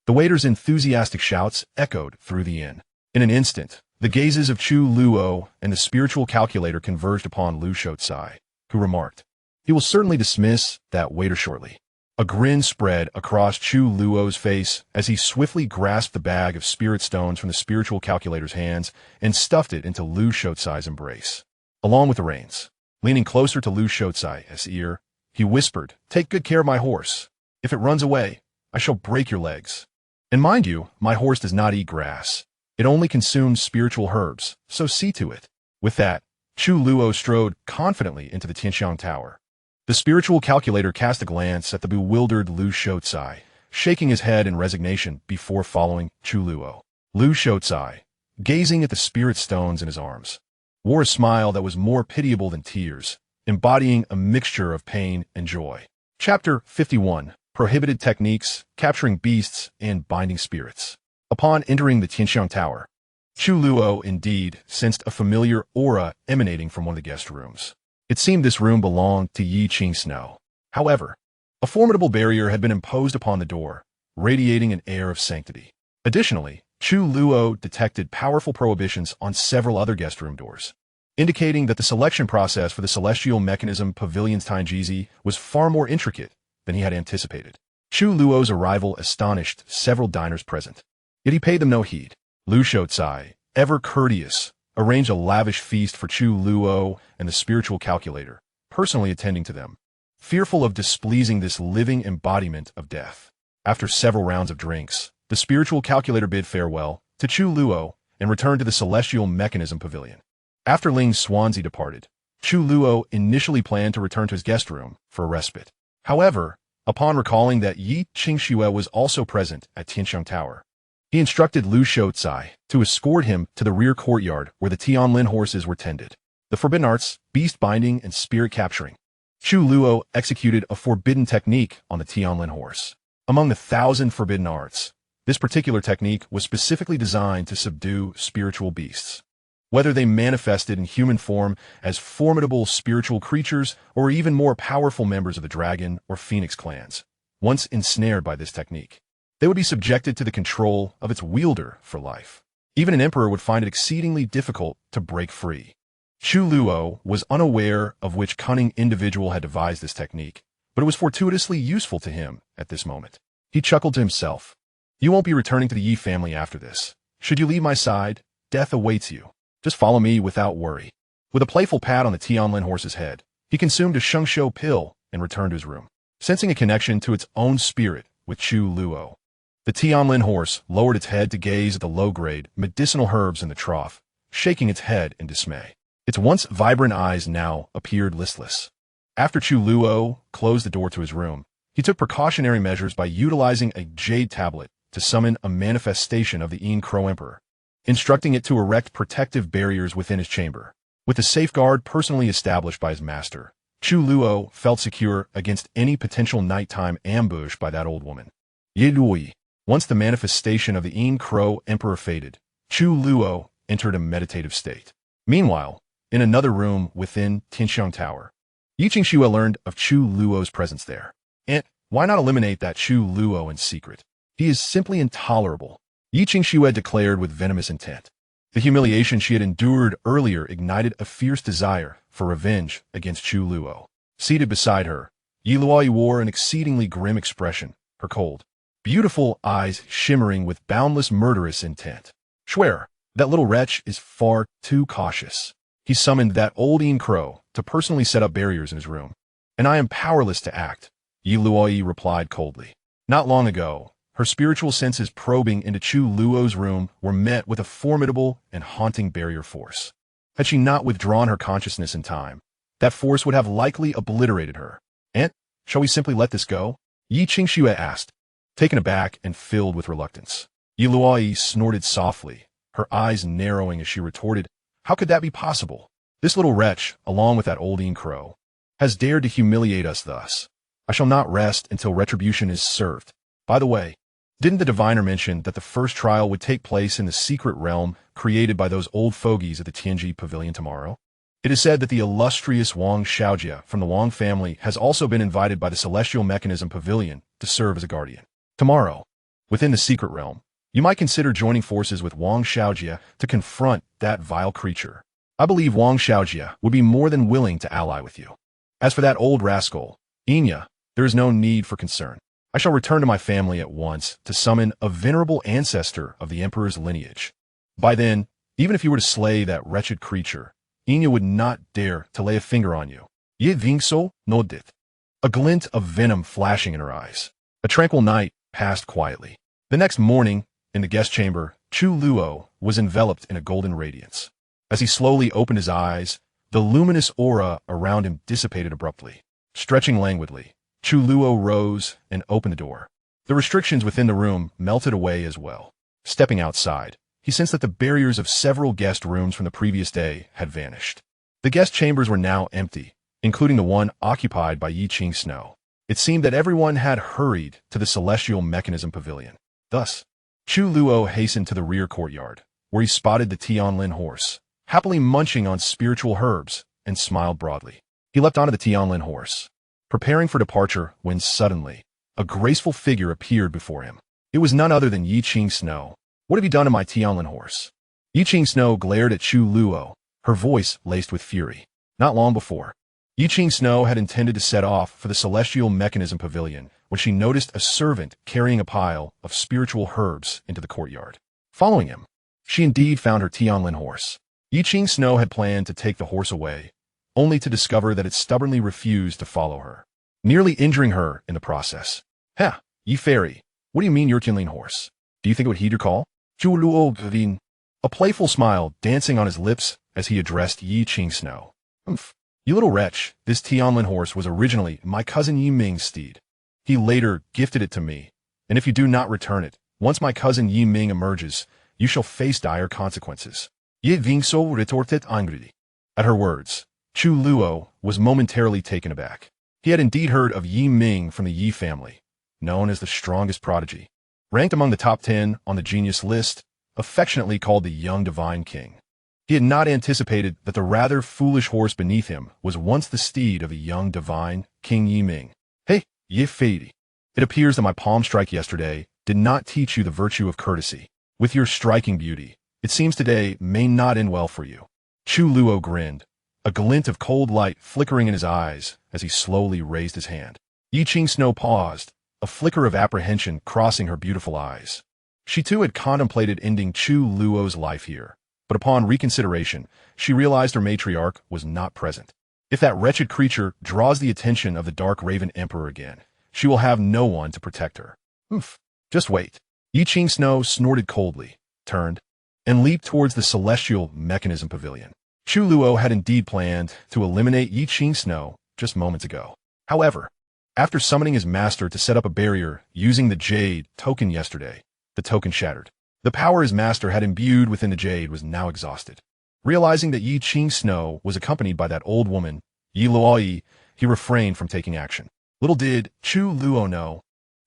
The waiter's enthusiastic shouts echoed through the inn. In an instant, the gazes of Chu Luo and the spiritual calculator converged upon Lu Shoucai, who remarked, He will certainly dismiss that waiter shortly. A grin spread across Chu Luo's face as he swiftly grasped the bag of spirit stones from the spiritual calculator's hands and stuffed it into Lu Shoucai's embrace, along with the reins. Leaning closer to Lu Shoucai's ear, he whispered, Take good care of my horse. If it runs away, I shall break your legs. And mind you, my horse does not eat grass. It only consumes spiritual herbs, so see to it. With that, Chu Luo strode confidently into the Tianxiang Tower. The spiritual calculator cast a glance at the bewildered Lu Shoucai, shaking his head in resignation before following Chu Luo. Lu Shoucai, gazing at the spirit stones in his arms, wore a smile that was more pitiable than tears, embodying a mixture of pain and joy. Chapter 51. Prohibited Techniques, Capturing Beasts and Binding Spirits. Upon entering the Tianxiang Tower, Chu Luo indeed sensed a familiar aura emanating from one of the guest rooms. It seemed this room belonged to Yi Qingxue. However, a formidable barrier had been imposed upon the door, radiating an air of sanctity. Additionally, Chu Luo detected powerful prohibitions on several other guest room doors, indicating that the selection process for the Celestial Mechanism Pavilion's Tianjizi was far more intricate than he had anticipated. Chu Luo's arrival astonished several diners present, yet he paid them no heed. Lu Shoucai, ever courteous, arranged a lavish feast for Chu Luo and the spiritual calculator, personally attending to them, fearful of displeasing this living embodiment of death. After several rounds of drinks, the spiritual calculator bid farewell to Chu Luo and returned to the Celestial Mechanism Pavilion. After Ling Xuanzi departed, Chu Luo initially planned to return to his guest room for a respite. However, upon recalling that Yi Qingxue was also present at Tianxiang Tower, he instructed Lu Shoucai to escort him to the rear courtyard where the Tianlin horses were tended. The forbidden arts, beast binding, and spirit capturing. Chu Luo executed a forbidden technique on the Tianlin horse. Among the 1,000 forbidden arts, this particular technique was specifically designed to subdue spiritual beasts. Whether they manifested in human form as formidable spiritual creatures or even more powerful members of the dragon or phoenix clans, once ensnared by this technique, they would be subjected to the control of its wielder for life. Even an emperor would find it exceedingly difficult to break free. Chu Luo was unaware of which cunning individual had devised this technique, but it was fortuitously useful to him at this moment. He chuckled to himself. You won't be returning to the Yi family after this, Should you leave my side, death awaits you. Just follow me without worry. With a playful pat on the Tianlin horse's head, he consumed a Xianxia pill and returned to his room, sensing a connection to its own spirit with Chu Luo. The Tianlin horse lowered its head to gaze at the low-grade, medicinal herbs in the trough, shaking its head in dismay. Its once vibrant eyes now appeared listless. After Chu Luo closed the door to his room, he took precautionary measures by utilizing a jade tablet to summon a manifestation of the Yin Crow Emperor, instructing it to erect protective barriers within his chamber. With the safeguard personally established by his master, Chu Luo felt secure against any potential nighttime ambush by that old woman. Ye Lui. Once the manifestation of the Yin Crow Emperor faded, Chu Luo entered a meditative state. Meanwhile, in another room within Tianxiang Tower, Xianxia learned of Chu Luo's presence there. And why not eliminate that Chu Luo in secret? He is simply intolerable, Xianxia declared with venomous intent. The humiliation she had endured earlier ignited a fierce desire for revenge against Chu Luo. Seated beside her, Yi Luo wore an exceedingly grim expression, her cold, beautiful eyes shimmering with boundless murderous intent. Swear, that little wretch is far too cautious. He summoned that old Yin Crow to personally set up barriers in his room. And I am powerless to act, Yi Luo replied coldly. Not long ago, her spiritual senses probing into Chu Luo's room were met with a formidable and haunting barrier force. Had she not withdrawn her consciousness in time, that force would have likely obliterated her. And, shall we simply let this go? Xianxia asked, taken aback and filled with reluctance. Yi Luo snorted softly, her eyes narrowing as she retorted, how could that be possible? This little wretch, along with that old Yin Crow, has dared to humiliate us thus. I shall not rest until retribution is served. By the way, didn't the diviner mention that the first trial would take place in the secret realm created by those old fogies at the Tianji Pavilion tomorrow? It is said that the illustrious Wang Xiaojia from the Wang family has also been invited by the Celestial Mechanism Pavilion to serve as a guardian. Tomorrow, within the secret realm, you might consider joining forces with Wang Xiaojia to confront that vile creature. I believe Wang Xiaojia would be more than willing to ally with you. As for that old rascal, Xianxia, there is no need for concern. I shall return to my family at once to summon a venerable ancestor of the Emperor's lineage. By then, even if you were to slay that wretched creature, Xianxia would not dare to lay a finger on you. Ye Vingso no dit. A glint of venom flashing in her eyes. A tranquil night passed quietly. The next morning, in the guest chamber, Chu Luo was enveloped in a golden radiance. As he slowly opened his eyes, the luminous aura around him dissipated abruptly. Stretching languidly, Chu Luo rose and opened the door. The restrictions within the room melted away as well. Stepping outside, he sensed that the barriers of several guest rooms from the previous day had vanished. The guest chambers were now empty, including the one occupied by Xianxia. It seemed that everyone had hurried to the Celestial Mechanism Pavilion. Thus, Chu Luo hastened to the rear courtyard, where he spotted the Tianlin horse, happily munching on spiritual herbs, and smiled broadly. He leapt onto the Tianlin horse, preparing for departure when suddenly, a graceful figure appeared before him. It was none other than Xianxia. What have you done to my Tianlin horse? Xianxia glared at Chu Luo, her voice laced with fury. Not long before, Xianxia had intended to set off for the Celestial Mechanism Pavilion when she noticed a servant carrying a pile of spiritual herbs into the courtyard. Following him, she indeed found her Tianlin horse. Xianxia had planned to take the horse away, only to discover that it stubbornly refused to follow her, nearly injuring her in the process. Ha, ye fairy, what do you mean your Tianlin horse? Do you think it would heed your call? Chu Luo Gavin, a playful smile dancing on his lips as he addressed Xianxia. Humph, you little wretch, this Tianlin horse was originally my cousin Yi Ming's steed. He later gifted it to me, and if you do not return it, once my cousin Yi Ming emerges, you shall face dire consequences. Ye Vingso retorted angrily. At her words, Chu Luo was momentarily taken aback. He had indeed heard of Yi Ming from the Yi family, known as the strongest prodigy, ranked among the top 10 on the genius list, affectionately called the young divine king. He had not anticipated that the rather foolish horse beneath him was once the steed of a young divine, King Yi Ming. Hey, ye fady. It appears that my palm strike yesterday did not teach you the virtue of courtesy. With your striking beauty, it seems today may not end well for you. Chu Luo grinned, a glint of cold light flickering in his eyes as he slowly raised his hand. Xianxia paused, a flicker of apprehension crossing her beautiful eyes. She too had contemplated ending Chu Luo's life here, but upon reconsideration, she realized her matriarch was not present. If that wretched creature draws the attention of the Dark Raven Emperor again, she will have no one to protect her. Oof. Just wait. Xianxia snorted coldly, turned, and leaped towards the celestial mechanism pavilion. Chu Luo had indeed planned to eliminate Xianxia just moments ago. However, after summoning his master to set up a barrier using the Jade token yesterday, the token shattered. The power his master had imbued within the Jade was now exhausted. Realizing that Xianxia was accompanied by that old woman, Yi Luo, he refrained from taking action. Little did Chu Luo know,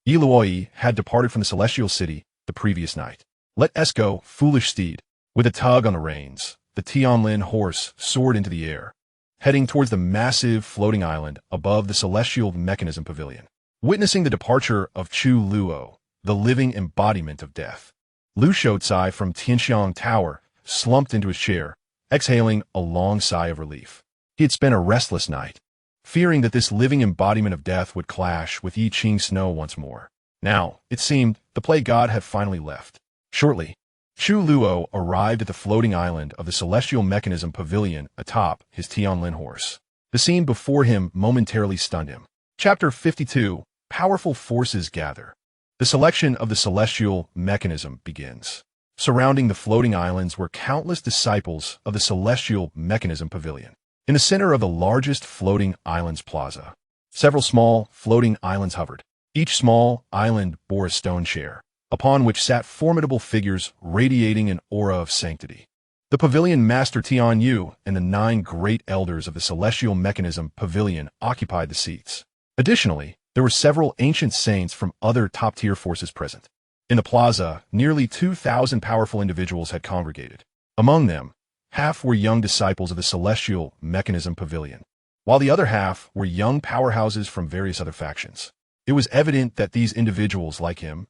Yi Luo had departed from the celestial city the previous night. Let us go, foolish steed. With a tug on the reins, the Tianlin horse soared into the air, heading towards the massive floating island above the celestial mechanism pavilion. Witnessing the departure of Chu Luo, the living embodiment of death, Lu Shoucai from Tianxiang Tower slumped into his chair, exhaling a long sigh of relief. He had spent a restless night, fearing that this living embodiment of death would clash with Xianxia once more. Now, it seemed, the plague god had finally left. Shortly, Chu Luo arrived at the floating island of the celestial mechanism pavilion atop his Tianlin horse. The scene before him momentarily stunned him. Chapter 52, Powerful Forces Gather. The selection of the celestial mechanism begins. Surrounding the floating islands were countless disciples of the celestial mechanism pavilion. In the center of the largest floating islands plaza, several small floating islands hovered. Each small island bore a stone chair, upon which sat formidable figures radiating an aura of sanctity. The pavilion master Tian Yu and the 9 great elders of the celestial mechanism pavilion occupied the seats. Additionally, there were several ancient saints from other top-tier forces present. In the plaza, nearly 2,000 powerful individuals had congregated. Among them, half were young disciples of the celestial mechanism pavilion, while the other half were young powerhouses from various other factions. It was evident that these individuals, like him,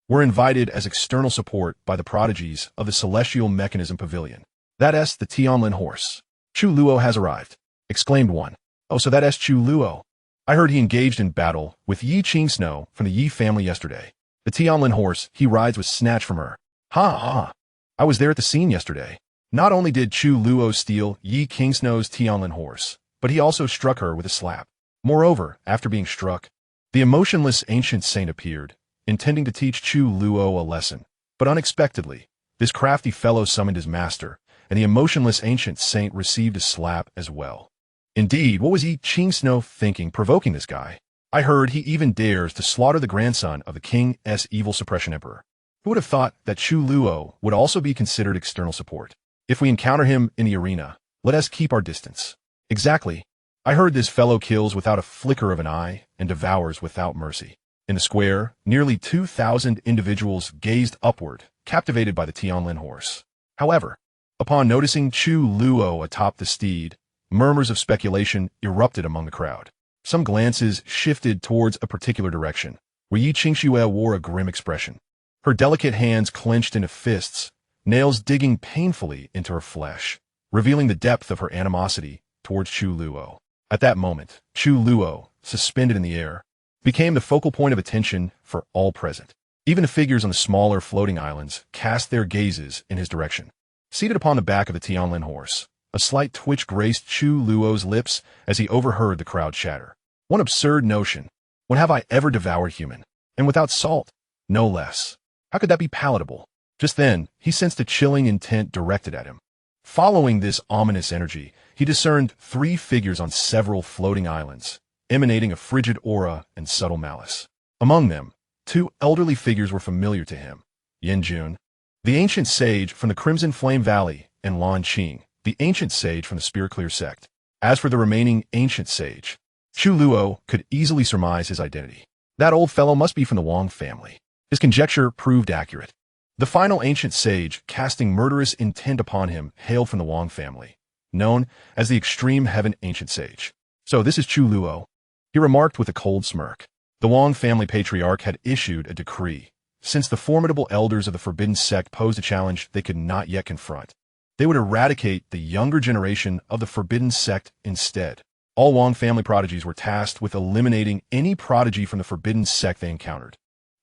were invited as external support by the prodigies of the celestial mechanism pavilion. That the Tianlin horse. Chu Luo has arrived, exclaimed one. Oh, so that's Chu Luo. I heard he engaged in battle with Xianxia from the Yi family yesterday. The Tianlin horse he rides was snatched from her. Ha! I was there at the scene yesterday. Not only did Chu Luo steal Xianxia's Tianlin horse, but he also struck her with a slap. Moreover, after being struck, the emotionless ancient saint appeared, intending to teach Chu Luo a lesson. But unexpectedly, this crafty fellow summoned his master, and the emotionless ancient saint received a slap as well. Indeed, what was Xianxia thinking provoking this guy? I heard he even dares to slaughter the grandson of the King's evil suppression emperor. Who would have thought that Chu Luo would also be considered external support? If we encounter him in the arena, let us keep our distance. Exactly. I heard this fellow kills without a flicker of an eye and devours without mercy. In the square, nearly 2,000 individuals gazed upward, captivated by the Tianlin horse. However, upon noticing Chu Luo atop the steed, murmurs of speculation erupted among the crowd. Some glances shifted towards a particular direction, where Xianxia wore a grim expression. Her delicate hands clenched into fists, nails digging painfully into her flesh, revealing the depth of her animosity towards Chu Luo. At that moment, Chu Luo, suspended in the air, became the focal point of attention for all present. Even the figures on the smaller floating islands cast their gazes in his direction. Seated upon the back of the Tianlin horse, a slight twitch graced Chu Luo's lips as he overheard the crowd chatter. One absurd notion. When have I ever devoured human? And without salt? No less. How could that be palatable? Just then, he sensed a chilling intent directed at him. Following this ominous energy, he discerned 3 figures on several floating islands, emanating a frigid aura and subtle malice. Among them, 2 elderly figures were familiar to him. Yin Jun, the ancient sage from the Crimson Flame Valley, and Lan Qing, the ancient sage from the Spirit Clear sect. As for the remaining ancient sage, Chu Luo could easily surmise his identity. That old fellow must be from the Wang family. His conjecture proved accurate. The final ancient sage casting murderous intent upon him hailed from the Wang family, known as the Extreme Heaven Ancient Sage. So this is Chu Luo, he remarked with a cold smirk. The Wang family patriarch had issued a decree. Since the formidable elders of the Forbidden Sect posed a challenge they could not yet confront, they would eradicate the younger generation of the Forbidden Sect instead. All Wang family prodigies were tasked with eliminating any prodigy from the Forbidden Sect they encountered.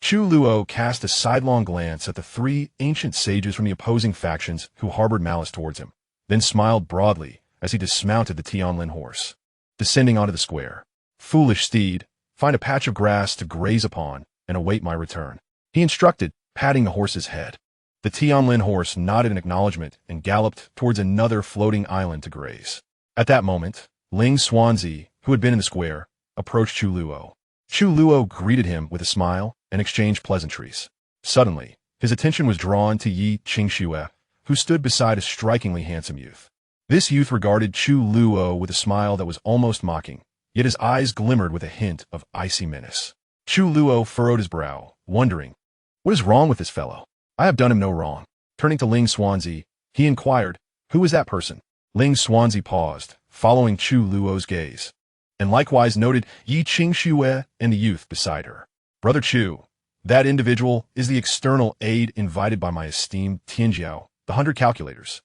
Chu Luo cast a sidelong glance at the three ancient sages from the opposing factions who harbored malice towards him, then smiled broadly as he dismounted the Tianlin horse. Descending onto the square. Foolish steed, find a patch of grass to graze upon and await my return, he instructed, patting the horse's head. The Tianlin horse nodded in acknowledgement and galloped towards another floating island to graze. At that moment, Ling Xuanzi, who had been in the square, approached Chu Luo. Chu Luo greeted him with a smile and exchanged pleasantries. Suddenly, his attention was drawn to Xianxia, who stood beside a strikingly handsome youth. This youth regarded Chu Luo with a smile that was almost mocking, yet his eyes glimmered with a hint of icy menace. Chu Luo furrowed his brow, wondering, what is wrong with this fellow? I have done him no wrong. Turning to Ling Xuanzi, he inquired, who is that person? Ling Xuanzi paused, following Chu Luo's gaze, and likewise noted Xianxia and the youth beside her. Brother Chu, that individual is the external aid invited by my esteemed Tianjiao, the 100 calculators.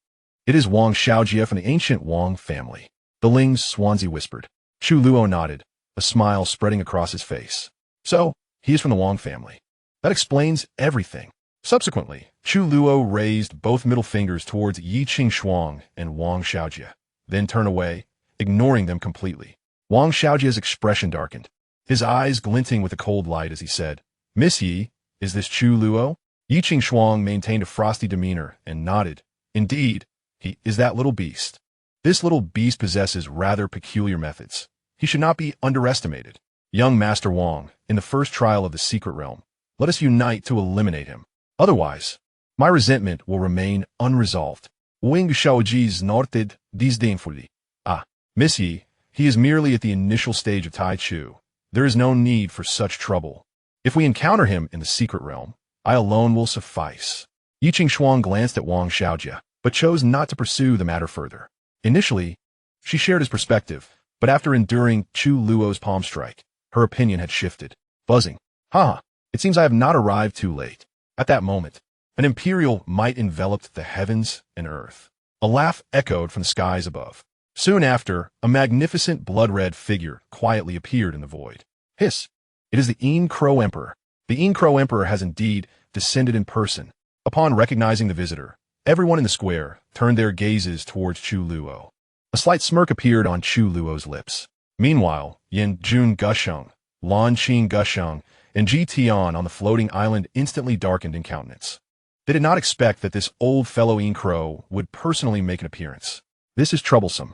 It is Wang Xiaojie from the ancient Wang family. The Ling Xuanzi whispered. Chu Luo nodded, a smile spreading across his face. So, he is from the Wang family. That explains everything. Subsequently, Chu Luo raised both middle fingers towards Yi Qingxuang and Wang Xiaojie, then turned away, ignoring them completely. Wang Xiaojie's expression darkened, his eyes glinting with a cold light as he said, Miss Yi, is this Chu Luo? Yi Qingxuang maintained a frosty demeanor and nodded. Indeed, he is that little beast. This little beast possesses rather peculiar methods. He should not be underestimated. Young Master Wang, in the first trial of the secret realm, let us unite to eliminate him. Otherwise, my resentment will remain unresolved. Wing Xiaojie's nodded disdainfully. Ah, Miss Yi, he is merely at the initial stage of Tai Chu. There is no need for such trouble. If we encounter him in the secret realm, I alone will suffice. Yi Qingxuang glanced at Wang Xiaojie, but chose not to pursue the matter further. Initially, she shared his perspective, but after enduring Chu Luo's palm strike, her opinion had shifted. Buzzing. It seems I have not arrived too late. At that moment, an imperial might enveloped the heavens and earth. A laugh echoed from the skies above. Soon after, a magnificent blood-red figure quietly appeared in the void. Hiss! It is the Yin Crow Emperor. The Yin Crow Emperor has indeed descended in person. Upon recognizing the visitor, everyone in the square turned their gazes towards Chu Luo. A slight smirk appeared on Chu Luo's lips. Meanwhile, Yin Jun Gusheng, Lan Qing Gusheng, and Ji Tian on the floating island instantly darkened in countenance. They did not expect that this old fellow Yin Crow would personally make an appearance. This is troublesome.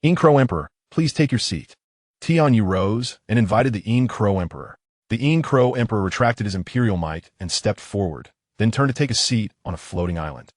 Yin Crow Emperor, please take your seat. Tian Yu rose and invited the Yin Crow Emperor. The Yin Crow Emperor retracted his imperial might and stepped forward, then turned to take a seat on a floating island.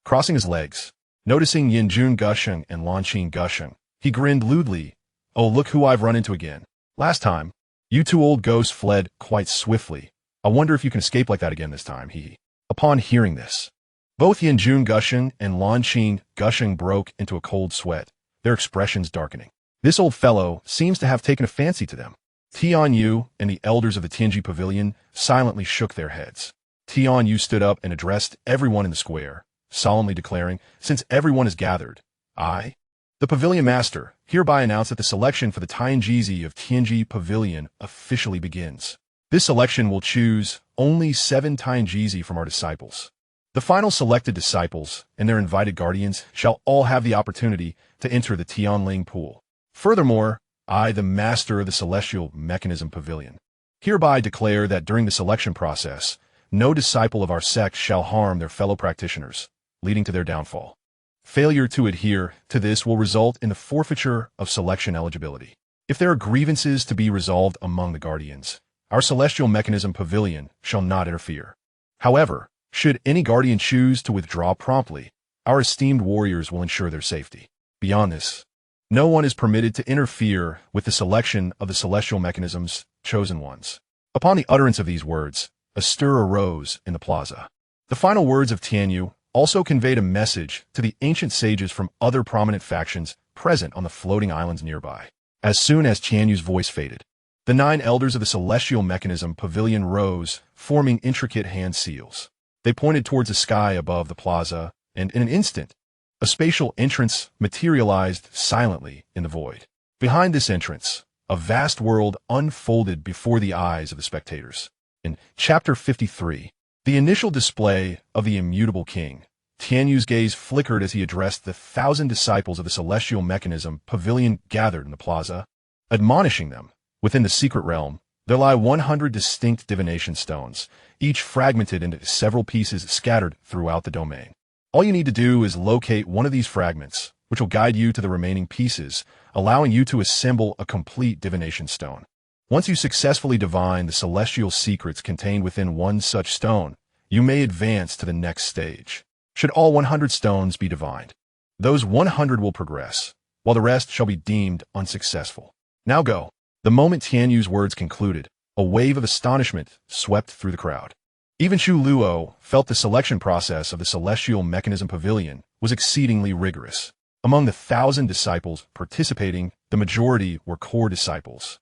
Crossing his legs, noticing Yin Jun Gusheng and Lan Qing Gusheng, he grinned lewdly. Oh, look who I've run into again. Last time, you two old ghosts fled quite swiftly. I wonder if you can escape like that again this time, he. Upon hearing this, both Yin Jun Gusheng and Lan Qing Gusheng broke into a cold sweat, their expressions darkening. This old fellow seems to have taken a fancy to them. Tian Yu and the elders of the Tianji Pavilion silently shook their heads. Tian Yu stood up and addressed everyone in the square, solemnly declaring, since everyone is gathered, I, the Pavilion Master, hereby announce that the selection for the Tianjizi of Tianji Pavilion officially begins. This selection will choose only 7 Tianjizi from our disciples. The final selected disciples and their invited guardians shall all have the opportunity to enter the Tianling pool. Furthermore, I, the Master of the Celestial Mechanism Pavilion, hereby declare that during the selection process, no disciple of our sect shall harm their fellow practitioners, leading to their downfall. Failure to adhere to this will result in the forfeiture of selection eligibility. If there are grievances to be resolved among the guardians, our Celestial Mechanism Pavilion shall not interfere. However, should any guardian choose to withdraw promptly, our esteemed warriors will ensure their safety. Beyond this, no one is permitted to interfere with the selection of the Celestial Mechanism's chosen ones. Upon the utterance of these words, a stir arose in the plaza. The final words of Tian Yu also conveyed a message to the ancient sages from other prominent factions present on the floating islands nearby. As soon as Tian Yu's voice faded, the 9 elders of the Celestial Mechanism Pavilion rose, forming intricate hand seals. They pointed towards the sky above the plaza, and in an instant, a spatial entrance materialized silently in the void. Behind this entrance, a vast world unfolded before the eyes of the spectators. In Chapter 53, the initial display of the immutable king, Tianyu's gaze flickered as he addressed the 1,000 disciples of the celestial mechanism pavilion gathered in the plaza, admonishing them. Within the secret realm, there lie 100 distinct divination stones, each fragmented into several pieces scattered throughout the domain. All you need to do is locate one of these fragments, which will guide you to the remaining pieces, allowing you to assemble a complete divination stone. Once you successfully divine the celestial secrets contained within one such stone, you may advance to the next stage. Should all 100 stones be divined, those 100 will progress, while the rest shall be deemed unsuccessful. Now go. The moment Tianyu's words concluded, a wave of astonishment swept through the crowd. Even Chu Luo felt the selection process of the celestial mechanism pavilion was exceedingly rigorous. Among the 1,000 disciples participating, the majority were core disciples,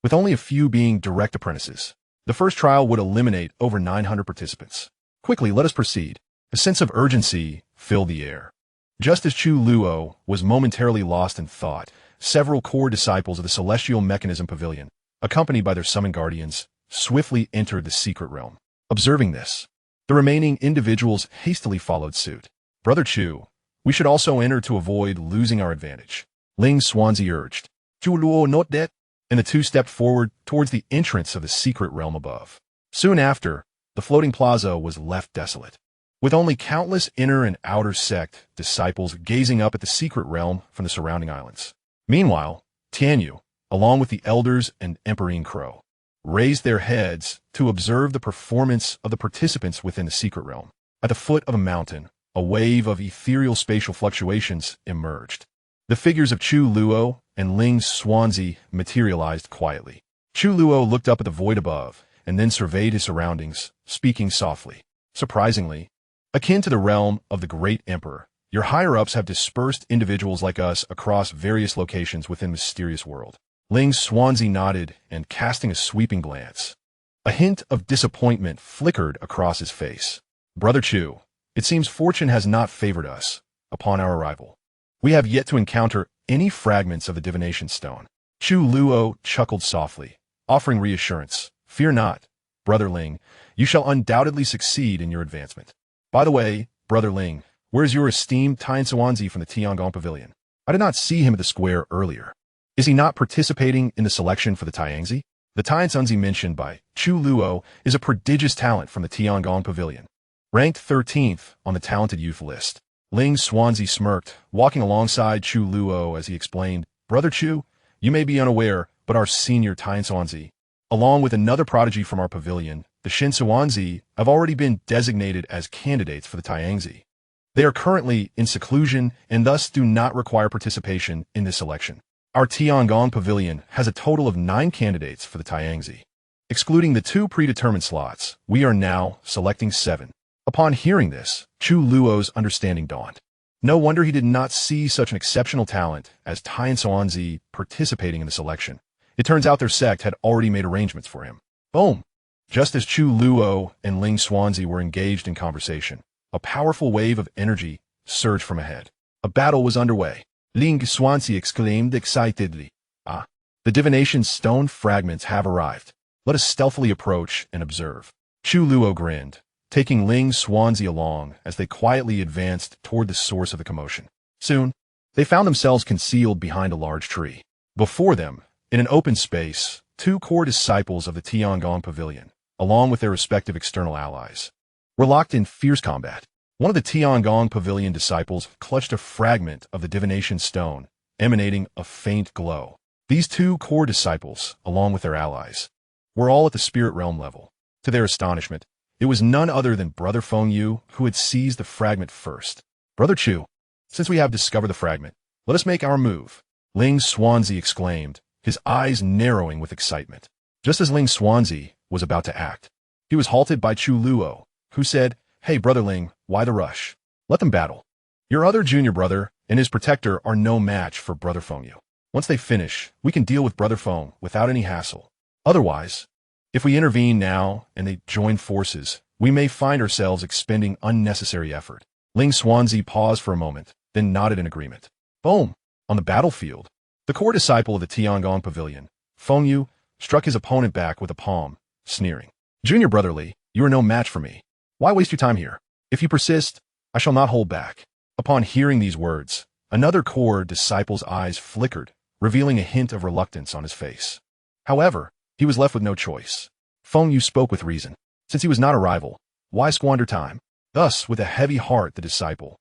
with only a few being direct apprentices. The first trial would eliminate over 900 participants. Quickly, let us proceed. A sense of urgency filled the air. Just as Chu Luo was momentarily lost in thought, several core disciples of the celestial mechanism pavilion, accompanied by their summoned guardians, swiftly entered the secret realm. Observing this, the remaining individuals hastily followed suit. Brother Chu, we should also enter to avoid losing our advantage, Xianxia urged. Chu Luo not dead, and the two stepped forward towards the entrance of the secret realm above. Soon after, the floating plaza was left desolate, with only countless inner and outer sect disciples gazing up at the secret realm from the surrounding islands. Meanwhile, Tianyu, along with the elders and Emperor Crow, raised their heads to observe the performance of the participants within the secret realm. At the foot of a mountain, a wave of ethereal spatial fluctuations emerged. The figures of Chu Luo and Xianxia materialized quietly. Chu Luo looked up at the void above and then surveyed his surroundings, speaking softly. Surprisingly, akin to the realm of the great emperor, your higher-ups have dispersed individuals like us across various locations within the mysterious world. Xianxia nodded and, casting a sweeping glance, a hint of disappointment flickered across his face. Brother Chu, it seems fortune has not favored us upon our arrival. We have yet to encounter any fragments of the divination stone. Chu Luo chuckled softly, offering reassurance. Fear not, Brother Ling, you shall undoubtedly succeed in your advancement. By the way, Brother Ling, where's your esteemed Xianxia from the Tiangong Pavilion? I did not see him at the square earlier. Is he not participating in the selection for the Xianxia? The Xianxia mentioned by Chu Luo is a prodigious talent from the Tiangong Pavilion, ranked 13th on the talented youth list. Xianxia smirked, walking alongside Chu Luo as he explained, Brother Chu, you may be unaware, but our senior Xianxia, along with another prodigy from our pavilion, the Xianxia, have already been designated as candidates for the Xianxia. They are currently in seclusion and thus do not require participation in this election. Our Tiangong Pavilion has a total of 9 candidates for the Xianxia. Excluding the 2 predetermined slots, we are now selecting 7. Upon hearing this, Chu Luo's understanding dawned. No wonder he did not see such an exceptional talent as Xianxia participating in the selection. It turns out their sect had already made arrangements for him. Boom! Just as Chu Luo and Xianxia were engaged in conversation, a powerful wave of energy surged from ahead. A battle was underway. Xianxia exclaimed excitedly. Ah, the divination stone fragments have arrived. Let us stealthily approach and observe. Chu Luo grinned, taking Xianxia along as they quietly advanced toward the source of the commotion. Soon, they found themselves concealed behind a large tree. Before them, in an open space, 2 core disciples of the Tiangong Pavilion, along with their respective external allies, were locked in fierce combat. One of the Tiangong Pavilion disciples clutched a fragment of the divination stone, emanating a faint glow. These 2 core disciples, along with their allies, were all at the spirit realm level. To their astonishment, it was none other than Brother Fengyu who had seized the fragment first. Brother Chu, since we have discovered the fragment, let us make our move, Xianxia exclaimed, his eyes narrowing with excitement. Just as Xianxia was about to act, he was halted by Chu Luo, who said, Hey, Brother Ling, why the rush? Let them battle. Your other junior brother and his protector are no match for Brother Fengyu. Once they finish, we can deal with Brother Feng without any hassle. Otherwise, if we intervene now and they join forces, we may find ourselves expending unnecessary effort. Xianxia paused for a moment, then nodded in agreement. Boom! On the battlefield, the core disciple of the Tiangong Pavilion, Fengyu, struck his opponent back with a palm, sneering. Junior brotherly, you are no match for me. Why waste your time here? If you persist, I shall not hold back. Upon hearing these words, another core disciple's eyes flickered, revealing a hint of reluctance on his face. However, he was left with no choice. Feng Yu spoke with reason. Since he was not a rival, why squander time? Thus, with a heavy heart, the disciple,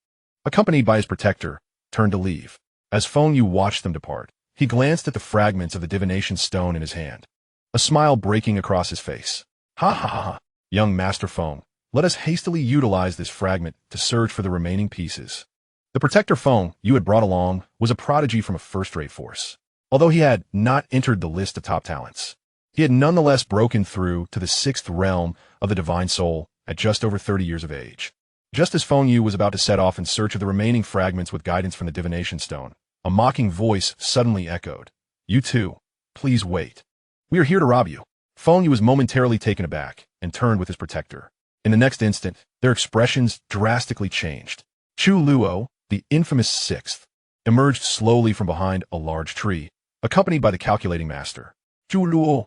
accompanied by his protector, turned to leave. As Feng Yu watched them depart, he glanced at the fragments of the divination stone in his hand, a smile breaking across his face. Ha ha ha, young Master Feng, let us hastily utilize this fragment to search for the remaining pieces. The protector Feng Yu had brought along was a prodigy from a first-rate force. Although he had not entered the list of top talents, he had nonetheless broken through to the 6th realm of the divine soul at just over 30 years of age. Just as Feng Yu was about to set off in search of the remaining fragments with guidance from the divination stone, a mocking voice suddenly echoed. You too, please wait. We are here to rob you. Feng Yu was momentarily taken aback and turned with his protector. In the next instant, their expressions drastically changed. Chu Luo, the infamous 6th, emerged slowly from behind a large tree, accompanied by the calculating master. Chu Luo,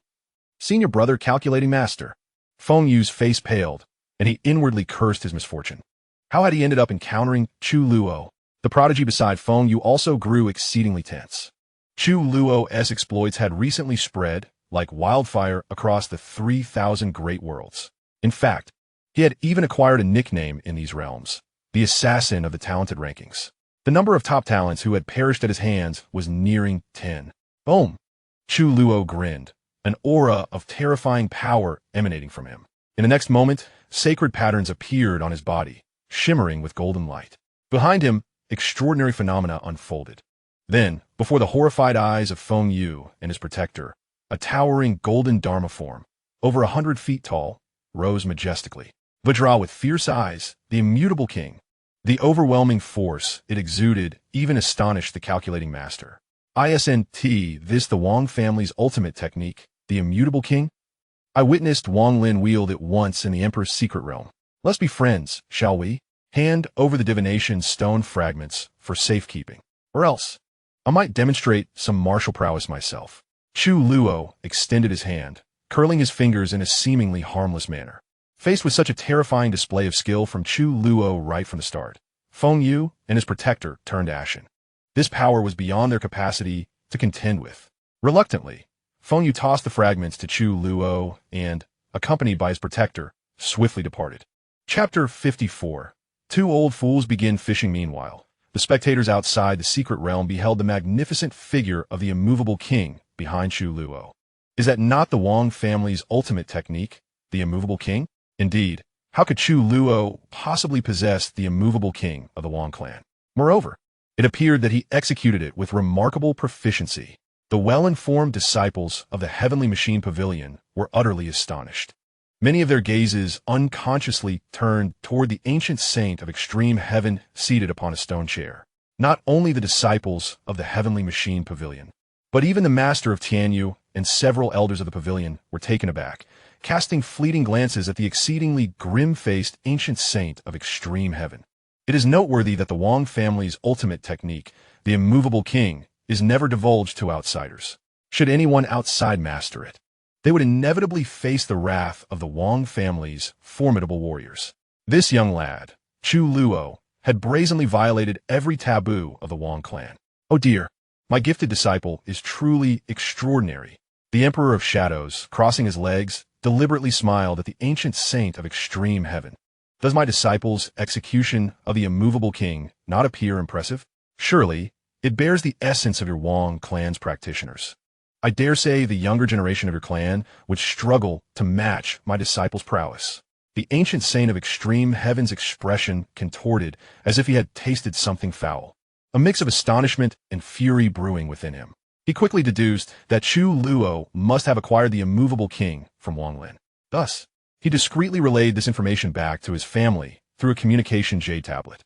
senior brother calculating master. Feng Yu's face paled, and he inwardly cursed his misfortune. How had he ended up encountering Chu Luo? The prodigy beside Feng Yu also grew exceedingly tense. Chu Luo's exploits had recently spread, like wildfire, across the 3,000 great worlds. In fact, he had even acquired a nickname in these realms, the assassin of the talented rankings. The number of top talents who had perished at his hands was nearing 10. Boom! Chu Luo grinned, an aura of terrifying power emanating from him. In the next moment, sacred patterns appeared on his body, shimmering with golden light. Behind him, extraordinary phenomena unfolded. Then, before the horrified eyes of Feng Yu and his protector, a towering golden dharma form, over 100 feet tall, rose majestically. Vajra with fierce eyes, the immutable king. The overwhelming force it exuded even astonished the calculating master. ISNT, this the Wang family's ultimate technique, the immutable king? I witnessed Wang Lin wield it once in the Emperor's secret realm. Let's be friends, shall we? Hand over the divination stone fragments for safekeeping. Or else, I might demonstrate some martial prowess myself. Chu Luo extended his hand, curling his fingers in a seemingly harmless manner. Faced with such a terrifying display of skill from Chu Luo right from the start, Feng Yu and his protector turned ashen. This power was beyond their capacity to contend with. Reluctantly, Feng Yu tossed the fragments to Chu Luo and, accompanied by his protector, swiftly departed. Chapter 54. Two old fools begin fishing. Meanwhile, the spectators outside the secret realm beheld the magnificent figure of the immovable king behind Chu Luo. Is that not the Wang family's ultimate technique, the immovable king? Indeed, how could Chu Luo possibly possess the immovable king of the Wang clan? Moreover, it appeared that he executed it with remarkable proficiency. The well-informed disciples of the Heavenly Machine Pavilion were utterly astonished. Many of their gazes unconsciously turned toward the ancient saint of extreme heaven seated upon a stone chair. Not only the disciples of the Heavenly Machine Pavilion, but even the master of Tianyu and several elders of the pavilion were taken aback, casting fleeting glances at the exceedingly grim-faced ancient saint of extreme heaven. It is noteworthy that the Wang family's ultimate technique, the immovable king, is never divulged to outsiders. Should anyone outside master it, they would inevitably face the wrath of the Wang family's formidable warriors. This young lad, Chu Luo, had brazenly violated every taboo of the Wang clan. Oh dear, my gifted disciple is truly extraordinary. The Emperor of Shadows, crossing his legs, deliberately smiled at the ancient saint of extreme heaven. Does my disciple's execution of the immovable king not appear impressive? Surely, it bears the essence of your Wang clan's practitioners. I dare say the younger generation of your clan would struggle to match my disciple's prowess. The ancient saint of extreme heaven's expression contorted as if he had tasted something foul, a mix of astonishment and fury brewing within him. He quickly deduced that Chu Luo must have acquired the immovable king from Wang Lin. Thus, he discreetly relayed this information back to his family through a communication jade tablet.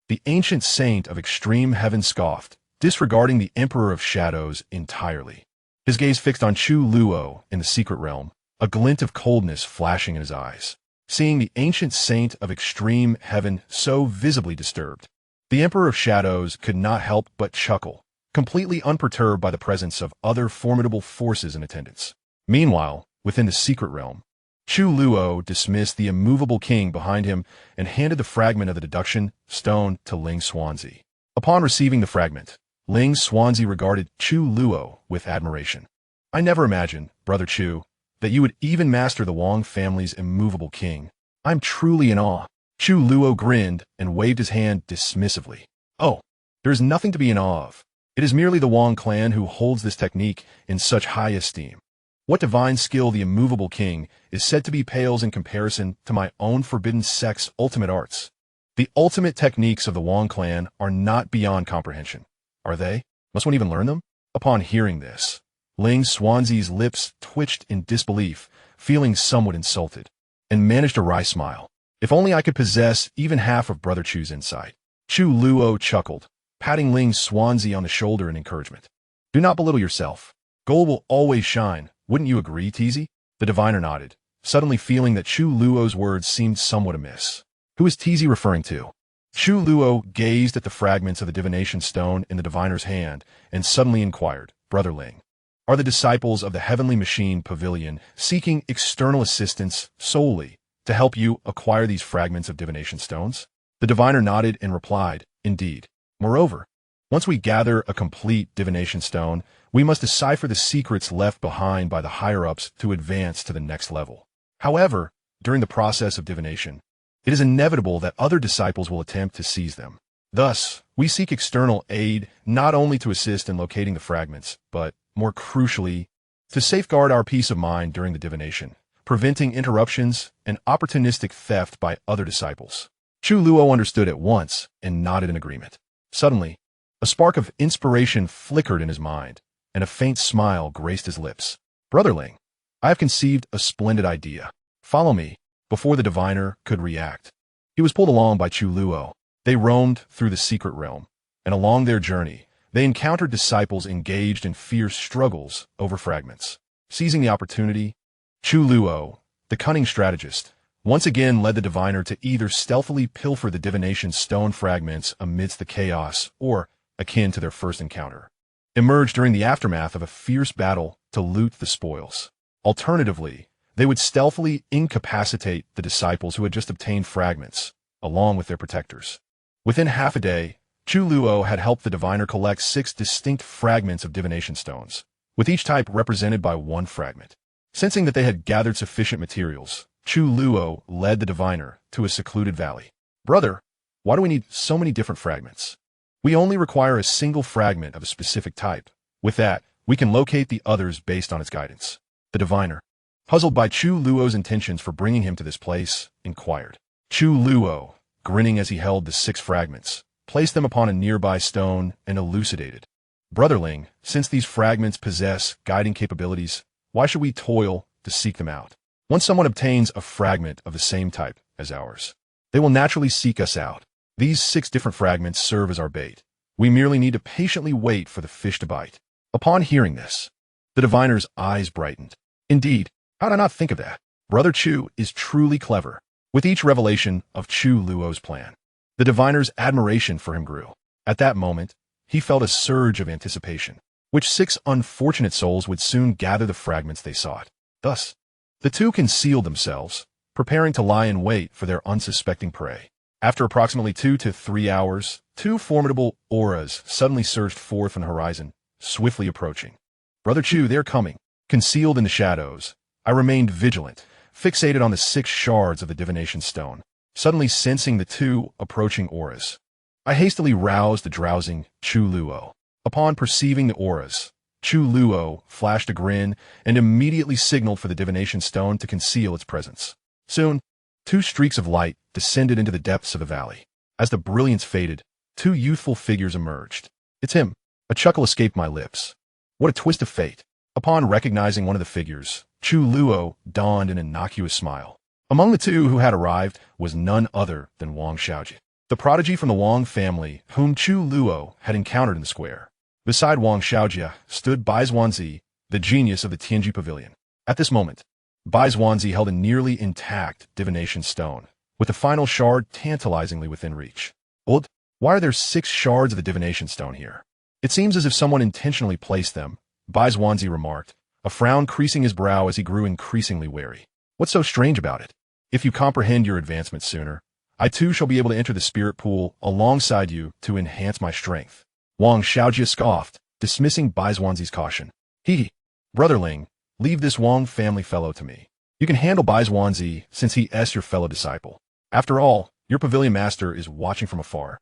The ancient saint of extreme heaven scoffed, disregarding the Emperor of Shadows entirely. His gaze fixed on Chu Luo in the secret realm, a glint of coldness flashing in his eyes. Seeing the ancient saint of extreme heaven so visibly disturbed, the Emperor of Shadows could not help but chuckle, completely unperturbed by the presence of other formidable forces in attendance. Meanwhile, within the secret realm, Chu Luo dismissed the immovable king behind him and handed the fragment of the deduction stone to Ling Xuanzi. Upon receiving the fragment, Ling Xuanzi regarded Chu Luo with admiration. I never imagined, Brother Chu, that you would even master the Wang family's immovable king. I'm truly in awe. Chu Luo grinned and waved his hand dismissively. Oh, there is nothing to be in awe of. It is merely the Wang clan who holds this technique in such high esteem. What divine skill the immovable king is said to be pales in comparison to my own Forbidden Sect's ultimate arts. The ultimate techniques of the Wang clan are not beyond comprehension. Are they? Must one even learn them? Upon hearing this, Ling Xuanzi's lips twitched in disbelief, feeling somewhat insulted, and managed a wry smile. If only I could possess even half of Brother Chu's insight. Chu Luo chuckled, patting Ling Xuanzi on the shoulder in encouragement. Do not belittle yourself. Gold will always shine. Wouldn't you agree, Teasy? The diviner nodded, suddenly feeling that Chu Luo's words seemed somewhat amiss. Who is Teasy referring to? Chu Luo gazed at the fragments of the divination stone in the diviner's hand and suddenly inquired, Brother Ling, are the disciples of the Heavenly Machine Pavilion seeking external assistance solely to help you acquire these fragments of divination stones? The diviner nodded and replied, Indeed. Moreover, once we gather a complete divination stone, we must decipher the secrets left behind by the higher-ups to advance to the next level. However, during the process of divination, it is inevitable that other disciples will attempt to seize them. Thus, we seek external aid not only to assist in locating the fragments, but, more crucially, to safeguard our peace of mind during the divination, preventing interruptions and opportunistic theft by other disciples. Chu Luo understood at once and nodded in agreement. Suddenly, a spark of inspiration flickered in his mind, and a faint smile graced his lips. Brother Ling, I have conceived a splendid idea. Follow me. Before the diviner could react, he was pulled along by Chu Luo. They roamed through the secret realm, and along their journey, they encountered disciples engaged in fierce struggles over fragments. Seizing the opportunity, Chu Luo, the cunning strategist, once again led the diviner to either stealthily pilfer the divination stone fragments amidst the chaos or, akin to their first encounter, emerge during the aftermath of a fierce battle to loot the spoils. Alternatively, they would stealthily incapacitate the disciples who had just obtained fragments, along with their protectors. Within half a day, Chu Luo had helped the diviner collect 6 distinct fragments of divination stones, with each type represented by 1 fragment. Sensing that they had gathered sufficient materials, Chu Luo led the diviner to a secluded valley. Brother, why do we need so many different fragments? We only require a single fragment of a specific type. With that, we can locate the others based on its guidance. The diviner, puzzled by Chu Luo's intentions for bringing him to this place, inquired. Chu Luo, grinning as he held the 6 fragments, placed them upon a nearby stone and elucidated. Brother Ling, since these fragments possess guiding capabilities, why should we toil to seek them out? Once someone obtains a fragment of the same type as ours, they will naturally seek us out. These 6 different fragments serve as our bait. We merely need to patiently wait for the fish to bite. Upon hearing this, the diviner's eyes brightened. Indeed, how did I not think of that? Brother Chu is truly clever. With each revelation of Chu Luo's plan, the diviner's admiration for him grew. At that moment, he felt a surge of anticipation. Which 6 unfortunate souls would soon gather the fragments they sought. Thus, the 2 concealed themselves, preparing to lie in wait for their unsuspecting prey. After approximately 2 to 3 hours, 2 formidable auras suddenly surged forth on the horizon, swiftly approaching. Brother Chu, they're coming. Concealed in the shadows, I remained vigilant, fixated on the 6 shards of the divination stone, suddenly sensing the 2 approaching auras. I hastily roused the drowsing Chu Luo. Upon perceiving the auras, Chu Luo flashed a grin and immediately signaled for the divination stone to conceal its presence. Soon, 2 streaks of light descended into the depths of the valley. As the brilliance faded, 2 youthful figures emerged. It's him. A chuckle escaped my lips. What a twist of fate. Upon recognizing one of the figures, Chu Luo donned an innocuous smile. Among the 2 who had arrived was none other than Wang Xiaojie, the prodigy from the Wang family whom Chu Luo had encountered in the square. Beside Wang Xiaojie stood Bai Xuanzi, the genius of the Tianji Pavilion. At this moment, Bai Xuanzi held a nearly intact divination stone, with the final shard tantalizingly within reach. Old, why are there 6 shards of the divination stone here? It seems as if someone intentionally placed them, Bai Xuanzi remarked, a frown creasing his brow as he grew increasingly wary. What's so strange about it? If you comprehend your advancement sooner, I too shall be able to enter the spirit pool alongside you to enhance my strength. Wang Xiaojia scoffed, dismissing Bai Xuanzi's caution. He, brotherling, leave this Wang family fellow to me. You can handle Bai Xuanzi since he is your fellow disciple. After all, your pavilion master is watching from afar,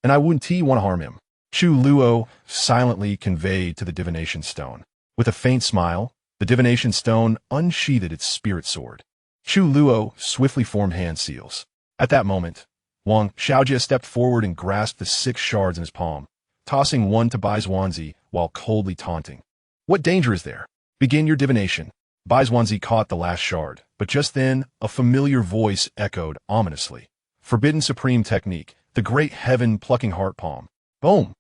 and I wouldn't want to harm him. Chu Luo silently conveyed to the divination stone. With a faint smile, the divination stone unsheathed its spirit sword. Chu Luo swiftly formed hand seals. At that moment, Wang Xiaojia stepped forward and grasped the 6 shards in his palm, tossing one to Bai Xuanzi while coldly taunting. What danger is there? Begin your divination. Bai Xuanzi caught the last shard, but just then, a familiar voice echoed ominously. Forbidden Supreme Technique, the great heaven-plucking heart palm. Boom!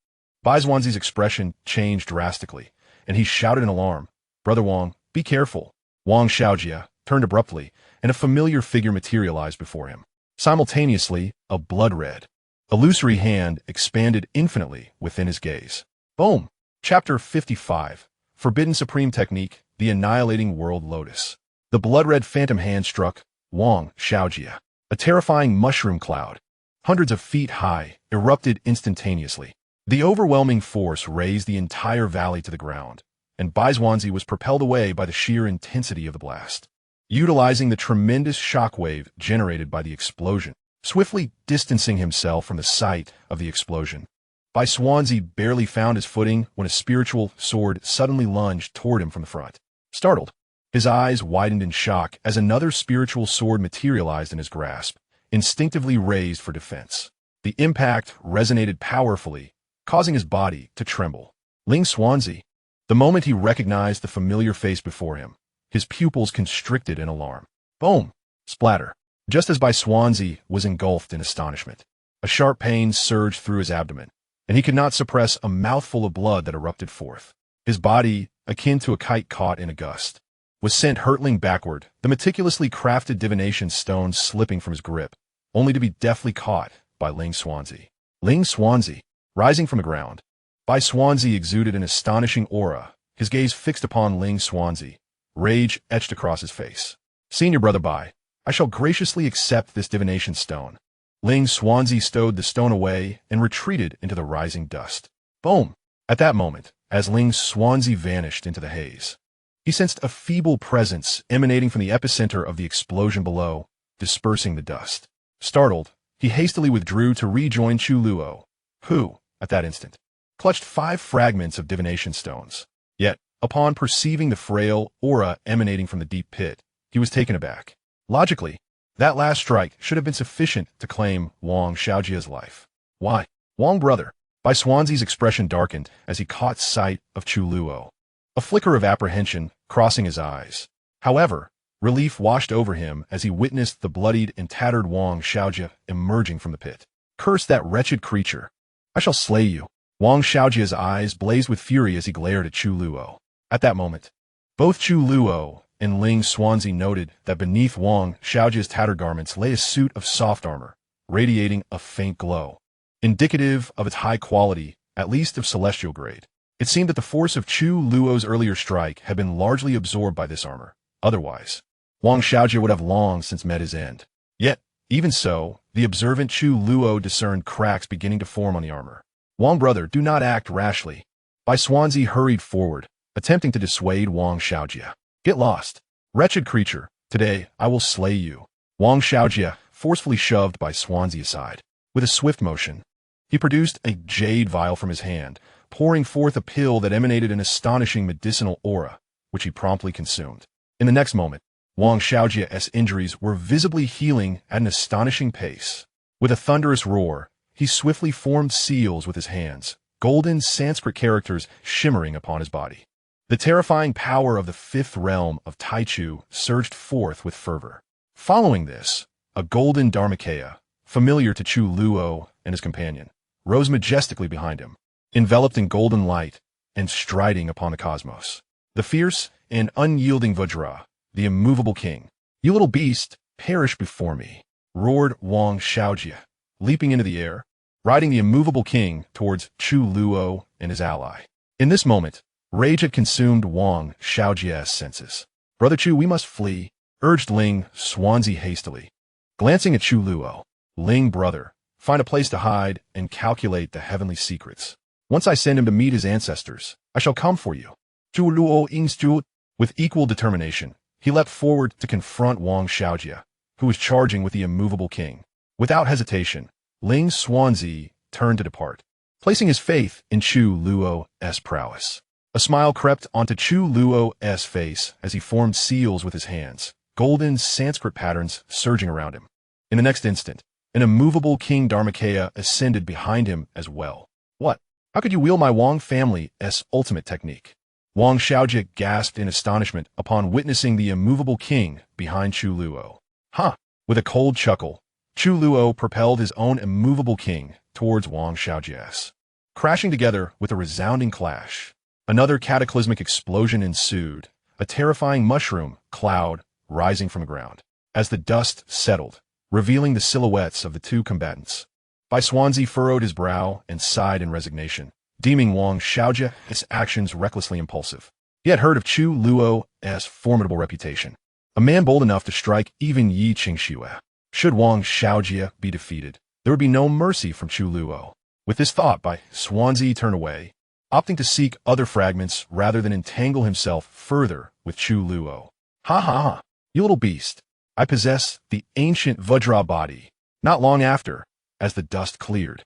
Bai Xuanzi's expression changed drastically, and he shouted in alarm. Brother Wang, be careful. Wang Xiaojia turned abruptly, and a familiar figure materialized before him. Simultaneously, a blood-red, illusory hand expanded infinitely within his gaze. Boom! Chapter 55. Forbidden Supreme Technique, the Annihilating World Lotus. The blood-red phantom hand struck Wang Xiaojia. A terrifying mushroom cloud, hundreds of feet high, erupted instantaneously. The overwhelming force raised the entire valley to the ground, and Bai Xuanzi was propelled away by the sheer intensity of the blast. Utilizing the tremendous shockwave generated by the explosion, swiftly distancing himself from the site of the explosion, Bai Xuanzi barely found his footing when a spiritual sword suddenly lunged toward him from the front. Startled, his eyes widened in shock as another spiritual sword materialized in his grasp, instinctively raised for defense. The impact resonated powerfully, causing his body to tremble. Ling Xuanzi. The moment he recognized the familiar face before him, his pupils constricted in alarm. Boom! Splatter. Just as Bai Xuanzi was engulfed in astonishment, a sharp pain surged through his abdomen, and he could not suppress a mouthful of blood that erupted forth. His body, akin to a kite caught in a gust, was sent hurtling backward, the meticulously crafted divination stone slipping from his grip, only to be deftly caught by Ling Xuanzi. Ling Xuanzi, rising from the ground, Bai Xuanzi exuded an astonishing aura, his gaze fixed upon Ling Xuanzi, rage etched across his face. Senior brother Bai, I shall graciously accept this divination stone. Ling Xuanzi stowed the stone away and retreated into the rising dust. Boom! At that moment, as Ling Xuanzi vanished into the haze, he sensed a feeble presence emanating from the epicenter of the explosion below, dispersing the dust. Startled, he hastily withdrew to rejoin Chu Luo, who, at that instant, clutched 5 fragments of divination stones. Yet, upon perceiving the frail aura emanating from the deep pit, he was taken aback. Logically, that last strike should have been sufficient to claim Wang Xiaojia's life. Why? Wang brother. Bai Xuanzi's expression darkened as he caught sight of Chu Luo, a flicker of apprehension crossing his eyes. However, relief washed over him as he witnessed the bloodied and tattered Wang Xiaojia emerging from the pit. Curse that wretched creature. I shall slay you. Wang Xiaojia's eyes blazed with fury as he glared at Chu Luo. At that moment, both Chu Luo and Ling Xuanzi noted that beneath Wang Xiaojia's tattered garments lay a suit of soft armor, radiating a faint glow, indicative of its high quality, at least of celestial grade. It seemed that the force of Chu Luo's earlier strike had been largely absorbed by this armor. Otherwise, Wang Xiaojia would have long since met his end. Yet, even so, the observant Chu Luo discerned cracks beginning to form on the armor. Wang brother, do not act rashly. Bai Xuanzi hurried forward, attempting to dissuade Wang Xiaojia. Get lost. Wretched creature, today I will slay you. Wang Xiaojia forcefully shoved Bai Xuanzi aside. With a swift motion, he produced a jade vial from his hand, pouring forth a pill that emanated an astonishing medicinal aura, which he promptly consumed. In the next moment, Wang Xiaojia's injuries were visibly healing at an astonishing pace. With a thunderous roar, he swiftly formed seals with his hands, golden Sanskrit characters shimmering upon his body. The terrifying power of the 5th realm of Taichu surged forth with fervor. Following this, a golden Dharmakaya, familiar to Chu Luo and his companion, rose majestically behind him, enveloped in golden light and striding upon the cosmos. The fierce and unyielding Vajra, the immovable king. You little beast, perish before me, roared Wang Xiaojia, leaping into the air, riding the immovable king towards Chu Luo and his ally. In this moment, rage had consumed Wang Xiaojia's senses. Brother Chu, we must flee. urged Ling Xuanzi hastily. Glancing at Chu Luo, Ling, brother, find a place to hide and calculate the heavenly secrets. Once I send him to meet his ancestors, I shall come for you. Chu Luo Ingstu. With equal determination, he leapt forward to confront Wang Xiaojia, who was charging with the immovable king. Without hesitation, Ling Xuanzi turned to depart, placing his faith in Chu Luo's prowess. A smile crept onto Chu Luo's face as he formed seals with his hands, golden Sanskrit patterns surging around him. In the next instant, an immovable King Dharmakaya ascended behind him as well. What? How could you wield my Wang family's ultimate technique? Wang Xiaojia gasped in astonishment upon witnessing the immovable king behind Chu Luo. Huh! With a cold chuckle, Chu Luo propelled his own immovable king towards Wang Xiaojia's. Crashing together with a resounding clash, another cataclysmic explosion ensued, a terrifying mushroom cloud rising from the ground. As the dust settled, revealing the silhouettes of the two combatants, Bai Xuanzi furrowed his brow and sighed in resignation, deeming Wang Xiaojia's actions recklessly impulsive. He had heard of Chu Luo's formidable reputation, a man bold enough to strike even Xianxia. Should Wang Xiaojia be defeated, there would be no mercy from Chu Luo. With this thought, Bai Xuanzi turned away, opting to seek other fragments rather than entangle himself further with Chu Luo. Ha ha ha, you little beast. I possess the ancient Vajra body. Not long after, as the dust cleared,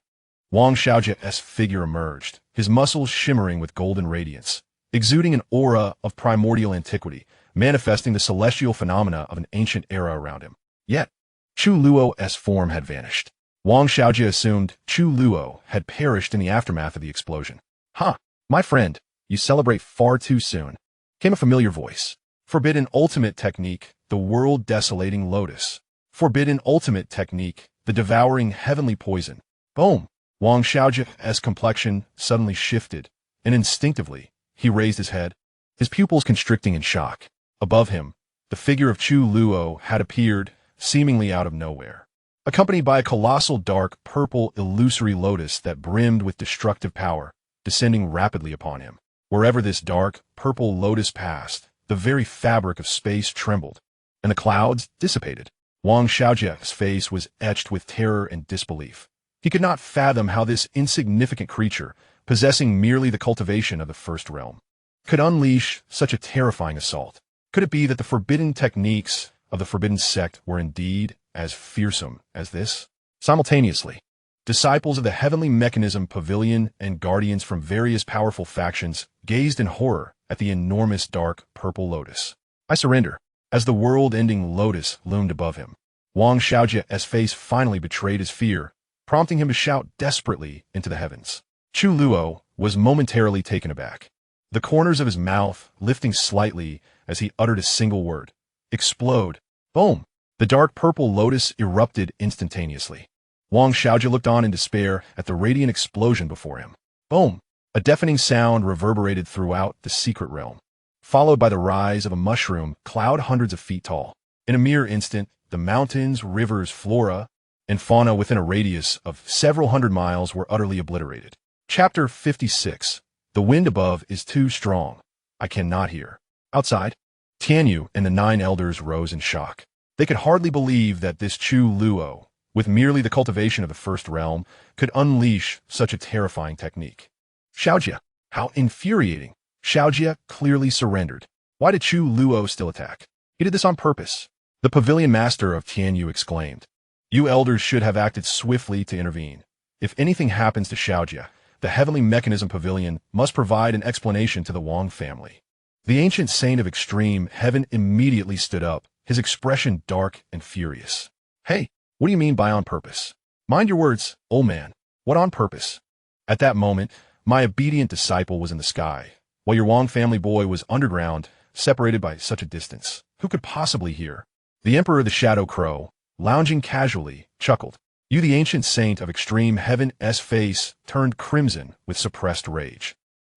Wang Xiaojia's figure emerged, his muscles shimmering with golden radiance, exuding an aura of primordial antiquity, manifesting the celestial phenomena of an ancient era around him. Yet, Chu Luo's form had vanished. Wang Xiaojia assumed Chu Luo had perished in the aftermath of the explosion. Ha! My friend, you celebrate far too soon, came a familiar voice. Forbidden ultimate technique, the world-desolating lotus. Forbidden ultimate technique, the devouring heavenly poison. Boom! Wang Xiaojia's complexion suddenly shifted, and instinctively, he raised his head, his pupils constricting in shock. Above him, the figure of Chu Luo had appeared, seemingly out of nowhere, accompanied by a colossal dark purple illusory lotus that brimmed with destructive power, descending rapidly upon him. Wherever this dark purple lotus passed, the very fabric of space trembled, and the clouds dissipated. Wang Xiaojia's face was etched with terror and disbelief. He could not fathom how this insignificant creature, possessing merely the cultivation of the first realm, could unleash such a terrifying assault. Could it be that the forbidden techniques of the Forbidden Sect were indeed as fearsome as this? Simultaneously, disciples of the Heavenly Mechanism Pavilion and guardians from various powerful factions gazed in horror at the enormous dark purple lotus. I surrender, as the world-ending lotus loomed above him. Wang Xiaojia's face finally betrayed his fear, prompting him to shout desperately into the heavens. Chu Luo was momentarily taken aback, the corners of his mouth lifting slightly as he uttered a single word. Explode. Boom! The dark purple lotus erupted instantaneously. Wang Xiaojia looked on in despair at the radiant explosion before him. Boom! A deafening sound reverberated throughout the secret realm, followed by the rise of a mushroom cloud hundreds of feet tall. In a mere instant, the mountains, rivers, flora, and fauna within a radius of several hundred miles were utterly obliterated. Chapter 56. The wind above is too strong. I cannot hear. Outside, Tianyu and the 9 elders rose in shock. They could hardly believe that this Chu Luo, with merely the cultivation of the first realm, could unleash such a terrifying technique. Xiaojia, how infuriating. Xiaojia clearly surrendered. Why did Chu Luo still attack? He did this on purpose. The pavilion master of Tianyu exclaimed. You elders should have acted swiftly to intervene. If anything happens to Xiaojia, the Heavenly Mechanism Pavilion must provide an explanation to the Wang family. The ancient saint of extreme heaven immediately stood up, his expression dark and furious. Hey, what do you mean by on purpose? Mind your words, old man. What on purpose? At that moment, my obedient disciple was in the sky, while your Wang family boy was underground, separated by such a distance. Who could possibly hear? The Emperor of the Shadow Crow, lounging casually, chuckled. You, the ancient saint of extreme heaven's face, turned crimson with suppressed rage.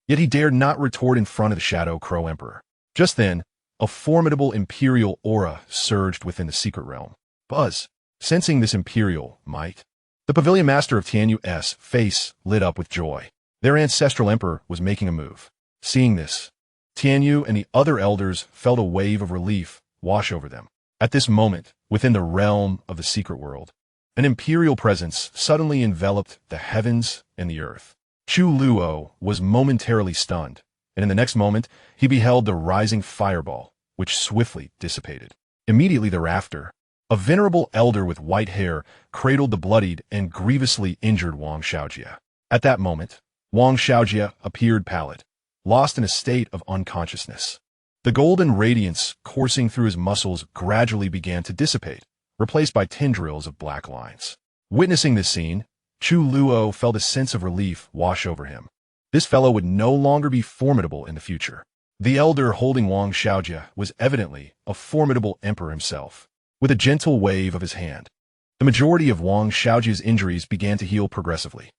Yet he dared not retort in front of the Shadow Crow Emperor. Just then, a formidable imperial aura surged within the secret realm. Buzz, sensing this imperial might, the pavilion master of Tianyu's face lit up with joy. Their ancestral emperor was making a move. Seeing this, Tianyu and the other elders felt a wave of relief wash over them. At this moment, within the realm of the secret world, an imperial presence suddenly enveloped the heavens and the earth. Chu Luo was momentarily stunned, and in the next moment, he beheld the rising fireball, which swiftly dissipated. Immediately thereafter, a venerable elder with white hair cradled the bloodied and grievously injured Wang Xiaojia. At that moment, Wang Xiaojia appeared pallid, lost in a state of unconsciousness. The golden radiance coursing through his muscles gradually began to dissipate, replaced by tendrils of black lines. Witnessing this scene, Chu Luo felt a sense of relief wash over him. This fellow would no longer be formidable in the future. The elder holding Wang Xiaojia was evidently a formidable emperor himself. With a gentle wave of his hand, the majority of Wang Xiaojia's injuries began to heal progressively.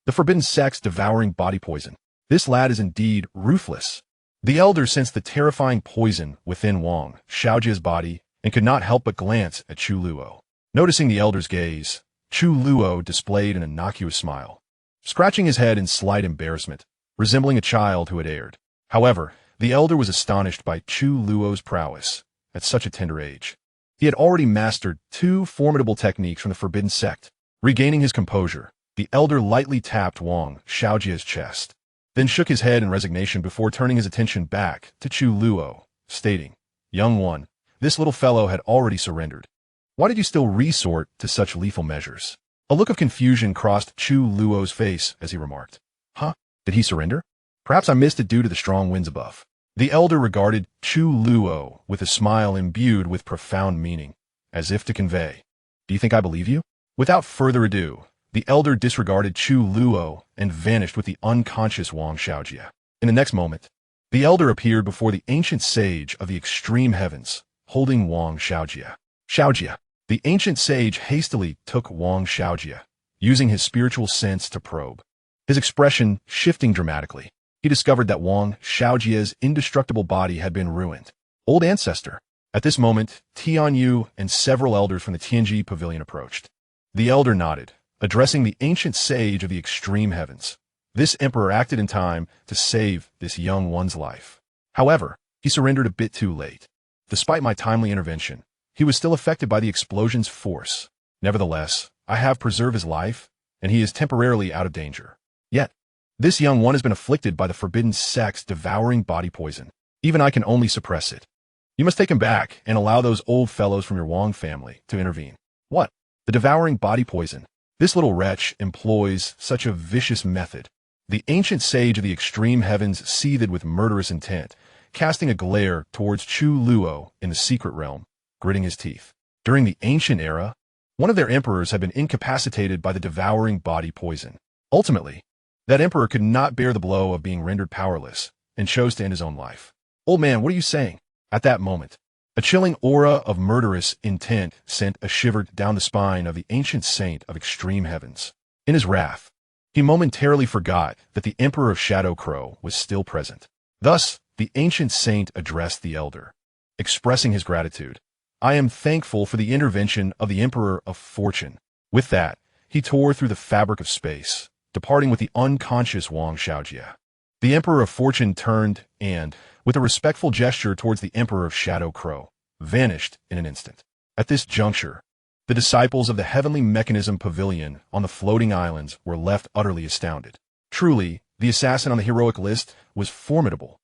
The Forbidden Sect's devouring body poison. This lad is indeed ruthless. The elder sensed the terrifying poison within Wang Xiaojia's body and could not help but glance at Chu Luo. Noticing the elder's gaze, Chu Luo displayed an innocuous smile, scratching his head in slight embarrassment, resembling a child who had erred. However, the elder was astonished by Chu Luo's prowess at such a tender age. He had already mastered 2 formidable techniques from the Forbidden Sect. Regaining his composure, the elder lightly tapped Wang Xiaojia's chest, then shook his head in resignation before turning his attention back to Chu Luo, stating, "Young one, this little fellow had already surrendered. Why did you still resort to such lethal measures?" A look of confusion crossed Chu Luo's face as he remarked, "Huh? Did he surrender? Perhaps I missed it due to the strong winds above." The elder regarded Chu Luo with a smile imbued with profound meaning, as if to convey, "Do you think I believe you?" Without further ado, the elder disregarded Chu Luo and vanished with the unconscious Wang Xiaojia. In the next moment, the elder appeared before the ancient sage of the extreme heavens, holding Wang Xiaojia. "Xiaojia." The ancient sage hastily took Wang Xiaojia, using his spiritual sense to probe. His expression shifting dramatically, he discovered that Wang Xiaojia's indestructible body had been ruined. Old ancestor. At this moment, Tianyu and several elders from the Tianji pavilion approached. The elder nodded, addressing the ancient sage of the extreme heavens. This emperor acted in time to save this young one's life. However, he surrendered a bit too late. Despite my timely intervention, he was still affected by the explosion's force. Nevertheless, I have preserved his life, and he is temporarily out of danger. Yet, this young one has been afflicted by the Forbidden Sect's devouring body poison. Even I can only suppress it. You must take him back and allow those old fellows from your Wang family to intervene. What? The devouring body poison. This little wretch employs such a vicious method. The ancient sage of the extreme heavens seethed with murderous intent, casting a glare towards Chu Luo in the secret realm, gritting his teeth. During the ancient era, one of their emperors had been incapacitated by the devouring body poison. Ultimately, that emperor could not bear the blow of being rendered powerless and chose to end his own life. "Old man, what are you saying?" At that moment, a chilling aura of murderous intent sent a shiver down the spine of the ancient saint of extreme heavens. In his wrath, he momentarily forgot that the Emperor of Shadow Crow was still present. Thus, the ancient saint addressed the elder, expressing his gratitude. "I am thankful for the intervention of the Emperor of Fortune." With that, he tore through the fabric of space, departing with the unconscious Wang Xiaojia. The Emperor of Fortune turned and, with a respectful gesture towards the Emperor of Shadow Crow, vanished in an instant. At this juncture, the disciples of the Heavenly Mechanism Pavilion on the floating islands were left utterly astounded. Truly, the assassin on the heroic list was formidable.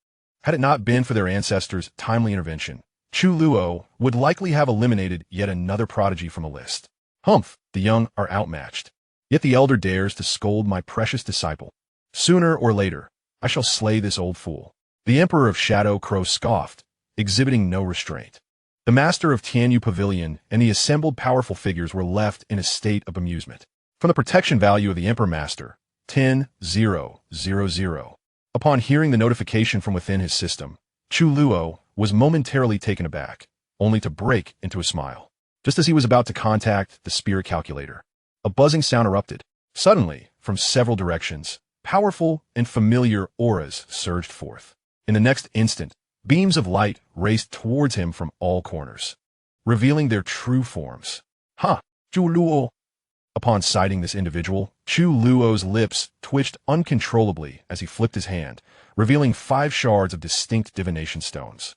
Had it not been for their ancestors' timely intervention, Chu Luo would likely have eliminated yet another prodigy from the list. Humph, the young are outmatched. Yet the elder dares to scold my precious disciple. Sooner or later, I shall slay this old fool. The Emperor of Shadow Crow scoffed, exhibiting no restraint. The master of Tianyu Pavilion and the assembled powerful figures were left in a state of amusement. From the protection value of the Emperor Master, 10,000. Upon hearing the notification from within his system, Chu Luo was momentarily taken aback, only to break into a smile. Just as he was about to contact the spirit calculator, a buzzing sound erupted. Suddenly, from several directions, powerful and familiar auras surged forth. In the next instant, beams of light raced towards him from all corners, revealing their true forms. "Ha! Chu Luo!" Upon sighting this individual, Chu Luo's lips twitched uncontrollably as he flipped his hand, revealing 5 shards of distinct divination stones.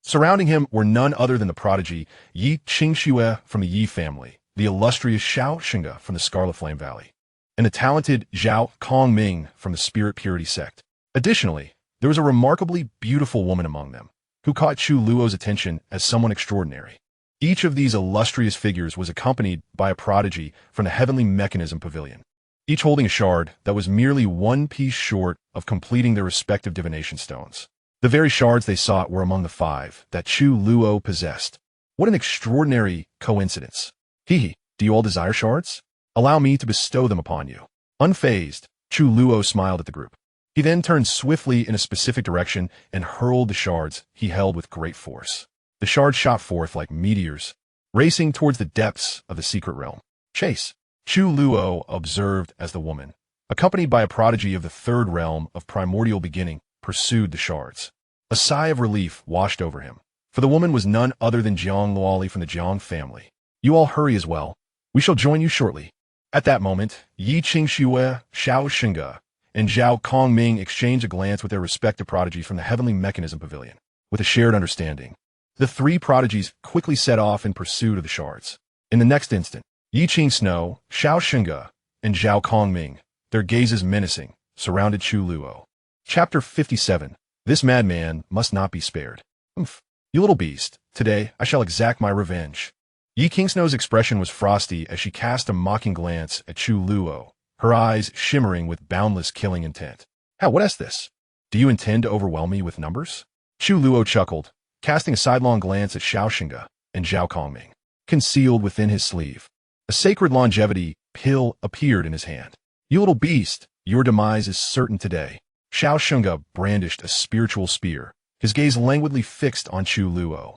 Surrounding him were none other than the prodigy Xianxia from the Yi family, the illustrious Xianxia from the Scarlet Flame Valley, and the talented Zhao Kongming from the Spirit Purity Sect. Additionally, there was a remarkably beautiful woman among them, who caught Chu Luo's attention as someone extraordinary. Each of these illustrious figures was accompanied by a prodigy from the Heavenly Mechanism Pavilion, each holding a shard that was merely one piece short of completing their respective divination stones. The very shards they sought were among the 5 that Chu Luo possessed. What an extraordinary coincidence. Hee, do you all desire shards? Allow me to bestow them upon you. Unfazed, Chu Luo smiled at the group. He then turned swiftly in a specific direction and hurled the shards he held with great force. The shards shot forth like meteors, racing towards the depths of the secret realm. Chase, Chu Luo observed as the woman, accompanied by a prodigy of the 3rd realm of primordial beginning, pursued the shards. A sigh of relief washed over him, for the woman was none other than Jiang Luoli from the Jiang family. You all hurry as well. We shall join you shortly. At that moment, Yi Qingxue, Xiao Xinge, and Zhao Kongming exchanged a glance with their respective prodigies from the Heavenly Mechanism Pavilion. With a shared understanding, the 3 prodigies quickly set off in pursuit of the shards. In the next instant, Yi Qingxue, Xiao Xinge, and Zhao Kongming, their gazes menacing, surrounded Chu Luo. Chapter 57. This madman must not be spared. Umph, you little beast, today I shall exact my revenge. Yi Qingxue's expression was frosty as she cast a mocking glance at Chu Luo, her eyes shimmering with boundless killing intent. What is this? Do you intend to overwhelm me with numbers? Chu Luo chuckled, casting a sidelong glance at Xiao Xinge and Zhao Kongming. Concealed within his sleeve, a sacred longevity pill appeared in his hand. You little beast, your demise is certain today. Xiao Xinge brandished a spiritual spear, his gaze languidly fixed on Chu Luo.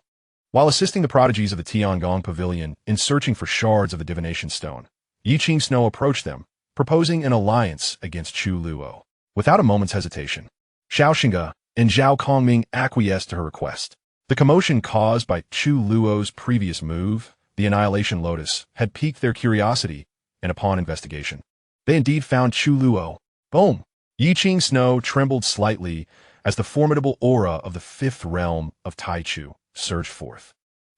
While assisting the prodigies of the Tiangong Pavilion in searching for shards of the divination stone, Yi Qingxue approached them, proposing an alliance against Chu Luo. Without a moment's hesitation, Xiao Xinge and Zhao Kongming acquiesced to her request. The commotion caused by Chu Luo's previous move, the Annihilation Lotus, had piqued their curiosity, and upon investigation, they indeed found Chu Luo. Boom! Yi Qingxue trembled slightly as the formidable aura of the 5th realm of Taichu surged forth.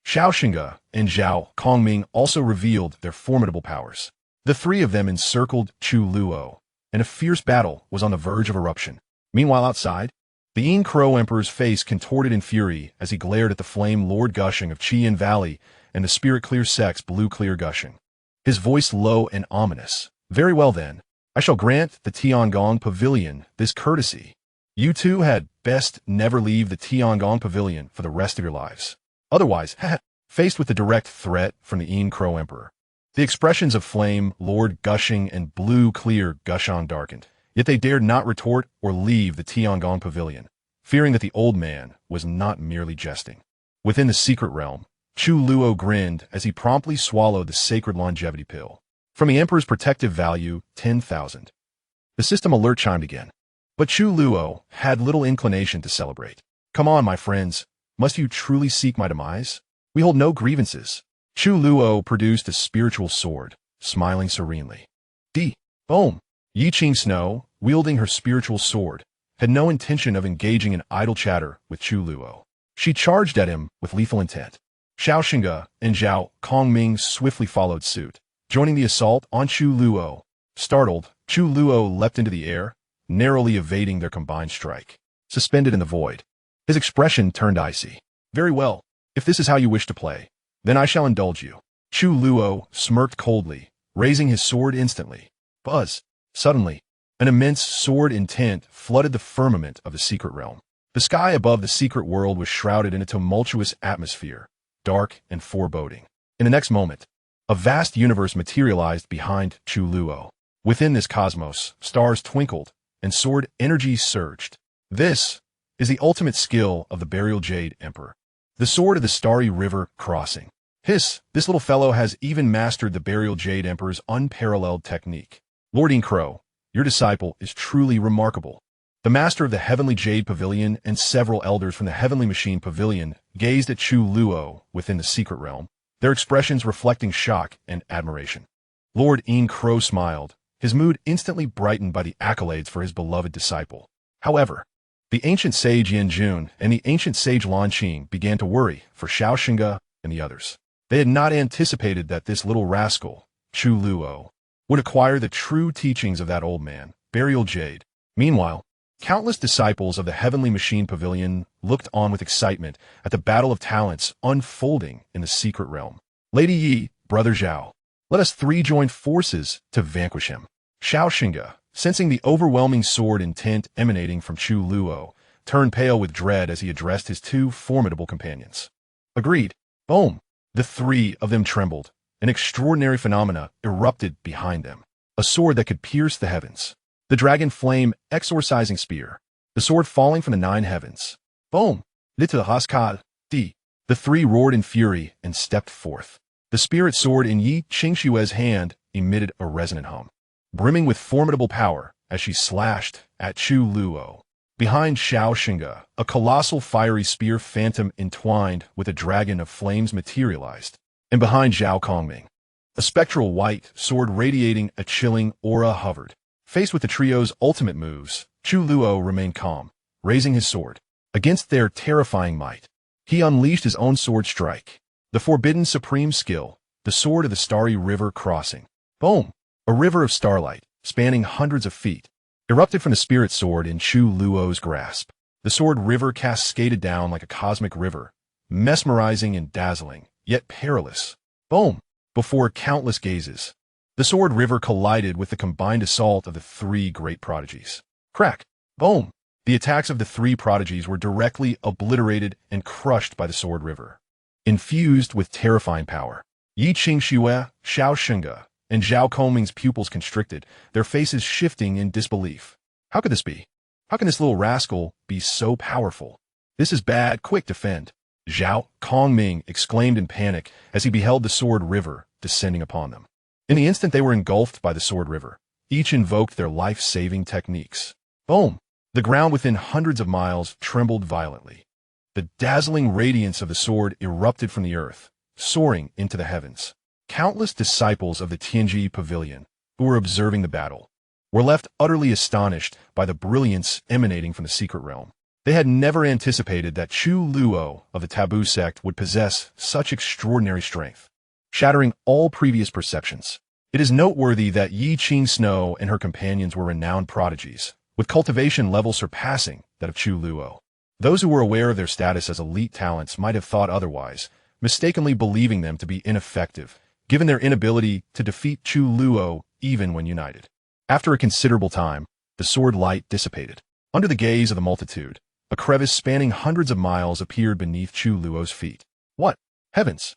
Xiao Xinge and Zhao Kongming also revealed their formidable powers. The 3 of them encircled Chu Luo, and a fierce battle was on the verge of eruption. Meanwhile outside, the Yin Crow Emperor's face contorted in fury as he glared at the flame lord gushing of Qian Valley and the Spirit Clear Sect's blue clear gushing. His voice low and ominous. Very well then, I shall grant the Tiangong Pavilion this courtesy. You 2 had best never leave the Tiangong Pavilion for the rest of your lives. Otherwise, faced with the direct threat from the Yin Crow Emperor, the expressions of flame lord gushing and blue clear gushon darkened, yet they dared not retort or leave the Tiangong Pavilion, fearing that the old man was not merely jesting. Within the secret realm, Chu Luo grinned as he promptly swallowed the sacred longevity pill. From the Emperor's protective value, 10,000. The system alert chimed again. But Chu Luo had little inclination to celebrate. Come on, my friends. Must you truly seek my demise? We hold no grievances. Chu Luo produced a spiritual sword, smiling serenely. Boom! Yi Qingxue, wielding her spiritual sword, had no intention of engaging in idle chatter with Chu Luo. She charged at him with lethal intent. Xiao Xinge and Zhao Kongming swiftly followed suit, joining the assault on Chu Luo. Startled, Chu Luo leapt into the air, narrowly evading their combined strike. Suspended in the void, his expression turned icy. Very well, if this is how you wish to play, then I shall indulge you. Chu Luo smirked coldly, raising his sword instantly. Buzz! Suddenly, an immense sword intent flooded the firmament of the secret realm. The sky above the secret world was shrouded in a tumultuous atmosphere, dark and foreboding. In the next moment, a vast universe materialized behind Chu Luo. Within this cosmos, stars twinkled, and sword energy surged. This is the ultimate skill of the Burial Jade Emperor. The sword of the Starry River Crossing. This little fellow has even mastered the Burial Jade Emperor's unparalleled technique. Lord Crow, your disciple is truly remarkable. The master of the Heavenly Jade Pavilion and several elders from the Heavenly Machine Pavilion gazed at Chu Luo within the secret realm, their expressions reflecting shock and admiration. Lord Crow smiled, his mood instantly brightened by the accolades for his beloved disciple. However, The ancient sage Yanjun and the ancient sage Lanqing began to worry for Xianxia and the others. They had not anticipated that this little rascal, Chu Luo, would acquire the true teachings of that old man, Burial Jade. Meanwhile, countless disciples of the Heavenly Machine Pavilion looked on with excitement at the battle of talents unfolding in the secret realm. Lady Yi, Brother Zhao, let us three join forces to vanquish him. Xianxia, sensing the overwhelming sword intent emanating from Chu Luo, turned pale with dread as he addressed his two formidable companions. Agreed. Boom! The three of them trembled. An extraordinary phenomena erupted behind them. A sword that could pierce the heavens. The dragon flame exorcising spear. The sword falling from the nine heavens. Boom! Little Haskal, D. The three roared in fury and stepped forth. The spirit sword in Yi Qingshue's hand emitted a resonant hum, brimming with formidable power as she slashed at Chu Luo. Behind Xianxia, a colossal fiery spear phantom entwined with a dragon of flames materialized, and behind Zhao Kongming, a spectral white sword radiating a chilling aura hovered. Faced with the trio's ultimate moves, Chu Luo remained calm, raising his sword. Against their terrifying might, he unleashed his own sword strike, the forbidden supreme skill, the sword of the starry river crossing. Boom! A river of starlight, spanning hundreds of feet, erupted from the spirit sword in Chu Luo's grasp. The sword river cascaded down like a cosmic river, mesmerizing and dazzling, yet perilous. Boom! Before countless gazes, the sword river collided with the combined assault of the three great prodigies. Crack! Boom! The attacks of the three prodigies were directly obliterated and crushed by the sword river. Infused with terrifying power, Yi Qingxue, Xianxia, and Zhao Kongming's pupils constricted, their faces shifting in disbelief. How could this be? How can this little rascal be so powerful? This is bad, quick, defend. Zhao Kongming exclaimed in panic as he beheld the sword river descending upon them. In the instant they were engulfed by the sword river, each invoked their life-saving techniques. Boom! The ground within hundreds of miles trembled violently. The dazzling radiance of the sword erupted from the earth, soaring into the heavens. Countless disciples of the Tianji Pavilion, who were observing the battle, were left utterly astonished by the brilliance emanating from the secret realm. They had never anticipated that Chu Luo of the Taboo Sect would possess such extraordinary strength, shattering all previous perceptions. It is noteworthy that Yi Qingshuo and her companions were renowned prodigies, with cultivation levels surpassing that of Chu Luo. Those who were aware of their status as elite talents might have thought otherwise, mistakenly believing them to be ineffective, given their inability to defeat Chu Luo even when united. After a considerable time, the sword light dissipated. Under the gaze of the multitude, a crevice spanning hundreds of miles appeared beneath Chu Luo's feet. What? Heavens!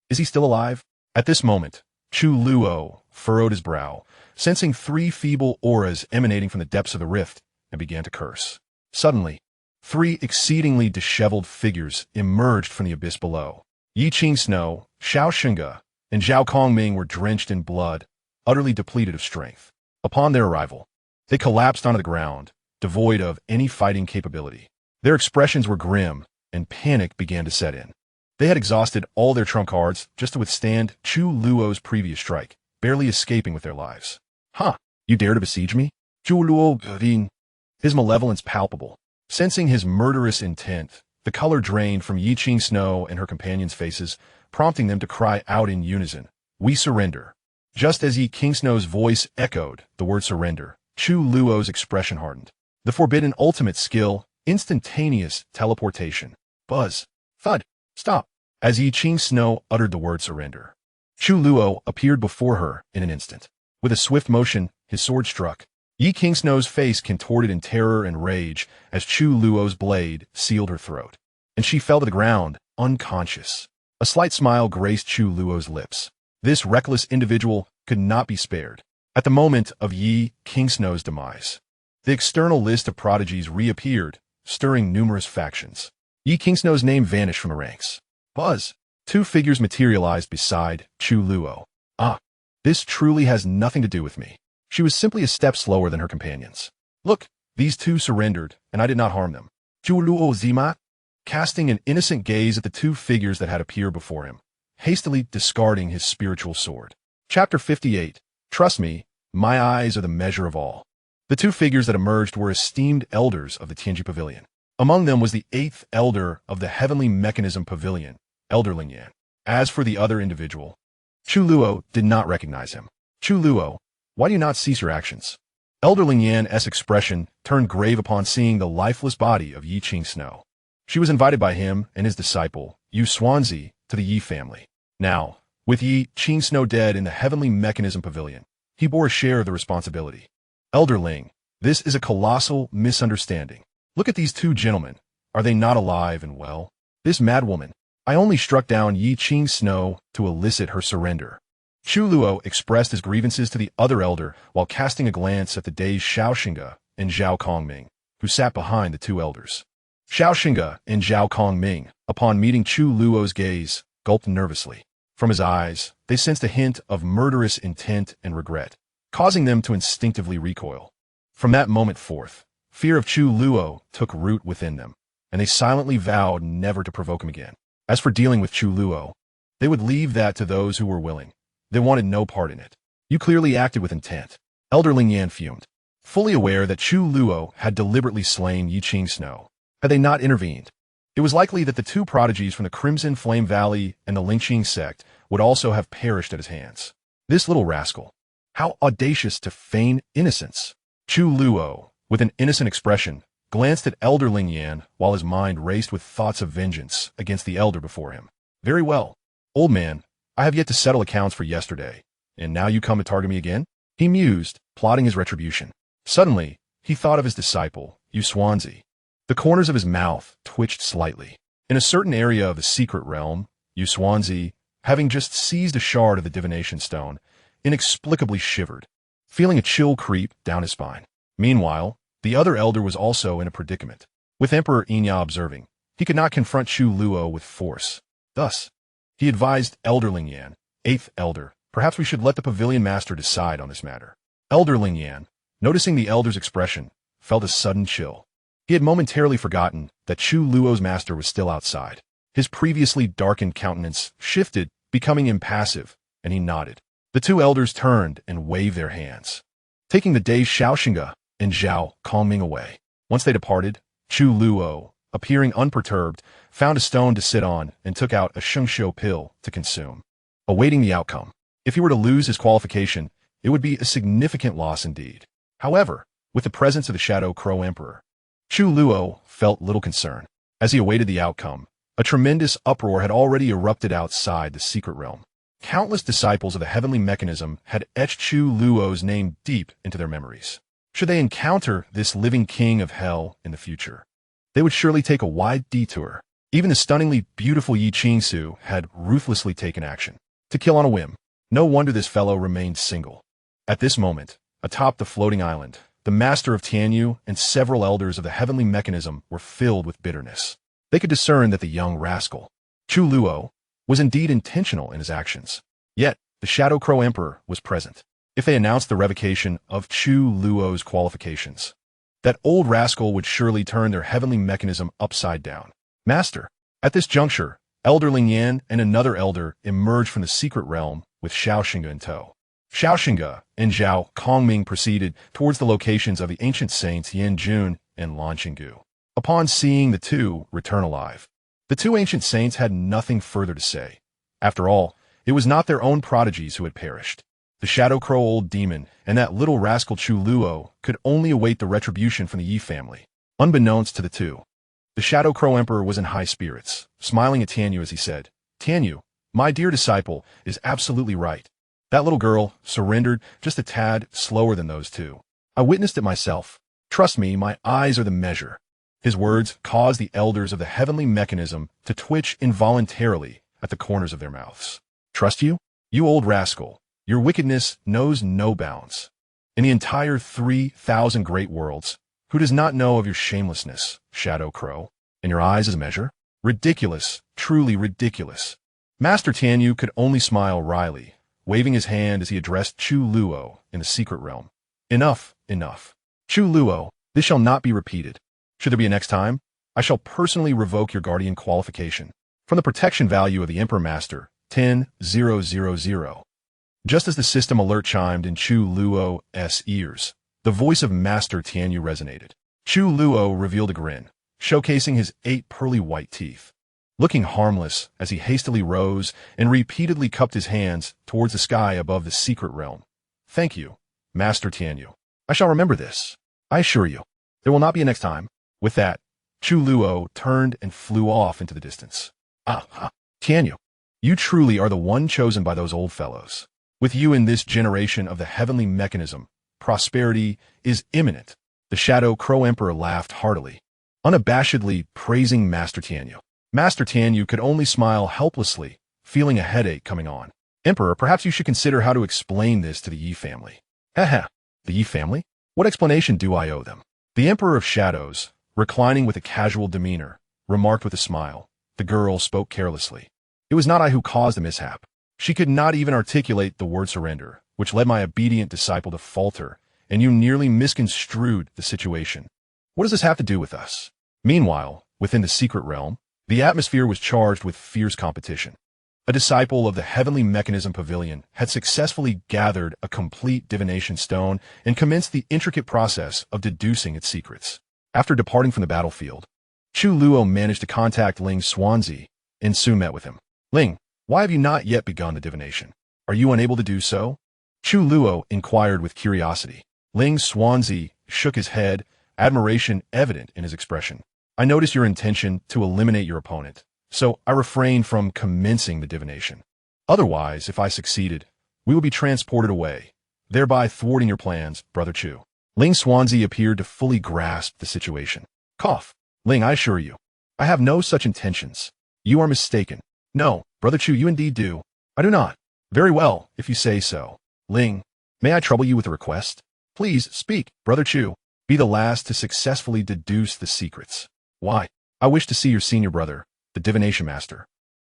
Is he still alive? At this moment, Chu Luo furrowed his brow, sensing three feeble auras emanating from the depths of the rift, and began to curse. Suddenly, three exceedingly disheveled figures emerged from the abyss below. Yi Qingshuo, Xianxia, and Zhao Kongming were drenched in blood, utterly depleted of strength. Upon their arrival, they collapsed onto the ground, devoid of any fighting capability. Their expressions were grim, and panic began to set in. They had exhausted all their trump cards just to withstand Chu Luo's previous strike, barely escaping with their lives. Huh, you dare to besiege me? Chu Luo Grin. His malevolence palpable. Sensing his murderous intent, the color drained from Yi Qingshuo and her companions' faces, prompting them to cry out in unison, "We surrender." Just as Yi Qingshuo's voice echoed the word surrender, Chu Luo's expression hardened. The forbidden ultimate skill, instantaneous teleportation. Buzz. Thud. Stop. As Yi Qingshuo uttered the word surrender, Chu Luo appeared before her in an instant. With a swift motion, his sword struck. Yi Qingshuo's face contorted in terror and rage as Chu Luo's blade sealed her throat, and she fell to the ground, unconscious. A slight smile graced Chu Luo's lips. This reckless individual could not be spared. At the moment of Yi Qingshuo's demise, the external list of prodigies reappeared, stirring numerous factions. Yi Qingshuo's name vanished from the ranks. Buzz. Two figures materialized beside Chu Luo. Ah, this truly has nothing to do with me. She was simply a step slower than her companions. Look, these two surrendered, and I did not harm them. Chu Luo Zima, casting an innocent gaze at the two figures that had appeared before him, hastily discarding his spiritual sword. Chapter 58. Trust me, my eyes are the measure of all. The two figures that emerged were esteemed elders of the Tianji Pavilion. Among them was the 8th elder of the Heavenly Mechanism Pavilion, Elder Lingyan. As for the other individual, Chu Luo did not recognize him. Chu Luo, why do you not cease your actions? Elder Lingyan's expression turned grave upon seeing the lifeless body of Yi Qing Snow. She was invited by him and his disciple, Yu Xuanzi, to the Yi family. Now, with Yi Qing Snow dead in the Heavenly Mechanism Pavilion, he bore a share of the responsibility. Elder Ling, this is a colossal misunderstanding. Look at these two gentlemen. Are they not alive and well? This madwoman. I only struck down Yi Qing Snow to elicit her surrender. Chu Luo expressed his grievances to the other elder while casting a glance at the dazed Xianxia and Zhao Kongming, who sat behind the two elders. Xianxia and Zhao Kongming, upon meeting Chu Luo's gaze, gulped nervously. From his eyes, they sensed a hint of murderous intent and regret, causing them to instinctively recoil. From that moment forth, fear of Chu Luo took root within them, and they silently vowed never to provoke him again. As for dealing with Chu Luo, they would leave that to those who were willing. They wanted no part in it. You clearly acted with intent. Elder Lingyan fumed, fully aware that Chu Luo had deliberately slain Yi Qing Snow. Had they not intervened, it was likely that the two prodigies from the Crimson Flame Valley and the Xianxia sect would also have perished at his hands. This little rascal. How audacious to feign innocence. Chu Luo, with an innocent expression, glanced at Elder Lingyan while his mind raced with thoughts of vengeance against the elder before him. Very well. Old man, I have yet to settle accounts for yesterday, and now you come to target me again? He mused, plotting his retribution. Suddenly, he thought of his disciple, Yu Xuanzi. The corners of his mouth twitched slightly. In a certain area of the secret realm, Yu Xuanzi, having just seized a shard of the divination stone, inexplicably shivered, feeling a chill creep down his spine. Meanwhile, the other elder was also in a predicament. With Emperor Xianxia observing, he could not confront Chu Luo with force. Thus, he advised Elder Lingyan, 8th elder, perhaps we should let the pavilion master decide on this matter. Elder Lingyan, noticing the elder's expression, felt a sudden chill. He had momentarily forgotten that Chu Luo's master was still outside. His previously darkened countenance shifted, becoming impassive, and he nodded. The two elders turned and waved their hands, taking the dazed Xianxia and Zhao Kongming away. Once they departed, Chu Luo, appearing unperturbed, found a stone to sit on and took out a Xianxia pill to consume, awaiting the outcome. If he were to lose his qualification, it would be a significant loss indeed. However, with the presence of the Shadow Crow Emperor, Chu Luo felt little concern. As he awaited the outcome, a tremendous uproar had already erupted outside the secret realm. Countless disciples of the Heavenly Mechanism had etched Chu Luo's name deep into their memories. Should they encounter this living king of hell in the future, they would surely take a wide detour. Even the stunningly beautiful Yi Qingsu had ruthlessly taken action, to kill on a whim. No wonder this fellow remained single. At this moment, atop the floating island, the master of Tianyu and several elders of the Heavenly Mechanism were filled with bitterness. They could discern that the young rascal, Chu Luo, was indeed intentional in his actions. Yet, the Shadow Crow Emperor was present. If they announced the revocation of Chu Luo's qualifications, that old rascal would surely turn their Heavenly Mechanism upside down. Master, at this juncture, Elder Lingyan and another elder emerged from the secret realm with Xianxia in tow. Xianxia and Zhao Kongming proceeded towards the locations of the ancient saints Yanjun and Lanqinggu. Upon seeing the two return alive, the two ancient saints had nothing further to say. After all, it was not their own prodigies who had perished. The Shadow Crow Old Demon and that little rascal Chu Luo could only await the retribution from the Yi family. Unbeknownst to the two, the Shadow Crow Emperor was in high spirits, smiling at Tianyu as he said, "Tianyu, my dear disciple is absolutely right. That little girl surrendered just a tad slower than those two. I witnessed it myself. Trust me, my eyes are the measure." His words caused the elders of the Heavenly Mechanism to twitch involuntarily at the corners of their mouths. Trust you? You old rascal. Your wickedness knows no bounds. In the entire 3,000 great worlds, who does not know of your shamelessness, Shadow Crow? And your eyes as a measure? Ridiculous, truly ridiculous. Master Tianyu could only smile wryly, waving his hand as he addressed Chu Luo in the secret realm. Enough, enough. Chu Luo, this shall not be repeated. Should there be a next time, I shall personally revoke your guardian qualification. From the protection value of the Emperor Master, 10,000. Just as the system alert chimed in Chu Luo's ears, The voice of Master Tianyu resonated. Chu Luo revealed a grin, showcasing his 8 pearly white teeth. Looking harmless as he hastily rose and repeatedly cupped his hands towards the sky above the secret realm. Thank you, Master Tianyu. I shall remember this. I assure you, there will not be a next time. With that, Chu Luo turned and flew off into the distance. Tianyu, you truly are the one chosen by those old fellows. With you in this generation of the heavenly mechanism, prosperity is imminent. The Shadow Crow Emperor laughed heartily, unabashedly praising Master Tianyu. Master Tianyu could only smile helplessly, feeling a headache coming on. Emperor, perhaps you should consider how to explain this to the Yi family. Haha, the Yi family? What explanation do I owe them? The Emperor of Shadows, reclining with a casual demeanor, remarked with a smile. The girl spoke carelessly. It was not I who caused the mishap. She could not even articulate the word surrender, which led my obedient disciple to falter, and you nearly misconstrued the situation. What does this have to do with us? Meanwhile, within the secret realm, the atmosphere was charged with fierce competition. A disciple of the Heavenly Mechanism Pavilion had successfully gathered a complete divination stone and commenced the intricate process of deducing its secrets. After departing from the battlefield, Chu Luo managed to contact Ling Xuanzi and soon met with him. Ling, why have you not yet begun the divination? Are you unable to do so? Chu Luo inquired with curiosity. Ling Xuanzi shook his head, admiration evident in his expression. I notice your intention to eliminate your opponent, so I refrain from commencing the divination. Otherwise, if I succeeded, we would be transported away, thereby thwarting your plans, Brother Chu. Ling Xuanzi appeared to fully grasp the situation. Cough. Ling, I assure you, I have no such intentions. You are mistaken. No, Brother Chu, you indeed do. I do not. Very well, if you say so. Ling, may I trouble you with a request? Please speak, Brother Chu. Be the last to successfully deduce the secrets. Why? I wish to see your senior brother, the divination master.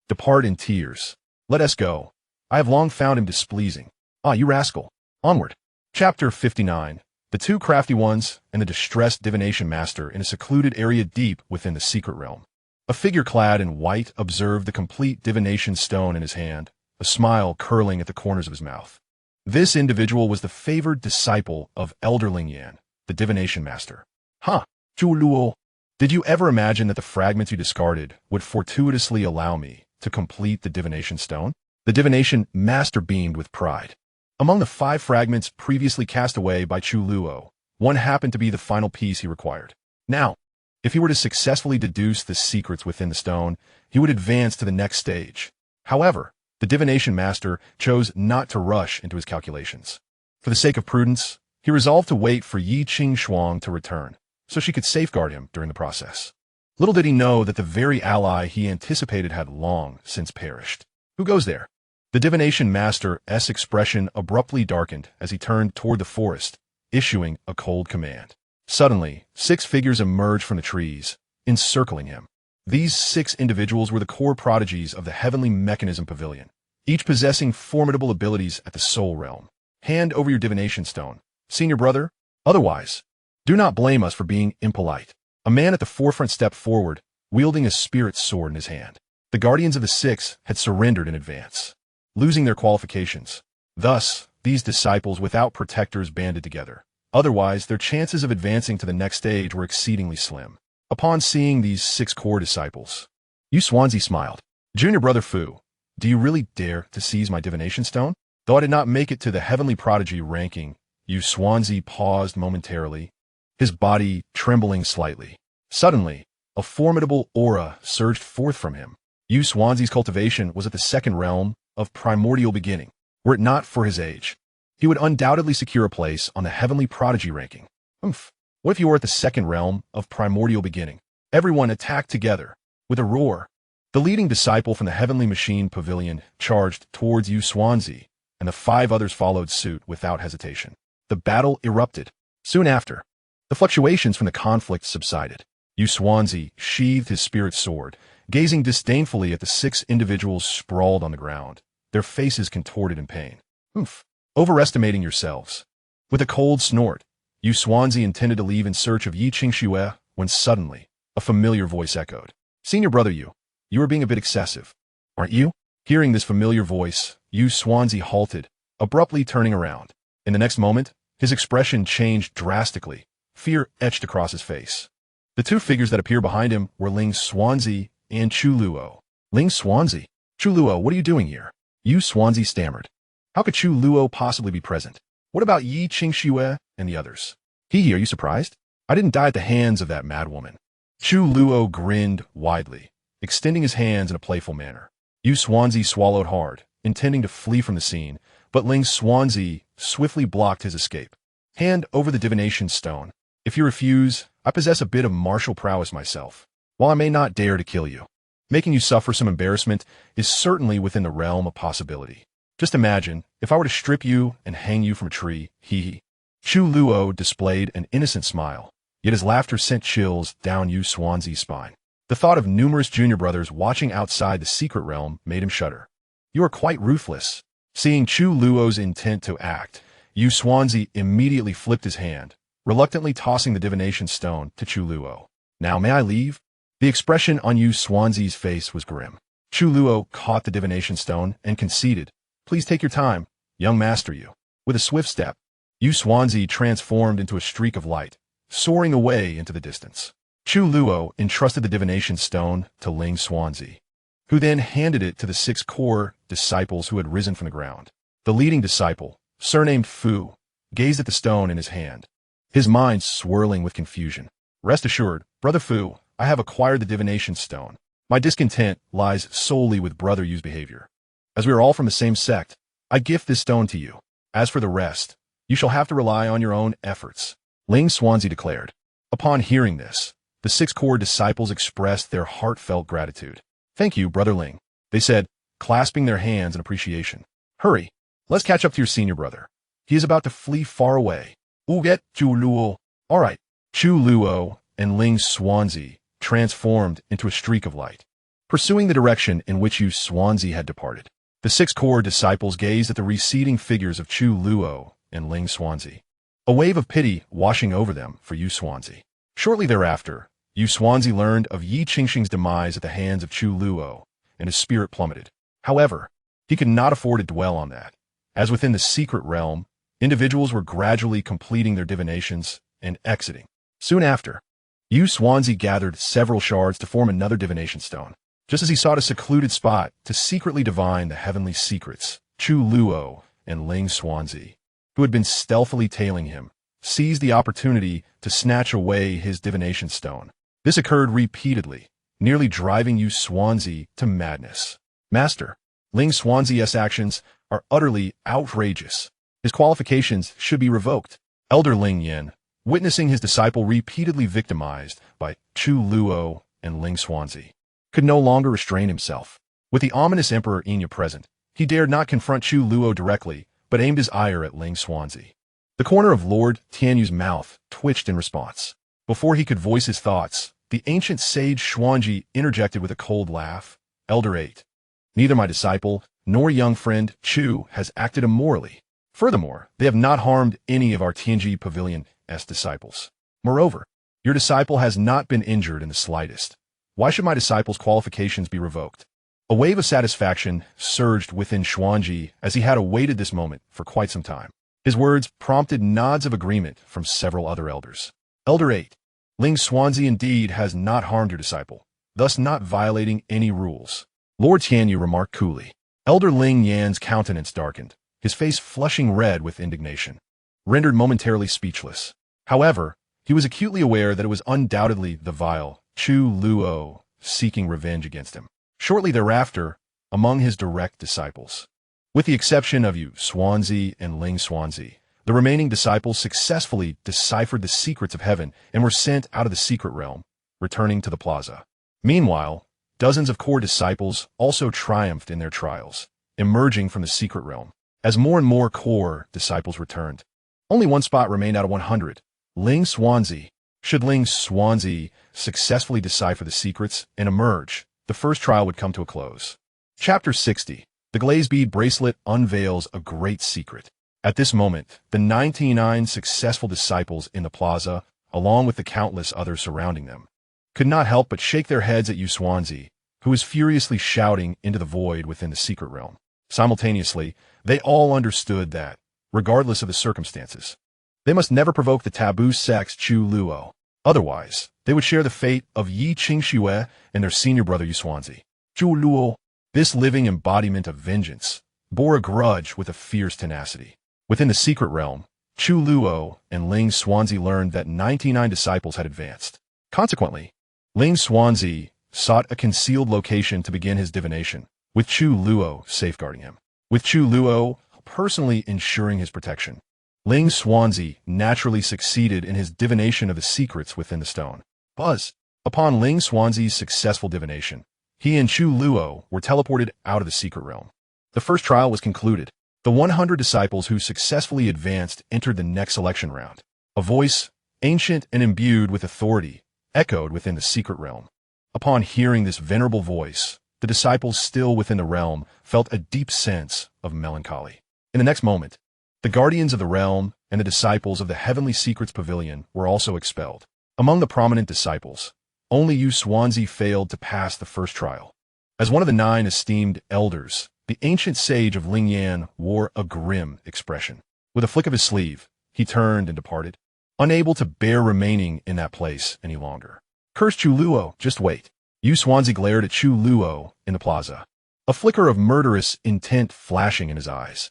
Depart in tears. Let us go. I have long found him displeasing. Ah, you rascal. Onward. Chapter 59. The two crafty ones and the distressed divination master in a secluded area deep within the secret realm. A figure clad in white observed the complete divination stone in his hand, a smile curling at the corners of his mouth. This individual was the favored disciple of Elder Ling Yan, the divination master. Chu Luo, did you ever imagine that the fragments you discarded would fortuitously allow me to complete the divination stone? The divination master beamed with pride. Among the 5 fragments previously cast away by Chu Luo, one happened to be the final piece he required. Now, if he were to successfully deduce the secrets within the stone, he would advance to the next stage. However, the divination master chose not to rush into his calculations. For the sake of prudence, he resolved to wait for Yi Qingxuang to return, so she could safeguard him during the process. Little did he know that the very ally he anticipated had long since perished. Who goes there? The divination master's expression abruptly darkened as he turned toward the forest, issuing a cold command. Suddenly, 6 figures emerged from the trees, encircling him. These 6 individuals were the core prodigies of the Heavenly Mechanism Pavilion, each possessing formidable abilities at the soul realm. Hand over your divination stone, senior brother. Otherwise, do not blame us for being impolite. A man at the forefront stepped forward, wielding a spirit sword in his hand. The guardians of the 6 had surrendered in advance, losing their qualifications. Thus, these disciples without protectors banded together. Otherwise, their chances of advancing to the next stage were exceedingly slim. Upon seeing these 6 core disciples, Yu Xuanzi smiled. Junior Brother Fu, do you really dare to seize my divination stone? Though I did not make it to the heavenly prodigy ranking, Yu Xuanzi paused momentarily, his body trembling slightly. Suddenly, a formidable aura surged forth from him. Yu Xuanzi's cultivation was at the 2nd realm of primordial beginning. Were it not for his age, he would undoubtedly secure a place on the heavenly prodigy ranking. What if you were at the 2nd realm of primordial beginning? Everyone attacked together. With a roar, the leading disciple from the Heavenly Machine Pavilion charged towards Yu Xuanzi, and the 5 others followed suit without hesitation. The battle erupted. Soon after, the fluctuations from the conflict subsided. Yu Xuanzi sheathed his spirit sword, gazing disdainfully at the 6 individuals sprawled on the ground, their faces contorted in pain. Overestimating yourselves. With a cold snort, Yu Xuanzi intended to leave in search of Yi Qingxue when suddenly, a familiar voice echoed. Senior brother Yu, you are being a bit excessive, aren't you? Hearing this familiar voice, Yu Xuanzi halted, abruptly turning around. In the next moment, His expression changed drastically. Fear etched across his face. The two figures that appeared behind him were Xianxia and Chu Luo. Xianxia? Chu Luo, what are you doing here? Xianxia stammered. How could Chu Luo possibly be present? What about Xianxia and the others? Are you surprised? I didn't die at the hands of that madwoman. Chu Luo grinned widely, extending his hands in a playful manner. Xianxia swallowed hard, intending to flee from the scene, but Xianxia swiftly blocked his escape. Hand over the divination stone. If you refuse, I possess a bit of martial prowess myself. While I may not dare to kill you, making you suffer some embarrassment is certainly within the realm of possibility. Just imagine if I were to strip you and hang you from a tree, Chu Luo displayed an innocent smile, yet his laughter sent chills down Xianxia's spine. The thought of numerous junior brothers watching outside the secret realm made him shudder. You are quite ruthless. Seeing Chu Luo's intent to act, Xianxia immediately flipped his hand, reluctantly tossing the divination stone to Chu Luo. Now may I leave? The expression on Xianxia's face was grim. Chu Luo caught the divination stone and conceded. Please take your time, young master you. With a swift step, Xianxia transformed into a streak of light, soaring away into the distance. Chu Luo entrusted the divination stone to Xianxia, who then handed it to the 6 core disciples who had risen from the ground. The leading disciple, surnamed Fu, gazed at the stone in his hand, his mind swirling with confusion. Rest assured, Brother Fu, I have acquired the divination stone. My discontent lies solely with Brother Yu's behavior. As we are all from the same sect, I gift this stone to you. As for the rest, you shall have to rely on your own efforts, Xianxia declared. Upon hearing this, the 6 core disciples expressed their heartfelt gratitude. Thank you, Brother Ling, they said, clasping their hands in appreciation. Hurry, let's catch up to your senior brother. He is about to flee far away. Get Chu Luo. All right. Chu Luo and Xianxia transformed into a streak of light, pursuing the direction in which Xianxia had departed. The 6 core disciples gazed at the receding figures of Chu Luo and Xianxia, a wave of pity washing over them for Xianxia. Shortly thereafter, Xianxia learned of Yi Qingxing's demise at the hands of Chu Luo, and his spirit plummeted. However, he could not afford to dwell on that, as within the secret realm, individuals were gradually completing their divinations and exiting. Soon after, Xianxia gathered several shards to form another divination stone. Just as he sought a secluded spot to secretly divine the heavenly secrets, Chu Luo and Xianxia, who had been stealthily tailing him, seized the opportunity to snatch away his divination stone. This occurred repeatedly, nearly driving Xianxia to madness. Master, Xianxia's actions are utterly outrageous. His qualifications should be revoked. Elder Ling Yan, witnessing his disciple repeatedly victimized by Chu Luo and Xianxia, could no longer restrain himself. With the ominous Emperor Enya present, he dared not confront Chu Luo directly, but aimed his ire at Xianxia. The corner of Lord Tianyu's mouth twitched in response. Before he could voice his thoughts, the ancient sage Xuanji interjected with a cold laugh. Elder 8. Neither my disciple nor young friend Chu has acted immorally. Furthermore, they have not harmed any of our Tianji Pavilion's disciples. Moreover, your disciple has not been injured in the slightest. Why should my disciple's qualifications be revoked? A wave of satisfaction surged within Xuanji as he had awaited this moment for quite some time. His words prompted nods of agreement from several other elders. Elder 8. Xianxia indeed has not harmed your disciple, thus not violating any rules. Lord Tianyu remarked coolly. Elder Ling Yan's countenance darkened, his face flushing red with indignation, rendered momentarily speechless. However, he was acutely aware that it was undoubtedly the vile Chu Luo seeking revenge against him. Shortly thereafter, among his direct disciples, with the exception of Xianxia and Xianxia, the remaining disciples successfully deciphered the secrets of heaven and were sent out of the secret realm, returning to the plaza. Meanwhile, dozens of core disciples also triumphed in their trials, emerging from the secret realm. As more and more core disciples returned, only one spot remained out of 100. Xianxia. Should Xianxia successfully decipher the secrets and emerge, the first trial would come to a close. Chapter 60. The glaze bead bracelet unveils a great secret. At this moment, the 99 successful disciples in the plaza, along with the countless others surrounding them, could not help but shake their heads at Xianxia, who was furiously shouting into the void within the secret realm. Simultaneously, they all understood that, regardless of the circumstances, They must never provoke the taboo sect's Chu Luo. Otherwise, they would share the fate of Xianxia and their senior brother Xianxia. Chu Luo, this living embodiment of vengeance, bore a grudge with a fierce tenacity. Within the secret realm, Chu Luo and Xianxia learned that 99 disciples had advanced. Consequently, Xianxia sought a concealed location to begin his divination, with Chu Luo safeguarding him. With Chu Luo personally ensuring his protection, Xianxia naturally succeeded in his divination of the secrets within the stone. Upon Xianxia's successful divination, he and Chu Luo were teleported out of the secret realm. The first trial was concluded. The 100 disciples who successfully advanced entered the next selection round. A voice, ancient and imbued with authority, echoed within the secret realm. Upon hearing this venerable voice, the disciples still within the realm felt a deep sense of melancholy. In the next moment, the guardians of the realm and the disciples of the Heavenly Secrets Pavilion were also expelled. Among the prominent disciples, only Xianxia failed to pass the first trial. As one of the 9 esteemed elders, the ancient sage of Lingyan wore a grim expression. With a flick of his sleeve, he turned and departed, unable to bear remaining in that place any longer. Curse Chu Luo, just wait. Xianxia glared at Chu Luo in the plaza, a flicker of murderous intent flashing in his eyes.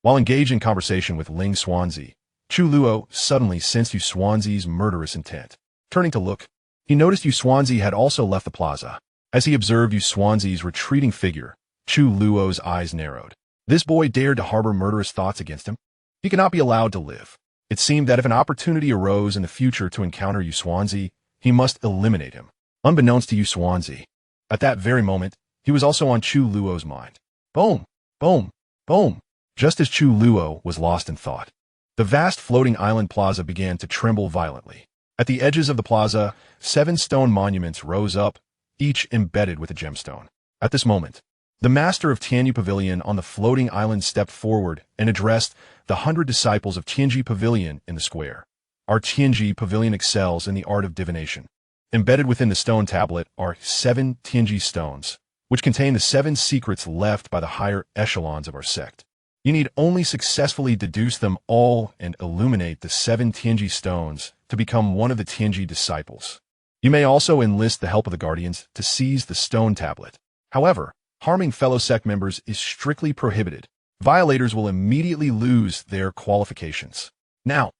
While engaged in conversation with Xianxia, Chu Luo suddenly sensed Xianxia's murderous intent. Turning to look, he noticed Xianxia had also left the plaza. As he observed Xianxia's retreating figure, Chu Luo's eyes narrowed. This boy dared to harbor murderous thoughts against him? He could not be allowed to live. It seemed that if an opportunity arose in the future to encounter Xianxia, he must eliminate him. Unbeknownst to Xianxia, at that very moment, he was also on Chu Luo's mind. Boom! Boom! Boom! Just as Chu Luo was lost in thought, the vast floating island plaza began to tremble violently. At the edges of the plaza, 7 stone monuments rose up, each embedded with a gemstone. At this moment, the master of Tianyi Pavilion on the floating island stepped forward and addressed the 100 disciples of Tianyi Pavilion in the square. Our Tianyi Pavilion excels in the art of divination. Embedded within the stone tablet are 7 Tianyi stones, which contain the 7 secrets left by the higher echelons of our sect. You need only successfully deduce them all and illuminate the 7 Tianyi stones to become one of the Tianyi disciples. You may also enlist the help of the guardians to seize the stone tablet. However, harming fellow sect members is strictly prohibited. Violators will immediately lose their qualifications. Now,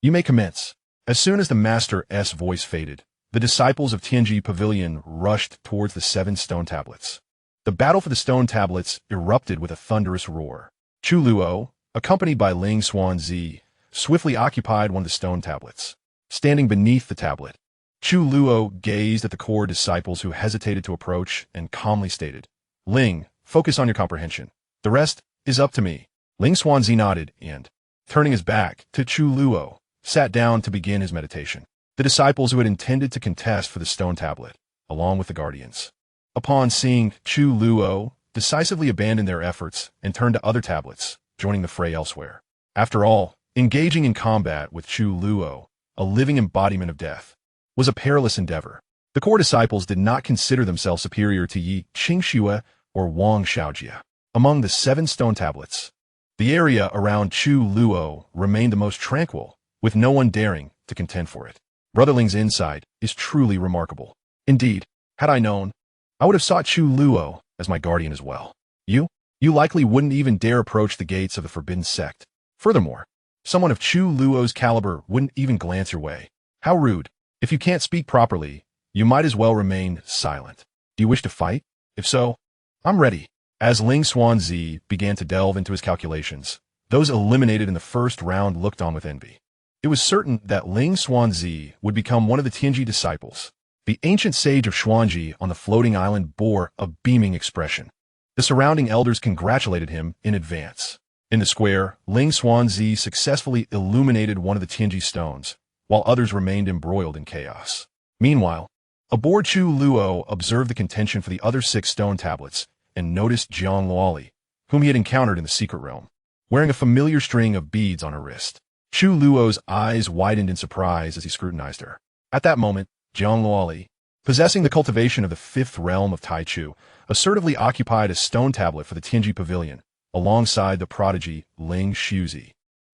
you may commence. As soon as the Master's voice faded, the disciples of Tianyi Pavilion rushed towards the 7 stone tablets. The battle for the stone tablets erupted with a thunderous roar. Chu Luo, accompanied by Xianxia, swiftly occupied one of the stone tablets. Standing beneath the tablet, Chu Luo gazed at the core disciples who hesitated to approach and calmly stated, "Ling, focus on your comprehension. The rest is up to me." Xianxia nodded and, turning his back to Chu Luo, sat down to begin his meditation. The disciples who had intended to contest for the stone tablet, along with the guardians, upon seeing Chu Luo, decisively abandoned their efforts and turned to other tablets, joining the fray elsewhere. After all, engaging in combat with Chu Luo, a living embodiment of death, was a perilous endeavor. The core disciples did not consider themselves superior to Xianxia or Wang Xiaojia. Among the 7 stone tablets, the area around Chu Luo remained the most tranquil, with no one daring to contend for it. Brotherling's insight is truly remarkable. Indeed, had I known, I would have sought Chu Luo as my guardian as well. You likely wouldn't even dare approach the gates of the Forbidden Sect. Furthermore, someone of Chu Luo's caliber wouldn't even glance your way. How rude. If you can't speak properly, you might as well remain silent. Do you wish to fight? If so, I'm ready. As Xianxia began to delve into his calculations, those eliminated in the first round looked on with envy. It was certain that Xianxia would become one of the Tianyi disciples. The ancient sage of Xianxia on the floating island bore a beaming expression. The surrounding elders congratulated him in advance. In the square, Xianxia successfully illuminated one of the Tianyi stones, while others remained embroiled in chaos. Meanwhile, aboard Chu Luo observed the contention for the other 6 stone tablets and noticed Jiang Luoli, whom he had encountered in the secret realm, wearing a familiar string of beads on her wrist. Chu Luo's eyes widened in surprise as he scrutinized her. At that moment, Jiang Luoli, possessing the cultivation of the 5th realm of Tai Chu, assertively occupied a stone tablet for the Tianyi Pavilion, alongside the prodigy Xianxia.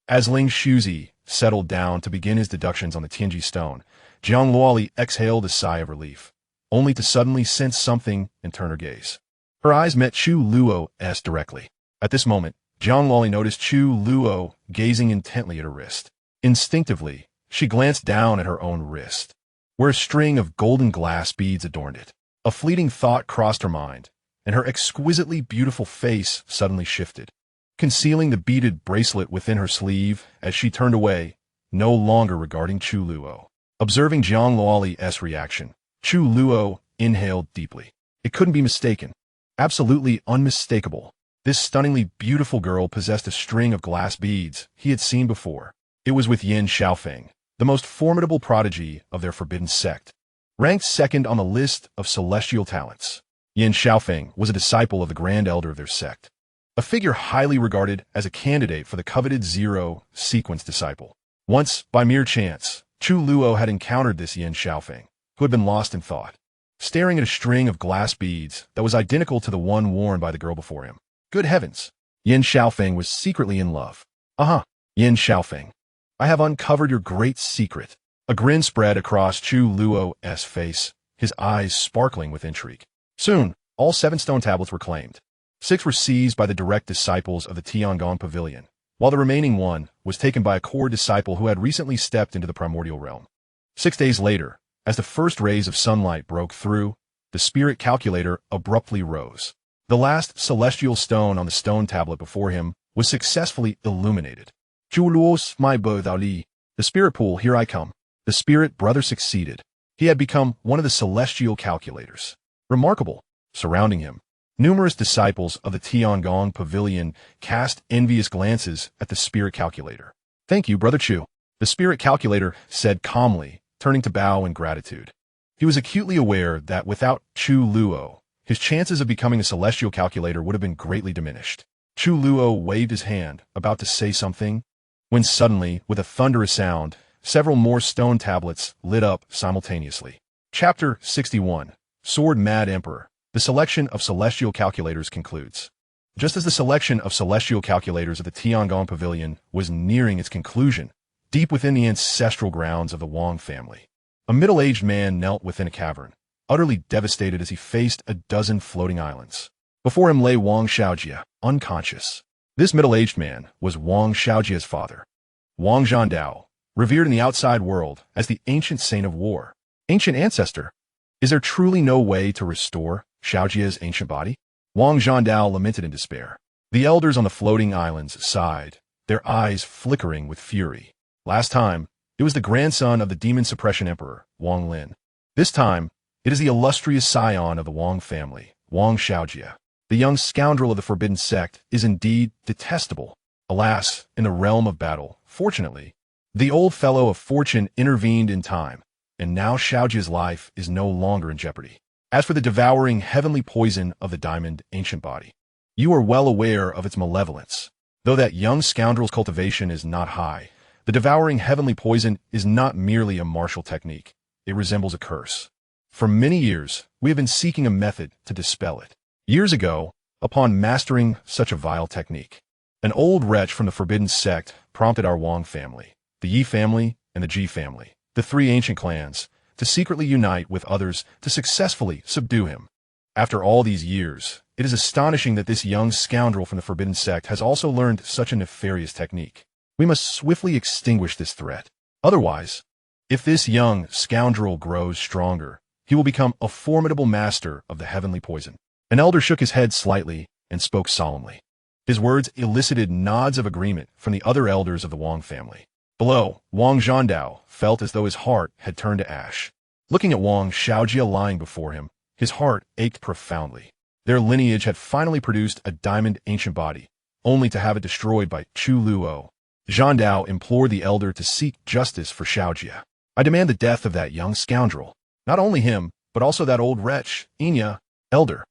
As Xianxia settled down to begin his deductions on the Tianji stone, Jiang Luoli exhaled a sigh of relief, only to suddenly sense something and turn her gaze. Her eyes met Chu Luo's directly. At this moment, Jiang Luoli noticed Chu Luo gazing intently at her wrist. Instinctively, she glanced down at her own wrist, where a string of golden glass beads adorned it. A fleeting thought crossed her mind, and her exquisitely beautiful face suddenly shifted, concealing the beaded bracelet within her sleeve as she turned away, no longer regarding Chu Luo. Observing Jiang Luoli's reaction, Chu Luo inhaled deeply. It couldn't be mistaken. Absolutely unmistakable. This stunningly beautiful girl possessed a string of glass beads he had seen before. It was with Yin Xiaofeng, the most formidable prodigy of their Forbidden Sect, ranked second on the list of celestial talents. Yin Xiaofeng was a disciple of the Grand Elder of their sect, a figure highly regarded as a candidate for the coveted Zero Sequence disciple. Once, by mere chance, Chu Luo had encountered this Yin Xiaofeng, who had been lost in thought, staring at a string of glass beads that was identical to the one worn by the girl before him. Good heavens! Yin Xiaofeng was secretly in love. Yin Xiaofeng, I have uncovered your great secret. A grin spread across Chu Luo's face, his eyes sparkling with intrigue. Soon, all 7 stone tablets were claimed. 6 were seized by the direct disciples of the Tiangong Pavilion, while the remaining 1 was taken by a core disciple who had recently stepped into the primordial realm. 6 days later, as the first rays of sunlight broke through, the spirit calculator abruptly rose. The last celestial stone on the stone tablet before him was successfully illuminated. Chu Luo's my Ali, the spirit pool, here I come. The spirit brother succeeded. He had become one of the celestial calculators. Remarkable. Surrounding him, numerous disciples of the Tiangong Pavilion cast envious glances at the spirit calculator. Thank you, Brother Chu, the spirit calculator said calmly, turning to bow in gratitude. He was acutely aware that without Chu Luo, his chances of becoming a celestial calculator would have been greatly diminished. Chu Luo waved his hand, about to say something, when suddenly, with a thunderous sound, several more stone tablets lit up simultaneously. Chapter 61, Sword Mad Emperor. The selection of celestial calculators concludes. Just as the selection of celestial calculators at the Tiangong Pavilion was nearing its conclusion, deep within the ancestral grounds of the Wang family, a middle-aged man knelt within a cavern, utterly devastated as he faced a dozen floating islands. Before him lay Wang Xiaojia, unconscious. This middle-aged man was Wang Xiaojia's father, Wang Zhandao, revered in the outside world as the ancient saint of war. Ancient ancestor, is there truly no way to restore Xiaojia's ancient body? Wang Zhandao lamented in despair. The elders on the floating islands sighed, their eyes flickering with fury. Last time, it was the grandson of the demon suppression emperor, Wang Lin. This time, it is the illustrious scion of the Wang family, Wang Xiaojia. The young scoundrel of the Forbidden Sect is indeed detestable. Alas, in the realm of battle, fortunately, the old fellow of fortune intervened in time, and now Xiaojia's life is no longer in jeopardy. As for the devouring heavenly poison of the diamond ancient body, you are well aware of its malevolence. Though that young scoundrel's cultivation is not high, the devouring heavenly poison is not merely a martial technique. It resembles a curse. For many years, we have been seeking a method to dispel it. Years ago, upon mastering such a vile technique, an old wretch from the Forbidden Sect prompted our Wang family, the Yi family, and the Ji family, the 3 ancient clans, to secretly unite with others to successfully subdue him. After all these years, it is astonishing that this young scoundrel from the Forbidden Sect has also learned such a nefarious technique. We must swiftly extinguish this threat. Otherwise, if this young scoundrel grows stronger, he will become a formidable master of the heavenly poison. An elder shook his head slightly and spoke solemnly. His words elicited nods of agreement from the other elders of the Wang family. Below, Wang Zhandao felt as though his heart had turned to ash. Looking at Wang Xiaojia lying before him, his heart ached profoundly. Their lineage had finally produced a diamond ancient body, only to have it destroyed by Chu Luo. Zhandao implored the elder to seek justice for Xiaojia. I demand the death of that young scoundrel. Not only him, but also that old wretch, Xianxia, elder.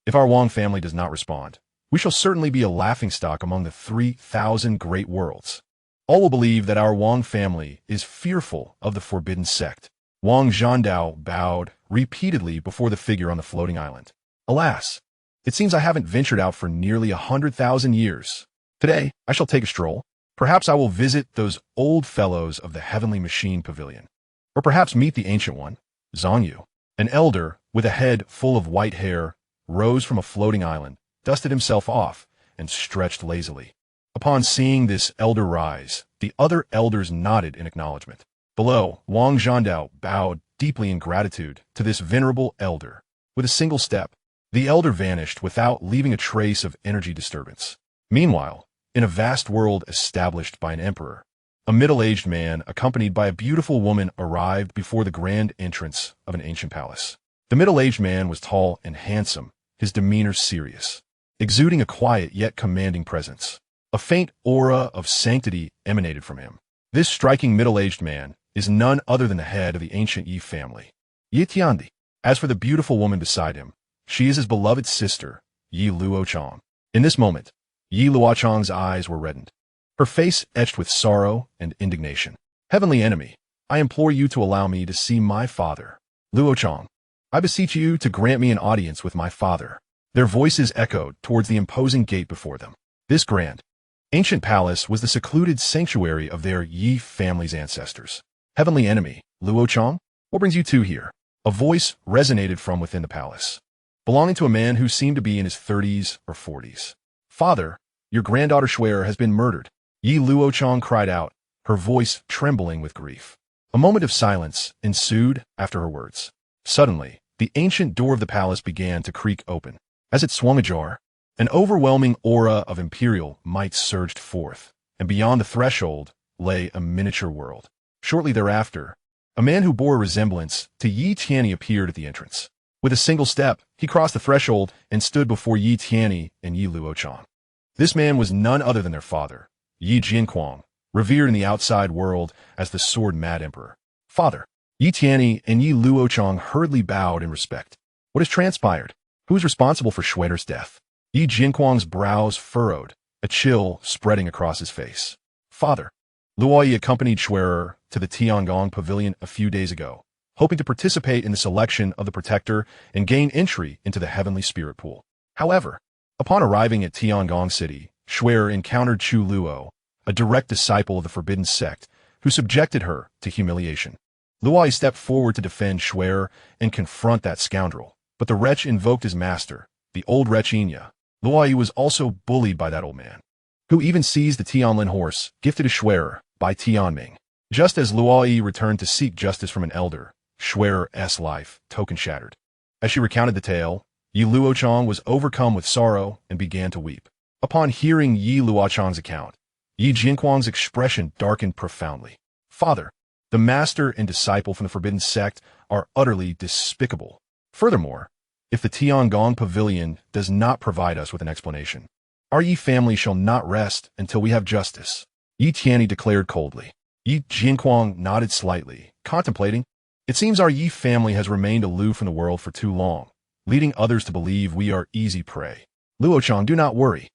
If our Wang family does not respond, we shall certainly be a laughingstock among the 3,000 great worlds. All will believe that our Wang family is fearful of the Forbidden Sect. Wang Zhandao bowed repeatedly before the figure on the floating island. Alas, it seems I haven't ventured out for nearly 100,000 years. Today, I shall take a stroll. Perhaps I will visit those old fellows of the Heavenly Machine Pavilion. Or perhaps meet the Ancient One, Xianxia. An elder, with a head full of white hair, rose from a floating island, dusted himself off, and stretched lazily. Upon seeing this elder rise, the other elders nodded in acknowledgement. Below, Wang Zhandao bowed deeply in gratitude to this venerable elder. With a single step, the elder vanished without leaving a trace of energy disturbance. Meanwhile, in a vast world established by an emperor, a middle-aged man accompanied by a beautiful woman arrived before the grand entrance of an ancient palace. The middle-aged man was tall and handsome, his demeanor serious, exuding a quiet yet commanding presence. A faint aura of sanctity emanated from him. This striking middle-aged man is none other than the head of the ancient Yi family, Yi Tiandi. As for the beautiful woman beside him, she is his beloved sister, Yi Luochang. In this moment, Yi Luochang's eyes were reddened, her face etched with sorrow and indignation. Heavenly enemy, I implore you to allow me to see my father. Luochang, I beseech you to grant me an audience with my father. Their voices echoed towards the imposing gate before them. This grand, ancient palace was the secluded sanctuary of their Yi family's ancestors. Heavenly enemy, Luochang, what brings you two here? A voice resonated from within the palace, belonging to a man who seemed to be in his 30s or 40s. Father, your granddaughter Xuer has been murdered. Yi Luochang cried out, her voice trembling with grief. A moment of silence ensued after her words. Suddenly, the ancient door of the palace began to creak open. As it swung ajar, an overwhelming aura of imperial might surged forth, and beyond the threshold lay a miniature world. Shortly thereafter, a man who bore a resemblance to Yi Tiani appeared at the entrance. With a single step, he crossed the threshold and stood before Yi Tiani and Yi Luochang. This man was none other than their father, Yi Jinquang, revered in the outside world as the sword-mad emperor. Father, Yi Tiani and Yi Luochang hurriedly bowed in respect. What has transpired? Who is responsible for Xuer's death? Yi Jinquang's brows furrowed, a chill spreading across his face. Father, Luoyi accompanied Xuer to the Tiangong Pavilion a few days ago, hoping to participate in the selection of the protector and gain entry into the heavenly spirit pool. However, upon arriving at Tiangong City, Xuer encountered Chu Luo, a direct disciple of the Forbidden Sect, who subjected her to humiliation. Luoyi stepped forward to defend Xuer and confront that scoundrel, but the wretch invoked his master, the old wretch Xianxia. Luoyi was also bullied by that old man, who even seized the Tianlin horse gifted to Xuer by Tianming. Just as Luoyi returned to seek justice from an elder, Xuer's life token shattered. As she recounted the tale, Yi Luochang was overcome with sorrow and began to weep. Upon hearing Yi Luochang's account, Yi Jinquang's expression darkened profoundly. Father, the master and disciple from the Forbidden Sect are utterly despicable. Furthermore, if the Tiangong Pavilion does not provide us with an explanation, our Yi family shall not rest until we have justice, Yi Tiani declared coldly. Yi Jinquang nodded slightly, contemplating. It seems our Yi family has remained aloof from the world for too long, leading others to believe we are easy prey. Luochang, do not worry.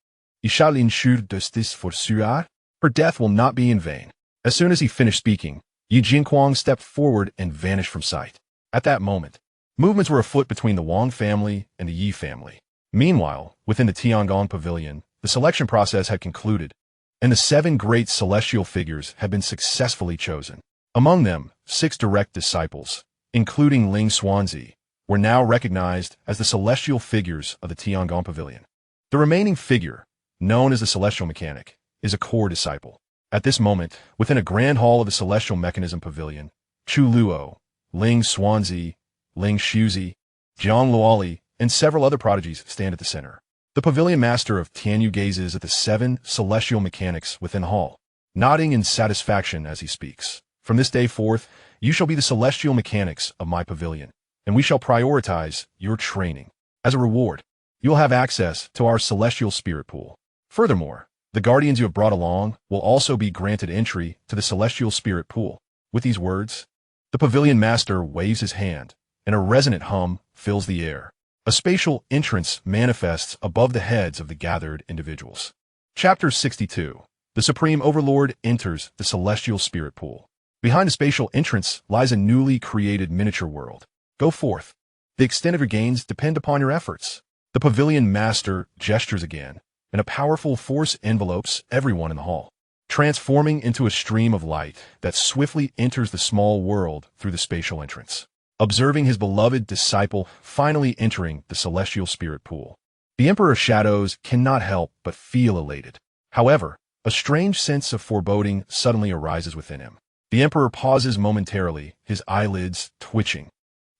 Ishalin Shu justice for Suar. Her death will not be in vain. As soon as he finished speaking, Yi Jinquang stepped forward and vanished from sight. At that moment, movements were afoot between the Wang family and the Yi family. Meanwhile, within the Tiangong Pavilion, the selection process had concluded, and the 7 great celestial figures had been successfully chosen. Among them, 6 direct disciples, including Ling Xuanzi, were now recognized as the celestial figures of the Tiangong Pavilion. The remaining figure, known as the Celestial Mechanic, is a core disciple. At this moment, within a grand hall of the Celestial Mechanism Pavilion, Chu Luo, Ling Xuanzi, Ling Shuzi, Jiang Luoli, and several other prodigies stand at the center. The pavilion master of Tianyu gazes at the 7 celestial mechanics within the hall, nodding in satisfaction as he speaks. From this day forth, you shall be the celestial mechanics of my pavilion, and we shall prioritize your training. As a reward, you will have access to our celestial spirit pool. Furthermore, the guardians you have brought along will also be granted entry to the celestial spirit pool. With these words, the pavilion master waves his hand, and a resonant hum fills the air. A spatial entrance manifests above the heads of the gathered individuals. Chapter 62. The Supreme Overlord enters the Celestial Spirit Pool. Behind the spatial entrance lies a newly created miniature world. Go forth. The extent of your gains depend upon your efforts. The pavilion master gestures again, and a powerful force envelopes everyone in the hall. transforming into a stream of light that swiftly enters the small world through the spatial entrance. Observing his beloved disciple finally entering the celestial spirit pool, the Emperor of Shadows cannot help but feel elated. However, a strange sense of foreboding suddenly arises within him. The Emperor pauses momentarily, his eyelids twitching,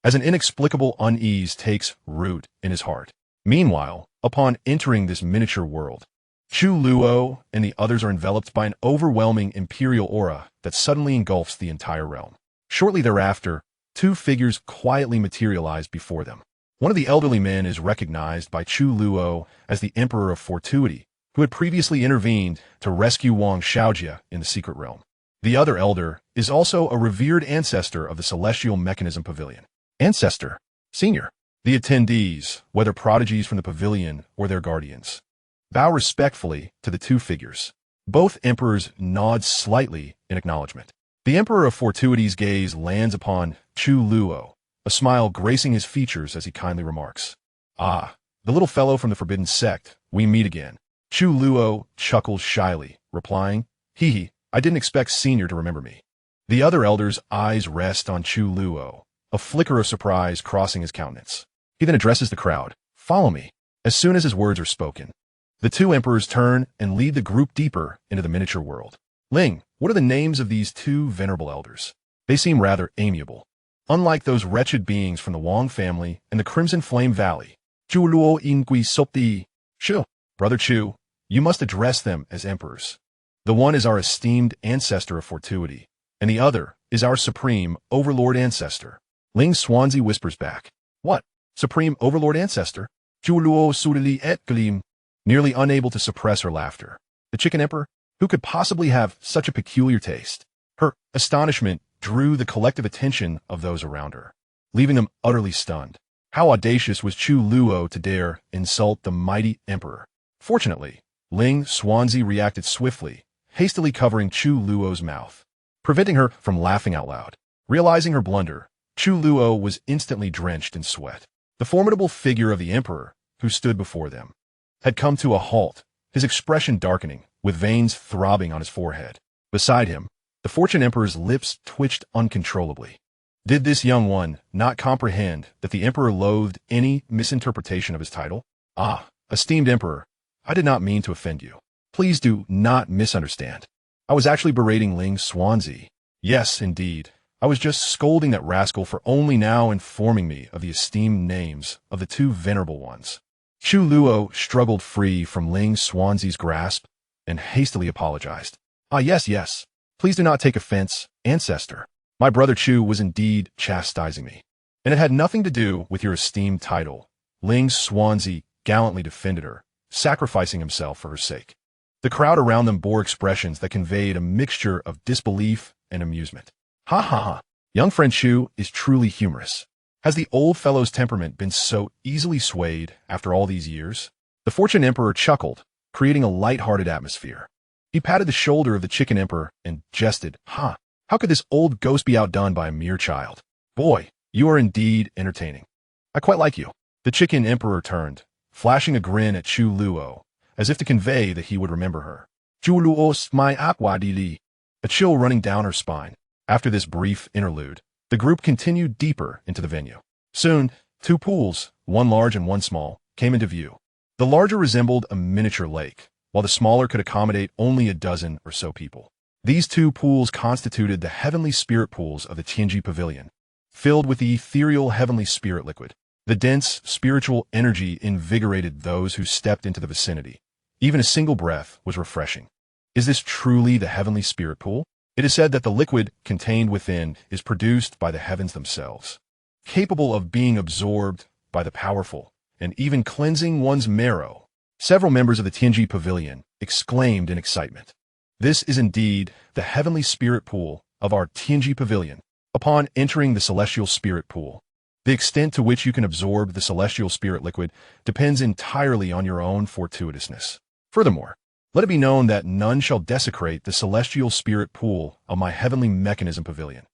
as an inexplicable unease takes root in his heart. Meanwhile, upon entering this miniature world, Chu Luo and the others are enveloped by an overwhelming imperial aura that suddenly engulfs the entire realm. Shortly thereafter, two figures quietly materialize before them. One of the elderly men is recognized by Chu Luo as the Emperor of Fortuity, who had previously intervened to rescue Xianxia in the secret realm. The other elder is also a revered ancestor of the Celestial Mechanism Pavilion. Ancestor, Senior. The attendees, whether prodigies from the pavilion or their guardians, bow respectfully to the two figures. Both emperors nod slightly in acknowledgement. The Emperor of Fortuity's gaze lands upon Chu Luo, a smile gracing his features as he kindly remarks, "Ah, the little fellow from the Forbidden Sect, we meet again." Chu Luo chuckles shyly, replying, "Hee, I didn't expect Senior to remember me." The other elder's eyes rest on Chu Luo, a flicker of surprise crossing his countenance. He then addresses the crowd, "Follow me." As soon as his words are spoken, the two emperors turn and lead the group deeper into the miniature world. Ling, what are the names of these two venerable elders? They seem rather amiable, unlike those wretched beings from the Wang family and the Crimson Flame Valley. Chu Luo Ingui Sopti. Chu, Brother Chu, you must address them as emperors. The one is our esteemed ancestor of Fortuity, and the other is our supreme overlord ancestor. Ling Xuanzi whispers back, "What? Supreme overlord ancestor?" Chu Luo Sudili et Glim, nearly unable to suppress her laughter. The chicken emperor? Who could possibly have such a peculiar taste? Her astonishment drew the collective attention of those around her, leaving them utterly stunned. How audacious was Chu Luo to dare insult the mighty emperor? Fortunately, Ling Xuanzi reacted swiftly, hastily covering Chu Luo's mouth, preventing her from laughing out loud. Realizing her blunder, Chu Luo was instantly drenched in sweat. The formidable figure of the emperor, who stood before them, had come to a halt, his expression darkening, with veins throbbing on his forehead. Beside him, the Fortune Emperor's lips twitched uncontrollably. Did this young one not comprehend that the emperor loathed any misinterpretation of his title? "Ah, esteemed emperor, I did not mean to offend you. Please do not misunderstand. I was actually berating Ling Xuanzi. Yes, indeed. I was just scolding that rascal for only now informing me of the esteemed names of the two venerable ones." Chu Luo struggled free from Ling Xuanzi's grasp and hastily apologized. "Ah, yes. Please do not take offense, ancestor. My brother Chu was indeed chastising me, and it had nothing to do with your esteemed title." Ling Xuanzi gallantly defended her, sacrificing himself for her sake. The crowd around them bore expressions that conveyed a mixture of disbelief and amusement. "Ha ha ha, young friend Chu is truly humorous. Has the old fellow's temperament been so easily swayed after all these years?" The Fortune Emperor chuckled, creating a light-hearted atmosphere. He patted the shoulder of the Chicken Emperor and jested, "Ha, how could this old ghost be outdone by a mere child? Boy, you are indeed entertaining. I quite like you." The Chicken Emperor turned, flashing a grin at Chu Luo, as if to convey that he would remember her. "Chu Luo's my aquadili," a chill running down her spine. After this brief interlude, the group continued deeper into the venue. Soon, two pools, one large and one small, came into view. The larger resembled a miniature lake, while the smaller could accommodate only a dozen or so people. These two pools constituted the heavenly spirit pools of the Tianji Pavilion, filled with the ethereal heavenly spirit liquid. The dense spiritual energy invigorated those who stepped into the vicinity. Even a single breath was refreshing. Is this truly the heavenly spirit pool? It is said that the liquid contained within is produced by the heavens themselves, capable of being absorbed by the powerful and even cleansing one's marrow. Several members of the Tianji Pavilion exclaimed in excitement, "This is indeed the heavenly spirit pool of our Tianji Pavilion." Upon entering the celestial spirit pool, the extent to which you can absorb the celestial spirit liquid depends entirely on your own fortuitousness. Furthermore, let it be known that none shall desecrate the celestial spirit pool of my heavenly mechanism pavilion.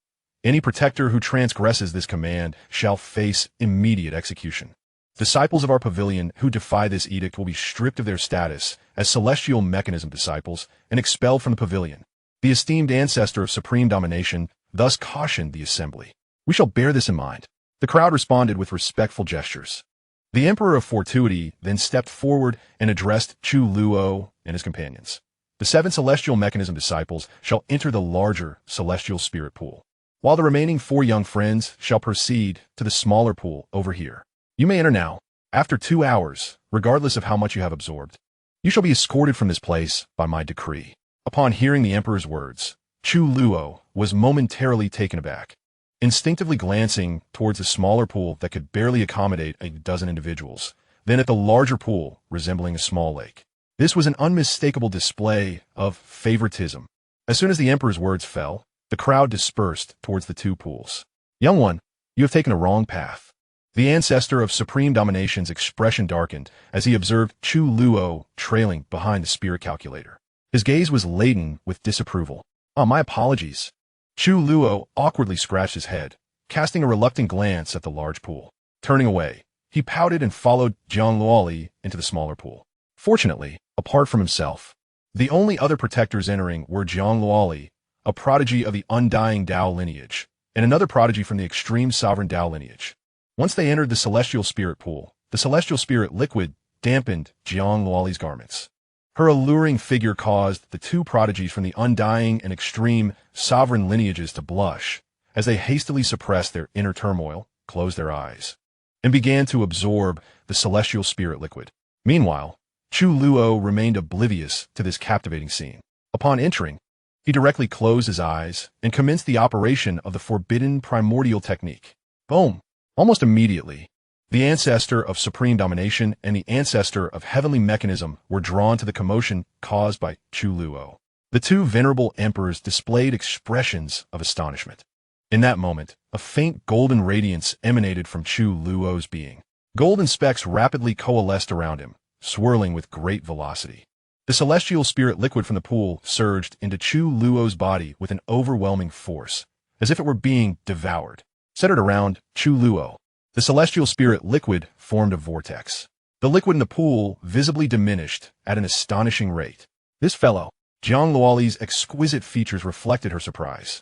Any protector who transgresses this command shall face immediate execution. Disciples of our pavilion who defy this edict will be stripped of their status as celestial mechanism disciples and expelled from the pavilion. The esteemed ancestor of supreme domination thus cautioned the assembly. We shall bear this in mind. The crowd responded with respectful gestures. The Emperor of Fortuity then stepped forward and addressed Chu Luo and his companions. The 7 celestial mechanism disciples shall enter the larger celestial spirit pool, while the remaining 4 young friends shall proceed to the smaller pool over here. You may enter now. After 2 hours, regardless of how much you have absorbed, you shall be escorted from this place by my decree. Upon hearing the Emperor's words, Chu Luo was momentarily taken aback, instinctively glancing towards the smaller pool that could barely accommodate a dozen individuals, then at the larger pool resembling a small lake. This was an unmistakable display of favoritism. As soon as the Emperor's words fell, the crowd dispersed towards the 2 pools. Young one, you have taken a wrong path. The ancestor of supreme domination's expression darkened as he observed Chu Luo trailing behind the spirit calculator. His gaze was laden with disapproval. My apologies. Chu Luo awkwardly scratched his head, casting a reluctant glance at the large pool. Turning away, he pouted and followed Xianxia into the smaller pool. Fortunately, apart from himself, the only other protectors entering were Xianxia, a prodigy of the undying Dao lineage, and another prodigy from the extreme sovereign Dao lineage. Once they entered the celestial spirit pool, the celestial spirit liquid dampened Xianxia's garments. Her alluring figure caused the 2 prodigies from the undying and extreme sovereign lineages to blush as they hastily suppressed their inner turmoil, closed their eyes, and began to absorb the celestial spirit liquid. Meanwhile, Chu Luo remained oblivious to this captivating scene. Upon entering, he directly closed his eyes and commenced the operation of the forbidden primordial technique. Boom! Almost immediately, the ancestor of supreme domination and the ancestor of heavenly mechanism were drawn to the commotion caused by Chu Luo. The 2 venerable emperors displayed expressions of astonishment. In that moment, a faint golden radiance emanated from Chu Luo's being. Golden specks rapidly coalesced around him, swirling with great velocity. The celestial spirit liquid from the pool surged into Chu Luo's body with an overwhelming force, as if it were being devoured. Centered around Chu Luo, the celestial spirit liquid formed a vortex. The liquid in the pool visibly diminished at an astonishing rate. This fellow, Xianxia's exquisite features reflected her surprise.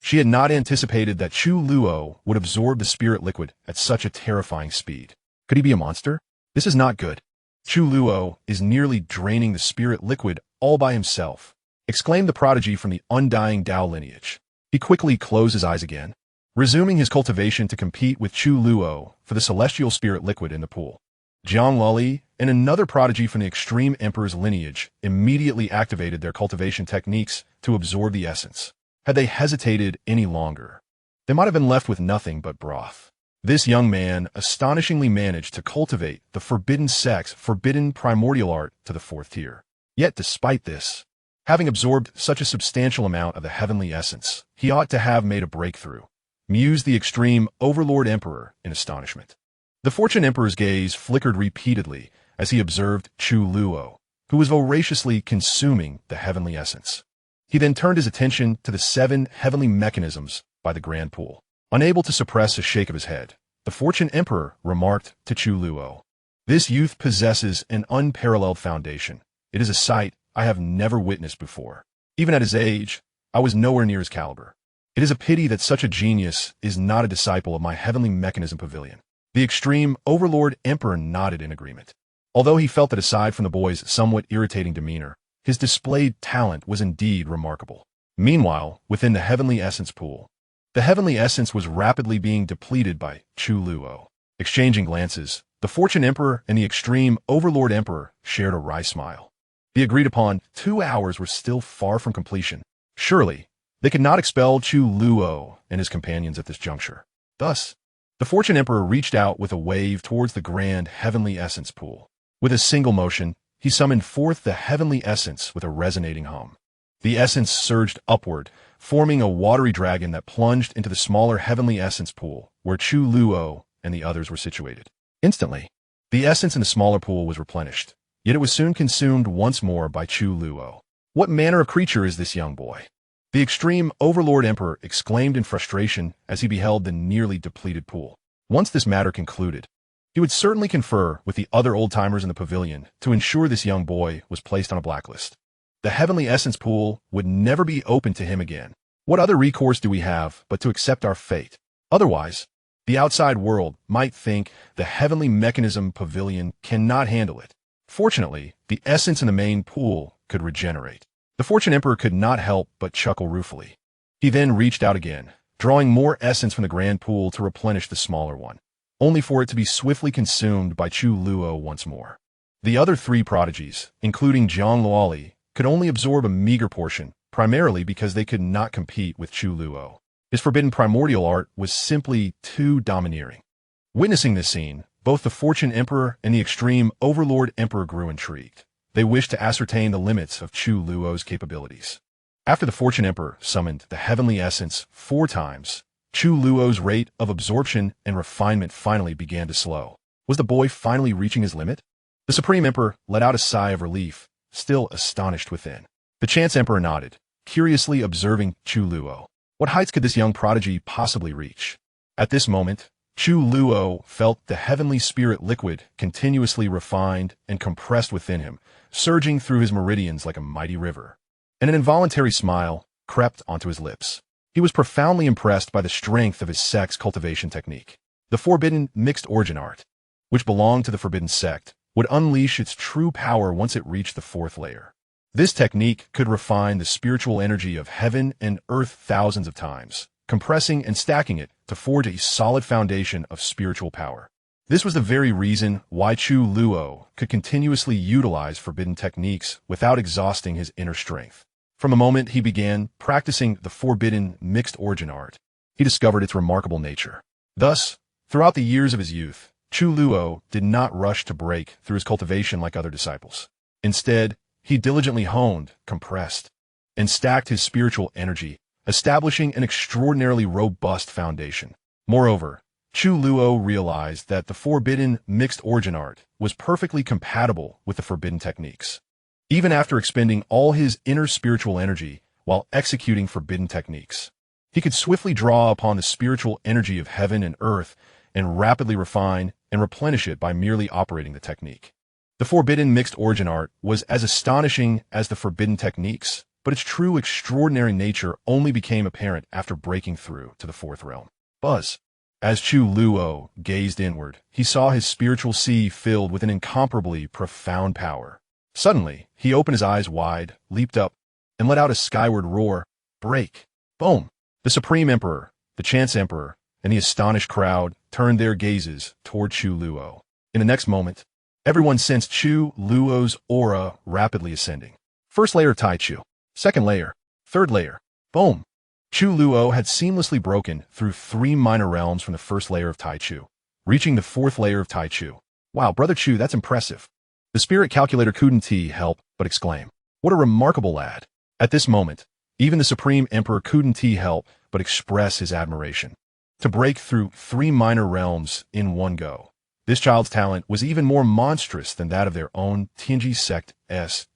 She had not anticipated that Chu Luo would absorb the spirit liquid at such a terrifying speed. Could he be a monster? This is not good. Chu Luo is nearly draining the spirit liquid all by himself, exclaimed the prodigy from the undying Dao lineage. He quickly closed his eyes again, resuming his cultivation to compete with Chu Luo for the celestial spirit liquid in the pool. Xianxia and another prodigy from the extreme emperor's lineage immediately activated their cultivation techniques to absorb the essence. Had they hesitated any longer, they might have been left with nothing but broth. This young man astonishingly managed to cultivate the Forbidden Sect's forbidden primordial art to the 4th tier. Yet despite this, having absorbed such a substantial amount of the heavenly essence, he ought to have made a breakthrough, mused the extreme overlord emperor in astonishment. The Fortune Emperor's gaze flickered repeatedly as he observed Chu Luo, who was voraciously consuming the heavenly essence. He then turned his attention to the 7 heavenly mechanisms by the grand pool. Unable to suppress a shake of his head, the Fortune Emperor remarked to Chu Luo, "This youth possesses an unparalleled foundation. It is a sight I have never witnessed before. Even at his age, I was nowhere near his caliber. It is a pity that such a genius is not a disciple of my heavenly mechanism pavilion." The extreme overlord emperor nodded in agreement. Although he felt that aside from the boy's somewhat irritating demeanor, his displayed talent was indeed remarkable. Meanwhile, within the heavenly essence pool, the heavenly essence was rapidly being depleted by Chu Luo. Exchanging glances, the Fortune Emperor and the extreme overlord emperor shared a wry smile. The agreed-upon 2 hours were still far from completion. Surely, they could not expel Chu Luo and his companions at this juncture. Thus, the Fortune Emperor reached out with a wave towards the grand heavenly essence pool. With a single motion, he summoned forth the heavenly essence with a resonating hum. The essence surged upward, forming a watery dragon that plunged into the smaller heavenly essence pool, where Chu Luo and the others were situated. Instantly, the essence in the smaller pool was replenished, yet it was soon consumed once more by Chu Luo. What manner of creature is this young boy? The extreme overlord emperor exclaimed in frustration as he beheld the nearly depleted pool. Once this matter concluded, He would certainly confer with the other old-timers in the pavilion to ensure this young boy was placed on a blacklist. The heavenly essence pool would never be open to him again. What other recourse do we have but to accept our fate? Otherwise, the outside world might think the heavenly mechanism pavilion cannot handle it. Fortunately, the essence in the main pool could regenerate. The Fortune Emperor could not help but chuckle ruefully. He then reached out again, drawing more essence from the grand pool to replenish the smaller one, only for it to be swiftly consumed by Chu Luo once more. The other three prodigies, including Zhang Luoli, could only absorb a meager portion, primarily because they could not compete with Chu Luo. His forbidden primordial art was simply too domineering. Witnessing this scene, both the Fortune Emperor and the extreme Overlord Emperor grew intrigued. They wished to ascertain the limits of Chu Luo's capabilities. After the Fortune Emperor summoned the heavenly essence 4 times, Chu Luo's rate of absorption and refinement finally began to slow. Was the boy finally reaching his limit? The Supreme Emperor let out a sigh of relief, still astonished within. The Chance Emperor nodded, curiously observing Chu Luo. What heights could this young prodigy possibly reach? At this moment, Chu Luo felt the heavenly spirit liquid continuously refined and compressed within him, surging through his meridians like a mighty river. And an involuntary smile crept onto his lips. He was profoundly impressed by the strength of his sect's cultivation technique. The Forbidden Mixed Origin Art, which belonged to the Forbidden Sect, would unleash its true power once it reached the 4th layer. This technique could refine the spiritual energy of heaven and earth thousands of times, compressing and stacking it to forge a solid foundation of spiritual power. This was the very reason why Chu Luo could continuously utilize forbidden techniques without exhausting his inner strength. From the moment he began practicing the Forbidden Mixed Origin Art, he discovered its remarkable nature. Thus, throughout the years of his youth, Chu Luo did not rush to break through his cultivation like other disciples. Instead, he diligently honed, compressed, and stacked his spiritual energy, establishing an extraordinarily robust foundation. Moreover, Chu Luo realized that the Forbidden Mixed Origin Art was perfectly compatible with the forbidden techniques. Even after expending all his inner spiritual energy while executing forbidden techniques, he could swiftly draw upon the spiritual energy of heaven and earth and rapidly refine and replenish it by merely operating the technique. The Forbidden Mixed Origin Art was as astonishing as the forbidden techniques, but its true extraordinary nature only became apparent after breaking through to the 4th realm. Buzz. As Chu Luo gazed inward, he saw his spiritual sea filled with an incomparably profound power. Suddenly, he opened his eyes wide, leaped up, and let out a skyward roar. Break! Boom! The Supreme Emperor, the Chance Emperor, and the astonished crowd turned their gazes toward Chu Luo. In the next moment, everyone sensed Chu Luo's aura rapidly ascending. 1st layer of Tai Chu. 2nd layer. 3rd layer. Boom! Chu Luo had seamlessly broken through 3 minor realms from the 1st layer of Tai Chu, reaching the 4th layer of Tai Chu. Wow, Brother Chu, that's impressive. The spirit calculator couldn't help but exclaim. What a remarkable lad. At this moment, even the Supreme Emperor couldn't help but express his admiration. To break through 3 minor realms in one go, this child's talent was even more monstrous than that of their own Tianji Sect's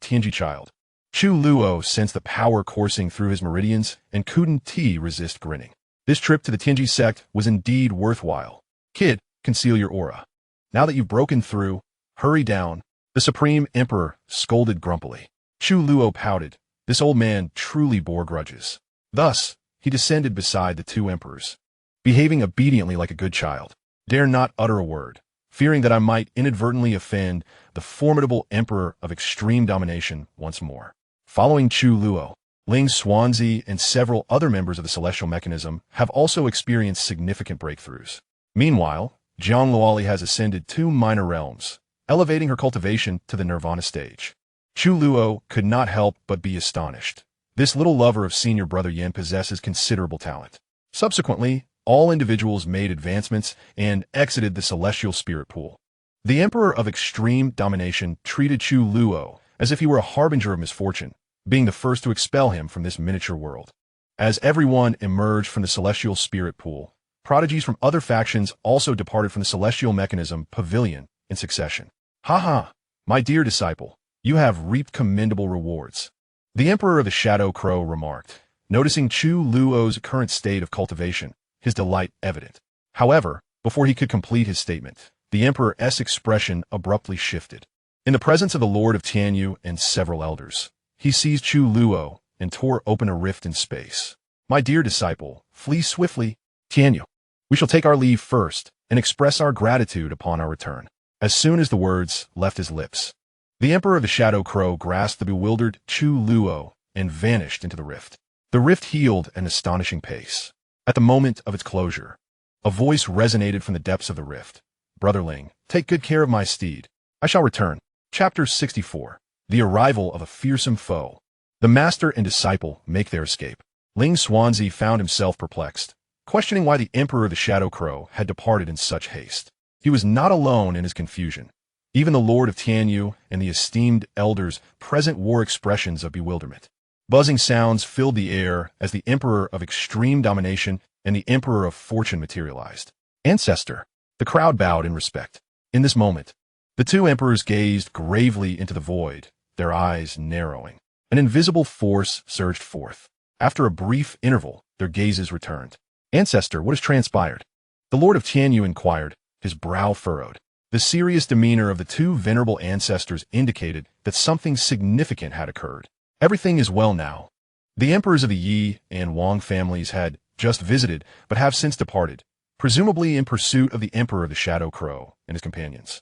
Tianji child. Chu Luo sensed the power coursing through his meridians and couldn't resist grinning. This trip to the Tianji Sect was indeed worthwhile. Kid, conceal your aura. Now that you've broken through, hurry down. The Supreme Emperor scolded grumpily. Chu Luo pouted. This old man truly bore grudges. Thus, he descended beside the 2 emperors, behaving obediently like a good child. Dare not utter a word, fearing that I might inadvertently offend the formidable emperor of extreme domination once more. Following Chu Luo, Ling Xuanzi and several other members of the celestial mechanism have also experienced significant breakthroughs. Meanwhile, Zhang Luoli has ascended 2 minor realms, elevating her cultivation to the nirvana stage. Chu Luo could not help but be astonished. This little lover of senior brother Yan possesses considerable talent. Subsequently, all individuals made advancements and exited the celestial spirit pool. The Emperor of Extreme Domination treated Chu Luo as if he were a harbinger of misfortune, being the first to expel him from this miniature world. As everyone emerged from the celestial spirit pool, prodigies from other factions also departed from the celestial mechanism pavilion in succession. Ha ha, my dear disciple, you have reaped commendable rewards. The Emperor of the Shadow Crow remarked, noticing Chu Luo's current state of cultivation, his delight evident. However, before he could complete his statement, the Emperor's expression abruptly shifted. In the presence of the Lord of Tianyu and several elders, he seized Chu Luo and tore open a rift in space. My dear disciple, flee swiftly. Tianyu, we shall take our leave first and express our gratitude upon our return. As soon as the words left his lips, the Emperor of the Shadow Crow grasped the bewildered Chu Luo and vanished into the rift. The rift healed at an astonishing pace. At the moment of its closure, a voice resonated from the depths of the rift. Brother Ling, take good care of my steed. I shall return. Chapter 64. The Arrival of a Fearsome Foe. The master and disciple make their escape. Ling Xuanzi found himself perplexed, questioning why the Emperor of the Shadow Crow had departed in such haste. He was not alone in his confusion. Even the Lord of Tianyu and the esteemed elders present wore expressions of bewilderment. Buzzing sounds filled the air as the Emperor of Extreme Domination and the Emperor of Fortune materialized. Ancestor. The crowd bowed in respect. In this moment, the two emperors gazed gravely into the void, their eyes narrowing. An invisible force surged forth. After a brief interval, their gazes returned. Ancestor, what has transpired? The Lord of Tianyu inquired, his brow furrowed. The serious demeanor of the two venerable ancestors indicated that something significant had occurred. Everything is well now. The emperors of the Yi and Wang families had just visited, but have since departed, presumably in pursuit of the Emperor of the Shadow Crow and his companions.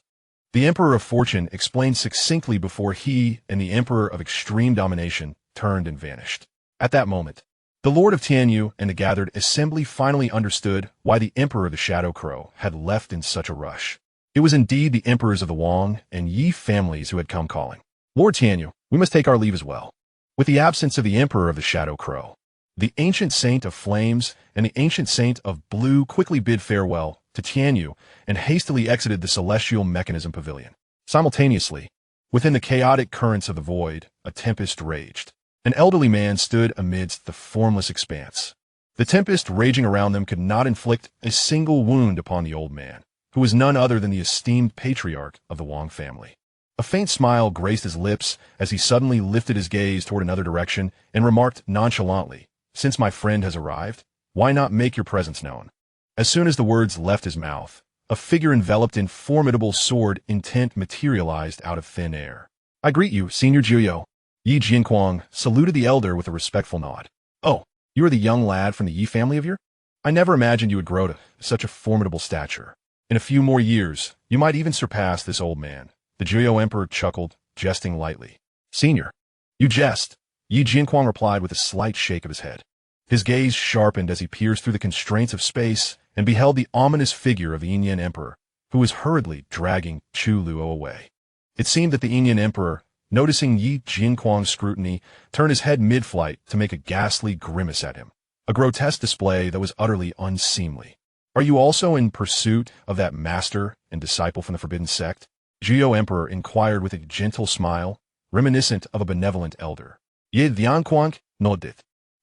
The Emperor of Fortune explained succinctly before he and the Emperor of Extreme Domination turned and vanished. At that moment, the Lord of Tianyu and the gathered assembly finally understood why the Emperor of the Shadow Crow had left in such a rush. It was indeed the emperors of the Wang and Yi families who had come calling. Lord Tianyu, we must take our leave as well. With the absence of the Emperor of the Shadow Crow, the ancient Saint of Flames and the ancient Saint of Blue quickly bid farewell to Tianyu and hastily exited the Celestial Mechanism Pavilion. Simultaneously, within the chaotic currents of the void, a tempest raged. An elderly man stood amidst the formless expanse. The tempest raging around them could not inflict a single wound upon the old man, who was none other than the esteemed patriarch of the Wang family. A faint smile graced his lips as he suddenly lifted his gaze toward another direction and remarked nonchalantly, "Since my friend has arrived, why not make your presence known?" As soon as the words left his mouth, a figure enveloped in formidable sword intent materialized out of thin air. "I greet you, Senior Jiuyo." Yi Jinquang saluted the elder with a respectful nod. "Oh, you are the young lad from the Yi family of your? I never imagined you would grow to such a formidable stature. In a few more years, you might even surpass this old man." The Jiuyo Emperor chuckled, jesting lightly. "Senior, you jest," Yi Jinquang replied with a slight shake of his head. His gaze sharpened as he pierced through the constraints of space and beheld the ominous figure of the Yin Emperor, who was hurriedly dragging Chu Luo away. It seemed that the Yin Emperor, noticing Yi Jinquang's scrutiny, turned his head mid-flight to make a ghastly grimace at him, a grotesque display that was utterly unseemly. "Are you also in pursuit of that master and disciple from the Forbidden Sect?" Jiuyo Emperor inquired with a gentle smile, reminiscent of a benevolent elder. Yi Dianquang nodded,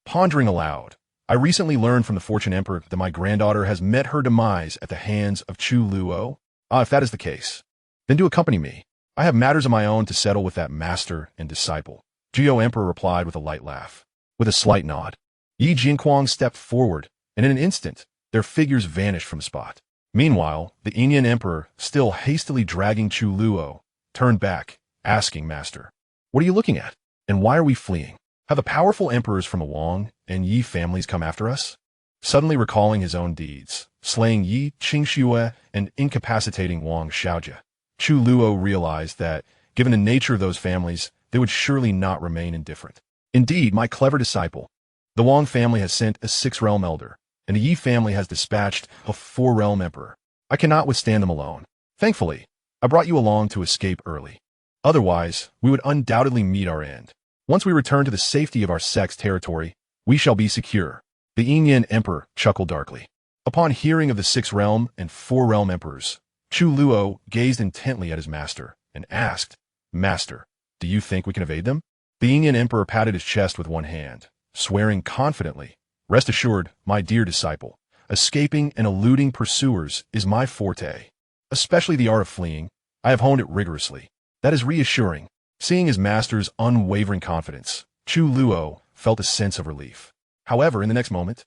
pondering aloud. "I recently learned from the Fortune Emperor that my granddaughter has met her demise at the hands of Chu Luo. If that is the case, then do accompany me. I have matters of my own to settle with that master and disciple." Jiuyo Emperor replied with a light laugh. With a slight nod, Yi Jinquang stepped forward, and in an instant, their figures vanished from the spot. Meanwhile, the Yin Emperor, still hastily dragging Chu Luo, turned back, asking Master, "What are you looking at? And why are we fleeing? Have the powerful emperors from the Wang and Yi families come after us?" Suddenly recalling his own deeds, slaying Yi Qingxue and incapacitating Wang Xiaojia, Chu Luo realized that, given the nature of those families, they would surely not remain indifferent. "Indeed, my clever disciple, the Wang family has sent a 6-realm elder, and the Yi family has dispatched a 4-realm emperor. I cannot withstand them alone. Thankfully, I brought you along to escape early. Otherwise, we would undoubtedly meet our end. Once we return to the safety of our sect's territory, we shall be secure." The Yin Emperor chuckled darkly. Upon hearing of the 6-realm and 4-realm emperors, Chu Luo gazed intently at his master and asked, "Master, do you think we can evade them?" The Yin Emperor patted his chest with one hand, swearing confidently, "Rest assured, my dear disciple, escaping and eluding pursuers is my forte. Especially the art of fleeing. I have honed it rigorously." That is reassuring. Seeing his master's unwavering confidence, Chu Luo felt a sense of relief. However, in the next moment,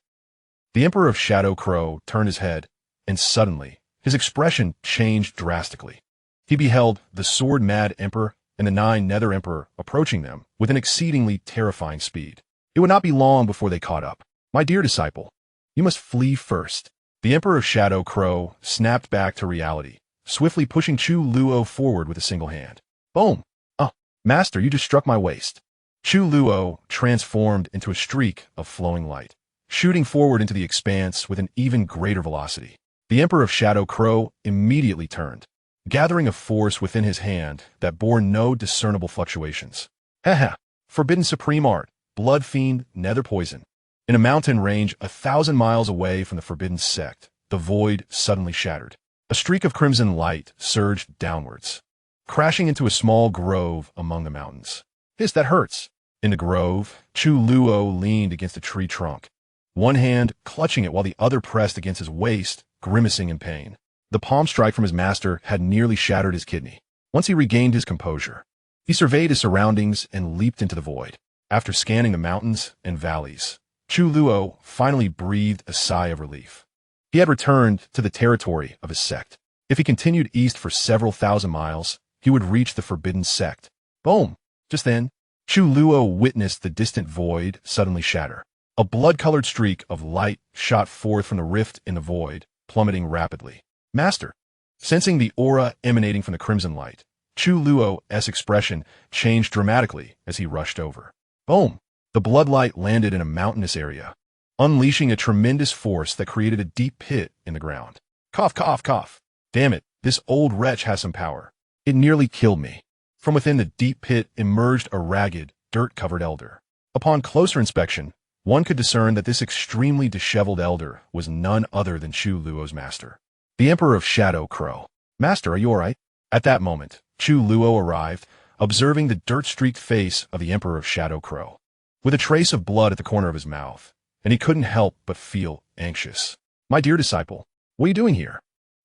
the Emperor of Shadow Crow turned his head, and suddenly, his expression changed drastically. He beheld the sword-mad emperor and the 9 nether emperor approaching them with an exceedingly terrifying speed. It would not be long before they caught up. "My dear disciple, you must flee first." The Emperor of Shadow Crow snapped back to reality, swiftly pushing Chu Luo forward with a single hand. Boom! "Oh, master, you just struck my waist." Chu Luo transformed into a streak of flowing light, shooting forward into the expanse with an even greater velocity. The Emperor of Shadow Crow immediately turned, gathering a force within his hand that bore no discernible fluctuations. Haha! Forbidden Supreme Art, Blood Fiend, Nether Poison. In a mountain range 1,000 miles away from the Forbidden Sect, the void suddenly shattered. A streak of crimson light surged downwards, crashing into a small grove among the mountains. "Hiss, that hurts." In the grove, Chu Luo leaned against a tree trunk, one hand clutching it while the other pressed against his waist, grimacing in pain. The palm strike from his master had nearly shattered his kidney. Once he regained his composure, he surveyed his surroundings and leaped into the void. After scanning the mountains and valleys, Chu Luo finally breathed a sigh of relief. He had returned to the territory of his sect. If he continued east for several thousand miles, he would reach the Forbidden Sect. Boom! Just then, Chu Luo witnessed the distant void suddenly shatter. A blood-colored streak of light shot forth from the rift in the void, plummeting rapidly. "Master!" Sensing the aura emanating from the crimson light, Chu Luo's expression changed dramatically as he rushed over. Boom! The bloodlight landed in a mountainous area, unleashing a tremendous force that created a deep pit in the ground. Cough, cough, cough. "Damn it, this old wretch has some power. It nearly killed me." From within the deep pit emerged a ragged, dirt-covered elder. Upon closer inspection, one could discern that this extremely disheveled elder was none other than Chu Luo's master, the Emperor of Shadow Crow. "Master, are you all right?" At that moment, Chu Luo arrived, observing the dirt-streaked face of the Emperor of Shadow Crow, with a trace of blood at the corner of his mouth, and he couldn't help but feel anxious. "My dear disciple, what are you doing here?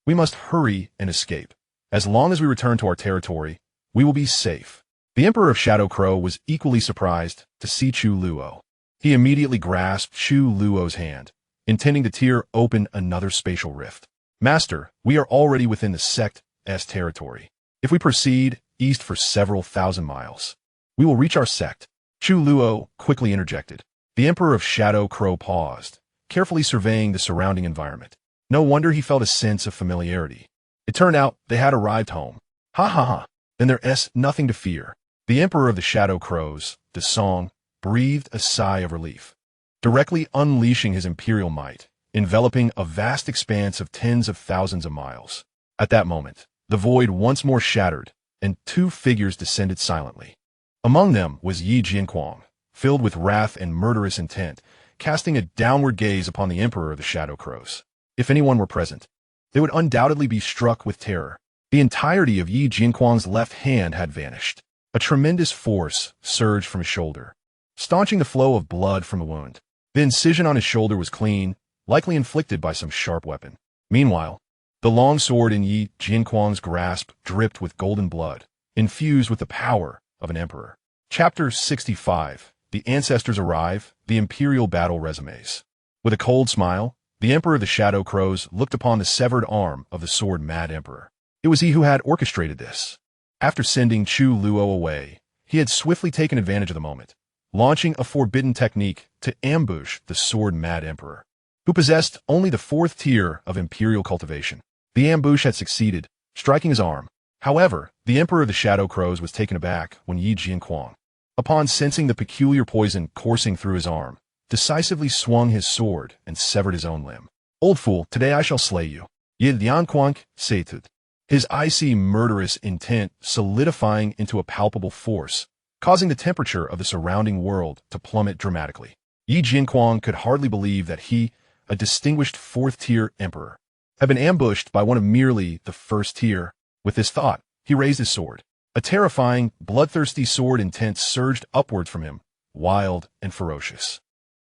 We must hurry and escape. As long as we return to our territory, we will be safe." The Emperor of Shadow Crow was equally surprised to see Chu Luo. He immediately grasped Chu Luo's hand, intending to tear open another spatial rift. "Master, we are already within the sect's territory. If we proceed east for several thousand miles, we will reach our sect." Chu Luo quickly interjected. The Emperor of Shadow Crow paused, carefully surveying the surrounding environment. No wonder he felt a sense of familiarity. It turned out they had arrived home. Ha ha ha, then there's nothing to fear. The Emperor of the Shadow Crows, the Song, breathed a sigh of relief, directly unleashing his imperial might, enveloping a vast expanse of tens of thousands of miles. At that moment, the void once more shattered, and 2 figures descended silently. Among them was Yi Jianquang, filled with wrath and murderous intent, casting a downward gaze upon the Emperor of the Shadow Crows. If anyone were present, they would undoubtedly be struck with terror. The entirety of Yi Jianquang's left hand had vanished. A tremendous force surged from his shoulder, staunching the flow of blood from the wound. The incision on his shoulder was clean, likely inflicted by some sharp weapon. Meanwhile, the long sword in Yi Jianquang's grasp dripped with golden blood, infused with the power of an emperor. Chapter 65. The Ancestors Arrive, the Imperial Battle Resumes. With a cold smile, the Emperor of the Shadow Crows looked upon the severed arm of the sword-mad emperor. It was he who had orchestrated this. After sending Chu Luo away, he had swiftly taken advantage of the moment, launching a forbidden technique to ambush the sword-mad emperor, who possessed only the 4th tier of imperial cultivation. The ambush had succeeded, striking his arm. However, the Emperor of the Shadow Crows was taken aback when Yi Jianquang, upon sensing the peculiar poison coursing through his arm, decisively swung his sword and severed his own limb. "Old fool, today I shall slay you." Yi Jianquang said, his icy, murderous intent solidifying into a palpable force, causing the temperature of the surrounding world to plummet dramatically. Yi Jianquang could hardly believe that he, a distinguished 4th-tier emperor, had been ambushed by one of merely the 1st tier. With this thought, he raised his sword. A terrifying, bloodthirsty sword intent surged upwards from him, wild and ferocious.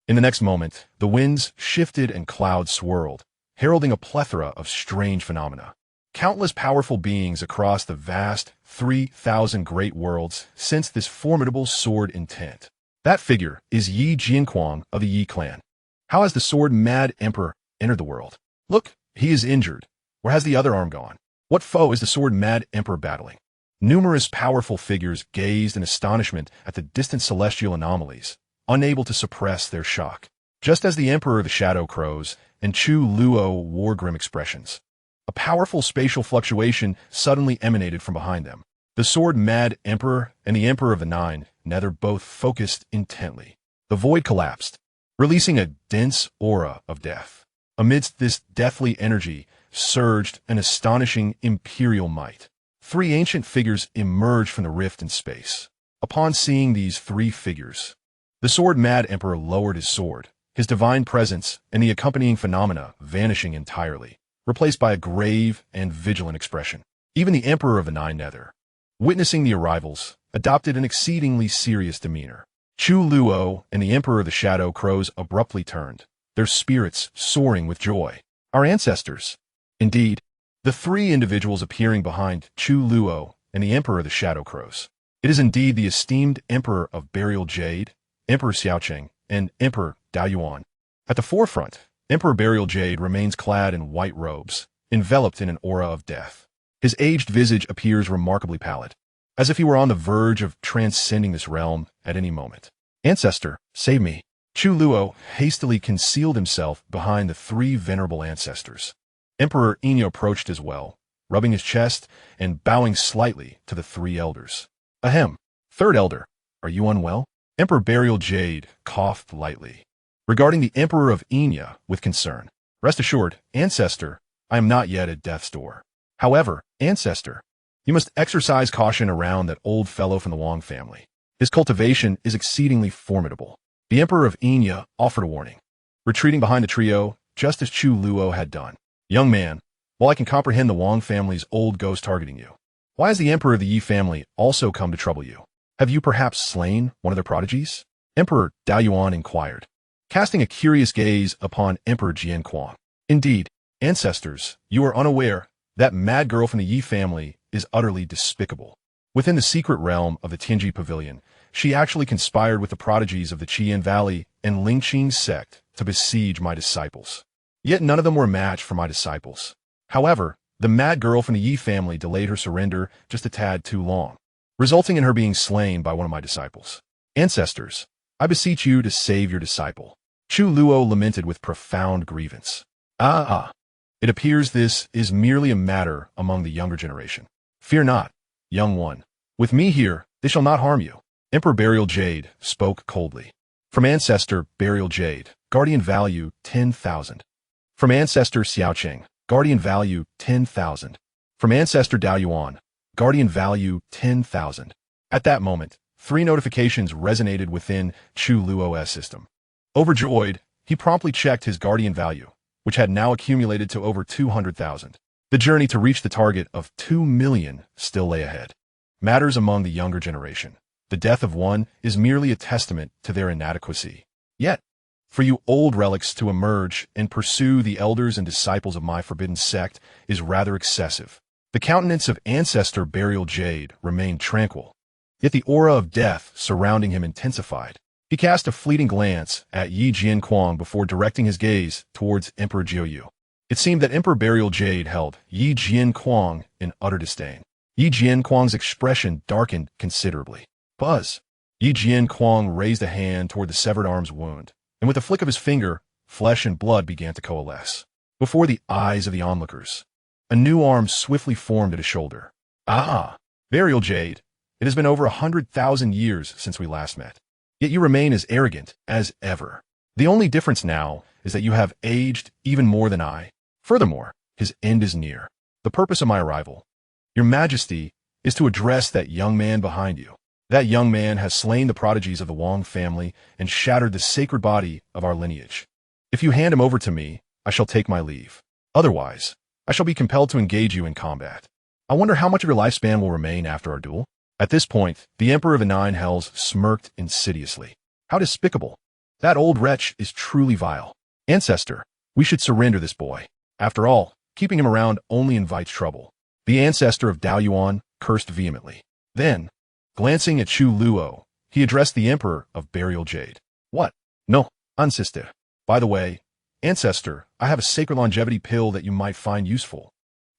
In the next moment, the winds shifted and clouds swirled, heralding a plethora of strange phenomena. Countless powerful beings across the vast 3,000 great worlds sensed this formidable sword intent. That figure is Yi Jianquang of the Yi clan. How has the sword-mad emperor entered the world? Look, he is injured, Where has the other arm gone? What foe is the sword-mad emperor battling? Numerous powerful figures gazed in astonishment at the distant celestial anomalies, unable to suppress their shock. Just as the Emperor of the Shadow Crows and Chu Luo wore grim expressions, a powerful spatial fluctuation suddenly emanated from behind them. The sword-mad emperor and the Emperor of the Nine Nether both focused intently. The void collapsed, releasing a dense aura of death. Amidst this deathly energy surged an astonishing imperial might. Three ancient figures emerged from the rift in space. Upon seeing these three figures, the sword-mad emperor lowered his sword, his divine presence and the accompanying phenomena vanishing entirely, replaced by a grave and vigilant expression. Even the Emperor of the Nine Nether, witnessing the arrivals, adopted an exceedingly serious demeanor. Chu Luo and the Emperor of the Shadow Crows abruptly turned, their spirits soaring with joy. Our ancestors. Indeed, the three individuals appearing behind Chu Luo and the Emperor of the Shadow Crows. It is indeed the esteemed Emperor of Burial Jade, Emperor Xiaocheng, and Emperor Daoyuan. At the forefront, Emperor Burial Jade remains clad in white robes, enveloped in an aura of death. His aged visage appears remarkably pallid, as if he were on the verge of transcending this realm at any moment. Ancestor, save me. Chu Luo hastily concealed himself behind the three venerable ancestors. Emperor Enyo approached as well, rubbing his chest and bowing slightly to the three elders. Ahem. Third elder, are you unwell? Emperor Burial Jade coughed lightly, regarding the Emperor of Enya with concern. Rest assured, Ancestor, I am not yet at death's door. However, Ancestor, you must exercise caution around that old fellow from the Wong family. His cultivation is exceedingly formidable. The Emperor of Enya offered a warning, retreating behind the trio just as Chu Luo had done. Young man, while I can comprehend the Wong family's old ghost targeting you, why has the Emperor of the Yi family also come to trouble you? Have you perhaps slain one of their prodigies? Emperor Daoyuan inquired, casting a curious gaze upon Emperor Jianquang. Indeed, ancestors, you are unaware that mad girl from the Yi family is utterly despicable. Within the secret realm of the Tianji Pavilion, she actually conspired with the prodigies of the Qian Valley and Lingqing sect to besiege my disciples. Yet none of them were a match for my disciples. However, the mad girl from the Yi family delayed her surrender just a tad too long, resulting in her being slain by one of my disciples. Ancestors, I beseech you to save your disciple. Chu Luo lamented with profound grievance. It appears this is merely a matter among the younger generation. Fear not, young one. With me here, they shall not harm you. Emperor Burial Jade spoke coldly. From Ancestor Burial Jade, Guardian value 10,000. From Ancestor Xiaocheng, Guardian value 10,000. From Ancestor Daoyuan, Guardian value 10,000. At that moment, three notifications resonated within Chu Luo's system. Overjoyed, he promptly checked his Guardian value, which had now accumulated to over 200,000. The journey to reach the target of 2 million still lay ahead. Matters among the younger generation. The death of one is merely a testament to their inadequacy. Yet, for you old relics to emerge and pursue the elders and disciples of my Forbidden Sect is rather excessive. The countenance of Ancestor Burial Jade remained tranquil, yet the aura of death surrounding him intensified. He cast a fleeting glance at Yi Jianquang before directing his gaze towards Emperor Jiuyu. It seemed that Emperor Burial Jade held Yi Jianquang in utter disdain. Yi Jianquang's expression darkened considerably. Buzz! Yi Jianquang raised a hand toward the severed arm's wound, and with a flick of his finger, flesh and blood began to coalesce. Before the eyes of the onlookers, a new arm swiftly formed at his shoulder. Burial Jade, it has been over 100,000 years since we last met. Yet you remain as arrogant as ever. The only difference now is that you have aged even more than I. Furthermore, his end is near. The purpose of my arrival, Your Majesty, is to address that young man behind you. That young man has slain the prodigies of the Wong family and shattered the sacred body of our lineage. If you hand him over to me, I shall take my leave. Otherwise, I shall be compelled to engage you in combat. I wonder how much of your lifespan will remain after our duel? At this point, the Emperor of the Nine Hells smirked insidiously. How despicable. That old wretch is truly vile. Ancestor, we should surrender this boy. After all, keeping him around only invites trouble. The Ancestor of Daoyuan cursed vehemently. Then, glancing at Chu Luo, he addressed the Emperor of Burial Jade. What? No, Ancestor. By the way, Ancestor, I have a sacred longevity pill that you might find useful.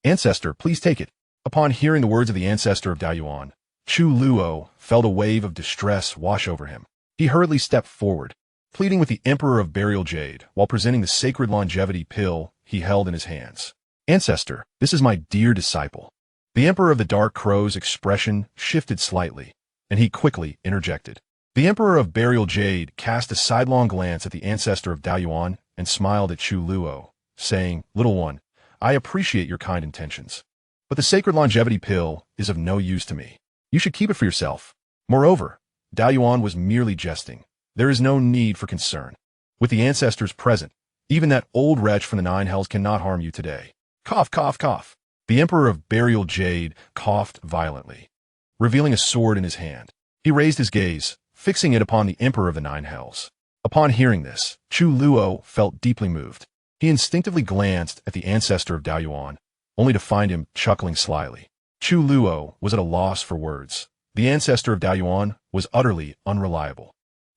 Ancestor, please take it. Upon hearing the words of the ancestor of Daoyuan, Chu Luo felt a wave of distress wash over him. He hurriedly stepped forward, pleading with the Emperor of Burial Jade while presenting the sacred longevity pill he held in his hands. Ancestor, this is my dear disciple. The Emperor of the Dark Crow's expression shifted slightly, and he quickly interjected. The Emperor of Burial Jade cast a sidelong glance at the ancestor of Daoyuan and smiled at Chu Luo, saying, "Little one, I appreciate your kind intentions, but the sacred longevity pill is of no use to me. You should keep it for yourself." Moreover, Daoyuan was merely jesting. There is no need for concern. With the ancestors present, even that old wretch from the Nine Hells cannot harm you today. Cough, cough, cough. The Emperor of Burial Jade coughed violently, revealing a sword in his hand. He raised his gaze, fixing it upon the Emperor of the Nine Hells. Upon hearing this, Chu Luo felt deeply moved. He instinctively glanced at the ancestor of Daoyuan, only to find him chuckling slyly. Chu Luo was at a loss for words. The ancestor of Daoyuan was utterly unreliable.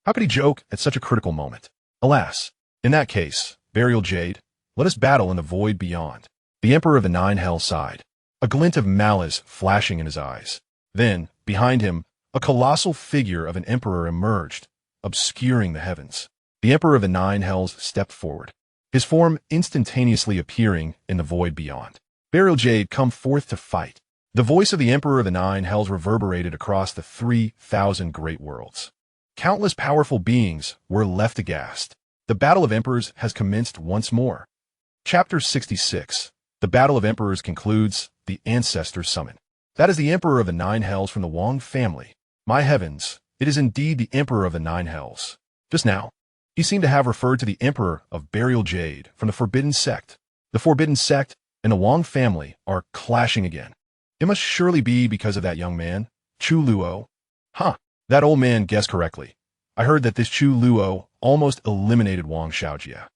How could he joke at such a critical moment? Alas, in that case, Burial Jade, let us battle in the void beyond. The Emperor of the Nine Hells sighed, a glint of malice flashing in his eyes. Then, behind him, a colossal figure of an emperor emerged, obscuring the heavens. The Emperor of the Nine Hells stepped forward, his form instantaneously appearing in the void beyond. Burial Jade, come forth to fight. The voice of the Emperor of the Nine Hells reverberated across the 3,000 great worlds. Countless powerful beings were left aghast. The Battle of Emperors has commenced once more. Chapter 66. The Battle of Emperors concludes. The Ancestors summon. That is the Emperor of the Nine Hells from the Wang family. My heavens, it is indeed the Emperor of the Nine Hells. Just now, he seemed to have referred to the Emperor of Burial Jade from the Forbidden Sect. The Forbidden Sect and the Wang family are clashing again. It must surely be because of that young man, Chu Luo. That old man guessed correctly. I heard that this Chu Luo almost eliminated Wang Xianxia,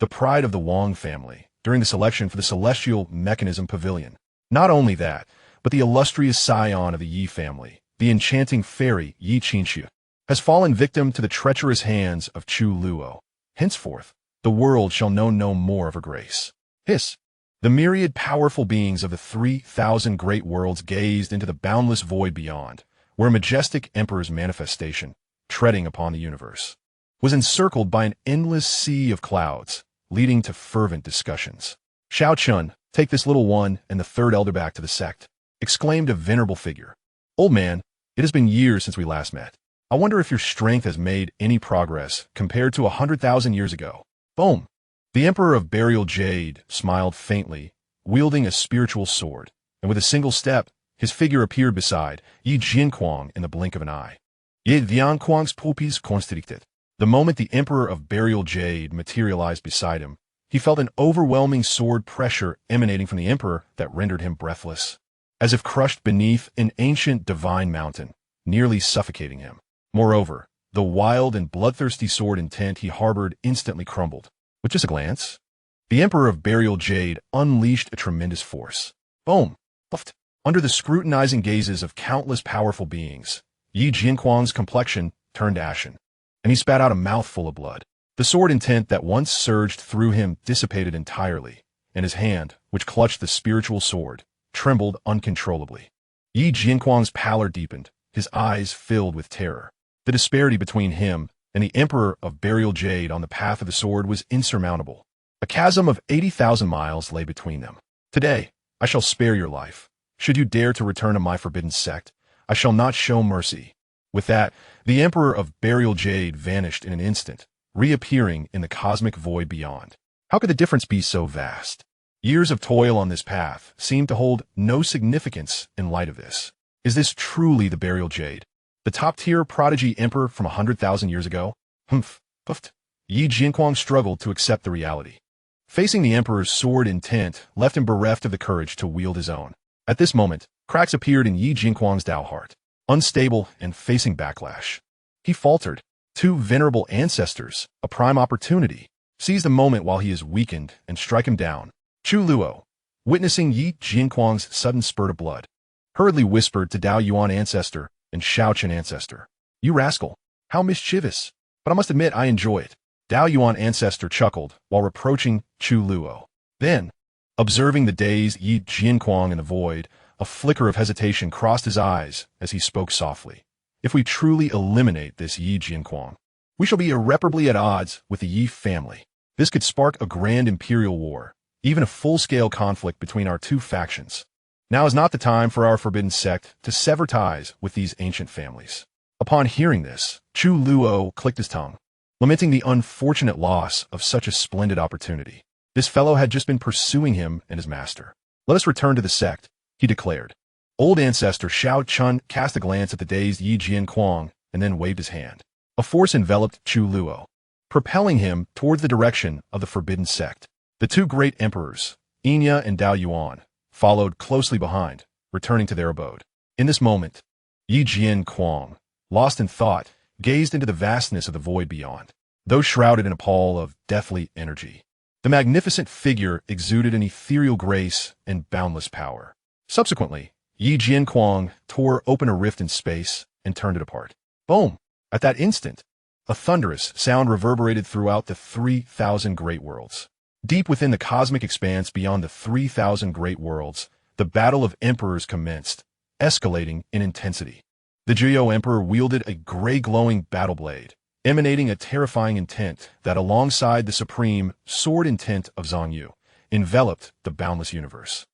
the pride of the Wang family, during the selection for the Celestial Mechanism Pavilion. Not only that, but the illustrious scion of the Yi family, the enchanting fairy Xianxia, has fallen victim to the treacherous hands of Chu Luo. Henceforth, the world shall know no more of her grace. Hiss! The myriad powerful beings of the 3,000 great worlds gazed into the boundless void beyond, where a majestic emperor's manifestation, treading upon the universe, was encircled by an endless sea of clouds, leading to fervent discussions. "Shao Chun, take this little one and the third elder back to the sect," exclaimed a venerable figure. "Old man, it has been years since we last met. I wonder if your strength has made any progress compared to 100,000 years ago." Boom! The Emperor of Burial Jade smiled faintly, wielding a spiritual sword, and with a single step, his figure appeared beside Yi Jianquang in the blink of an eye. Yi Jianquang's pupilles constricted. The moment the Emperor of Burial Jade materialized beside him, he felt an overwhelming sword pressure emanating from the Emperor that rendered him breathless, as if crushed beneath an ancient divine mountain, nearly suffocating him. Moreover, the wild and bloodthirsty sword intent he harbored instantly crumbled. With just a glance, the Emperor of Burial Jade unleashed a tremendous force. Boom! Puffed. Under the scrutinizing gazes of countless powerful beings, Yi Jianquang's complexion turned ashen, and he spat out a mouthful of blood. The sword intent that once surged through him dissipated entirely, and his hand, which clutched the spiritual sword, trembled uncontrollably. Yi Jianquang's pallor deepened, his eyes filled with terror. The disparity between him and the Emperor of Burial Jade on the path of the sword was insurmountable. A chasm of 80,000 miles lay between them. "Today, I shall spare your life. Should you dare to return to my Forbidden Sect, I shall not show mercy." With that, the Emperor of Burial Jade vanished in an instant, reappearing in the cosmic void beyond. How could the difference be so vast? Years of toil on this path seemed to hold no significance in light of this. Is this truly the Burial Jade, the top-tier prodigy emperor from 100,000 years ago? Puffed. Yi Jianquang struggled to accept the reality. Facing the emperor's sword intent left him bereft of the courage to wield his own. At this moment, cracks appeared in Yi Jianquang's Dao heart, unstable and facing backlash. He faltered. Two venerable ancestors, a prime opportunity. Seize the moment while he is weakened and strike him down. Chu Luo, witnessing Yi Jianquang's sudden spurt of blood, hurriedly whispered to Dao Yuan ancestor and Xiaochen ancestor, "You rascal, how mischievous, but I must admit I enjoy it." Dao Yuan ancestor chuckled while reproaching Chu Luo. Then, Observing the dazed Yi Jianquang in the void, a flicker of hesitation crossed his eyes as he spoke softly. If we truly eliminate this Yi Jianquang, we shall be irreparably at odds with the Yi family. This could spark a grand imperial war, even a full-scale conflict between our two factions. Now is not the time for our Forbidden Sect to sever ties with these ancient families. Upon hearing this, Chu Luo clicked his tongue, lamenting the unfortunate loss of such a splendid opportunity. This fellow had just been pursuing him and his master. Let us return to the sect, he declared. Old ancestor Xiao Chun cast a glance at the dazed Yi Jianquang and then waved his hand. A force enveloped Chu Luo, propelling him towards the direction of the Forbidden Sect. The two great emperors, Xianxia and Dao Yuan, followed closely behind, returning to their abode. In this moment, Yi Jianquang, lost in thought, gazed into the vastness of the void beyond, though shrouded in a pall of deathly energy. The magnificent figure exuded an ethereal grace and boundless power. Subsequently, Yi Jianquang tore open a rift in space and turned it apart. Boom! At that instant, a thunderous sound reverberated throughout the 3,000 great worlds. Deep within the cosmic expanse beyond the 3,000 great worlds, the battle of emperors commenced, escalating in intensity. The Zhuyo Emperor wielded a gray-glowing battle blade, emanating a terrifying intent that, alongside the supreme sword intent of Xianxia, enveloped the boundless universe.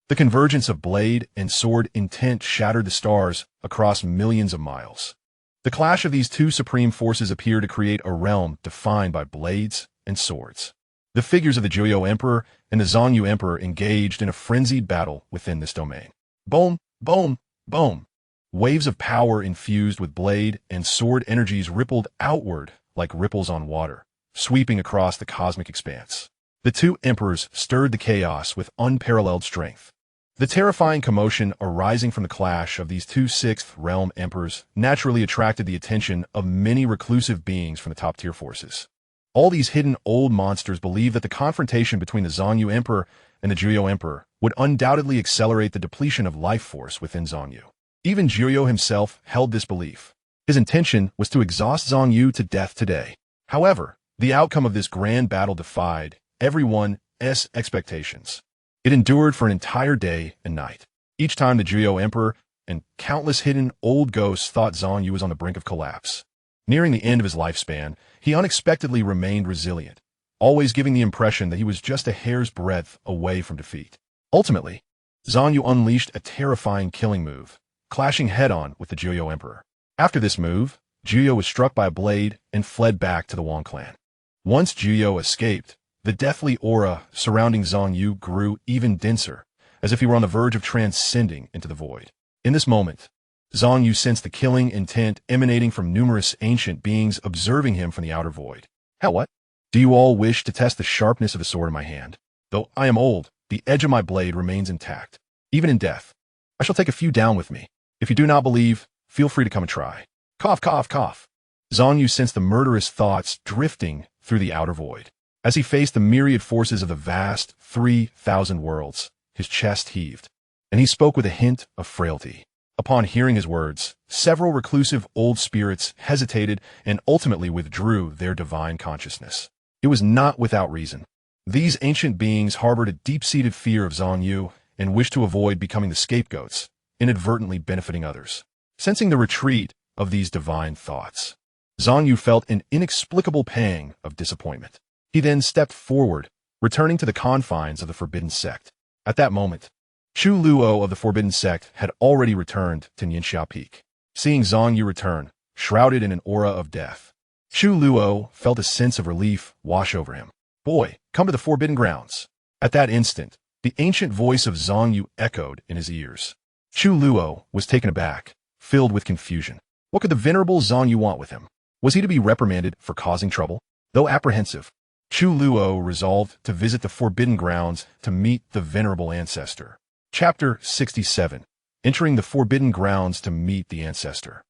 The convergence of blade and sword intent shattered the stars across millions of miles. The clash of these two supreme forces appeared to create a realm defined by blades and swords. The figures of the Zhuyo Emperor and the Xianxia Emperor engaged in a frenzied battle within this domain. Boom, boom, boom. Waves of power infused with blade and sword energies rippled outward like ripples on water, sweeping across the cosmic expanse. The two emperors stirred the chaos with unparalleled strength. The terrifying commotion arising from the clash of these two sixth realm emperors naturally attracted the attention of many reclusive beings from the top-tier forces. All these hidden old monsters believed that the confrontation between the Xianxia Emperor and the Zhuyo Emperor would undoubtedly accelerate the depletion of life force within Xianxia. Even Zhuyo himself held this belief. His intention was to exhaust Xianxia to death today. However, the outcome of this grand battle defied everyone's expectations. It endured for an entire day and night. Each time the Zhuyo Emperor and countless hidden old ghosts thought Xianxia was on the brink of collapse. Nearing the end of his lifespan, he unexpectedly remained resilient, always giving the impression that he was just a hair's breadth away from defeat. Ultimately, Xianxia unleashed a terrifying killing move, clashing head-on with the Zhuyo Emperor. After this move, Zhuyo was struck by a blade and fled back to the Wang clan. Once Zhuyo escaped, the deathly aura surrounding Xianxia grew even denser, as if he were on the verge of transcending into the void. In this moment, Xianxia sensed the killing intent emanating from numerous ancient beings observing him from the outer void. Hell, what? Do you all wish to test the sharpness of the sword in my hand? Though I am old, the edge of my blade remains intact. Even in death, I shall take a few down with me. If you do not believe, feel free to come and try. Cough, cough, cough. Xianxia sensed the murderous thoughts drifting through the outer void. As he faced the myriad forces of the vast 3,000 worlds, his chest heaved, and he spoke with a hint of frailty. Upon hearing his words, several reclusive old spirits hesitated and ultimately withdrew their divine consciousness. It was not without reason. These ancient beings harbored a deep-seated fear of Xianxia and wished to avoid becoming the scapegoats, inadvertently benefiting others. Sensing the retreat of these divine thoughts, Xianxia felt an inexplicable pang of disappointment. He then stepped forward, returning to the confines of the Forbidden Sect. At that moment, Chu Luo of the Forbidden Sect had already returned to Xianxia Peak. Seeing Xianxia return, shrouded in an aura of death, Chu Luo felt a sense of relief wash over him. Boy, come to the Forbidden Grounds. At that instant, the ancient voice of Xianxia echoed in his ears. Chu Luo was taken aback, filled with confusion. What could the venerable Xianxia want with him? Was he to be reprimanded for causing trouble? Though apprehensive, Chu Luo resolved to visit the Forbidden Grounds to meet the venerable ancestor. Chapter 67. Entering the Forbidden Grounds to meet the ancestor.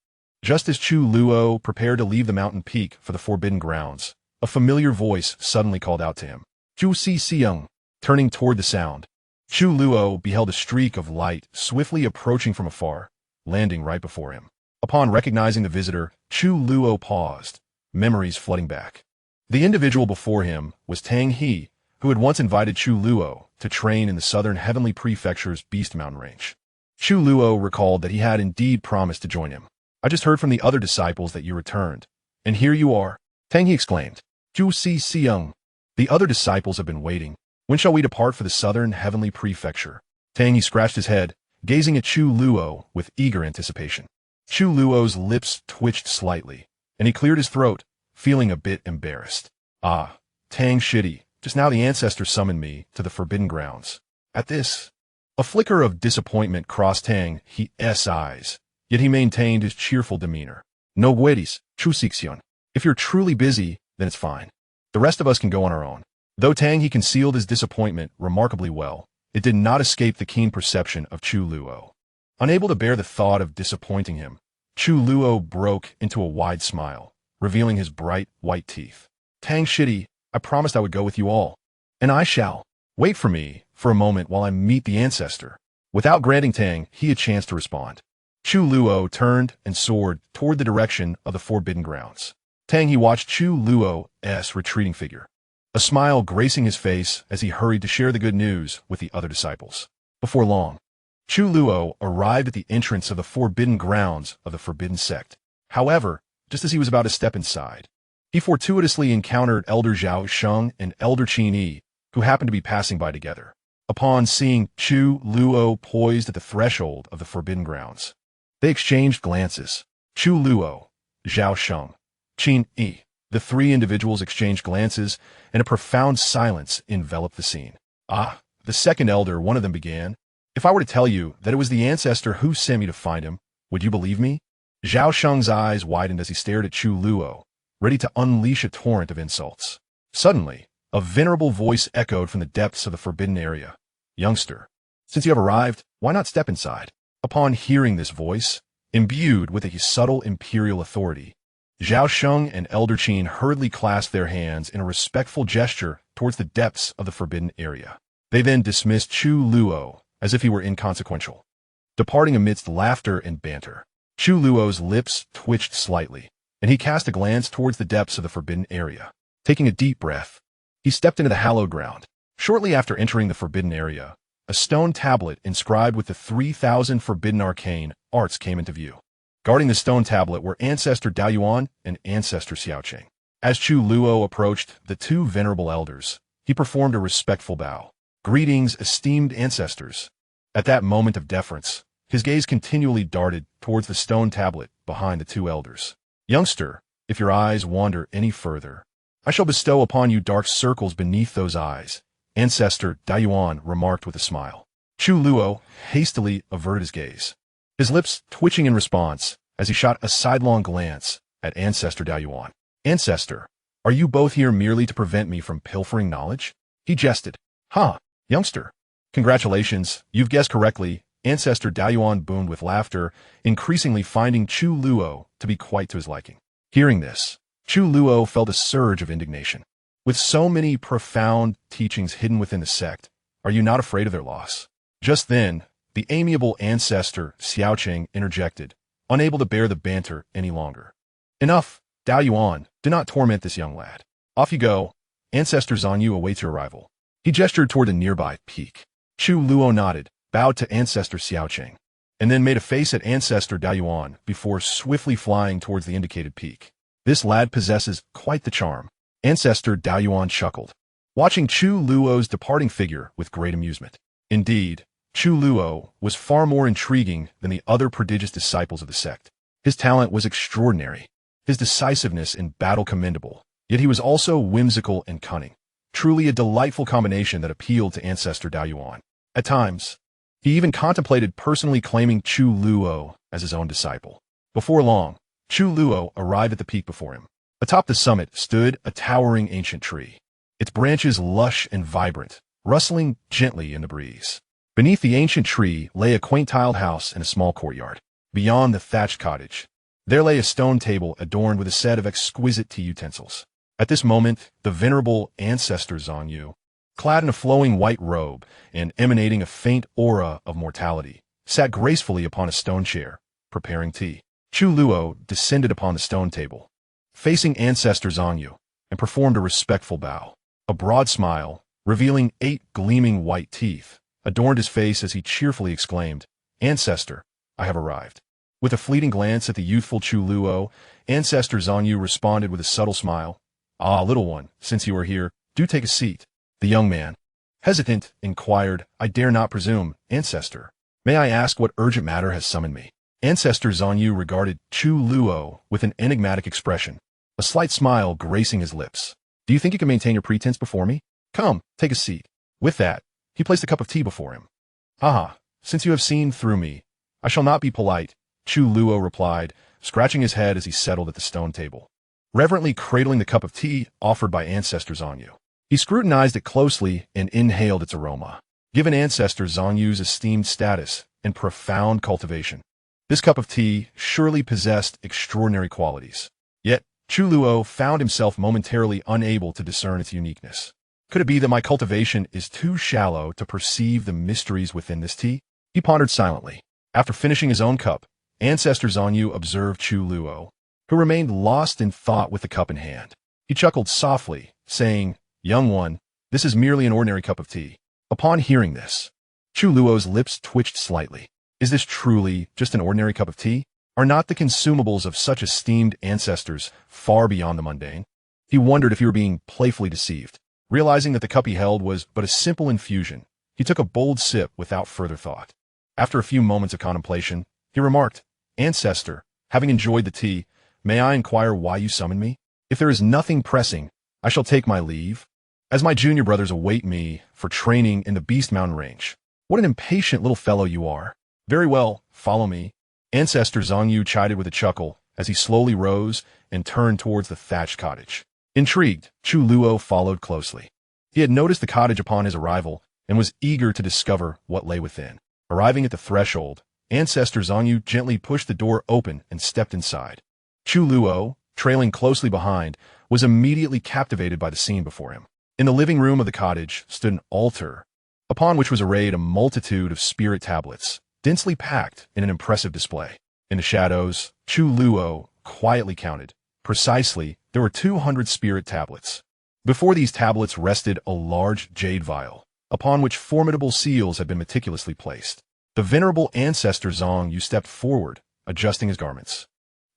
Just as Chu Luo prepared to leave the mountain peak for the Forbidden Grounds, a familiar voice suddenly called out to him. Zhu Si Xiang. Turning toward the sound, Chu Luo beheld a streak of light swiftly approaching from afar, landing right before him. Upon recognizing the visitor, Chu Luo paused, memories flooding back. The individual before him was Tang He, who had once invited Chu Luo to train in the southern Heavenly Prefecture's Beast Mountain range. Chu Luo recalled that he had indeed promised to join him. "I just heard from the other disciples that you returned, and here you are," Tang He exclaimed. "Zhu Si Siyoung. The other disciples have been waiting. When shall we depart for the southern Heavenly Prefecture?" Tang He scratched his head, gazing at Chu Luo with eager anticipation. Chu Luo's lips twitched slightly, and he cleared his throat, feeling a bit embarrassed. "Ah, Tang Shitty, just now the ancestor summoned me to the Forbidden Grounds." At this, a flicker of disappointment crossed Tang He's eyes, yet he maintained his cheerful demeanor. "No worries, Chu Xixian. If you're truly busy, then it's fine. The rest of us can go on our own." Though Tang He concealed his disappointment remarkably well, it did not escape the keen perception of Chu Luo. Unable to bear the thought of disappointing him, Chu Luo broke into a wide smile, revealing his bright, white teeth. "Tang Shitty, I promised I would go with you all. And I shall. Wait for me for a moment while I meet the ancestor." Without granting Tang He a chance to respond, Chu Luo turned and soared toward the direction of the Forbidden Grounds. Tang He watched Chu Luo's retreating figure, a smile gracing his face as he hurried to share the good news with the other disciples. Before long, Chu Luo arrived at the entrance of the Forbidden Grounds of the Forbidden Sect. However, just as he was about to step inside, he fortuitously encountered Elder Zhao Sheng and Elder Qin Yi, who happened to be passing by together. Upon seeing Chu Luo poised at the threshold of the Forbidden Grounds, they exchanged glances. Chu Luo, Zhao Sheng, Qin Yi. The three individuals exchanged glances, and a profound silence enveloped the scene. "Ah," the second elder, one of them began, "if I were to tell you that it was the ancestor who sent me to find him, would you believe me?" Zhao Sheng's eyes widened as he stared at Chu Luo, ready to unleash a torrent of insults. Suddenly, a venerable voice echoed from the depths of the forbidden area. "Youngster, since you have arrived, why not step inside?" Upon hearing this voice, imbued with a subtle imperial authority, Zhao Sheng and Elder Qin hurriedly clasped their hands in a respectful gesture towards the depths of the forbidden area. They then dismissed Chu Luo as if he were inconsequential, departing amidst laughter and banter. Chu Luo's lips twitched slightly, and he cast a glance towards the depths of the forbidden area. Taking a deep breath, he stepped into the hallowed ground. Shortly after entering the forbidden area, a stone tablet inscribed with the 3,000 forbidden arcane arts came into view. Guarding the stone tablet were Ancestor Daoyuan and Ancestor Xiaoqing. As Chu Luo approached the two venerable elders, he performed a respectful bow. "Greetings, esteemed ancestors." At that moment of deference, his gaze continually darted towards the stone tablet behind the two elders. "Youngster, if your eyes wander any further, I shall bestow upon you dark circles beneath those eyes," Ancestor Daoyuan remarked with a smile. Chu Luo hastily averted his gaze, his lips twitching in response as he shot a sidelong glance at Ancestor Daoyuan. "Ancestor, are you both here merely to prevent me from pilfering knowledge?" He jested. "Huh, youngster. Congratulations, you've guessed correctly." Ancestor Daoyuan boomed with laughter, increasingly finding Chu Luo to be quite to his liking. Hearing this, Chu Luo felt a surge of indignation. With so many profound teachings hidden within the sect, are you not afraid of their loss? Just then, the amiable Ancestor Xiaoqing interjected, unable to bear the banter any longer. "Enough, Daoyuan, do not torment this young lad. Off you go. Ancestor Zanyu awaits your arrival." He gestured toward a nearby peak. Chu Luo nodded, bowed to Ancestor Xiaoqing, and then made a face at Ancestor Daoyuan before swiftly flying towards the indicated peak. "This lad possesses quite the charm." Ancestor Daoyuan chuckled, watching Chu Luo's departing figure with great amusement. Indeed, Chu Luo was far more intriguing than the other prodigious disciples of the sect. His talent was extraordinary, his decisiveness in battle commendable, yet he was also whimsical and cunning. Truly a delightful combination that appealed to Ancestor Daoyuan. At times, he even contemplated personally claiming Chu Luo as his own disciple. Before long, Chu Luo arrived at the peak before him. Atop the summit stood a towering ancient tree, its branches lush and vibrant, rustling gently in the breeze. Beneath the ancient tree lay a quaint tiled house and a small courtyard. Beyond the thatched cottage, there lay a stone table adorned with a set of exquisite tea utensils. At this moment, the venerable Ancestor Zanyu, clad in a flowing white robe and emanating a faint aura of mortality, sat gracefully upon a stone chair, preparing tea. Chu Luo descended upon the stone table, facing Ancestor Zanyu, and performed a respectful bow. A broad smile revealing 8 gleaming white teeth, adorned his face as he cheerfully exclaimed, "Ancestor, I have arrived." With a fleeting glance at the youthful Chu Luo, Ancestor Xianxia responded with a subtle smile. "Ah, little one, since you are here, do take a seat." The young man, hesitant, inquired, "I dare not presume, Ancestor. May I ask what urgent matter has summoned me?" Ancestor Xianxia regarded Chu Luo with an enigmatic expression, a slight smile gracing his lips. "Do you think you can maintain your pretense before me? Come, take a seat." With that, he placed a cup of tea before him. "Ah, since you have seen through me, I shall not be polite," Chu Luo replied, scratching his head as he settled at the stone table. Reverently cradling the cup of tea offered by Ancestor Xianxia, he scrutinized it closely and inhaled its aroma. Given Ancestor Xianxu's esteemed status and profound cultivation, this cup of tea surely possessed extraordinary qualities. Yet, Chu Luo found himself momentarily unable to discern its uniqueness. Could it be that my cultivation is too shallow to perceive the mysteries within this tea? He pondered silently. After finishing his own cup, Ancestor Xianxia observed Chu Luo, who remained lost in thought with the cup in hand. He chuckled softly, saying, "Young one, this is merely an ordinary cup of tea." Upon hearing this, Chu Luo's lips twitched slightly. Is this truly just an ordinary cup of tea? Are not the consumables of such esteemed ancestors far beyond the mundane? He wondered if he were being playfully deceived. Realizing that the cup he held was but a simple infusion, he took a bold sip without further thought. After a few moments of contemplation, he remarked, "Ancestor, having enjoyed the tea, may I inquire why you summoned me? If there is nothing pressing, I shall take my leave, as my junior brothers await me for training in the Beast Mountain Range." "What an impatient little fellow you are." "Very well, follow me." Ancestor Xianxia chided with a chuckle as he slowly rose and turned towards the thatched cottage. Intrigued, Chu Luo followed closely. He had noticed the cottage upon his arrival and was eager to discover what lay within. Arriving at the threshold, Ancestor Xianxia gently pushed the door open and stepped inside. Chu Luo, trailing closely behind, was immediately captivated by the scene before him. In the living room of the cottage stood an altar, upon which was arrayed a multitude of spirit tablets, densely packed in an impressive display. In the shadows, Chu Luo quietly counted. Precisely, there were 200 spirit tablets. Before these tablets rested a large jade vial, upon which formidable seals had been meticulously placed. The venerable Ancestor Xianxia stepped forward, adjusting his garments,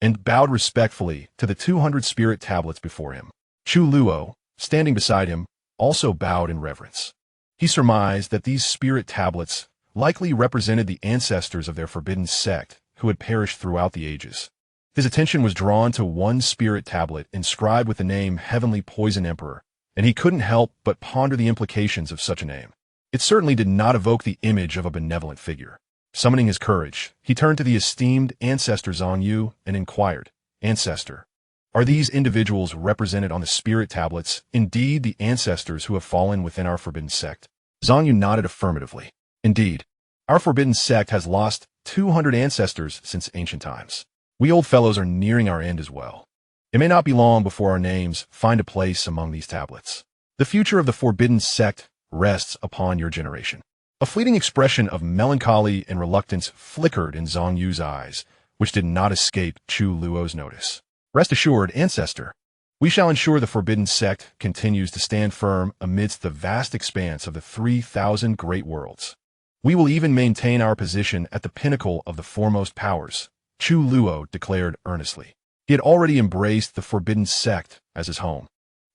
and bowed respectfully to the 200 spirit tablets before him. Chu Luo, standing beside him, also bowed in reverence. He surmised that these spirit tablets likely represented the ancestors of their Forbidden Sect who had perished throughout the ages. His attention was drawn to one spirit tablet inscribed with the name Heavenly Poison Emperor, and he couldn't help but ponder the implications of such a name. It certainly did not evoke the image of a benevolent figure. Summoning his courage, he turned to the esteemed Ancestor Xianxia and inquired, "Ancestor, are these individuals represented on the spirit tablets indeed the ancestors who have fallen within our Forbidden Sect?" Xianxia nodded affirmatively. "Indeed, our Forbidden Sect has lost 200 ancestors since ancient times. We old fellows are nearing our end as well. It may not be long before our names find a place among these tablets. The future of the Forbidden Sect rests upon your generation." A fleeting expression of melancholy and reluctance flickered in Xianxu's eyes, which did not escape Chu Luo's notice. "Rest assured, Ancestor, we shall ensure the Forbidden Sect continues to stand firm amidst the vast expanse of the 3,000 great worlds. We will even maintain our position at the pinnacle of the foremost powers," Chu Luo declared earnestly. He had already embraced the Forbidden Sect as his home,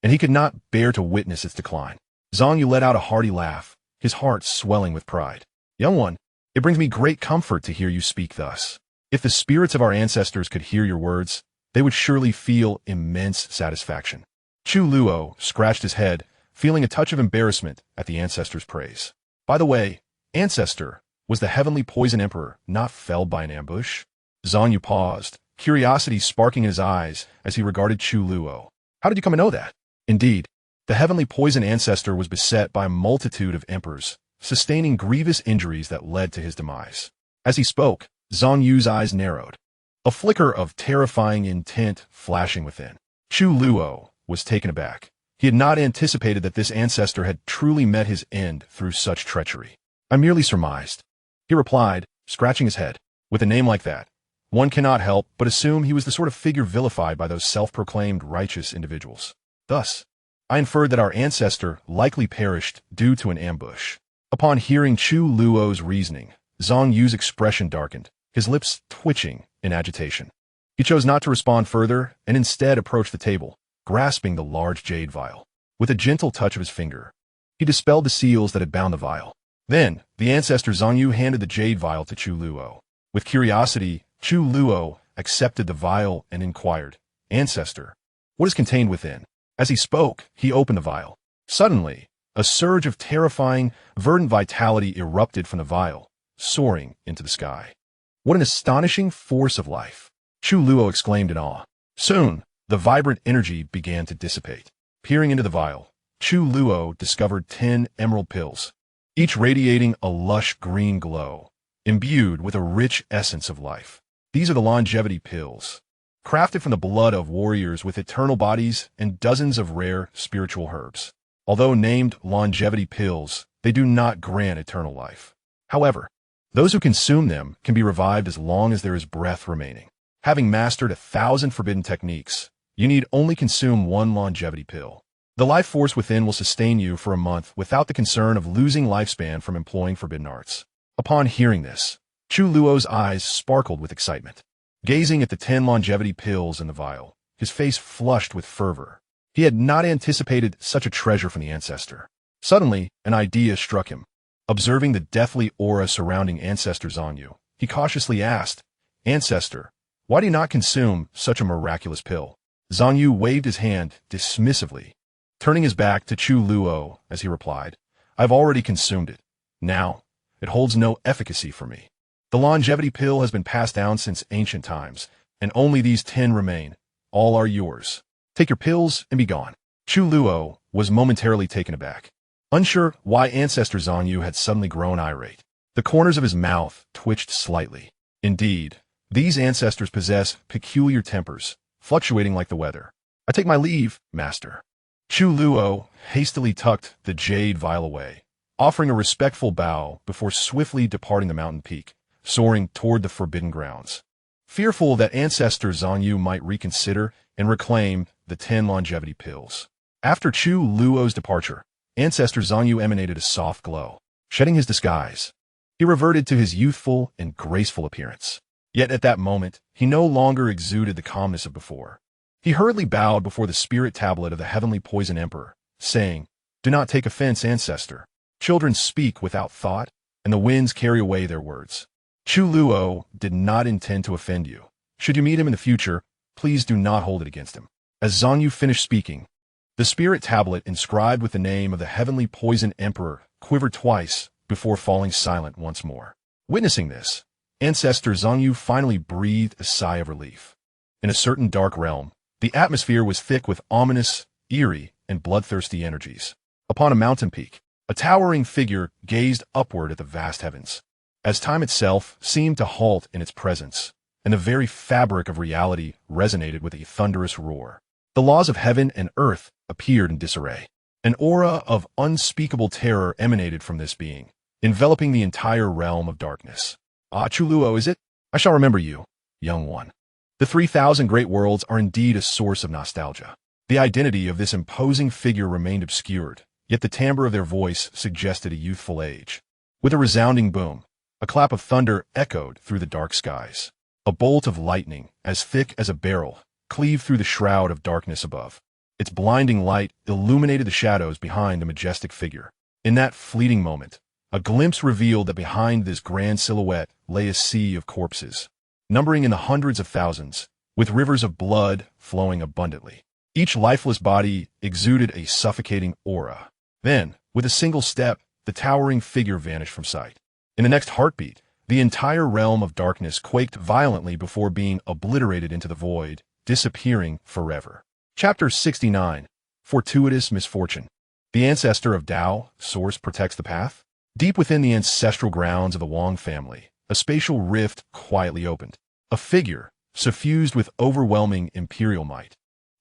and he could not bear to witness its decline. Xianxia let out a hearty laugh, his heart swelling with pride. "Young one, it brings me great comfort to hear you speak thus. If the spirits of our ancestors could hear your words, they would surely feel immense satisfaction." Chu Luo scratched his head, feeling a touch of embarrassment at the ancestor's praise. "By the way, Ancestor, was the Heavenly Poison Emperor not felled by an ambush?" Xianxia paused, curiosity sparking in his eyes as he regarded Chu Luo. "How did you come to know that?" "Indeed, the Heavenly Poison Ancestor was beset by a multitude of emperors, sustaining grievous injuries that led to his demise." As he spoke, Xianxu's eyes narrowed, a flicker of terrifying intent flashing within. Chu Luo was taken aback. He had not anticipated that this ancestor had truly met his end through such treachery. "I merely surmised," he replied, scratching his head. "With a name like that, one cannot help but assume he was the sort of figure vilified by those self-proclaimed righteous individuals. Thus, I inferred that our ancestor likely perished due to an ambush. Upon hearing Chu Luo's reasoning, Zhang Yu's expression darkened, his lips twitching in agitation. He chose not to respond further and instead approached the table, grasping the large jade vial. With a gentle touch of his finger, he dispelled the seals that had bound the vial. Then, the ancestor Zhang Yu handed the jade vial to Chu Luo. With curiosity, Chu Luo accepted the vial and inquired, "Ancestor, what is contained within?" As he spoke, he opened the vial. Suddenly, a surge of terrifying, verdant vitality erupted from the vial, soaring into the sky. What an astonishing force of life! Chu Luo exclaimed in awe. Soon, the vibrant energy began to dissipate. Peering into the vial, Chu Luo discovered 10 emerald pills, each radiating a lush green glow, imbued with a rich essence of life. These are the longevity pills, crafted from the blood of warriors with eternal bodies and dozens of rare spiritual herbs. Although named longevity pills, they do not grant eternal life. However, those who consume them can be revived as long as there is breath remaining. Having mastered 1,000 forbidden techniques, you need only consume 1 longevity pill. The life force within will sustain you for a month without the concern of losing lifespan from employing forbidden arts. Upon hearing this, Chu Luo's eyes sparkled with excitement. Gazing at the 10 longevity pills in the vial, his face flushed with fervor. He had not anticipated such a treasure from the ancestor. Suddenly, an idea struck him. Observing the deathly aura surrounding Ancestor Zhang Yu, he cautiously asked, "Ancestor, why do you not consume such a miraculous pill?" Zhang Yu waved his hand dismissively, turning his back to Chu Luo as he replied, "I've already consumed it. Now, it holds no efficacy for me. The longevity pill has been passed down since ancient times, and only these 10 remain. All are yours. Take your pills and be gone." Chu Luo was momentarily taken aback, unsure why Ancestor Zhang Yu had suddenly grown irate. The corners of his mouth twitched slightly. Indeed, these ancestors possess peculiar tempers, fluctuating like the weather. "I take my leave, master." Chu Luo hastily tucked the jade vial away, offering a respectful bow before swiftly departing the mountain peak, soaring toward the forbidden grounds. Fearful that Ancestor Zhang Yu might reconsider and reclaim the 10 longevity pills. After Chu Luo's departure, Ancestor Zhang Yu emanated a soft glow. Shedding his disguise, he reverted to his youthful and graceful appearance. Yet at that moment, he no longer exuded the calmness of before. He hurriedly bowed before the spirit tablet of the heavenly poison emperor, saying, "Do not take offense, ancestor. Children speak without thought, and the winds carry away their words." Chu Luo did not intend to offend you. Should you meet him in the future, please do not hold it against him. As Zhang Yu finished speaking, the spirit tablet inscribed with the name of the heavenly poison emperor quivered twice before falling silent once more. Witnessing this, Ancestor Zhang Yu finally breathed a sigh of relief. In a certain dark realm, the atmosphere was thick with ominous, eerie, and bloodthirsty energies. Upon a mountain peak, a towering figure gazed upward at the vast heavens. As time itself seemed to halt in its presence, and the very fabric of reality resonated with a thunderous roar. The laws of heaven and earth appeared in disarray. An aura of unspeakable terror emanated from this being, enveloping the entire realm of darkness. "Ah, Chu Luo, is it? I shall remember you, young one." The 3,000 great worlds are indeed a source of nostalgia. The identity of this imposing figure remained obscured, yet the timbre of their voice suggested a youthful age. With a resounding boom, a clap of thunder echoed through the dark skies. A bolt of lightning, as thick as a barrel, cleaved through the shroud of darkness above. Its blinding light illuminated the shadows behind the majestic figure. In that fleeting moment, a glimpse revealed that behind this grand silhouette lay a sea of corpses, numbering in the hundreds of thousands, with rivers of blood flowing abundantly. Each lifeless body exuded a suffocating aura. Then, with a single step, the towering figure vanished from sight. In the next heartbeat, the entire realm of darkness quaked violently before being obliterated into the void, disappearing forever. Chapter 69. Fortuitous Misfortune. The ancestor of Tao, Source protects the path. Deep within the ancestral grounds of the Wang family, a spatial rift quietly opened. A figure, suffused with overwhelming imperial might,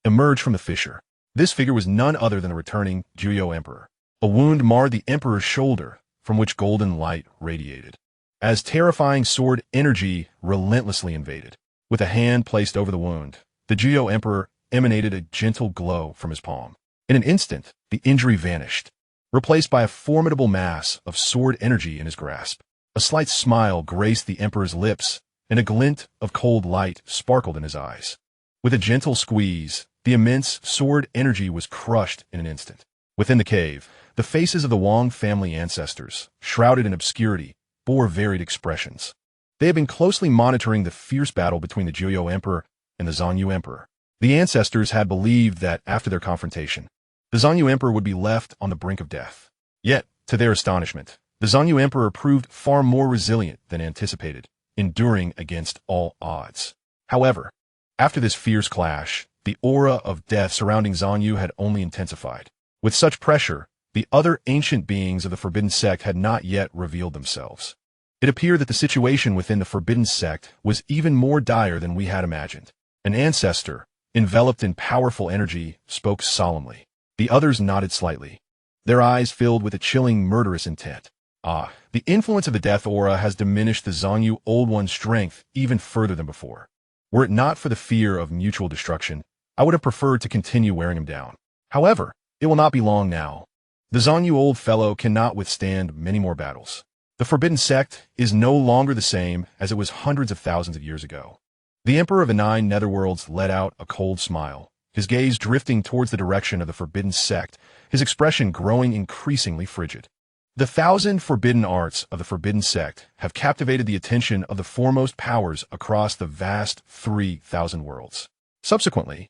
emerged from the fissure. This figure was none other than the returning Juyo Emperor. A wound marred the Emperor's shoulder, from which golden light radiated, as terrifying sword energy relentlessly invaded. With a hand placed over the wound, the Juyo Emperor emanated a gentle glow from his palm. In an instant, the injury vanished, replaced by a formidable mass of sword energy in his grasp. A slight smile graced the emperor's lips, and a glint of cold light sparkled in his eyes. With a gentle squeeze, the immense sword energy was crushed in an instant. Within the cave, the faces of the Wang family ancestors, shrouded in obscurity, bore varied expressions. They had been closely monitoring the fierce battle between the Jiuyou Emperor and the Xianxia Emperor. The ancestors had believed that after their confrontation, the Xianxia Emperor would be left on the brink of death. Yet, to their astonishment, the Xianxia Emperor proved far more resilient than anticipated, enduring against all odds. However, after this fierce clash, the aura of death surrounding Xianxia had only intensified. With such pressure, the other ancient beings of the Forbidden Sect had not yet revealed themselves. It appeared that the situation within the Forbidden Sect was even more dire than we had imagined. An ancestor, enveloped in powerful energy, spoke solemnly. The others nodded slightly, their eyes filled with a chilling, murderous intent. The influence of the death aura has diminished the Xianxia Old One's strength even further than before. Were it not for the fear of mutual destruction, I would have preferred to continue wearing him down. However, it will not be long now. The Xianxia Old Fellow cannot withstand many more battles. The Forbidden Sect is no longer the same as it was hundreds of thousands of years ago. The Emperor of the Nine Netherworlds let out a cold smile, his gaze drifting towards the direction of the Forbidden Sect, his expression growing increasingly frigid. The 1,000 forbidden arts of the Forbidden Sect have captivated the attention of the foremost powers across the vast 3,000 worlds. Subsequently,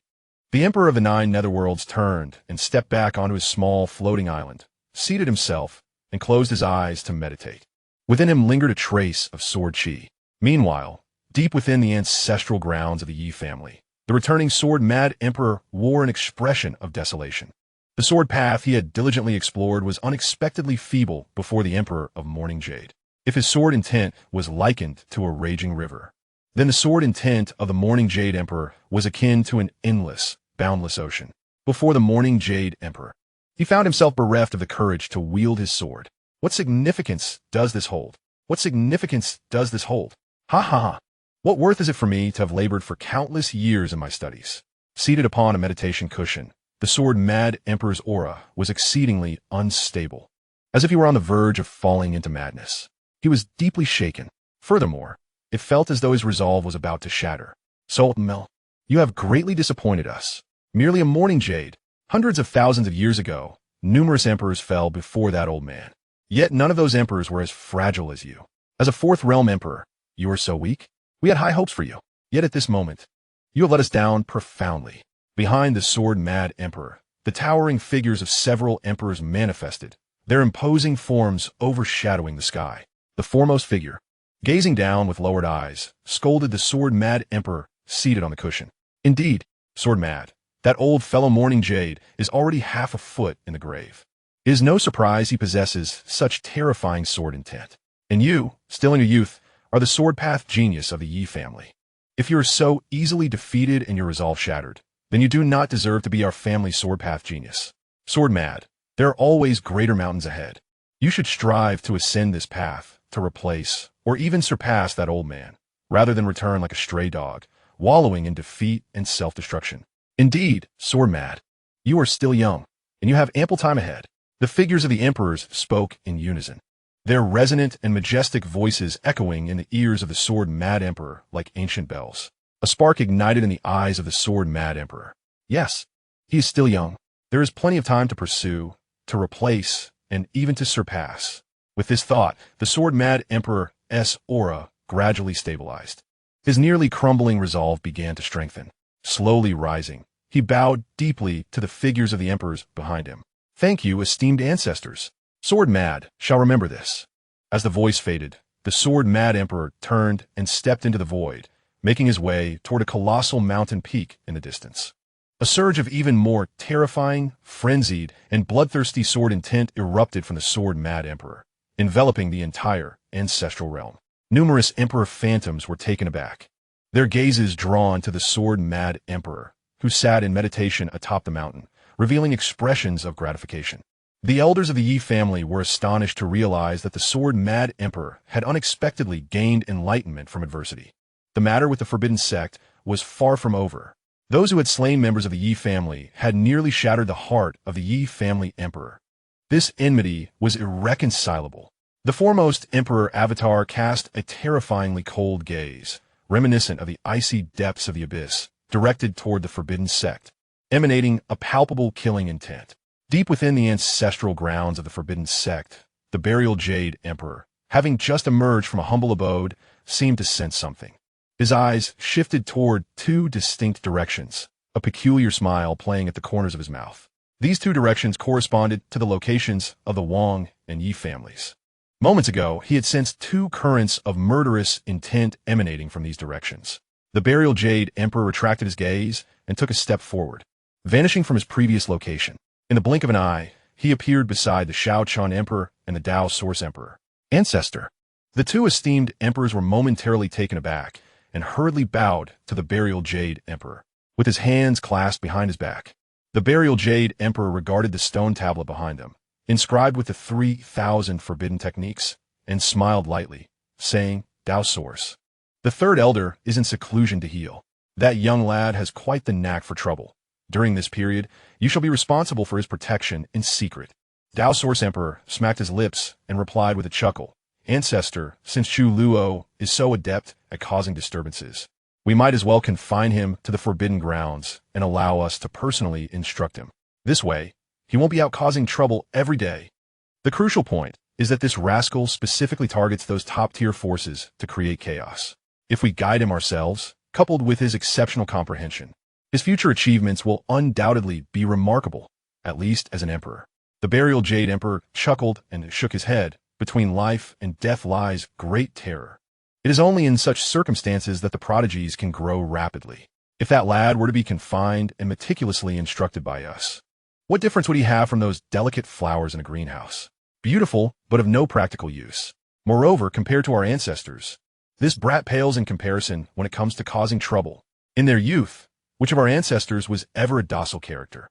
the Emperor of the Nine Netherworlds turned and stepped back onto his small floating island, seated himself, and closed his eyes to meditate. Within him lingered a trace of sword chi. Meanwhile, deep within the ancestral grounds of the Yi family, the returning sword-mad emperor wore an expression of desolation. The sword path he had diligently explored was unexpectedly feeble before the Emperor of Morning Jade. If his sword intent was likened to a raging river, then the sword intent of the Morning Jade Emperor was akin to an endless, boundless ocean. Before the Morning Jade Emperor, he found himself bereft of the courage to wield his sword. What significance does this hold? What significance does this hold? Ha ha ha! What worth is it for me to have labored for countless years in my studies? Seated upon a meditation cushion, the sword-mad Emperor's aura was exceedingly unstable, as if he were on the verge of falling into madness. He was deeply shaken. Furthermore, it felt as though his resolve was about to shatter. Sultan, you have greatly disappointed us. Merely a Morning Jade. Hundreds of thousands of years ago, numerous emperors fell before that old man. Yet none of those emperors were as fragile as you. As a Fourth Realm Emperor, you are so weak. We had high hopes for you. Yet at this moment, you have let us down profoundly. Behind the sword-mad emperor, the towering figures of several emperors manifested, their imposing forms overshadowing the sky. The foremost figure, gazing down with lowered eyes, scolded the sword-mad emperor seated on the cushion. Indeed, sword-mad, that old fellow Morning Jade is already half a foot in the grave. It is no surprise he possesses such terrifying sword intent. And you, still in your youth, are the sword path genius of the Yi family. If you are so easily defeated and your resolve shattered, then you do not deserve to be our family sword path genius. Sword mad, there are always greater mountains ahead. You should strive to ascend this path, to replace, or even surpass that old man, rather than return like a stray dog, wallowing in defeat and self-destruction. Indeed, sword mad, you are still young, and you have ample time ahead. The figures of the emperors spoke in unison, their resonant and majestic voices echoing in the ears of the sword-mad emperor like ancient bells. A spark ignited in the eyes of the sword-mad emperor. Yes, he is still young. There is plenty of time to pursue, to replace, and even to surpass. With this thought, the sword-mad emperor's aura gradually stabilized. His nearly crumbling resolve began to strengthen. Slowly rising, he bowed deeply to the figures of the emperors behind him. Thank you, esteemed ancestors. Sword-mad shall remember this. As the voice faded, the sword-mad emperor turned and stepped into the void, making his way toward a colossal mountain peak in the distance. A surge of even more terrifying, frenzied, and bloodthirsty sword intent erupted from the sword-mad emperor, enveloping the entire ancestral realm. Numerous emperor phantoms were taken aback, their gazes drawn to the sword-mad emperor, who sat in meditation atop the mountain, revealing expressions of gratification. The elders of the Yi family were astonished to realize that the sword-mad emperor had unexpectedly gained enlightenment from adversity. The matter with the Forbidden Sect was far from over. Those who had slain members of the Yi family had nearly shattered the heart of the Yi family emperor. This enmity was irreconcilable. The foremost emperor avatar cast a terrifyingly cold gaze, reminiscent of the icy depths of the abyss, directed toward the Forbidden Sect, emanating a palpable killing intent. Deep within the ancestral grounds of the Forbidden Sect, the Burial Jade Emperor, having just emerged from a humble abode, seemed to sense something. His eyes shifted toward two distinct directions, a peculiar smile playing at the corners of his mouth. These two directions corresponded to the locations of the Wang and Yi families. Moments ago, he had sensed two currents of murderous intent emanating from these directions. The Burial Jade Emperor retracted his gaze and took a step forward, vanishing from his previous location. In the blink of an eye, he appeared beside the Shaochan Emperor and the Dao Source Emperor. Ancestor. The two esteemed emperors were momentarily taken aback and hurriedly bowed to the Burial Jade Emperor, with his hands clasped behind his back. The Burial Jade Emperor regarded the stone tablet behind him, inscribed with the 3,000 forbidden techniques, and smiled lightly, saying, Dao Source. The third elder is in seclusion to heal. That young lad has quite the knack for trouble. During this period, you shall be responsible for his protection in secret. Dao Source Emperor smacked his lips and replied with a chuckle, Ancestor, since Chu Luo is so adept at causing disturbances, we might as well confine him to the forbidden grounds and allow us to personally instruct him. This way, he won't be out causing trouble every day. The crucial point is that this rascal specifically targets those top-tier forces to create chaos. If we guide him ourselves, coupled with his exceptional comprehension, his future achievements will undoubtedly be remarkable, at least as an emperor. The Burial Jade Emperor chuckled and shook his head. Between life and death lies great terror. It is only in such circumstances that the prodigies can grow rapidly. If that lad were to be confined and meticulously instructed by us, what difference would he have from those delicate flowers in a greenhouse? Beautiful, but of no practical use. Moreover, compared to our ancestors, this brat pales in comparison when it comes to causing trouble. In their youth, which of our ancestors was ever a docile character?